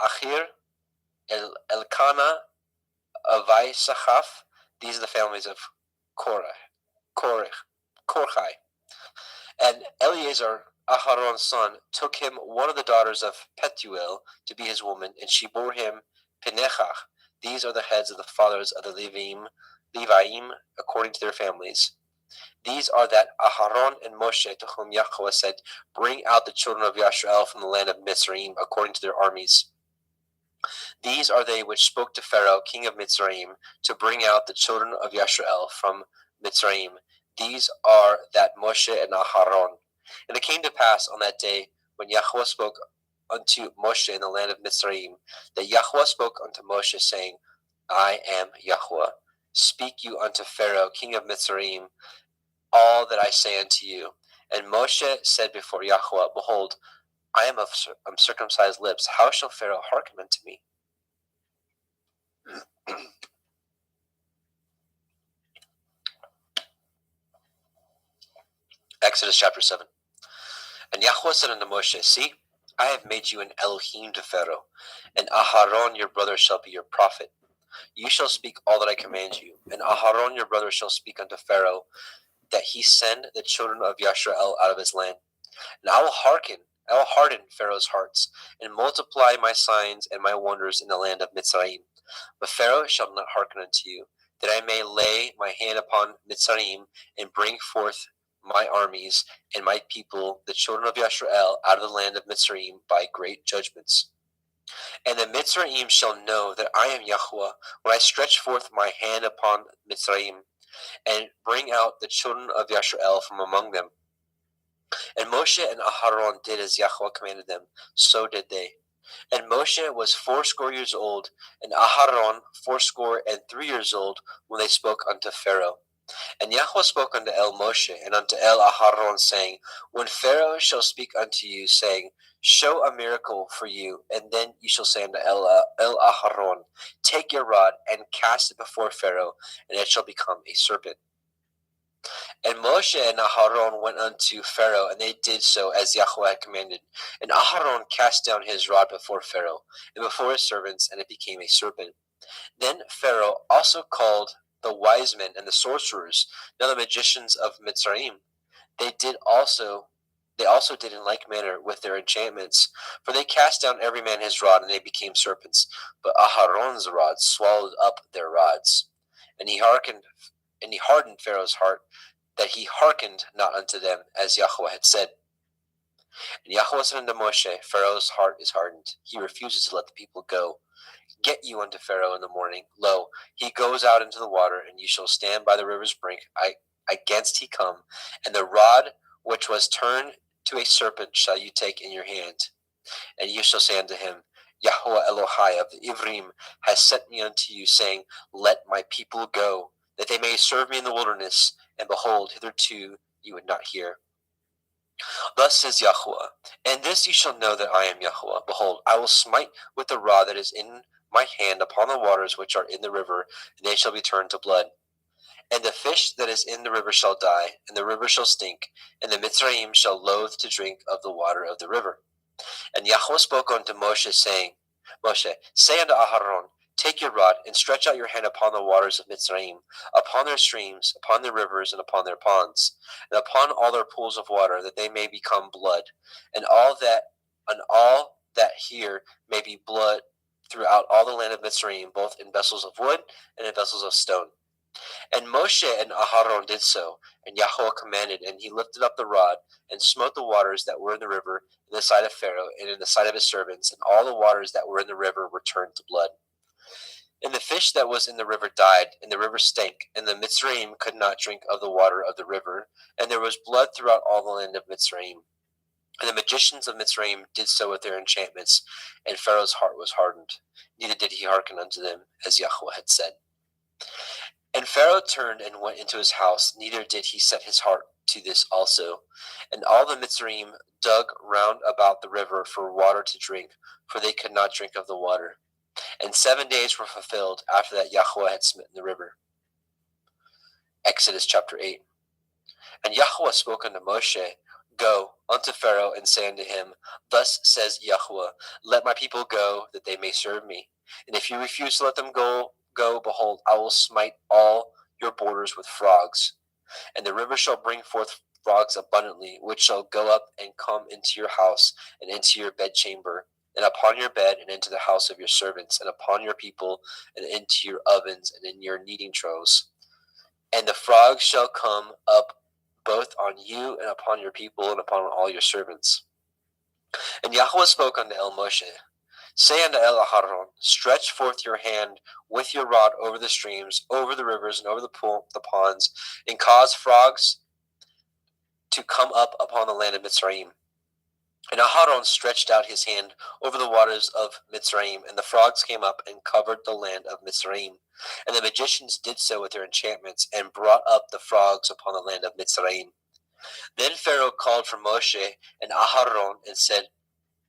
Achir, Elkanah, Avisachaf. These are the families of Korchai. And Eleazar, Aharon's son, took him one of the daughters of Petuel to be his woman, and she bore him Pinechach. These are the heads of the fathers of the Leviim, according to their families. These are that Aharon and Moshe, to whom Yahweh said, Bring out the children of Yisrael from the land of Mitzrayim, according to their armies. These are they which spoke to Pharaoh, king of Mitzrayim, to bring out the children of Yisrael from Mitzrayim. These are that Moshe and Aharon. And it came to pass on that day, when Yahweh spoke unto Moshe in the land of Mitzrayim, that Yahweh spoke unto Moshe, saying, I am Yahweh. Speak you unto Pharaoh, king of Mitzrayim, all that I say unto you. And Moshe said before Yahweh, Behold, I am of uncircumcised lips. How shall Pharaoh hearken unto me? Exodus chapter 7. And Yahweh said unto Moshe, See, I have made you an Elohim to Pharaoh, and Aharon your brother shall be your prophet. You shall speak all that I command you, and Aharon your brother shall speak unto Pharaoh, that he send the children of Yisrael out of his land. And I will harden Pharaoh's hearts, and multiply my signs and my wonders in the land of Mitzrayim. But Pharaoh shall not hearken unto you. that I may lay my hand upon Mitzrayim and bring forth my armies and my people, the children of Yisrael, out of the land of Mitzrayim by great judgments. And the Mitzrayim shall know that I am Yahweh when I stretch forth my hand upon Mitzrayim and bring out the children of Yisrael from among them. And Moshe and Aharon did as Yahweh commanded them, so did they. And Moshe was 80 years old, and Aharon 83 years old, when they spoke unto Pharaoh. And Yahweh spoke unto El Moshe and unto El Aharon, saying, When Pharaoh shall speak unto you, saying, Show a miracle for you, and then you shall say unto El Aharon, Take your rod and cast it before Pharaoh, and it shall become a serpent. And Moshe and Aharon went unto Pharaoh, and they did so as Yahweh had commanded. And Aharon cast down his rod before Pharaoh, and before his servants, and it became a serpent. Then Pharaoh also called the wise men and the sorcerers, now the magicians of Mitzrayim. They also did in like manner with their enchantments, for they cast down every man his rod, and they became serpents. But Aharon's rod swallowed up their rods. And he hardened Pharaoh's heart, that he hearkened not unto them, as Yahweh had said. And Yahweh said unto Moshe, Pharaoh's heart is hardened. He refuses to let the people go. Get you unto Pharaoh in the morning. Lo, he goes out into the water, and you shall stand by the river's brink against he come. And the rod which was turned to a serpent shall you take in your hand. And you shall say unto him, Yahweh Elohai of the Ivrim has sent me unto you, saying, Let my people go, that they may serve me in the wilderness. And behold, hitherto you would not hear. Thus says Yahweh, and this you shall know that I am Yahweh. Behold, I will smite with the rod that is in my hand upon the waters which are in the river, and they shall be turned to blood. And the fish that is in the river shall die, and the river shall stink, and the Mitzrayim shall loathe to drink of the water of the river. And Yahweh spoke unto Moshe, saying, Moshe, say unto Aharon, Take your rod, and stretch out your hand upon the waters of Mitzrayim, upon their streams, upon their rivers, and upon their ponds, and upon all their pools of water, that they may become blood, and all that here may be blood throughout all the land of Mitzrayim, both in vessels of wood and in vessels of stone. And Moshe and Aharon did so, and Yahweh commanded, and he lifted up the rod, and smote the waters that were in the river in the sight of Pharaoh, and in the sight of his servants, and all the waters that were in the river were turned to blood. And the fish that was in the river died, and the river stank, and the Mitzrayim could not drink of the water of the river, and there was blood throughout all the land of Mitzrayim. And the magicians of Mitzrayim did so with their enchantments, and Pharaoh's heart was hardened, neither did he hearken unto them, as Yahweh had said. And Pharaoh turned and went into his house, neither did he set his heart to this also. And all the Mitzrayim dug round about the river for water to drink, for they could not drink of the water. And 7 days were fulfilled after that Yahweh had smitten the river. Exodus chapter 8. And Yahweh spoke unto Moshe, Go unto Pharaoh, and say unto him, Thus says Yahweh, Let my people go, that they may serve me. And if you refuse to let them go, behold, I will smite all your borders with frogs. And the river shall bring forth frogs abundantly, which shall go up and come into your house, and into your bedchamber, and upon your bed, and into the house of your servants, and upon your people, and into your ovens, and in your kneading troughs. And the frogs shall come up both on you, and upon your people, and upon all your servants. And Yahweh spoke unto El Moshe, Say unto El Aharon, Stretch forth your hand with your rod over the streams, over the rivers, and over the ponds, and cause frogs to come up upon the land of Mitzrayim. And Aharon stretched out his hand over the waters of Mitzrayim, and the frogs came up and covered the land of Mitzrayim. And the magicians did so with their enchantments, and brought up the frogs upon the land of Mitzrayim. Then Pharaoh called for Moshe and Aharon, and said,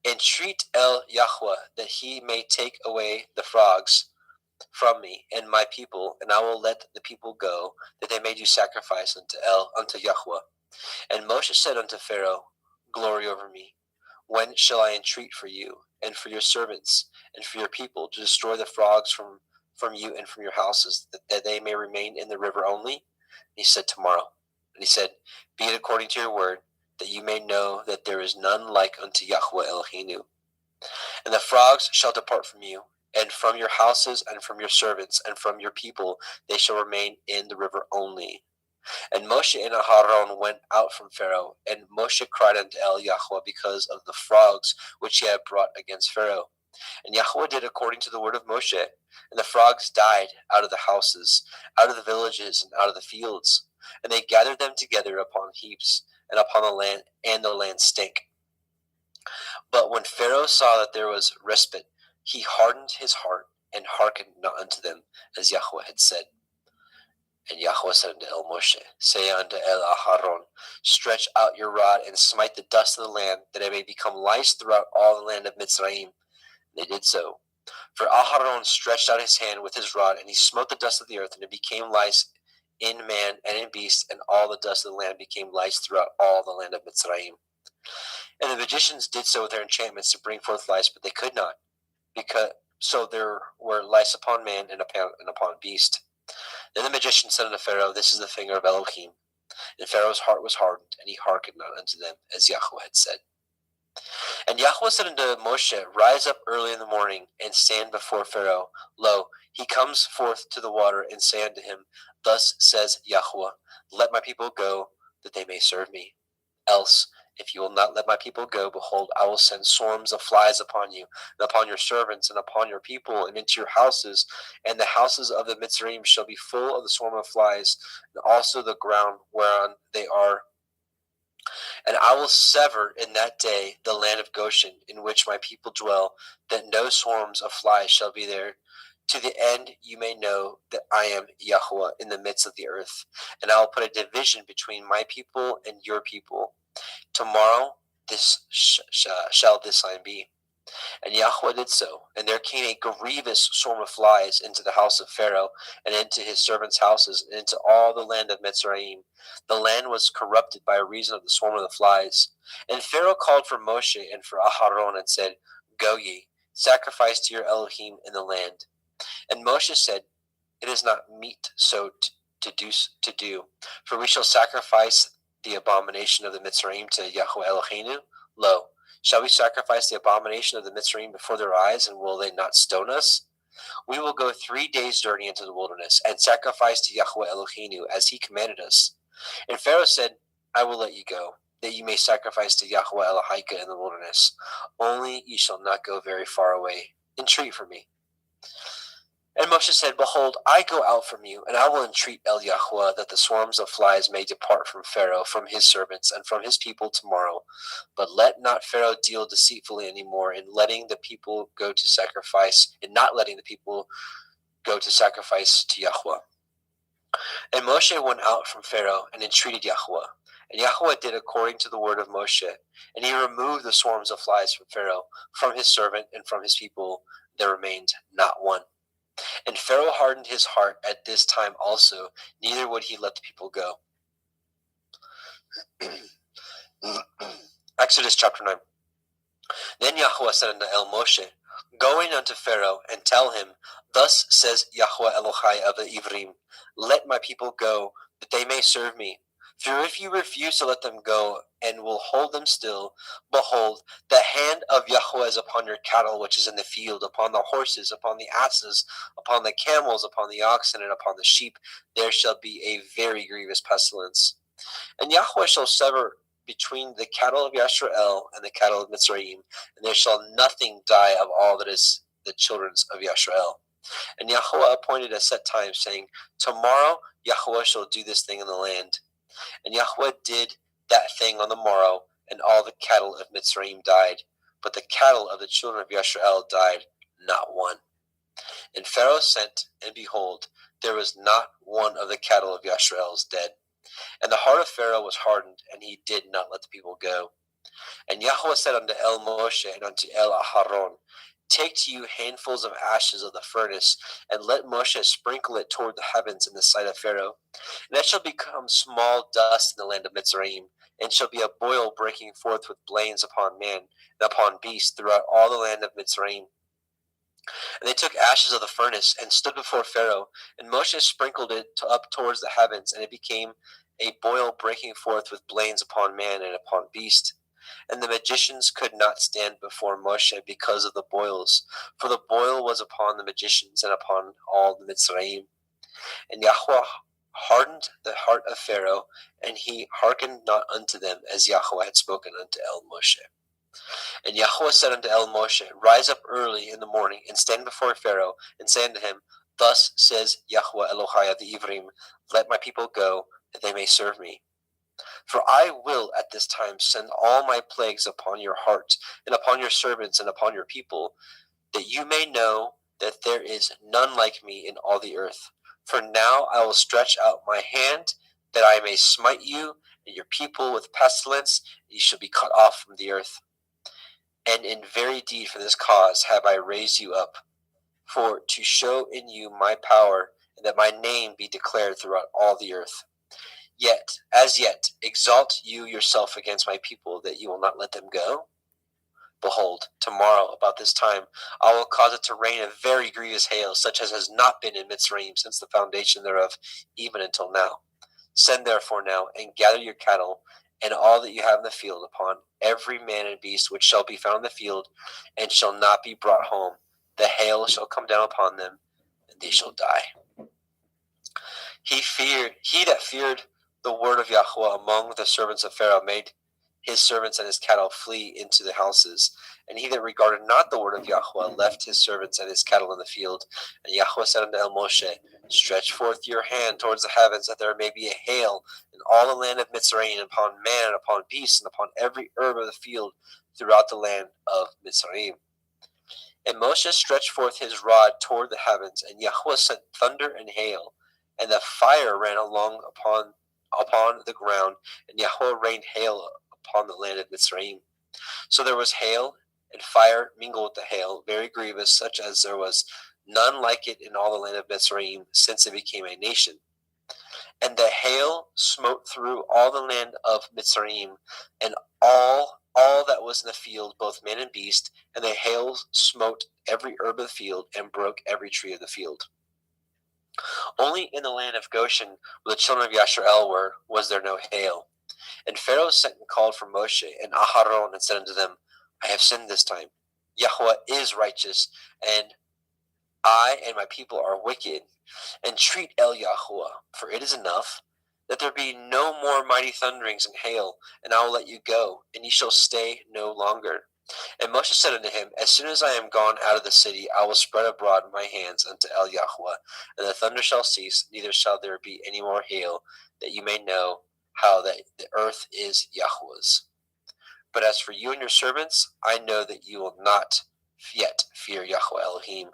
Entreat El Yahweh, that he may take away the frogs from me and my people, and I will let the people go, that they may do sacrifice unto Yahweh. And Moshe said unto Pharaoh, Glory over me. When shall I entreat for you, and for your servants, and for your people, to destroy the frogs from you and from your houses, that they may remain in the river only? And he said, Tomorrow. And he said, Be it according to your word, that you may know that there is none like unto Yahweh Eloheinu. And the frogs shall depart from you, and from your houses, and from your servants, and from your people, they shall remain in the river only. And Moshe and Aharon went out from Pharaoh, and Moshe cried unto El Yahweh because of the frogs which he had brought against Pharaoh. And Yahweh did according to the word of Moshe, and the frogs died out of the houses, out of the villages, and out of the fields. And they gathered them together upon heaps, and upon the land, and the land stank. But when Pharaoh saw that there was respite, he hardened his heart, and hearkened not unto them, as Yahweh had said. And Yahweh said unto El Moshe, say unto El Aharon, stretch out your rod, and smite the dust of the land, that it may become lice throughout all the land of Mitzrayim. And they did so. For Aharon stretched out his hand with his rod, and he smote the dust of the earth, and it became lice in man and in beast, and all the dust of the land became lice throughout all the land of Mitzrayim. And the magicians did so with their enchantments to bring forth lice, but they could not, because so there were lice upon man and upon beast. Then the magician said unto Pharaoh, this is the finger of Elohim. And Pharaoh's heart was hardened, and he hearkened not unto them, as Yahweh had said. And Yahweh said unto Moshe, rise up early in the morning, and stand before Pharaoh. Lo, he comes forth to the water, and say unto him, thus says Yahweh, let my people go, that they may serve me. Else, if you will not let my people go, behold, I will send swarms of flies upon you, and upon your servants, and upon your people, and into your houses, and the houses of the Mitzrayim shall be full of the swarm of flies, and also the ground whereon they are. And I will sever in that day the land of Goshen, in which my people dwell, that no swarms of flies shall be there, to the end you may know that I am Yahweh in the midst of the earth. And I will put a division between my people and your people. Tomorrow this shall this sign be. And Yahweh did so, and there came a grievous swarm of flies into the house of Pharaoh, and into his servants' houses, and into all the land of Mitzrayim. The land was corrupted by reason of the swarm of the flies. And Pharaoh called for Moshe and for Aharon, and said, go ye, sacrifice to your Elohim in the land. And Moshe said, it is not meet so to do, for we shall sacrifice the abomination of the Mitzrayim to Yahweh Eloheinu. Lo, shall we sacrifice the abomination of the Mitzrayim before their eyes, and will they not stone us? We will go 3 days' journey into the wilderness, and sacrifice to Yahweh Eloheinu, as he commanded us. And Pharaoh said, I will let you go, that you may sacrifice to Yahweh Elohika in the wilderness. Only ye shall not go very far away. Entreat for me. And Moshe said, behold, I go out from you, and I will entreat El Yahweh, that the swarms of flies may depart from Pharaoh, from his servants, and from his people tomorrow. But let not Pharaoh deal deceitfully any more in letting the people go to sacrifice, in not letting the people go to sacrifice to Yahweh. And Moshe went out from Pharaoh, and entreated Yahweh. And Yahweh did according to the word of Moshe, and he removed the swarms of flies from Pharaoh, from his servant, and from his people. There remained not one. And Pharaoh hardened his heart at this time also, neither would he let the people go. Exodus chapter 9. Then Yahweh said unto El Moshe, go in unto Pharaoh, and tell him, thus says Yahweh Elohai of the Ivrim, let my people go, that they may serve me. For if you refuse to let them go, and will hold them still, behold, the hand of Yahweh is upon your cattle which is in the field, upon the horses, upon the asses, upon the camels, upon the oxen, and upon the sheep. There shall be a very grievous pestilence. And Yahweh shall sever between the cattle of Yashrael and the cattle of Mitzrayim, and there shall nothing die of all that is the children of Yashrael. And Yahweh appointed a set time, saying, tomorrow Yahweh shall do this thing in the land. And Yahweh did that thing on the morrow, and all the cattle of Mitzrayim died, but the cattle of the children of Yashrael died not one. And Pharaoh sent, and behold, there was not one of the cattle of Yashrael's dead. And the heart of Pharaoh was hardened, and he did not let the people go. And Yahweh said unto El Moshe and unto El Aharon, take to you handfuls of ashes of the furnace, and let Moshe sprinkle it toward the heavens in the sight of Pharaoh. And that shall become small dust in the land of Mitzrayim, and shall be a boil breaking forth with blains upon man and upon beast throughout all the land of Mitzrayim. And they took ashes of the furnace, and stood before Pharaoh, and Moshe sprinkled it up towards the heavens, and it became a boil breaking forth with blains upon man and upon beast. And the magicians could not stand before Moshe because of the boils, for the boil was upon the magicians and upon all the Mitzrayim. And Yahweh hardened the heart of Pharaoh, and he hearkened not unto them, as Yahweh had spoken unto El Moshe. And Yahweh said unto El Moshe, Rise up early in the morning, and stand before Pharaoh, and say unto him, Thus says Yahweh Elohai of the Ivrim, Let my people go, that they may serve me. For I will at this time send all my plagues upon your heart, and upon your servants, and upon your people, that you may know that there is none like me in all the earth. For now I will stretch out my hand, that I may smite you and your people with pestilence, and you shall be cut off from the earth. And in very deed for this cause have I raised you up, for to show in you my power, and that my name be declared throughout all the earth. Yet, as yet, exalt you yourself against my people, that you will not let them go? Behold, tomorrow about this time I will cause it to rain a very grievous hail, such as has not been in Mitzrayim since the foundation thereof, even until now. Send therefore now, and gather your cattle, and all that you have in the field, upon every man and beast which shall be found in the field, and shall not be brought home. The hail shall come down upon them, and they shall die. He that feared the word of Yahweh among the servants of Pharaoh made his servants and his cattle flee into the houses. And he that regarded not the word of Yahweh left his servants and his cattle in the field. And Yahweh said unto El Moshe, Stretch forth your hand towards the heavens, that there may be a hail in all the land of Mitzrayim, upon man, and upon beast, and upon every herb of the field throughout the land of Mitzrayim. And Moshe stretched forth his rod toward the heavens, and Yahweh sent thunder and hail, and the fire ran along upon the ground, and Yahweh rained hail upon the land of Mitzrayim. So there was hail and fire mingled with the hail, very grievous, such as there was none like it in all the land of Mitzrayim since it became a nation. And the hail smote through all the land of Mitzrayim, and all that was in the field, both man and beast, and the hail smote every herb of the field, and broke every tree of the field. Only in the land of Goshen, where the children of Yasharel were, was there no hail. And Pharaoh sent and called for Moshe and Aharon, and said unto them, I have sinned this time. Yahweh is righteous, and I and my people are wicked. Entreat El Yahweh, for it is enough, that there be no more mighty thunderings and hail, and I will let you go, and ye shall stay no longer. And Moshe said unto him, As soon as I am gone out of the city, I will spread abroad my hands unto El Yahweh, and the thunder shall cease, neither shall there be any more hail, that you may know how that the earth is Yahweh's. But as for you and your servants, I know that you will not yet fear Yahweh Elohim.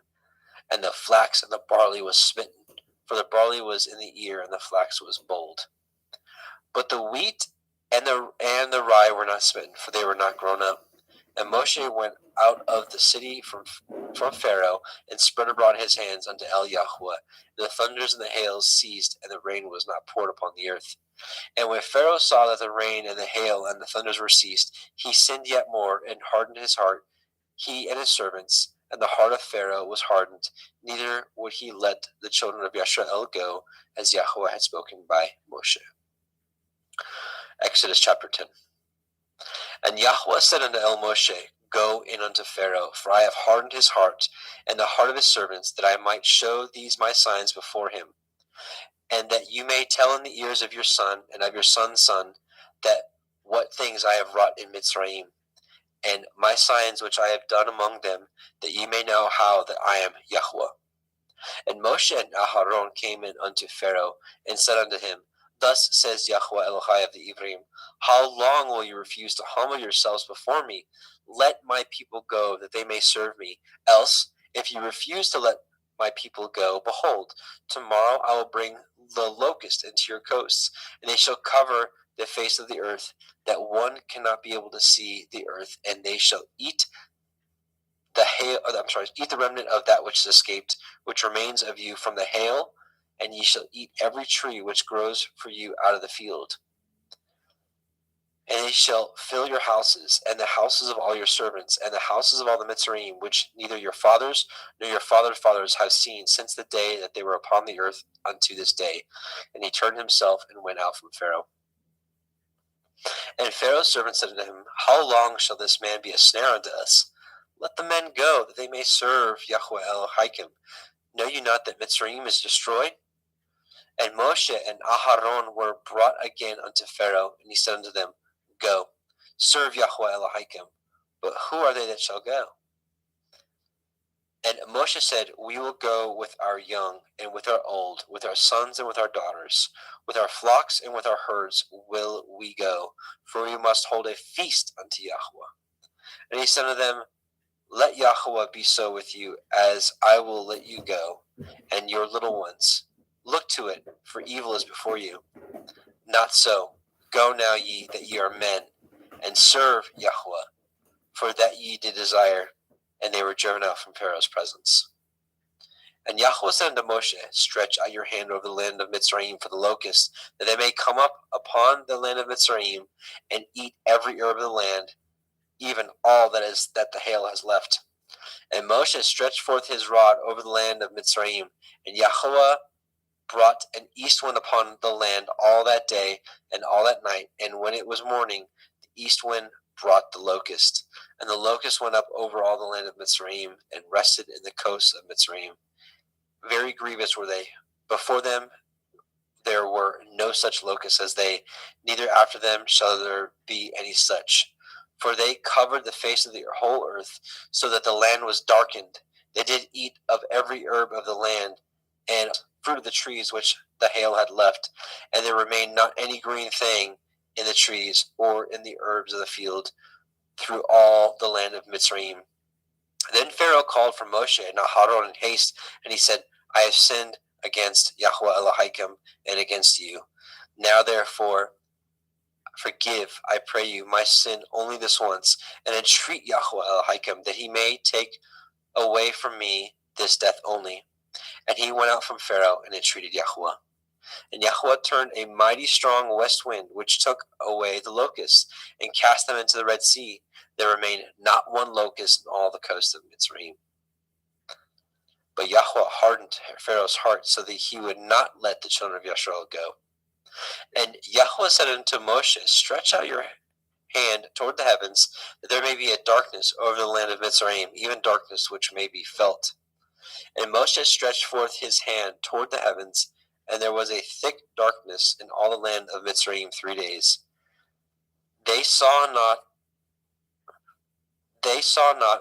And the flax and the barley was smitten, for the barley was in the ear, and the flax was bold. But the wheat and the rye were not smitten, for they were not grown up. And Moshe went out of the city from Pharaoh, and spread abroad his hands unto El Yahweh. And the thunders and the hails ceased, and the rain was not poured upon the earth. And when Pharaoh saw that the rain and the hail and the thunders were ceased, he sinned yet more, and hardened his heart, he and his servants. And the heart of Pharaoh was hardened, neither would he let the children of Yasharel go, as Yahweh had spoken by Moshe. Exodus chapter 10. And Yahweh said unto El Moshe, Go in unto Pharaoh, for I have hardened his heart, and the heart of his servants, that I might show these my signs before him, and that you may tell in the ears of your son and of your son's son, that what things I have wrought in Mitzrayim, and my signs which I have done among them, that ye may know how that I am Yahweh. And Moshe and Aharon came in unto Pharaoh, and said unto him, Thus says Yahweh Elohai of the Ivrim, How long will you refuse to humble yourselves before me? Let my people go, that they may serve me. Else, if you refuse to let my people go, behold, tomorrow I will bring the locust into your coasts, and they shall cover the face of the earth, that one cannot be able to see the earth, and they shall eat eat the remnant of that which is escaped, which remains of you from the hail, and ye shall eat every tree which grows for you out of the field. And they shall fill your houses, and the houses of all your servants, and the houses of all the Mitzrayim, which neither your fathers nor your fathers' fathers have seen since the day that they were upon the earth unto this day. And he turned himself and went out from Pharaoh. And Pharaoh's servant said to him, How long shall this man be a snare unto us? Let the men go, that they may serve Yahweh Elohim. Know you not that Mitzrayim is destroyed? And Moshe and Aharon were brought again unto Pharaoh, and he said unto them, Go, serve Yahweh Elohim. But who are they that shall go? And Moshe said, We will go with our young and with our old, with our sons and with our daughters, with our flocks and with our herds will we go, for we must hold a feast unto Yahweh. And he said unto them, Let Yahweh be so with you, as I will let you go, and your little ones. Look to it, for evil is before you. Not so. Go now ye, that ye are men, and serve Yahweh, for that ye did desire. And they were driven out from Pharaoh's presence. And Yahweh said unto Moshe, Stretch out your hand over the land of Mitzrayim for the locusts, that they may come up upon the land of Mitzrayim, and eat every herb of the land, even all that the hail has left. And Moshe stretched forth his rod over the land of Mitzrayim, and Yahweh brought an east wind upon the land all that day and all that night. And when it was morning, the east wind brought the locust. And the locust went up over all the land of Mitzrayim, and rested in the coasts of Mitzrayim. Very grievous were they. Before them there were no such locusts as they, neither after them shall there be any such. For they covered the face of the whole earth, so that the land was darkened. They did eat of every herb of the land, and fruit of the trees which the hail had left. And there remained not any green thing in the trees, or in the herbs of the field, through all the land of Mitzrayim. Then Pharaoh called for Moshe and Aharon in haste, and he said, I have sinned against Yahweh Elohim and against you. Now therefore forgive, I pray you, my sin only this once, and entreat Yahweh Elohim that he may take away from me this death only. And he went out from Pharaoh and entreated Yahweh. And Yahweh turned a mighty strong west wind, which took away the locusts, and cast them into the Red Sea. There remained not one locust in all the coast of Mitzrayim. But Yahweh hardened Pharaoh's heart, so that he would not let the children of Yisrael go. And Yahweh said unto Moshe, Stretch out your hand toward the heavens, that there may be a darkness over the land of Mitzrayim, even darkness which may be felt. And Moshe stretched forth his hand toward the heavens, and there was a thick darkness in all the land of Mitzrayim 3 days. They saw not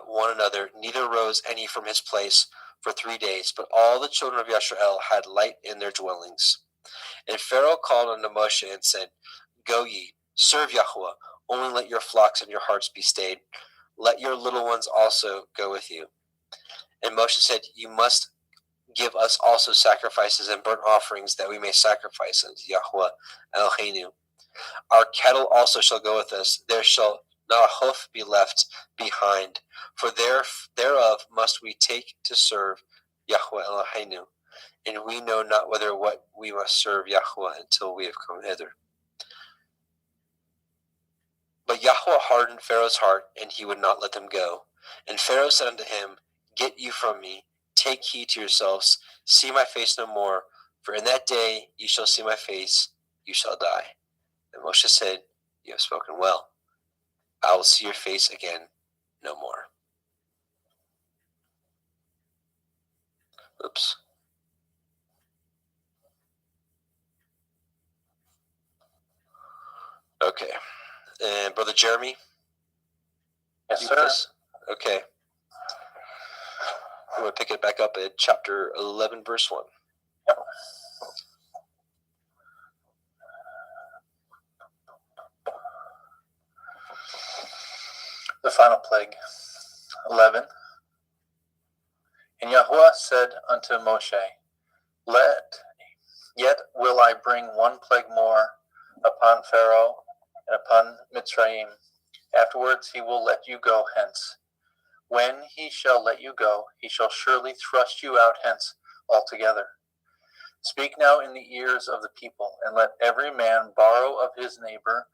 one another, neither rose any from his place for 3 days, but all the children of Yisrael had light in their dwellings. And Pharaoh called unto Moshe and said, Go ye, serve Yahweh, only let your flocks and your hearts be stayed. Let your little ones also go with you. And Moshe said, You must give us also sacrifices and burnt offerings, that we may sacrifice unto Yahweh Eloheinu. Our cattle also shall go with us. There shall not a hoof be left behind, for thereof must we take to serve Yahweh Eloheinu. And we know not whether what we must serve Yahweh until we have come hither. But Yahweh hardened Pharaoh's heart, and he would not let them go. And Pharaoh said unto him, Get you from me, take heed to yourselves, see my face no more, for in that day ye shall see my face, you shall die. And Moshe said, You have spoken well. I will see your face again no more. Oops. Okay. And Brother Jeremy? Yes, you sir. This? Okay. I'm going to pick it back up at chapter 11, verse 1. Yep. The final plague. 11. And Yahweh said unto Moshe, Yet will I bring one plague more upon Pharaoh and upon Mitzrayim. Afterwards he will let you go hence. When he shall let you go, he shall surely thrust you out hence altogether. Speak now in the ears of the people, and let every man borrow of his neighbor,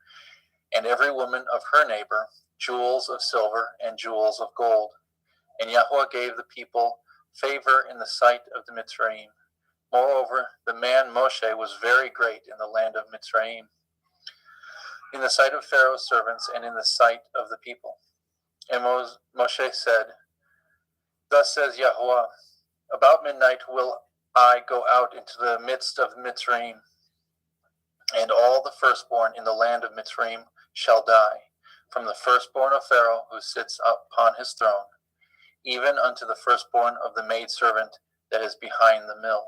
and every woman of her neighbor, jewels of silver and jewels of gold. And Yahweh gave the people favor in the sight of the Mitzrayim. Moreover, the man Moshe was very great in the land of Mitzrayim. in the sight of Pharaoh's servants and in the sight of the people. And Moshe said, Thus says Yahweh, about midnight will I go out into the midst of Mitzrayim, and all the firstborn in the land of Mitzrayim shall die, from the firstborn of Pharaoh who sits upon his throne, even unto the firstborn of the maidservant that is behind the mill,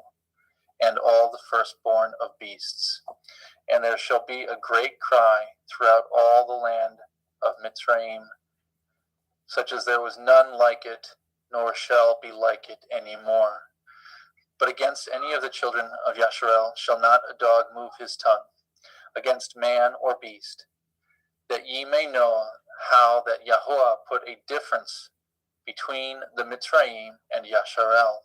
and all the firstborn of beasts. And there shall be a great cry throughout all the land of Mitzrayim, such as there was none like it, nor shall be like it any more. But against any of the children of Yasharel shall not a dog move his tongue, against man or beast, that ye may know how that Yahweh put a difference between the Mitzrayim and Yasharel.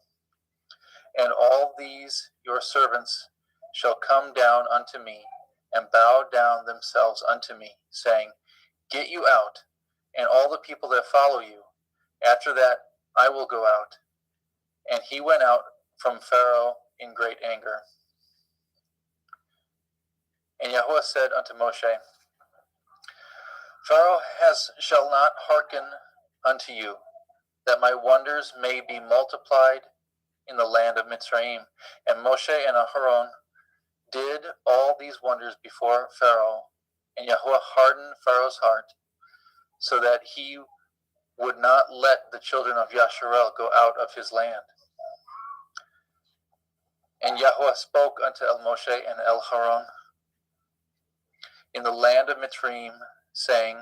And all these your servants shall come down unto me, and bow down themselves unto me, saying, Get you out, and all the people that follow you. After that I will go out. And he went out from Pharaoh in great anger. And Yahweh said unto Moshe, Pharaoh shall not hearken unto you, that my wonders may be multiplied in the land of Mitzrayim. And Moshe and Aharon did all these wonders before Pharaoh, and Yahweh hardened Pharaoh's heart, so that he would not let the children of Yasharel go out of his land. And Yahweh spoke unto El Moshe and El Haron in the land of Mitzrayim, saying,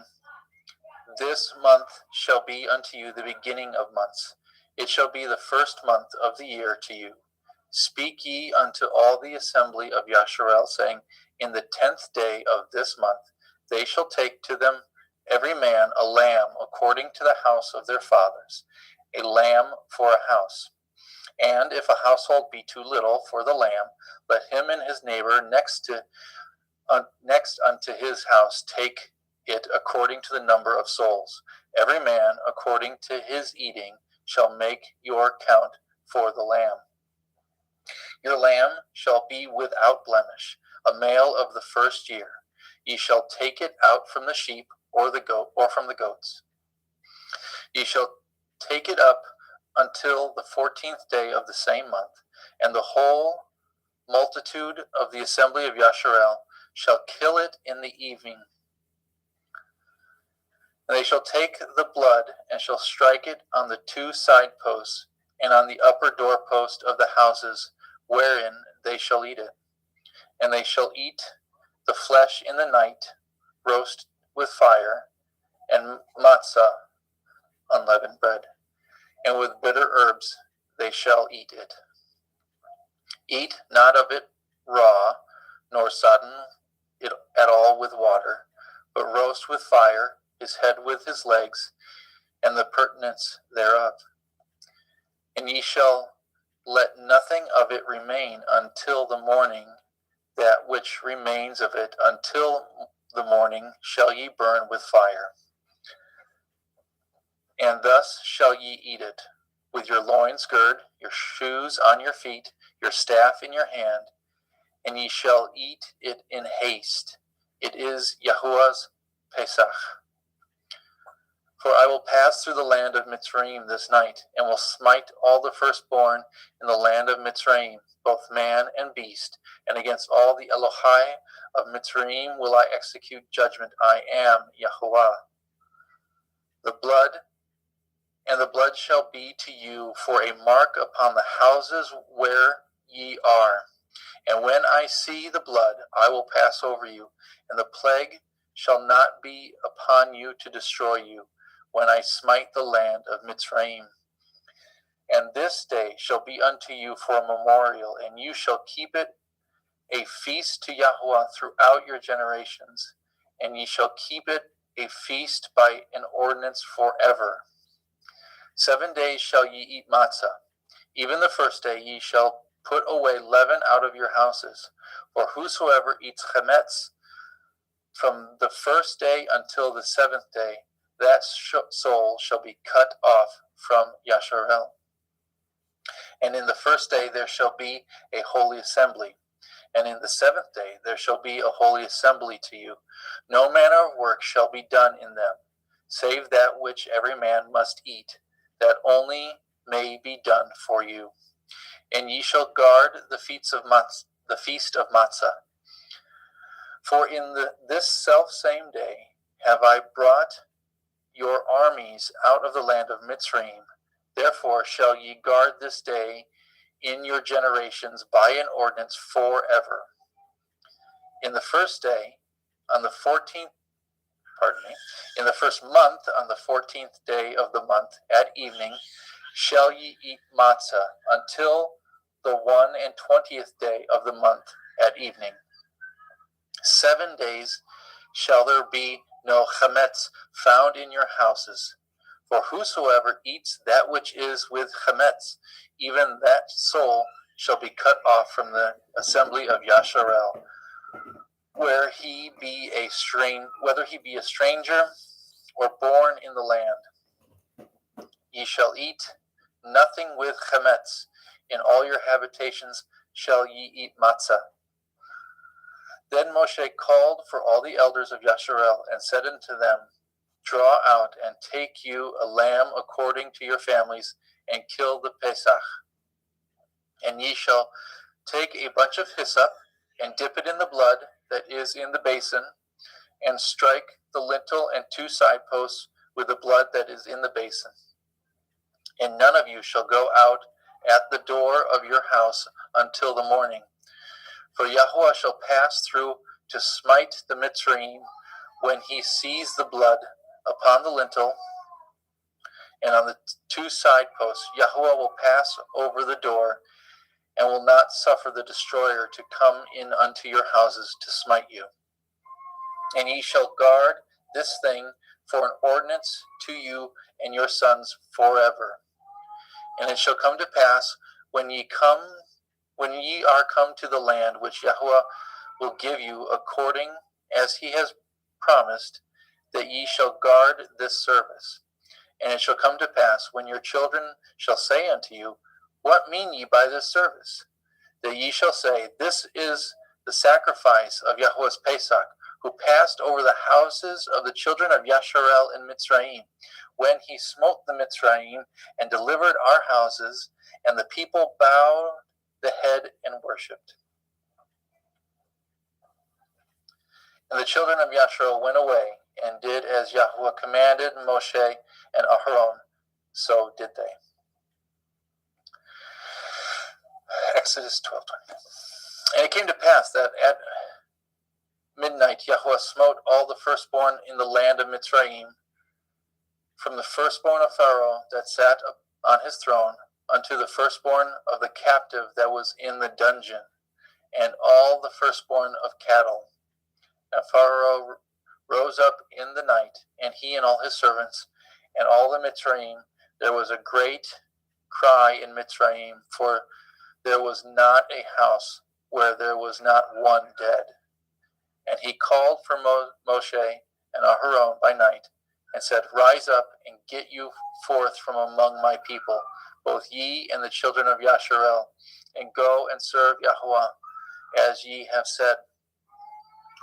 This month shall be unto you the beginning of months. It shall be the first month of the year to you. Speak ye unto all the assembly of Yasharel, saying, In the 10th day of this month they shall take to them every man a lamb according to the house of their fathers, a lamb for a house. And if a household be too little for the lamb, let him and his neighbor next unto his house take it according to the number of souls. Every man according to his eating shall make your count for the lamb. Your lamb shall be without blemish, a male of the first year. Ye shall take it out from the sheep or the goat, or from the goats. Ye shall take it up until the 14th day of the same month, and the whole multitude of the assembly of Yasharel shall kill it in the evening. And they shall take the blood and shall strike it on the 2 side posts and on the upper doorpost of the houses wherein they shall eat it. And they shall eat the flesh in the night, roast with fire, and matzah, unleavened bread, and with bitter herbs they shall eat it. Eat not of it raw, nor sodden it at all with water, but roast with fire his head with his legs, and the purtenance thereof. And ye shall let nothing of it remain until the morning. That which remains of it until the morning shall ye burn with fire. And thus shall ye eat it, with your loins girt, your shoes on your feet, your staff in your hand, and ye shall eat it in haste. It is Yahuwah's Pesach. For I will pass through the land of Mitzrayim this night, and will smite all the firstborn in the land of Mitzrayim, both man and beast, and against all the Elohai of Mitzrayim will I execute judgment. I am Yahuwah. The blood shall be to you for a mark upon the houses where ye are. And when I see the blood, I will pass over you, and the plague shall not be upon you to destroy you, when I smite the land of Mitzrayim. And this day shall be unto you for a memorial, and you shall keep it a feast to Yahweh throughout your generations, and ye shall keep it a feast by an ordinance forever. 7 days shall ye eat matzah. Even the first day ye shall put away leaven out of your houses. For whosoever eats chametz from the first day until the 7th day, that soul shall be cut off from Yasharel. And in the first day there shall be a holy assembly. And in the seventh day there shall be a holy assembly to you. No manner of work shall be done in them, save that which every man must eat, that only may be done for you. And ye shall guard the feast of Matzah. For in this selfsame day have I brought your armies out of the land of Mitzrayim. Therefore shall ye guard this day in your generations by an ordinance forever. In the first day, on the 14th, in the first month, on the 14th day of the month, at evening, shall ye eat matzah until the 21st day of the month at evening. 7 days shall there be no chametz found in your houses. For whosoever eats that which is with chametz, even that soul shall be cut off from the assembly of Yasharel, whether he be a stranger or born in the land. Ye shall eat nothing with chametz. In all your habitations shall ye eat matzah. Then Moshe called for all the elders of Yasharel and said unto them, Draw out and take you a lamb according to your families, and kill the Pesach. And ye shall take a bunch of hyssop, and dip it in the blood that is in the basin, and strike the lintel and 2 side posts with the blood that is in the basin. And none of you shall go out at the door of your house until the morning. For Yahuwah shall pass through to smite the Mitzrayim when he sees the blood upon the lintel and on the 2 side posts. Yahuwah will pass over the door and will not suffer the destroyer to come in unto your houses to smite you. And ye shall guard this thing for an ordinance to you and your sons forever. And it shall come to pass when ye are come to the land which Yahuwah will give you according as he has promised, that ye shall guard this service. And it shall come to pass when your children shall say unto you, What mean ye by this service? That ye shall say, This is the sacrifice of Yahuwah's Pesach, who passed over the houses of the children of Yasharel in Mitzrayim, when he smote the Mitzrayim and delivered our houses, and the people bowed the head and worshipped. And the children of Yasharel went away and did as Yahuwah commanded Moshe and Aharon, so did they. Exodus 12:20. And it came to pass that at midnight Yahuwah smote all the firstborn in the land of Mitzrayim, from the firstborn of Pharaoh that sat on his throne unto the firstborn of the captive that was in the dungeon, and all the firstborn of cattle. And Pharaoh rose up in the night, and he and all his servants, and all the Mitzrayim. There was a great cry in Mitzrayim, for there was not a house where there was not one dead. And he called for Moshe and Aharon by night, and said, Rise up and get you forth from among my people, both ye and the children of Yasharel, and go and serve Yahuwah, as ye have said.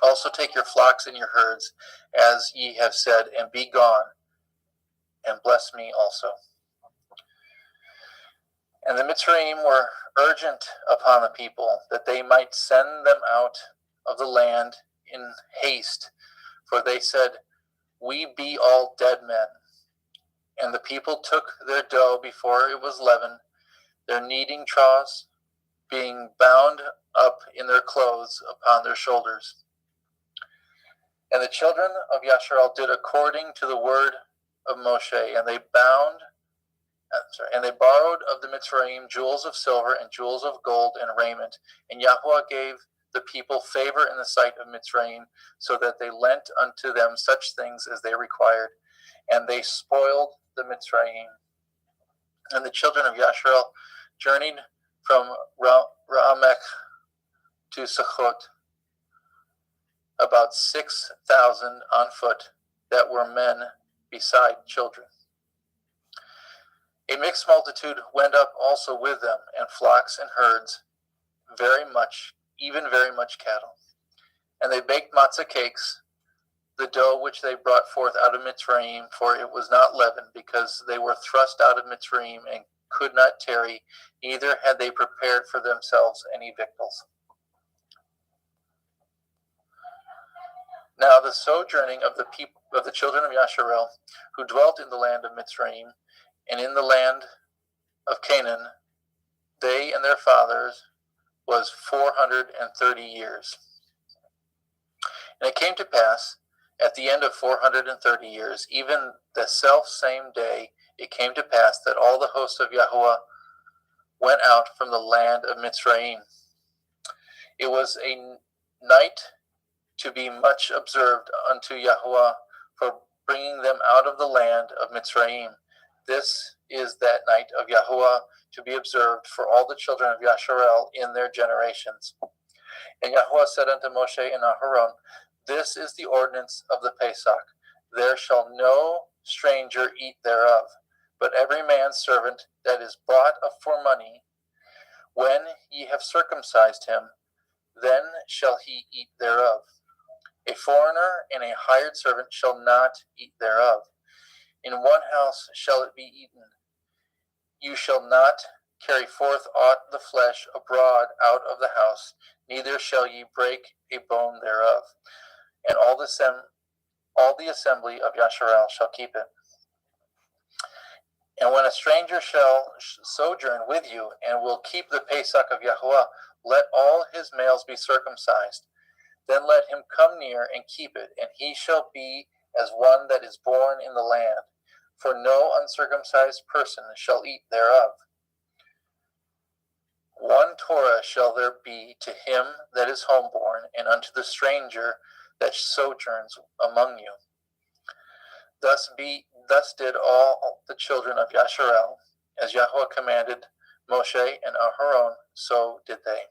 Also take your flocks and your herds, as ye have said, and be gone, and bless me also. And the Mitzrayim were urgent upon the people, that they might send them out of the land in haste, for they said, We be all dead men. And the people took their dough before it was leavened, their kneading troughs being bound up in their clothes upon their shoulders. And the children of Yasharel did according to the word of Moshe, and they borrowed of the Mitzrayim jewels of silver and jewels of gold and raiment. And Yahuwah gave the people favor in the sight of Mitzrayim, so that they lent unto them such things as they required, and they spoiled the Mitzrayim. And the children of Yasharel journeyed from Ramech to Sukkot, about 6,000 on foot, that were men beside children. A mixed multitude went up also with them, and flocks and herds, very much even very much cattle. And they baked matzah cakes, the dough which they brought forth out of Mitzrayim, for it was not leavened, because they were thrust out of Mitzrayim and could not tarry, neither had they prepared for themselves any victuals. Now the sojourning of the people of the children of Yasharel, who dwelt in the land of Mitzrayim, and in the land of Canaan, they and their fathers, was 430 years. And it came to pass, at the end of 430 years, even the self same day, it came to pass that all the hosts of Yahuwah went out from the land of Mitzrayim. It was a night to be much observed unto Yahuwah for bringing them out of the land of Mitzrayim. This is that night of Yahuwah to be observed for all the children of Yasharel in their generations. And Yahuwah said unto Moshe and Aharon, this is the ordinance of the Pesach. There shall no stranger eat thereof, but every man's servant that is bought for money, when ye have circumcised him, then shall he eat thereof. A foreigner and a hired servant shall not eat thereof. In one house shall it be eaten. You shall not carry forth aught the flesh abroad out of the house, neither shall ye break a bone thereof. And all the assembly of Yasharel shall keep it. And when a stranger shall sojourn with you, and will keep the Pesach of Yahuwah, let all his males be circumcised. Then let him come near and keep it, and he shall be as one that is born in the land. For no uncircumcised person shall eat thereof. One Torah shall there be to him that is homeborn, and unto the stranger that sojourns among you. Thus did all the children of Yasharel, as Yahuwah commanded Moshe and Aharon, so did they.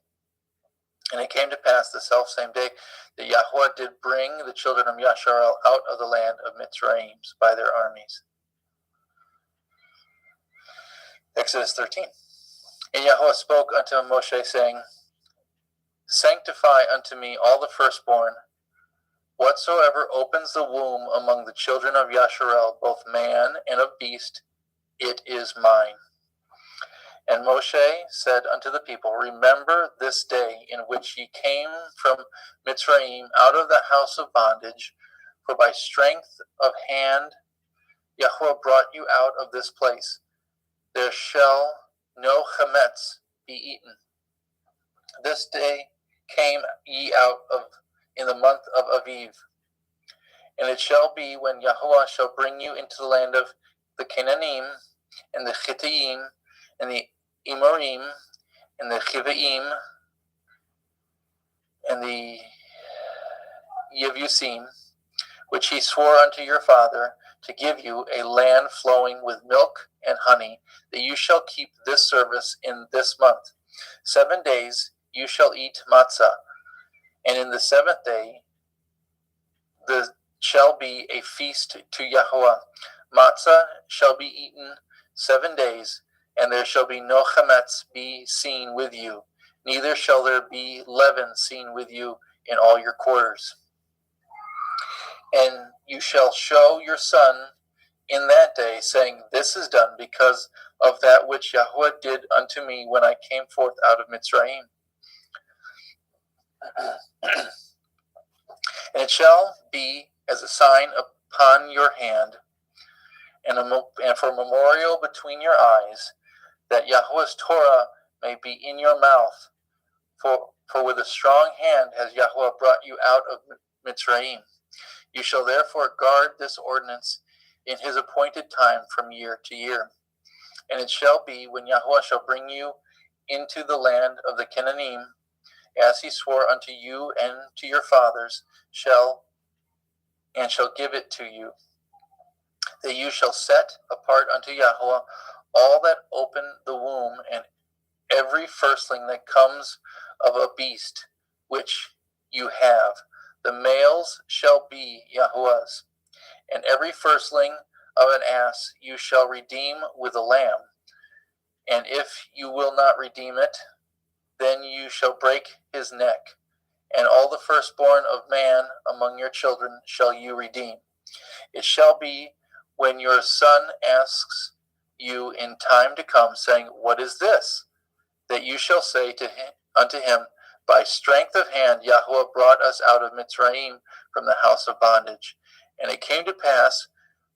And it came to pass the selfsame day that Yahuwah did bring the children of Yasharel out of the land of Mitzrayim by their armies. Exodus 13. And Yahuwah spoke unto Moshe, saying, sanctify unto me all the firstborn, whatsoever opens the womb among the children of Yasharel, both man and of beast, it is mine. And Moshe said unto the people, remember this day in which ye came from Mitzrayim out of the house of bondage, for by strength of hand Yahuwah brought you out of this place. There shall no chametz be eaten. This day came ye out of in the month of Aviv. And it shall be when Yahuwah shall bring you into the land of the Canaanim, and the Chittim, and the Emorim, and the Chivaim, and the Yevusim, which he swore unto your father, to give you a land flowing with milk and honey, that you shall keep this service in this month. 7 days you shall eat matzah, and in the seventh day there shall be a feast to Yahuwah. Matzah shall be eaten 7 days, and there shall be no chametz be seen with you, neither shall there be leaven seen with you in all your quarters. And you shall show your son in that day, saying, this is done because of that which Yahuwah did unto me when I came forth out of Mitzrayim. And it shall be as a sign upon your hand, and for a memorial between your eyes, that Yahuwah's Torah may be in your mouth. For with a strong hand has Yahuwah brought you out of Mitzrayim. You shall therefore guard this ordinance in his appointed time from year to year. And it shall be when Yahuwah shall bring you into the land of the Canaanim, as he swore unto you and to your fathers, shall give it to you, that you shall set apart unto Yahuwah all that open the womb, and every firstling that comes of a beast which you have. The males shall be Yahuwah's. And every firstling of an ass you shall redeem with a lamb. And if you will not redeem it, then you shall break his neck, and all the firstborn of man among your children shall you redeem. It shall be when your son asks you in time to come, saying, What is this? That you shall say unto him, By strength of hand Yahweh brought us out of Mitzrayim from the house of bondage. And it came to pass,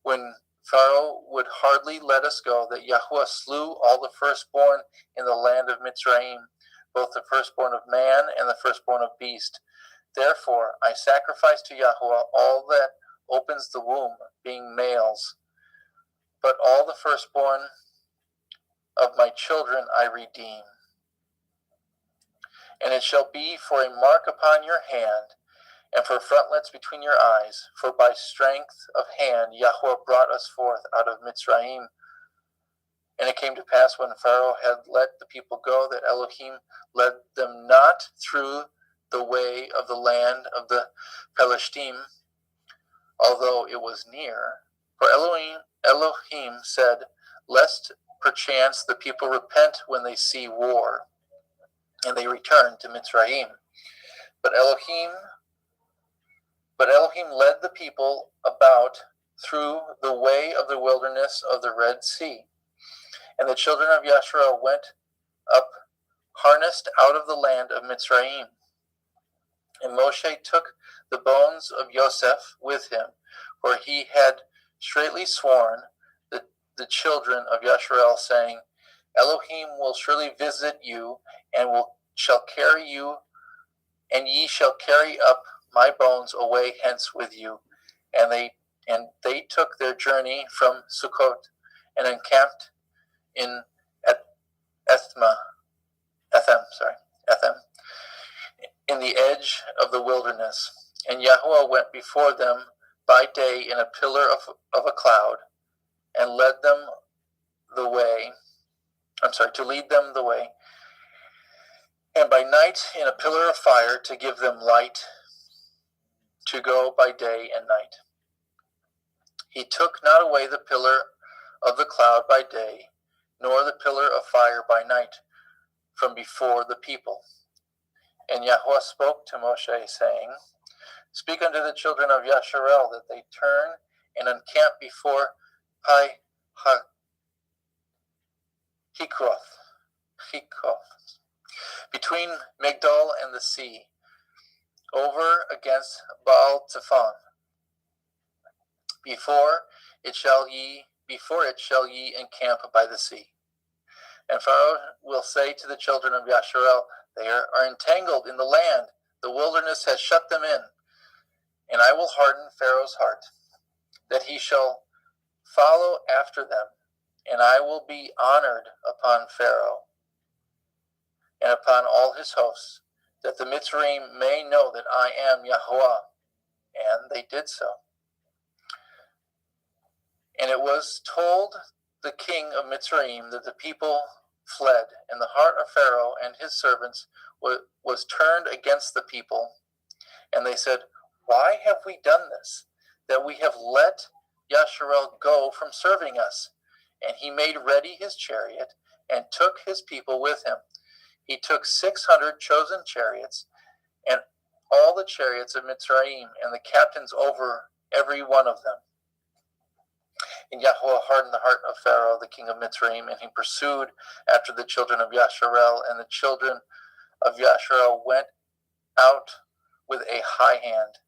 when Pharaoh would hardly let us go, that Yahweh slew all the firstborn in the land of Mitzrayim, both the firstborn of man and the firstborn of beast. Therefore I sacrifice to Yahweh all that opens the womb, being males. But all the firstborn of my children I redeem. And it shall be for a mark upon your hand, and for frontlets between your eyes, for by strength of hand Yahweh brought us forth out of Mitzrayim. And it came to pass, when Pharaoh had let the people go, that Elohim led them not through the way of the land of the Pelishtim, although it was near. For Elohim said, Lest perchance the people repent when they see war, and they return to Mitzrayim. But Elohim led the people about through the way of the wilderness of the Red Sea. And the children of Yasharel went up harnessed out of the land of Mitzrayim. And Moshe took the bones of Yosef with him, for he had straitly sworn the children of Yasharel, saying, Elohim will surely visit you, and shall carry you, and ye shall carry up my bones away hence with you. And they took their journey from Sukkot, and encamped in Ethem, in the edge of the wilderness. And Yahweh went before them by day in a pillar of a cloud, and led them the way, to lead them the way, and by night in a pillar of fire to give them light to go by day and night. He took not away the pillar of the cloud by day, nor the pillar of fire by night from before the people. And Yahweh spoke to Moshe, saying, Speak unto the children of Yasharel, that they turn and encamp before Hikroth, between Migdol and the sea, over against Baal Zephon. Before it shall ye encamp by the sea. And Pharaoh will say to the children of Yasharel, They are entangled in the land, the wilderness has shut them in. And I will harden Pharaoh's heart, that he shall follow after them, and I will be honored upon Pharaoh and upon all his hosts, that the Mitzrayim may know that I am Yahweh. And they did so. And it was told the king of Mitzrayim that the people fled, and the heart of Pharaoh and his servants was turned against the people. And they said, Why have we done this, that we have let Yasharel go from serving us? And he made ready his chariot, and took his people with him. He took 600 chosen chariots, and all the chariots of Mitzrayim, and the captains over every one of them. And Yahweh hardened the heart of Pharaoh, the king of Mitzrayim, and he pursued after the children of Yasharel, and the children of Yasharel went out with a high hand.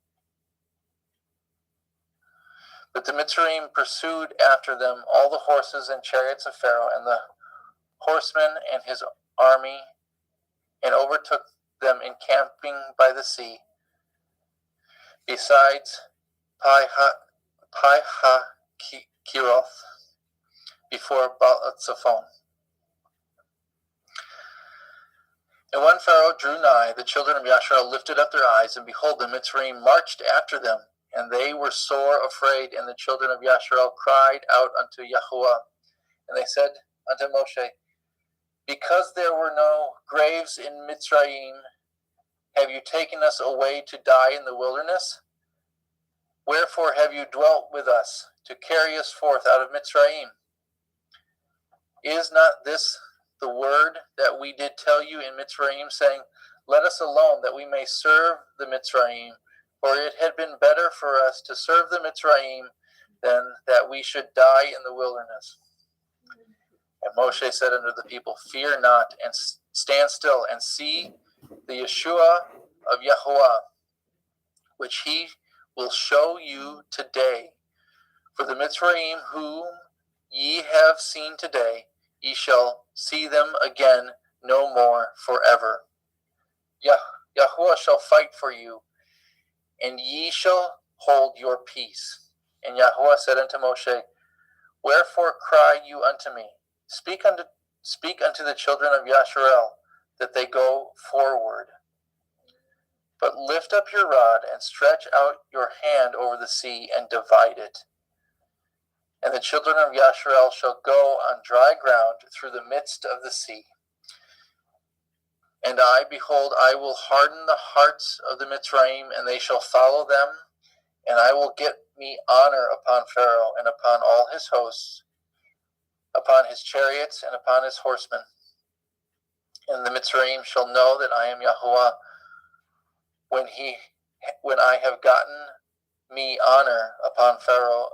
But the Mitzrayim pursued after them all the horses and chariots of Pharaoh, and the horsemen and his army, and overtook them encamping by the sea, besides Pi-haKiroth, before Baal-Zephon. And when Pharaoh drew nigh, the children of Yasharel lifted up their eyes, and behold, the Mitzrayim marched after them, and they were sore afraid. And the children of Yasharel cried out unto Yahweh, and they said unto Moshe, Because there were no graves in Mitzrayim, have you taken us away to die in the wilderness? Wherefore have you dwelt with us, to carry us forth out of Mitzrayim? Is not this the word that we did tell you in Mitzrayim, saying, let us alone, that we may serve the Mitzrayim. For it had been better for us to serve the Mitzrayim than that we should die in the wilderness. And Moshe said unto the people, fear not, and stand still, and see the Yeshua of Yahuwah, which he will show you today. For the Mitzrayim whom ye have seen today, ye shall see them again no more forever. Yahuwah shall fight for you, and ye shall hold your peace. And Yahuwah said unto Moshe, wherefore cry you unto me? Speak unto the children of Yasharel, that they go forward. But lift up your rod, and stretch out your hand over the sea, and divide it. And the children of Yasharel shall go on dry ground through the midst of the sea. And I, behold, I will harden the hearts of the Mitzrayim, and they shall follow them, and I will get me honor upon Pharaoh, and upon all his hosts, upon his chariots, and upon his horsemen. And the Mitzrayim shall know that I am Yahuwah, when I have gotten me honor upon Pharaoh,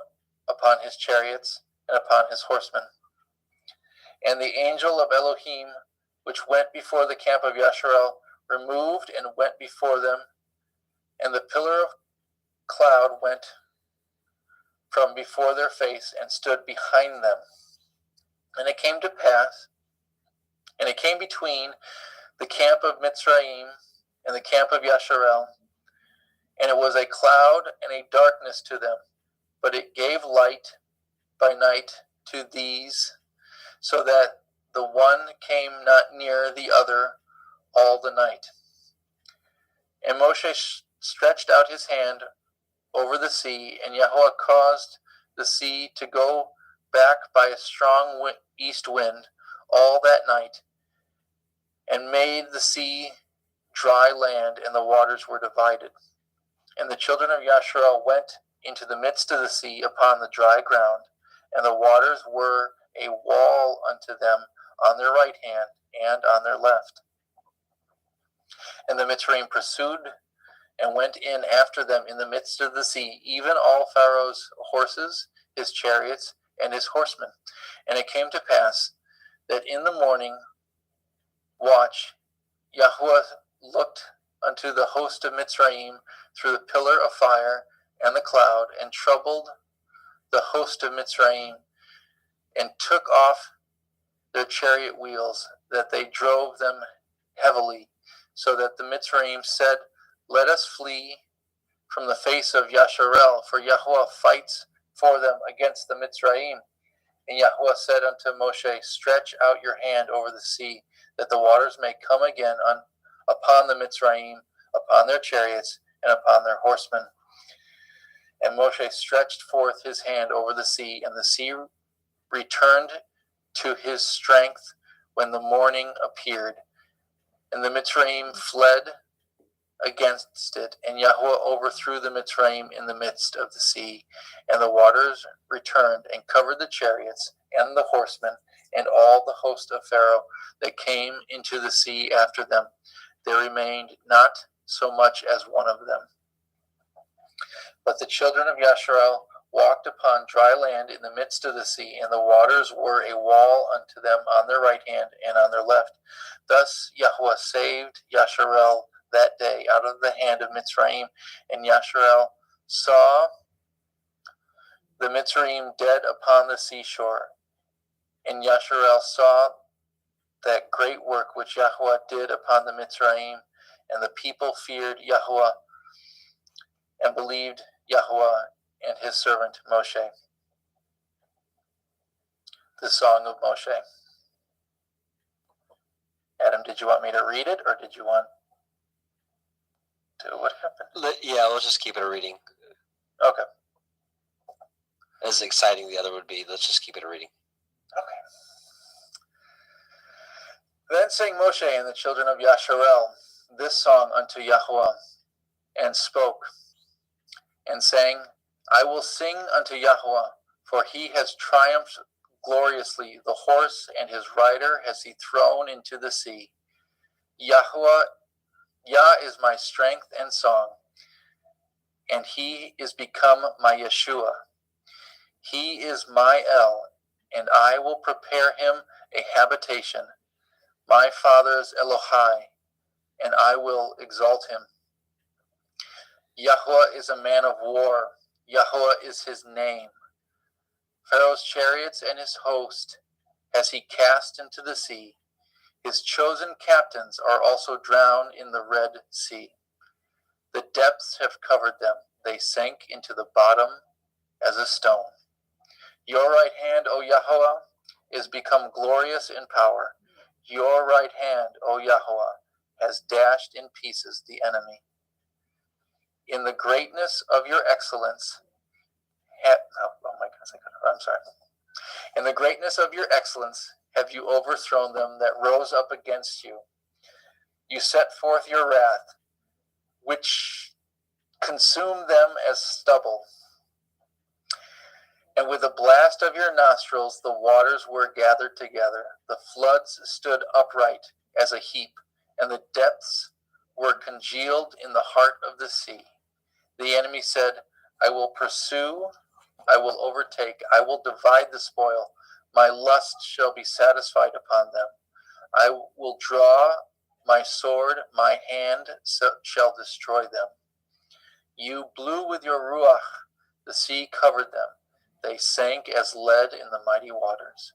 upon his chariots, and upon his horsemen. And the angel of Elohim, which went before the camp of Yasharel, removed and went before them, and the pillar of cloud went from before their face and stood behind them. And it came to pass, and it came between the camp of Mitzrayim and the camp of Yasharel, and it was a cloud and a darkness to them, but it gave light by night to these, so that the one came not near the other all the night. And Moshe stretched out his hand over the sea, and Yahuwah caused the sea to go back by a strong east wind all that night, and made the sea dry land, and the waters were divided. And the children of Yasharel went into the midst of the sea upon the dry ground, and the waters were a wall unto them on their right hand and on their left. And the Mitzrayim pursued and went in after them in the midst of the sea, even all Pharaoh's horses, his chariots, and his horsemen. And it came to pass that in the morning watch Yahuwah looked unto the host of Mitzrayim through the pillar of fire and the cloud, and troubled the host of Mitzrayim, and took off their chariot wheels, that they drove them heavily, so that the Mitzrayim said, let us flee from the face of Yasharel, for Yahuwah fights for them against the Mitzrayim. And Yahuwah said unto Moshe, stretch out your hand over the sea, that the waters may come again upon the Mitzrayim, upon their chariots, and upon their horsemen. And Moshe stretched forth his hand over the sea, and the sea returned to his strength when the morning appeared. And the Mitzrayim fled against it, and Yahuwah overthrew the Mitzrayim in the midst of the sea. And the waters returned and covered the chariots and the horsemen and all the host of Pharaoh that came into the sea after them. There remained not so much as one of them. But the children of Yasharel walked upon dry land in the midst of the sea, and the waters were a wall unto them on their right hand and on their left. Thus Yahuwah saved Yasharel that day out of the hand of Mitzrayim, and Yasharel saw the Mitzrayim dead upon the seashore. And Yasharel saw that great work which Yahuwah did upon the Mitzrayim, and the people feared Yahuwah and believed Yahuwah and his servant Moshe. The Song of Moshe. Adam, did you want me to read it, or did you want to? What happened? Yeah, let's just keep it a reading. Okay. As exciting the other would be, let's just keep it a reading. Okay. Then sang Moshe and the children of Yasharel this song unto Yahuwah, and spoke, and sang, I will sing unto Yahuwah, for he has triumphed gloriously. The horse and his rider has he thrown into the sea. Yahweh, Yah is my strength and song, and he is become my Yeshua. He is my El, and I will prepare him a habitation, my father's Elohai, and I will exalt him. Yahweh is a man of war. Yahweh is his name. Pharaoh's chariots and his host has he cast into the sea. His chosen captains are also drowned in the Red Sea. The depths have covered them. They sank into the bottom as a stone. Your right hand, O Yahweh, is become glorious in power. Your right hand, O Yahweh, has dashed in pieces the enemy. In the greatness of your excellence, in the greatness of your excellence have you overthrown them that rose up against you. You set forth your wrath, which consumed them as stubble. And with the blast of your nostrils the waters were gathered together. The floods stood upright as a heap, and the depths were congealed in the heart of the sea. The enemy said, I will pursue, I will overtake, I will divide the spoil. My lust shall be satisfied upon them. I will draw my sword, my hand shall destroy them. You blew with your ruach, the sea covered them. They sank as lead in the mighty waters.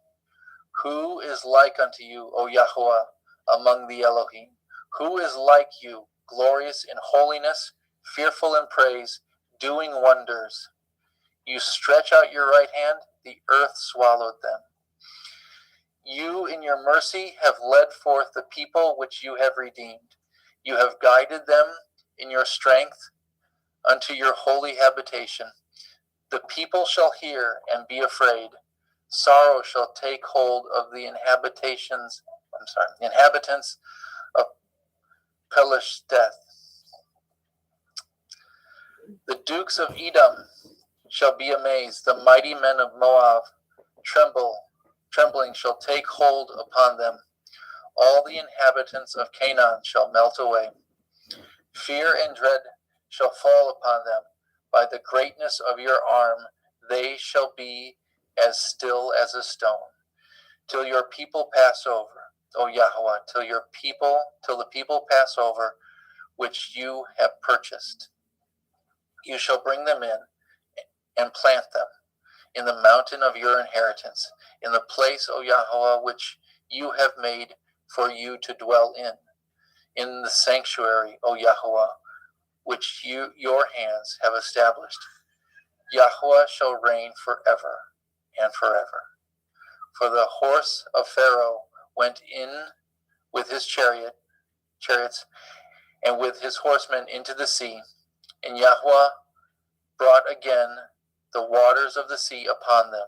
Who is like unto you, O Yahweh, among the Elohim? Who is like you, glorious in holiness, fearful in praise, doing wonders? You stretch out your right hand, the earth swallowed them. You in your mercy have led forth the people which you have redeemed. You have guided them in your strength unto your holy habitation. The people shall hear and be afraid. Sorrow shall take hold of the inhabitants of Pelisheth. The dukes of Edom shall be amazed. The mighty men of Moab trembling shall take hold upon them. All the inhabitants of Canaan shall melt away. Fear and dread shall fall upon them. By the greatness of your arm they shall be as still as a stone, till your people pass over, O Yahweh, till the people pass over, which you have purchased. You shall bring them in and plant them in the mountain of your inheritance, in the place, O Yahweh, which you have made for you to dwell in the sanctuary, O Yahweh, which your hands have established. Yahweh shall reign forever and forever. For the horse of Pharaoh went in with his chariots and with his horsemen into the sea, and Yahweh brought again the waters of the sea upon them.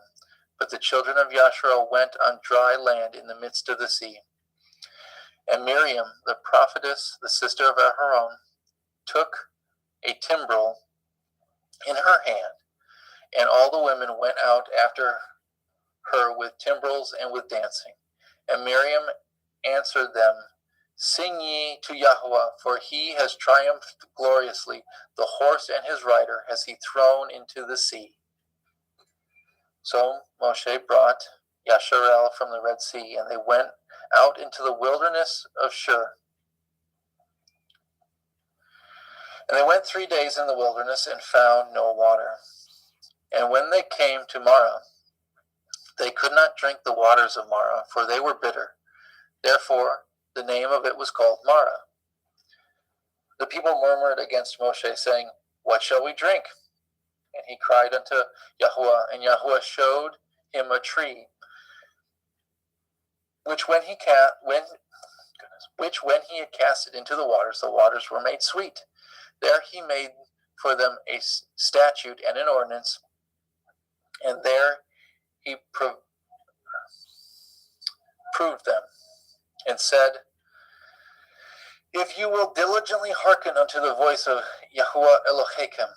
But the children of Yasharel went on dry land in the midst of the sea. And Miriam, the prophetess, the sister of Aharon, took a timbrel in her hand, and all the women went out after her with timbrels and with dancing. And Miriam answered them, Sing ye to Yahweh, for he has triumphed gloriously. The horse and his rider has he thrown into the sea. So Moshe brought Yasharel from the Red Sea, and they went out into the wilderness of Shur. And they went 3 days in the wilderness and found no water. And when they came to Marah, they could not drink the waters of Marah, for they were bitter. Therefore, the name of it was called Marah. The people murmured against Moshe, saying, What shall we drink? And he cried unto Yahweh, and Yahweh showed him a tree, which when he had cast it into the waters were made sweet. There he made for them a statute and an ordinance, and there he proved them, and said, If you will diligently hearken unto the voice of Yahweh Elohechem,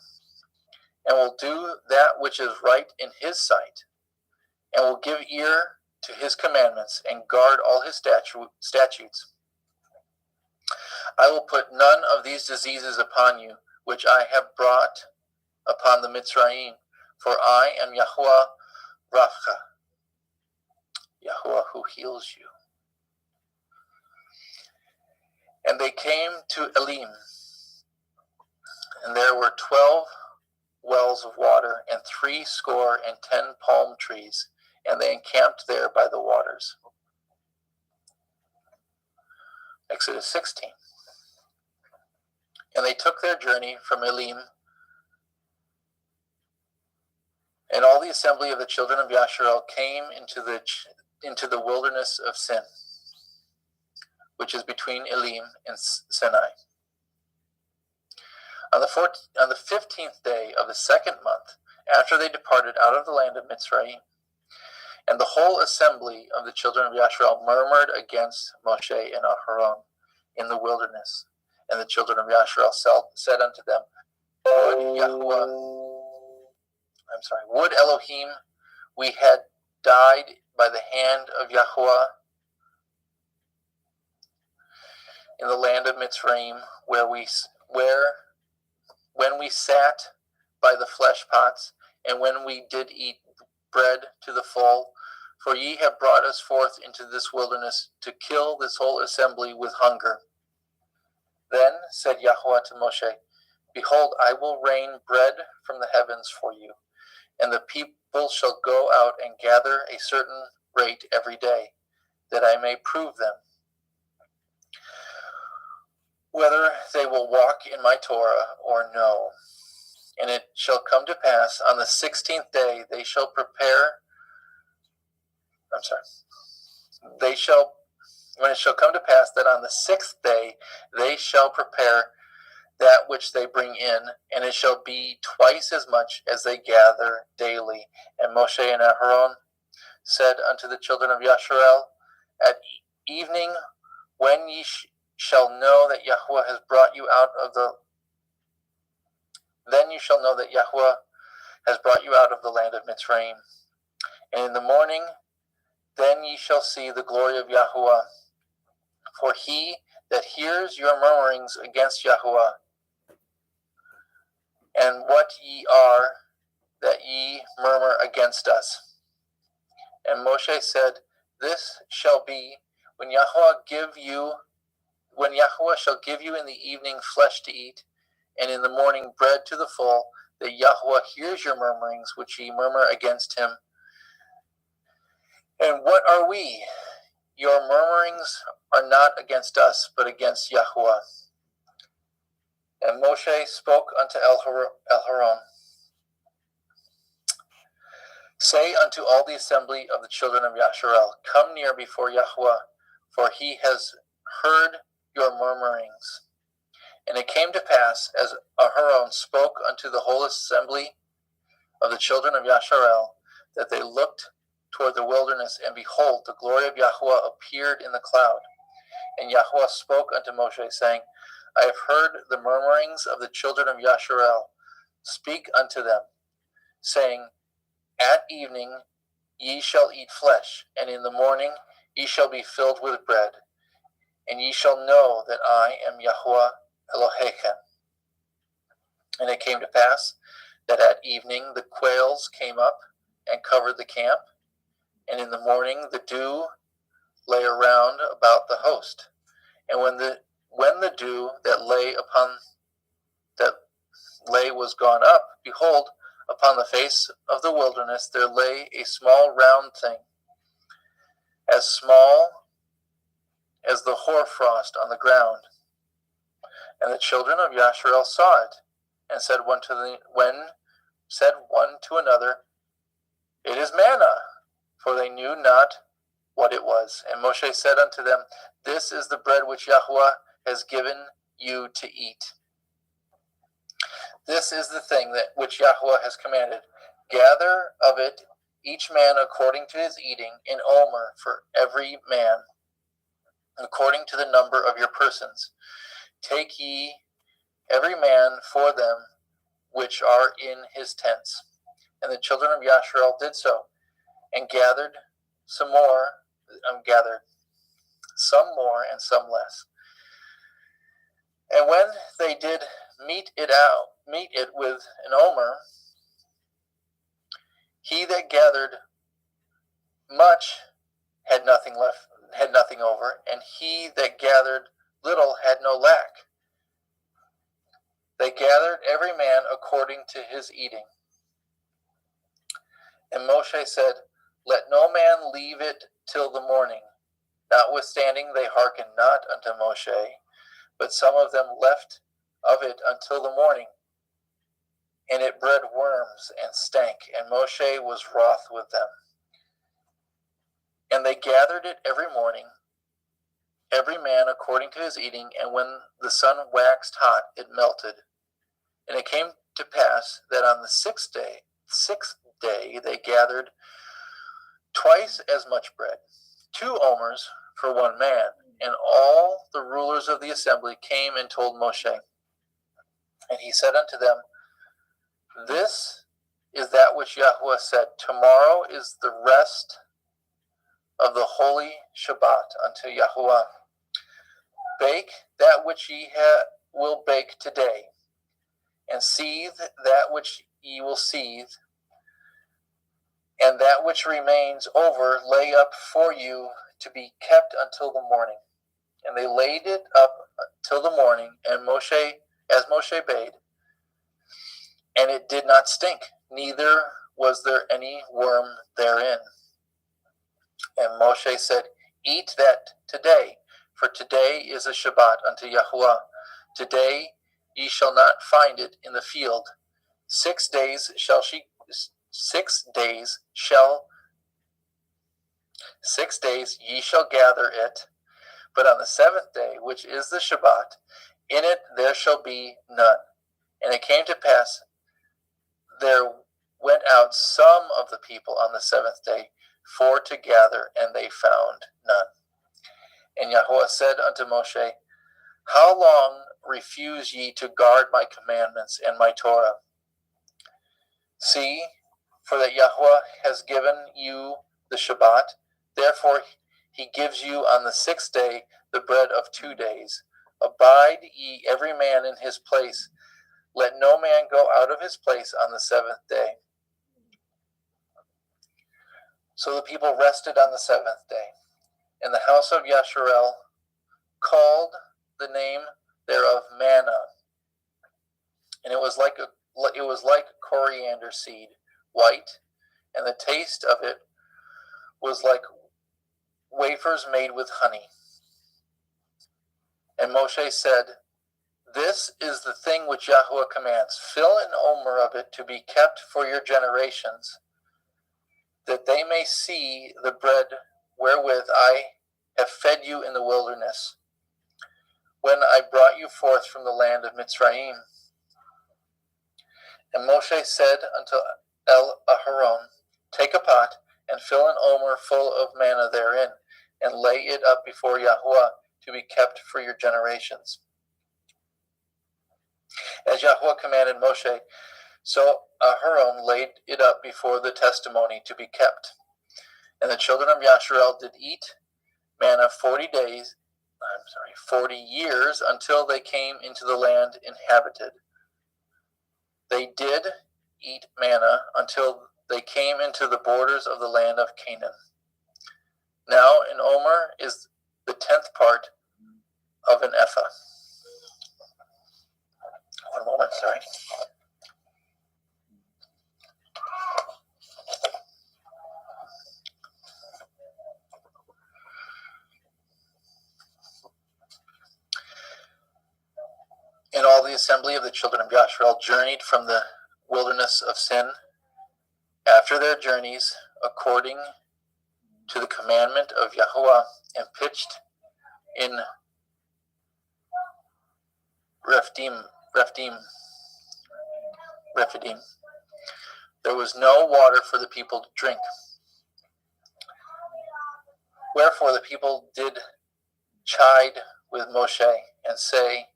and will do that which is right in his sight, and will give ear to his commandments, and guard all his statutes. I will put none of these diseases upon you, which I have brought upon the Mitzrayim, for I am Yahuwah Rapha, Yahuwah who heals you. And they came to Elim, and there were 12 wells of water, and 70 palm trees, and they encamped there by the waters. Exodus 16. And they took their journey from Elim, and all the assembly of the children of Yasharel came into the wilderness of Sin, which is between Elim and Sinai. On the 15th day of the second month, after they departed out of the land of Mitzrayim, and the whole assembly of the children of Yasharel murmured against Moshe and Aharon in the wilderness. And the children of Yasharel said unto them, Would Elohim we had died by the hand of Yahuwah in the land of Mitzrayim, when we sat by the flesh pots, and when we did eat bread to the full. For ye have brought us forth into this wilderness to kill this whole assembly with hunger. Then said Yahuwah to Moshe, Behold, I will rain bread from the heavens for you, and the people shall go out and gather a certain rate every day, that I may prove them, whether they will walk in my Torah or no. And it shall come to pass on the 16th day when it shall come to pass that on the 6th day they shall prepare that which they bring in, and it shall be twice as much as they gather daily. And Moshe and Aharon said unto the children of Yasharel, At evening, when ye shall know that Yahuwah has brought you out of the then you shall know that Yahuwah has brought you out of the land of Mitzrayim. And in the morning, then ye shall see the glory of Yahuwah. For he that hears your murmurings against Yahuwah, and what ye are that ye murmur against us. And Moshe said, This shall be when Yahuwah shall give you in the evening flesh to eat, and in the morning bread to the full, that Yahuwah hears your murmurings which ye murmur against him. And what are we? Your murmurings are not against us, but against Yahuwah. And Moshe spoke unto Elharon, Say unto all the assembly of the children of Yasharel, Come near before Yahuwah, for he has heard your murmurings. And it came to pass, as Aharon spoke unto the whole assembly of the children of Yasharel, that they looked toward the wilderness, and behold, the glory of Yahuwah appeared in the cloud. And Yahuwah spoke unto Moshe, saying, I have heard the murmurings of the children of Yasharel. Speak unto them, saying, At evening ye shall eat flesh, and in the morning ye shall be filled with bread. And ye shall know that I am Yahuwah Elohechem. And it came to pass that at evening the quails came up and covered the camp, and in the morning the dew lay around about the host. And when the dew that lay was gone up, behold, upon the face of the wilderness there lay a small round thing, as small as the hoarfrost on the ground. And the children of Yasharel saw it, and said one to another, It is manna, for they knew not what it was. And Moshe said unto them, This is the bread which Yahuwah has given you to eat. This is the thing which Yahuwah has commanded. Gather of it each man according to his eating, an omer for every man, according to the number of your persons. Take ye every man for them which are in his tents. And the children of Yasharel did so. and gathered some more and some less. And when they did meet it with an omer, he that gathered much had nothing over, and he that gathered little had no lack. They gathered every man according to his eating. And Moshe said, Let no man leave it till the morning. Notwithstanding they hearkened not unto Moshe, but some of them left of it until the morning. And it bred worms and stank, and Moshe was wroth with them. And they gathered it every morning, every man according to his eating, and when the sun waxed hot, it melted. And it came to pass that on the sixth day they gathered twice as much bread, 2 omers for one man. And all the rulers of the assembly came and told Moshe. And he said unto them, This is that which Yahweh said, Tomorrow is the rest of the holy Shabbat unto Yahweh. Bake that which ye will bake today, and seethe that which ye will seethe, and that which remains over lay up for you to be kept until the morning. And they laid it up till the morning, and Moshe, as Moshe bade, and it did not stink, neither was there any worm therein. And Moshe said, Eat that today, for today is a Shabbat unto Yahuwah. Today ye shall not find it in the field. 6 days ye shall gather it, but on the 7th day, which is the Shabbat, in it there shall be none. And it came to pass, there went out some of the people on the 7th day for to gather, and they found none. And Yahweh said unto Moshe, How long refuse ye to guard my commandments and my Torah? See, for that Yahweh has given you the Shabbat, therefore he gives you on the 6th day the bread of 2 days. Abide ye every man in his place. Let no man go out of his place on the 7th day. So the people rested on the 7th day. And the house of Yasharel called the name thereof manna, and it was like coriander seed, white, and the taste of it was like wafers made with honey. And Moshe said, This is the thing which Yahweh commands. Fill an omer of it to be kept for your generations, that they may see the bread wherewith I have fed you in the wilderness, when I brought you forth from the land of Mitzrayim. And Moshe said unto Aharon, Take a pot, and fill an omer full of manna therein, and lay it up before Yahweh to be kept for your generations. As Yahweh commanded Moshe, so Aharon laid it up before the testimony to be kept. And the children of Yasharel did eat manna 40 years until they came into the land inhabited. They did eat manna until they came into the borders of the land of Canaan. Now an omer is the 10th part of an ephah. One moment, sorry. And all the assembly of the children of Yasharel journeyed from the wilderness of Sin after their journeys, according to the commandment of Yahuwah, and pitched in Rephidim. There was no water for the people to drink. Wherefore the people did chide with Moshe, and say,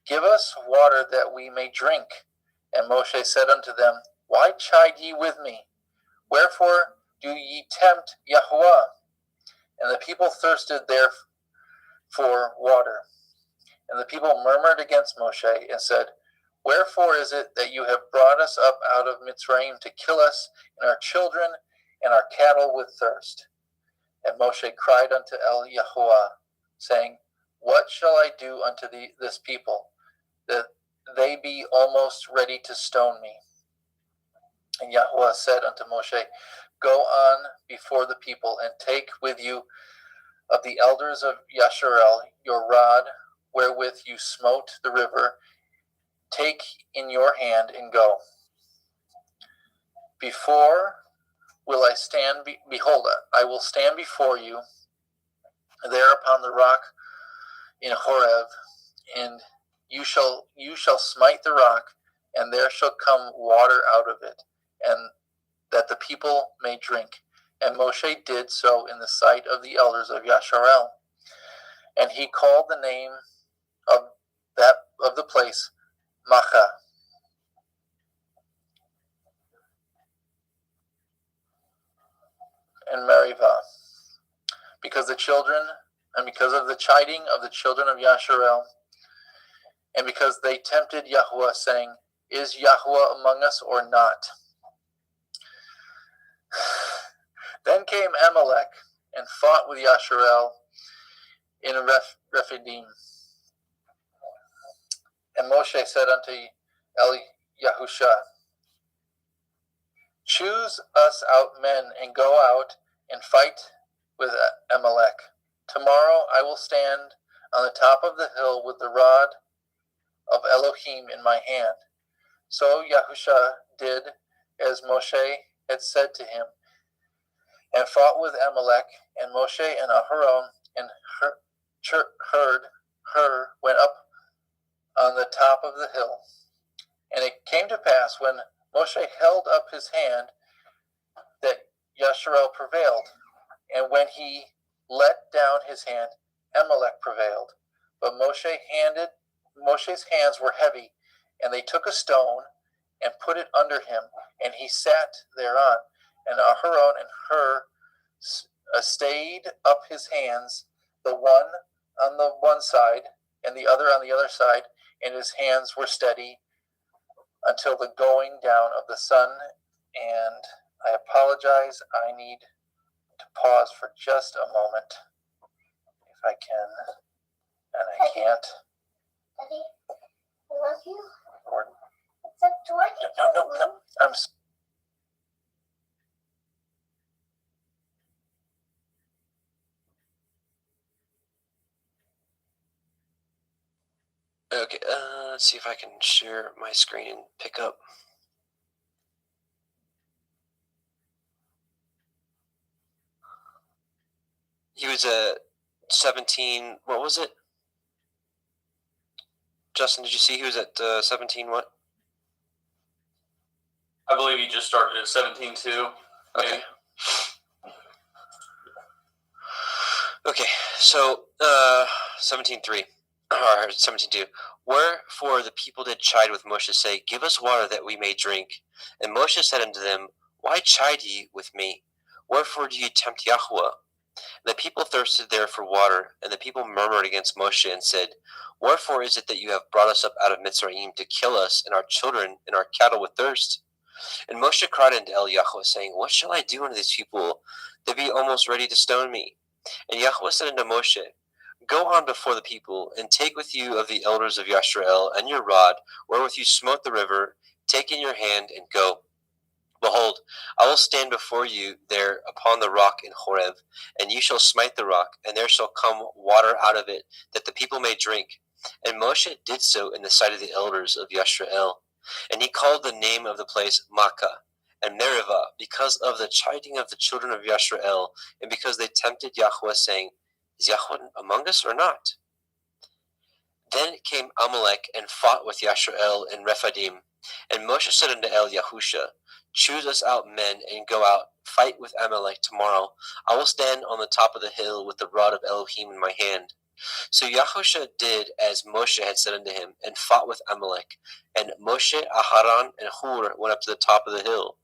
Give us water that we may drink. And Moshe said unto them, Why chide ye with me? Wherefore do ye tempt Yahuwah? And the people thirsted there for water. And the people murmured against Moshe and said, Wherefore is it that you have brought us up out of Mitzrayim to kill us and our children and our cattle with thirst? And Moshe cried unto El Yahuwah, saying, What shall I do unto this people, that they be almost ready to stone me? And Yahuwah said unto Moshe, Go on before the people, and take with you of the elders of Yasharel your rod, wherewith you smote the river, take in your hand, and go. Before will I stand, behold, I will stand before you there upon the rock in Horeb, and you shall smite the rock, and there shall come water out of it, and that the people may drink. And Moshe did so in the sight of the elders of Yasharel. And he called the name of the place Makkah. And Meribah, because of the chiding of the children of Yasharel, and because they tempted Yahuwah, saying, Is Yahuwah among us or not? Then came Amalek and fought with Yasharel in Rephidim. And Moshe said unto Yahusha, Choose us out men, and go out and fight with Amalek. Tomorrow I will stand on the top of the hill with the rod of Elohim in my hand. So Yahusha did as Moshe had said to him, and fought with Amalek. And Moshe and Aharon and Hur went up on the top of the hill. And it came to pass, when Moshe held up his hand, that Yasharel prevailed. And when he let down his hand, Amalek prevailed. But Moshe's hands were heavy, and they took a stone and put it under him, and he sat thereon. And Aharon and Hur stayed up his hands, the one on the one side and the other on the other side, and his hands were steady until the going down of the sun. And I apologize, I need to pause for just a moment, if I can, and I can't. Daddy, I love you. Lord. It's a toy. No. I'm Okay, let's see if I can share my screen and pick up. He was at 17, what was it? Justin, did you see he was at 17 what? I believe he just started at 17-2. Okay. Okay, so 17:3 or 17:2. Wherefore the people did chide with Moshe, say, Give us water that we may drink. And Moshe said unto them, Why chide ye with me? Wherefore do ye tempt Yahuwah? And the people thirsted there for water, and the people murmured against Moshe and said, Wherefore is it that you have brought us up out of Mitzrayim to kill us and our children and our cattle with thirst? And Moshe cried unto El Yahuwah, saying, What shall I do unto these people? They be almost ready to stone me. And Yahuwah said unto Moshe, Go on before the people, and take with you of the elders of Yasharel and your rod, wherewith you smote the river, take in your hand, and go. Behold, I will stand before you there upon the rock in Horeb, and you shall smite the rock, and there shall come water out of it, that the people may drink. And Moshe did so in the sight of the elders of Yasharel. And he called the name of the place Makkah and Meribah, because of the chiding of the children of Yasharel, and because they tempted Yahuwah, saying, Is Yahuwah among us or not? Then came Amalek and fought with Yasharel in Rephidim. And Moshe said unto El Yahusha, Choose us out men, and go out, fight with Amalek tomorrow. I will stand on the top of the hill with the rod of Elohim in my hand. So Yahusha did as Moshe had said unto him, and fought with Amalek. And Moshe, Aharon, and Hur went up to the top of the hill.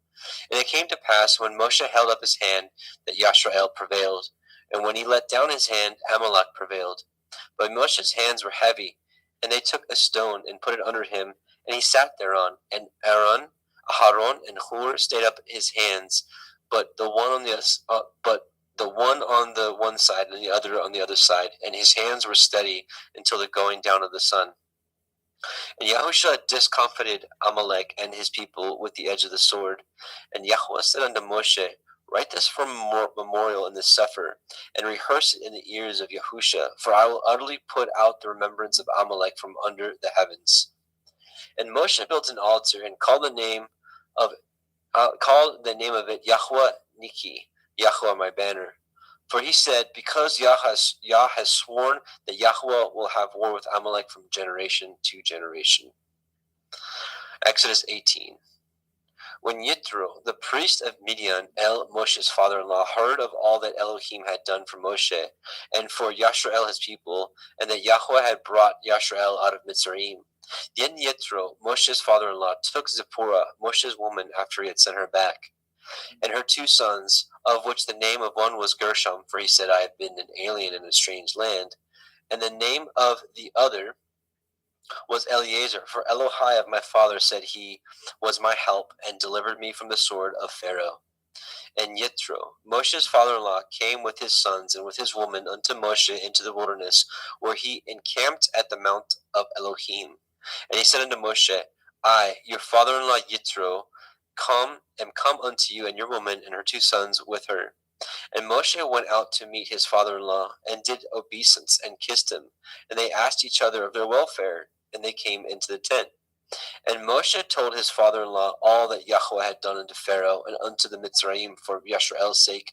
And it came to pass, when Moshe held up his hand, that Yashrael prevailed. And when he let down his hand, Amalek prevailed. But Moshe's hands were heavy, and they took a stone and put it under him, and he sat thereon. And Aaron, and Hur stayed up his hands, but the one on the one side and the other on the other side, and his hands were steady until the going down of the sun. And Yahusha discomfited Amalek and his people with the edge of the sword. And Yahweh said unto Moshe, Write this for memorial in the Sefer, and rehearse it in the ears of Yahusha, for I will utterly put out the remembrance of Amalek from under the heavens. And Moshe built an altar and called the name of it Yahweh Niki, Yahweh my banner. For he said, Because Yah has sworn that Yahweh will have war with Amalek from generation to generation. Exodus 18. When Yitro, the priest of Midian, Moshe's father-in-law, heard of all that Elohim had done for Moshe and for Yashrael his people, and that Yahweh had brought Yashrael out of Mitzrayim, then Yitro, Moshe's father-in-law, took Zipporah, Moshe's woman, after he had sent her back, and her 2 sons, of which the name of one was Gershom, for he said, I have been an alien in a strange land, and the name of the other was Eliezer, for Elohai of my father said he was my help, and delivered me from the sword of Pharaoh. And Yitro, Moshe's father-in-law, came with his sons and with his woman unto Moshe into the wilderness, where he encamped at the mount of Elohim. And he said unto Moshe, I, your father-in-law Yitro, come unto you, and your woman and her 2 sons with her. And Moshe went out to meet his father-in-law, and did obeisance, and kissed him. And they asked each other of their welfare, and they came into the tent. And Moshe told his father-in-law all that Yahweh had done unto Pharaoh and unto the Mitzrayim for Yashrael's sake,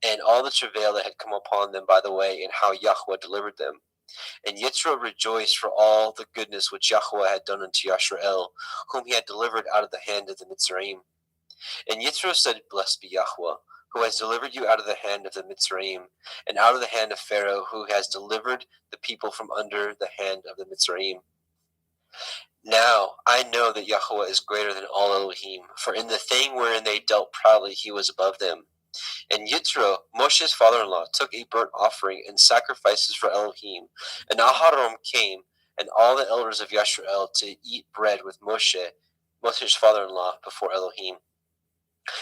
and all the travail that had come upon them by the way, and how Yahweh delivered them. And Yitro rejoiced for all the goodness which Yahweh had done unto Yashrael, whom he had delivered out of the hand of the Mitzrayim. And Yitro said, Blessed be Yahweh, who has delivered you out of the hand of the Mitzrayim, and out of the hand of Pharaoh, who has delivered the people from under the hand of the Mitzrayim. Now I know that Yahweh is greater than all Elohim, for in the thing wherein they dealt proudly he was above them. And Yitro, Moshe's father-in-law, took a burnt offering and sacrifices for Elohim. And Aharon came, and all the elders of Yashrael, to eat bread with Moshe's father-in-law, before Elohim.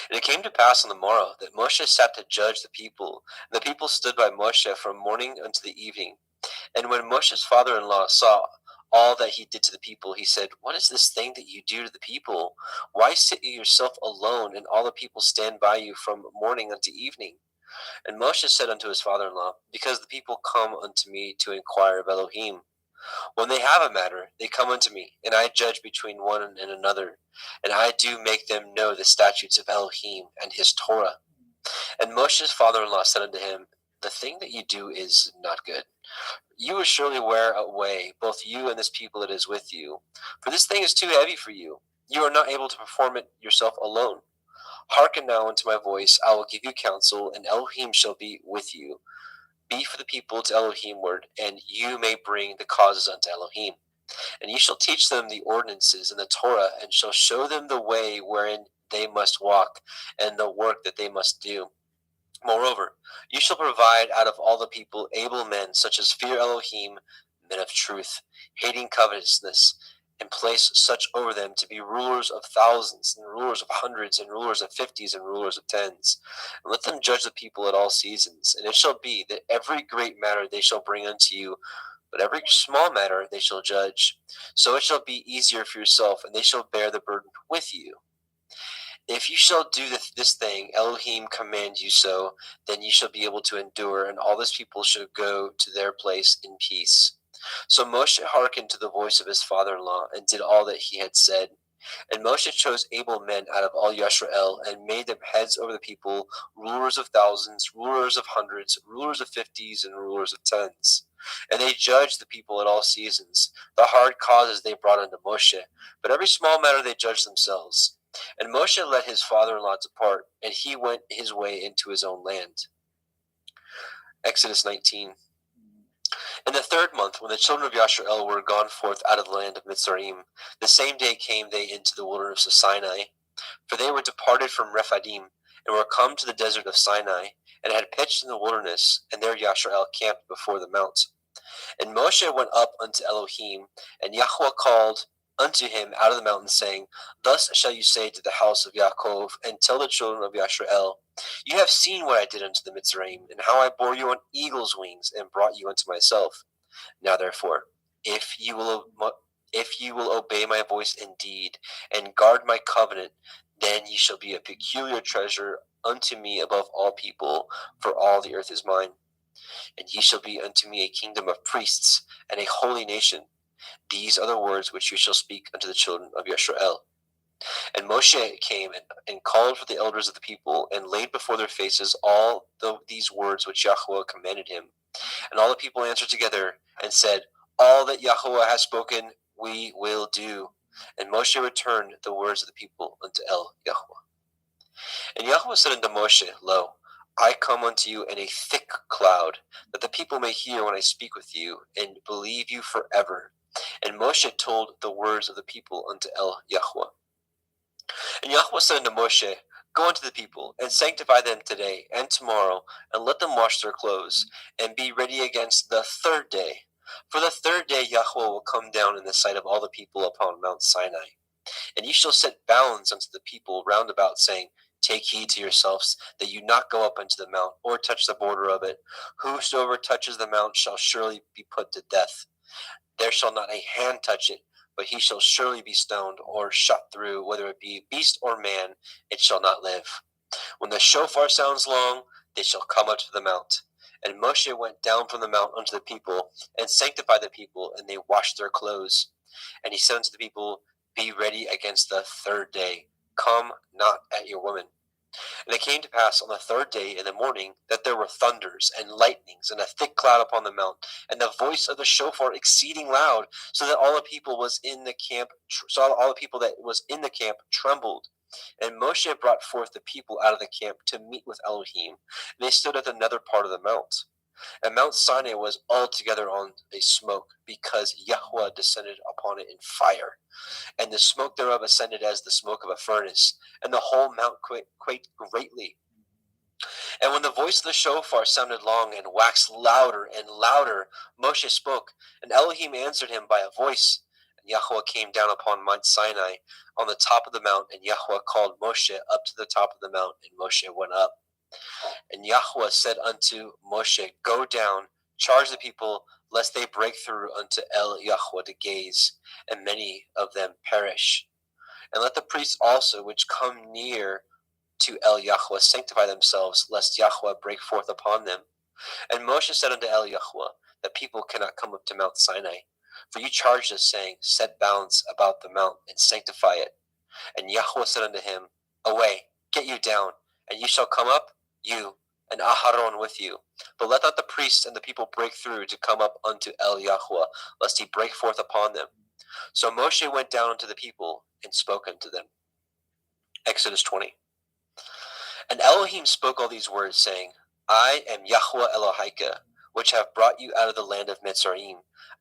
And it came to pass on the morrow that Moshe sat to judge the people, and the people stood by Moshe from morning unto the evening. And when Moshe's father-in-law saw all that he did to the people, he said, What is this thing that you do to the people? Why sit you yourself alone, and all the people stand by you from morning unto evening? And Moshe said unto his father-in-law, Because the people come unto me to inquire of Elohim. When they have a matter, they come unto me, and I judge between one and another, and I do make them know the statutes of Elohim and his Torah. And Moshe's father-in-law said unto him, The thing that you do is not good. You will surely wear away, both you and this people that is with you. For this thing is too heavy for you. You are not able to perform it yourself alone. Hearken now unto my voice. I will give you counsel, and Elohim shall be with you. Be for the people to Elohimward, and you may bring the causes unto Elohim. And you shall teach them the ordinances and the Torah, and shall show them the way wherein they must walk, and the work that they must do. Moreover, you shall provide out of all the people able men, such as fear Elohim, men of truth, hating covetousness, and place such over them to be rulers of thousands, and rulers of hundreds, and rulers of 50s, and rulers of 10s. And let them judge the people at all seasons. And it shall be that every great matter they shall bring unto you, but every small matter they shall judge. So it shall be easier for yourself, and they shall bear the burden with you. If you shall do this thing, Elohim command you so, then you shall be able to endure, and all this people shall go to their place in peace. So Moshe hearkened to the voice of his father-in-law, and did all that he had said. And Moshe chose able men out of all Yashrael, and made them heads over the people, rulers of thousands, rulers of hundreds, rulers of 50s, and rulers of 10s. And they judged the people at all seasons. The hard causes they brought unto Moshe, but every small matter they judged themselves. And Moshe let his father-in-law depart, and he went his way into his own land. Exodus 19. In the 3rd month, when the children of Yashrael were gone forth out of the land of Mitzrayim, the same day came they into the wilderness of Sinai. For they were departed from Rephidim, and were come to the desert of Sinai, and had pitched in the wilderness, and there Yasharel camped before the mount. And Moshe went up unto Elohim, and Yahweh called unto him out of the mountain, saying, Thus shall you say to the house of Yaakov, and tell the children of Yasharel, You have seen what I did unto the Mitzrayim, and how I bore you on eagle's wings, and brought you unto myself. Now therefore, if you will obey my voice indeed, and guard my covenant, then ye shall be a peculiar treasure unto me above all people, for all the earth is mine. And ye shall be unto me a kingdom of priests, and a holy nation. These are the words which you shall speak unto the children of Yisrael. And Moshe came and called for the elders of the people, and laid before their faces all these words which Yahweh commanded him. And all the people answered together, and said, All that Yahweh has spoken, we will do. And Moshe returned the words of the people unto Yahweh. And Yahweh said unto Moshe, Lo, I come unto you in a thick cloud, that the people may hear when I speak with you, and believe you forever. And Moshe told the words of the people unto Yahweh. And Yahweh said unto Moshe, Go unto the people, and sanctify them today and tomorrow, and let them wash their clothes, and be ready against the third day. For the third day Yahweh will come down in the sight of all the people upon Mount Sinai. And ye shall set bounds unto the people round about, saying, Take heed to yourselves, that you not go up unto the mount, or touch the border of it. Whosoever touches the mount shall surely be put to death. There shall not a hand touch it, but he shall surely be stoned, or shot through, whether it be beast or man, it shall not live. When the shofar sounds long, they shall come up to the mount. And Moshe went down from the mount unto the people, and sanctified the people, and they washed their clothes. And he said unto the people, Be ready against the third day. Come not at your women. And it came to pass on the third day in the morning that there were thunders and lightnings and a thick cloud upon the mount, and the voice of the shofar exceeding loud, so that all the people that was in the camp trembled. And Moshe brought forth the people out of the camp to meet with Elohim. And they stood at another part of the mount. And Mount Sinai was altogether on a smoke, because Yahweh descended upon it in fire. And the smoke thereof ascended as the smoke of a furnace, and the whole mount quaked greatly. And when the voice of the shofar sounded long and waxed louder and louder, Moshe spoke, and Elohim answered him by a voice. And Yahweh came down upon Mount Sinai on the top of the mount, and Yahweh called Moshe up to the top of the mount, and Moshe went up. And Yahweh said unto Moshe, Go down, charge the people, lest they break through unto Yahweh to gaze, and many of them perish. And let the priests also which come near to Yahweh sanctify themselves, lest Yahweh break forth upon them. And Moshe said unto Yahweh, The people cannot come up to Mount Sinai. For you charged us, saying, Set bounds about the mount, and sanctify it. And Yahweh said unto him, Away, get you down, and ye shall come up, you, and Aharon with you. But let not the priests and the people break through to come up unto Yahweh, lest he break forth upon them. So Moshe went down unto the people, and spoke unto them. Exodus 20. And Elohim spoke all these words, saying, I am Yahweh Elohika, which have brought you out of the land of Mitzrayim,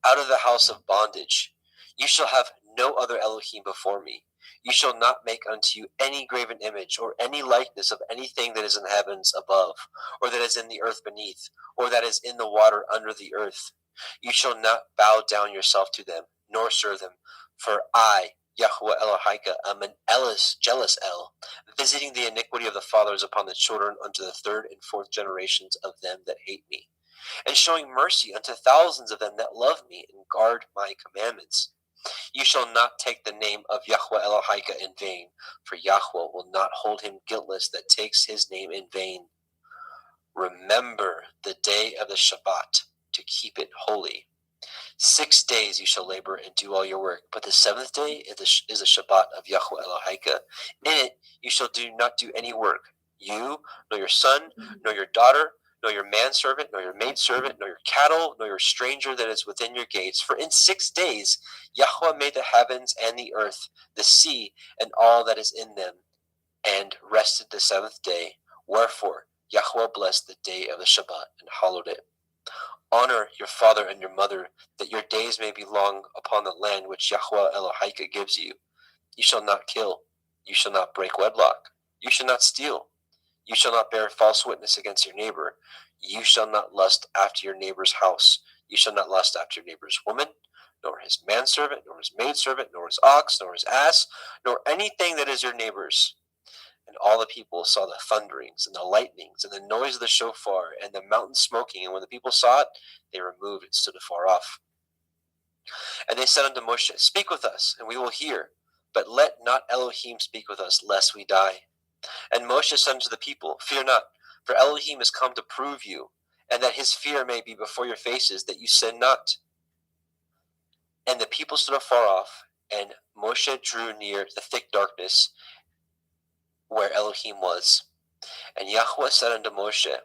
out of the house of bondage. You shall have no other Elohim before me. You shall not make unto you any graven image, or any likeness of anything that is in the heavens above, or that is in the earth beneath, or that is in the water under the earth. You shall not bow down yourself to them, nor serve them. For I, Yahweh Elohika, am an jealous El, visiting the iniquity of the fathers upon the children unto the third and fourth generations of them that hate me, and showing mercy unto thousands of them that love me and guard my commandments. You shall not take the name of Yahweh Elohika in vain, for Yahweh will not hold him guiltless that takes his name in vain. Remember the day of the Shabbat, to keep it holy. 6 days you shall labor and do all your work, but the seventh day is the Shabbat of Yahweh Elohika. In it you shall not do any work, you, nor your son, nor your daughter, nor your manservant, nor your maidservant, nor your cattle, nor your stranger that is within your gates. For in 6 days Yahweh made the heavens and the earth, the sea, and all that is in them, and rested the seventh day. Wherefore Yahweh blessed the day of the Shabbat and hallowed it. Honor your father and your mother, that your days may be long upon the land which Yahweh Elohika gives you. You shall not kill. You shall not break wedlock. You shall not steal. You shall not bear false witness against your neighbor. You shall not lust after your neighbor's house. You shall not lust after your neighbor's woman, nor his manservant, nor his maidservant, nor his ox, nor his ass, nor anything that is your neighbor's. And all the people saw the thunderings and the lightnings and the noise of the shofar and the mountain smoking. And when the people saw it, they removed and stood afar off. And they said unto Moshe, Speak with us, and we will hear. But let not Elohim speak with us, lest we die. And Moshe said unto the people, Fear not, for Elohim is come to prove you, and that his fear may be before your faces, that you sin not. And the people stood afar off, and Moshe drew near the thick darkness where Elohim was. And Yahweh said unto Moshe,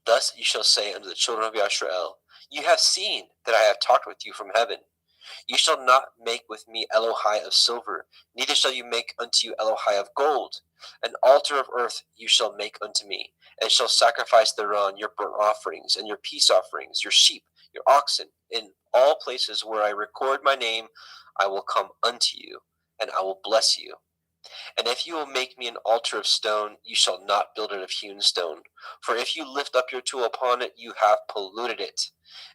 Thus you shall say unto the children of Yisrael, You have seen that I have talked with you from heaven. You shall not make with me Elohai of silver, neither shall you make unto you Elohai of gold. An altar of earth you shall make unto me, and shall sacrifice thereon your burnt offerings, and your peace offerings, your sheep, your oxen. In all places where I record my name, I will come unto you, and I will bless you. And if you will make me an altar of stone, you shall not build it of hewn stone. For if you lift up your tool upon it, you have polluted it.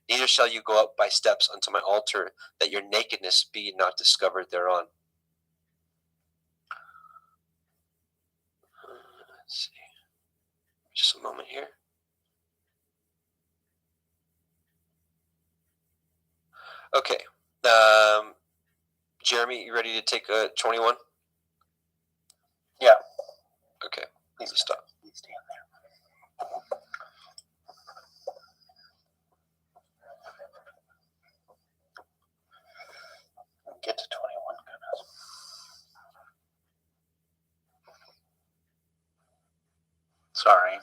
Neither shall you go up by steps unto my altar, that your nakedness be not discovered thereon. Let's see. Just a moment here. Okay. Jeremy, you ready to take 21? Yeah. Okay. Please stop. Please stand there. Get to 21, goodness. Sorry.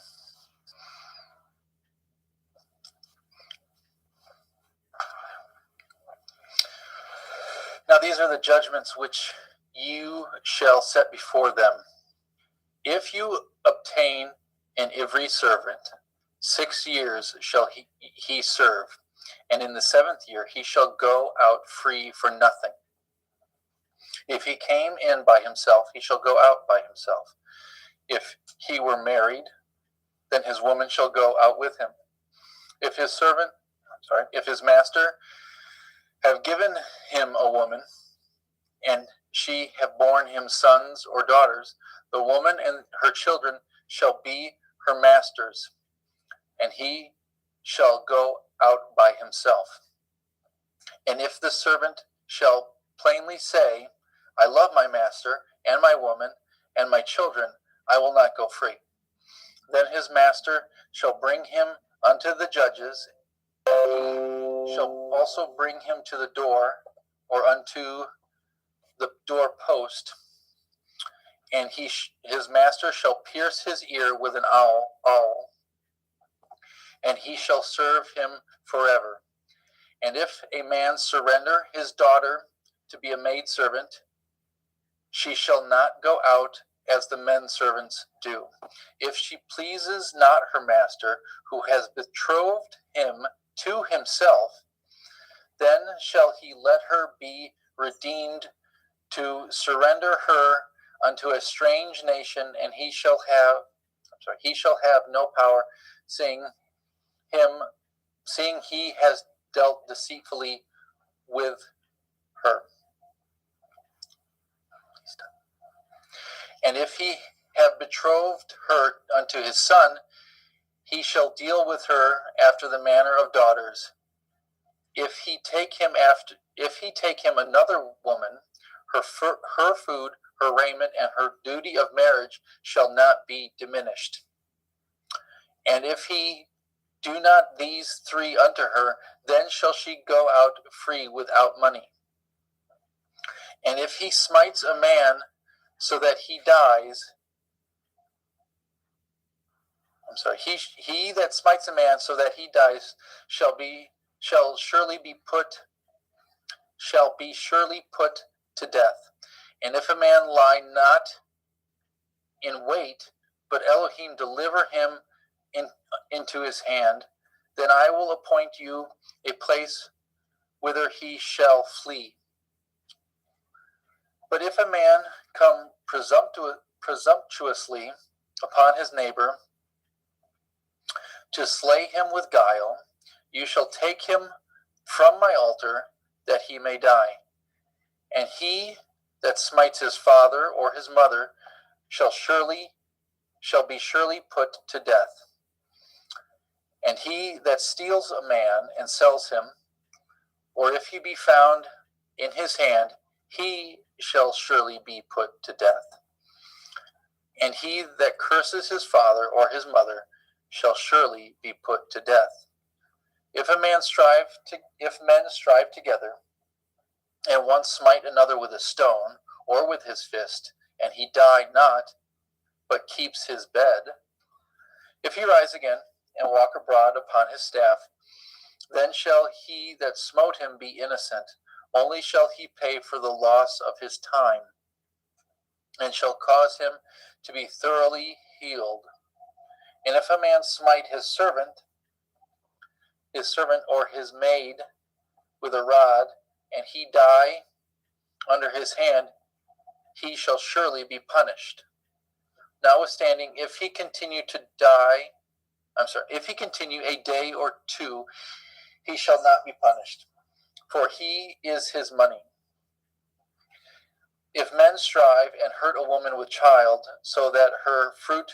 Now these are the judgments which you shall set before them. If you obtain an Ivri servant, 6 years shall he serve, and in the 7th year he shall go out free for nothing. If he came in by himself, he shall go out by himself. If he were married, then his woman shall go out with him. If his master have given him a woman, and she have borne him sons or daughters, the woman and her children shall be her master's, and he shall go out by himself. And if the servant shall plainly say, I love my master and my woman and my children, I will not go free. Then his master shall bring him unto the judges, and he shall also bring him to the door, or unto the door post, and his master shall pierce his ear with an awl, and he shall serve him forever. And if a man surrender his daughter to be a maidservant, she shall not go out as the men servants do. If she pleases not her master, who has betrothed him to himself, then shall he let her be redeemed to surrender her unto a strange nation, and he shall have no power, seeing he has dealt deceitfully with her. And if he have betrothed her unto his son, he shall deal with her after the manner of daughters. If he take him another woman, her food, her raiment, and her duty of marriage shall not be diminished. And if he do not these 3 unto her, then shall she go out free without money. And if he smites a man so that he dies, he that smites a man so that he dies shall surely be put to death. And if a man lie not in wait, but Elohim deliver him into his hand, then I will appoint you a place whither he shall flee. But if a man come presumptuously upon his neighbor to slay him with guile, you shall take him from my altar, that he may die. And he that smites his father or his mother shall be surely put to death. And he that steals a man and sells him, or if he be found in his hand, he shall surely be put to death. And he that curses his father or his mother shall surely be put to death. If men strive together, and one smite another with a stone, or with his fist, and he die not, but keeps his bed, if he rise again, and walk abroad upon his staff, then shall he that smote him be innocent, only shall he pay for the loss of his time, and shall cause him to be thoroughly healed. And if a man smite his servant or his maid with a rod, and he die under his hand, he shall surely be punished. Notwithstanding, if he continue a day or two, he shall not be punished, for he is his money. If men strive and hurt a woman with child, so that her fruit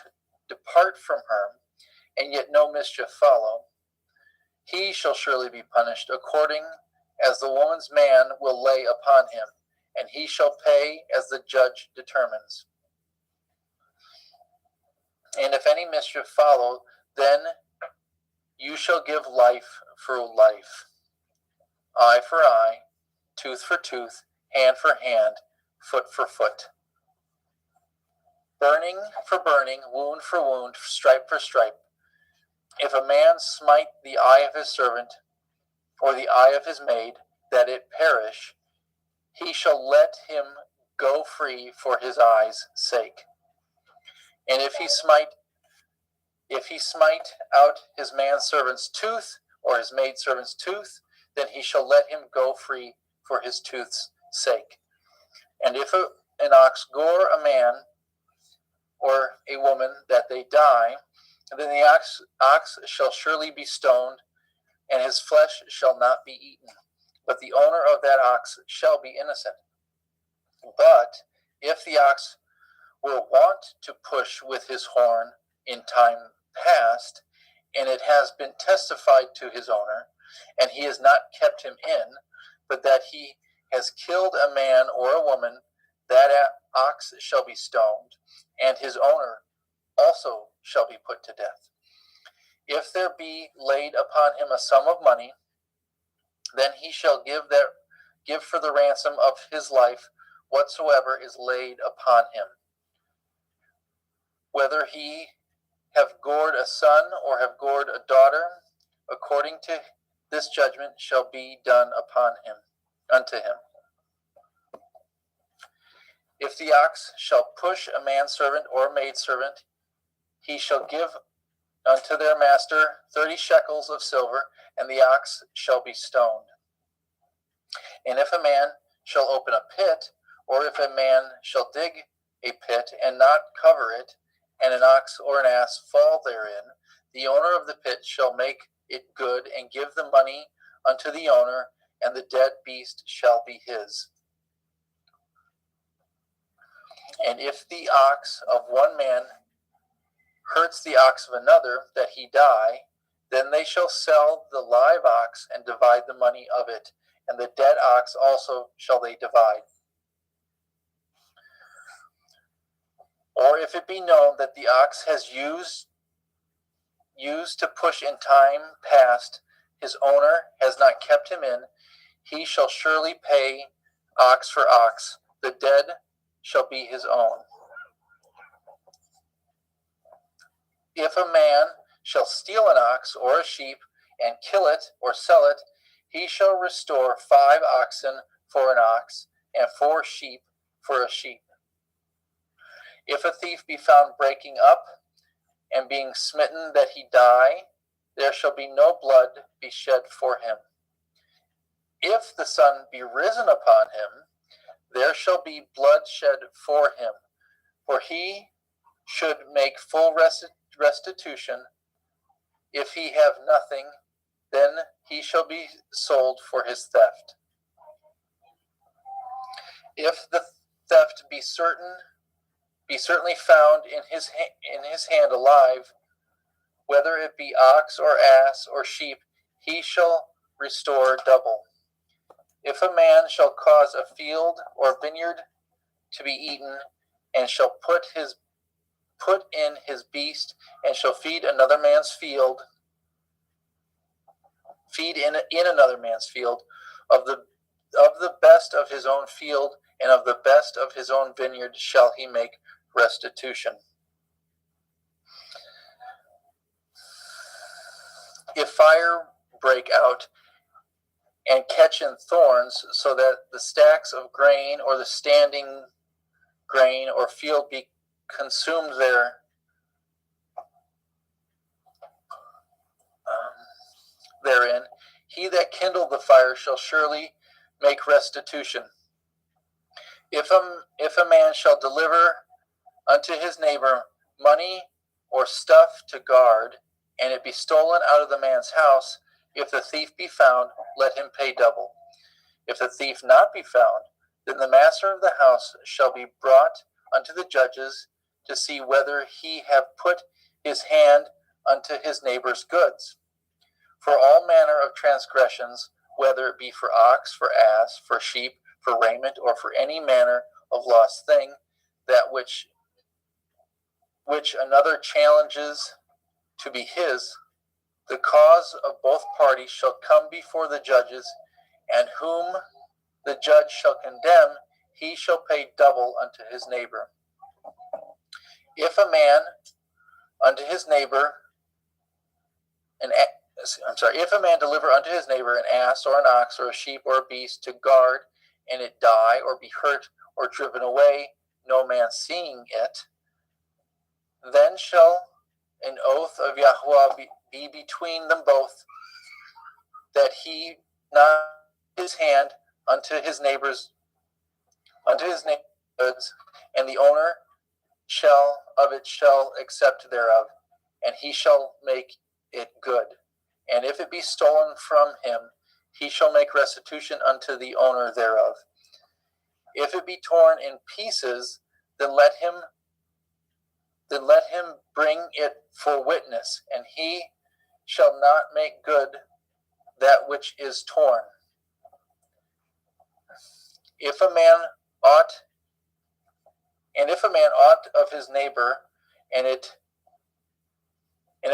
depart from her, and yet no mischief follow, he shall surely be punished according as the woman's man will lay upon him, and he shall pay as the judge determines. And if any mischief follow, then you shall give life for life, eye for eye, tooth for tooth, hand for hand, foot for foot. Burning for burning, wound for wound, stripe for stripe. If a man smite the eye of his servant, or the eye of his maid, that it perish, he shall let him go free for his eye's sake. And if he smite out his manservant's tooth, or his maidservant's tooth, then he shall let him go free for his tooth's sake. And if an ox gore a man or a woman that they die, then the ox shall surely be stoned, and his flesh shall not be eaten, but the owner of that ox shall be innocent. But if the ox were wont to push with his horn in time past, and it has been testified to his owner, and he has not kept him in, but that he has killed a man or a woman, that ox shall be stoned, and his owner also shall be put to death. If there be laid upon him a sum of money, then he shall give for the ransom of his life whatsoever is laid upon him. Whether he have gored a son or have gored a daughter, according to this judgment shall be done unto him. If the ox shall push a manservant or maidservant, he shall give unto their master 30 shekels of silver, and the ox shall be stoned. And if a man shall open a pit, or if a man shall dig a pit and not cover it, and an ox or an ass fall therein, the owner of the pit shall make it good, and give the money unto the owner, and the dead beast shall be his. And if the ox of one man hurts the ox of another, that he die, then they shall sell the live ox and divide the money of it, and the dead ox also shall they divide. Or if it be known that the ox has used to push in time past, his owner has not kept him in, he shall surely pay ox for ox, the dead shall be his own. If a man shall steal an ox or a sheep, and kill it or sell it, he shall restore 5 oxen for an ox, and 4 sheep for a sheep. If a thief be found breaking up, and being smitten that he die, there shall be no blood be shed for him. If the sun be risen upon him, there shall be bloodshed for him, for he should make full restitution. If he have nothing, then he shall be sold for his theft. If the theft be certainly found in his hand alive, whether it be ox or ass or sheep, he shall restore double. If a man shall cause a field or vineyard to be eaten, and shall put in his beast, and shall feed in another man's field, of the best of his own field and of the best of his own vineyard shall he make restitution. If fire break out and catch in thorns, so that the stacks of grain or the standing grain or field be consumed therein, he that kindled the fire shall surely make restitution. If a man shall deliver unto his neighbor money or stuff to guard, and it be stolen out of the man's house, if the thief be found, let him pay double. If the thief not be found, then the master of the house shall be brought unto the judges to see whether he have put his hand unto his neighbor's goods. For all manner of transgressions, whether it be for ox, for ass, for sheep, for raiment, or for any manner of lost thing, that which another challenges to be his, the cause of both parties shall come before the judges, and whom the judge shall condemn, he shall pay double unto his neighbor. If a man deliver unto his neighbor an ass or an ox or a sheep or a beast to guard, and it die or be hurt or driven away, no man seeing it, then shall an oath of Yahweh be between them both, that he not his hand unto his neighbor's goods, and the owner shall accept thereof, and he shall make it good. And if it be stolen from him, he shall make restitution unto the owner thereof. If it be torn in pieces, then let him bring it for witness, and he shall not make good that which is torn. If a man ought of his neighbor, and if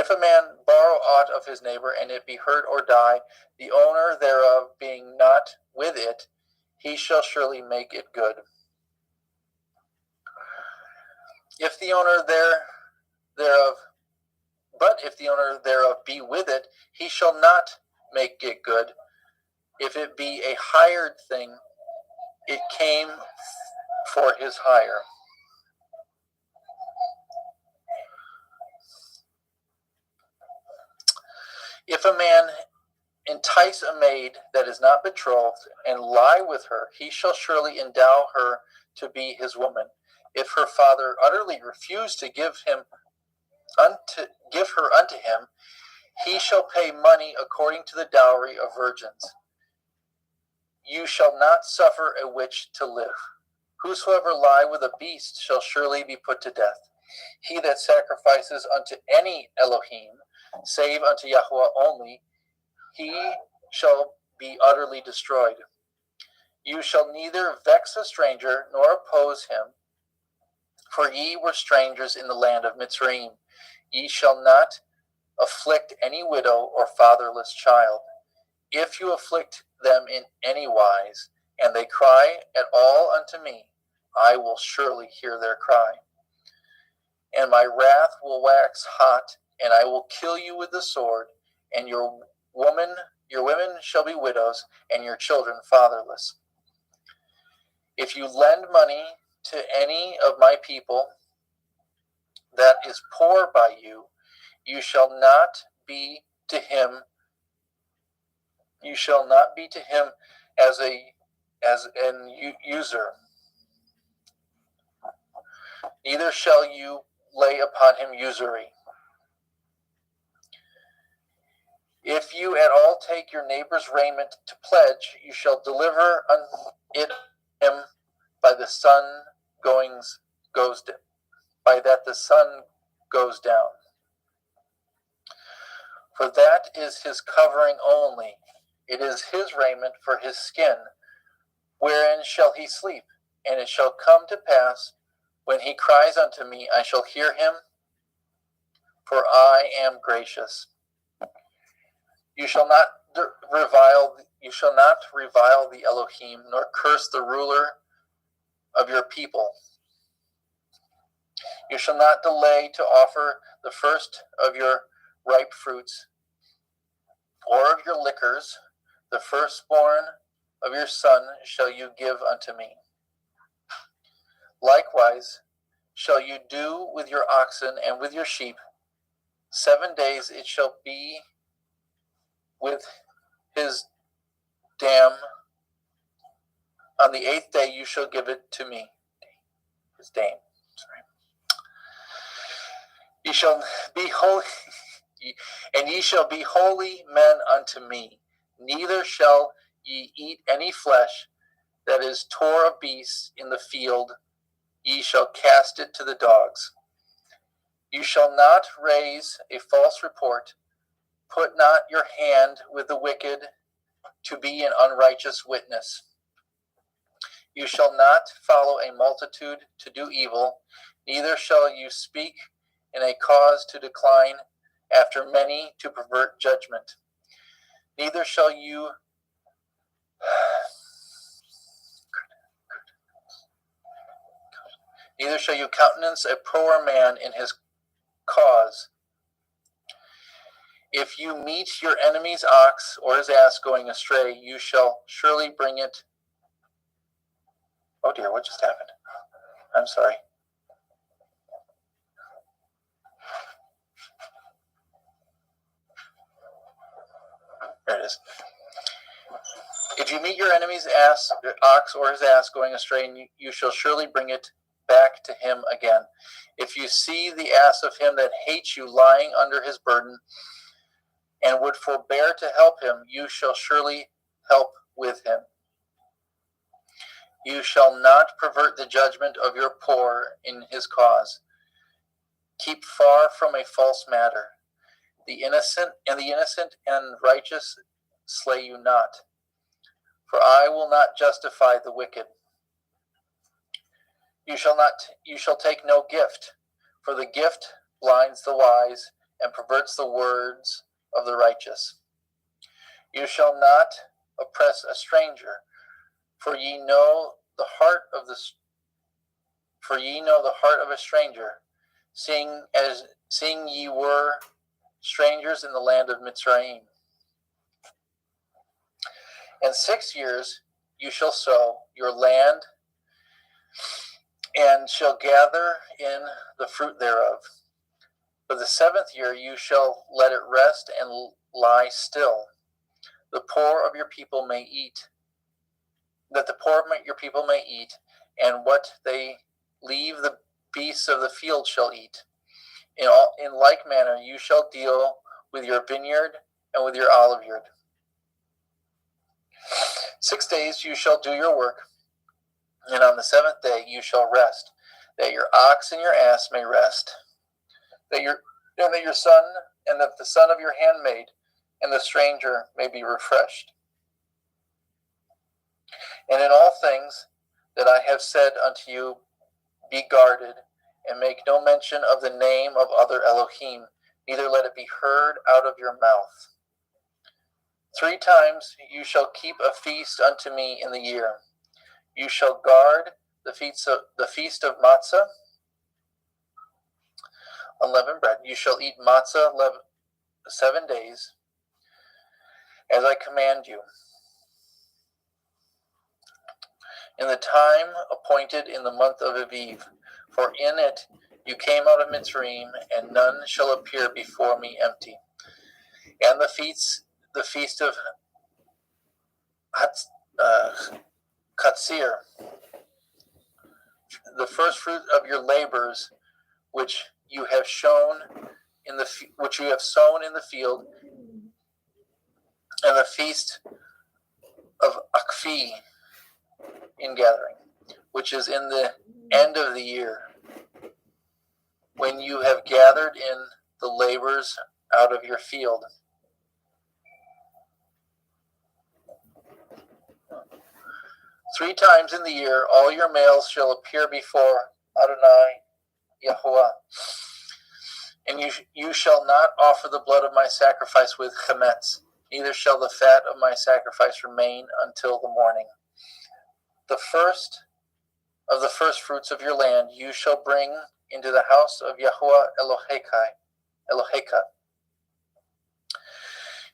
a man borrow aught of his neighbor, and it be hurt or die, the owner thereof being not with it, he shall surely make it good. If the owner thereof be with it, he shall not make it good. If it be a hired thing, it came for his hire. If a man entice a maid that is not betrothed, and lie with her, he shall surely endow her to be his woman. If her father utterly refuse to give her unto him, he shall pay money according to the dowry of virgins. You shall not suffer a witch to live. Whosoever lie with a beast shall surely be put to death. He that sacrifices unto any Elohim, save unto Yahweh only, he shall be utterly destroyed. You shall neither vex a stranger nor oppose him, for ye were strangers in the land of Mitzrayim. Ye shall not afflict any widow or fatherless child. If you afflict them in any wise, and they cry at all unto me, I will surely hear their cry. And my wrath will wax hot, and I will kill you with the sword, and your women shall be widows, and your children fatherless. If you lend money to any of my people that is poor by you, you shall not be to him as an user. neither shall you lay upon him usury. If you at all take your neighbor's raiment to pledge, you shall deliver it him by the sun by that the sun goes down. For that is his covering only. It is his raiment for his skin. Wherein shall he sleep? And it shall come to pass, when he cries unto me, I shall hear him, for I am gracious. You shall not revile the Elohim, nor curse the ruler of your people. You shall not delay to offer the first of your ripe fruits, or of your liquors. The firstborn of your son shall you give unto me. Likewise shall you do with your oxen and with your sheep. 7 days it shall be with his dam. On the 8th day you shall give it to me. His dam. Sorry. Ye shall be holy, and ye shall be holy men unto me. Neither shall ye eat any flesh that is tore of beasts in the field. Ye shall cast it to the dogs. You shall not raise a false report. Put not your hand with the wicked to be an unrighteous witness. You shall not follow a multitude to do evil, neither shall you speak in a cause to decline after many to pervert judgment. Neither shall you countenance a poor man in his cause. If you meet your enemy's ox or his ass going astray, you shall surely bring it. Oh dear, what just happened? I'm sorry. There it is. If you meet your enemy's ox or his ass going astray, you shall surely bring it back to him again. If you see the ass of him that hates you lying under his burden, and would forbear to help him, you shall surely help with him. You shall not pervert the judgment of your poor in his cause. Keep far from a false matter. The innocent and righteous slay you not, for I will not justify the wicked. You shall take no gift, for the gift blinds the wise and perverts the words of the righteous. You shall not oppress a stranger, for ye know the heart of a stranger, seeing ye were strangers in the land of Mitzrayim. In 6 years you shall sow your land, and shall gather in the fruit thereof. But the 7th year you shall let it rest and lie still, that the poor of your people may eat, and what they leave the beasts of the field shall eat. In like manner you shall deal with your vineyard and with your oliveyard. 6 days you shall do your work, and on the 7th day you shall rest, that your ox and your ass may rest, that the son of your handmaid and the stranger may be refreshed. And in all things that I have said unto you, be guarded, and make no mention of the name of other Elohim, neither let it be heard out of your mouth. 3 times you shall keep a feast unto me in the year. You shall guard the feast of matzah, unleavened bread. You shall eat matzah 7 days, as I command you, in the time appointed in the month of Aviv. For in it you came out of Mitzrayim, and none shall appear before me empty. And the feast of Katsir, the first fruit of your labors, which you have sown in the field, and the feast of Akfi in gathering, which is in the end of the year, when you have gathered in the labors out of your field. Three times in the year, all your males shall appear before Adonai Yahuwah, and you shall not offer the blood of my sacrifice with chametz, neither shall the fat of my sacrifice remain until the morning. The first of the first fruits of your land you shall bring into the house of Yahuwah Eloheka.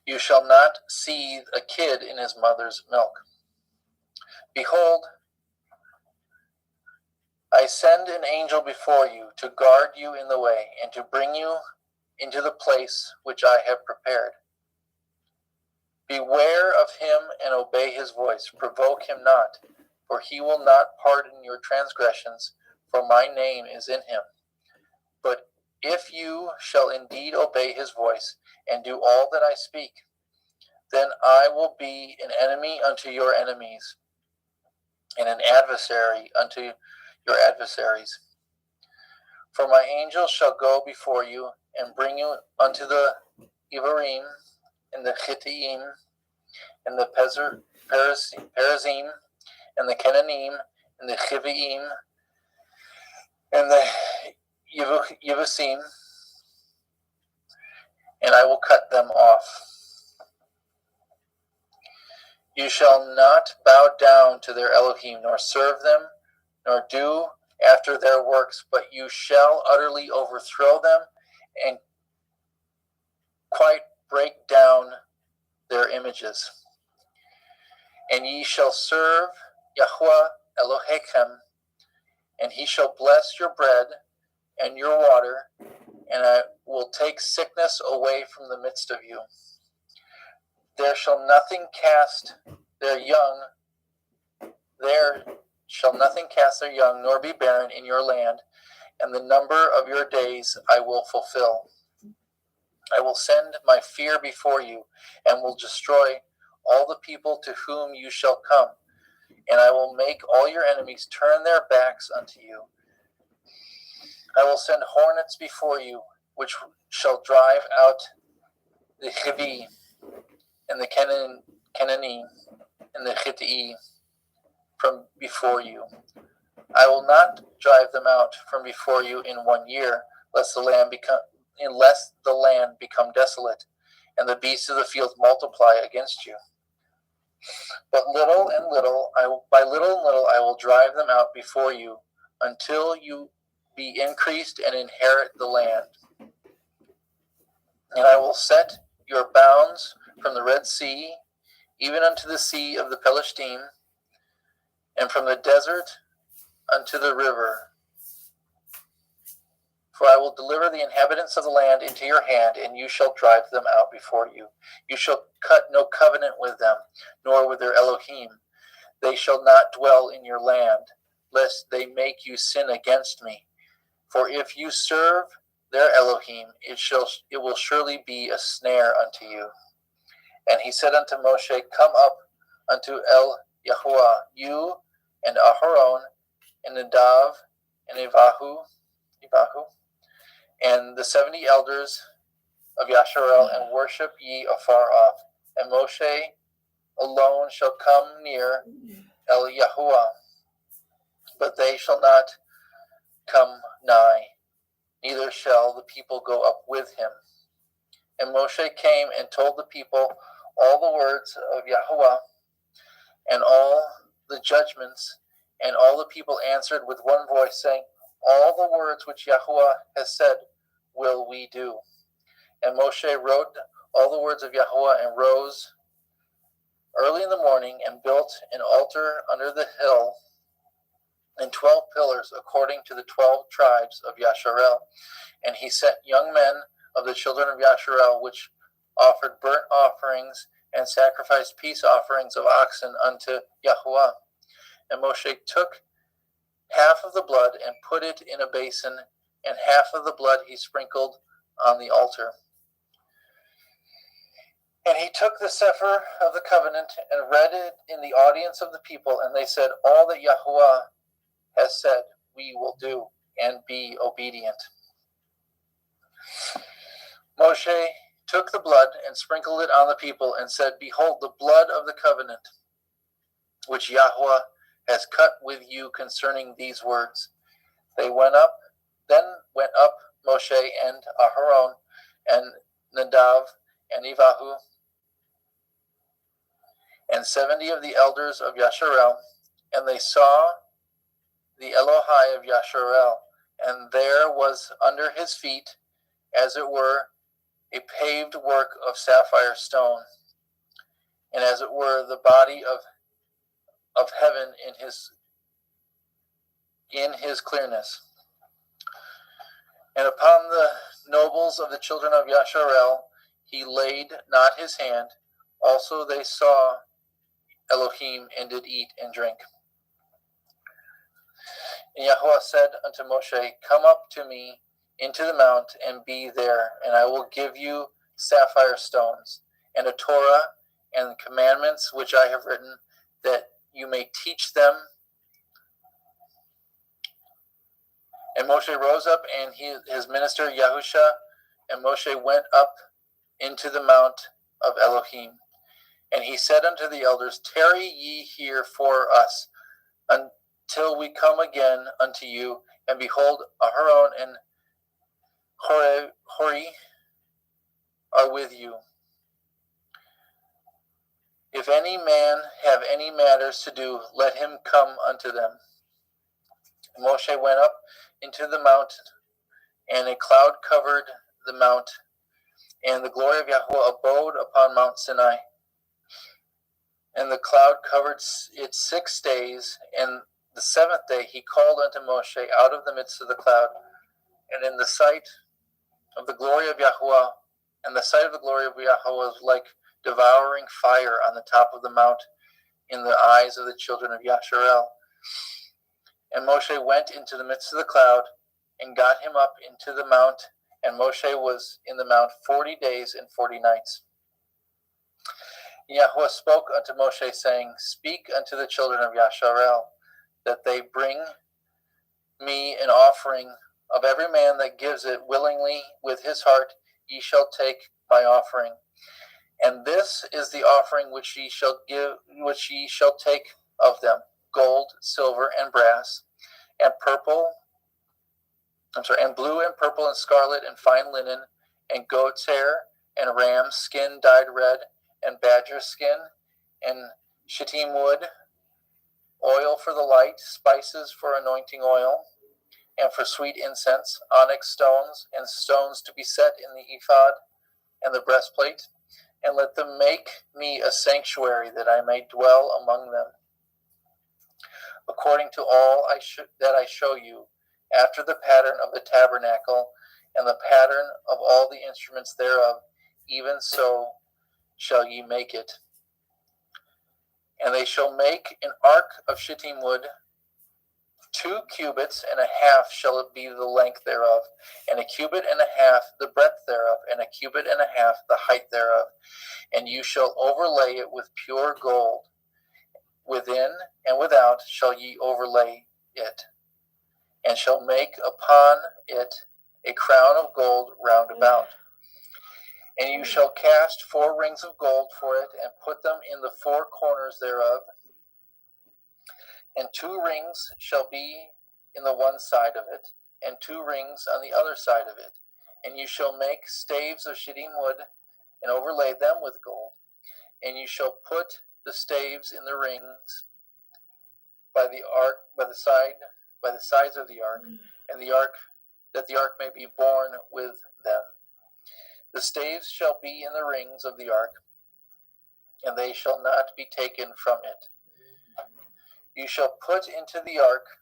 You shall not seethe a kid in his mother's milk. Behold, I send an angel before you to guard you in the way and to bring you into the place which I have prepared. Beware of him and obey his voice. Provoke him not, for he will not pardon your transgressions, for my name is in him. But if you shall indeed obey his voice and do all that I speak, then I will be an enemy unto your enemies, and an adversary unto your adversaries. For my angels shall go before you and bring you unto the Ivarim and the Chittim and the Perizim and the Kenanim and the Chiviim and the Yevusim, and I will cut them off. You shall not bow down to their Elohim, nor serve them, nor do after their works, but you shall utterly overthrow them and quite break down their images. And ye shall serve Yahuwah Elohechem, and he shall bless your bread and your water, and I will take sickness away from the midst of you. There shall nothing cast their young, nor be barren in your land, and the number of your days I will fulfill. I will send my fear before you, and will destroy all the people to whom you shall come, and I will make all your enemies turn their backs unto you. I will send hornets before you, which shall drive out the Chivi, and the Kenani, and the Chitti from before you. I will not drive them out from before you in 1 year, unless the land become desolate, and the beasts of the field multiply against you. But by little and little I will drive them out before you, until you be increased and inherit the land. And I will set your bounds from the Red Sea, even unto the sea of the Pelishtim, and from the desert unto the river. For I will deliver the inhabitants of the land into your hand, and you shall drive them out before you. You shall cut no covenant with them, nor with their Elohim. They shall not dwell in your land, lest they make you sin against me. For if you serve their Elohim, it will surely be a snare unto you. And he said unto Moshe, Come up unto El Yahuwah, you and Aharon, and Nadav, and Evahu, and the 70 elders of Yasharel, and worship ye afar off. And Moshe alone shall come near El Yahuwah, but they shall not come nigh, neither shall the people go up with him. And Moshe came and told the people all the words of Yahuwah, and all the judgments, and all the people answered with one voice, saying, All the words which Yahuwah has said will we do. And Moshe wrote all the words of Yahuwah, and rose early in the morning, and built an altar under the hill, and 12 pillars according to the 12 tribes of Yasharel. And he set young men of the children of Yasharel, which offered burnt offerings and sacrificed peace offerings of oxen unto Yahuwah. And Moshe took half of the blood and put it in a basin, and half of the blood he sprinkled on the altar. And he took the sefer of the covenant and read it in the audience of the people, and they said, all that Yahuwah has said we will do, and be obedient. Moshe took the blood and sprinkled it on the people and said, behold, the blood of the covenant, which Yahuwah has cut with you concerning these words. Then went up Moshe and Aharon and Nadav and Evahu and 70 of the elders of Yasharel, and they saw the Elohai of Yasharel, and there was under his feet, as it were, a paved work of sapphire stone, and as it were the body of heaven in his clearness. And upon the nobles of the children of Yasharel he laid not his hand. Also they saw Elohim, and did eat and drink. And Yahuwah said unto Moshe, come up to me into the mount, and be there, and I will give you sapphire stones, and a Torah, and commandments which I have written, that you may teach them. And Moshe rose up, and his minister Yahusha, and Moshe went up into the mount of Elohim. And he said unto the elders, tarry ye here for us, until we come again unto you. And behold, Aharon and Hori are with you. If any man have any matters to do, let him come unto them. And Moshe went up into the mount, and a cloud covered the mount, and the glory of Yahuwah abode upon Mount Sinai. And the cloud covered it 6 days, and the 7th day he called unto Moshe out of the midst of the cloud. And in the sight of the glory of Yahuwah, and the sight of the glory of Yahuwah was like devouring fire on the top of the mount in the eyes of the children of Yasharel. And Moshe went into the midst of the cloud, and got him up into the mount, and Moshe was in the mount 40 days and 40 nights. Yahuwah spoke unto Moshe, saying, speak unto the children of Yasharel, that they bring me an offering of every man that gives it willingly with his heart. Ye shall take my offering. And this is the offering which ye shall take of them: gold, silver, and brass, and blue and purple and scarlet and fine linen, and goat's hair, and ram skin dyed red, and badger skin, and shittim wood, oil for the light, spices for anointing oil, and for sweet incense, onyx stones, and stones to be set in the ephod and the breastplate. And let them make me a sanctuary, that I may dwell among them, according to all that I show you, after the pattern of the tabernacle, and the pattern of all the instruments thereof, even so shall ye make it. And they shall make an ark of shittim wood, 2 cubits and a half shall it be the length thereof, and a cubit and a half the breadth thereof, and a cubit and a half the height thereof. And you shall overlay it with pure gold. Within and without shall ye overlay it, and shall make upon it a crown of gold round about. And you shall cast 4 rings of gold for it, and put them in the 4 corners thereof. And 2 rings shall be in the one side of it, and 2 rings on the other side of it. And you shall make staves of shittim wood, and overlay them with gold. And you shall put the staves in the rings by the sides of the ark, and the ark, that the ark may be borne with them. The staves shall be in the rings of the ark, and they shall not be taken from it. You shall put into the ark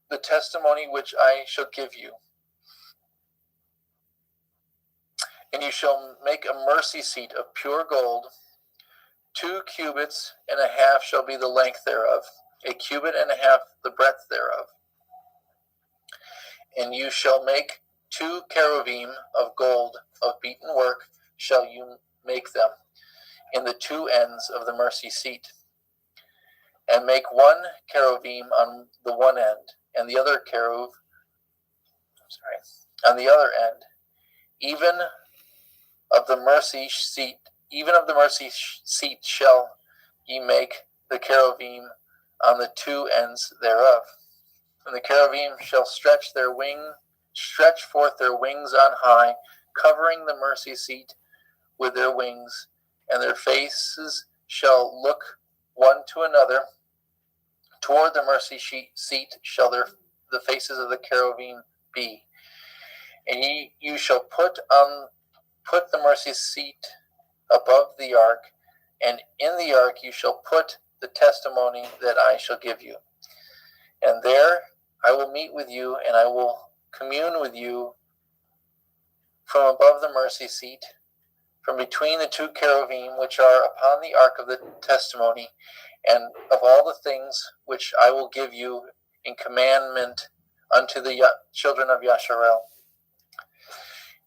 the testimony which I shall give you. And you shall make a mercy seat of pure gold. 2 cubits and a half shall be the length thereof, a cubit and a half the breadth thereof. And you shall make 2 cherubim of gold of beaten work shall you make them in the 2 ends of the mercy seat. And make 1 cherubim on the one end, and the other cherub on the other end, even of the mercy seat shall ye make the cherubim on the 2 ends thereof. And the cherubim shall stretch forth their wings on high, covering the mercy seat with their wings, and their faces shall look one to another. Toward the mercy seat shall the faces of the cherubim be. And you shall put the mercy seat above the ark, and in the ark you shall put the testimony that I shall give you. And there I will meet with you, and I will commune with you from above the mercy seat, from between the 2 cherubim which are upon the ark of the testimony, and of all the things which I will give you in commandment unto the children of Yasharel.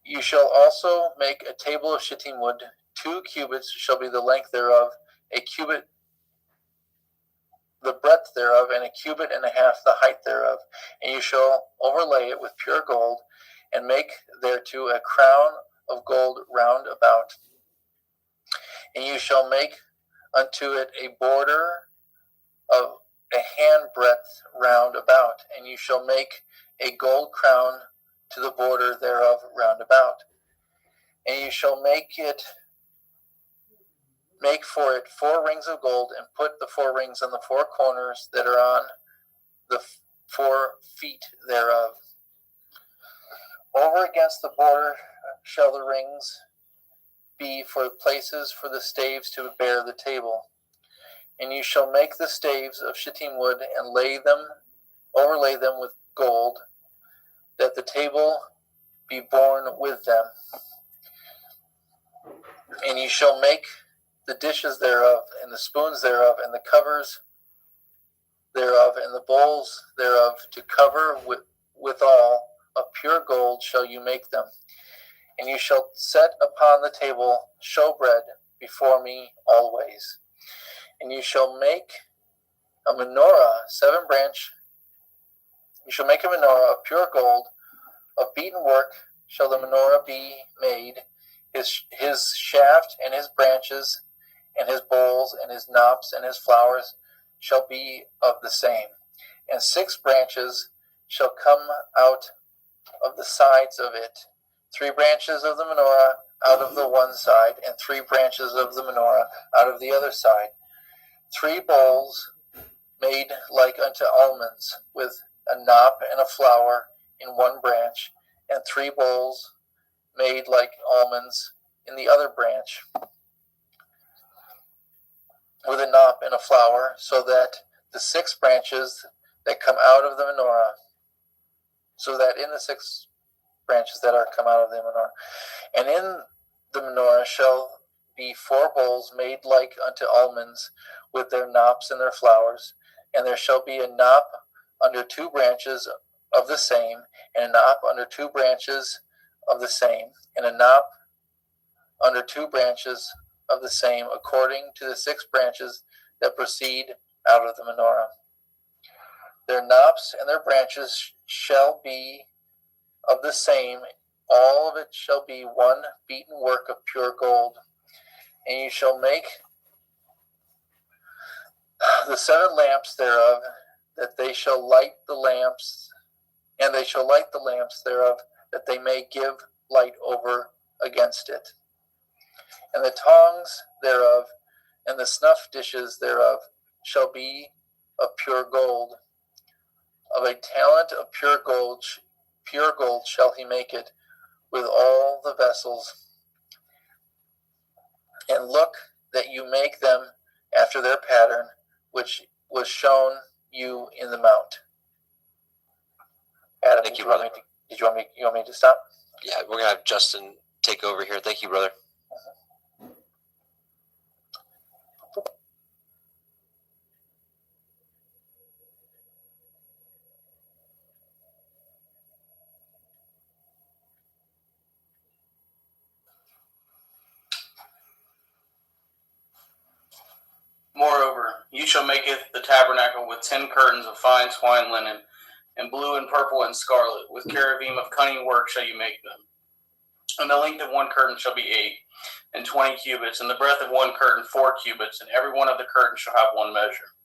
You shall also make a table of shittim wood. 2 cubits shall be the length thereof, a cubit the breadth thereof, and a cubit and a half the height thereof. And you shall overlay it with pure gold, and make thereto a crown of gold round about. And you shall make unto it a border of a handbreadth round about, and you shall make a gold crown to the border thereof round about. And you shall make for it 4 rings of gold, and put the 4 rings on the 4 corners that are on the 4 feet thereof. Over against the border shall the rings be for places for the staves to bear the table. And you shall make the staves of shittim wood, and overlay them with gold, that the table be borne with them. And you shall make the dishes thereof, and the spoons thereof, and the covers thereof, and the bowls thereof, to cover withal of pure gold shall you make them. And you shall set upon the table showbread before me always. And you shall make a menorah, 7 branch. You shall make a menorah of pure gold, of beaten work shall the menorah be made. His shaft and his branches, and his bowls, and his knops, and his flowers shall be of the same. And 6 branches shall come out of the sides of it, 3 branches of the menorah out of the one side, and 3 branches of the menorah out of the other side. 3 bowls made like unto almonds, with a knop and a flower in one branch, and 3 bowls made like almonds in the other branch, with a knop and a flower, so that the 6 branches that come out of the menorah, so that in the 6 branches that are come out of the menorah, and in the menorah shall be 4 bowls made like unto almonds, with their knops and their flowers, and there shall be a knop under 2 branches of the same, and a knop under 2 branches of the same, and a knop under 2 branches of the same, according to the 6 branches that proceed out of the menorah. Their knops and their branches shall be of the same, all of it shall be one beaten work of pure gold. And you shall make the 7 lamps thereof, that they shall light the lamps, and they shall light the lamps thereof, that they may give light over against it. And the tongs thereof, and the snuff dishes thereof, shall be of pure gold. Of a talent of pure gold shall he make it, with all the vessels. And look that you make them after their pattern, which was shown you in the mount. Adam, Thank you, brother. You want me to stop? Yeah, we're going to have Justin take over here. Thank you, brother. Moreover, you shall make it the tabernacle with 10 curtains of fine twined linen, and blue and purple and scarlet, with cherubim of cunning work shall you make them. And the length of one curtain shall be 8 and 20 cubits, and the breadth of one curtain 4 cubits, and every one of the curtains shall have one measure.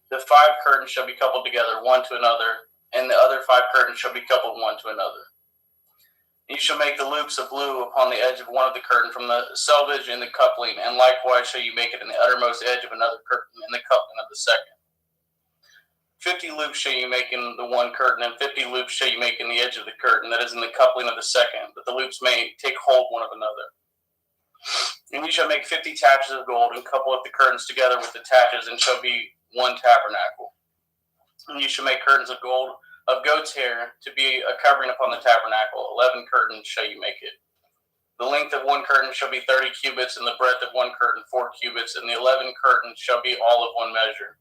The 5 curtains shall be coupled together one to another, and the other 5 curtains shall be coupled one to another. You shall make the loops of blue upon the edge of one of the curtain from the selvage in the coupling, and likewise shall you make it in the uttermost edge of another curtain in the coupling of the second. 50 loops shall you make in the one curtain, and 50 loops shall you make in the edge of the curtain that is in the coupling of the second, that the loops may take hold one of another. And you shall make 50 taches of gold, and couple up the curtains together with the taches, and shall be one tabernacle. And you shall make curtains of gold of goat's hair to be a covering upon the tabernacle. 11 curtains shall you make it. The length of one curtain shall be 30 cubits, and the breadth of one curtain 4 cubits, and the 11 curtains shall be all of one measure.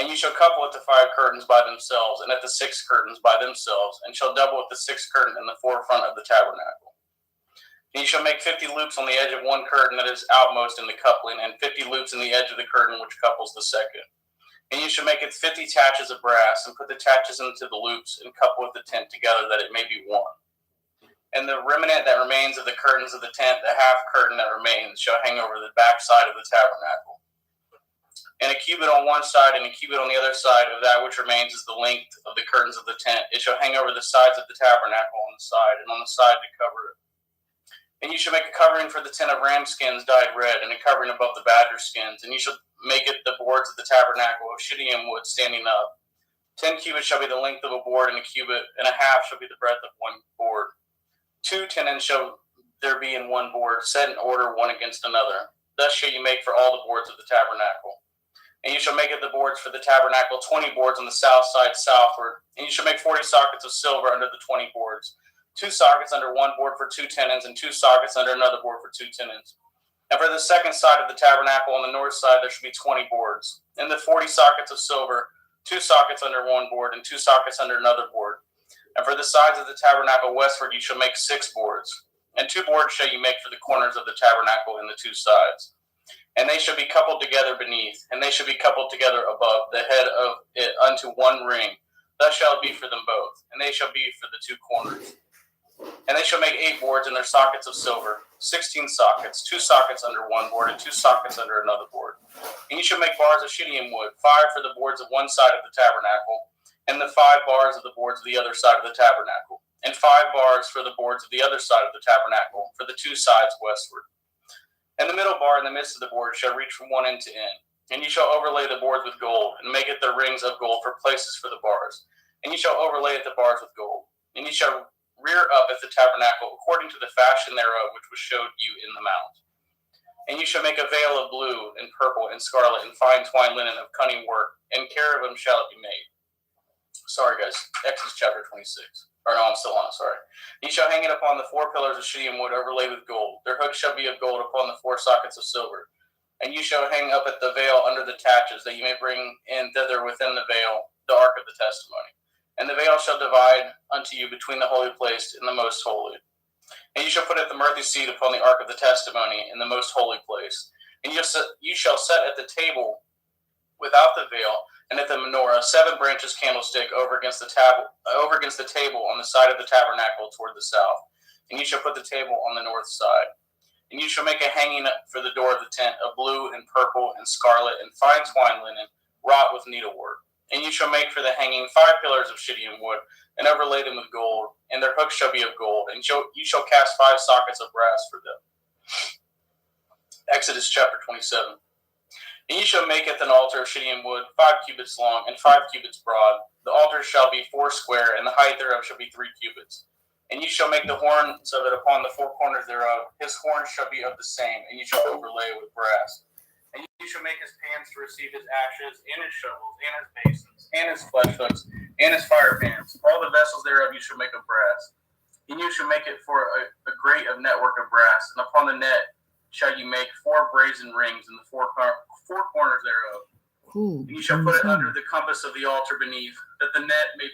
And you shall couple at the 5 curtains by themselves, and at the 6 curtains by themselves, and shall double at the 6th curtain in the forefront of the tabernacle. And you shall make 50 loops on the edge of one curtain that is outmost in the coupling, and 50 loops in the edge of the curtain which couples the second. And you shall make it 50 taches of brass, and put the taches into the loops, and couple with the tent together, that it may be one. And the remnant that remains of the curtains of the tent, the half curtain that remains, shall hang over the back side of the tabernacle. And a cubit on one side and a cubit on the other side of that which remains is the length of the curtains of the tent. It shall hang over the sides of the tabernacle on the side, and on the side to cover it. And you shall make a covering for the tent of ram skins dyed red, and a covering above the badger skins. And you shall make it the boards of the tabernacle of shittim wood standing up. 10 cubits shall be the length of a board, and a cubit and a half shall be the breadth of one board. 2 tenons shall there be in one board, set in order one against another. Thus shall you make for all the boards of the tabernacle. And you shall make it the boards for the tabernacle, 20 boards on the south side southward. And you shall make 40 sockets of silver under the 20 boards. 2 sockets under one board for 2 tenons, and 2 sockets under another board for 2 tenons. And for the second side of the tabernacle on the north side there shall be 20 boards. And the 40 sockets of silver, 2 sockets under one board, and 2 sockets under another board. And for the sides of the tabernacle westward you shall make 6 boards. And 2 boards shall you make for the corners of the tabernacle in the 2 sides. And they shall be coupled together beneath, and they shall be coupled together above the head of it unto one ring. Thus shall it be for them both, and they shall be for the 2 corners. And they shall make 8 boards in their sockets of silver, 16 sockets, 2 sockets under one board, and 2 sockets under another board. And you shall make bars of shittim wood, 5 for the boards of one side of the tabernacle, and the 5 bars of the boards of the other side of the tabernacle, and 5 bars for the boards of the other side of the tabernacle, for the 2 sides westward. And the middle bar in the midst of the board shall reach from one end to end. And you shall overlay the boards with gold, and make it the rings of gold for places for the bars. And you shall overlay the bars with gold. And you shall rear up at the tabernacle according to the fashion thereof which was showed you in the mount. And you shall make a veil of blue and purple and scarlet and fine twined linen of cunning work, and cherubim shall it be made. Sorry guys, Exodus chapter 26. Or no, I'm still on it, sorry. You shall hang it upon the 4 pillars of shittim wood overlaid with gold. Their hooks shall be of gold upon the 4 sockets of silver. And you shall hang up at the veil under the taches, that you may bring in thither within the veil the ark of the testimony. And the veil shall divide unto you between the holy place and the most holy. And you shall put at the mercy seat upon the ark of the testimony in the most holy place. And you shall set at the table without the veil, and at the menorah 7 branches candlestick over against the table on the side of the tabernacle toward the south. And you shall put the table on the north side. And you shall make a hanging for the door of the tent of blue and purple and scarlet and fine twined linen, wrought with needlework. And you shall make for the hanging 5 pillars of shittim wood, and overlay them with gold, and their hooks shall be of gold. And you shall cast 5 sockets of brass for them. Exodus chapter 27. And you shall make an altar of shittim wood, 5 cubits long and 5 cubits broad. The altar shall be 4 square, and the height thereof shall be 3 cubits. And you shall make the horns of it upon the 4 corners thereof. His horns shall be of the same, and you shall overlay it with brass. And you shall make his pans to receive his ashes, and his shovels, and his basins, and his flesh hooks, and his fire pans. All the vessels thereof you shall make of brass. And you shall make it for a grate of network of brass, and upon the net shall you make 4 brazen rings in the 4 corners thereof. Cool. And you shall put it under the compass of the altar beneath, that the net may be